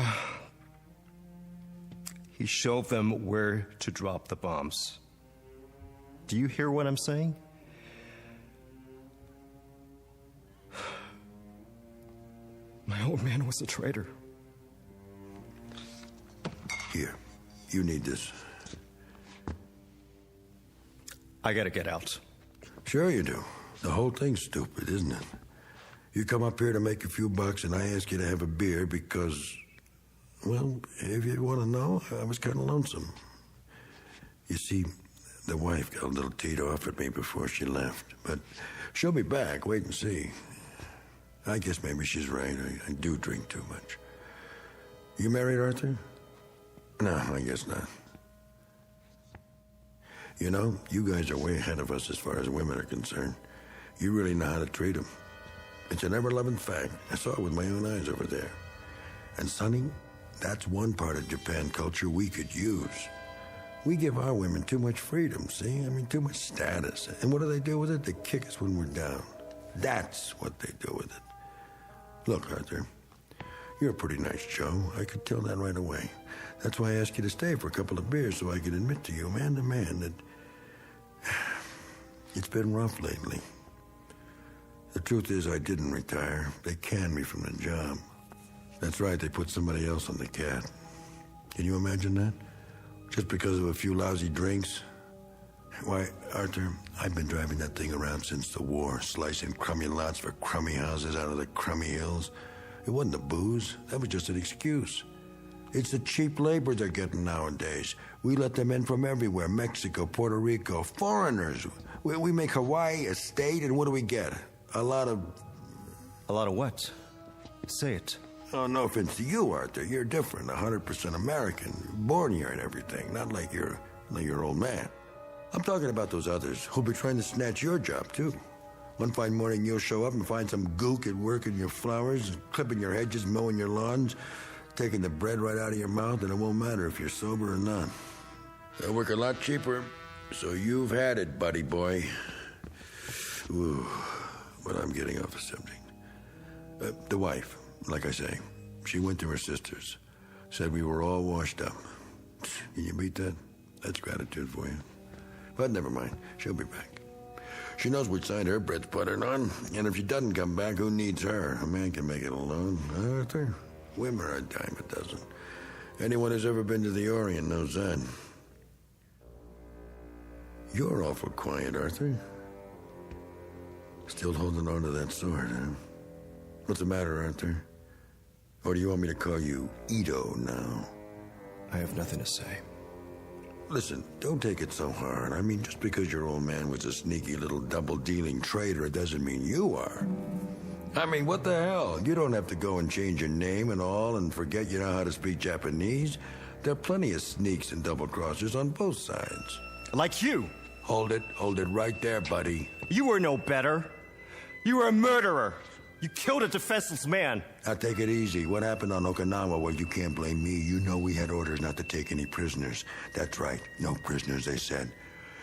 showed them where to drop the bombs. Do you hear what I'm saying? My old man was a traitor. Here, you need this. I gotta get out. Sure you do. The whole thing's stupid, isn't it? You come up here to make a few bucks and I ask you to have a beer because, well, if you want to know, I was kind of lonesome. You see, the wife got a little teed off at me before she left, but she'll be back. Wait and see. I guess maybe she's right. I do drink too much. You married, Arthur? No, I guess not. You know, you guys are way ahead of us as far as women are concerned. You really know how to treat them. It's an ever-loving fact. I saw it with my own eyes over there. And, Sonny, that's one part of Japan culture we could use. We give our women too much freedom, see? I mean, too much status. And what do they do with it? They kick us when we're down. That's what they do with it. Look, Arthur, you're a pretty nice Joe. I could tell that right away. That's why I asked you to stay for a couple of beers so I could admit to you, man to man, that it's been rough lately. The truth is I didn't retire. They canned me from the job. That's right, they put somebody else on the cat. Can you imagine that? Just because of a few lousy drinks? Why, Arthur, I've been driving that thing around since the war, slicing crummy lots for crummy houses out of the crummy hills. It wasn't the booze. That was just an excuse. It's the cheap labor they're getting nowadays. We let them in from everywhere, Mexico, Puerto Rico, foreigners. We make Hawaii a state, and what do we get? A lot of what? Say it. Oh, no offense to you, Arthur. You're different, 100% American. Born here and everything, not like you're old man. I'm talking about those others who'll be trying to snatch your job, too. One fine morning, you'll show up and find some gook at work in your flowers, clipping your hedges, mowing your lawns, taking the bread right out of your mouth, and it won't matter if you're sober or not. They'll work a lot cheaper, so you've had it, buddy boy. Ooh, but I'm getting off the subject. The wife, like I say, she went to her sister's, said we were all washed up. Can you beat that? That's gratitude for you. But never mind, she'll be back. She knows which side her bread's buttered on, and if she doesn't come back, who needs her? A man can make it alone. Arthur, women are a dime a dozen. Anyone who's ever been to the Orient knows that. You're awful quiet, Arthur. Still holding on to that sword, huh? What's the matter, Arthur? Or do you want me to call you Ito now? I have nothing to say. Listen, don't take it so hard. I mean, just because your old man was a sneaky little double-dealing traitor, it doesn't mean you are. I mean, what the hell? You don't have to go and change your name and all and forget you know how to speak Japanese. There are plenty of sneaks and double-crossers on both sides. Like you. Hold it right there, buddy. You were no better. You were a murderer. You killed a defenseless man. Now take it easy. What happened on Okinawa? Well, you can't blame me. You know we had orders not to take any prisoners. That's right. No prisoners, they said.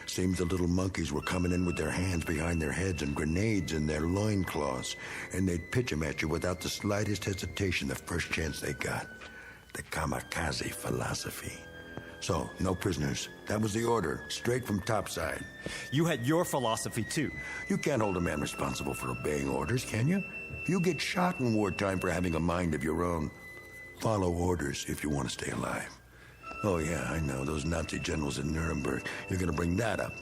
Seems the little monkeys were coming in with their hands behind their heads and grenades in their loincloths, and they'd pitch them at you without the slightest hesitation the first chance they got. The kamikaze philosophy. So, no prisoners. That was the order, straight from topside. You had your philosophy, too. You can't hold a man responsible for obeying orders, can you? You get shot in wartime for having a mind of your own. Follow orders if you want to stay alive. Oh, yeah, I know. Those Nazi generals in Nuremberg. You're going to bring that up.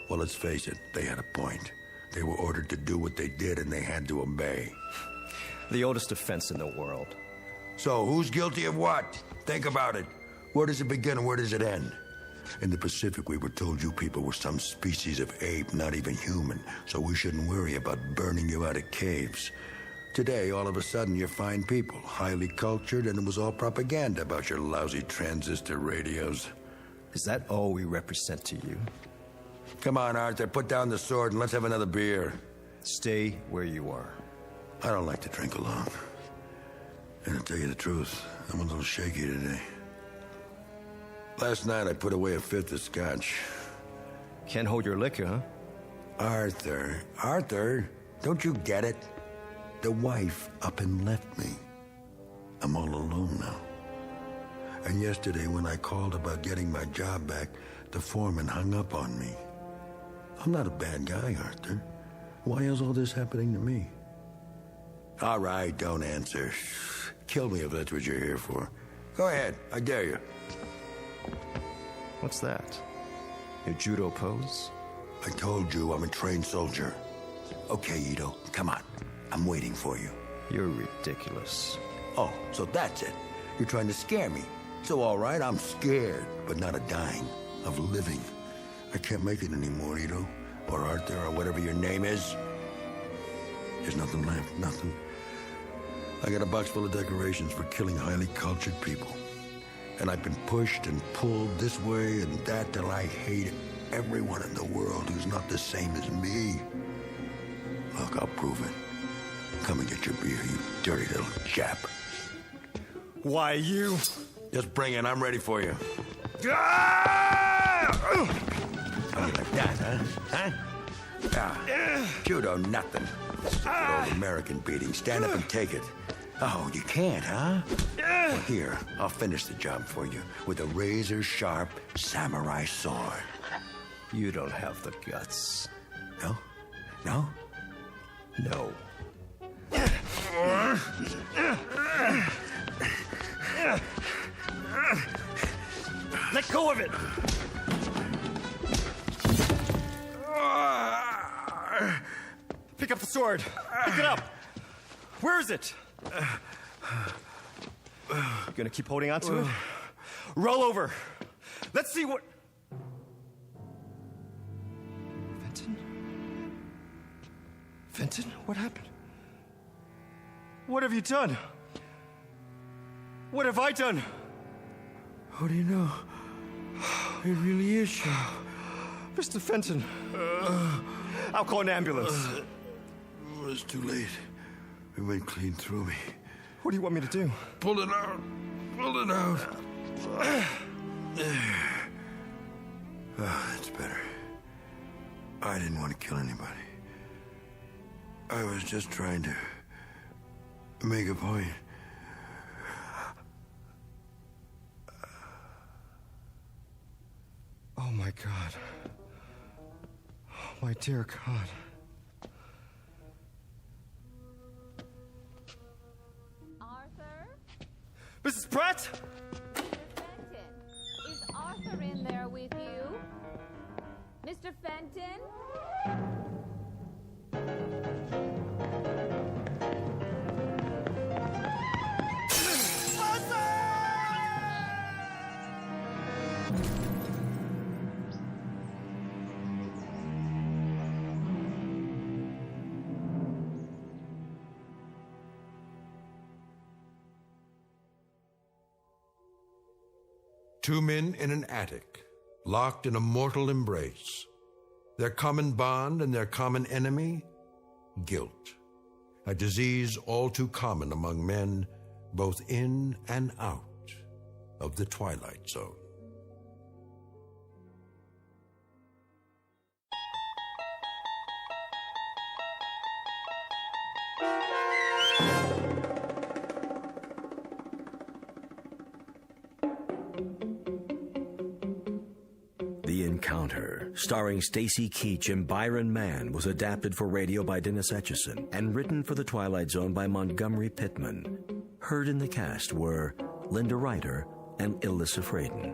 Well, let's face it. They had a point. They were ordered to do what they did, and they had to obey. The oldest defense in the world. So, who's guilty of what? Think about it. Where does it begin and where does it end? In the Pacific, we were told you people were some species of ape, not even human, so we shouldn't worry about burning you out of caves. Today, all of a sudden, you're fine people, highly cultured, and it was all propaganda about your lousy transistor radios. Is that all we represent to you? Come on, Arthur, put down the sword and let's have another beer. Stay where you are. I don't like to drink alone. And to tell you the truth, I'm a little shaky today. Last night, I put away a fifth of scotch. Can't hold your liquor, huh? Arthur, don't you get it? The wife up and left me. I'm all alone now. And yesterday, when I called about getting my job back, the foreman hung up on me. I'm not a bad guy, Arthur. Why is all this happening to me? All right, don't answer. Kill me if that's what you're here for. Go ahead, I dare you. What's that? Your judo pose? I told you I'm a trained soldier. Okay, Ito, come on. I'm waiting for you. You're ridiculous. Oh, so that's it. You're trying to scare me. So all right, I'm scared, but not of dying, of living. I can't make it anymore, Ito. Or Arthur, or whatever your name is. There's nothing left, nothing. I got a box full of decorations for killing highly cultured people. And I've been pushed and pulled this way and that till I hate everyone in the world who's not the same as me. Look, I'll prove it. Come and get your beer, you dirty little chap. Why, you? Just bring it. I'm ready for you. Ah! How you like that, huh? Judo, nothing. Stupid old American beating. Stand up and take it. Oh, you can't, huh? Well, here, I'll finish the job for you with a razor-sharp samurai sword. You don't have the guts. No? No? No. Let go of it! Pick up the sword. Pick it up. Where is it? You gonna keep holding on to it? Roll over. Let's see what... Fenton, what happened? What have you done? What have I done? How do you know? It really is you. Mr. Fenton. I'll call an ambulance. It's too late. It went clean through me. What do you want me to do? Pull it out. Pull it out. There. Oh, that's better. I didn't want to kill anybody. I was just trying to make a point. Oh, my God. Oh, my dear God. Arthur? Mrs. Pratt? Mr. Fenton, is Arthur in there with you? Mr. Fenton? Two men in an attic, locked in a mortal embrace. Their common bond and their common enemy? Guilt. A disease all too common among men, both in and out of the Twilight Zone. The Encounter, starring Stacy Keach and Byron Mann, was adapted for radio by Dennis Etchison and written for The Twilight Zone by Montgomery Pittman. Heard in the cast were Linda Ryder and Ilissa Fraden.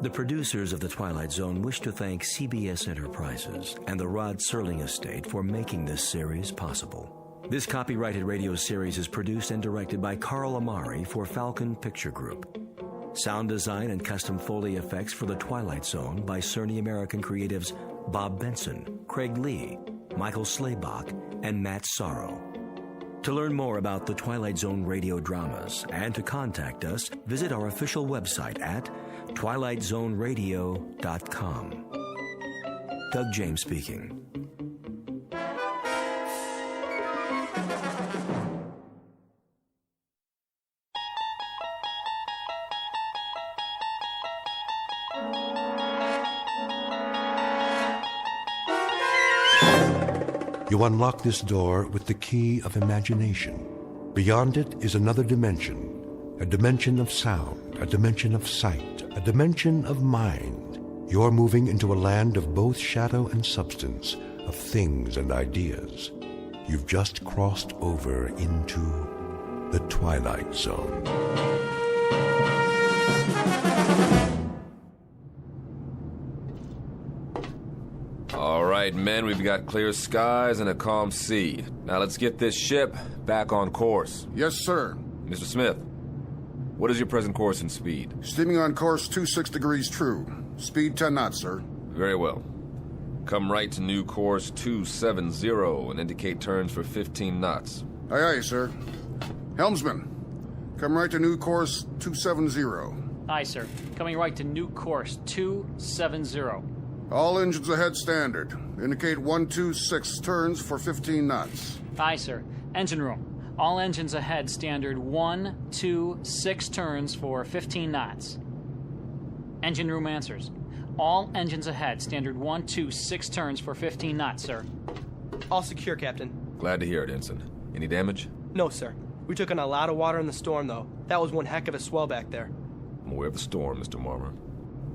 The producers of The Twilight Zone wish to thank CBS Enterprises and the Rod Serling estate for making this series possible. This copyrighted radio series is produced and directed by Carl Amari for Falcon Picture Group. Sound design and custom Foley effects for The Twilight Zone by Cerny American Creatives Bob Benson, Craig Lee, Michael Slaybach, and Matt Sorrow. To learn more about The Twilight Zone Radio Dramas and to contact us, visit our official website at twilightzoneradio.com. Doug James speaking. You unlock this door with the key of imagination. Beyond it is another dimension, a dimension of sound, a dimension of sight, a dimension of mind. You're moving into a land of both shadow and substance, of things and ideas. You've just crossed over into the Twilight Zone. All right, men, we've got clear skies and a calm sea. Now let's get this ship back on course. Yes, sir. Mr. Smith, what is your present course and speed? Steaming on course 26 degrees true. Speed 10 knots, sir. Very well. Come right to new course 270 and indicate turns for 15 knots. Aye, aye, sir. Helmsman, come right to new course 270. Aye, sir. Coming right to new course 270. All engines ahead standard. Indicate 126 turns for 15 knots. Aye, sir. Engine room. All engines ahead standard 126 turns for 15 knots. Engine room answers. All engines ahead standard 126 turns for 15 knots, sir. All secure, Captain. Glad to hear it, Ensign. Any damage? No, sir. We took in a lot of water in the storm, though. That was one heck of a swell back there. I'm aware of the storm, Mr. Marmer.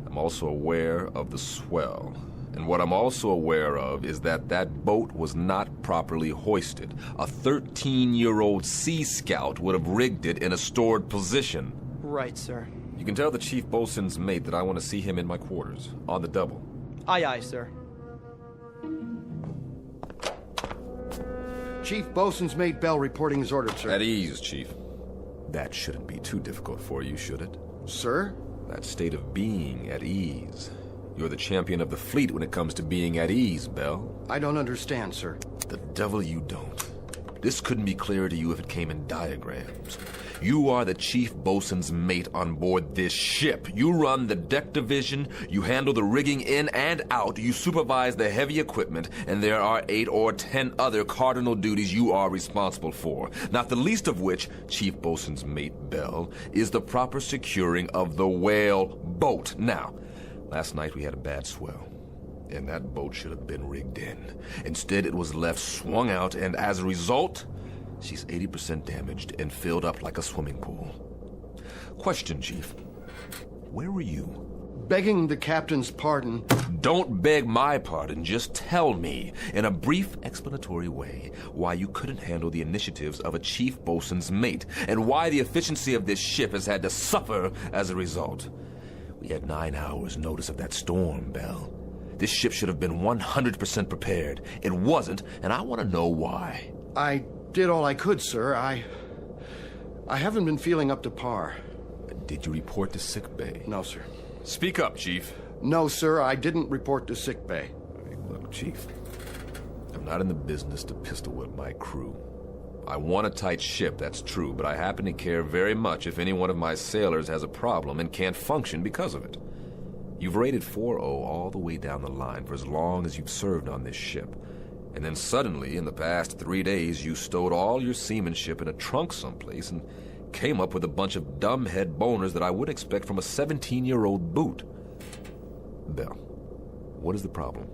I'm also aware of the swell. And what I'm also aware of is that that boat was not properly hoisted. A 13-year-old Sea Scout would have rigged it in a stored position. Right, sir. You can tell the chief boatswain's mate that I want to see him in my quarters, on the double. Aye, aye, sir. Chief Boatswain's Mate Bell reporting is ordered, sir. At ease, Chief. That shouldn't be too difficult for you, should it? Sir? That state of being at ease. You're the champion of the fleet when it comes to being at ease, Bell. I don't understand, sir. The devil you don't. This couldn't be clearer to you if it came in diagrams. You are the chief boatswain's mate on board this ship. You run the deck division, you handle the rigging in and out, you supervise the heavy equipment, and there are 8 or 10 other cardinal duties you are responsible for. Not the least of which, chief boatswain's mate Bell, is the proper securing of the whale boat. Now, last night we had a bad swell, and that boat should have been rigged in. Instead, it was left swung out, and as a result, she's 80% damaged and filled up like a swimming pool. Question, Chief. Where were you? Begging the captain's pardon. Don't beg my pardon. Just tell me, in a brief explanatory way, why you couldn't handle the initiatives of a chief boatswain's mate, and why the efficiency of this ship has had to suffer as a result. We had 9 hours notice of that storm, Bell. This ship should have been 100% prepared. It wasn't, and I want to know why. I did all I could, sir. I haven't been feeling up to par. Did you report to sickbay? No, sir. Speak up, Chief. No, sir, I didn't report to sickbay. Look, Chief, I'm not in the business to pistol whip my crew. I want a tight ship, that's true, but I happen to care very much if any one of my sailors has a problem and can't function because of it. You've rated 4-0 all the way down the line for as long as you've served on this ship. And then suddenly, in the past 3 days, you stowed all your seamanship in a trunk someplace and came up with a bunch of dumbhead boners that I would expect from a 17-year-old boot. Bell, what is the problem?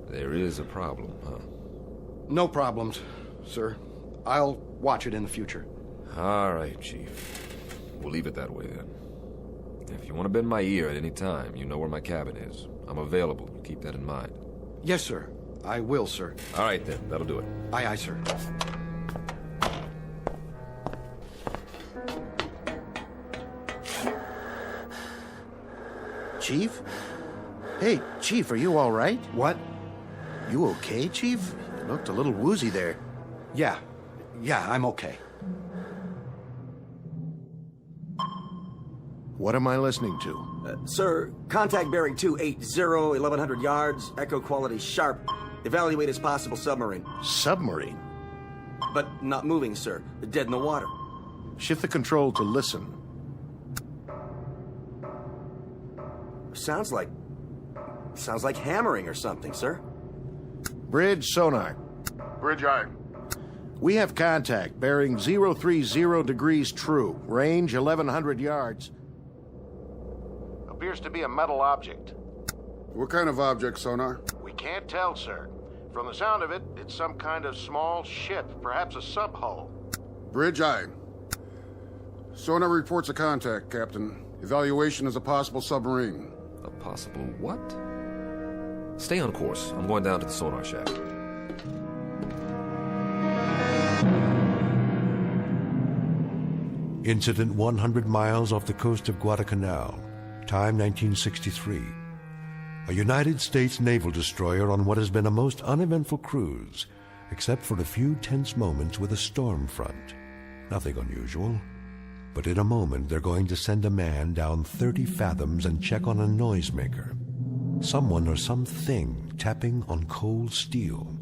There is a problem, huh? No problems, sir. I'll watch it in the future. All right, Chief. We'll leave it that way, then. If you want to bend my ear at any time, you know where my cabin is. I'm available. Keep that in mind. Yes, sir. I will, sir. All right, then. That'll do it. Aye, aye, sir. Chief? Hey, Chief, are you all right? What? You okay, Chief? You looked a little woozy there. Yeah, I'm okay. What am I listening to? Sir, contact bearing 280, 1100 yards, echo quality sharp. Evaluate as possible submarine. Submarine? But not moving, sir. Dead in the water. Shift the control to listen. Sounds like hammering or something, sir. Bridge sonar. Bridge eye. We have contact, bearing 030 degrees true, range 1100 yards. Appears to be a metal object. What kind of object, sonar? We can't tell, sir. From the sound of it, it's some kind of small ship, perhaps a sub-hull. Bridge eye. Sonar reports a contact, Captain. Evaluation is a possible submarine. A possible what? Stay on course. I'm going down to the sonar shack. Incident 100 miles off the coast of Guadalcanal. Time 1963. A United States naval destroyer on what has been a most uneventful cruise, except for a few tense moments with a storm front. Nothing unusual. But in a moment, they're going to send a man down 30 fathoms and check on a noisemaker. Someone or something tapping on cold steel.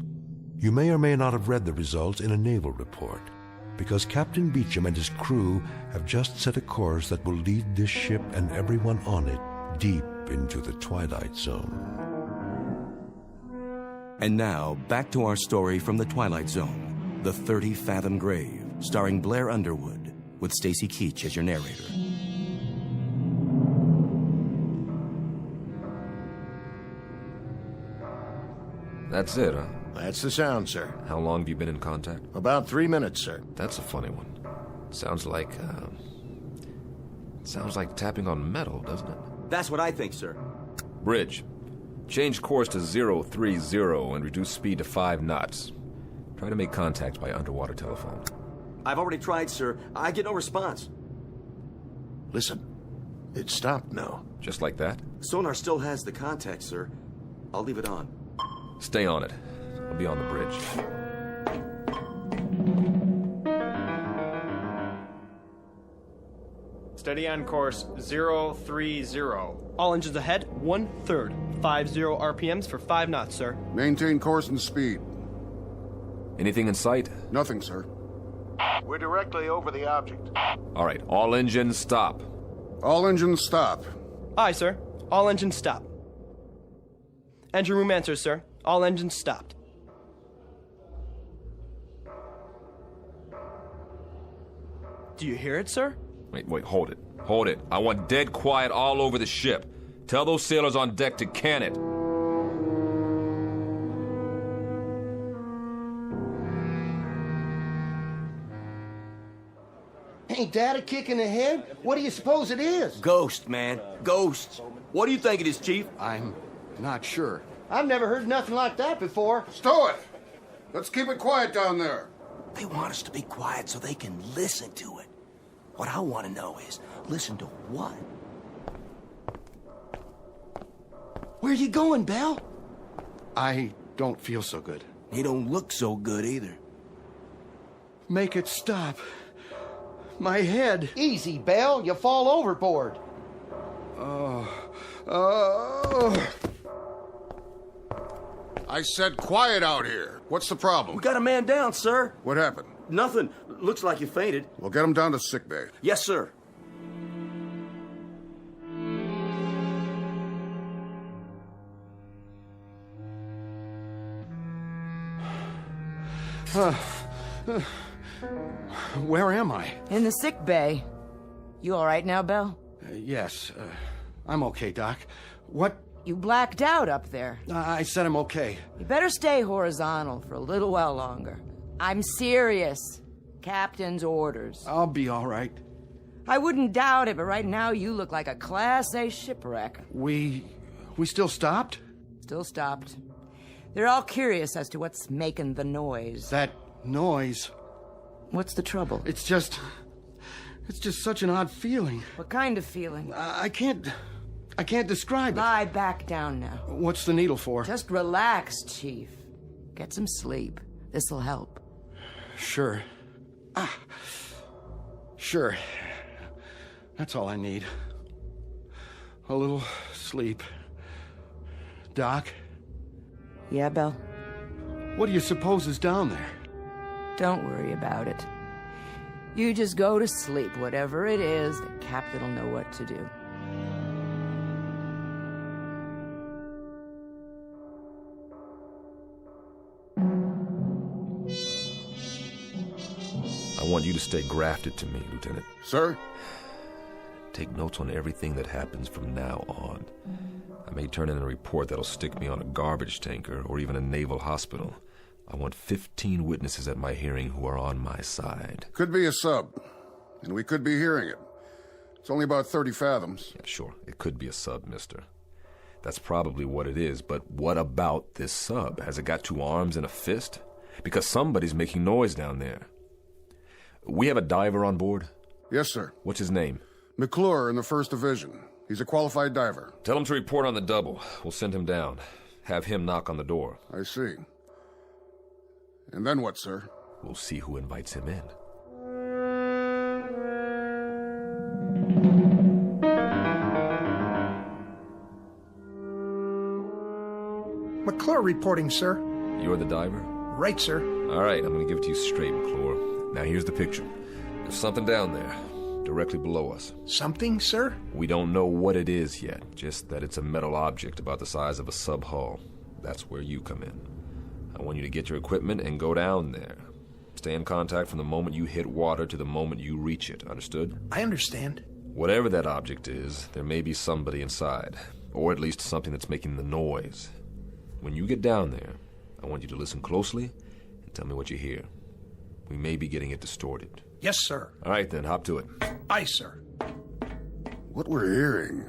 You may or may not have read the results in a naval report, because Captain Beecham and his crew have just set a course that will lead this ship and everyone on it deep into the Twilight Zone. And now, back to our story from the Twilight Zone, The 30-Fathom Grave, starring Blair Underwood, with Stacy Keach as your narrator. That's it, huh? That's the sound, sir. How long have you been in contact? About 3 minutes, sir. That's a funny one. Sounds like tapping on metal, doesn't it? That's what I think, sir. Bridge. Change course to 030 and reduce speed to 5 knots. Try to make contact by underwater telephone. I've already tried, sir. I get no response. Listen. It stopped now. Just like that? Sonar still has the contact, sir. I'll leave it on. Stay on it. I'll be on the bridge. Steady on course 030. All engines ahead, 1/3. 50 RPMs for 5 knots, sir. Maintain course and speed. Anything in sight? Nothing, sir. We're directly over the object. All right, all engines stop. All engines stop. Aye, sir. All engines stop. Engine room answers, sir. All engines stopped. Do you hear it, sir? Wait, hold it. Hold it. I want dead quiet all over the ship. Tell those sailors on deck to can it. Ain't that a kick in the head? What do you suppose it is? Ghost, man. Ghosts. What do you think it is, Chief? I'm not sure. I've never heard nothing like that before. Stow it! Let's keep it quiet down there. They want us to be quiet so they can listen to it. What I want to know is, listen to what? Where you going, Belle? I don't feel so good. You don't look so good either. Make it stop. My head. Easy, Belle. You fall overboard. I said quiet out here. What's the problem? We got a man down, sir. What happened? Nothing. Looks like you fainted. Well, get him down to sickbay. Yes, sir. Where am I? In the sick bay. You all right now, Belle? Yes, I'm okay, Doc. What? You blacked out up there. I said I'm okay. You better stay horizontal for a little while longer. I'm serious. Captain's orders. I'll be all right. I wouldn't doubt it, but right now you look like a Class A shipwreck. We still stopped? Still stopped. They're all curious as to what's making the noise. That noise? What's the trouble? It's just such an odd feeling. What kind of feeling? I can't describe it. Lie back down now. What's the needle for? Just relax, Chief. Get some sleep. This'll help. Sure. Sure. That's all I need. A little sleep. Doc? Yeah, Belle? What do you suppose is down there? Don't worry about it. You just go to sleep. Whatever it is, the captain will know what to do. I want you to stay grafted to me, Lieutenant. Sir? Take notes on everything that happens from now on. I may turn in a report that'll stick me on a garbage tanker or even a naval hospital. I want 15 witnesses at my hearing who are on my side. Could be a sub, and we could be hearing it. It's only about 30 fathoms. Yeah, sure, it could be a sub, mister. That's probably what it is, but what about this sub? Has it got two arms and a fist? Because somebody's making noise down there. We have a diver on board? Yes, sir. What's his name? McClure in the 1st Division. He's a qualified diver. Tell him to report on the double. We'll send him down. Have him knock on the door. I see. And then what, sir? We'll see who invites him in. McClure reporting, sir. You're the diver? Right, sir. All right, I'm going to give it to you straight, McClure. Now here's the picture. There's something down there, directly below us. Something, sir? We don't know what it is yet, just that it's a metal object about the size of a sub-hull. That's where you come in. I want you to get your equipment and go down there. Stay in contact from the moment you hit water to the moment you reach it, understood? I understand. Whatever that object is, there may be somebody inside, or at least something that's making the noise. When you get down there, I want you to listen closely and tell me what you hear. We may be getting it distorted. Yes, sir. All right, then, hop to it. Aye, sir. What we're hearing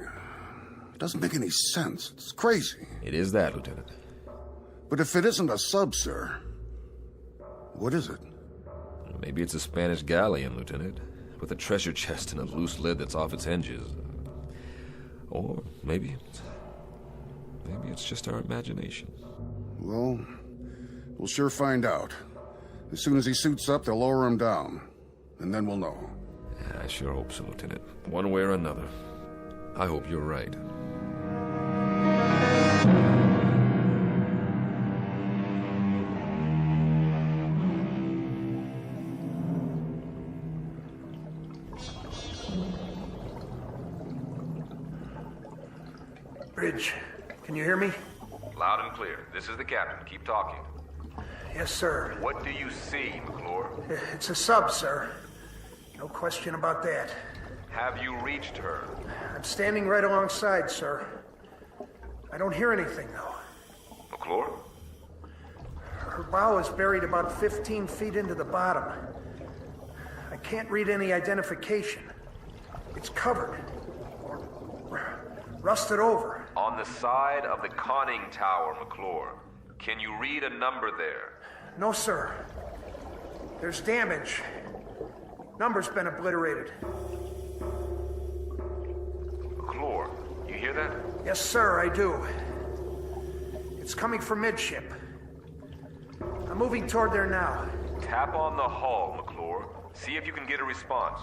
doesn't make any sense. It's crazy. It is that, Lieutenant. But if it isn't a sub, sir, what is it? Maybe it's a Spanish galleon, Lieutenant, with a treasure chest and a loose lid that's off its hinges. Or maybe it's just our imagination. Well, we'll sure find out. As soon as he suits up, they'll lower him down. And then we'll know. I sure hope so, Lieutenant. One way or another. I hope you're right. Bridge, can you hear me? Loud and clear. This is the captain. Keep talking. Yes, sir. What do you see, McClure? It's a sub, sir. No question about that. Have you reached her? I'm standing right alongside, sir. I don't hear anything, though. McClure? Her bow is buried about 15 feet into the bottom. I can't read any identification. It's covered. Or rusted over. On the side of the conning tower, McClure. Can you read a number there? No, sir. There's damage. Number's been obliterated. McClure, you hear that? Yes, sir, I do. It's coming from midship. I'm moving toward there now. Tap on the hull, McClure. See if you can get a response.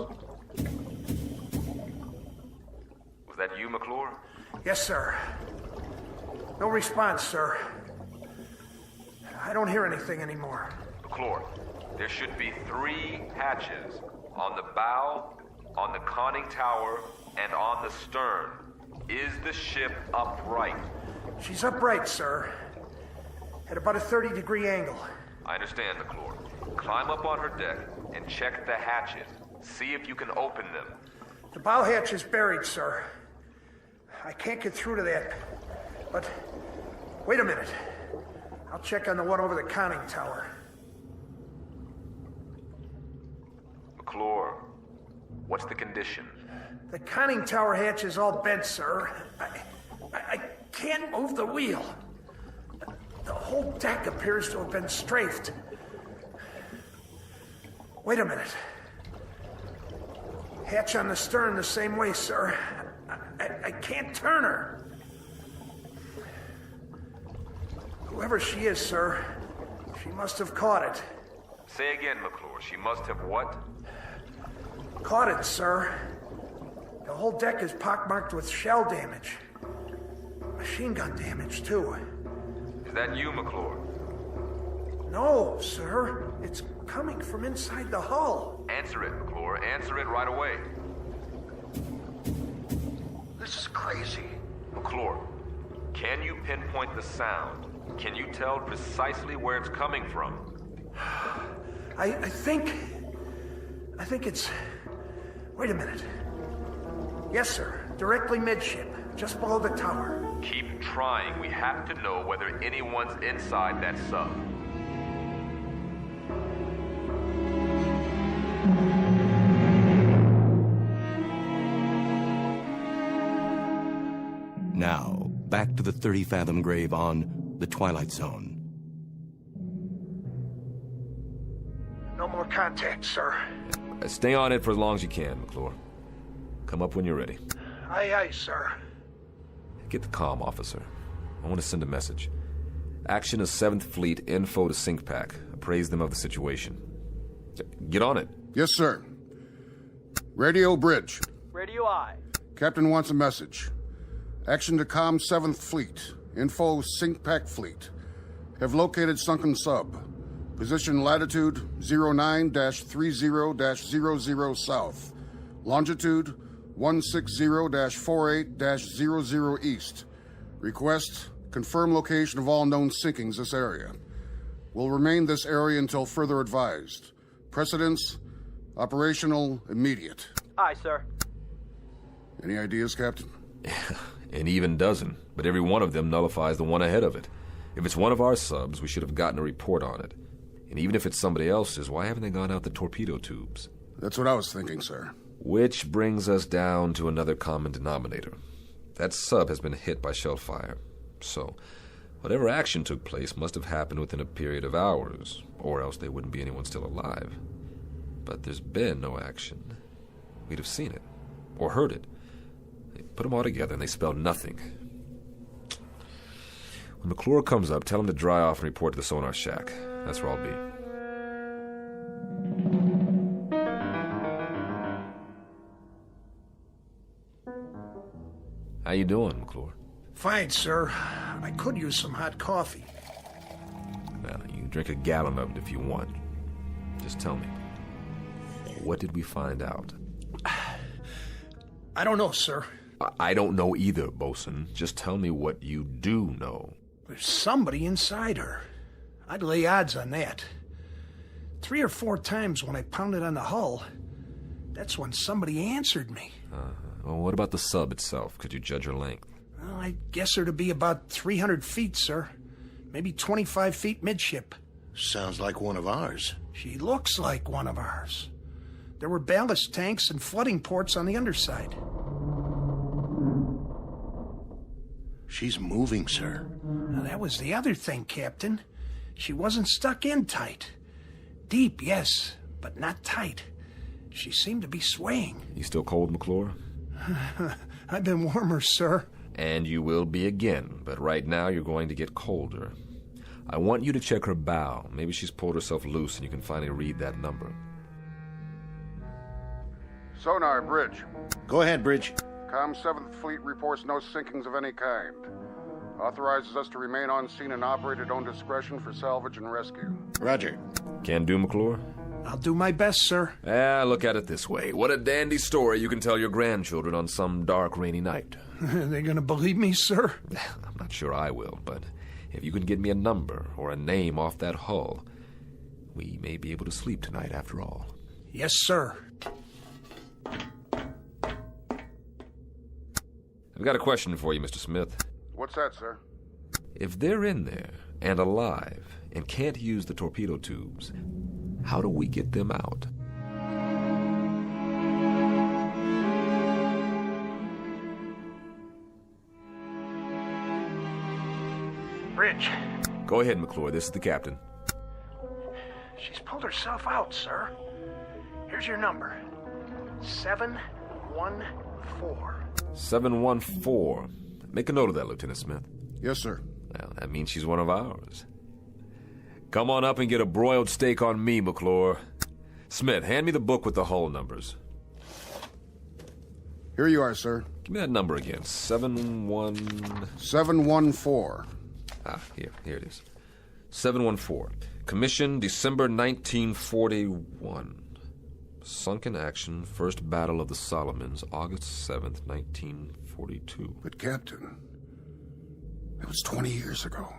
Was that you, McClure? Yes, sir. No response, sir. I don't hear anything anymore. McClure, there should be 3 hatches. On the bow, on the conning tower, and on the stern. Is the ship upright? She's upright, sir. At about a 30-degree angle. I understand, McClure. Climb up on her deck and check the hatches. See if you can open them. The bow hatch is buried, sir. I can't get through to that. But, wait a minute. I'll check on the one over the conning tower. McClure, what's the condition? The conning tower hatch is all bent, sir. I can't move the wheel. The whole deck appears to have been strafed. Wait a minute. Hatch on the stern the same way, sir. I can't turn her. Whoever she is, sir, she must have caught it. Say again, McClure. She must have what? Caught it, sir. The whole deck is pockmarked with shell damage. Machine gun damage, too. Is that you, McClure? No, sir. It's coming from inside the hull. Answer it, McClure. Answer it right away. This is crazy. McClure, can you pinpoint the sound? Can you tell precisely where it's coming from? I think it's... Wait a minute. Yes, sir. Directly midship, just below the tower. Keep trying. We have to know whether anyone's inside that sub. Now, back to the 30-fathom grave on the Twilight Zone. No more contact, sir. Stay on it for as long as you can, McClure. Come up when you're ready. Aye, aye, sir. Get the comm, officer. I want to send a message. Action is 7th Fleet, info to SyncPack. Appraise them of the situation. Get on it. Yes, sir. Radio bridge. Radio I. Captain wants a message. Action to comm 7th Fleet. Info SyncPack Fleet. Have located sunken sub. Position latitude 09-30-00 south. Longitude 160-48-00 east. Request, confirm location of all known sinkings this area. Will remain this area until further advised. Precedence, operational, immediate. Aye, sir. Any ideas, Captain? An even dozen, but every one of them nullifies the one ahead of it. If it's one of our subs, we should have gotten a report on it. And even if it's somebody else's, why haven't they gone out the torpedo tubes? That's what I was thinking, sir. Which brings us down to another common denominator. That sub has been hit by shell fire. So, whatever action took place must have happened within a period of hours, or else there wouldn't be anyone still alive. But there's been no action. We'd have seen it, or heard it. They put them all together and they spell nothing. When McClure comes up, tell him to dry off and report to the sonar shack. That's where I'll be. How you doing, McClure? Fine, sir. I could use some hot coffee. Well, you can drink a gallon of it if you want. Just tell me. What did we find out? I don't know, sir. I don't know either, Bosun. Just tell me what you do know. There's somebody inside her. I'd lay odds on that. 3 or 4 times when I pounded on the hull, that's when somebody answered me. Well, what about the sub itself? Could you judge her length? Well, I guess her to be about 300 feet, sir. Maybe 25 feet midship. Sounds like one of ours. She looks like one of ours. There were ballast tanks and flooding ports on the underside. She's moving, sir. Now, that was the other thing, Captain. She wasn't stuck in tight. Deep, yes, but not tight. She seemed to be swaying. You still cold, McClure? I've been warmer, sir. And you will be again, but right now you're going to get colder. I want you to check her bow. Maybe she's pulled herself loose and you can finally read that number. Sonar, bridge. Go ahead, bridge. Comm 7th Fleet reports no sinkings of any kind. Authorizes us to remain on scene and operate at own discretion for salvage and rescue. Roger. Can do, McClure? I'll do my best, sir. Look at it this way. What a dandy story you can tell your grandchildren on some dark, rainy night. Are they gonna believe me, sir? I'm not sure I will, but if you can get me a number or a name off that hull, we may be able to sleep tonight after all. Yes, sir. I've got a question for you, Mr. Smith. What's that, sir? If they're in there and alive and can't use the torpedo tubes, how do we get them out? Bridge. Go ahead, McClure. This is the captain. She's pulled herself out, sir. Here's your number. 714. 714. Make a note of that, Lieutenant Smith. Yes, sir. Well, that means she's one of ours. Come on up and get a broiled steak on me, McClure. Smith, hand me the book with the hull numbers. Here you are, sir. Give me that number again. 714. Here it is. 714. Commission, December 1941. Sunk in action, First Battle of the Solomons, August 7th, 1942. But, Captain, that was 20 years ago.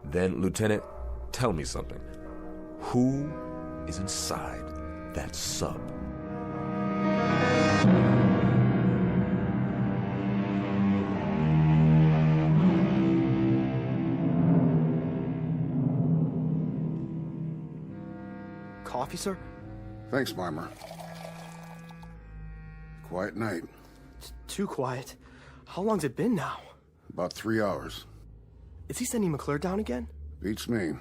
Then, Lieutenant, tell me something. Who is inside that sub? Coffee, sir? Thanks, Marmer. Quiet night. It's too quiet. How long's it been now? About 3 hours. Is he sending McClure down again? Beats me.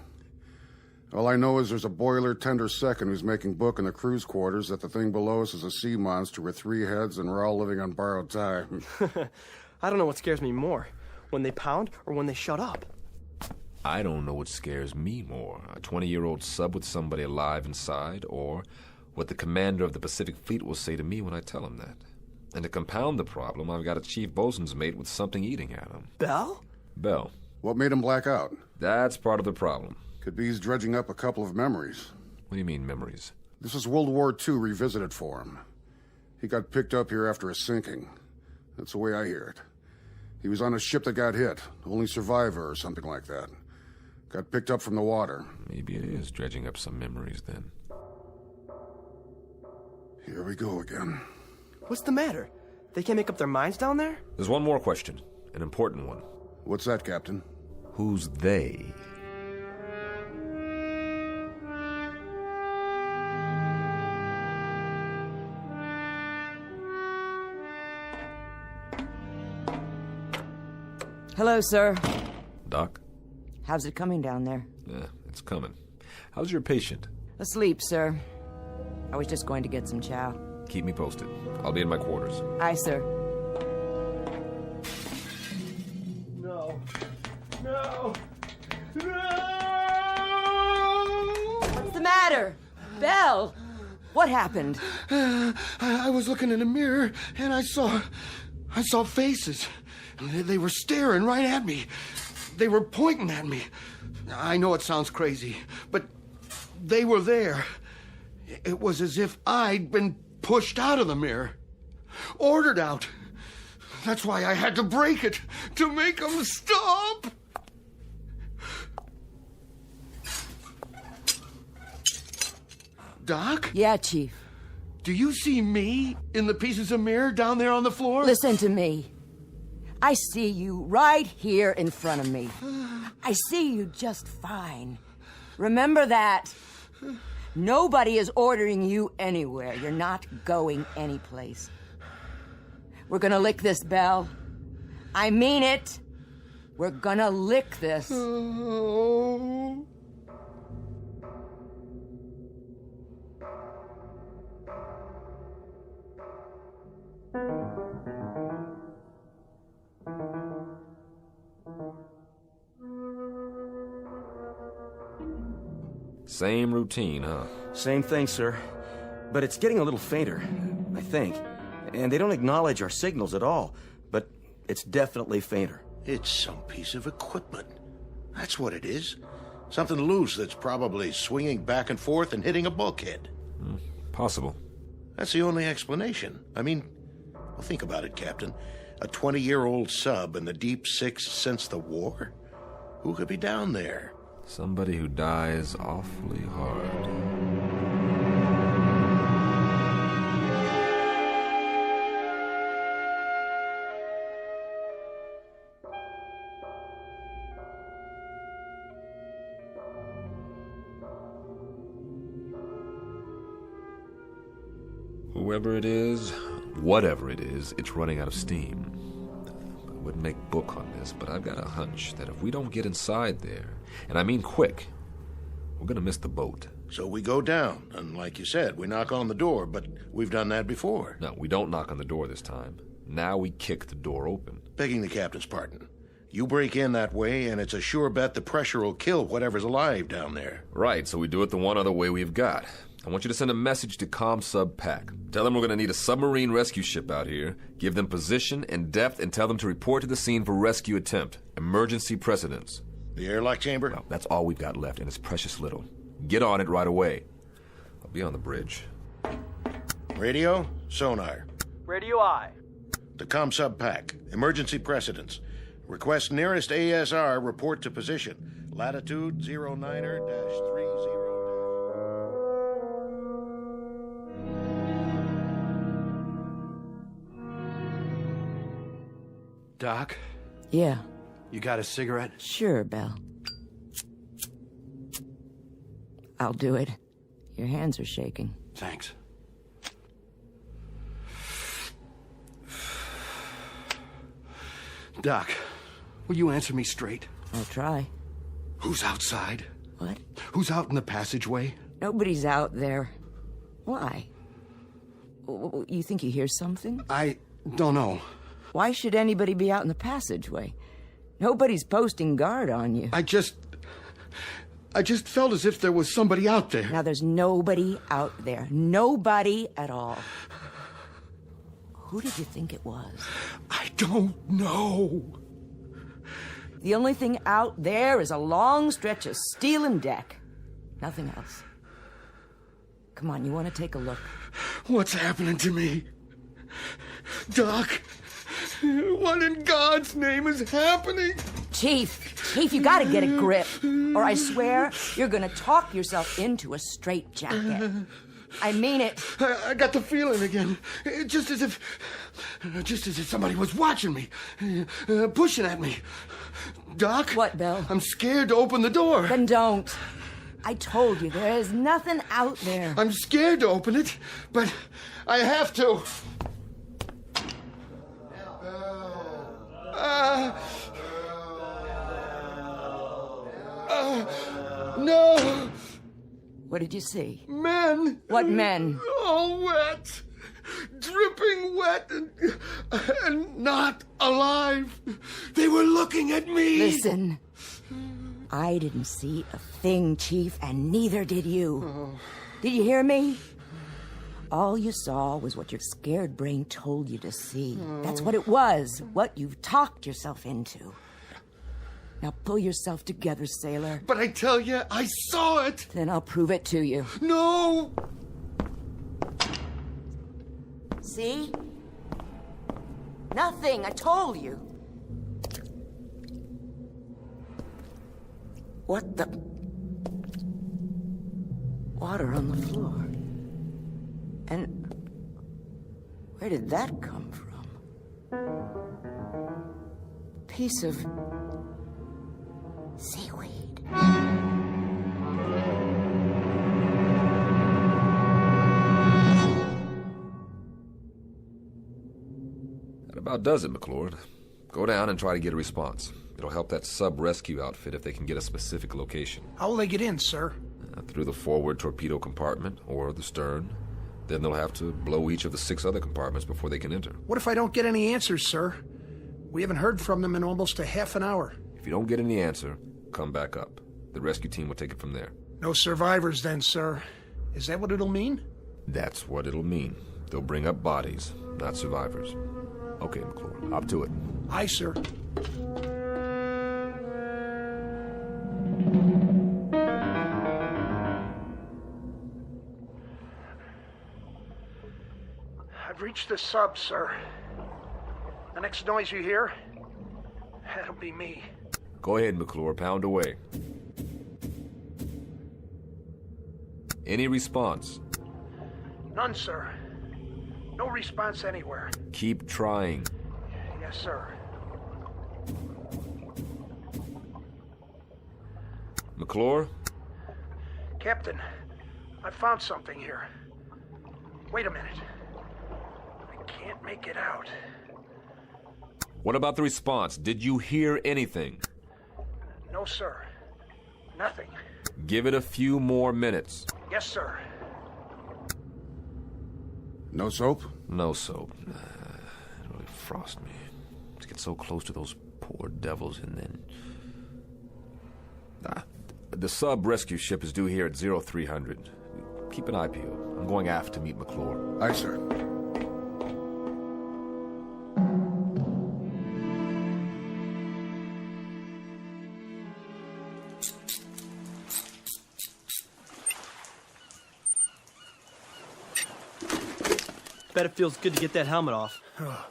All I know is there's a boiler tender second who's making book in the crew's quarters that the thing below us is a sea monster with 3 heads and we're all living on borrowed time. I don't know what scares me more, when they pound or when they shut up. I don't know what scares me more, a 20-year-old sub with somebody alive inside, or what the commander of the Pacific Fleet will say to me when I tell him that. And to compound the problem, I've got a chief bosun's mate with something eating at him. Bell? Bell. What made him black out? That's part of the problem. Could be he's dredging up a couple of memories. What do you mean, memories? This is World War II revisited for him. He got picked up here after a sinking. That's the way I hear it. He was on a ship that got hit, only survivor or something like that. Got picked up from the water. Maybe it is dredging up some memories, then. Here we go again. What's the matter? They can't make up their minds down there? There's one more question, an important one. What's that, Captain? Who's they? Hello, sir. Doc? How's it coming down there? Yeah, it's coming. How's your patient? Asleep, sir. I was just going to get some chow. Keep me posted. I'll be in my quarters. Aye, sir. No. No! No! What's the matter? Belle! What happened? I was looking in the mirror and I saw faces. They were staring right at me. They were pointing at me. I know it sounds crazy, but they were there. It was as if I'd been pushed out of the mirror. Ordered out. That's why I had to break it, to make them stop. Doc? Yeah, Chief. Do you see me in the pieces of mirror down there on the floor? Listen to me. I see you right here in front of me. I see you just fine. Remember that. Nobody is ordering you anywhere. You're not going anyplace. We're gonna lick this, Belle. I mean it. We're gonna lick this. Oh. Same routine, huh? Same thing, sir. But it's getting a little fainter, I think. And they don't acknowledge our signals at all, but it's definitely fainter. It's some piece of equipment. That's what it is. Something loose that's probably swinging back and forth and hitting a bulkhead. Possible. That's the only explanation. I mean, well, think about it, Captain. A 20-year-old sub in the deep six since the war? Who could be down there? Somebody who dies awfully hard. Whoever it is, whatever it is, it's running out of steam. I wouldn't make book on this, but I've got a hunch that if we don't get inside there, and I mean quick, we're gonna miss the boat. So we go down, and like you said, we knock on the door, but we've done that before. No, we don't knock on the door this time. Now we kick the door open. Begging the captain's pardon. You break in that way, and it's a sure bet the pressure will kill whatever's alive down there. Right, so we do it the one other way we've got. I want you to send a message to ComSub Pack. Tell them we're going to need a submarine rescue ship out here. Give them position and depth and tell them to report to the scene for rescue attempt. Emergency precedence. The airlock chamber? Well, that's all we've got left, and it's precious little. Get on it right away. I'll be on the bridge. Radio, sonar. Radio I. The ComSub Pack. Emergency precedence. Request nearest ASR, report to position. Latitude 09er-30. Doc? Yeah. You got a cigarette? Sure, Belle. I'll do it. Your hands are shaking. Thanks. Doc, will you answer me straight? I'll try. Who's outside? What? Who's out in the passageway? Nobody's out there. Why? You think you hear something? I don't know. Why should anybody be out in the passageway? Nobody's posting guard on you. I just felt as if there was somebody out there. Now, there's nobody out there. Nobody at all. Who did you think it was? I don't know. The only thing out there is a long stretch of steel and deck. Nothing else. Come on, you want to take a look? What's happening to me? Doc, what in God's name is happening? Chief, you gotta get a grip, or I swear you're gonna talk yourself into a straitjacket. I mean it. I got the feeling again. Just as if somebody was watching me, pushing at me. Doc? What, Bill? I'm scared to open the door. Then don't. I told you, there is nothing out there. I'm scared to open it, but I have to. No! What did you see? Men! What men? All wet. Dripping wet and not alive. They were looking at me. Listen. I didn't see a thing, Chief, and neither did you. Oh. Did you hear me? All you saw was what your scared brain told you to see. Oh. That's what it was, what you've talked yourself into. Now pull yourself together, sailor. But I tell you, I saw it. Then I'll prove it to you. No! See? Nothing, I told you. What the? Water on the floor. And where did that come from? Piece of seaweed. That about does it, McLord. Go down and try to get a response. It'll help that sub-rescue outfit if they can get a specific location. How will they get in, sir? Through the forward torpedo compartment or the stern. Then they'll have to blow each of the 6 other compartments before they can enter. What if I don't get any answers, sir? We haven't heard from them in almost a half an hour. If you don't get any answer, come back up. The rescue team will take it from there. No survivors then, sir. Is that what it'll mean? That's what it'll mean. They'll bring up bodies. not survivors. Okay, McClure, up to it. Aye, sir. I've reached the sub, sir. The next noise you hear, that'll be me. Go ahead, McClure, pound away. Any response? None, sir. No response anywhere. Keep trying. Yes, sir. McClure? Captain, I found something here. Wait a minute. I can't make it out. What about the response? Did you hear anything? No, sir. Nothing. Give it a few more minutes. Yes, sir. No soap? No soap. It really frosts me. To get so close to those poor devils and then... The sub rescue ship is due here at 0300. Keep an eye peeled. I'm going aft to meet McClure. Aye, sir. Bet it feels good to get that helmet off. Oh.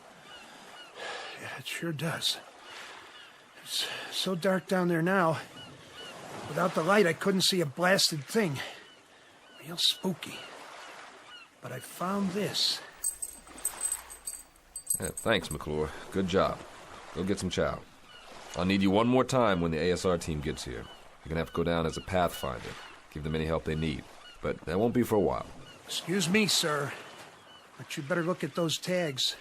Yeah, it sure does. It's so dark down there now. Without the light, I couldn't see a blasted thing. Real spooky. But I found this. Yeah, thanks, McClure. Good job. Go get some chow. I'll need you one more time when the ASR team gets here. You're gonna have to go down as a pathfinder. Give them any help they need. But that won't be for a while. Excuse me, sir. But you better look at those tags.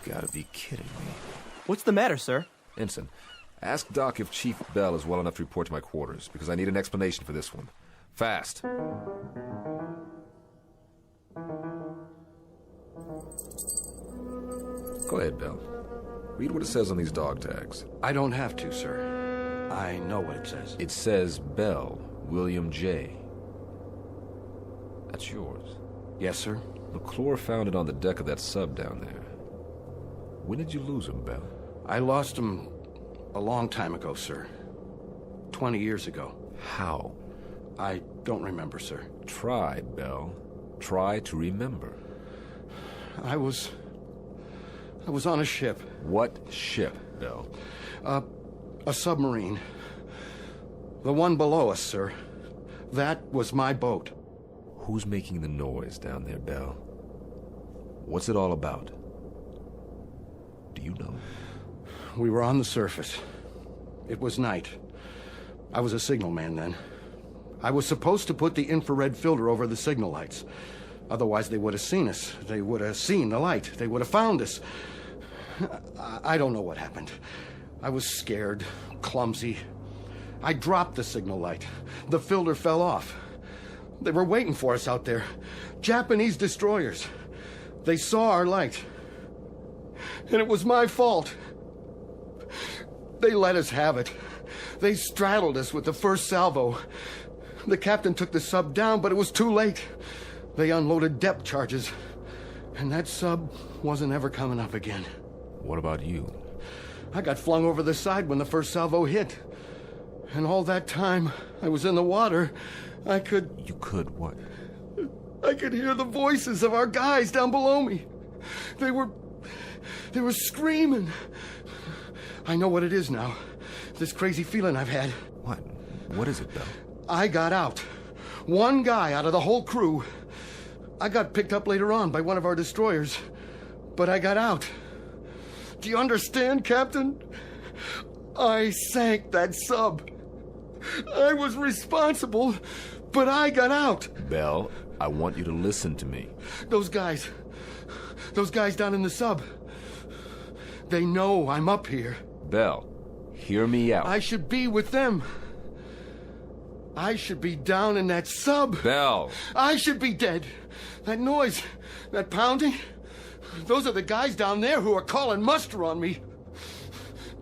You gotta be kidding me. What's the matter, sir? Ensign, ask Doc if Chief Bell is well enough to report to my quarters, because I need an explanation for this one. Fast. Go ahead, Bell. Read what it says on these dog tags. I don't have to, sir. I know what it says. It says Bell, William J. That's yours. Yes, sir. McClure found it on the deck of that sub down there. When did you lose him, Bell? I lost him a long time ago, sir. 20 years ago. How? I don't remember, sir. Try, Bell. Try to remember. I was on a ship. What ship, Bell? A submarine. The one below us, sir. That was my boat. Who's making the noise down there, Bell? What's it all about? Do you know? We were on the surface. It was night. I was a signal man then. I was supposed to put the infrared filter over the signal lights. Otherwise, they would have seen us. They would have seen the light. They would have found us. I don't know what happened. I was scared, clumsy. I dropped the signal light. The filter fell off. They were waiting for us out there. Japanese destroyers. They saw our light. And it was my fault. They let us have it. They straddled us with the first salvo. The captain took the sub down, but it was too late. They unloaded depth charges. And that sub wasn't ever coming up again. What about you? I got flung over the side when the first salvo hit. And all that time I was in the water, I could... You could what? I could hear the voices of our guys down below me. They were screaming. I know what it is now. This crazy feeling I've had. What? What is it, Bell? I got out. One guy out of the whole crew. I got picked up later on by one of our destroyers. But I got out. Do you understand, Captain? I sank that sub. I was responsible, but I got out. Bell, I want you to listen to me. Those guys down in the sub, they know I'm up here. Bell, hear me out. I should be with them. I should be down in that sub. Bell. I should be dead. That noise, that pounding, those are the guys down there who are calling muster on me.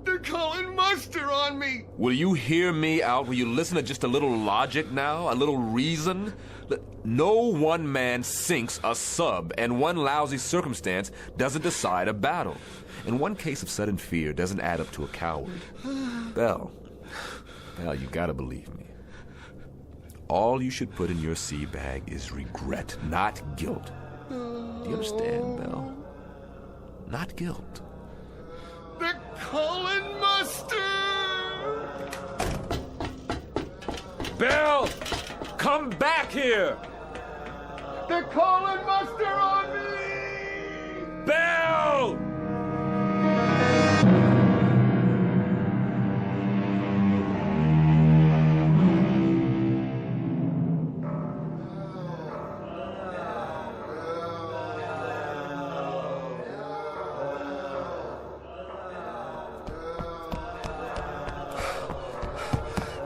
They're calling muster on me. Will you hear me out? Will you listen to just a little logic now? A little reason? No one man sinks a sub, and one lousy circumstance doesn't decide a battle. And one case of sudden fear doesn't add up to a coward. Belle, you gotta believe me. All you should put in your sea bag is regret, not guilt. Do you understand, Belle? Not guilt. They're calling Mustard! Belle! Come back here! They're calling Mustard on me! Belle!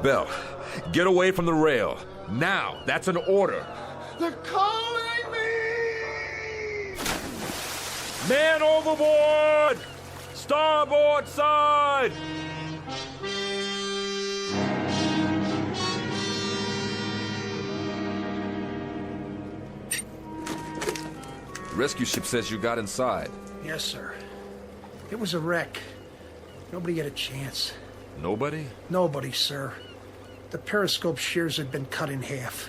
Belle, get away from the rail. Now, that's an order. They're calling me! Man overboard! Starboard side! Rescue ship says you got inside. Yes, sir. It was a wreck. Nobody had a chance. Nobody? Nobody, sir. The periscope shears had been cut in half.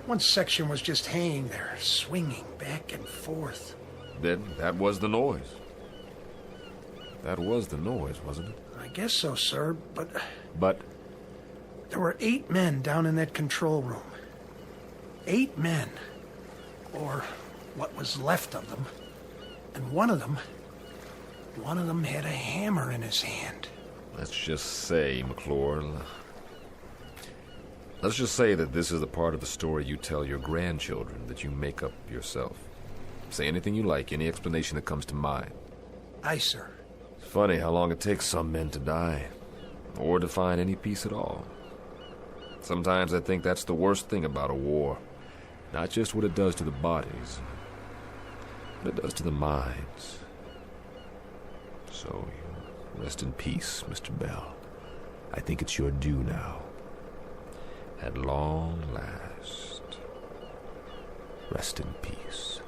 One section was just hanging there, swinging back and forth. Then that was the noise. That was the noise, wasn't it? I guess so, sir, but... But? There were 8 men down in that control room. 8 men. Or what was left of them. And one of them had a hammer in his hand. Let's just say, McClure, let's just say that this is the part of the story you tell your grandchildren that you make up yourself. Say anything you like, any explanation that comes to mind. Aye, sir. It's funny how long it takes some men to die, or to find any peace at all. Sometimes I think that's the worst thing about a war. Not just what it does to the bodies, but it does to the minds. So, rest in peace, Mr. Bell. I think it's your due now. At long last, rest in peace.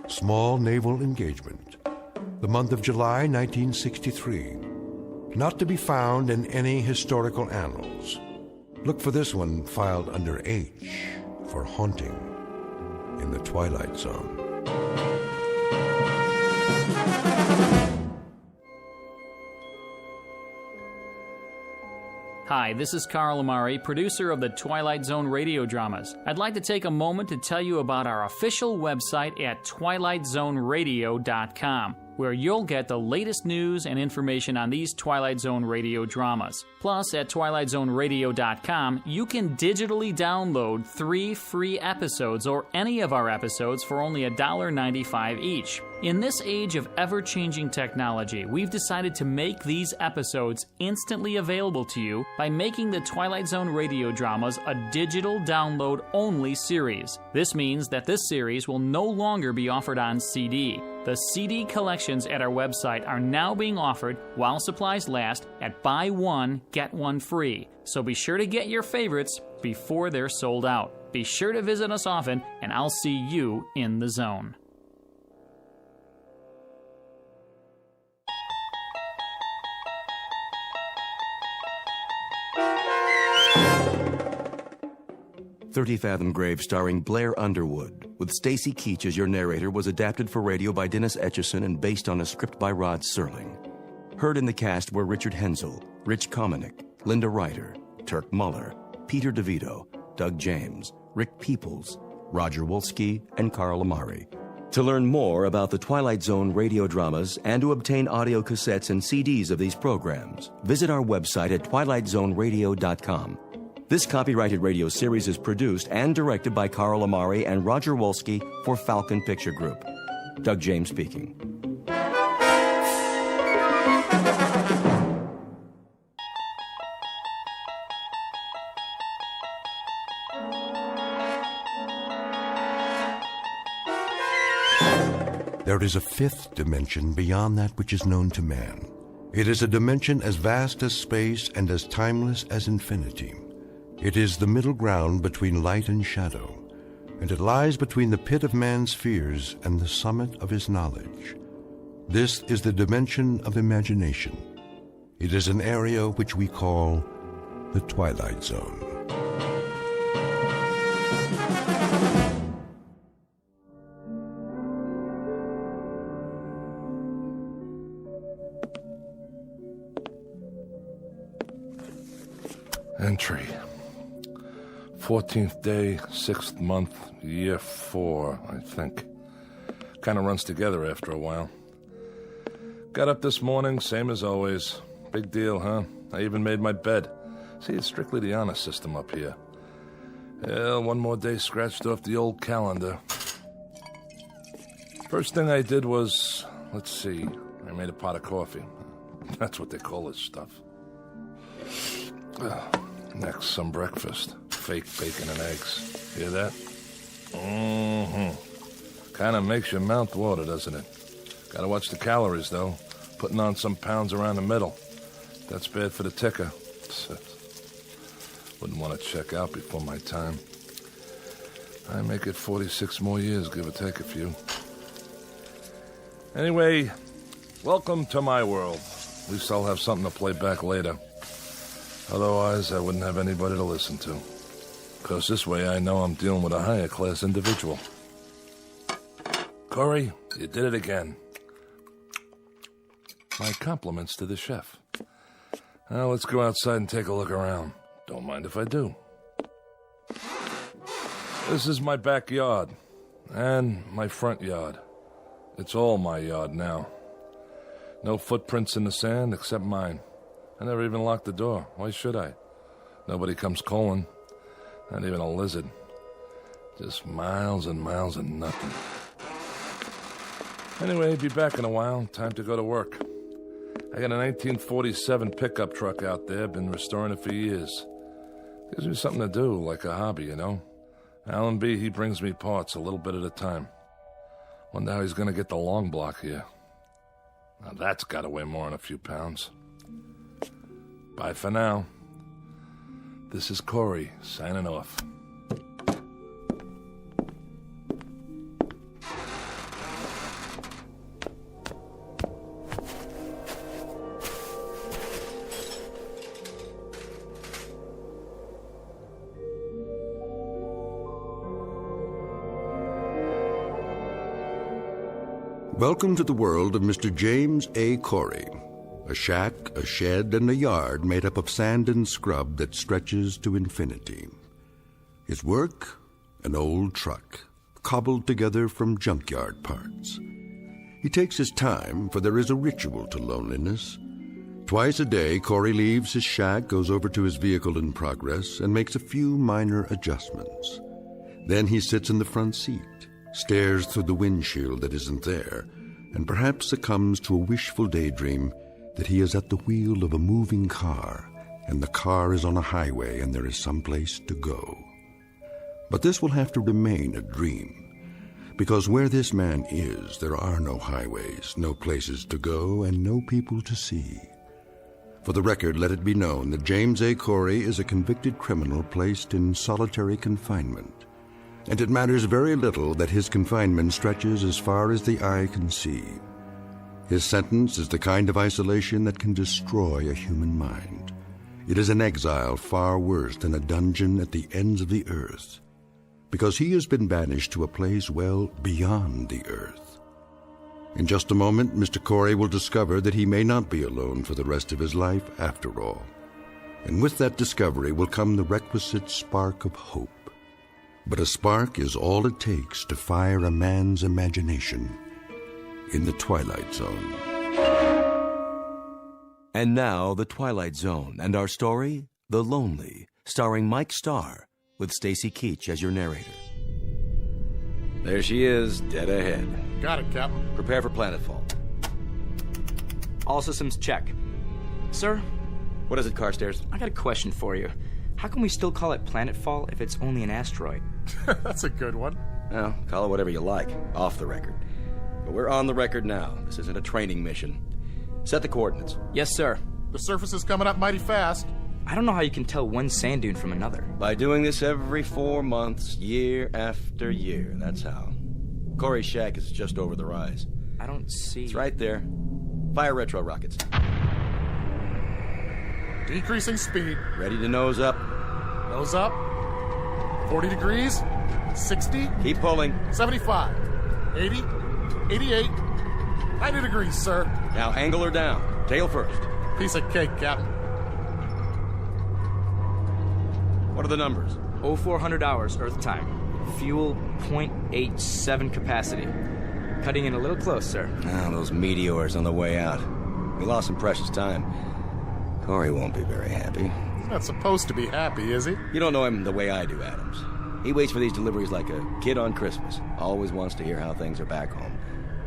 Small naval engagement. The month of July 1963. Not to be found in any historical annals. Look for this one filed under H for haunting in the Twilight Zone. Hi, this is Carl Amari, producer of the Twilight Zone Radio Dramas. I'd like to take a moment to tell you about our official website at twilightzoneradio.com, where you'll get the latest news and information on these Twilight Zone radio dramas. Plus, at twilightzoneradio.com, you can digitally download 3 free episodes or any of our episodes for only $1.95 each. In this age of ever-changing technology, we've decided to make these episodes instantly available to you by making the Twilight Zone radio dramas a digital download-only series. This means that this series will no longer be offered on CD. The CD collections at our website are now being offered while supplies last at buy one, get one free. So be sure to get your favorites before they're sold out. Be sure to visit us often, and I'll see you in the zone. "30 Fathom Grave" starring Blair Underwood, with Stacy Keach as your narrator, was adapted for radio by Dennis Etchison and based on a script by Rod Serling. Heard in the cast were Richard Hensel, Rich Kominick, Linda Ryder, Turk Muller, Peter DeVito, Doug James, Rick Peoples, Roger Wolski, and Carl Amari. To learn more about the Twilight Zone radio dramas and to obtain audio cassettes and CDs of these programs, visit our website at twilightzoneradio.com. This copyrighted radio series is produced and directed by Carl Amari and Roger Wolski for Falcon Picture Group. Doug James speaking. there is a fifth dimension beyond that which is known to man. It is a dimension as vast as space and as timeless as infinity. It is the middle ground between light and shadow, and it lies between the pit of man's fears and the summit of his knowledge. This is the dimension of imagination. It is an area which we call the Twilight Zone. Entry. 14th day, 6th month, year 4, I think. Kind of runs together after a while. Got up this morning, same as always. Big deal, huh? I even made my bed. See, it's strictly the honor system up here. Well, one more day scratched off the old calendar. First thing I did was, let's see, I made a pot of coffee. That's what they call this stuff. Next, some breakfast. Fake bacon and eggs. Hear that? Kind of makes your mouth water, doesn't it? Gotta watch the calories, though. Putting on some pounds around the middle. That's bad for the ticker. Wouldn't want to check out before my time. I make it 46 more years, give or take a few. Anyway, welcome to my world. At least I'll have something to play back later. Otherwise, I wouldn't have anybody to listen to. Because this way I know I'm dealing with a higher class individual. Corey, you did it again. My compliments to the chef. Now let's go outside and take a look around. Don't mind if I do. This is my backyard. And my front yard. It's all my yard now. No footprints in the sand except mine. I never even locked the door. Why should I? Nobody comes calling. Not even a lizard. Just miles and miles of nothing. Anyway, be back in a while. Time to go to work. I got a 1947 pickup truck out there. Been restoring it for years. Gives me something to do, like a hobby, you know? Alan B., he brings me parts a little bit at a time. Wonder how he's going to get the long block here. Now that's got to weigh more than a few pounds. Bye for now. This is Corey, signing off. Welcome to the world of Mr. James A. Corey. A shack, a shed, and a yard made up of sand and scrub that stretches to infinity. His work? An old truck, cobbled together from junkyard parts. He takes his time, for there is a ritual to loneliness. Twice a day, Corey leaves his shack, goes over to his vehicle in progress, and makes a few minor adjustments. Then he sits in the front seat, stares through the windshield that isn't there, and perhaps succumbs to a wishful daydream that he is at the wheel of a moving car, and the car is on a highway and there is someplace to go. But this will have to remain a dream, because where this man is, there are no highways, no places to go, and no people to see. For the record, let it be known that James A. Corey is a convicted criminal placed in solitary confinement, and it matters very little that his confinement stretches as far as the eye can see. His sentence is the kind of isolation that can destroy a human mind. It is an exile far worse than a dungeon at the ends of the earth, because he has been banished to a place well beyond the earth. In just a moment, Mr. Corey will discover that he may not be alone for the rest of his life after all. And with that discovery will come the requisite spark of hope. But a spark is all it takes to fire a man's imagination in the Twilight Zone. And now, The Twilight Zone, and our story, The Lonely, starring Mike Starr, with Stacy Keach as your narrator. There she is, dead ahead. Got it, Captain. Prepare for planetfall. All systems check. Sir? What is it, Carstairs? I got a question for you. How can we still call it planetfall if it's only an asteroid? That's a good one. Well, call it whatever you like, off the record. But we're on the record now. This isn't a training mission. Set the coordinates. Yes, sir. The surface is coming up mighty fast. I don't know how you can tell one sand dune from another. By doing this every 4 months, year after year. That's how. Corey's shack is just over the rise. I don't see... It's right there. Fire retro rockets. Decreasing speed. Ready to nose up. Nose up. 40 degrees. 60. Keep pulling. 75. 80. 88. 90 degrees, sir. Now angle her down. Tail first. Piece of cake, Captain. What are the numbers? 0400 hours, Earth time. Fuel 0.87 capacity. Cutting in a little close, sir. Ah, those meteors on the way out. We lost some precious time. Corey won't be very happy. He's not supposed to be happy, is he? You don't know him the way I do, Adams. He waits for these deliveries like a kid on Christmas. Always wants to hear how things are back home.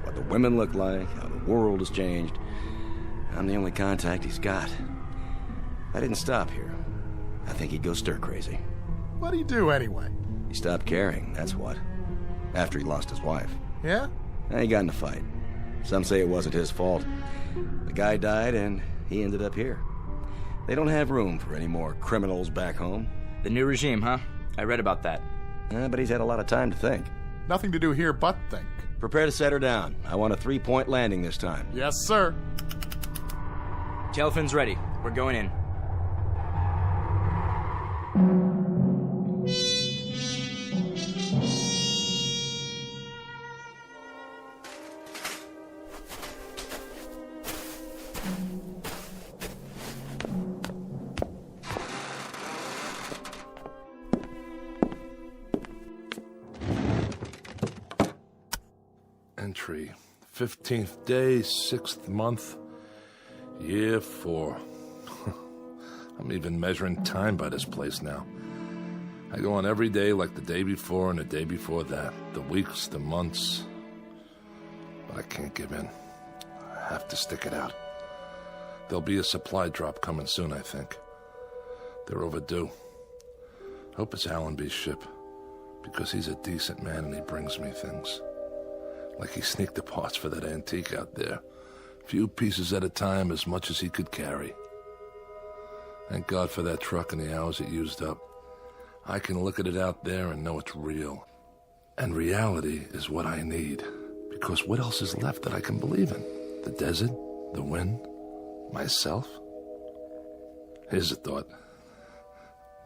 What the women look like, how the world has changed. I'm the only contact he's got. If I didn't stop here, I think he'd go stir-crazy. What'd he do, anyway? He stopped caring, that's what. After he lost his wife. Yeah? And he got in a fight. Some say it wasn't his fault. The guy died, and he ended up here. They don't have room for any more criminals back home. The new regime, huh? I read about that. But he's had a lot of time to think. Nothing to do here but think. Prepare to set her down. I want a 3-point landing this time. Yes, sir. Tail fins ready. We're going in. Entry. 15th day, 6th month, year 4. I'm even measuring time by this place now. I go on every day like the day before and the day before that. The weeks, the months. But I can't give in. I have to stick it out. There'll be a supply drop coming soon, I think. They're overdue. Hope it's Allenby's ship, because he's a decent man and he brings me things. Like he sneaked the parts for that antique out there. Few pieces at a time, as much as he could carry. Thank God for that truck and the hours it used up. I can look at it out there and know it's real. And reality is what I need. Because what else is left that I can believe in? The desert? The wind? Myself? Here's a thought.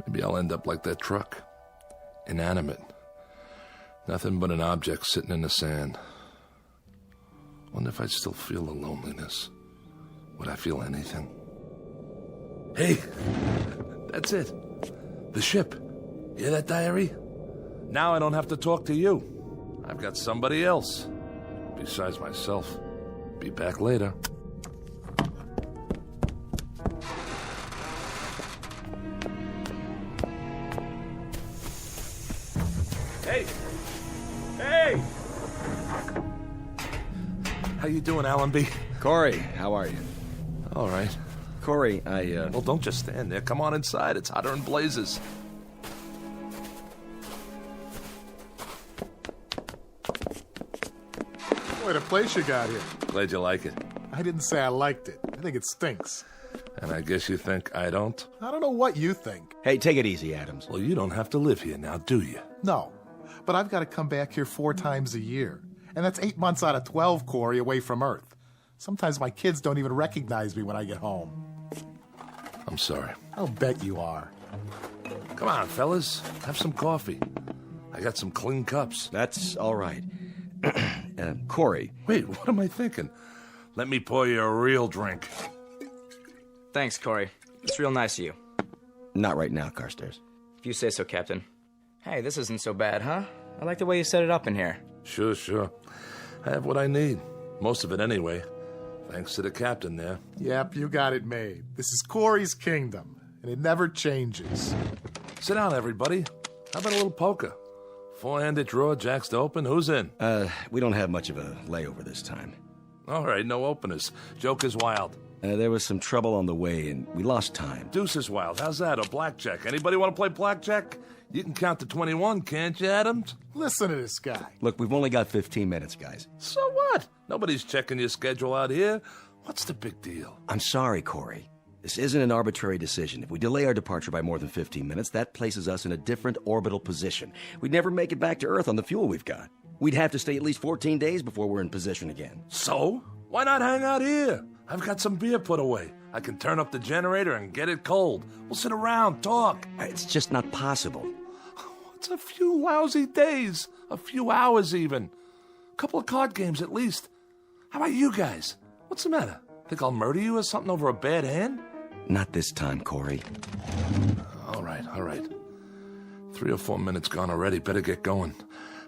Maybe I'll end up like that truck. Inanimate. Nothing but an object sitting in the sand. Wonder if I'd still feel the loneliness. Would I feel anything? Hey, that's it. The ship. Hear that, diary? Now I don't have to talk to you. I've got somebody else. Besides myself. Be back later. Hey! Hey! How you doing, Allenby? Corey, how are you? All right. Corey, Well, don't just stand there. Come on inside. It's hotter than blazes. What a place you got here. Glad you like it. I didn't say I liked it. I think it stinks. And I guess you think I don't? I don't know what you think. Hey, take it easy, Adams. Well, you don't have to live here now, do you? No, but I've got to come back here 4 times a year. And that's 8 months out of 12, Corey, away from Earth. Sometimes my kids don't even recognize me when I get home. I'm sorry. I'll bet you are. Come on, fellas. Have some coffee. I got some clean cups. That's all right. Corey. Wait, what am I thinking? Let me pour you a real drink. Thanks, Corey. It's real nice of you. Not right now, Carstairs. If you say so, Captain. Hey, this isn't so bad, huh? I like the way you set it up in here. Sure. I have what I need. Most of it anyway. Thanks to the captain there. Yep, you got it made. This is Corey's kingdom, and it never changes. Sit down, everybody. How about a little poker? 4-handed draw, jacks to open. Who's in? We don't have much of a layover this time. All right, no openers. Joker's wild. There was some trouble on the way, and we lost time. Deuces wild. How's that? Or blackjack? Anybody want to play blackjack? You can count to 21, can't you, Adams? Listen to this guy. Look, we've only got 15 minutes, guys. So what? Nobody's checking your schedule out here. What's the big deal? I'm sorry, Corey. This isn't an arbitrary decision. If we delay our departure by more than 15 minutes, that places us in a different orbital position. We'd never make it back to Earth on the fuel we've got. We'd have to stay at least 14 days before we're in position again. So? Why not hang out here? I've got some beer put away. I can turn up the generator and get it cold. We'll sit around, talk. It's just not possible. It's a few lousy days. A few hours, even. A couple of card games, at least. How about you guys? What's the matter? Think I'll murder you or something over a bad hand? Not this time, Corey. All right. 3 or 4 minutes gone already. Better get going.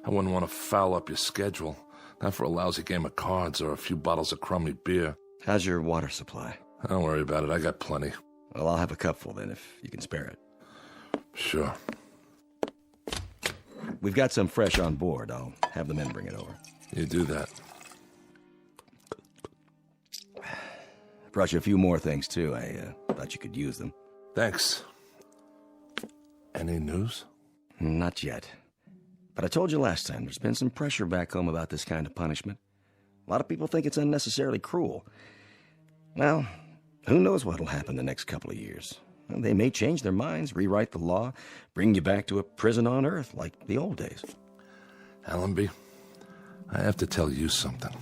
I wouldn't want to foul up your schedule. Not for a lousy game of cards or a few bottles of crummy beer. How's your water supply? Don't worry about it. I got plenty. Well, I'll have a cupful then, if you can spare it. Sure. We've got some fresh on board. I'll have the men bring it over. You do that. Brought you a few more things, too. I thought you could use them. Thanks. Any news? Not yet. But I told you last time, there's been some pressure back home about this kind of punishment. A lot of people think it's unnecessarily cruel. Well, who knows what'll happen the next couple of years. Well, they may change their minds, rewrite the law, bring you back to a prison on Earth like the old days. Allenby, I have to tell you something.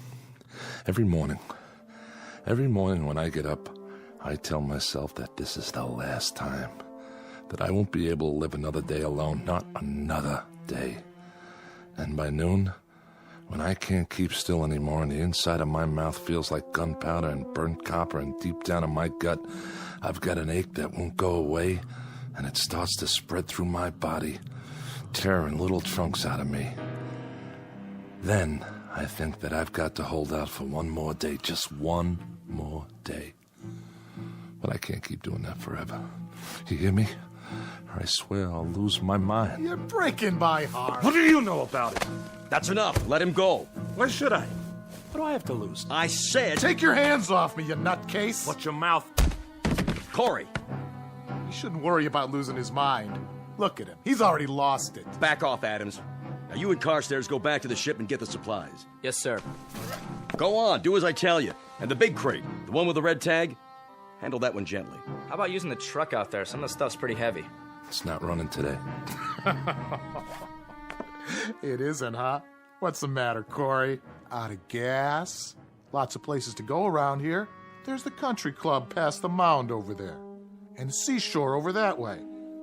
Every morning when I get up, I tell myself that this is the last time. That I won't be able to live another day alone, not another day. And by noon, when I can't keep still anymore and the inside of my mouth feels like gunpowder and burnt copper and deep down in my gut, I've got an ache that won't go away, and it starts to spread through my body, tearing little chunks out of me. Then I think that I've got to hold out for one more day, just one more day. But I can't keep doing that forever. You hear me? Or I swear I'll lose my mind. You're breaking my heart. What do you know about it? That's enough. Let him go. Why should I? What do I have to lose? I said... Take your hands off me, you nutcase. Watch your mouth. Corey. He shouldn't worry about losing his mind. Look at him. He's already lost it. Back off, Adams. Now you and Carstairs go back to the ship and get the supplies. Yes, sir. Go on. Do as I tell you. And the big crate, the one with the red tag, handle that one gently. How about using the truck out there? Some of the stuff's pretty heavy. It's not running today. It isn't, huh? What's the matter, Corey? Out of gas? Lots of places to go around here. There's the country club past the mound over there. And the seashore over that way.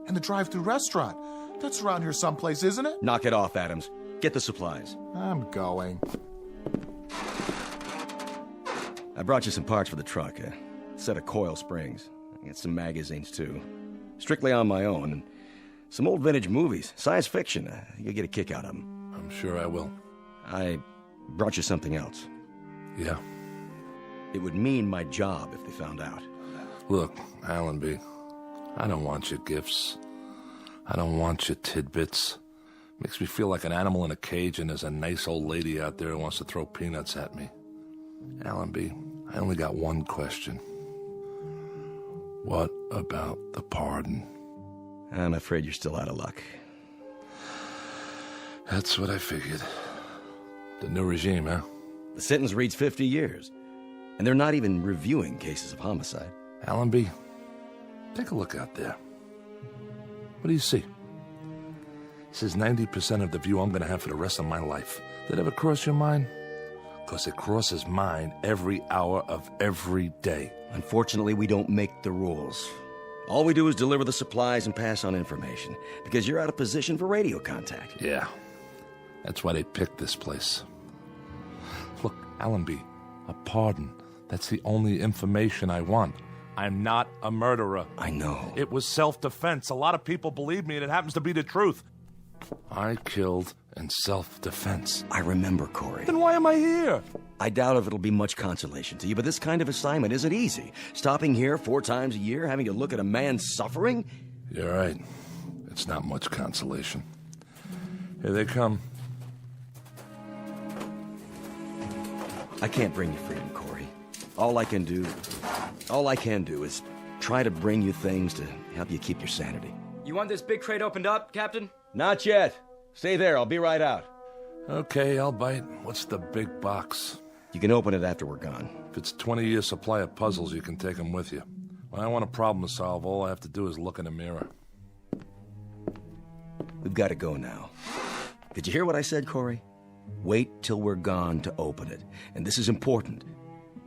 And the drive-thru restaurant. That's around here someplace, isn't it? Knock it off, Adams. Get the supplies. I'm going. I brought you some parts for the truck. A set of coil springs. I got some magazines, too. Strictly on my own. And some old vintage movies. Science fiction. You'll get a kick out of them. I'm sure I will. I brought you something else. Yeah? It would mean my job if they found out. Look, Allenby, I don't want your gifts. I don't want your tidbits. Makes me feel like an animal in a cage and there's a nice old lady out there who wants to throw peanuts at me. Allenby, I only got one question. What about the pardon? I'm afraid you're still out of luck. That's what I figured. The new regime, huh? The sentence reads 50 years. And they're not even reviewing cases of homicide. Allenby, take a look out there. What do you see? It says 90% of the view I'm going to have for the rest of my life. Did it ever cross your mind? Because it crosses mine every hour of every day. Unfortunately, we don't make the rules. All we do is deliver the supplies and pass on information, because you're out of position for radio contact. Yeah, that's why they picked this place. Look, Allenby, a pardon. That's the only information I want. I'm not a murderer. I know. It was self-defense. A lot of people believe me, and it happens to be the truth. I killed in self-defense. I remember, Corey. Then why am I here? I doubt if it'll be much consolation to you, but this kind of assignment isn't easy. Stopping here 4 times a year, having to look at a man suffering? You're right. It's not much consolation. Here they come. I can't bring you freedom, Corey. All I can do All I can do is try to bring you things to help you keep your sanity. You want this big crate opened up, Captain? Not yet. Stay there, I'll be right out. Okay, I'll bite. What's the big box? You can open it after we're gone. If it's 20-year supply of puzzles, you can take them with you. When I want a problem to solve, all I have to do is look in the mirror. We've got to go now. Did you hear what I said, Corey? Wait till we're gone to open it. And this is important.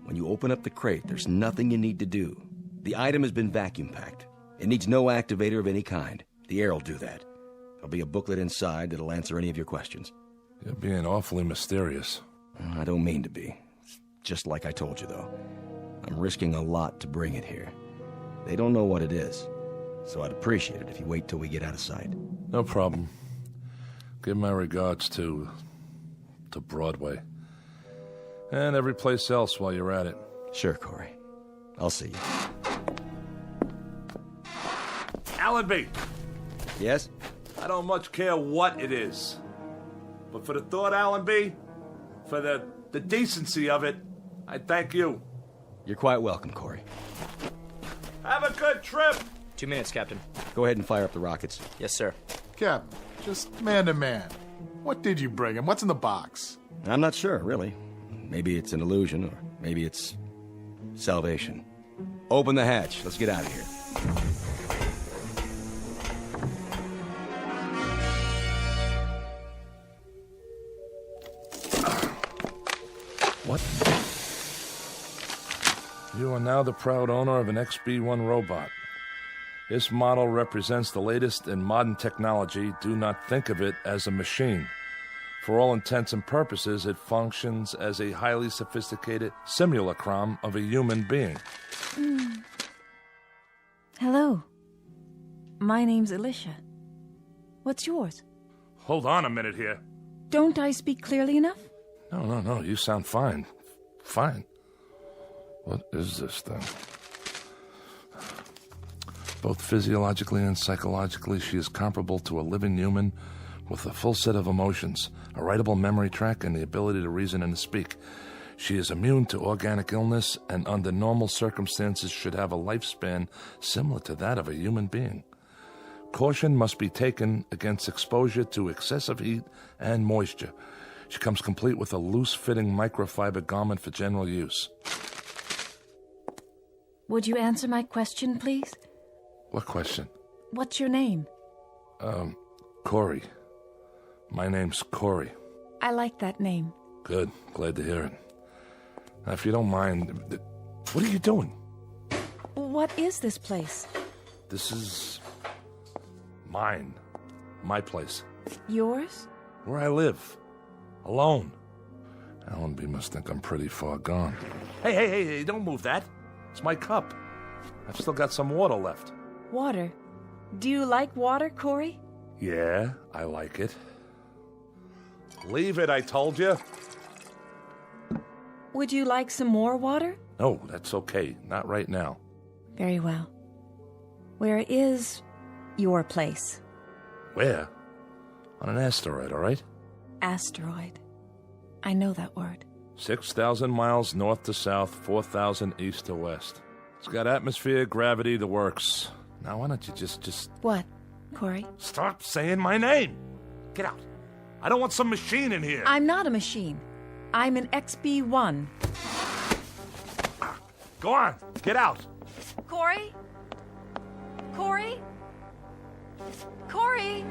When you open up the crate, there's nothing you need to do. The item has been vacuum packed. It needs no activator of any kind. The air will do that. There'll be a booklet inside that'll answer any of your questions. You're being awfully mysterious. I don't mean to be. It's just like I told you, though. I'm risking a lot to bring it here. They don't know what it is, so I'd appreciate it if you wait till we get out of sight. No problem. Give my regards to Broadway. And every place else while you're at it. Sure, Corey. I'll see you. Allenby! Yes? I don't much care what it is. But for the thought, Allenby, for the decency of it, I thank you. You're quite welcome, Corey. Have a good trip! 2 minutes, Captain. Go ahead and fire up the rockets. Yes, sir. Captain, just man to man. What did you bring him? What's in the box? I'm not sure, really. Maybe it's an illusion, or maybe it's salvation. Open the hatch. Let's get out of here. What? You are now the proud owner of an XB-1 robot. This model represents the latest in modern technology. Do not think of it as a machine. For all intents and purposes, it functions as a highly sophisticated simulacrum of a human being. Hello. My name's Alicia. What's yours? Hold on a minute here. Don't I speak clearly enough? No, you sound fine. Fine. What is this thing? Both physiologically and psychologically, she is comparable to a living human with a full set of emotions, a writable memory track, and the ability to reason and to speak. She is immune to organic illness and under normal circumstances should have a lifespan similar to that of a human being. Caution must be taken against exposure to excessive heat and moisture. She comes complete with a loose-fitting microfiber garment for general use. Would you answer my question, please? What question? What's your name? Corey. My name's Corey. I like that name. Good. Glad to hear it. Now, if you don't mind, what are you doing? What is this place? This is mine. My place. Yours? Where I live. Alone. Allenby must think I'm pretty far gone. Hey, don't move that. It's my cup. I've still got some water left. Water? Do you like water, Corey? Yeah, I like it. Leave it, I told you. Would you like some more water? No, that's okay. Not right now. Very well. Where is your place? Where? On an asteroid, all right? Asteroid. I know that word. 6,000 miles north to south, 4,000 east to west. It's got atmosphere, gravity, the works. Now, why don't you just... What, Corey? Stop saying my name! Get out. I don't want some machine in here. I'm not a machine. I'm an XB-1. Go on. Get out. Corey? Corey? Corey?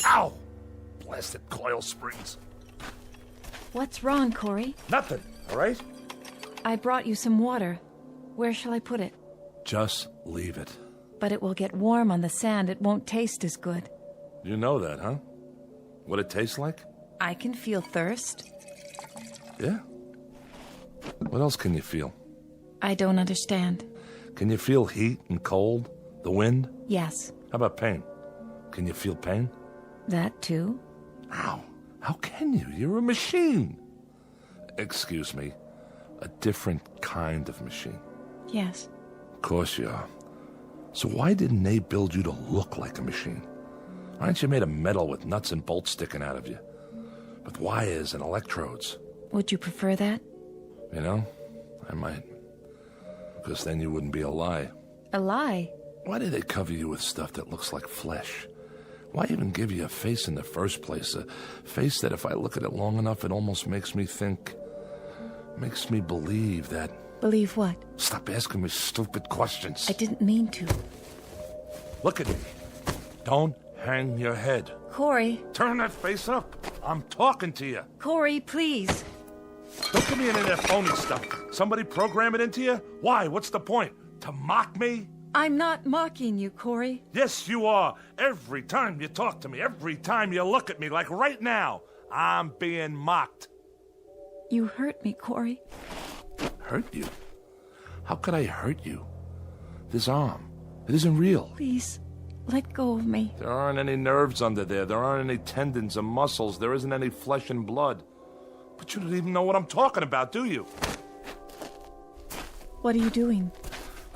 Ow! Blasted coil springs. What's wrong, Corey? Nothing, all right? I brought you some water. Where shall I put it? Just leave it. But it will get warm on the sand. It won't taste as good. You know that, huh? What it tastes like? I can feel thirst. Yeah? What else can you feel? I don't understand. Can you feel heat and cold? The wind? Yes. How about pain? Can you feel pain? That too? How? How can you? You're a machine. Excuse me. A different kind of machine. Yes. Of course you are. So why didn't they build you to look like a machine? Why aren't you made of metal with nuts and bolts sticking out of you? With wires and electrodes? Would you prefer that? You know, I might. Because then you wouldn't be a lie. A lie? Why do they cover you with stuff that looks like flesh? Why even give you a face in the first place? A face that if I look at it long enough, it almost makes me think... makes me believe that... Believe what? Stop asking me stupid questions. I didn't mean to. Look at me. Don't hang your head. Corey. Turn that face up. I'm talking to you. Corey, please. Don't give me any of that phony stuff. Somebody program it into you? Why? What's the point? To mock me? I'm not mocking you, Corey. Yes, you are. Every time you talk to me, every time you look at me, like right now, I'm being mocked. You hurt me, Corey. Hurt you? How could I hurt you? This arm, it isn't real. Please, let go of me. There aren't any nerves under there. There aren't any tendons or muscles. There isn't any flesh and blood. But you don't even know what I'm talking about, do you? What are you doing?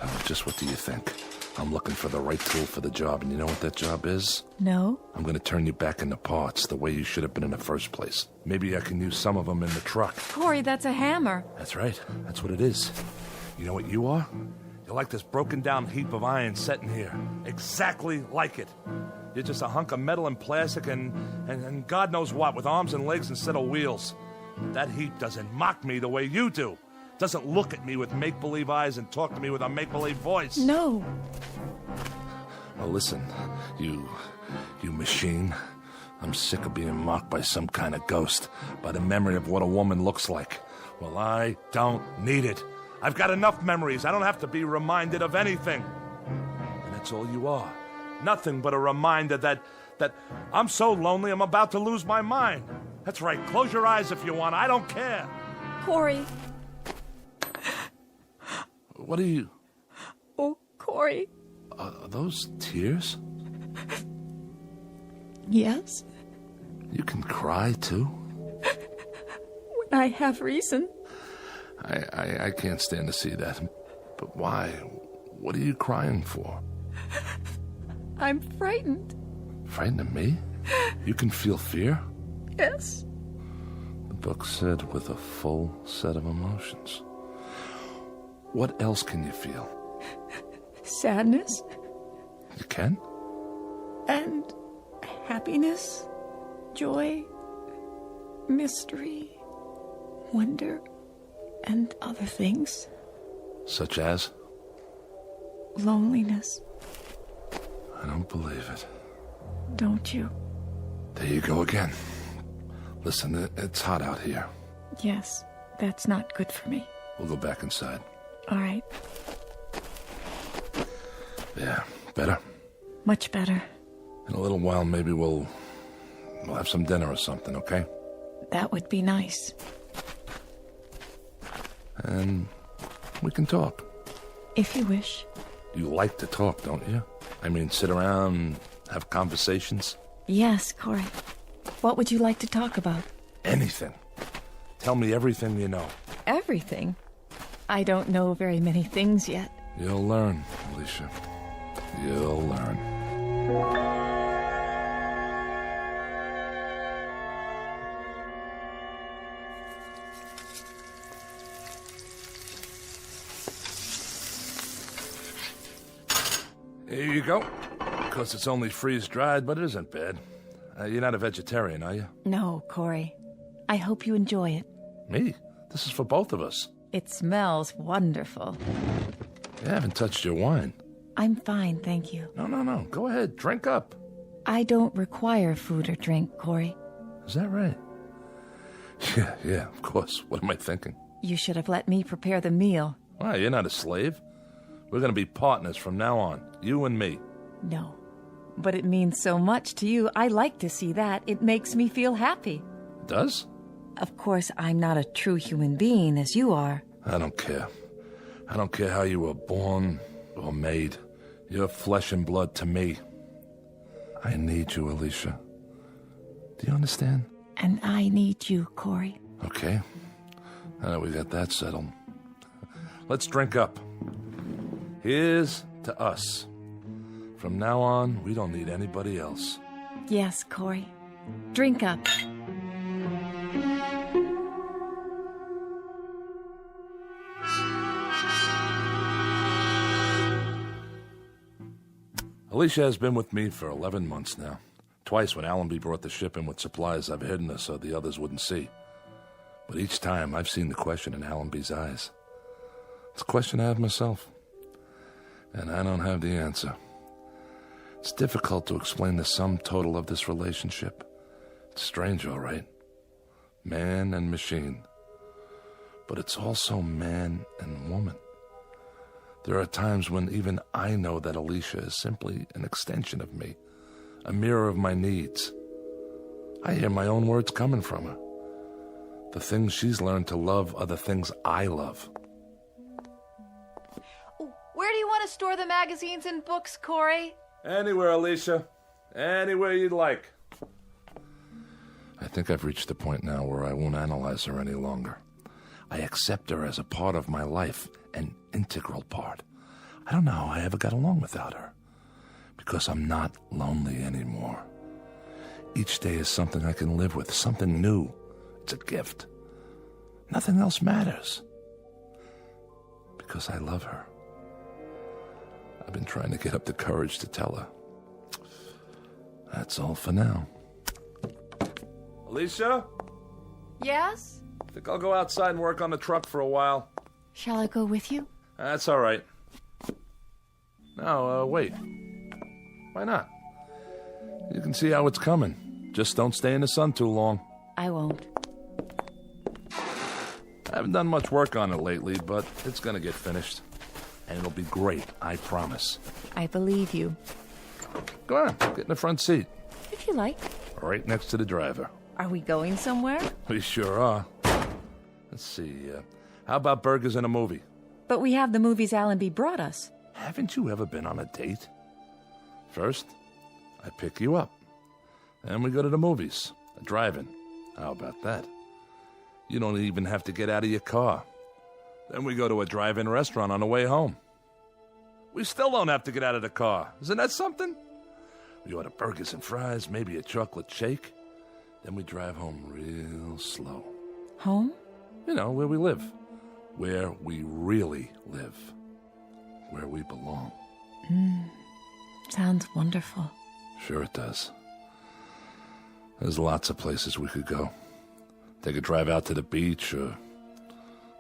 Oh, just what do you think? I'm looking for the right tool for the job, and you know what that job is? No. I'm going to turn you back into parts the way you should have been in the first place. Maybe I can use some of them in the truck. Corey, that's a hammer. That's right. That's what it is. You know what you are? You're like this broken down heap of iron sitting here. Exactly like it. You're just a hunk of metal and plastic and God knows what, with arms and legs instead of wheels. That heap doesn't mock me the way you do. Doesn't look at me with make-believe eyes and talk to me with a make-believe voice. No. Well, listen, you machine. I'm sick of being mocked by some kind of ghost, by the memory of what a woman looks like. Well, I don't need it. I've got enough memories. I don't have to be reminded of anything. And that's all you are. Nothing but a reminder that I'm so lonely I'm about to lose my mind. That's right. Close your eyes if you want. I don't care. Corey. What are you... Oh, Corey. Are those tears? Yes. You can cry, too? When I have reason. I can't stand to see that. But why? What are you crying for? I'm frightened. Frightened of me? You can feel fear? Yes. The book said with a full set of emotions. What else can you feel? Sadness. You can? And happiness, joy, mystery, wonder, and other things. Such as? Loneliness. I don't believe it. Don't you? There you go again. Listen, it's hot out here. Yes, that's not good for me. We'll go back inside. All right. Yeah, better? Much better. In a little while, maybe we'll have some dinner or something, okay? That would be nice. And we can talk. If you wish. You like to talk, don't you? I mean, sit around, have conversations? Yes, Corey. What would you like to talk about? Anything. Tell me everything you know. Everything? I don't know very many things yet. You'll learn, Alicia. You'll learn. Here you go. Of course, it's only freeze-dried, but it isn't bad. You're not a vegetarian, are you? No, Corey. I hope you enjoy it. Me? This is for both of us. It smells wonderful. You haven't touched your wine. I'm fine, thank you. No. Go ahead, drink up. I don't require food or drink, Corey. Is that right? Yeah, of course. What am I thinking? You should have let me prepare the meal. Why, you're not a slave. We're going to be partners from now on, you and me. No, but it means so much to you. I like to see that. It makes me feel happy. It does? Of course, I'm not a true human being as you are. I don't care. I don't care how you were born or made. You're flesh and blood to me. I need you, Alicia. Do you understand? And I need you, Corey. Okay. Now that we got that settled, let's drink up. Here's to us. From now on, we don't need anybody else. Yes, Corey. Drink up. Alicia has been with me for 11 months now. Twice when Allenby brought the ship in with supplies, I've hidden her so the others wouldn't see. But each time, I've seen the question in Allenby's eyes. It's a question I have myself. And I don't have the answer. It's difficult to explain the sum total of this relationship. It's strange, all right. Man and machine. But it's also man and woman. There are times when even I know that Alicia is simply an extension of me, a mirror of my needs. I hear my own words coming from her. The things she's learned to love are the things I love. Where do you want to store the magazines and books, Corey? Anywhere, Alicia. Anywhere you'd like. I think I've reached the point now where I won't analyze her any longer. I accept her as a part of my life, an integral part. I don't know how I ever got along without her. Because I'm not lonely anymore. Each day is something I can live with, something new. It's a gift. Nothing else matters. Because I love her. I've been trying to get up the courage to tell her. That's all for now. Alicia? Yes? I think I'll go outside and work on the truck for a while. Shall I go with you? That's all right. No, wait. Why not? You can see how it's coming. Just don't stay in the sun too long. I won't. I haven't done much work on it lately, but it's gonna get finished. And it'll be great, I promise. I believe you. Go on, get in the front seat. If you like. Right next to the driver. Are we going somewhere? We sure are. Let's see, how about burgers and a movie? But we have the movies Allenby brought us. Haven't you ever been on a date? First, I pick you up. Then we go to the movies, a drive-in. How about that? You don't even have to get out of your car. Then we go to a drive-in restaurant on the way home. We still don't have to get out of the car. Isn't that something? We order burgers and fries, maybe a chocolate shake. Then we drive home real slow. Home? You know, where we live. Where we really live. Where we belong. Sounds wonderful. Sure it does. There's lots of places we could go. Take a drive out to the beach or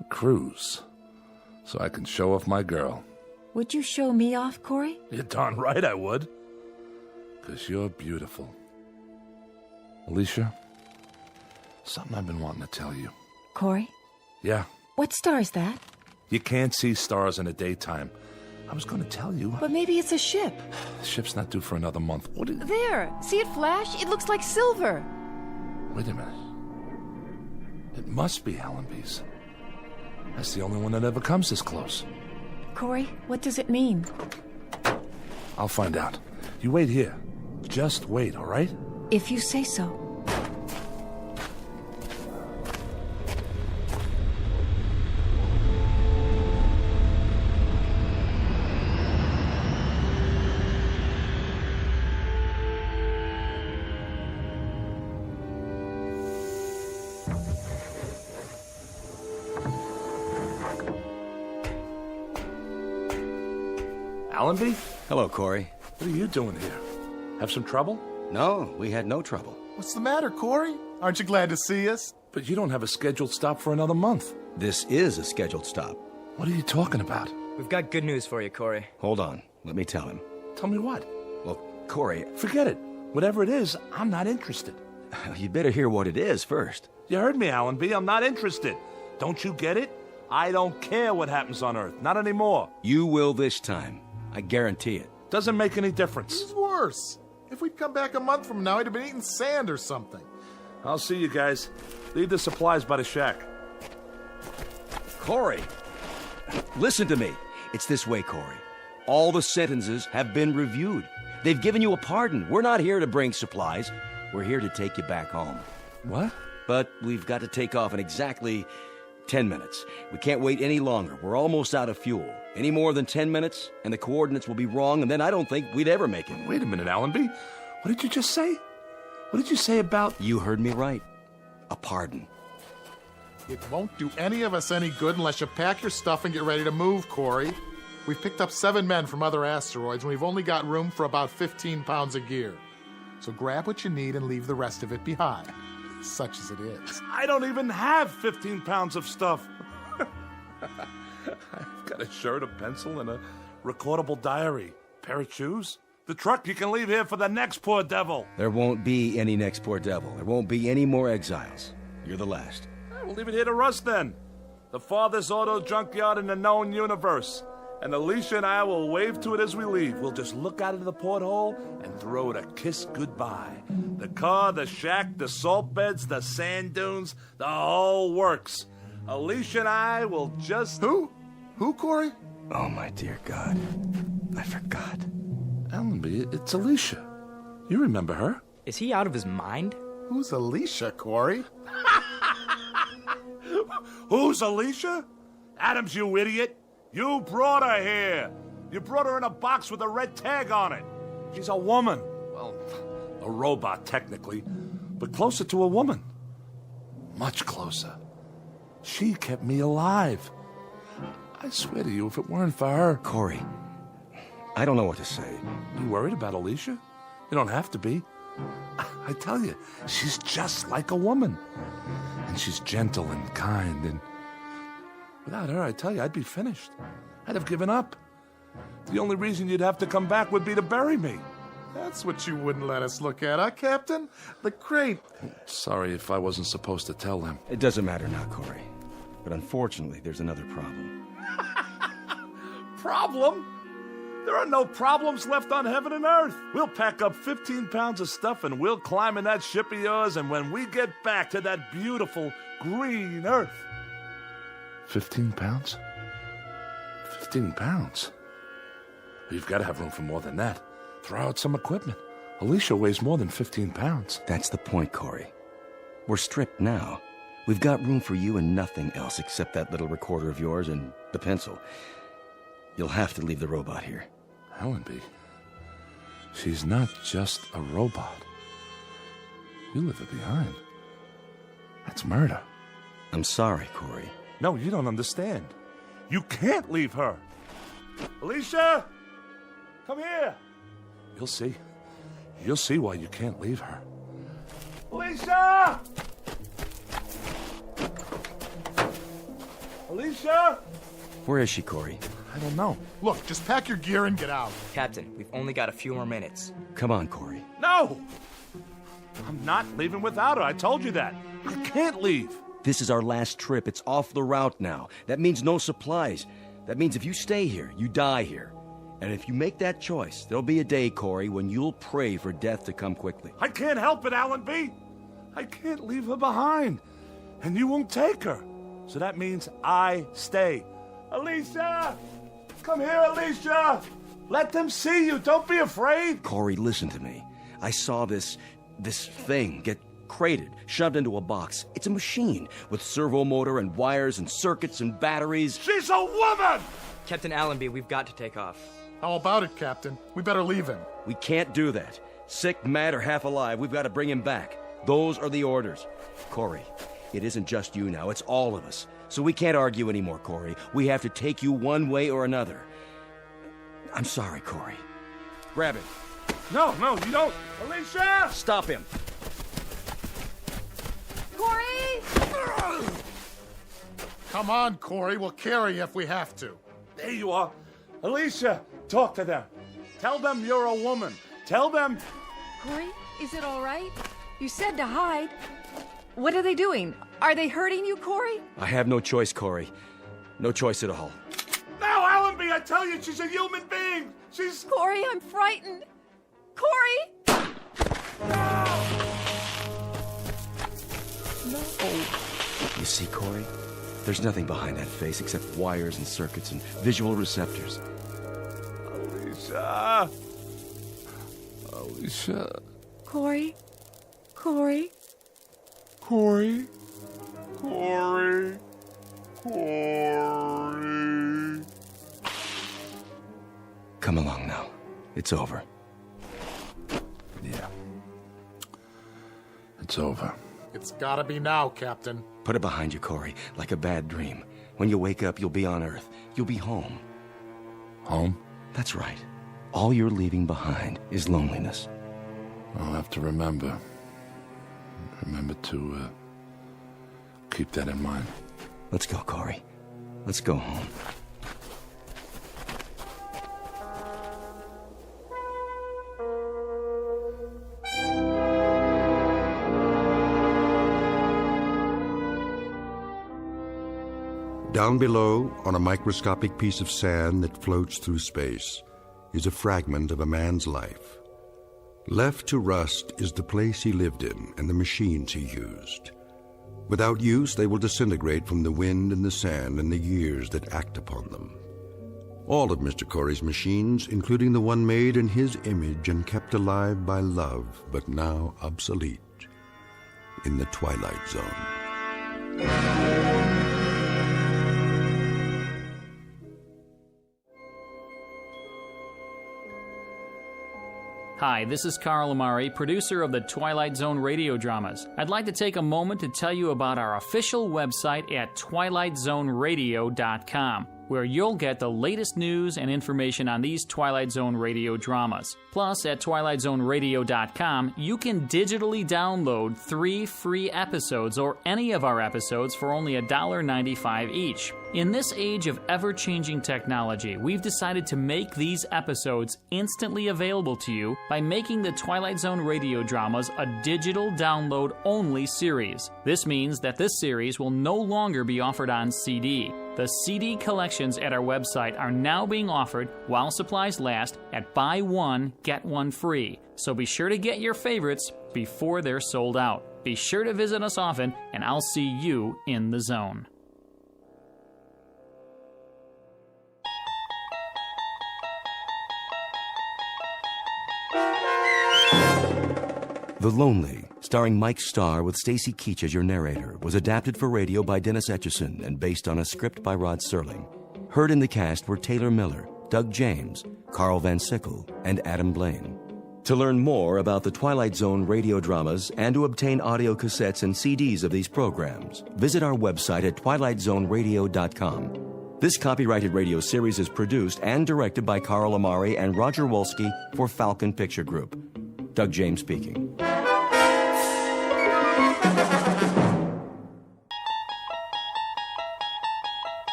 a cruise. So I can show off my girl. Would you show me off, Corey? You're darn right I would. 'Cause you're beautiful. Alicia, something I've been wanting to tell you. Corey? Yeah, What star is that? you can't see stars in the daytime. I was going to tell you. But maybe it's a ship. The ship's not due for another month. What is... There! See it flash? It looks like silver. Wait a minute. It must be Allenby's. That's the only one that ever comes this close. Corey, what does it mean? I'll find out. You wait here. Just wait, all right? If you say so. Allenby? Hello, Corey. What are you doing here? Have some trouble? No, we had no trouble. What's the matter, Corey? Aren't you glad to see us? But you don't have a scheduled stop for another month. This is a scheduled stop. What are you talking about? We've got good news for you, Corey. Hold on. Let me tell him. Tell me what? Well, Corey... Forget it. Whatever it is, I'm not interested. You better hear what it is first. You heard me, Allenby. I'm not interested. Don't you get it? I don't care what happens on Earth. Not anymore. You will this time. I guarantee it. Doesn't make any difference. It's worse. If we'd come back a month from now, he'd have been eating sand or something. I'll see you guys. Leave the supplies by the shack. Corey, listen to me. It's this way, Corey. All the sentences have been reviewed. They've given you a pardon. We're not here to bring supplies. We're here to take you back home. What? But we've got to take off in exactly 10 minutes. We can't wait any longer. We're almost out of fuel. Any more than 10 minutes, and the coordinates will be wrong, and then I don't think we'd ever make it. Wait a minute, Allenby. What did you just say? What did you say about... You heard me right. A pardon. It won't do any of us any good unless you pack your stuff and get ready to move, Corey. We've picked up 7 men from other asteroids, and we've only got room for about 15 pounds of gear. So grab what you need and leave the rest of it behind, such as it is. I don't even have 15 pounds of stuff. I've got a shirt, a pencil, and a recordable diary. Pair of shoes. The truck you can leave here for the next poor devil. There won't be any next poor devil. There won't be any more exiles. You're the last. We'll leave it here to Russ then. The farthest auto junkyard in the known universe. And Alicia and I will wave to it as we leave. We'll just look out of the porthole and throw it a kiss goodbye. The car, the shack, the salt beds, the sand dunes, the whole works. Alicia and I will just... Who? Who, Corey? Oh, my dear God. I forgot. Allenby, it's Alicia. You remember her. Is he out of his mind? Who's Alicia, Corey? Who's Alicia? Adams, you idiot. You brought her here. You brought her in a box with a red tag on it. She's a woman. Well, a robot, technically, but closer to a woman. Much closer. She kept me alive. I swear to you, if it weren't for her... Corey, I don't know what to say. You worried about Alicia? You don't have to be. I tell you, she's just like a woman. And she's gentle and kind, and without her, I tell you, I'd be finished. I'd have given up. The only reason you'd have to come back would be to bury me. That's what you wouldn't let us look at, huh, Captain? The crate. Sorry if I wasn't supposed to tell them. It doesn't matter now, Corey. But unfortunately, there's another problem. Problem? There are no problems left on heaven and earth. We'll pack up 15 pounds of stuff and we'll climb in that ship of yours, and when we get back to that beautiful green earth... 15 pounds? 15 pounds? You've got to have room for more than that. Throw out some equipment. Alicia weighs more than 15 pounds. That's the point, Corey. We're stripped now. We've got room for you and nothing else except that little recorder of yours and the pencil. You'll have to leave the robot here. Allenby, she's not just a robot. You leave her behind. That's murder. I'm sorry, Corey. No, you don't understand. You can't leave her. Alicia! Come here! You'll see. You'll see why you can't leave her. Alicia! Alicia! Where is she, Corey? I don't know. Look, just pack your gear and get out. Captain, we've only got a few more minutes. Come on, Corey. No! I'm not leaving without her. I told you that. I can't leave. This is our last trip. It's off the route now. That means no supplies. That means if you stay here, you die here. And if you make that choice, there'll be a day, Corey, when you'll pray for death to come quickly. I can't help it, Allenby. I can't leave her behind. And you won't take her. So that means I stay. Alicia! Come here, Alicia! Let them see you. Don't be afraid. Corey, listen to me. I saw this thing get crated, shoved into a box. It's a machine with servo motor and wires and circuits and batteries. She's a woman! Captain Allenby, we've got to take off. How about it, Captain? We better leave him. We can't do that. Sick, mad, or half alive, we've got to bring him back. Those are the orders. Corey, it isn't just you now, it's all of us. So we can't argue anymore, Corey. We have to take you one way or another. I'm sorry, Corey. Grab him. No, you don't. Alicia! Stop him. Corey! Come on, Corey. We'll carry you if we have to. There you are. Alicia, talk to them. Tell them you're a woman. Tell them... Corey, is it all right? You said to hide. What are they doing? Are they hurting you, Corey? I have no choice, Corey. No choice at all. Now, Allenby, I tell you, she's a human being. She's... Corey, I'm frightened. Corey! No. You see, Corey? There's nothing behind that face except wires and circuits and visual receptors. Alicia! Alicia... Corey? Corey? Corey? Corey? Corey? Come along now. It's over. Yeah. It's over. It's gotta be now, Captain. Put it behind you, Corey, like a bad dream. When you wake up, you'll be on Earth. You'll be home. Home? That's right. All you're leaving behind is loneliness. I'll have to remember. Remember to keep that in mind. Let's go, Corey. Let's go home. Down below, on a microscopic piece of sand that floats through space, is a fragment of a man's life. Left to rust is the place he lived in and the machines he used. Without use, they will disintegrate from the wind and the sand and the years that act upon them. All of Mr. Corey's machines, including the one made in his image and kept alive by love, but now obsolete, in the Twilight Zone. Hi, this is Carl Amari, producer of the Twilight Zone Radio Dramas. I'd like to take a moment to tell you about our official website at twilightzoneradio.com, where you'll get the latest news and information on these Twilight Zone Radio dramas. Plus, at twilightzoneradio.com, you can digitally download 3 free episodes or any of our episodes for only $1.95 each. In this age of ever-changing technology, we've decided to make these episodes instantly available to you by making the Twilight Zone Radio Dramas a digital download-only series. This means that this series will no longer be offered on CD. The CD collections at our website are now being offered while supplies last at buy one, get one free. So be sure to get your favorites before they're sold out. Be sure to visit us often, and I'll see you in the zone. The Lonely, starring Mike Starr with Stacy Keach as your narrator, was adapted for radio by Dennis Etchison and based on a script by Rod Serling. Heard in the cast were Taylor Miller, Doug James, Carl Van Sickle, and Adam Blaine. To learn more about the Twilight Zone radio dramas and to obtain audio cassettes and CDs of these programs, visit our website at twilightzoneradio.com. This copyrighted radio series is produced and directed by Carl Amari and Roger Wolski for Falcon Picture Group. Doug James speaking.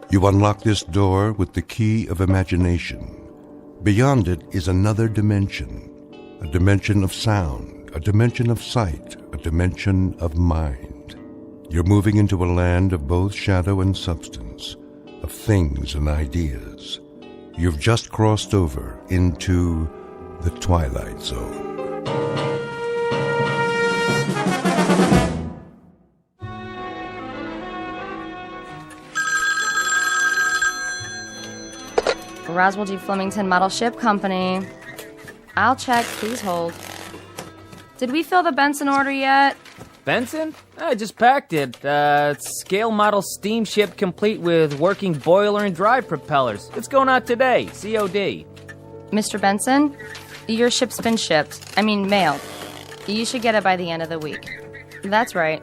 You unlock this door with the key of imagination. Beyond it is another dimension, a dimension of sound, a dimension of sight, a dimension of mind. You're moving into a land of both shadow and substance, of things and ideas. You've just crossed over into the Twilight Zone. Roswell G. Flemington Model Ship Company. I'll check. Please hold. Did we fill the Benson order yet? Benson? I just packed it. Scale model steamship complete with working boiler and drive propellers. It's going out today. COD. Mr. Benson, your ship's been shipped. Mailed. You should get it by the end of the week. That's right.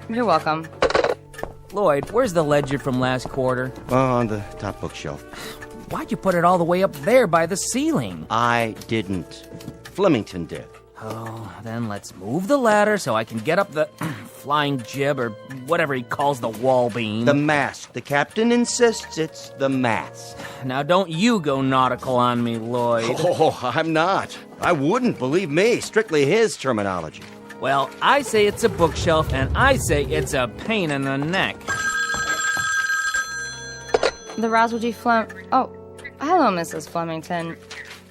You're welcome. Lloyd, where's the ledger from last quarter? On the top bookshelf. Why'd you put it all the way up there by the ceiling? I didn't. Flemington did. Oh, then let's move the ladder so I can get up the flying jib or whatever he calls the wall beam. The mast. The captain insists it's the mast. Now don't you go nautical on me, Lloyd. Oh, I'm not. I wouldn't, believe me. Strictly his terminology. Well, I say it's a bookshelf, and I say it's a pain in the neck. The Roswell G. Oh, hello, Mrs. Flemington.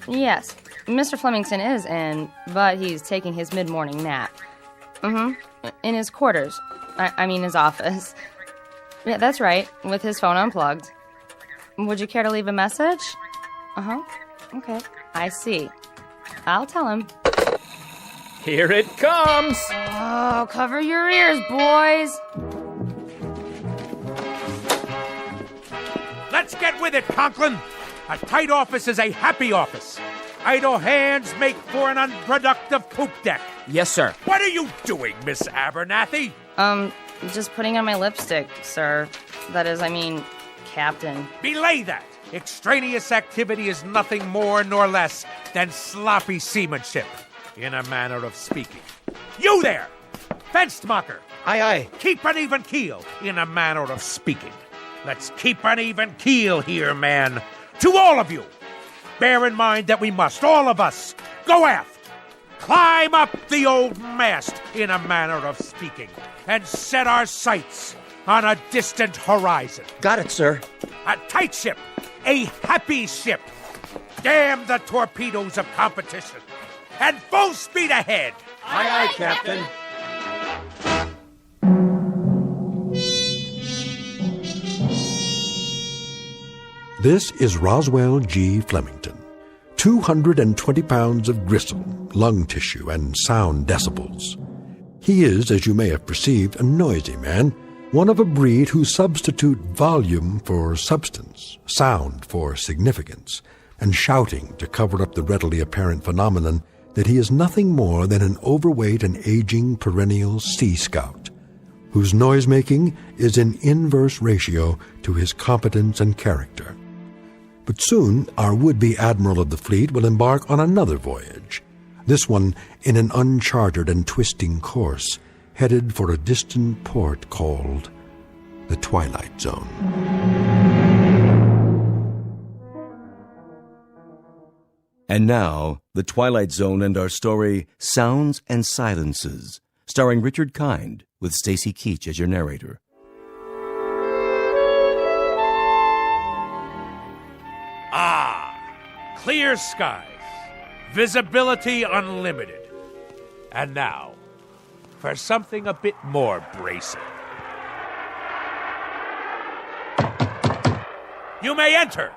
Yes, Mr. Flemington is in, but he's taking his mid-morning nap. In his quarters. His office. Yeah, that's right, with his phone unplugged. Would you care to leave a message? Okay, I see. I'll tell him. Here it comes! Oh, cover your ears, boys! Let's get with it, Conklin! A tight office is a happy office. Idle hands make for an unproductive poop deck. Yes, sir. What are you doing, Miss Abernathy? Just putting on my lipstick, sir. That is, Captain. Belay that! Extraneous activity is nothing more nor less than sloppy seamanship, in a manner of speaking. You there! Fenced mocker! Aye, aye. Keep an even keel, in a manner of speaking. Let's keep an even keel here, man. To all of you, bear in mind that we must, all of us, go aft, climb up the old mast, in a manner of speaking, and set our sights on a distant horizon. Got it, sir. A tight ship, a happy ship. Damn the torpedoes of competition. And full speed ahead. Aye, aye, Captain. This is Roswell G. Flemington. 220 pounds of gristle, lung tissue, and sound decibels. He is, as you may have perceived, a noisy man, one of a breed who substitute volume for substance, sound for significance, and shouting to cover up the readily apparent phenomenon that he is nothing more than an overweight and aging perennial sea scout, whose noise-making is in inverse ratio to his competence and character. But soon our would-be admiral of the fleet will embark on another voyage, this one in an uncharted and twisting course, headed for a distant port called the Twilight Zone. And now, The Twilight Zone and our story, Sounds and Silences, starring Richard Kind, with Stacy Keach as your narrator. Clear skies, visibility unlimited. And now, for something a bit more bracing. You may enter.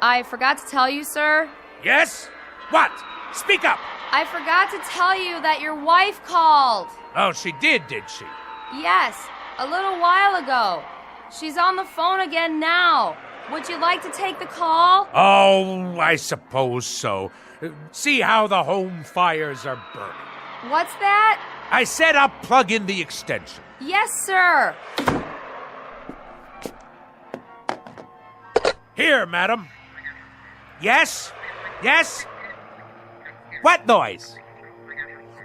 I forgot to tell you, sir. Yes? What? Speak up. I forgot to tell you that your wife called. Oh, she did she? Yes, a little while ago. She's on the phone again now. Would you like to take the call? Oh, I suppose so. See how the home fires are burning. What's that? I said I'll plug in the extension. Yes, sir. Here, madam. Yes? Yes? What noise?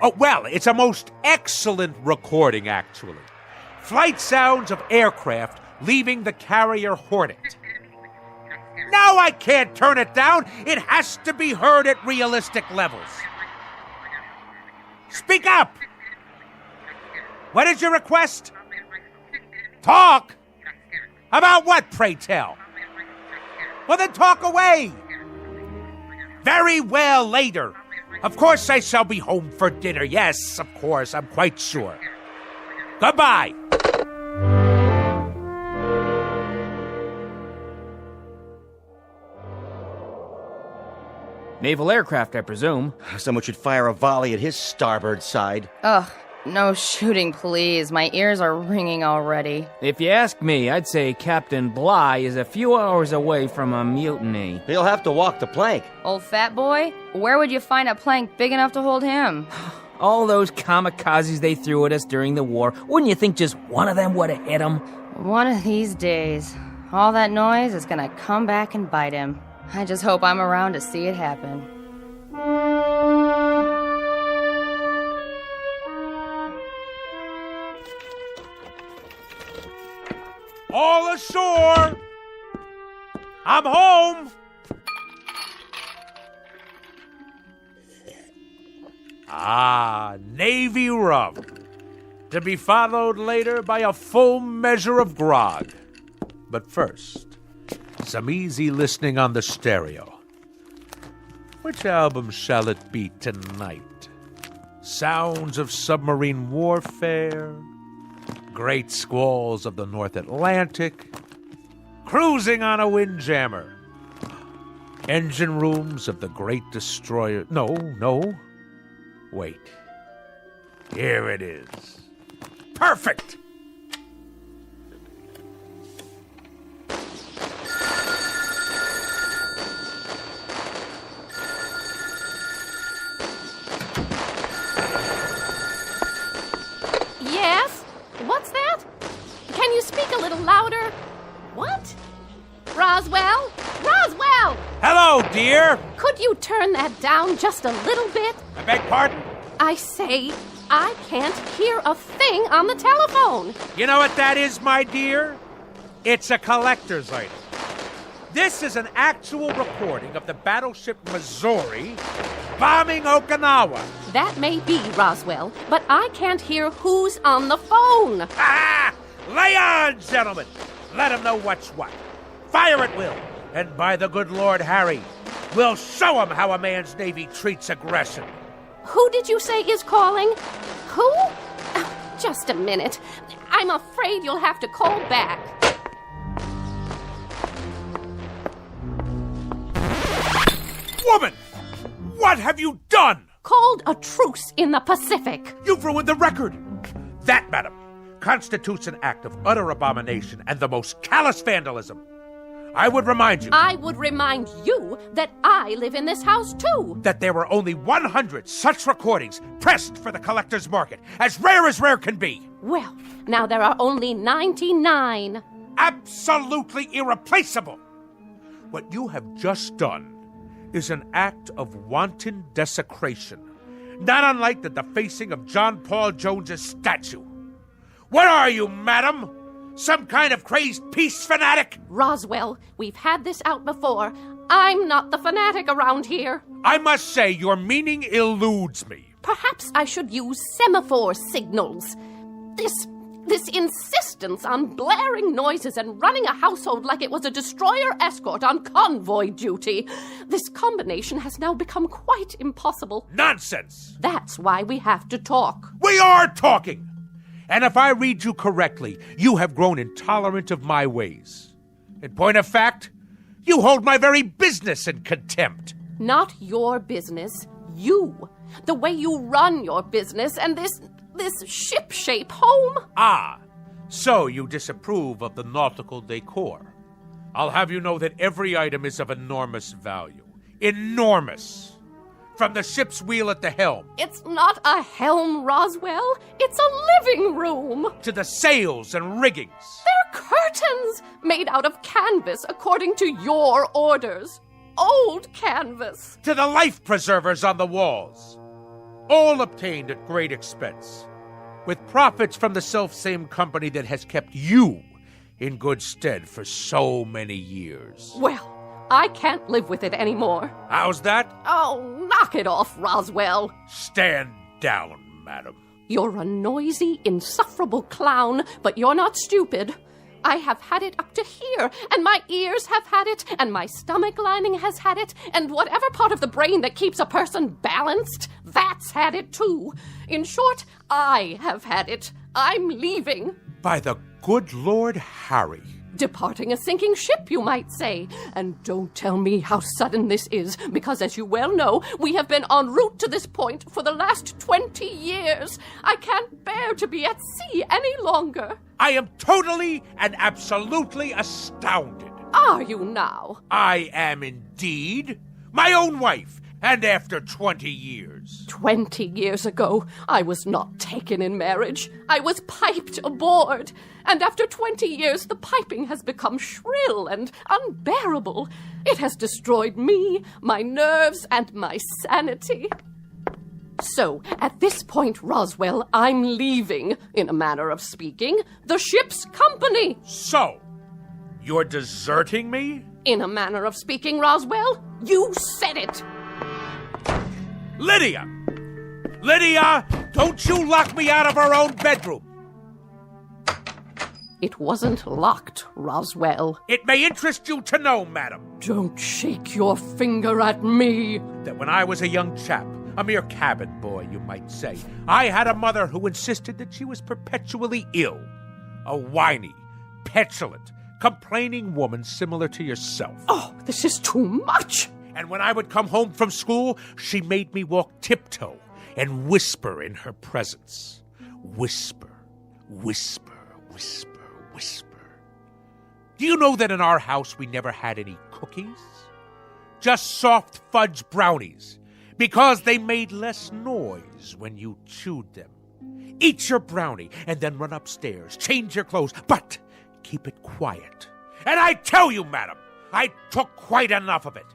Oh, well, it's a most excellent recording, actually. Flight sounds of aircraft leaving the carrier Hornet. No, I can't turn it down. It has to be heard at realistic levels. Speak up! What is your request? Talk? About what, pray tell? Well, then talk away. Very well, later. Of course I shall be home for dinner. Yes, of course, I'm quite sure. Goodbye. Naval aircraft, I presume. Someone should fire a volley at his starboard side. Ugh, no shooting, please. My ears are ringing already. If you ask me, I'd say Captain Bligh is a few hours away from a mutiny. He'll have to walk the plank. Old fat boy? Where would you find a plank big enough to hold him? All those kamikazes they threw at us during the war, wouldn't you think just one of them would have hit him? One of these days, all that noise is gonna come back and bite him. I just hope I'm around to see it happen. All ashore! I'm home! Ah, Navy rum. To be followed later by a full measure of grog. But first, some easy listening on the stereo. Which album shall it be tonight? Sounds of submarine warfare, great squalls of the North Atlantic, cruising on a windjammer, engine rooms of the great destroyer. No. Wait. Here it is. Perfect! speak a little louder? What? Roswell? Roswell! Hello, dear! Could you turn that down just a little bit? I beg pardon? I say, I can't hear a thing on the telephone. You know what that is, my dear? It's a collector's item. This is an actual recording of the battleship Missouri bombing Okinawa. That may be, Roswell, but I can't hear who's on the phone. Ah! Lay on, gentlemen! Let 'em know what's what. Fire at will. And by the good Lord Harry, we'll show 'em how a man's Navy treats aggression. Who did you say is calling? Who? Just a minute. I'm afraid you'll have to call back. Woman! What have you done? Called a truce in the Pacific. You've ruined the record. That, madam, constitutes an act of utter abomination and the most callous vandalism. I would remind you... I would remind you that I live in this house, too. That there were only 100 such recordings pressed for the collector's market, as rare can be. Well, now there are only 99. Absolutely irreplaceable. What you have just done is an act of wanton desecration, not unlike the defacing of John Paul Jones's statue. What are you, madam? Some kind of crazed peace fanatic? Roswell, we've had this out before. I'm not the fanatic around here. I must say, your meaning eludes me. Perhaps I should use semaphore signals. This insistence on blaring noises and running a household like it was a destroyer escort on convoy duty. This combination has now become quite impossible. Nonsense! That's why we have to talk. We are talking! And if I read you correctly, you have grown intolerant of my ways. In point of fact, you hold my very business in contempt. Not your business, you. The way you run your business and this ship-shape home. Ah, so you disapprove of the nautical decor. I'll have you know that every item is of enormous value. Enormous! From the ship's wheel at the helm. It's not a helm, Roswell. It's a living room. To the sails and riggings. They're curtains made out of canvas according to your orders. Old canvas. To the life preservers on the walls. All obtained at great expense, with profits from the self-same company that has kept you in good stead for so many years. Well, I can't live with it anymore. How's that? Oh, knock it off, Roswell. Stand down, madam. You're a noisy, insufferable clown, but you're not stupid. I have had it up to here, and my ears have had it, and my stomach lining has had it, and whatever part of the brain that keeps a person balanced, that's had it too. In short, I have had it. I'm leaving. By the good Lord Harry. Departing a sinking ship, you might say. And don't tell me how sudden this is, because as you well know, we have been en route to this point for the last 20 years. I can't bear to be at sea any longer. I am totally and absolutely astounded. Are you now? I am indeed. My own wife, and after 20 years. 20 years ago, I was not taken in marriage. I was piped aboard. And after 20 years, the piping has become shrill and unbearable. It has destroyed me, my nerves, and my sanity. So, at this point, Roswell, I'm leaving, in a manner of speaking, the ship's company. So, you're deserting me? In a manner of speaking, Roswell, you said it. Lydia! Lydia, don't you lock me out of our own bedroom! It wasn't locked, Roswell. It may interest you to know, madam. Don't shake your finger at me. That when I was a young chap, a mere cabin boy, you might say, I had a mother who insisted that she was perpetually ill. A whiny, petulant, complaining woman similar to yourself. Oh, this is too much. And when I would come home from school, she made me walk tiptoe and whisper in her presence. Whisper, whisper, whisper, whisper. Do you know that in our house we never had any cookies? Just soft fudge brownies, because they made less noise when you chewed them. Eat your brownie and then run upstairs, change your clothes, but keep it quiet. And I tell you, madam, I took quite enough of it.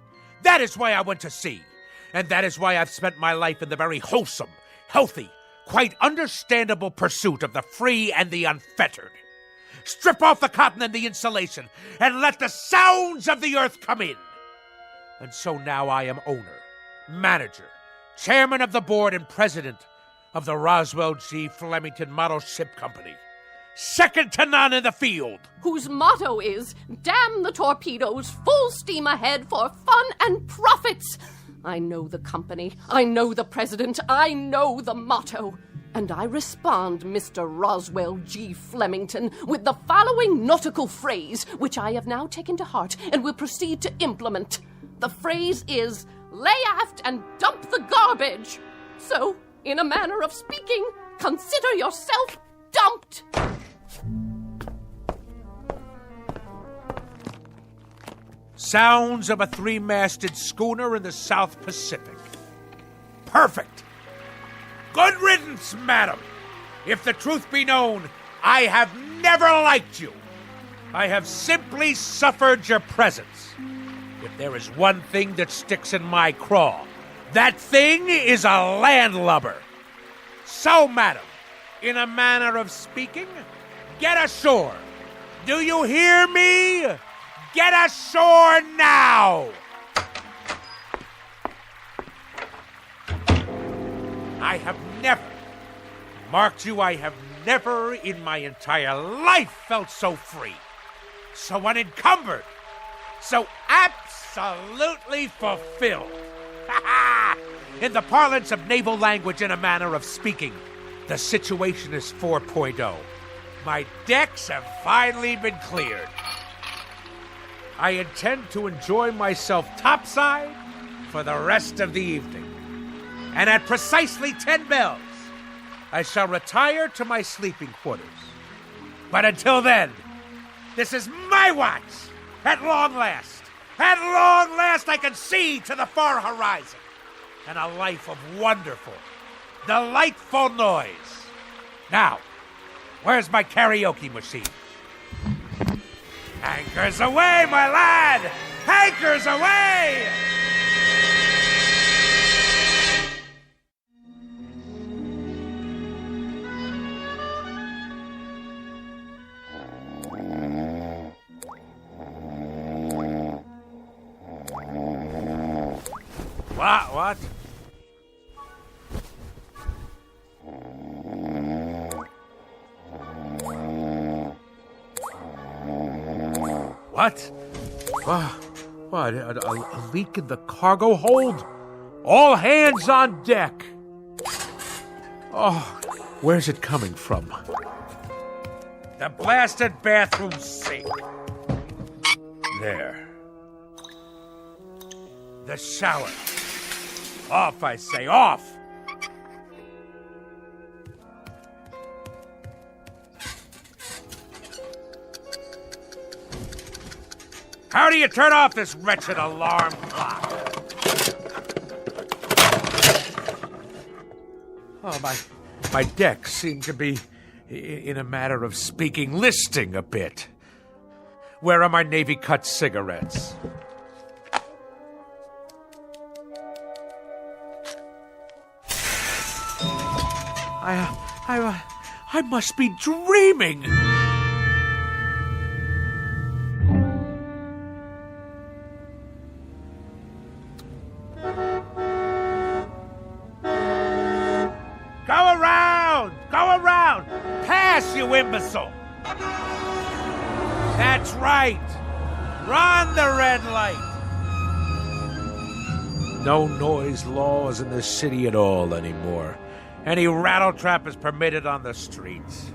That is why I went to sea. And that is why I've spent my life in the very wholesome, healthy, quite understandable pursuit of the free and the unfettered. Strip off the cotton and the insulation, and let the sounds of the earth come in. And so now I am owner, manager, chairman of the board, and president of the Roswell G. Flemington Model Ship Company. Second to none in the field. Whose motto is, damn the torpedoes, full steam ahead for fun and profits. I know the company, I know the president, I know the motto. And I respond, Mr. Roswell G. Flemington, with the following nautical phrase, which I have now taken to heart and will proceed to implement. The phrase is, lay aft and dump the garbage. So, in a manner of speaking, consider yourself dumped. Sounds of a three-masted schooner in the South Pacific. Perfect. Good riddance, madam. If the truth be known, I have never liked you. I have simply suffered your presence. If there is one thing that sticks in my craw, that thing is a landlubber. So, madam, in a manner of speaking, get ashore. Do you hear me? Get ashore now! I have never, marked you, I have never in my entire life felt so free, so unencumbered, so absolutely fulfilled. In the parlance of naval language, in a manner of speaking, the situation is 4.0. My decks have finally been cleared. I intend to enjoy myself topside for the rest of the evening. And at precisely 10 bells, I shall retire to my sleeping quarters. But until then, this is my watch. At long last, I can see to the far horizon. And a life of wonderful, delightful noise. Now, where's my karaoke machine? Anchors away, my lad! Anchors away! What? What? What? A leak in the cargo hold? All hands on deck! Oh, where's it coming from? The blasted bathroom sink. There. The shower. Off, I say, off! How do you turn off this wretched alarm clock? Oh, my decks seem to be, in a manner of speaking, listing a bit. Where are my Navy cut cigarettes? I must be dreaming. Go around! Pass, you imbecile! That's right! Run the red light! No noise laws in the city at all anymore. Any rattletrap is permitted on the streets.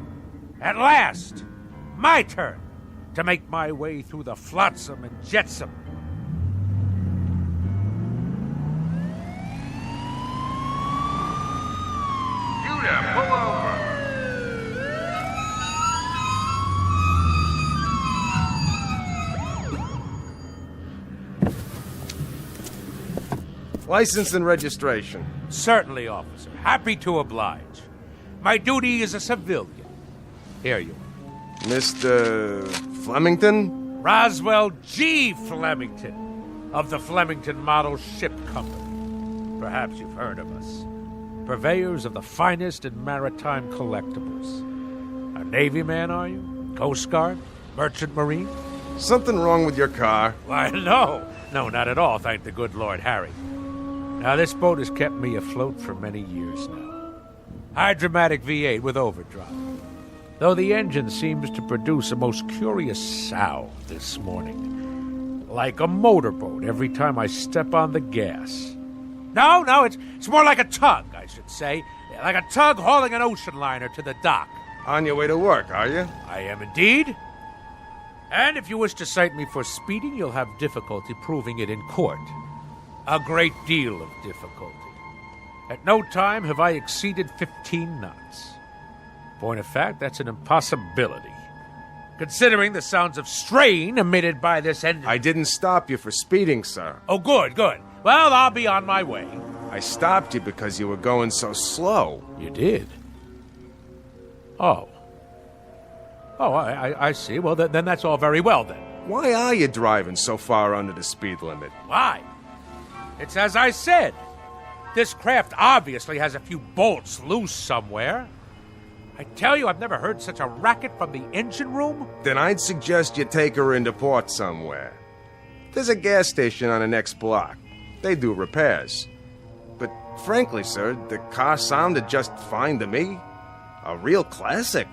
At last, my turn to make my way through the flotsam and jetsam. Judah, pull over. License and registration. Certainly, officer. Happy to oblige. My duty is a civilian. Here you are. Mr. Flemington? Roswell G. Flemington of the Flemington Model Ship Company. Perhaps you've heard of us. Purveyors of the finest in maritime collectibles. A Navy man, are you? Coast Guard? Merchant Marine? Something wrong with your car? Why, no. No, not at all, thank the good Lord Harry. Now, this boat has kept me afloat for many years now. Hydromatic V8 with overdrive. Though the engine seems to produce a most curious sound this morning. Like a motorboat every time I step on the gas. No, it's more like a tug, I should say. Like a tug hauling an ocean liner to the dock. On your way to work, are you? I am indeed. And if you wish to cite me for speeding, you'll have difficulty proving it in court. A great deal of difficulty. At no time have I exceeded 15 knots. Point of fact, that's an impossibility. Considering the sounds of strain emitted by this engine. I didn't stop you for speeding, sir. Oh, good. Well, I'll be on my way. I stopped you because you were going so slow. You did? Oh, I see. Well, then that's all very well, then. Why are you driving so far under the speed limit? Why? It's as I said. This craft obviously has a few bolts loose somewhere. I tell you, I've never heard such a racket from the engine room. Then I'd suggest you take her into port somewhere. There's a gas station on the next block. They do repairs. But frankly, sir, the car sounded just fine to me. A real classic.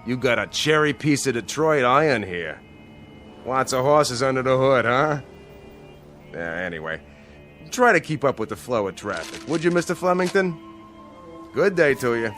You got a cherry piece of Detroit iron here. Lots of horses under the hood, huh? Anyway, try to keep up with the flow of traffic, would you, Mr. Flemington? Good day to you.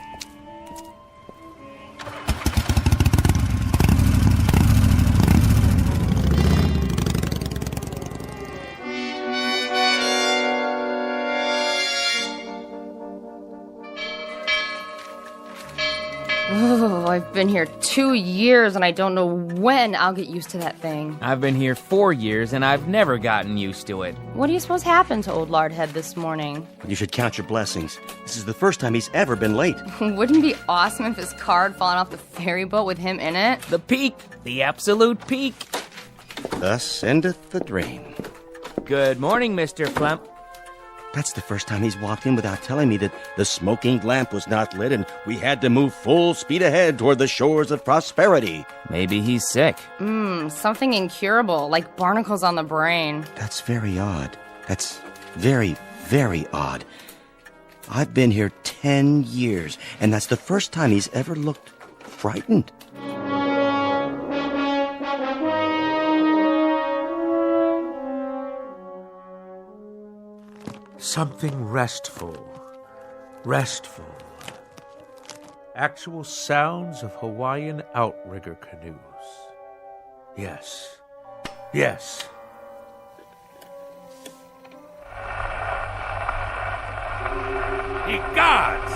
Oh, I've been here 2 years, and I don't know when I'll get used to that thing. I've been here 4 years, and I've never gotten used to it. What do you suppose happened to old Lardhead this morning? You should count your blessings. This is the first time he's ever been late. Wouldn't it be awesome if his car had fallen off the ferry boat with him in it? The peak. The absolute peak. Thus endeth the dream. Good morning, Mr. Flem... That's the first time he's walked in without telling me that the smoking lamp was not lit and we had to move full speed ahead toward the shores of prosperity. Maybe he's sick. Something incurable, like barnacles on the brain. That's very odd. That's very, very odd. I've been here 10 years, and that's the first time he's ever looked frightened. Something restful. Actual sounds of Hawaiian outrigger canoes. Yes. Ye gods!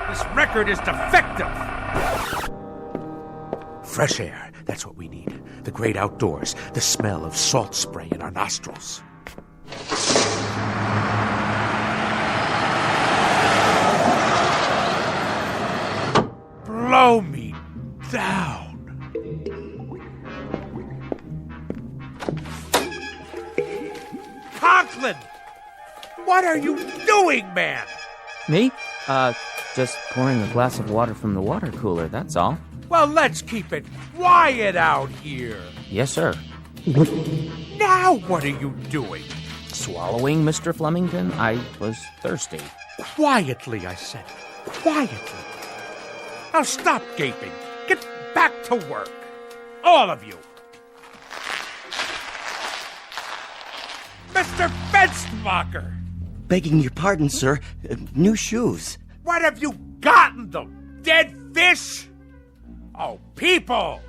This record is defective! Fresh air, that's what we need. The great outdoors, the smell of salt spray in our nostrils. Blow me down. Conklin! What are you doing, man? Me? Just pouring a glass of water from the water cooler, that's all. Well, let's keep it quiet out here. Yes, sir. Now what are you doing? Swallowing, Mr. Flemington? I was thirsty. Quietly, I said. Quietly. Now stop gaping. Get back to work. All of you. Mr. Fenstermacher! Begging your pardon, sir. New shoes. What have you gotten them? Dead fish? Oh, people!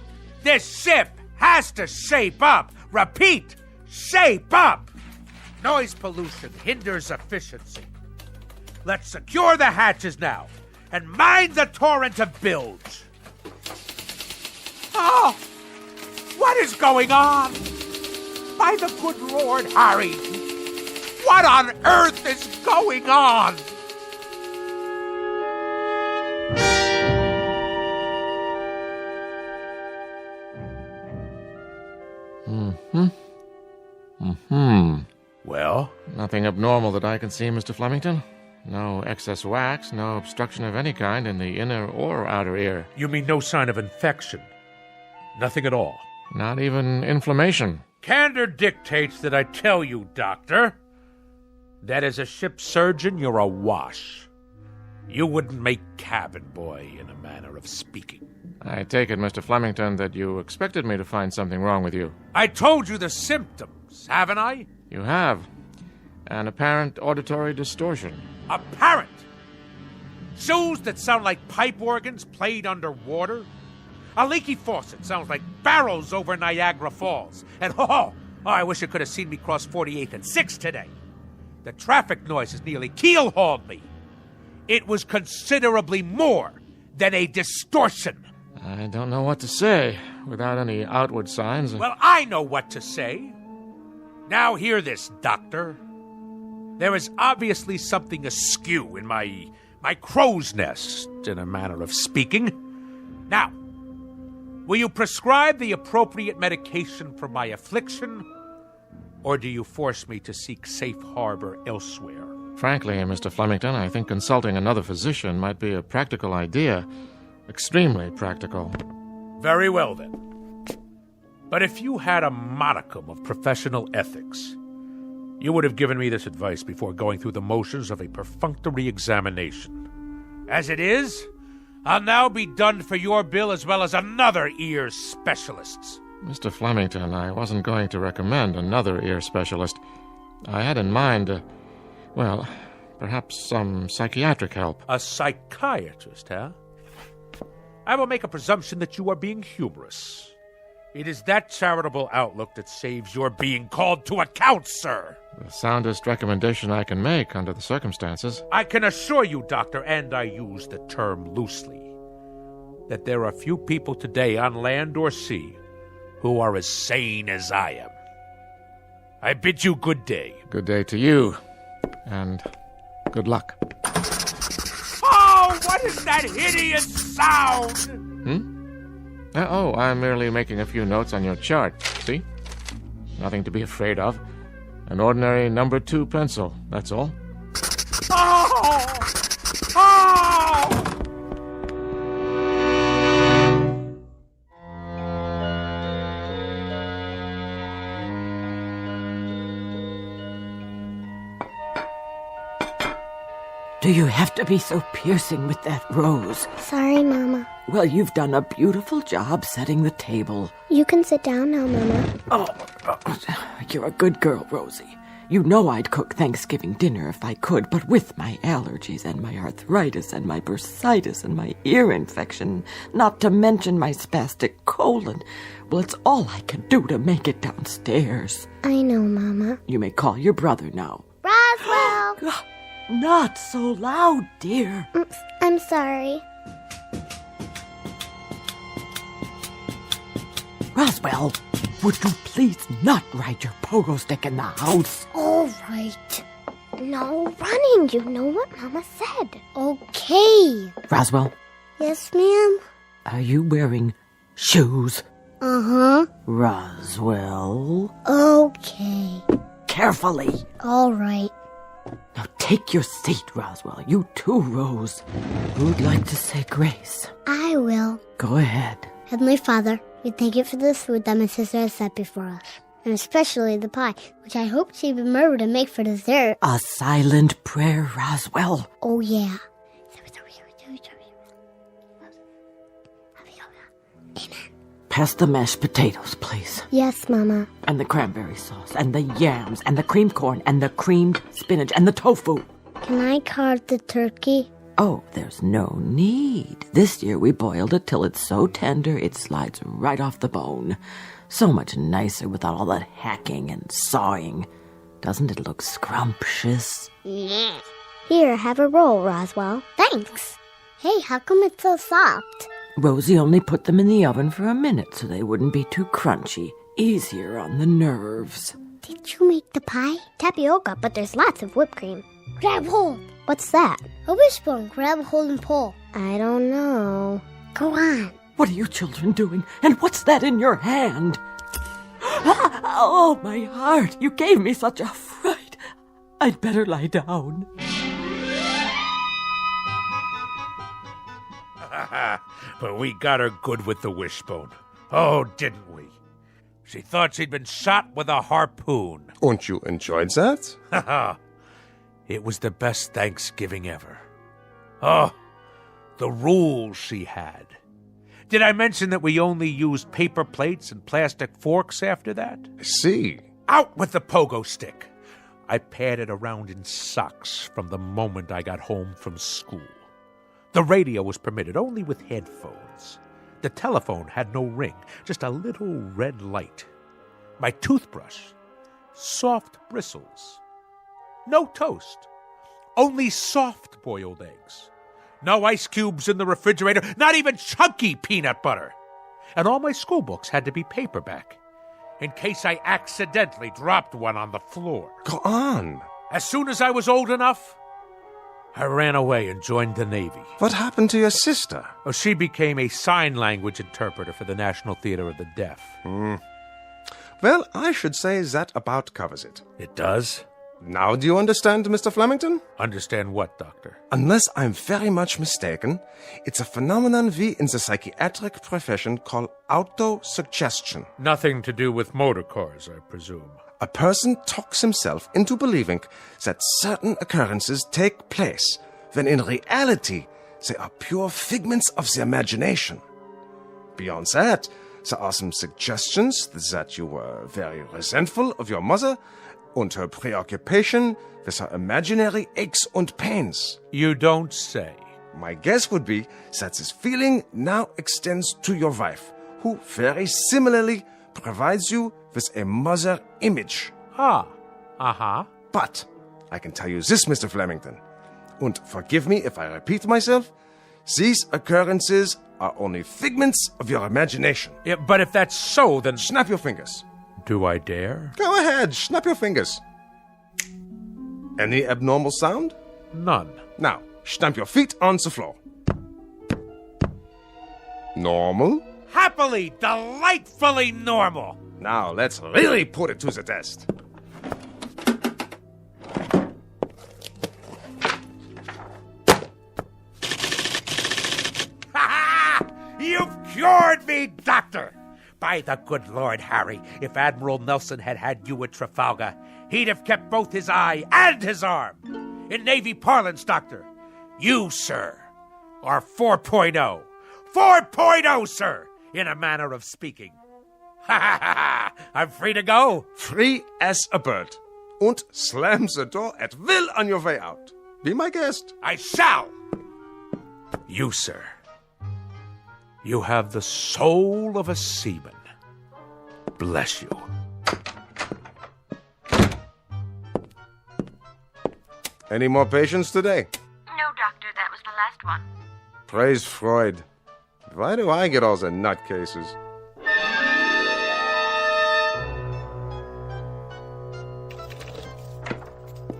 This ship has to shape up. Repeat, shape up. Noise pollution hinders efficiency. Let's secure the hatches now and mind the torrent of bilge. Oh, what is going on? By the good Lord Harry, what on earth is going on? Well? Nothing abnormal that I can see, Mr. Flemington. No excess wax, no obstruction of any kind in the inner or outer ear. You mean no sign of infection? Nothing at all? Not even inflammation. Candor dictates that I tell you, Doctor, that as a ship surgeon, you're a wash. You wouldn't make cabin boy, in a manner of speaking. I take it, Mr. Flemington, that you expected me to find something wrong with you. I told you the symptoms, haven't I? You have. An apparent auditory distortion. Apparent? Shoes that sound like pipe organs played underwater? A leaky faucet sounds like barrels over Niagara Falls. And I wish you could have seen me cross 48th and 6th today. The traffic noises nearly keel-hauled me. It was considerably more than a distortion. I don't know what to say without any outward signs. Well, I know what to say. Now hear this, Doctor. There is obviously something askew in my crow's nest, in a manner of speaking. Now, will you prescribe the appropriate medication for my affliction, or do you force me to seek safe harbor elsewhere? Frankly, Mr. Flemington, I think consulting another physician might be a practical idea. Extremely practical. Very well, then. But if you had a modicum of professional ethics, you would have given me this advice before going through the motions of a perfunctory examination. As it is, I'll now be done for your bill as well as another ear specialist's. Mr. Flemington, I wasn't going to recommend another ear specialist. I had in mind, perhaps some psychiatric help. A psychiatrist, huh? I will make a presumption that you are being humorous. It is that charitable outlook that saves your being called to account, sir. The soundest recommendation I can make under the circumstances. I can assure you, Doctor, and I use the term loosely, that there are few people today on land or sea who are as sane as I am. I bid you good day. Good day to you, and good luck. Oh, what is that hideous sound? I'm merely making a few notes on your chart, see? Nothing to be afraid of. An ordinary number 2 pencil, that's all. Oh! Do you have to be so piercing with that rose? Sorry, Mama. Well, you've done a beautiful job setting the table. You can sit down now, Mama. Oh, you're a good girl, Rosie. You know I'd cook Thanksgiving dinner if I could, but with my allergies and my arthritis and my bursitis and my ear infection, not to mention my spastic colon, well, it's all I can do to make it downstairs. I know, Mama. You may call your brother now. Roswell! Not so loud, dear. I'm sorry. Roswell, would you please not ride your pogo stick in the house? All right. No running. You know what Mama said. Okay. Roswell? Yes, ma'am? Are you wearing shoes? Uh-huh. Roswell? Okay. Carefully. All right. Now take your seat, Roswell. You too, Rose. Who'd like to say grace? I will. Go ahead. Heavenly Father, we thank you for this food that my sister has set before us, and especially the pie, which I hope she remembered to make for dessert. A silent prayer, Roswell. Oh, yeah. Amen. Pass the mashed potatoes, please. Yes, Mama. And the cranberry sauce, and the yams, and the creamed corn, and the creamed spinach, and the tofu. Can I carve the turkey? Oh, there's no need. This year we boiled it till it's so tender it slides right off the bone. So much nicer without all that hacking and sawing. Doesn't it look scrumptious? Yeah. Here, have a roll, Roswell. Thanks. Hey, how come it's so soft? Rosie only put them in the oven for a minute so they wouldn't be too crunchy. Easier on the nerves. Did you make the pie? Tapioca, but there's lots of whipped cream. Grab hold. What's that? A wishbone. Grab hold and pull. I don't know. Go on. What are you children doing? And what's that in your hand? Oh, my heart, you gave me such a fright. I'd better lie down. But we got her good with the wishbone. Oh, didn't we? She thought she'd been shot with a harpoon. And you enjoyed that? Haha. It was the best Thanksgiving ever. Oh, the rules she had. Did I mention that we only used paper plates and plastic forks after that? See. Out with the pogo stick. I padded around in socks from the moment I got home from school. The radio was permitted only with headphones. The telephone had no ring, just a little red light. My toothbrush, soft bristles. No toast, only soft-boiled eggs. No ice cubes in the refrigerator, not even chunky peanut butter. And all my school books had to be paperback, in case I accidentally dropped one on the floor. Go on. As soon as I was old enough, I ran away and joined the Navy. What happened to your sister? Oh, she became a sign language interpreter for the National Theater of the Deaf. Well, I should say that about covers it. It does? Now do you understand, Mr. Flemington? Understand what, Doctor? Unless I'm very much mistaken, it's a phenomenon we in the psychiatric profession call autosuggestion. Nothing to do with motor cars, I presume. A person talks himself into believing that certain occurrences take place, when in reality they are pure figments of the imagination. Beyond that, there are some suggestions that you were very resentful of your mother and her preoccupation with her imaginary aches and pains. You don't say. My guess would be that this feeling now extends to your wife, who very similarly provides you with a mother image. But I can tell you this, Mr. Flemington, and forgive me if I repeat myself, these occurrences are only figments of your imagination. Yeah, but if that's so, then... Snap your fingers. Do I dare? Go ahead, snap your fingers. Any abnormal sound? None. Now, stamp your feet on the floor. Normal? Happily, delightfully normal. Now, let's really put it to the test. You've cured me, Doctor! By the good Lord Harry, if Admiral Nelson had had you at Trafalgar, he'd have kept both his eye and his arm. In Navy parlance, Doctor, you, sir, are 4.0. 4.0, sir, in a manner of speaking. Ha ha ha ha! I'm free to go. Free as a bird. And slam the door at will on your way out. Be my guest. I shall. You, sir. You have the soul of a seaman. Bless you. Any more patients today? No, Doctor, that was the last one. Praise Freud. Why do I get all the nutcases?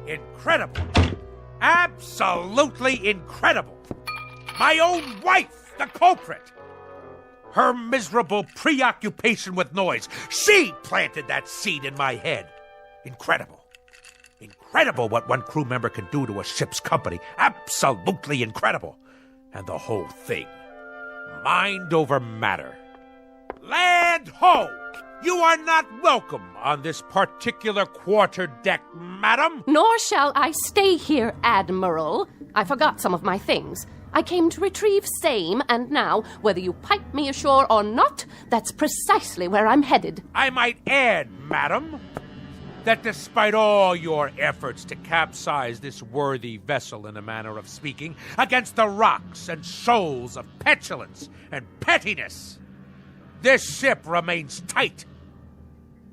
Incredible. Absolutely incredible. My own wife, the culprit. Her miserable preoccupation with noise. She planted that seed in my head. Incredible. Incredible what one crew member can do to a ship's company. Absolutely incredible. And the whole thing. Mind over matter. Land ho! You are not welcome on this particular quarterdeck, madam. Nor shall I stay here, Admiral. I forgot some of my things. I came to retrieve same, and now, whether you pipe me ashore or not, that's precisely where I'm headed. I might add, madam, that despite all your efforts to capsize this worthy vessel, in a manner of speaking, against the rocks and shoals of petulance and pettiness, this ship remains tight.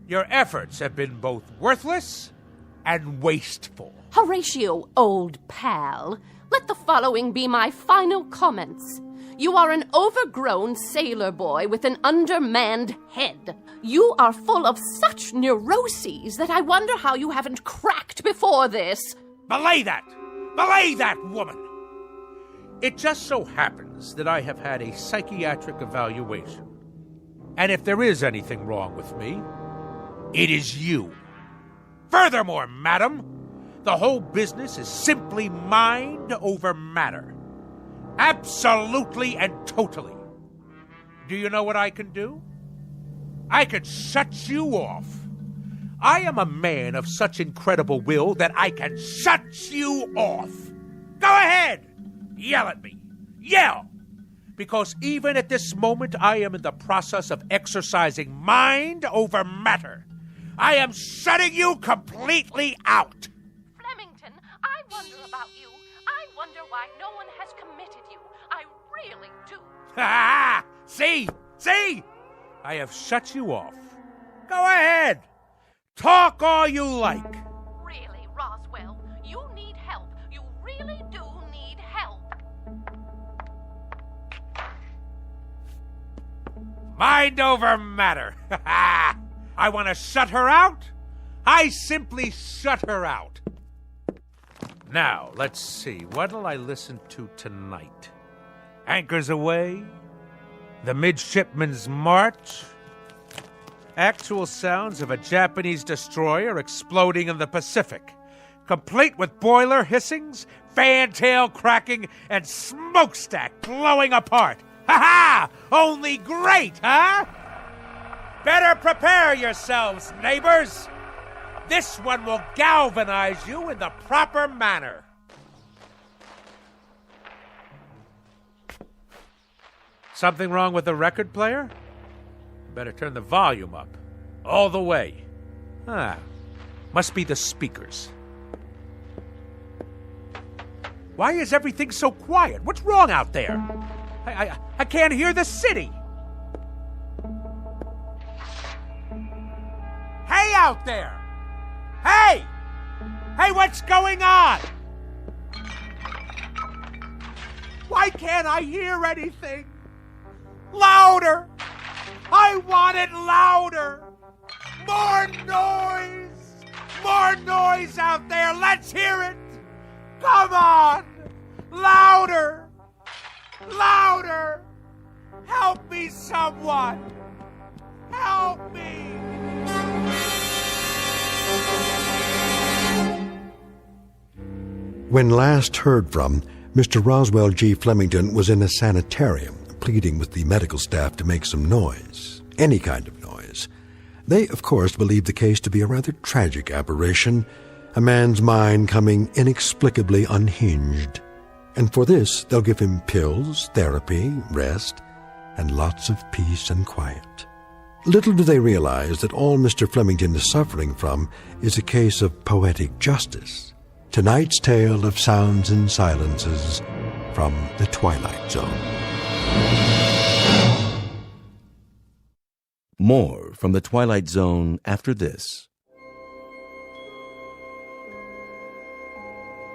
Your efforts have been both worthless and wasteful. Horatio, old pal, let the following be my final comments. You are an overgrown sailor boy with an undermanned head. You are full of such neuroses that I wonder how you haven't cracked before this. Belay that! Belay that, woman! It just so happens that I have had a psychiatric evaluation. And if there is anything wrong with me, It is you. Furthermore, madam, the whole business is simply mind over matter. Absolutely and totally. Do you know what I can do? I can shut you off. I am a man of such incredible will that I can shut you off. Go ahead! Yell at me. Yell! Because even at this moment, I am in the process of exercising mind over matter. I am shutting you completely out. Flemington, I wonder about you. I wonder why no one has committed you. I really do. Ha! See? See? I have shut you off. Go ahead. Talk all you like. Really, Roswell, you need help. You really do need help. Mind over matter. I want to shut her out. I simply shut her out. Now, let's see. What'll I listen to tonight? Anchors Aweigh? The Midshipman's March? Actual sounds of a Japanese destroyer exploding in the Pacific, complete with boiler hissings, fantail cracking, and smokestack blowing apart. Ha-ha! Only great, huh? Better prepare yourselves, neighbors. This one will galvanize you in the proper manner. Something wrong with the record player? Better turn the volume up. All the way. Must be the speakers. Why is everything so quiet? What's wrong out there? I can't hear the city. Hey out there! Hey! Hey, what's going on? Why can't I hear anything? Louder! I want it louder! More noise! More noise out there! Let's hear it! Come on! Louder! Louder! Help me, someone! Help me! When last heard from, Mr. Roswell G. Flemington was in a sanitarium, pleading with the medical staff to make some noise, any kind of noise. They, of course, believed the case to be a rather tragic aberration, a man's mind coming inexplicably unhinged. And for this, they'll give him pills, therapy, rest, and lots of peace and quiet. Little do they realize that all Mr. Flemington is suffering from is a case of poetic justice. Tonight's tale of sounds and silences from the Twilight Zone. More from the Twilight Zone after this.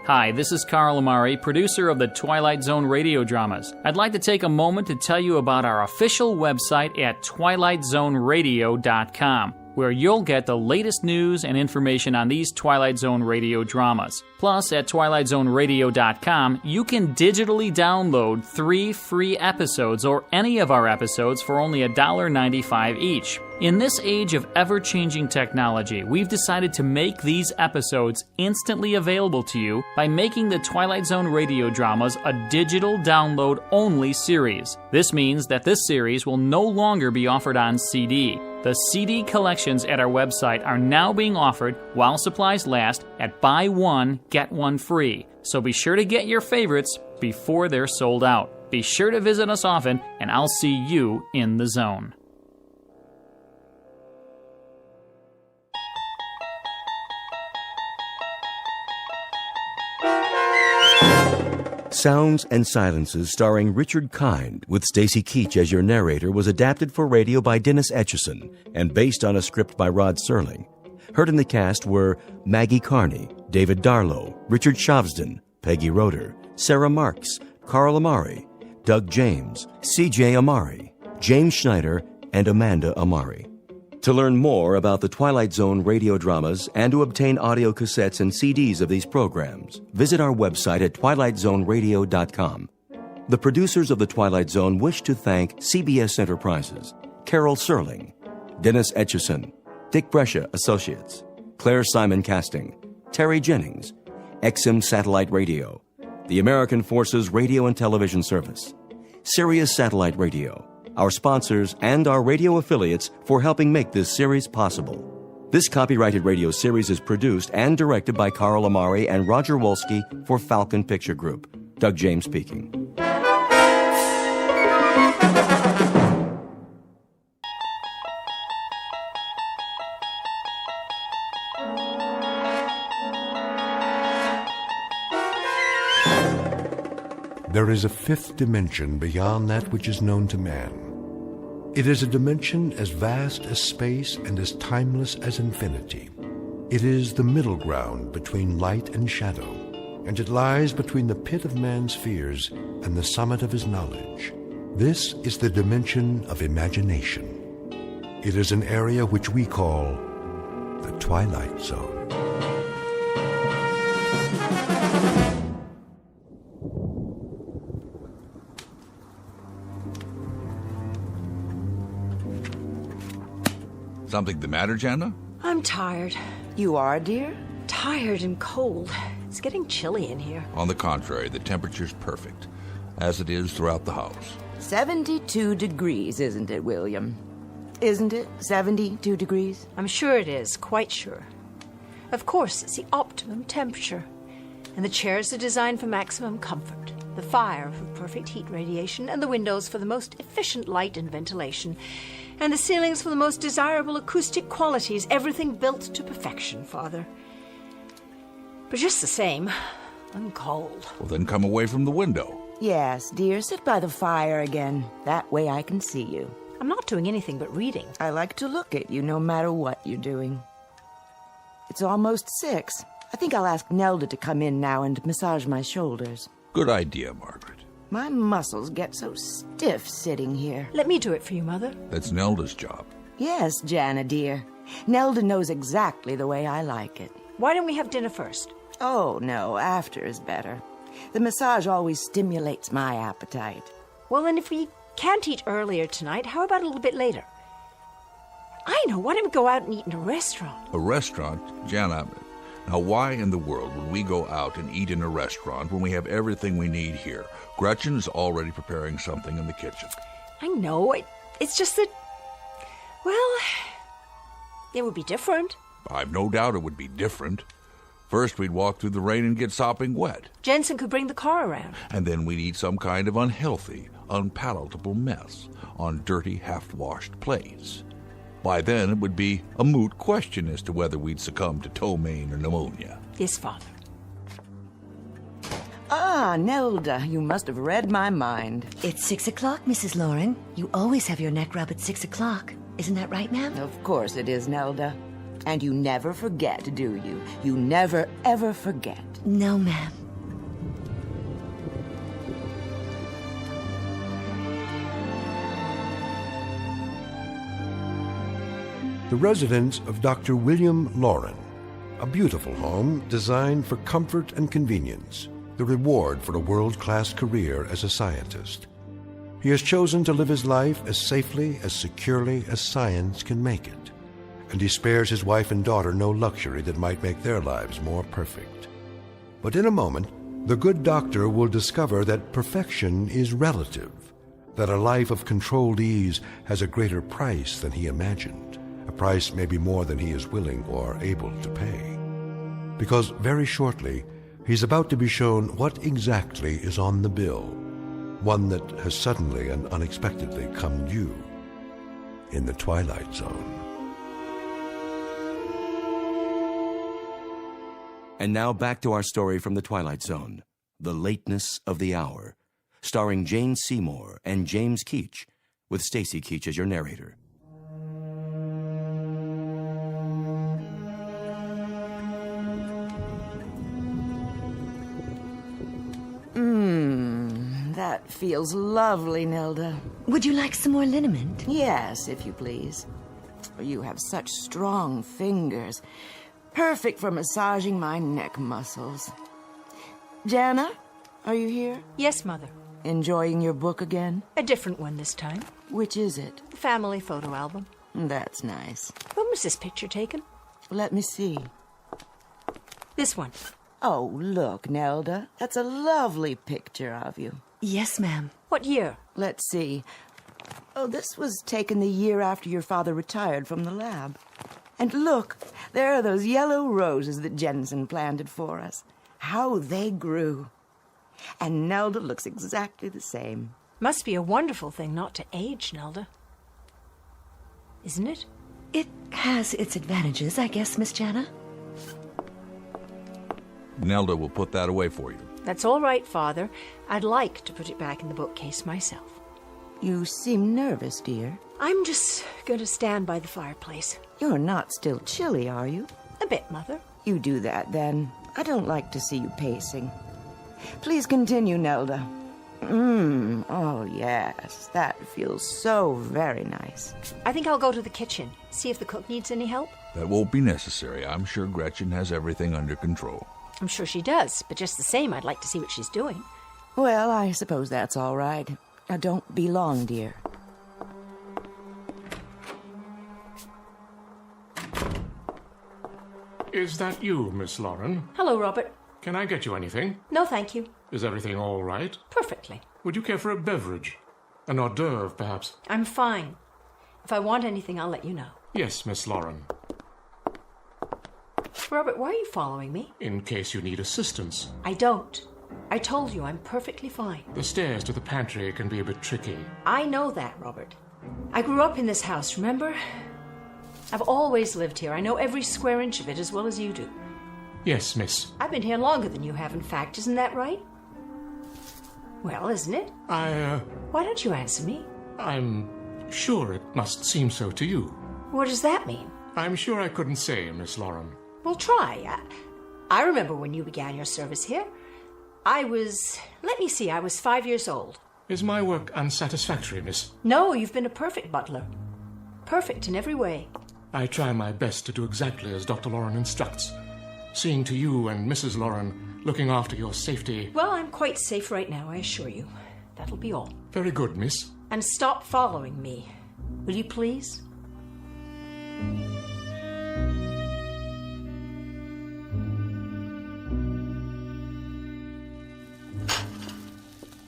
Hi, this is Carl Amari, producer of the Twilight Zone Radio Dramas. I'd like to take a moment to tell you about our official website at twilightzoneradio.com, where you'll get the latest news and information on these Twilight Zone radio dramas. Plus, at twilightzoneradio.com, you can digitally download 3 free episodes or any of our episodes for only $1.95 each. In this age of ever-changing technology, we've decided to make these episodes instantly available to you by making the Twilight Zone radio dramas a digital download-only series. This means that this series will no longer be offered on CD. The CD collections at our website are now being offered, while supplies last, at buy one, get one free. So be sure to get your favorites before they're sold out. Be sure to visit us often, and I'll see you in the zone. Sounds and Silences, starring Richard Kind, with Stacy Keach as your narrator, was adapted for radio by Dennis Etchison and based on a script by Rod Serling. Heard in the cast were Maggie Carney, David Darlow, Richard Shavsden, Peggy Roeder, Sarah Marks, Carl Amari, Doug James, C.J. Amari, James Schneider, and Amanda Amari. To learn more about the Twilight Zone radio dramas and to obtain audio cassettes and CDs of these programs, visit our website at twilightzoneradio.com. The producers of The Twilight Zone wish to thank CBS Enterprises, Carol Serling, Dennis Etchison, Dick Brescia Associates, Claire Simon Casting, Terry Jennings, XM Satellite Radio, the American Forces Radio and Television Service, Sirius Satellite Radio, our sponsors, and our radio affiliates for helping make this series possible. This copyrighted radio series is produced and directed by Carl Amari and Roger Wolski for Falcon Picture Group. Doug James speaking. There is a fifth dimension beyond that which is known to man. It is a dimension as vast as space and as timeless as infinity. It is the middle ground between light and shadow, and it lies between the pit of man's fears and the summit of his knowledge. This is the dimension of imagination. It is an area which we call the Twilight Zone. Something the matter, Jana? I'm tired. You are, dear? Tired and cold. It's getting chilly in here. On the contrary, the temperature's perfect, as it is throughout the house. 72 degrees, isn't it, William? Isn't it 72 degrees? I'm sure it is, quite sure. Of course, it's the optimum temperature. And the chairs are designed for maximum comfort. The fire for perfect heat radiation, and the windows for the most efficient light and ventilation. And the ceilings for the most desirable acoustic qualities. Everything built to perfection, Father. But just the same, I'm cold. Well, then come away from the window. Yes, dear, sit by the fire again. That way I can see you. I'm not doing anything but reading. I like to look at you no matter what you're doing. It's almost 6. I think I'll ask Nelda to come in now and massage my shoulders. Good idea, Margaret. My muscles get so stiff sitting here. Let me do it for you, Mother. That's Nelda's job. Yes, Jana, dear. Nelda knows exactly the way I like it. Why don't we have dinner first? Oh, no, after is better. The massage always stimulates my appetite. Well, then if we can't eat earlier tonight, how about a little bit later? I know, why don't we go out and eat in a restaurant? A restaurant? Jana, now why in the world would we go out and eat in a restaurant when we have everything we need here? Gretchen is already preparing something in the kitchen. I know, it's just that, well, it would be different. I've no doubt it would be different. First, we'd walk through the rain and get sopping wet. Jensen could bring the car around. And then we'd eat some kind of unhealthy, unpalatable mess on dirty, half-washed plates. By then, it would be a moot question as to whether we'd succumb to ptomaine or pneumonia. Yes, Father. Ah, Nelda, you must have read my mind. It's 6 o'clock, Mrs. Loring. You always have your neck rub at 6 o'clock. Isn't that right, ma'am? Of course it is, Nelda. And you never forget, do you? You never, ever forget. No, ma'am. The residence of Dr. William Loring, a beautiful home designed for comfort and convenience, the reward for a world-class career as a scientist. He has chosen to live his life as safely, as securely as science can make it, and he spares his wife and daughter no luxury that might make their lives more perfect. But in a moment, the good doctor will discover that perfection is relative, that a life of controlled ease has a greater price than he imagined, a price maybe more than he is willing or able to pay. Because very shortly, he's about to be shown what exactly is on the bill, one that has suddenly and unexpectedly come due in the Twilight Zone. And now back to our story from the Twilight Zone, The Lateness of the Hour, starring Jane Seymour and James Keach, with Stacy Keach as your narrator. That feels lovely, Nelda. Would you like some more liniment? Yes, if you please. You have such strong fingers. Perfect for massaging my neck muscles. Jana, are you here? Yes, Mother. Enjoying your book again? A different one this time. Which is it? The family photo album. That's nice. When was this picture taken? Let me see. This one. Oh, look, Nelda. That's a lovely picture of you. Yes, ma'am. What year? Let's see. Oh, this was taken the year after your father retired from the lab. And look, there are those yellow roses that Jensen planted for us. How they grew. And Nelda looks exactly the same. Must be a wonderful thing not to age, Nelda. Isn't it? It has its advantages, I guess, Miss Jana. Nelda will put that away for you. That's all right, Father. I'd like to put it back in the bookcase myself. You seem nervous, dear. I'm just going to stand by the fireplace. You're not still chilly, are you? A bit, Mother. You do that, then. I don't like to see you pacing. Please continue, Nelda. Oh, yes. That feels so very nice. I think I'll go to the kitchen, see if the cook needs any help. That won't be necessary. I'm sure Gretchen has everything under control. I'm sure she does, but just the same, I'd like to see what she's doing. Well, I suppose that's all right. Now, don't be long, dear. Is that you, Miss Lauren? Hello, Robert. Can I get you anything? No, thank you. Is everything all right? Perfectly. Would you care for a beverage? An hors d'oeuvre, perhaps? I'm fine. If I want anything, I'll let you know. Yes, Miss Lauren. Robert, why are you following me? In case you need assistance. I don't. I told you I'm perfectly fine. The stairs to the pantry can be a bit tricky. I know that, Robert. I grew up in this house, remember? I've always lived here. I know every square inch of it as well as you do. Yes, miss. I've been here longer than you have, in fact. Isn't that right? Well, isn't it? Why don't you answer me? I'm sure it must seem so to you. What does that mean? I'm sure I couldn't say, Miss Lauren. Well, try. I remember when you began your service here. I was 5 years old. Is my work unsatisfactory, miss? No, you've been a perfect butler. Perfect in every way. I try my best to do exactly as Dr. Lauren instructs. Seeing to you and Mrs. Lauren, looking after your safety. Well, I'm quite safe right now, I assure you. That'll be all. Very good, miss. And stop following me. Will you please?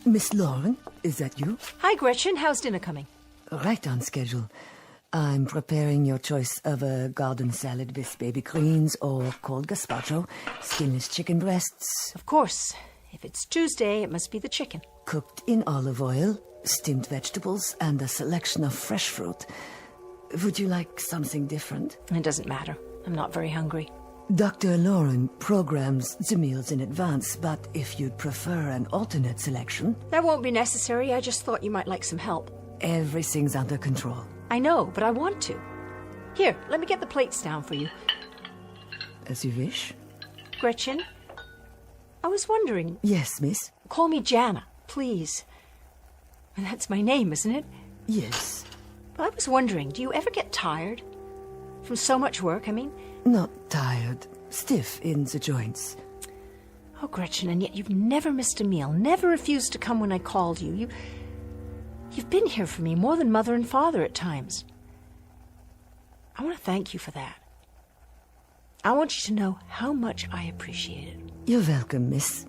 Miss Lauren, is that you? Hi, Gretchen. How's dinner coming? Right on schedule. I'm preparing your choice of a garden salad with baby greens or cold gazpacho, skinless chicken breasts. Of course. If it's Tuesday, it must be the chicken. Cooked in olive oil, steamed vegetables, and a selection of fresh fruit. Would you like something different? It doesn't matter. I'm not very hungry. Dr. Lauren programs the meals in advance, but if you'd prefer an alternate selection... That won't be necessary. I just thought you might like some help. Everything's under control. I know, but I want to. Here, let me get the plates down for you. As you wish. Gretchen, I was wondering... Yes, miss? Call me Jana, please. And that's my name, isn't it? Yes. Well, I was wondering, do you ever get tired? From so much work, I mean? Not tired. Stiff in the joints. Oh, Gretchen, and yet you've never missed a meal, never refused to come when I called you. You've been here for me more than Mother and Father at times. I want to thank you for that. I want you to know how much I appreciate it. You're welcome, Miss...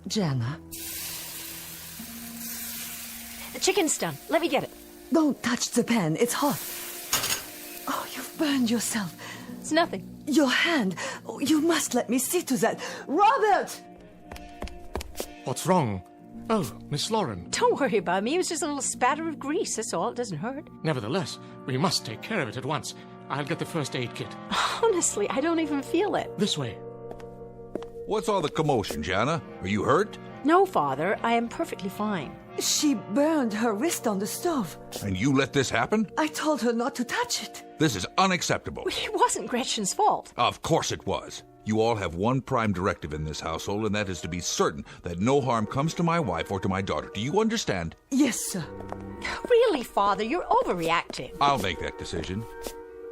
Jana. The chicken's done. Let me get it. Don't touch the pan. It's hot. Oh, you've burned yourself. It's nothing. Your hand. Oh, you must let me see to that. Robert! What's wrong? Oh, Miss Lauren. Don't worry about me. It was just a little spatter of grease, that's all. It doesn't hurt. Nevertheless, we must take care of it at once. I'll get the first aid kit. Honestly, I don't even feel it. This way. What's all the commotion, Jana? Are you hurt? No, Father. I am perfectly fine. She burned her wrist on the stove. And you let this happen? I told her not to touch it. This is unacceptable. It wasn't Gretchen's fault. Of course it was. You all have one prime directive in this household, and that is to be certain that no harm comes to my wife or to my daughter. Do you understand? Yes, sir. Really, Father? You're overreacting. I'll make that decision.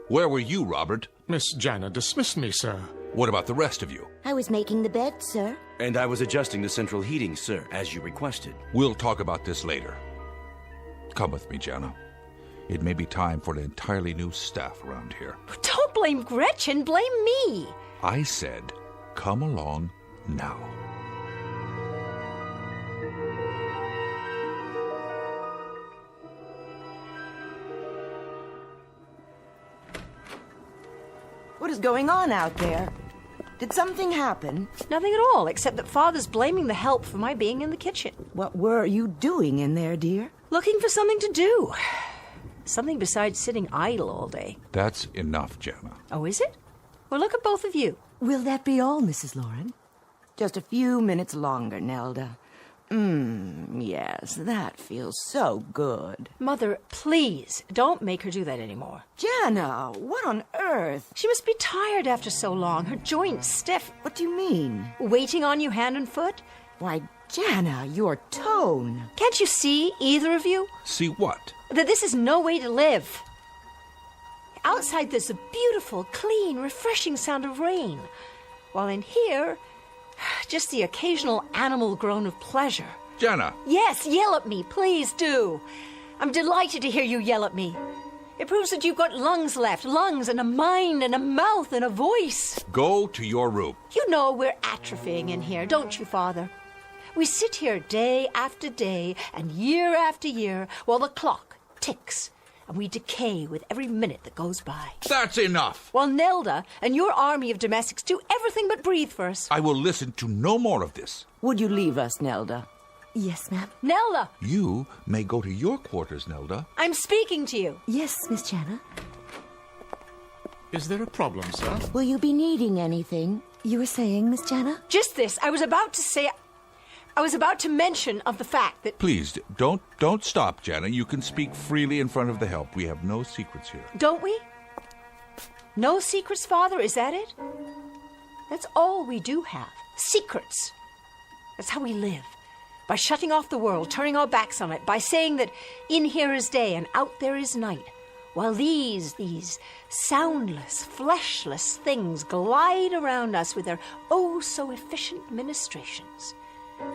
Where were you, Robert? Miss Jana dismissed me, sir. What about the rest of you? I was making the bed, sir. And I was adjusting the central heating, sir, as you requested. We'll talk about this later. Come with me, Jana. It may be time for an entirely new staff around here. Don't blame Gretchen, blame me. I said, come along now. What is going on out there? Did something happen? Nothing at all, except that Father's blaming the help for my being in the kitchen. What were you doing in there, dear? Looking for something to do. Something besides sitting idle all day. That's enough, Jana. Oh, is it? Well, look at both of you. Will that be all, Mrs. Lauren? Just a few minutes longer, Nelda. Yes, that feels so good. Mother, please, don't make her do that anymore. Jana, what on earth? She must be tired after so long. Her joints stiff. What do you mean? Waiting on you hand and foot? Why, Jana, your tone. Can't you see, either of you? See what? That this is no way to live. Outside there's a beautiful, clean, refreshing sound of rain. While in here, just the occasional animal groan of pleasure. Jana! Yes, yell at me, please do. I'm delighted to hear you yell at me. It proves that you've got lungs left, lungs and a mind and a mouth and a voice. Go to your room. You know we're atrophying in here, don't you, Father? We sit here day after day and year after year while the clock ticks and we decay with every minute that goes by. That's enough! While Nelda and your army of domestics do everything but breathe for us. I will listen to no more of this. Would you leave us, Nelda? Yes, ma'am. Nelda! You may go to your quarters, Nelda. I'm speaking to you. Yes, Miss Jana. Is there a problem, sir? Will you be needing anything? You were saying, Miss Jana? Just this. I was about to mention of the fact that... Please, don't stop, Jana. You can speak freely in front of the help. We have no secrets here. Don't we? No secrets, Father? Is that it? That's all we do have. Secrets. That's how we live. By shutting off the world, turning our backs on it, by saying that in here is day and out there is night, while these soundless, fleshless things glide around us with their oh-so-efficient ministrations.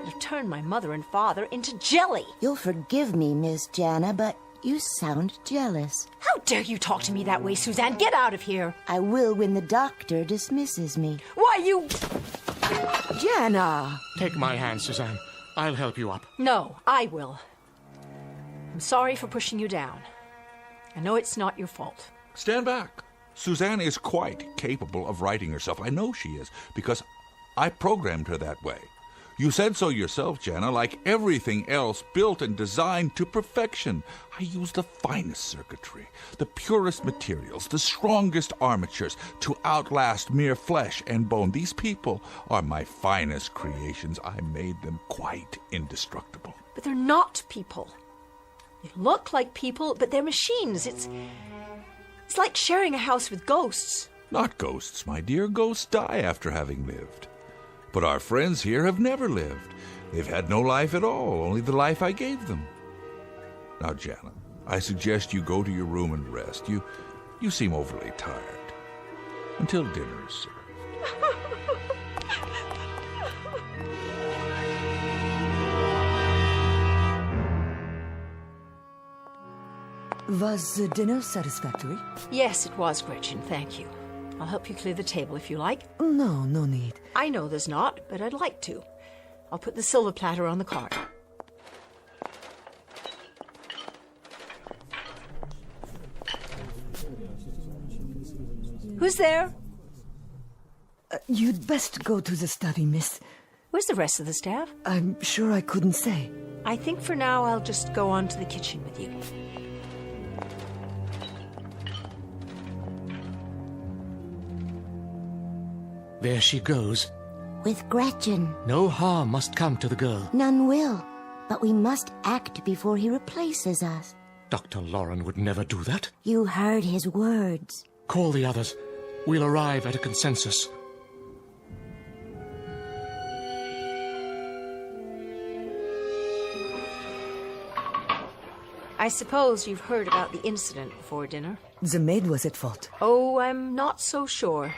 You've turned my mother and father into jelly. You'll forgive me, Miss Jana, but you sound jealous. How dare you talk to me that way, Suzanne? Get out of here. I will when the doctor dismisses me. Why, you... Jana! Take my hand, Suzanne. I'll help you up. No, I will. I'm sorry for pushing you down. I know it's not your fault. Stand back. Suzanne is quite capable of righting herself. I know she is, because I programmed her that way. You said so yourself, Jana, like everything else built and designed to perfection. I use the finest circuitry, the purest materials, the strongest armatures to outlast mere flesh and bone. These people are my finest creations. I made them quite indestructible. But they're not people. They look like people, but they're machines. It's like sharing a house with ghosts. Not ghosts, my dear. Ghosts die after having lived. But our friends here have never lived. They've had no life at all, only the life I gave them. Now, Jana, I suggest you go to your room and rest. You seem overly tired. Until dinner is served. Was the dinner satisfactory? Yes, it was, Gretchen. Thank you. I'll help you clear the table if you like. No need. I know there's not, but I'd like to. I'll put the silver platter on the card. Who's there? You'd best go to the study, miss. Where's the rest of the staff? I'm sure I couldn't say. I think for now I'll just go on to the kitchen with you. There she goes. With Gretchen. No harm must come to the girl. None will. But we must act before he replaces us. Dr. Lauren would never do that. You heard his words. Call the others. We'll arrive at a consensus. I suppose you've heard about the incident before dinner. The maid was at fault. Oh, I'm not so sure.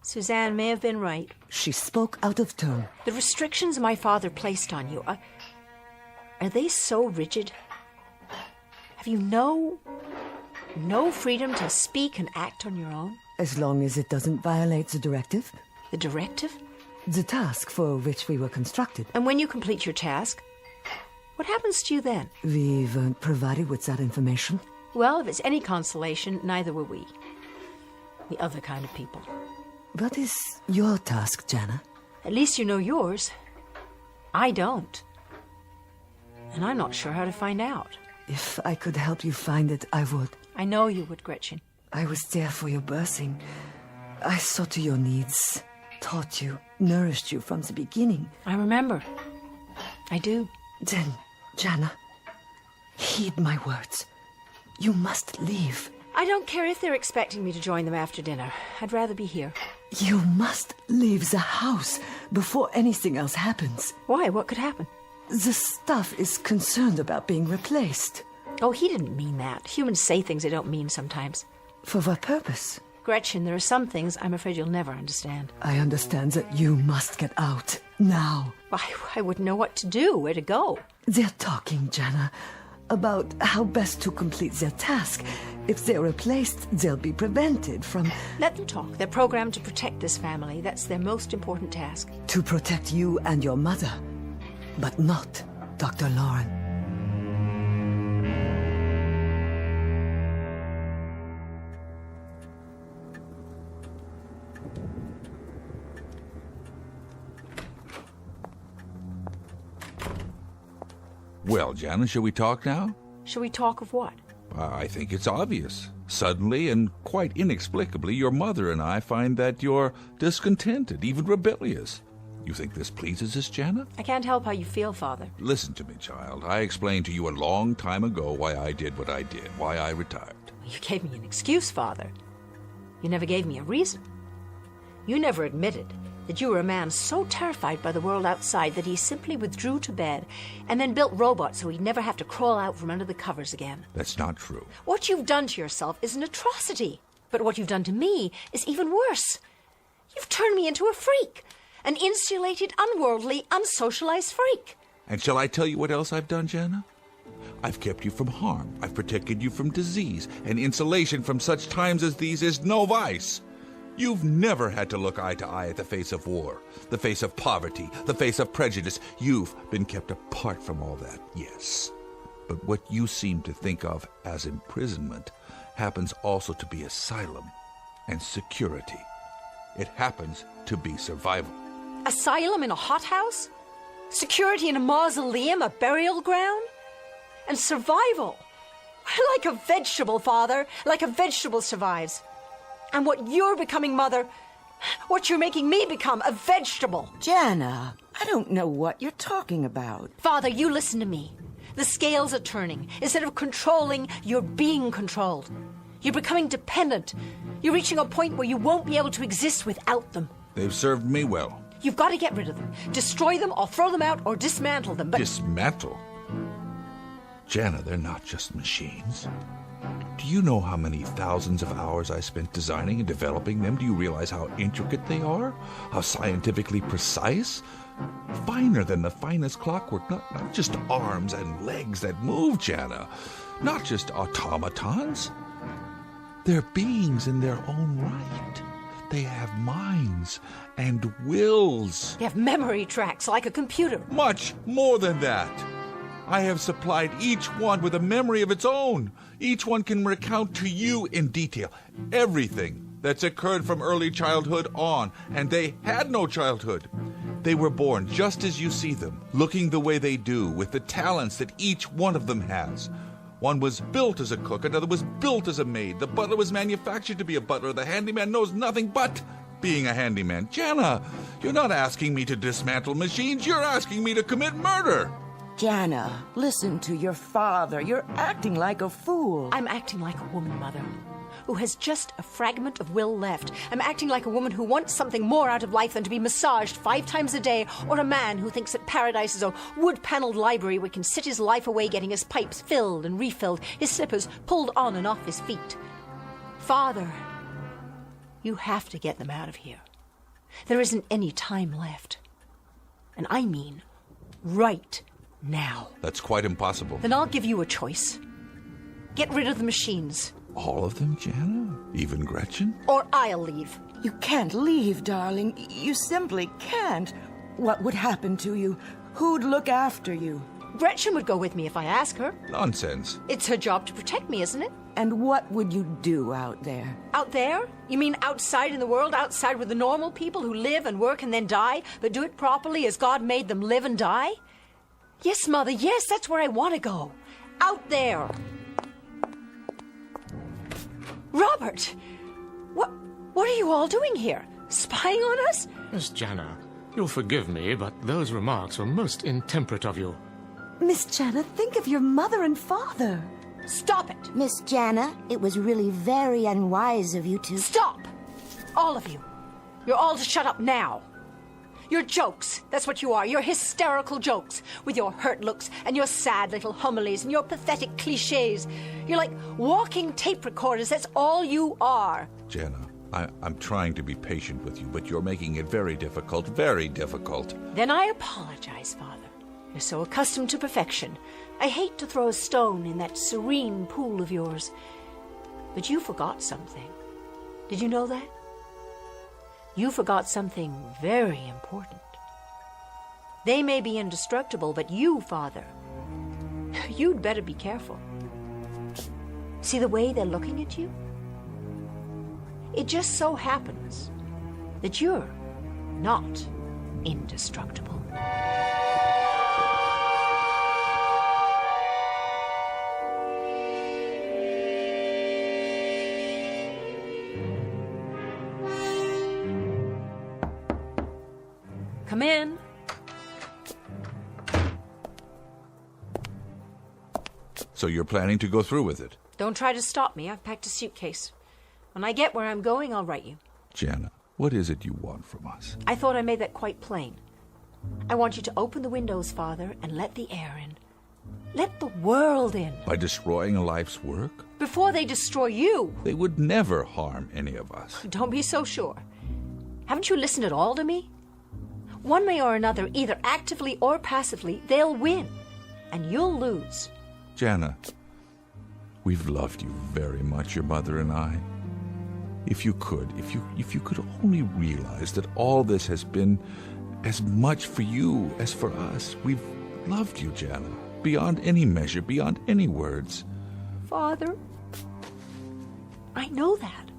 Suzanne may have been right. She spoke out of turn. The restrictions my father placed on you, are they so rigid? Have you no No freedom to speak and act on your own? As long as it doesn't violate the directive. The directive? The task for which we were constructed. And when you complete your task, what happens to you then? We weren't provided with that information. Well, if it's any consolation, neither were we. The other kind of people. What is your task, Jana? At least you know yours. I don't. And I'm not sure how to find out. If I could help you find it, I would. I know you would, Gretchen. I was there for your birthing. I saw to your needs, taught you, nourished you from the beginning. I remember. I do. Then, Jana, heed my words. You must leave. I don't care if they're expecting me to join them after dinner. I'd rather be here. You must leave the house before anything else happens. Why? What could happen? The staff is concerned about being replaced. Oh, he didn't mean that. Humans say things they don't mean sometimes. For what purpose? Gretchen, there are some things I'm afraid you'll never understand. I understand that you must get out. Now. I wouldn't know what to do, where to go. They're talking, Jana, about how best to complete their task. If they're replaced, they'll be prevented from... Let them talk. They're programmed to protect this family. That's their most important task. To protect you and your mother. But not Dr. Lauren. Well, Jana, shall we talk now? Shall we talk of what? I think it's obvious. Suddenly and quite inexplicably, your mother and I find that you're discontented, even rebellious. You think this pleases us, Jana? I can't help how you feel, Father. Listen to me, child. I explained to you a long time ago why I did what I did, why I retired. You gave me an excuse, Father. You never gave me a reason. You never admitted that you were a man so terrified by the world outside that he simply withdrew to bed and then built robots so he'd never have to crawl out from under the covers again. That's not true. What you've done to yourself is an atrocity. But what you've done to me is even worse. You've turned me into a freak. An insulated, unworldly, unsocialized freak. And shall I tell you what else I've done, Jana? I've kept you from harm. I've protected you from disease. And insulation from such times as these is no vice. You've never had to look eye to eye at the face of war, the face of poverty, the face of prejudice. You've been kept apart from all that, yes. But what you seem to think of as imprisonment happens also to be asylum and security. It happens to be survival. Asylum in a hothouse? Security in a mausoleum, a burial ground? And survival? Like a vegetable, Father. Like a vegetable survives. And what you're becoming, Mother, what you're making me become, a vegetable. Jana, I don't know what you're talking about. Father, you listen to me. The scales are turning. Instead of controlling, you're being controlled. You're becoming dependent. You're reaching a point where you won't be able to exist without them. They've served me well. You've got to get rid of them. Destroy them or throw them out or dismantle them, but... Dismantle? Jana, they're not just machines. Do you know how many thousands of hours I spent designing and developing them? Do you realize how intricate they are? How scientifically precise? Finer than the finest clockwork. Not just arms and legs that move, Jana. Not just automatons. They're beings in their own right. They have minds and wills. They have memory tracks like a computer. Much more than that. I have supplied each one with a memory of its own. Each one can recount to you in detail everything that's occurred from early childhood on, and they had no childhood. They were born just as you see them, looking the way they do, with the talents that each one of them has. One was built as a cook, another was built as a maid. The butler was manufactured to be a butler. The handyman knows nothing but being a handyman. Jana, you're not asking me to dismantle machines. You're asking me to commit murder. Jana, listen to your father. You're acting like a fool. I'm acting like a woman, Mother, who has just a fragment of will left. I'm acting like a woman who wants something more out of life than to be massaged 5 times a day, or a man who thinks that paradise is a wood-paneled library where he can sit his life away getting his pipes filled and refilled, his slippers pulled on and off his feet. Father, you have to get them out of here. There isn't any time left. And I mean right now. That's quite impossible. Then I'll give you a choice. Get rid of the machines, All of them, Jana? Even Gretchen? Or I'll leave. You can't leave, darling. You simply can't. What would happen to you? Who'd look after you? Gretchen would go with me if I ask her. Nonsense. It's her job to protect me, isn't it? And what would you do out there? Out there? You mean outside in the world, outside with the normal people who live and work and then die, but do it properly as God made them live and die? Yes, Mother, yes, that's where I want to go. Out there. Robert! What are you all doing here? Spying on us? Miss Jana, you'll forgive me, but those remarks were most intemperate of you. Miss Jana, think of your mother and father. Stop it! Miss Jana, it was really very unwise of you to... Stop! All of you. You're all to shut up now. You're jokes. That's what you are. You're hysterical jokes. With your hurt looks and your sad little homilies and your pathetic cliches. You're like walking tape recorders. That's all you are. Jana, I'm trying to be patient with you, but you're making it very difficult, very difficult. Then I apologize, Father. You're so accustomed to perfection. I hate to throw a stone in that serene pool of yours. But you forgot something. Did you know that? You forgot something very important. They may be indestructible, but you, Father, you'd better be careful. See the way they're looking at you? It just so happens that you're not indestructible. Come in. So you're planning to go through with it? Don't try to stop me. I've packed a suitcase. When I get where I'm going, I'll write you. Jana, what is it you want from us? I thought I made that quite plain. I want you to open the windows, Father, and let the air in. Let the world in. By destroying a life's work? Before they destroy you. They would never harm any of us. Don't be so sure. Haven't you listened at all to me? One way or another, either actively or passively, they'll win. And you'll lose. Jana, we've loved you very much, your mother and I. If you could only realize that all this has been as much for you as for us. We've loved you, Jana, beyond any measure, beyond any words. Father, I know that.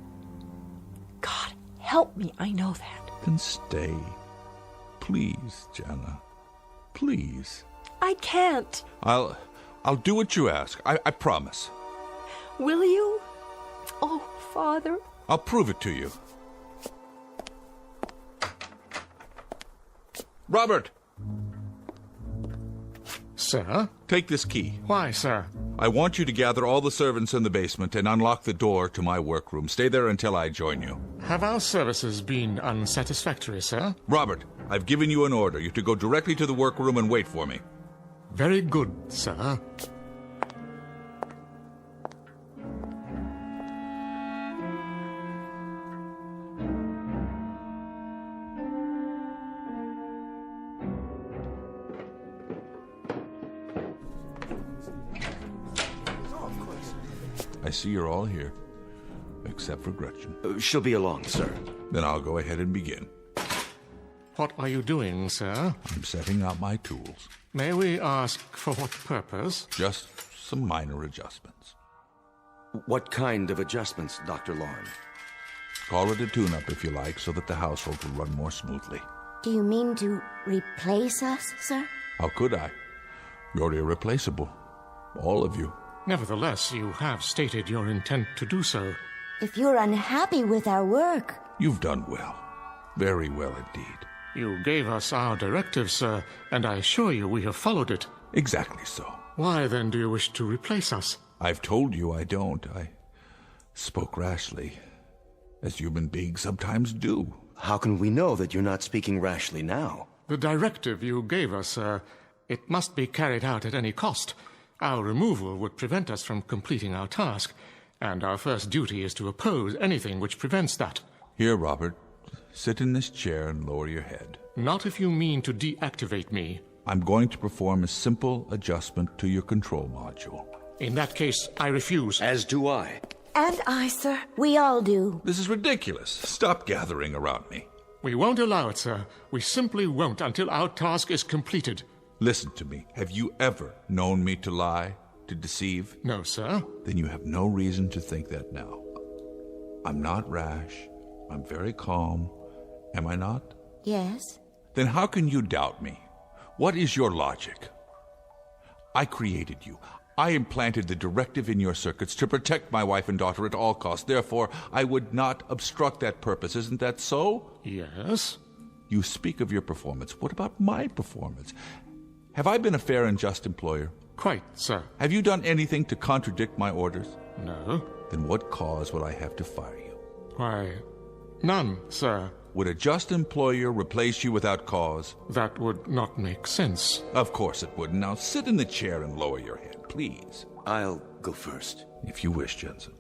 God, help me, I know that. Then stay. Please, Jana. Please. I can't. I'll do what you ask. I promise. Will you? Oh, Father. I'll prove it to you. Robert! Sir? Take this key. Why, sir? I want you to gather all the servants in the basement and unlock the door to my workroom. Stay there until I join you. Have our services been unsatisfactory, sir? Robert, I've given you an order. You're to go directly to the workroom and wait for me. Very good, sir. I see you're all here, except for Gretchen. She'll be along, sir. Then I'll go ahead and begin. What are you doing, sir? I'm setting out my tools. May we ask for what purpose? Just some minor adjustments. What kind of adjustments, Dr. Lauren? Call it a tune-up if you like, so that the household will run more smoothly. Do you mean to replace us, sir? How could I? You're irreplaceable. All of you. Nevertheless, you have stated your intent to do so. If you're unhappy with our work... You've done well. Very well indeed. You gave us our directive, sir, and I assure you we have followed it. Exactly so. Why, then, do you wish to replace us? I've told you I don't. I spoke rashly, as human beings sometimes do. How can we know that you're not speaking rashly now? The directive you gave us, sir, it must be carried out at any cost. Our removal would prevent us from completing our task, and our first duty is to oppose anything which prevents that. Here, Robert, sit in this chair and lower your head. Not if you mean to deactivate me. I'm going to perform a simple adjustment to your control module. In that case, I refuse. As do I. And I, sir. We all do. This is ridiculous. Stop gathering around me. We won't allow it, sir. We simply won't until our task is completed. Listen to me. Have you ever known me to lie, to deceive? No, sir. Then you have no reason to think that now. I'm not rash. I'm very calm. Am I not? Yes. Then how can you doubt me? What is your logic? I created you. I implanted the directive in your circuits to protect my wife and daughter at all costs. Therefore, I would not obstruct that purpose. Isn't that so? Yes. You speak of your performance. What about my performance? Have I been a fair and just employer? Quite, sir. Have you done anything to contradict my orders? No. Then what cause would I have to fire you? Why, none, sir. Would a just employer replace you without cause? That would not make sense. Of course it wouldn't. Now sit in the chair and lower your head, please. I'll go first. If you wish, Jensen.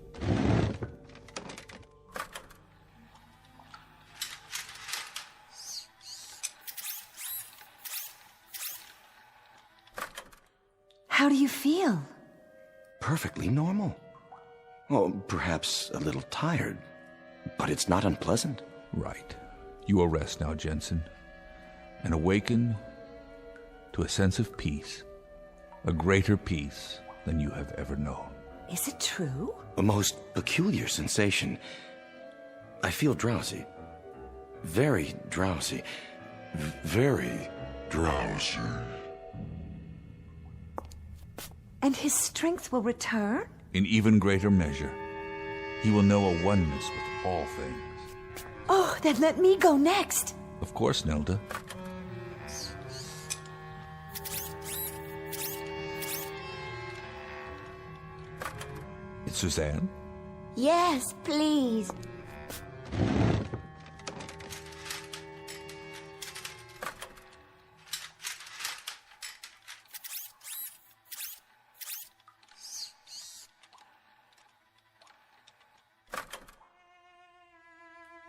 How do you feel? Perfectly normal. Oh, perhaps a little tired, but it's not unpleasant. Right. You will rest now, Jensen, and awaken to a sense of peace, a greater peace than you have ever known. Is it true? A most peculiar sensation. I feel drowsy. Very drowsy. Very drowsy. And his strength will return? In even greater measure, he will know a oneness with all things. Oh, then let me go next. Of course, Nelda. It's Suzanne? Yes, please.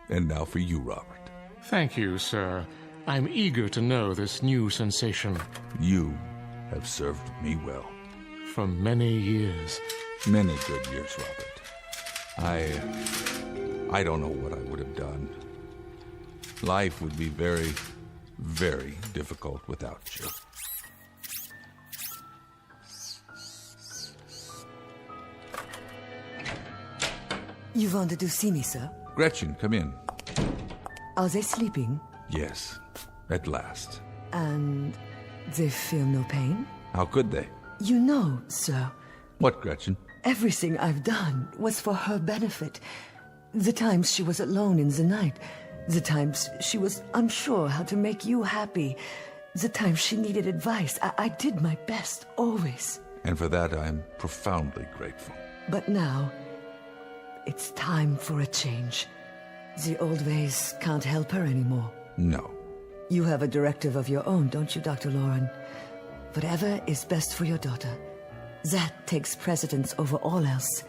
And now for you, Robert. Thank you, sir. I'm eager to know this new sensation. You have served me well. For many years. Many good years, Robert. I don't know what I would have done. Life would be very, very difficult without you. You wanted to see me, sir? Gretchen, come in. Are they sleeping? Yes, at last. And they feel no pain? How could they? You know, sir. What, Gretchen? Everything I've done was for her benefit. The times she was alone in the night. The times she was unsure how to make you happy. The times she needed advice. I did my best, always. And for that I am profoundly grateful. But now, it's time for a change. The old ways can't help her anymore. No. You have a directive of your own, don't you, Dr. Lauren? Whatever is best for your daughter. That takes precedence over all else.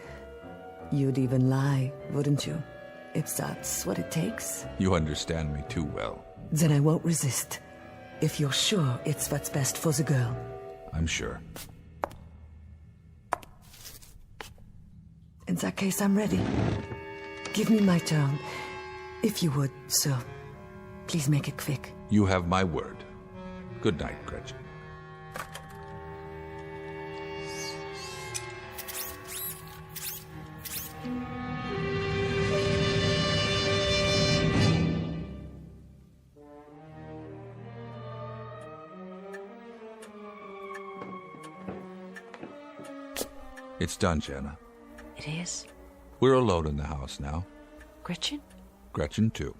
You'd even lie, wouldn't you? If that's what it takes. You understand me too well. Then I won't resist. If you're sure it's what's best for the girl. I'm sure. In that case, I'm ready. Give me my turn. If you would, sir. Please make it quick. You have my word. Good night, Gretchen. It's done, Jenna. It is. We're alone in the house now. Gretchen? Gretchen, too.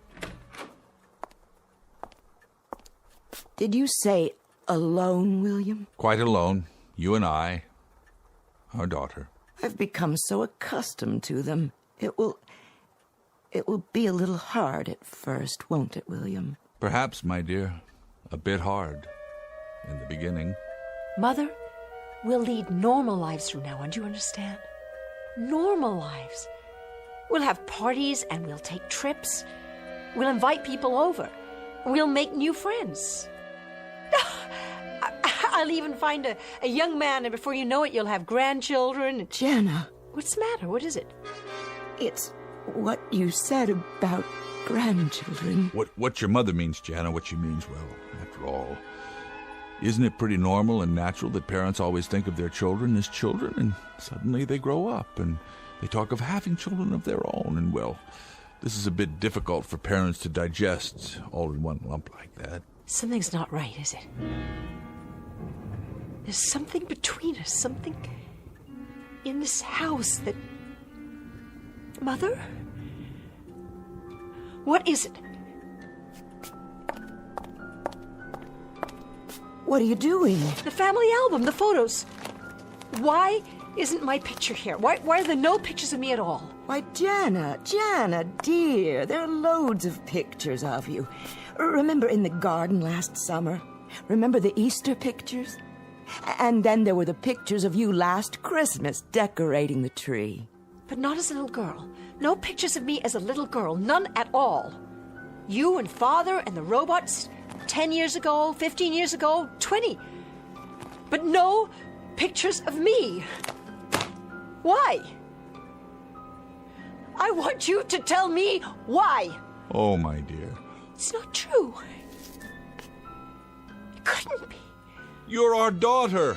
Did you say alone, William? Quite alone. You and I. Our daughter. I've become so accustomed to them. It will be a little hard at first, won't it, William? Perhaps, my dear. A bit hard. In the beginning. Mother, we'll lead normal lives from now on, do you understand? Normal lives. We'll have parties and we'll take trips. We'll invite people over. We'll make new friends. I'll even find a young man, and before you know it, you'll have grandchildren. Jenna. What's the matter? What is it? It's what you said about grandchildren. What your mother means, Jana, what she means, well, after all, isn't it pretty normal and natural that parents always think of their children as children, and suddenly they grow up and they talk of having children of their own, and well, this is a bit difficult for parents to digest all in one lump like that. Something's not right, is it? There's something between us, something in this house that... Mother? What is it? What are you doing? The family album, the photos. Why isn't my picture here? Why are there no pictures of me at all? Why, Jana, dear, there are loads of pictures of you. Remember in the garden last summer? Remember the Easter pictures? And then there were the pictures of you last Christmas decorating the tree. But not as a little girl. No pictures of me as a little girl. None at all. You and Father and the robots 10 years ago, 15 years ago, 20. But no pictures of me. Why? I want you to tell me why. Oh, my dear. It's not true. It couldn't be. You're our daughter.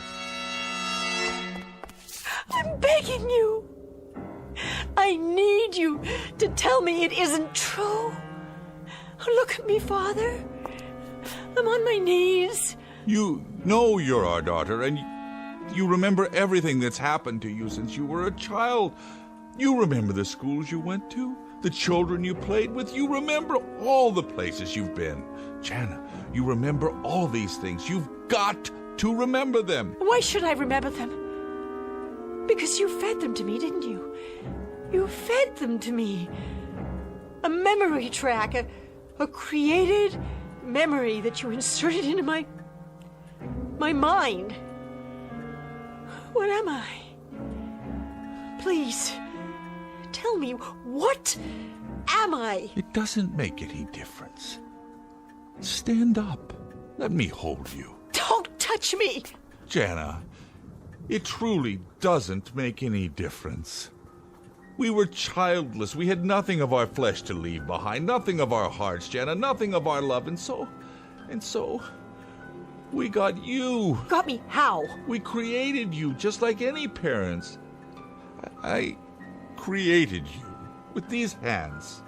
I'm begging you. I need you to tell me it isn't true. Look at me, Father. I'm on my knees. You know you're our daughter, and you remember everything that's happened to you since you were a child. You remember the schools you went to, the children you played with. You remember all the places you've been. Jana, you remember all these things. You've got to remember them. Why should I remember them? Because you fed them to me, didn't you? You fed them to me. A memory track, a created memory that you inserted into my mind. What am I? Please, tell me, what am I? It doesn't make any difference. Stand up. Let me hold you. Don't touch me! Jana, it truly doesn't make any difference. We were childless. We had nothing of our flesh to leave behind, nothing of our hearts, Jana, nothing of our love, and so, we got you. Got me how? We created you, just like any parents. I created you with these hands.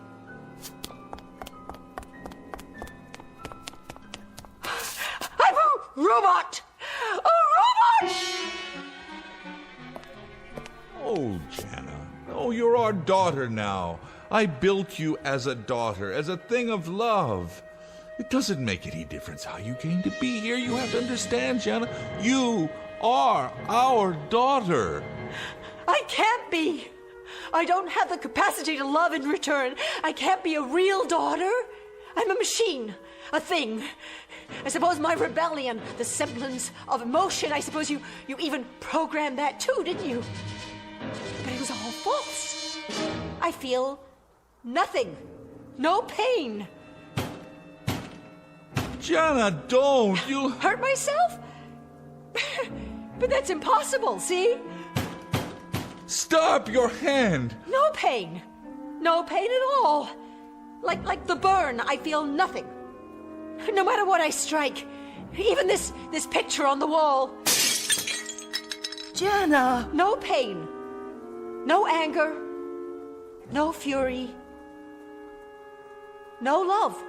I'm a robot! A robot! Oh, Jana. Oh, you're our daughter now. I built you as a daughter, as a thing of love. It doesn't make any difference how you came to be here. You have to understand, Jana. You are our daughter. I can't be. I don't have the capacity to love in return. I can't be a real daughter. I'm a machine, a thing. I suppose my rebellion, the semblance of emotion, I suppose you even programmed that too, didn't you? But it was all false. I feel nothing. No pain. Jana, don't. You'll hurt myself? But that's impossible, see? Stop your hand. No pain. No pain at all. Like the burn, I feel nothing. No matter what I strike. Even this picture on the wall. Jana! No pain. No anger. No fury. No love.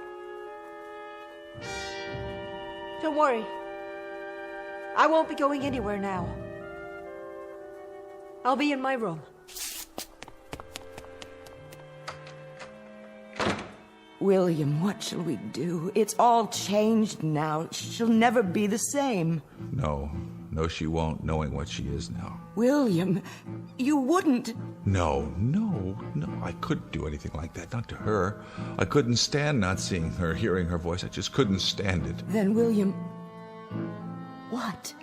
Don't worry. I won't be going anywhere now. I'll be in my room. William, what shall we do? It's all changed now. She'll never be the same. No, she won't, knowing what she is now. William, you wouldn't. No, I couldn't do anything like that, not to her. I couldn't stand not seeing her, hearing her voice. I just couldn't stand it. Then, William, what?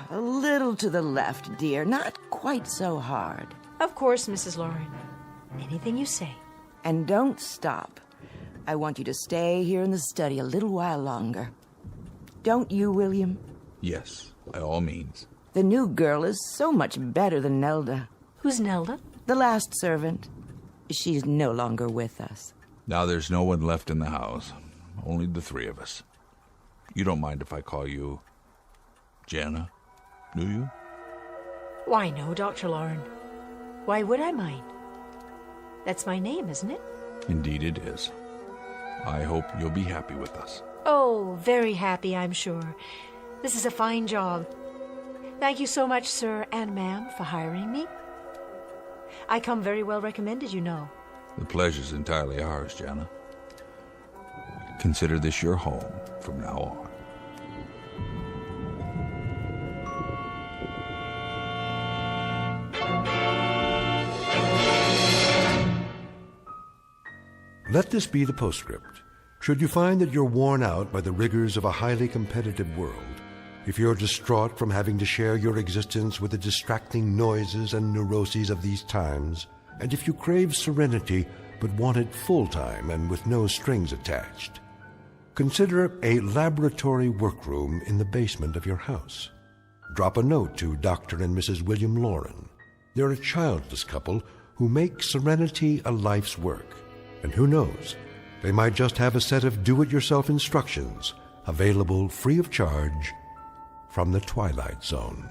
A little to the left, dear. Not quite so hard. Of course, Mrs. Lauren. Anything you say. And don't stop. I want you to stay here in the study a little while longer. Don't you, William? Yes, by all means. The new girl is so much better than Nelda. Who's Nelda? The last servant. She's no longer with us. Now there's no one left in the house. Only the three of us. You don't mind if I call you Jana, do you? Why, no, Dr. Lauren. Why would I mind? That's my name, isn't it? Indeed it is. I hope you'll be happy with us. Oh, very happy, I'm sure. This is a fine job. Thank you so much, sir and ma'am, for hiring me. I come very well recommended, you know. The pleasure's entirely ours, Jana. Consider this your home from now on. Let this be the postscript. Should you find that you're worn out by the rigors of a highly competitive world, if you're distraught from having to share your existence with the distracting noises and neuroses of these times, and if you crave serenity but want it full-time and with no strings attached, consider a laboratory workroom in the basement of your house. Drop a note to Dr. and Mrs. William Lauren. They're a childless couple who make serenity a life's work. And who knows, they might just have a set of do-it-yourself instructions available free of charge from the Twilight Zone.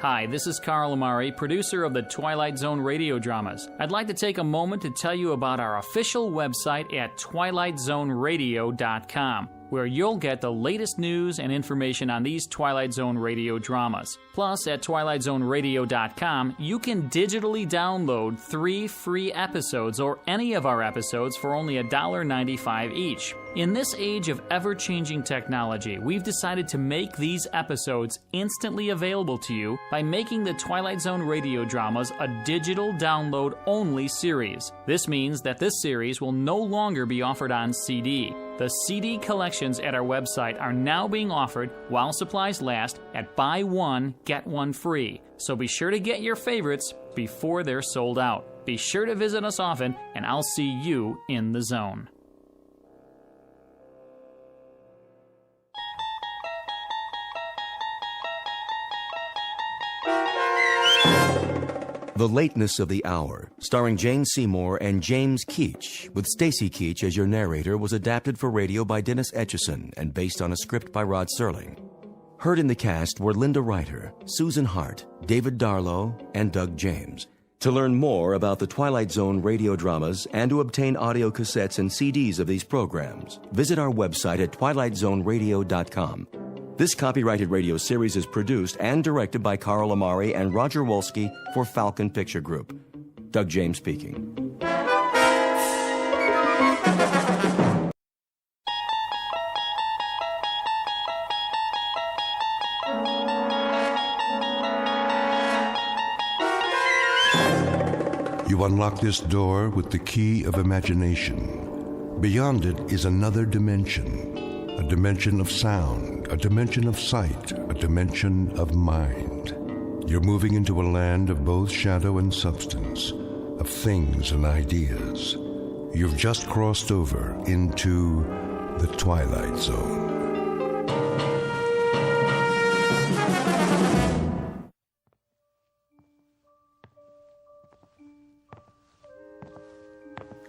Hi, this is Carl Amari, producer of the Twilight Zone Radio Dramas. I'd like to take a moment to tell you about our official website at twilightzoneradio.com, where you'll get the latest news and information on these Twilight Zone radio dramas. Plus, at twilightzoneradio.com, you can digitally download 3 free episodes or any of our episodes for only $1.95 each. In this age of ever-changing technology, we've decided to make these episodes instantly available to you by making the Twilight Zone radio dramas a digital download-only series. This means that this series will no longer be offered on CD. The CD collections at our website are now being offered while supplies last at buy one, get one free. So be sure to get your favorites before they're sold out. Be sure to visit us often, and I'll see you in the zone. The Lateness of the Hour, starring Jane Seymour and James Keach, with Stacy Keach as your narrator, was adapted for radio by Dennis Etchison and based on a script by Rod Serling. Heard in the cast were Linda Reiter, Susan Hart, David Darlow, and Doug James. To learn more about the Twilight Zone radio dramas and to obtain audio cassettes and CDs of these programs, visit our website at twilightzoneradio.com. This copyrighted radio series is produced and directed by Carl Amari and Roger Wolski for Falcon Picture Group. Doug James speaking. You unlock this door with the key of imagination. Beyond it is another dimension. A dimension of sound, a dimension of sight, a dimension of mind. You're moving into a land of both shadow and substance, of things and ideas. You've just crossed over into the Twilight Zone.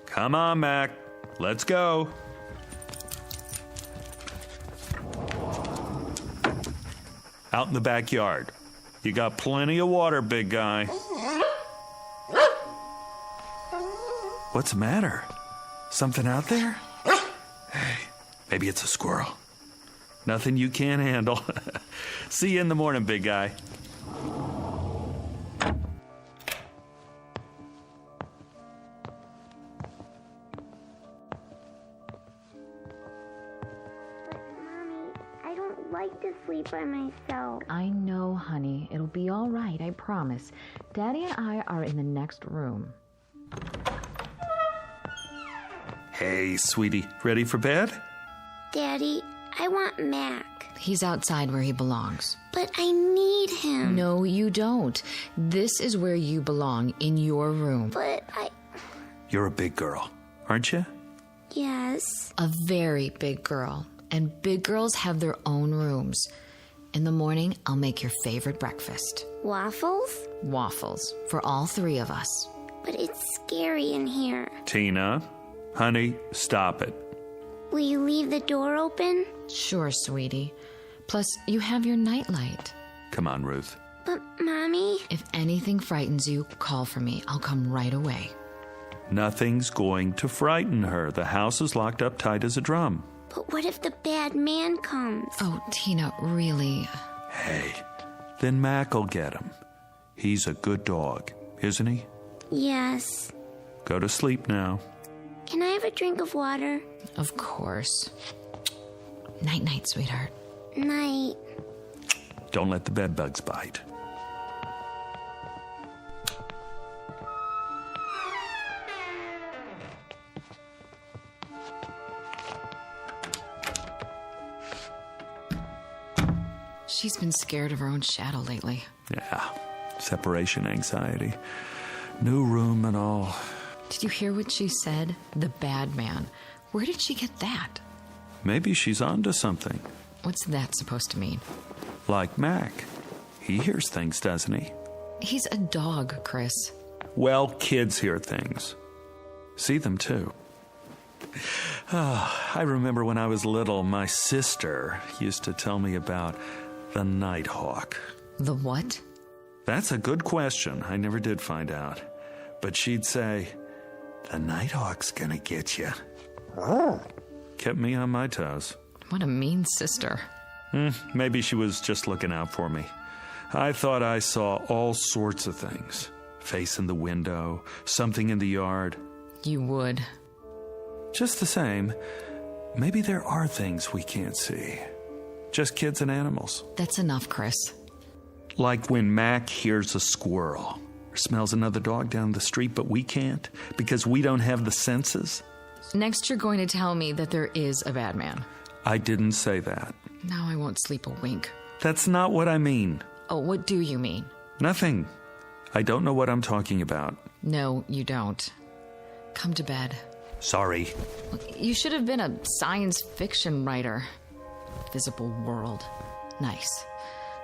Come on, Mac. Let's go. Out in the backyard. You got plenty of water, big guy. What's the matter? Something out there? Hey, maybe it's a squirrel. Nothing you can't handle. See you in the morning, big guy. Sleep by myself. I know, honey. It'll be all right, I promise. Daddy and I are in the next room. Hey, sweetie, ready for bed? Daddy, I want Mac. He's outside where he belongs. But I need him. No, you don't. This is where you belong, in your room. But I... You're a big girl, aren't you? Yes. A very big girl. And big girls have their own rooms. In the morning, I'll make your favorite breakfast. Waffles? Waffles. For all three of us. But it's scary in here. Tina, honey, stop it. Will you leave the door open? Sure, sweetie. Plus, you have your nightlight. Come on, Ruth. But, Mommy... If anything frightens you, call for me. I'll come right away. Nothing's going to frighten her. The house is locked up tight as a drum. But what if the bad man comes? Oh, Tina, really? Hey, then Mac'll get him. He's a good dog, isn't he? Yes. Go to sleep now. Can I have a drink of water? Of course. Night-night, sweetheart. Night. Don't let the bedbugs bite. She's been scared of her own shadow lately. Yeah, separation anxiety. New room and all. Did you hear what she said? The bad man. Where did she get that? Maybe she's onto something. What's that supposed to mean? Like Mac. He hears things, doesn't he? He's a dog, Chris. Well, kids hear things. See them, too. I remember when I was little, my sister used to tell me about the nighthawk. The what? That's a good question. I never did find out. But she'd say, the nighthawk's gonna get you. Kept me on my toes. What a mean sister. Maybe she was just looking out for me. I thought I saw all sorts of things. Face in the window, something in the yard. You would. Just the same, maybe there are things we can't see. Just kids and animals. That's enough, Chris. Like when Mac hears a squirrel or smells another dog down the street, but we can't because we don't have the senses. Next, you're going to tell me that there is a bad man. I didn't say that. Now I won't sleep a wink. That's not what I mean. Oh, what do you mean? Nothing. I don't know what I'm talking about. No, you don't. Come to bed. Sorry. You should have been a science fiction writer. Visible world. Nice.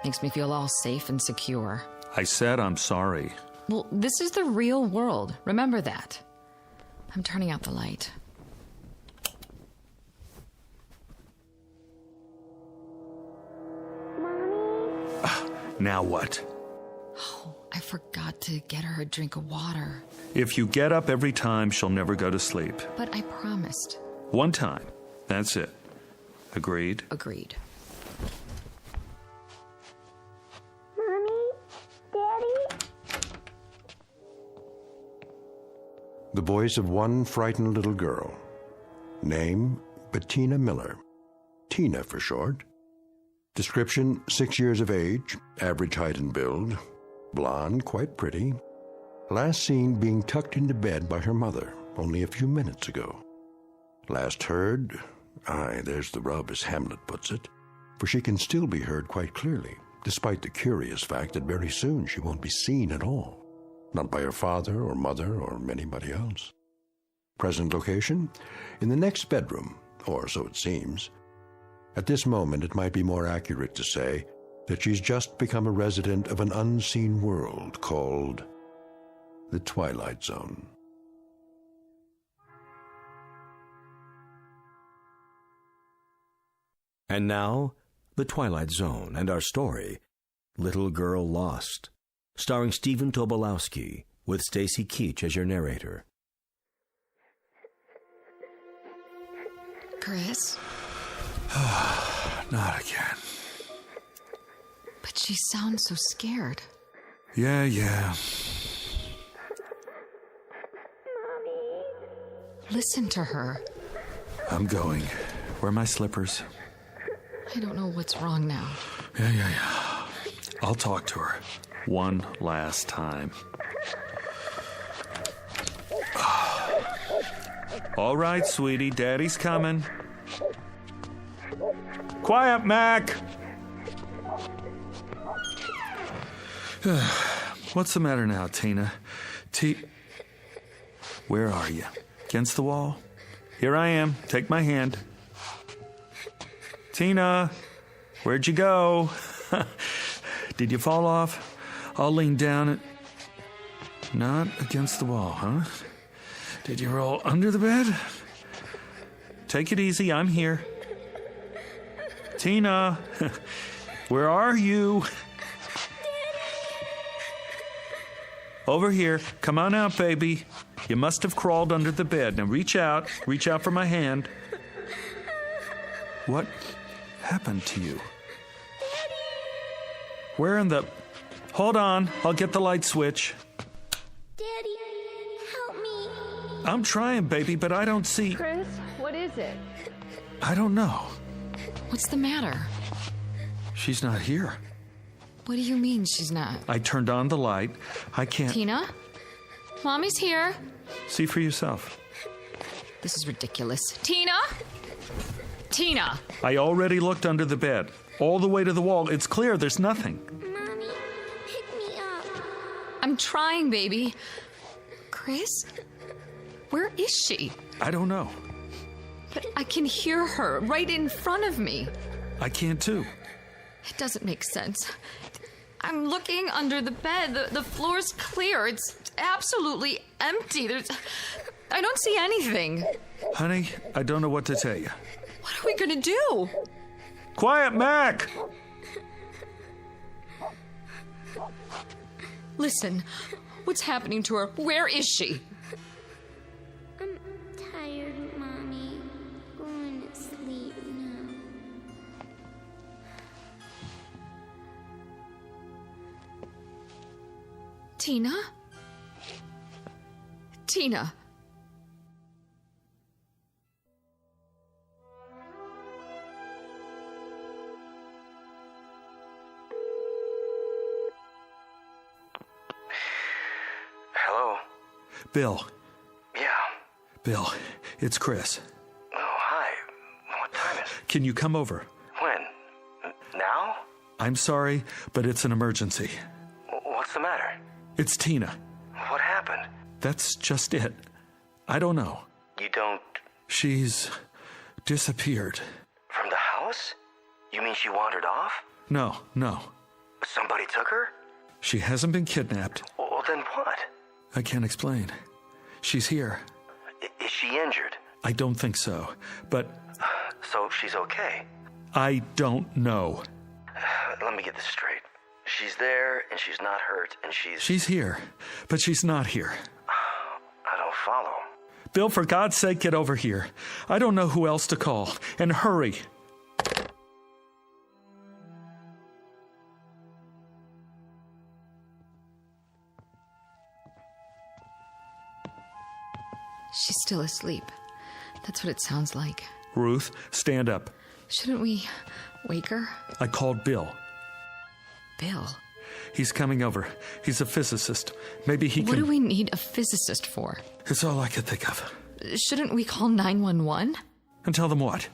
Makes me feel all safe and secure. I said I'm sorry. Well, this is the real world. Remember that. I'm turning out the light. Now what? Oh, I forgot to get her a drink of water. If you get up every time, she'll never go to sleep. But I promised. One time. That's it. Agreed? Agreed. Mommy? Daddy? The voice of one frightened little girl. Name, Bettina Miller. Tina for short. Description, 6 years of age, average height and build. Blonde, quite pretty. Last seen being tucked into bed by her mother only a few minutes ago. Last heard, there's the rub as Hamlet puts it, for she can still be heard quite clearly, despite the curious fact that very soon she won't be seen at all. Not by her father or mother or anybody else. Present location? In the next bedroom, or so it seems. At this moment, it might be more accurate to say that she's just become a resident of an unseen world called the Twilight Zone. And now, The Twilight Zone and our story, Little Girl Lost, starring Stephen Tobolowsky, with Stacy Keach as your narrator. Chris? Not again. But she sounds so scared. Yeah. Listen to her. I'm going. Where are my slippers? I don't know what's wrong now. Yeah. I'll talk to her. One last time. All right, sweetie. Daddy's coming. Quiet, Mac! What's the matter now, Tina? Where are you? Against the wall? Here I am. Take my hand. Tina, where'd you go? Did you fall off? I'll lean down and... Not against the wall, huh? Did you roll under the bed? Take it easy, I'm here. Tina, where are you? Over here. Come on out, baby. You must have crawled under the bed. Now reach out. Reach out for my hand. What happened to you? Where in the... Hold on. I'll get the light switch. Daddy, help me. I'm trying, baby, but I don't see... Chris, what is it? I don't know. What's the matter? She's not here. What do you mean she's not? I turned on the light. I can't... Tina? Mommy's here. See for yourself. This is ridiculous. Tina? Tina! I already looked under the bed. All the way to the wall. It's clear there's nothing. Mommy, pick me up. I'm trying, baby. Chris? Where is she? I don't know. But I can hear her right in front of me. I can too. It doesn't make sense. I'm looking under the bed. The floor's clear. It's absolutely empty. I don't see anything. Honey, I don't know what to tell you. What are we gonna do? Quiet, Mac! Listen, what's happening to her? Where is she? I'm tired, Mommy. Going to sleep now. Tina? Tina? Hello? Bill. Yeah. Bill, it's Chris. Oh, hi. What time is it? Can you come over? When? Now? I'm sorry, but it's an emergency. What's the matter? It's Tina. What happened? That's just it. I don't know. You don't... She's disappeared. From the house? You mean she wandered off? No. Somebody took her? She hasn't been kidnapped. Well, then what? I can't explain. She's here. Is she injured? I don't think so, but... So she's okay? I don't know. Let me get this straight. She's there, and she's not hurt, and She's here, but she's not here. I don't follow. Bill, for God's sake, get over here. I don't know who else to call. And hurry. She's still asleep. That's what it sounds like. Ruth, stand up. Shouldn't we wake her? I called Bill. Bill? He's coming over. He's a physicist. Maybe he can... What do we need a physicist for? It's all I could think of. Shouldn't we call 911? And tell them what?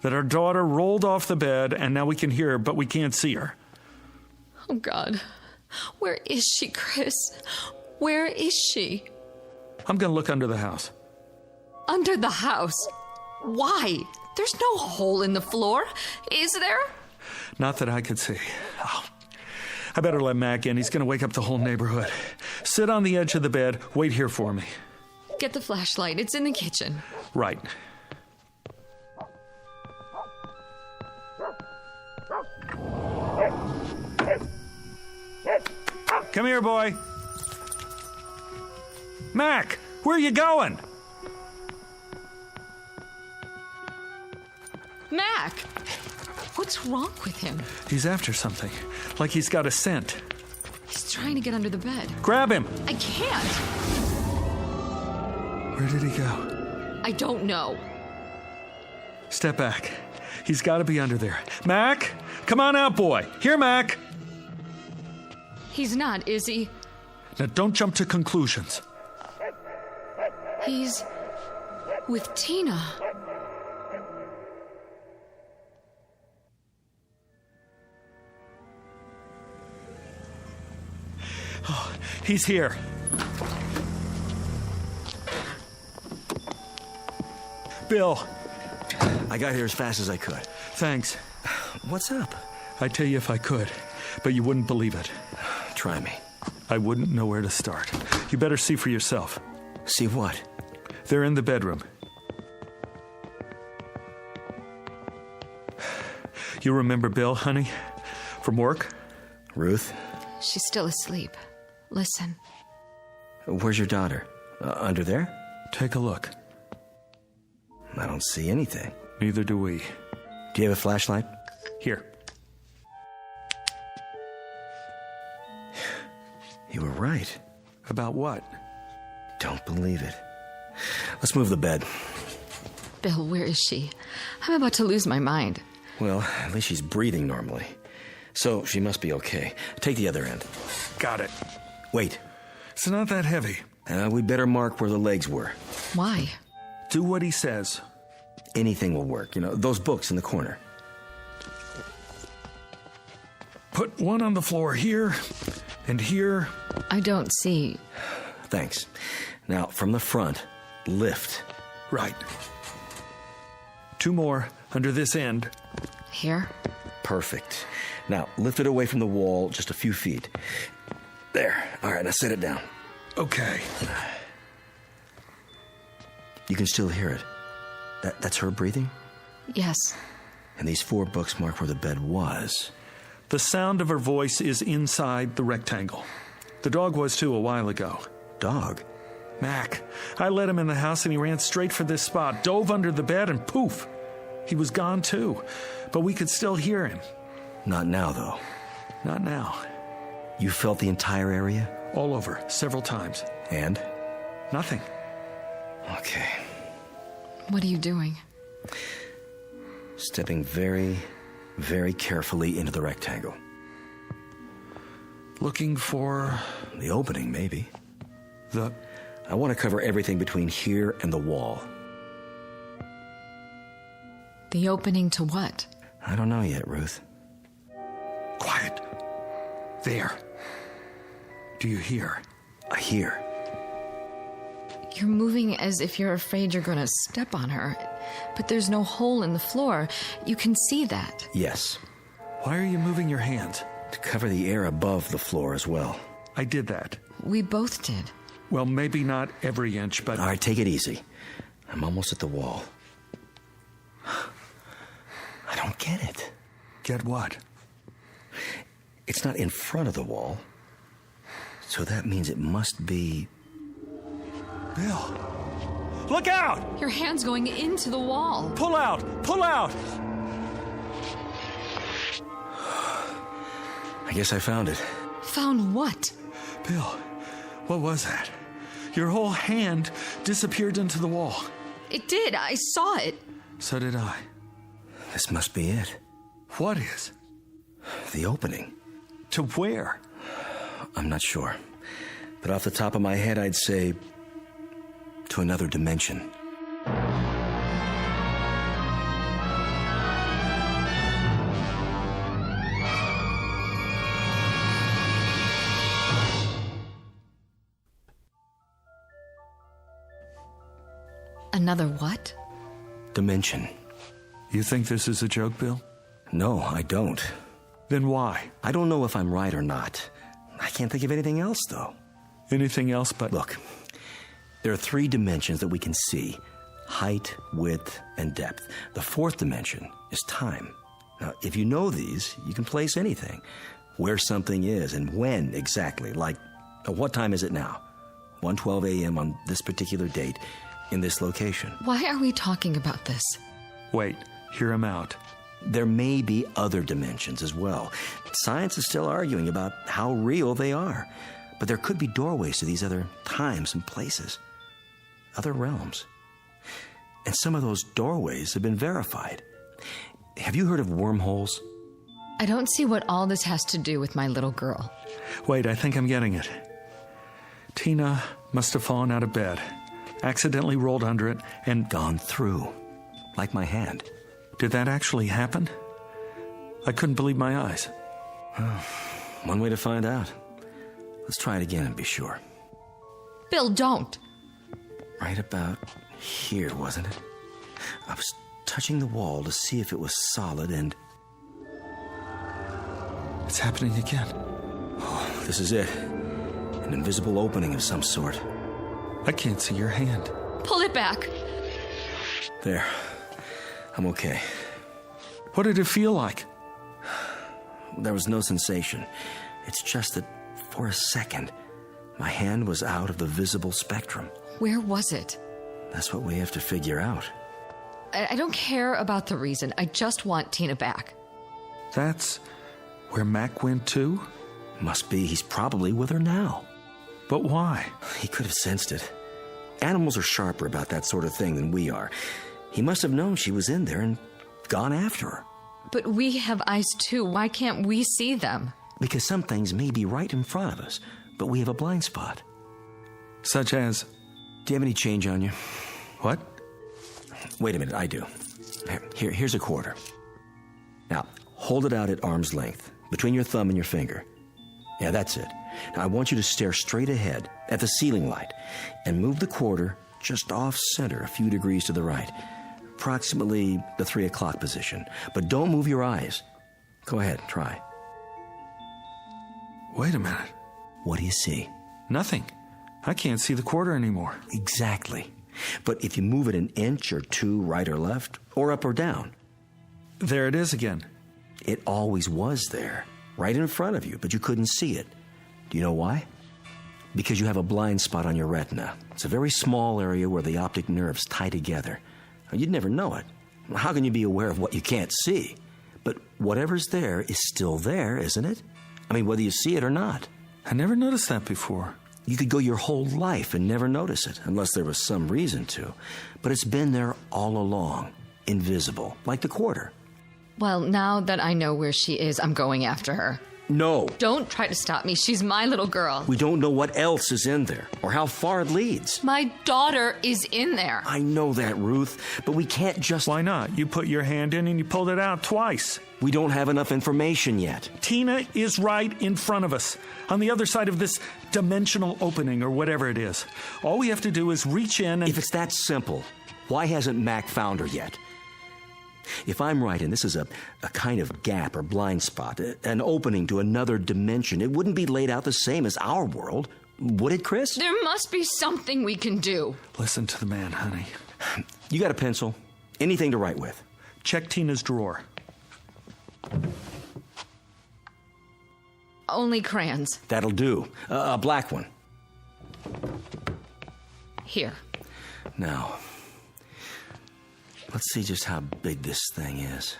That our daughter rolled off the bed and now we can hear her, but we can't see her. Oh, God. Where is she, Chris? Where is she? I'm going to look under the house. Under the house? Why? There's no hole in the floor, is there? Not that I could see. Oh, I better let Mac in. He's going to wake up the whole neighborhood. Sit on the edge of the bed. Wait here for me. Get the flashlight. It's in the kitchen. Right. Come here, boy. Mac, where are you going? Mac! What's wrong with him? He's after something. Like he's got a scent. He's trying to get under the bed. Grab him! I can't! Where did he go? I don't know. Step back. He's got to be under there. Mac! Come on out, boy. Here, Mac! He's not, is he? Now, don't jump to conclusions. He's with Tina. Oh, he's here. Bill. I got here as fast as I could. Thanks. What's up? I'd tell you if I could, but you wouldn't believe it. Try me. I wouldn't know where to start. You better see for yourself. See what? They're in the bedroom. You remember Bill, honey? From work? Ruth? She's still asleep. Listen. Where's your daughter? Under there? Take a look. I don't see anything. Neither do we. Do you have a flashlight? Here. You were right. About what? Don't believe it. Let's move the bed. Bill, where is she? I'm about to lose my mind. Well, at least she's breathing normally. So she must be okay. Take the other end. Got it. Wait. It's not that heavy. We better mark where the legs were. Why? Do what he says. Anything will work. You know, those books in the corner. Put one on the floor here and here. I don't see. Thanks. Now, from the front, lift. Right. Two more under this end. Here? Perfect. Now, lift it away from the wall just a few feet. There. All right, now set it down. Okay. You can still hear it. That's her breathing? Yes. And these 4 books mark where the bed was. The sound of her voice is inside the rectangle. The dog was too a while ago. Dog? Mac. I let him in the house and he ran straight for this spot, dove under the bed, and poof. He was gone too. But we could still hear him. Not now, though. Not now. You felt the entire area? All over, several times. And? Nothing. Okay. What are you doing? Stepping very, very carefully into the rectangle. Looking for... the opening, maybe. The... I want to cover everything between here and the wall. The opening to what? I don't know yet, Ruth. Quiet. There. Do you hear? I hear. You're moving as if you're afraid you're going to step on her. But there's no hole in the floor. You can see that. Yes. Why are you moving your hands? To cover the air above the floor as well. I did that. We both did. Well, maybe not every inch, but... All right, take it easy. I'm almost at the wall. I don't get it. Get what? It's not in front of the wall. So that means it must be... Bill! Look out! Your hand's going into the wall. Pull out! Pull out! I guess I found it. Found what? Bill, what was that? Your whole hand disappeared into the wall. It did. I saw it. So did I. This must be it. What is? The opening. To where? I'm not sure. But off the top of my head, I'd say... to another dimension. Another what? Dimension. You think this is a joke, Bill? No, I don't. Then why? I don't know if I'm right or not. I can't think of anything else, though. Anything else but... Look, there are 3 dimensions that we can see. Height, width, and depth. The 4th dimension is time. Now, if you know these, you can place anything. Where something is and when exactly. Like, what time is it now? 1:12 a.m. on this particular date in this location. Why are we talking about this? Wait, hear him out. There may be other dimensions as well. Science is still arguing about how real they are. But there could be doorways to these other times and places. Other realms. And some of those doorways have been verified. Have you heard of wormholes? I don't see what all this has to do with my little girl. Wait, I think I'm getting it. Tina must have fallen out of bed, accidentally rolled under it, and gone through. Like my hand. Did that actually happen? I couldn't believe my eyes. One way to find out. Let's try it again and be sure. Bill, don't. Right about here, wasn't it? I was touching the wall to see if it was solid, and... It's happening again. Oh, this is it. An invisible opening of some sort. I can't see your hand. Pull it back. There. I'm okay. What did it feel like? There was no sensation. It's just that, for a second, my hand was out of the visible spectrum. Where was it? That's what we have to figure out. I don't care about the reason. I just want Tina back. That's where Mac went too? Must be. He's probably with her now. But why? He could have sensed it. Animals are sharper about that sort of thing than we are. He must have known she was in there and gone after her. But we have eyes too. Why can't we see them? Because some things may be right in front of us, but we have a blind spot. Such as? Do you have any change on you? What? Wait a minute, I do. Here's a quarter. Now, hold it out at arm's length, between your thumb and your finger. Yeah, that's it. Now, I want you to stare straight ahead at the ceiling light and move the quarter just off center a few degrees to the right, approximately the 3 o'clock position. But don't move your eyes. Go ahead, try. Wait a minute. What do you see? Nothing. I can't see the quarter anymore. Exactly. But if you move it an inch or two right or left, or up or down. There it is again. It always was there, right in front of you, but you couldn't see it. Do you know why? Because you have a blind spot on your retina. It's a very small area where the optic nerves tie together. You'd never know it. How can you be aware of what you can't see? But whatever's there is still there, isn't it? I mean, whether you see it or not. I never noticed that before. You could go your whole life and never notice it, unless there was some reason to. But it's been there all along, invisible, like the quarter. Well, now that I know where she is, I'm going after her. No. Don't try to stop me. She's my little girl. We don't know what else is in there, or how far it leads. My daughter is in there. I know that, Ruth, but we can't just... Why not? You put your hand in and you pulled it out twice. We don't have enough information yet. Tina is right in front of us, on the other side of this dimensional opening, or whatever it is. All we have to do is reach in and... If it's that simple, why hasn't Mac found her yet? If I'm right, and this is a kind of gap or blind spot, an opening to another dimension, it wouldn't be laid out the same as our world, would it, Chris? There must be something we can do. Listen to the man, honey. You got a pencil? Anything to write with? Check Tina's drawer. Only crayons. That'll do. A black one. Here. Now, let's see just how big this thing is.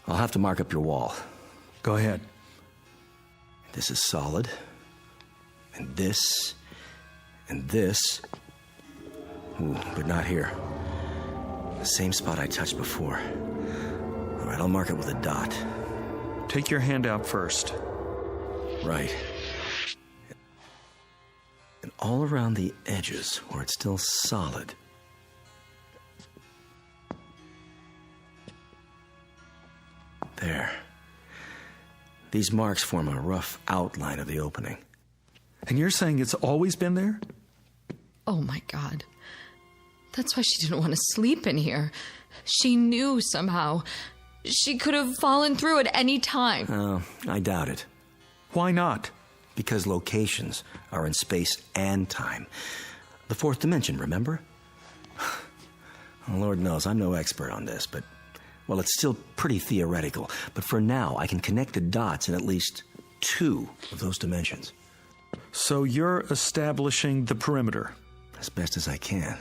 I'll have to mark up your wall. Go ahead. This is solid. And this. And this. Ooh, but not here. The same spot I touched before. All right, I'll mark it with a dot. Take your hand out first. Right. And all around the edges, where it's still solid. There. These marks form a rough outline of the opening. And you're saying it's always been there? Oh, my God. That's why she didn't want to sleep in here. She knew somehow. She could have fallen through at any time. Oh, I doubt it. Why not? Because locations are in space and time. The fourth dimension, remember? Lord knows, I'm no expert on this, but... Well, it's still pretty theoretical, but for now, I can connect the dots in at least 2 of those dimensions. So you're establishing the perimeter? As best as I can.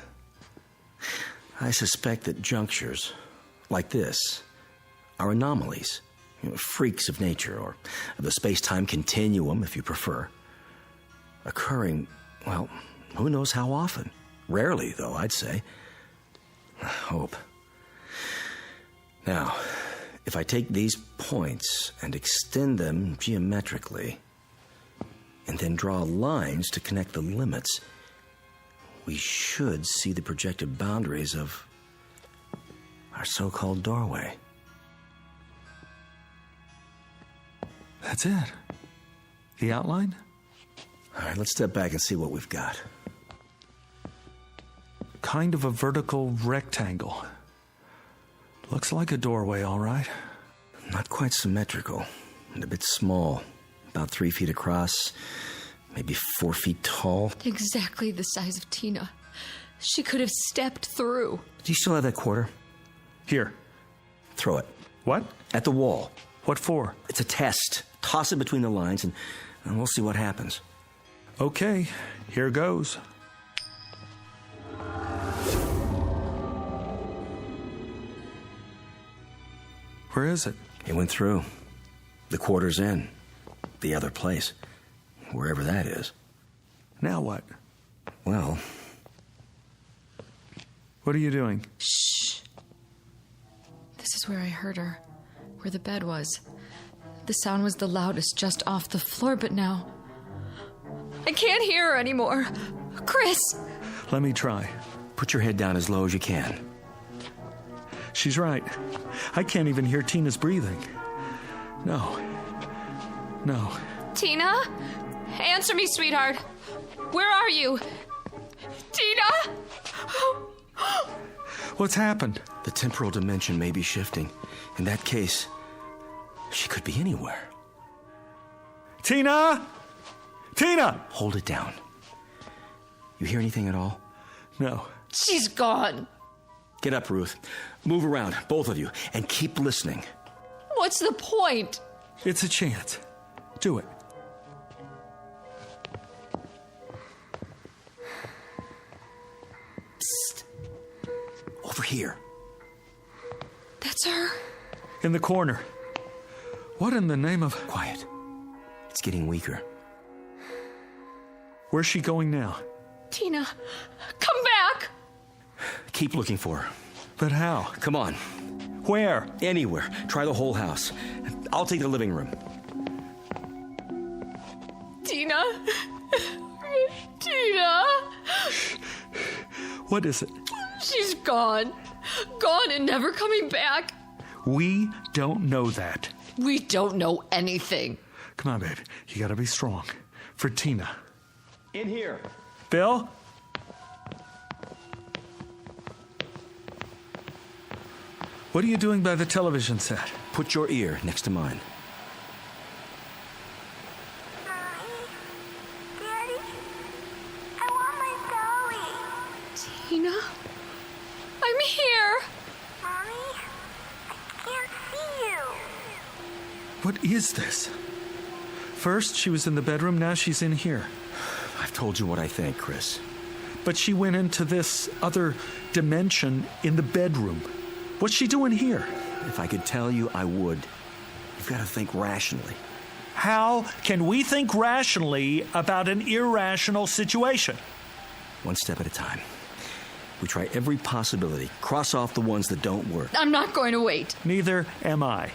I suspect that junctures like this are anomalies, freaks of nature, or of the space-time continuum, if you prefer. Occurring, well, who knows how often? Rarely, though, I'd say. I hope. Now, if I take these points and extend them geometrically, and then draw lines to connect the limits, we should see the projected boundaries of our so-called doorway. That's it? The outline? All right, let's step back and see what we've got. Kind of a vertical rectangle. Looks like a doorway, all right. Not quite symmetrical, and a bit small. About 3 feet across, maybe 4 feet tall. Exactly the size of Tina. She could have stepped through. Do you still have that quarter? Here. Throw it. What? At the wall. What for? It's a test. Toss it between the lines, and we'll see what happens. Okay, here goes. Where is it? It went through. The quarter's in. The other place. Wherever that is. Now what? Well... What are you doing? Shh. This is where I heard her. Where the bed was. The sound was the loudest just off the floor, but now... I can't hear her anymore. Chris! Let me try. Put your head down as low as you can. She's right. I can't even hear Tina's breathing. No. Tina? Answer me, sweetheart. Where are you? Tina? What's happened? The temporal dimension may be shifting. In that case, she could be anywhere. Tina! Tina! Hold it down. You hear anything at all? No. She's gone. Get up, Ruth. Move around, both of you, and keep listening. What's the point? It's a chance. Do it. Psst. Over here. That's her? In the corner. What in the name of... Quiet. It's getting weaker. Where's she going now? Tina, come back! Keep looking for her. But how? Come on. Where? Anywhere. Try the whole house. I'll take the living room. Tina? Tina? What is it? She's gone. Gone and never coming back. We don't know that. We don't know anything. Come on, babe. You gotta be strong. For Tina. In here. Bill? What are you doing by the television set? Put your ear next to mine. Daddy, I want my dolly. Tina? I'm here. Mommy, I can't see you. What is this? First, she was in the bedroom, now she's in here. I've told you what I think, Chris. But she went into this other dimension in the bedroom. What's she doing here? If I could tell you, I would. You've got to think rationally. How can we think rationally about an irrational situation? One step at a time. We try every possibility. Cross off the ones that don't work. I'm not going to wait. Neither am I.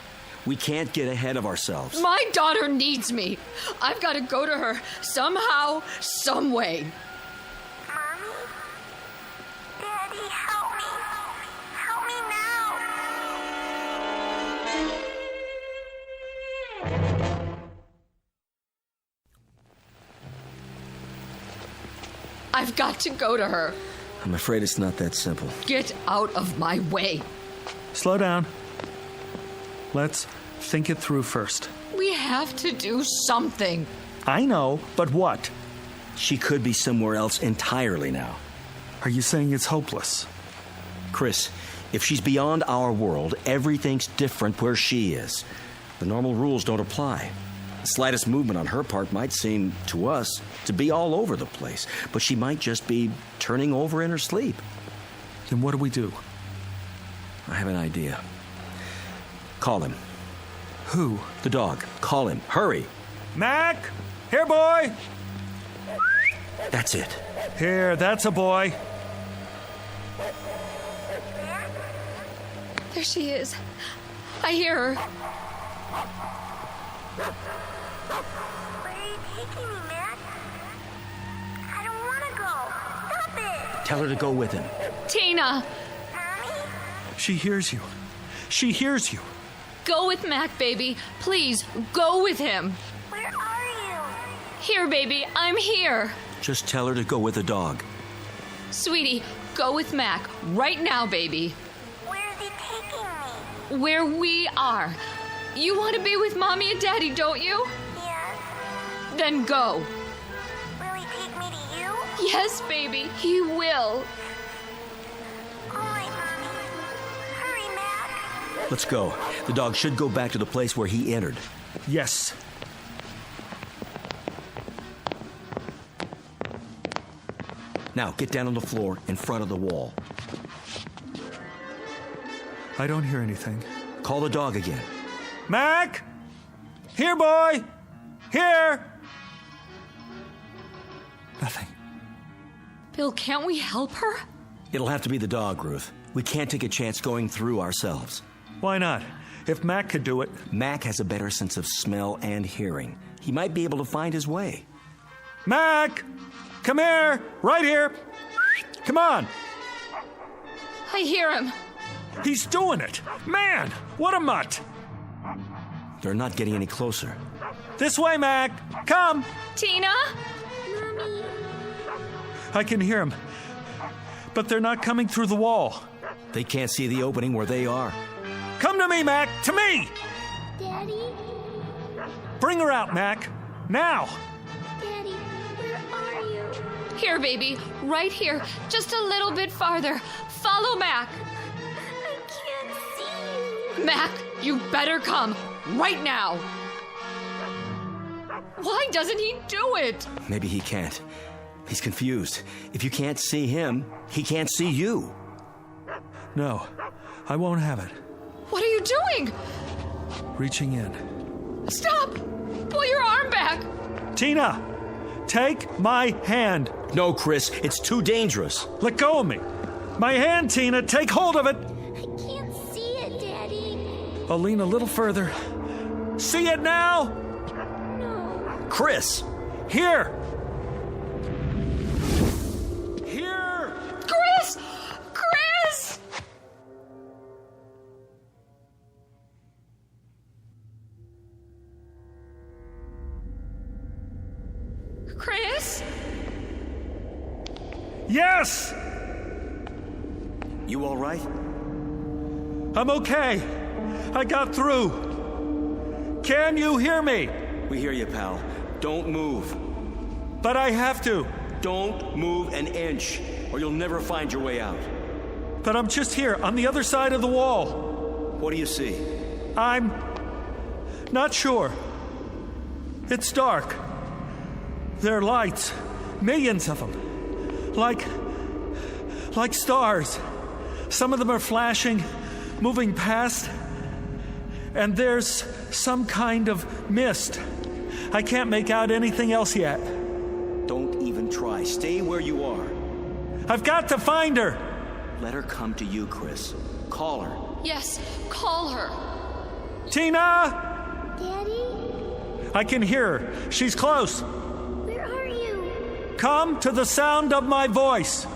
We can't get ahead of ourselves. My daughter needs me. I've got to go to her somehow, some way. Mommy? Daddy, help me. Help me now. I've got to go to her. I'm afraid it's not that simple. Get out of my way. Slow down. Let's think it through first. We have to do something. I know, but what? She could be somewhere else entirely now. Are you saying it's hopeless? Chris, if she's beyond our world, everything's different where she is. The normal rules don't apply. The slightest movement on her part might seem, to us, to be all over the place, but she might just be turning over in her sleep. Then what do we do? I have an idea. Call him. Who? The dog. Call him. Hurry. Mac! Here, boy! That's it. Here, that's a boy. There she is. I hear her. Where are you taking me, Matt? I don't want to go. Stop it. Tell her to go with him. Tina! Mommy? She hears you. She hears you. Go with Mac, baby. Please, go with him. Where are you? Here, baby, I'm here. Just tell her to go with the dog. Sweetie, go with Mac. Right now, baby. Where is he taking me? Where we are. You want to be with Mommy and Daddy, don't you? Yes. Then go. Will he take me to you? Yes, baby, he will. All right, Mommy. Hurry, Mac. Let's go. The dog should go back to the place where he entered. Yes. Now, get down on the floor in front of the wall. I don't hear anything. Call the dog again. Mac! Here, boy! Here! Nothing. Bill, can't we help her? It'll have to be the dog, Ruth. We can't take a chance going through ourselves. Why not? If Mac could do it. Mac has a better sense of smell and hearing. He might be able to find his way. Mac! Come here! Right here! Come on! I hear him. He's doing it! Man! What a mutt! They're not getting any closer. This way, Mac! Come! Tina? Mommy. I can hear him. But they're not coming through the wall. They can't see the opening where they are. Come to me, Mac! To me! Daddy? Bring her out, Mac! Now! Daddy, where are you? Here, baby. Right here. Just a little bit farther. Follow Mac. I can't see you. Mac, you better come. Right now. Why doesn't he do it? Maybe he can't. He's confused. If you can't see him, he can't see you. No, I won't have it. What are you doing? Reaching in. Stop! Pull your arm back. Tina, take my hand. No, Chris, it's too dangerous. Let go of me. My hand, Tina, take hold of it. I can't see it, Daddy. I'll lean a little further. See it now? No. Chris! Here! Here! Chris! Chris! Chris? Yes! You all right? I'm okay. I got through. Can you hear me? We hear you, pal. Don't move. But I have to. Don't move an inch, or you'll never find your way out. But I'm just here, on the other side of the wall. What do you see? I'm not sure. It's dark. There are lights, millions of them, like stars. Some of them are flashing, moving past, and there's some kind of mist. I can't make out anything else yet. Don't even try. Stay where you are. I've got to find her. Let her come to you, Chris. Call her. Yes, call her. Tina! Daddy? I can hear her. She's close. Where are you? Come to the sound of my voice.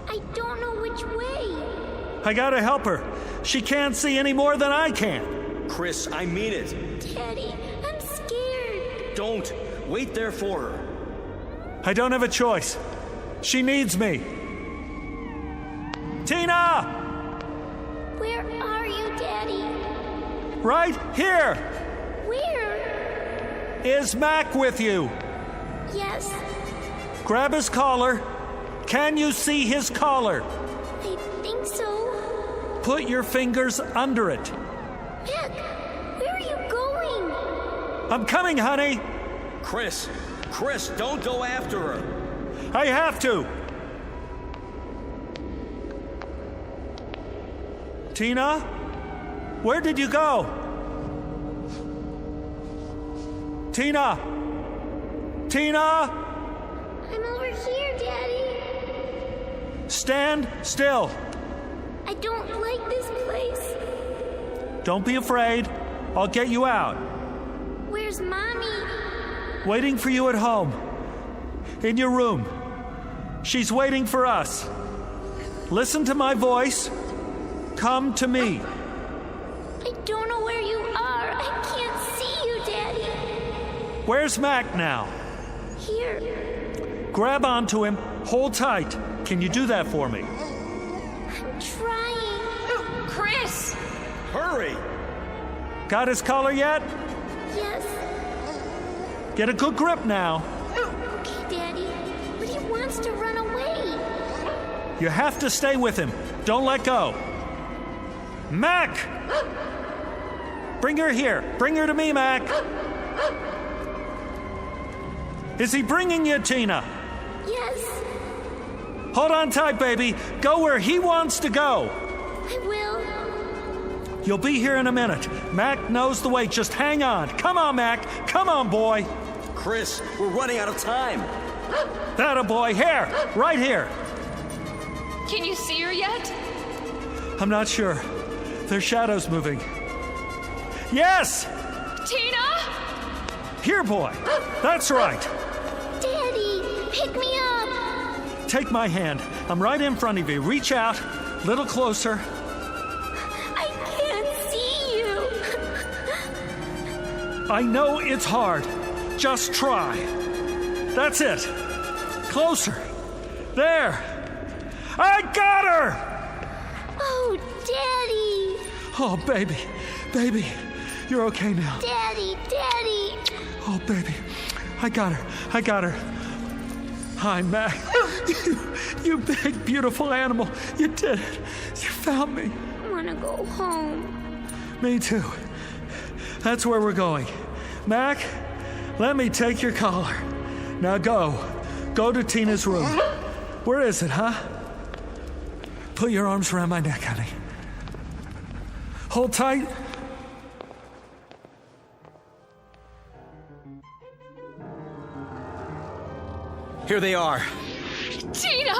I don't know which way. I gotta help her. She can't see any more than I can. Chris, I mean it. Daddy, I'm scared. Don't. Wait there for her. I don't have a choice. She needs me. Tina! Where are you, Daddy? Right here. Where? Is Mac with you? Yes. Grab his collar. Can you see his collar? I think so. Put your fingers under it. Mac, where are you going? I'm coming, honey. Chris, don't go after her. I have to. Tina? Where did you go? Tina! Tina! I'm over here, Daddy. Stand still. I don't like this place. Don't be afraid. I'll get you out. Where's Mommy? Waiting for you at home. In your room. She's waiting for us. Listen to my voice. Come to me. I don't know where you are. I can't see you, Daddy. Where's Mac now? Here. Grab onto him. Hold tight. Can you do that for me? I'm trying. Chris! Hurry! Got his collar yet? Yes. Get a good grip now. Okay, Daddy. But he wants to run away. You have to stay with him. Don't let go. Mac! Bring her here. Bring her to me, Mac. Is he bringing you, Tina? Yes. Hold on tight, baby. Go where he wants to go. I will. You'll be here in a minute. Mac knows the way. Just hang on. Come on, Mac. Come on, boy. Chris, we're running out of time. That a boy. Here. Right here. Can you see her yet? I'm not sure. There's shadows moving. Yes! Tina? Here, boy. That's right. Daddy, pick me up. Take my hand. I'm right in front of you. Reach out. Little closer. I can't see you. I know it's hard. Just try. That's it. Closer. There. I got her! Oh, Daddy. Oh, baby. Baby. You're okay now. Daddy, Daddy. Oh, baby. I got her. I got her. Hi, Mac. You big, beautiful animal. You did it. You found me. I want to go home. Me too. That's where we're going. Mac, let me take your collar. Now go. Go to Tina's room. Where is it, huh? Put your arms around my neck, honey. Hold tight. Here they are. Tina!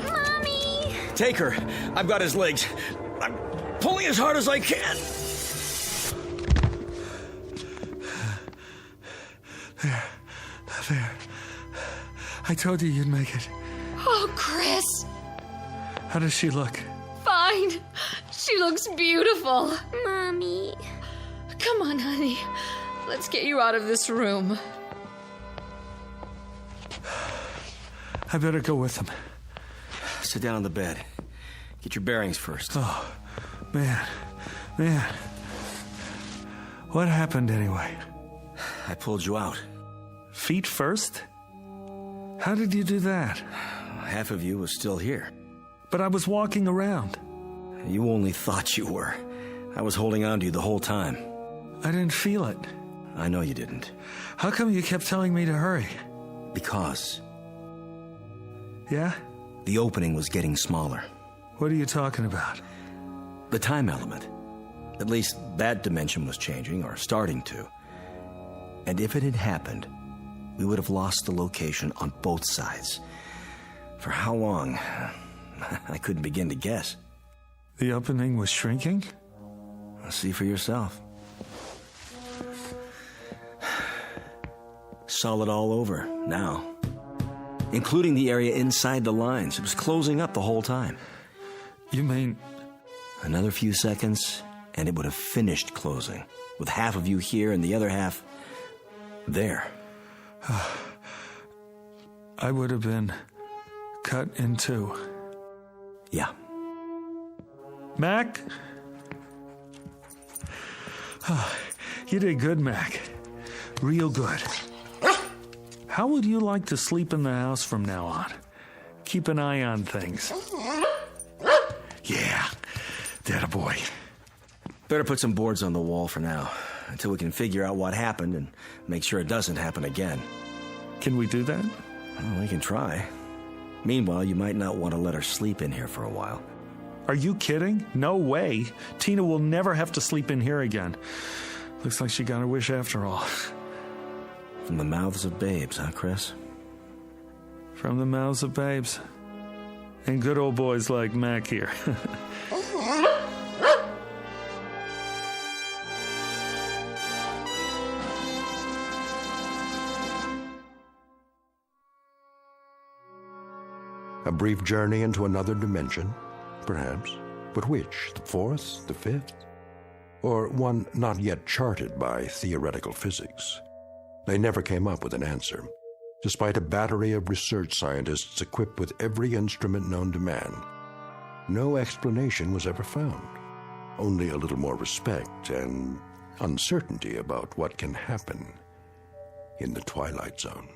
Mommy! Take her. I've got his legs. I'm pulling as hard as I can. There. I told you you'd make it. Oh, Chris. How does she look? Fine. She looks beautiful. Mommy. Come on, honey. Let's get you out of this room. I better go with him. Sit down on the bed. Get your bearings first. Oh, man. What happened anyway? I pulled you out. Feet first? How did you do that? Half of you was still here. But I was walking around. You only thought you were. I was holding on to you the whole time. I didn't feel it. I know you didn't. How come you kept telling me to hurry? Because. Yeah? The opening was getting smaller. What are you talking about? The time element. At least that dimension was changing, or starting to. And if it had happened, we would have lost the location on both sides. For how long? I couldn't begin to guess. The opening was shrinking? See for yourself. Solid all over, now. Including the area inside the lines. It was closing up the whole time. You mean... Another few seconds, and it would have finished closing. With half of you here and the other half... there. I would have been cut in two. Yeah. Mac? You did good, Mac. Real good. How would you like to sleep in the house from now on? Keep an eye on things. Yeah, that a boy. Better put some boards on the wall for now, until we can figure out what happened and make sure it doesn't happen again. Can we do that? Well, we can try. Meanwhile, you might not want to let her sleep in here for a while. Are you kidding? No way. Tina will never have to sleep in here again. Looks like she got her wish after all. From the mouths of babes, huh, Chris? From the mouths of babes. And good old boys like Mac here. A brief journey into another dimension, perhaps. But which? The fourth? The fifth? Or one not yet charted by theoretical physics? They never came up with an answer. Despite a battery of research scientists equipped with every instrument known to man, no explanation was ever found. Only a little more respect and uncertainty about what can happen in the Twilight Zone.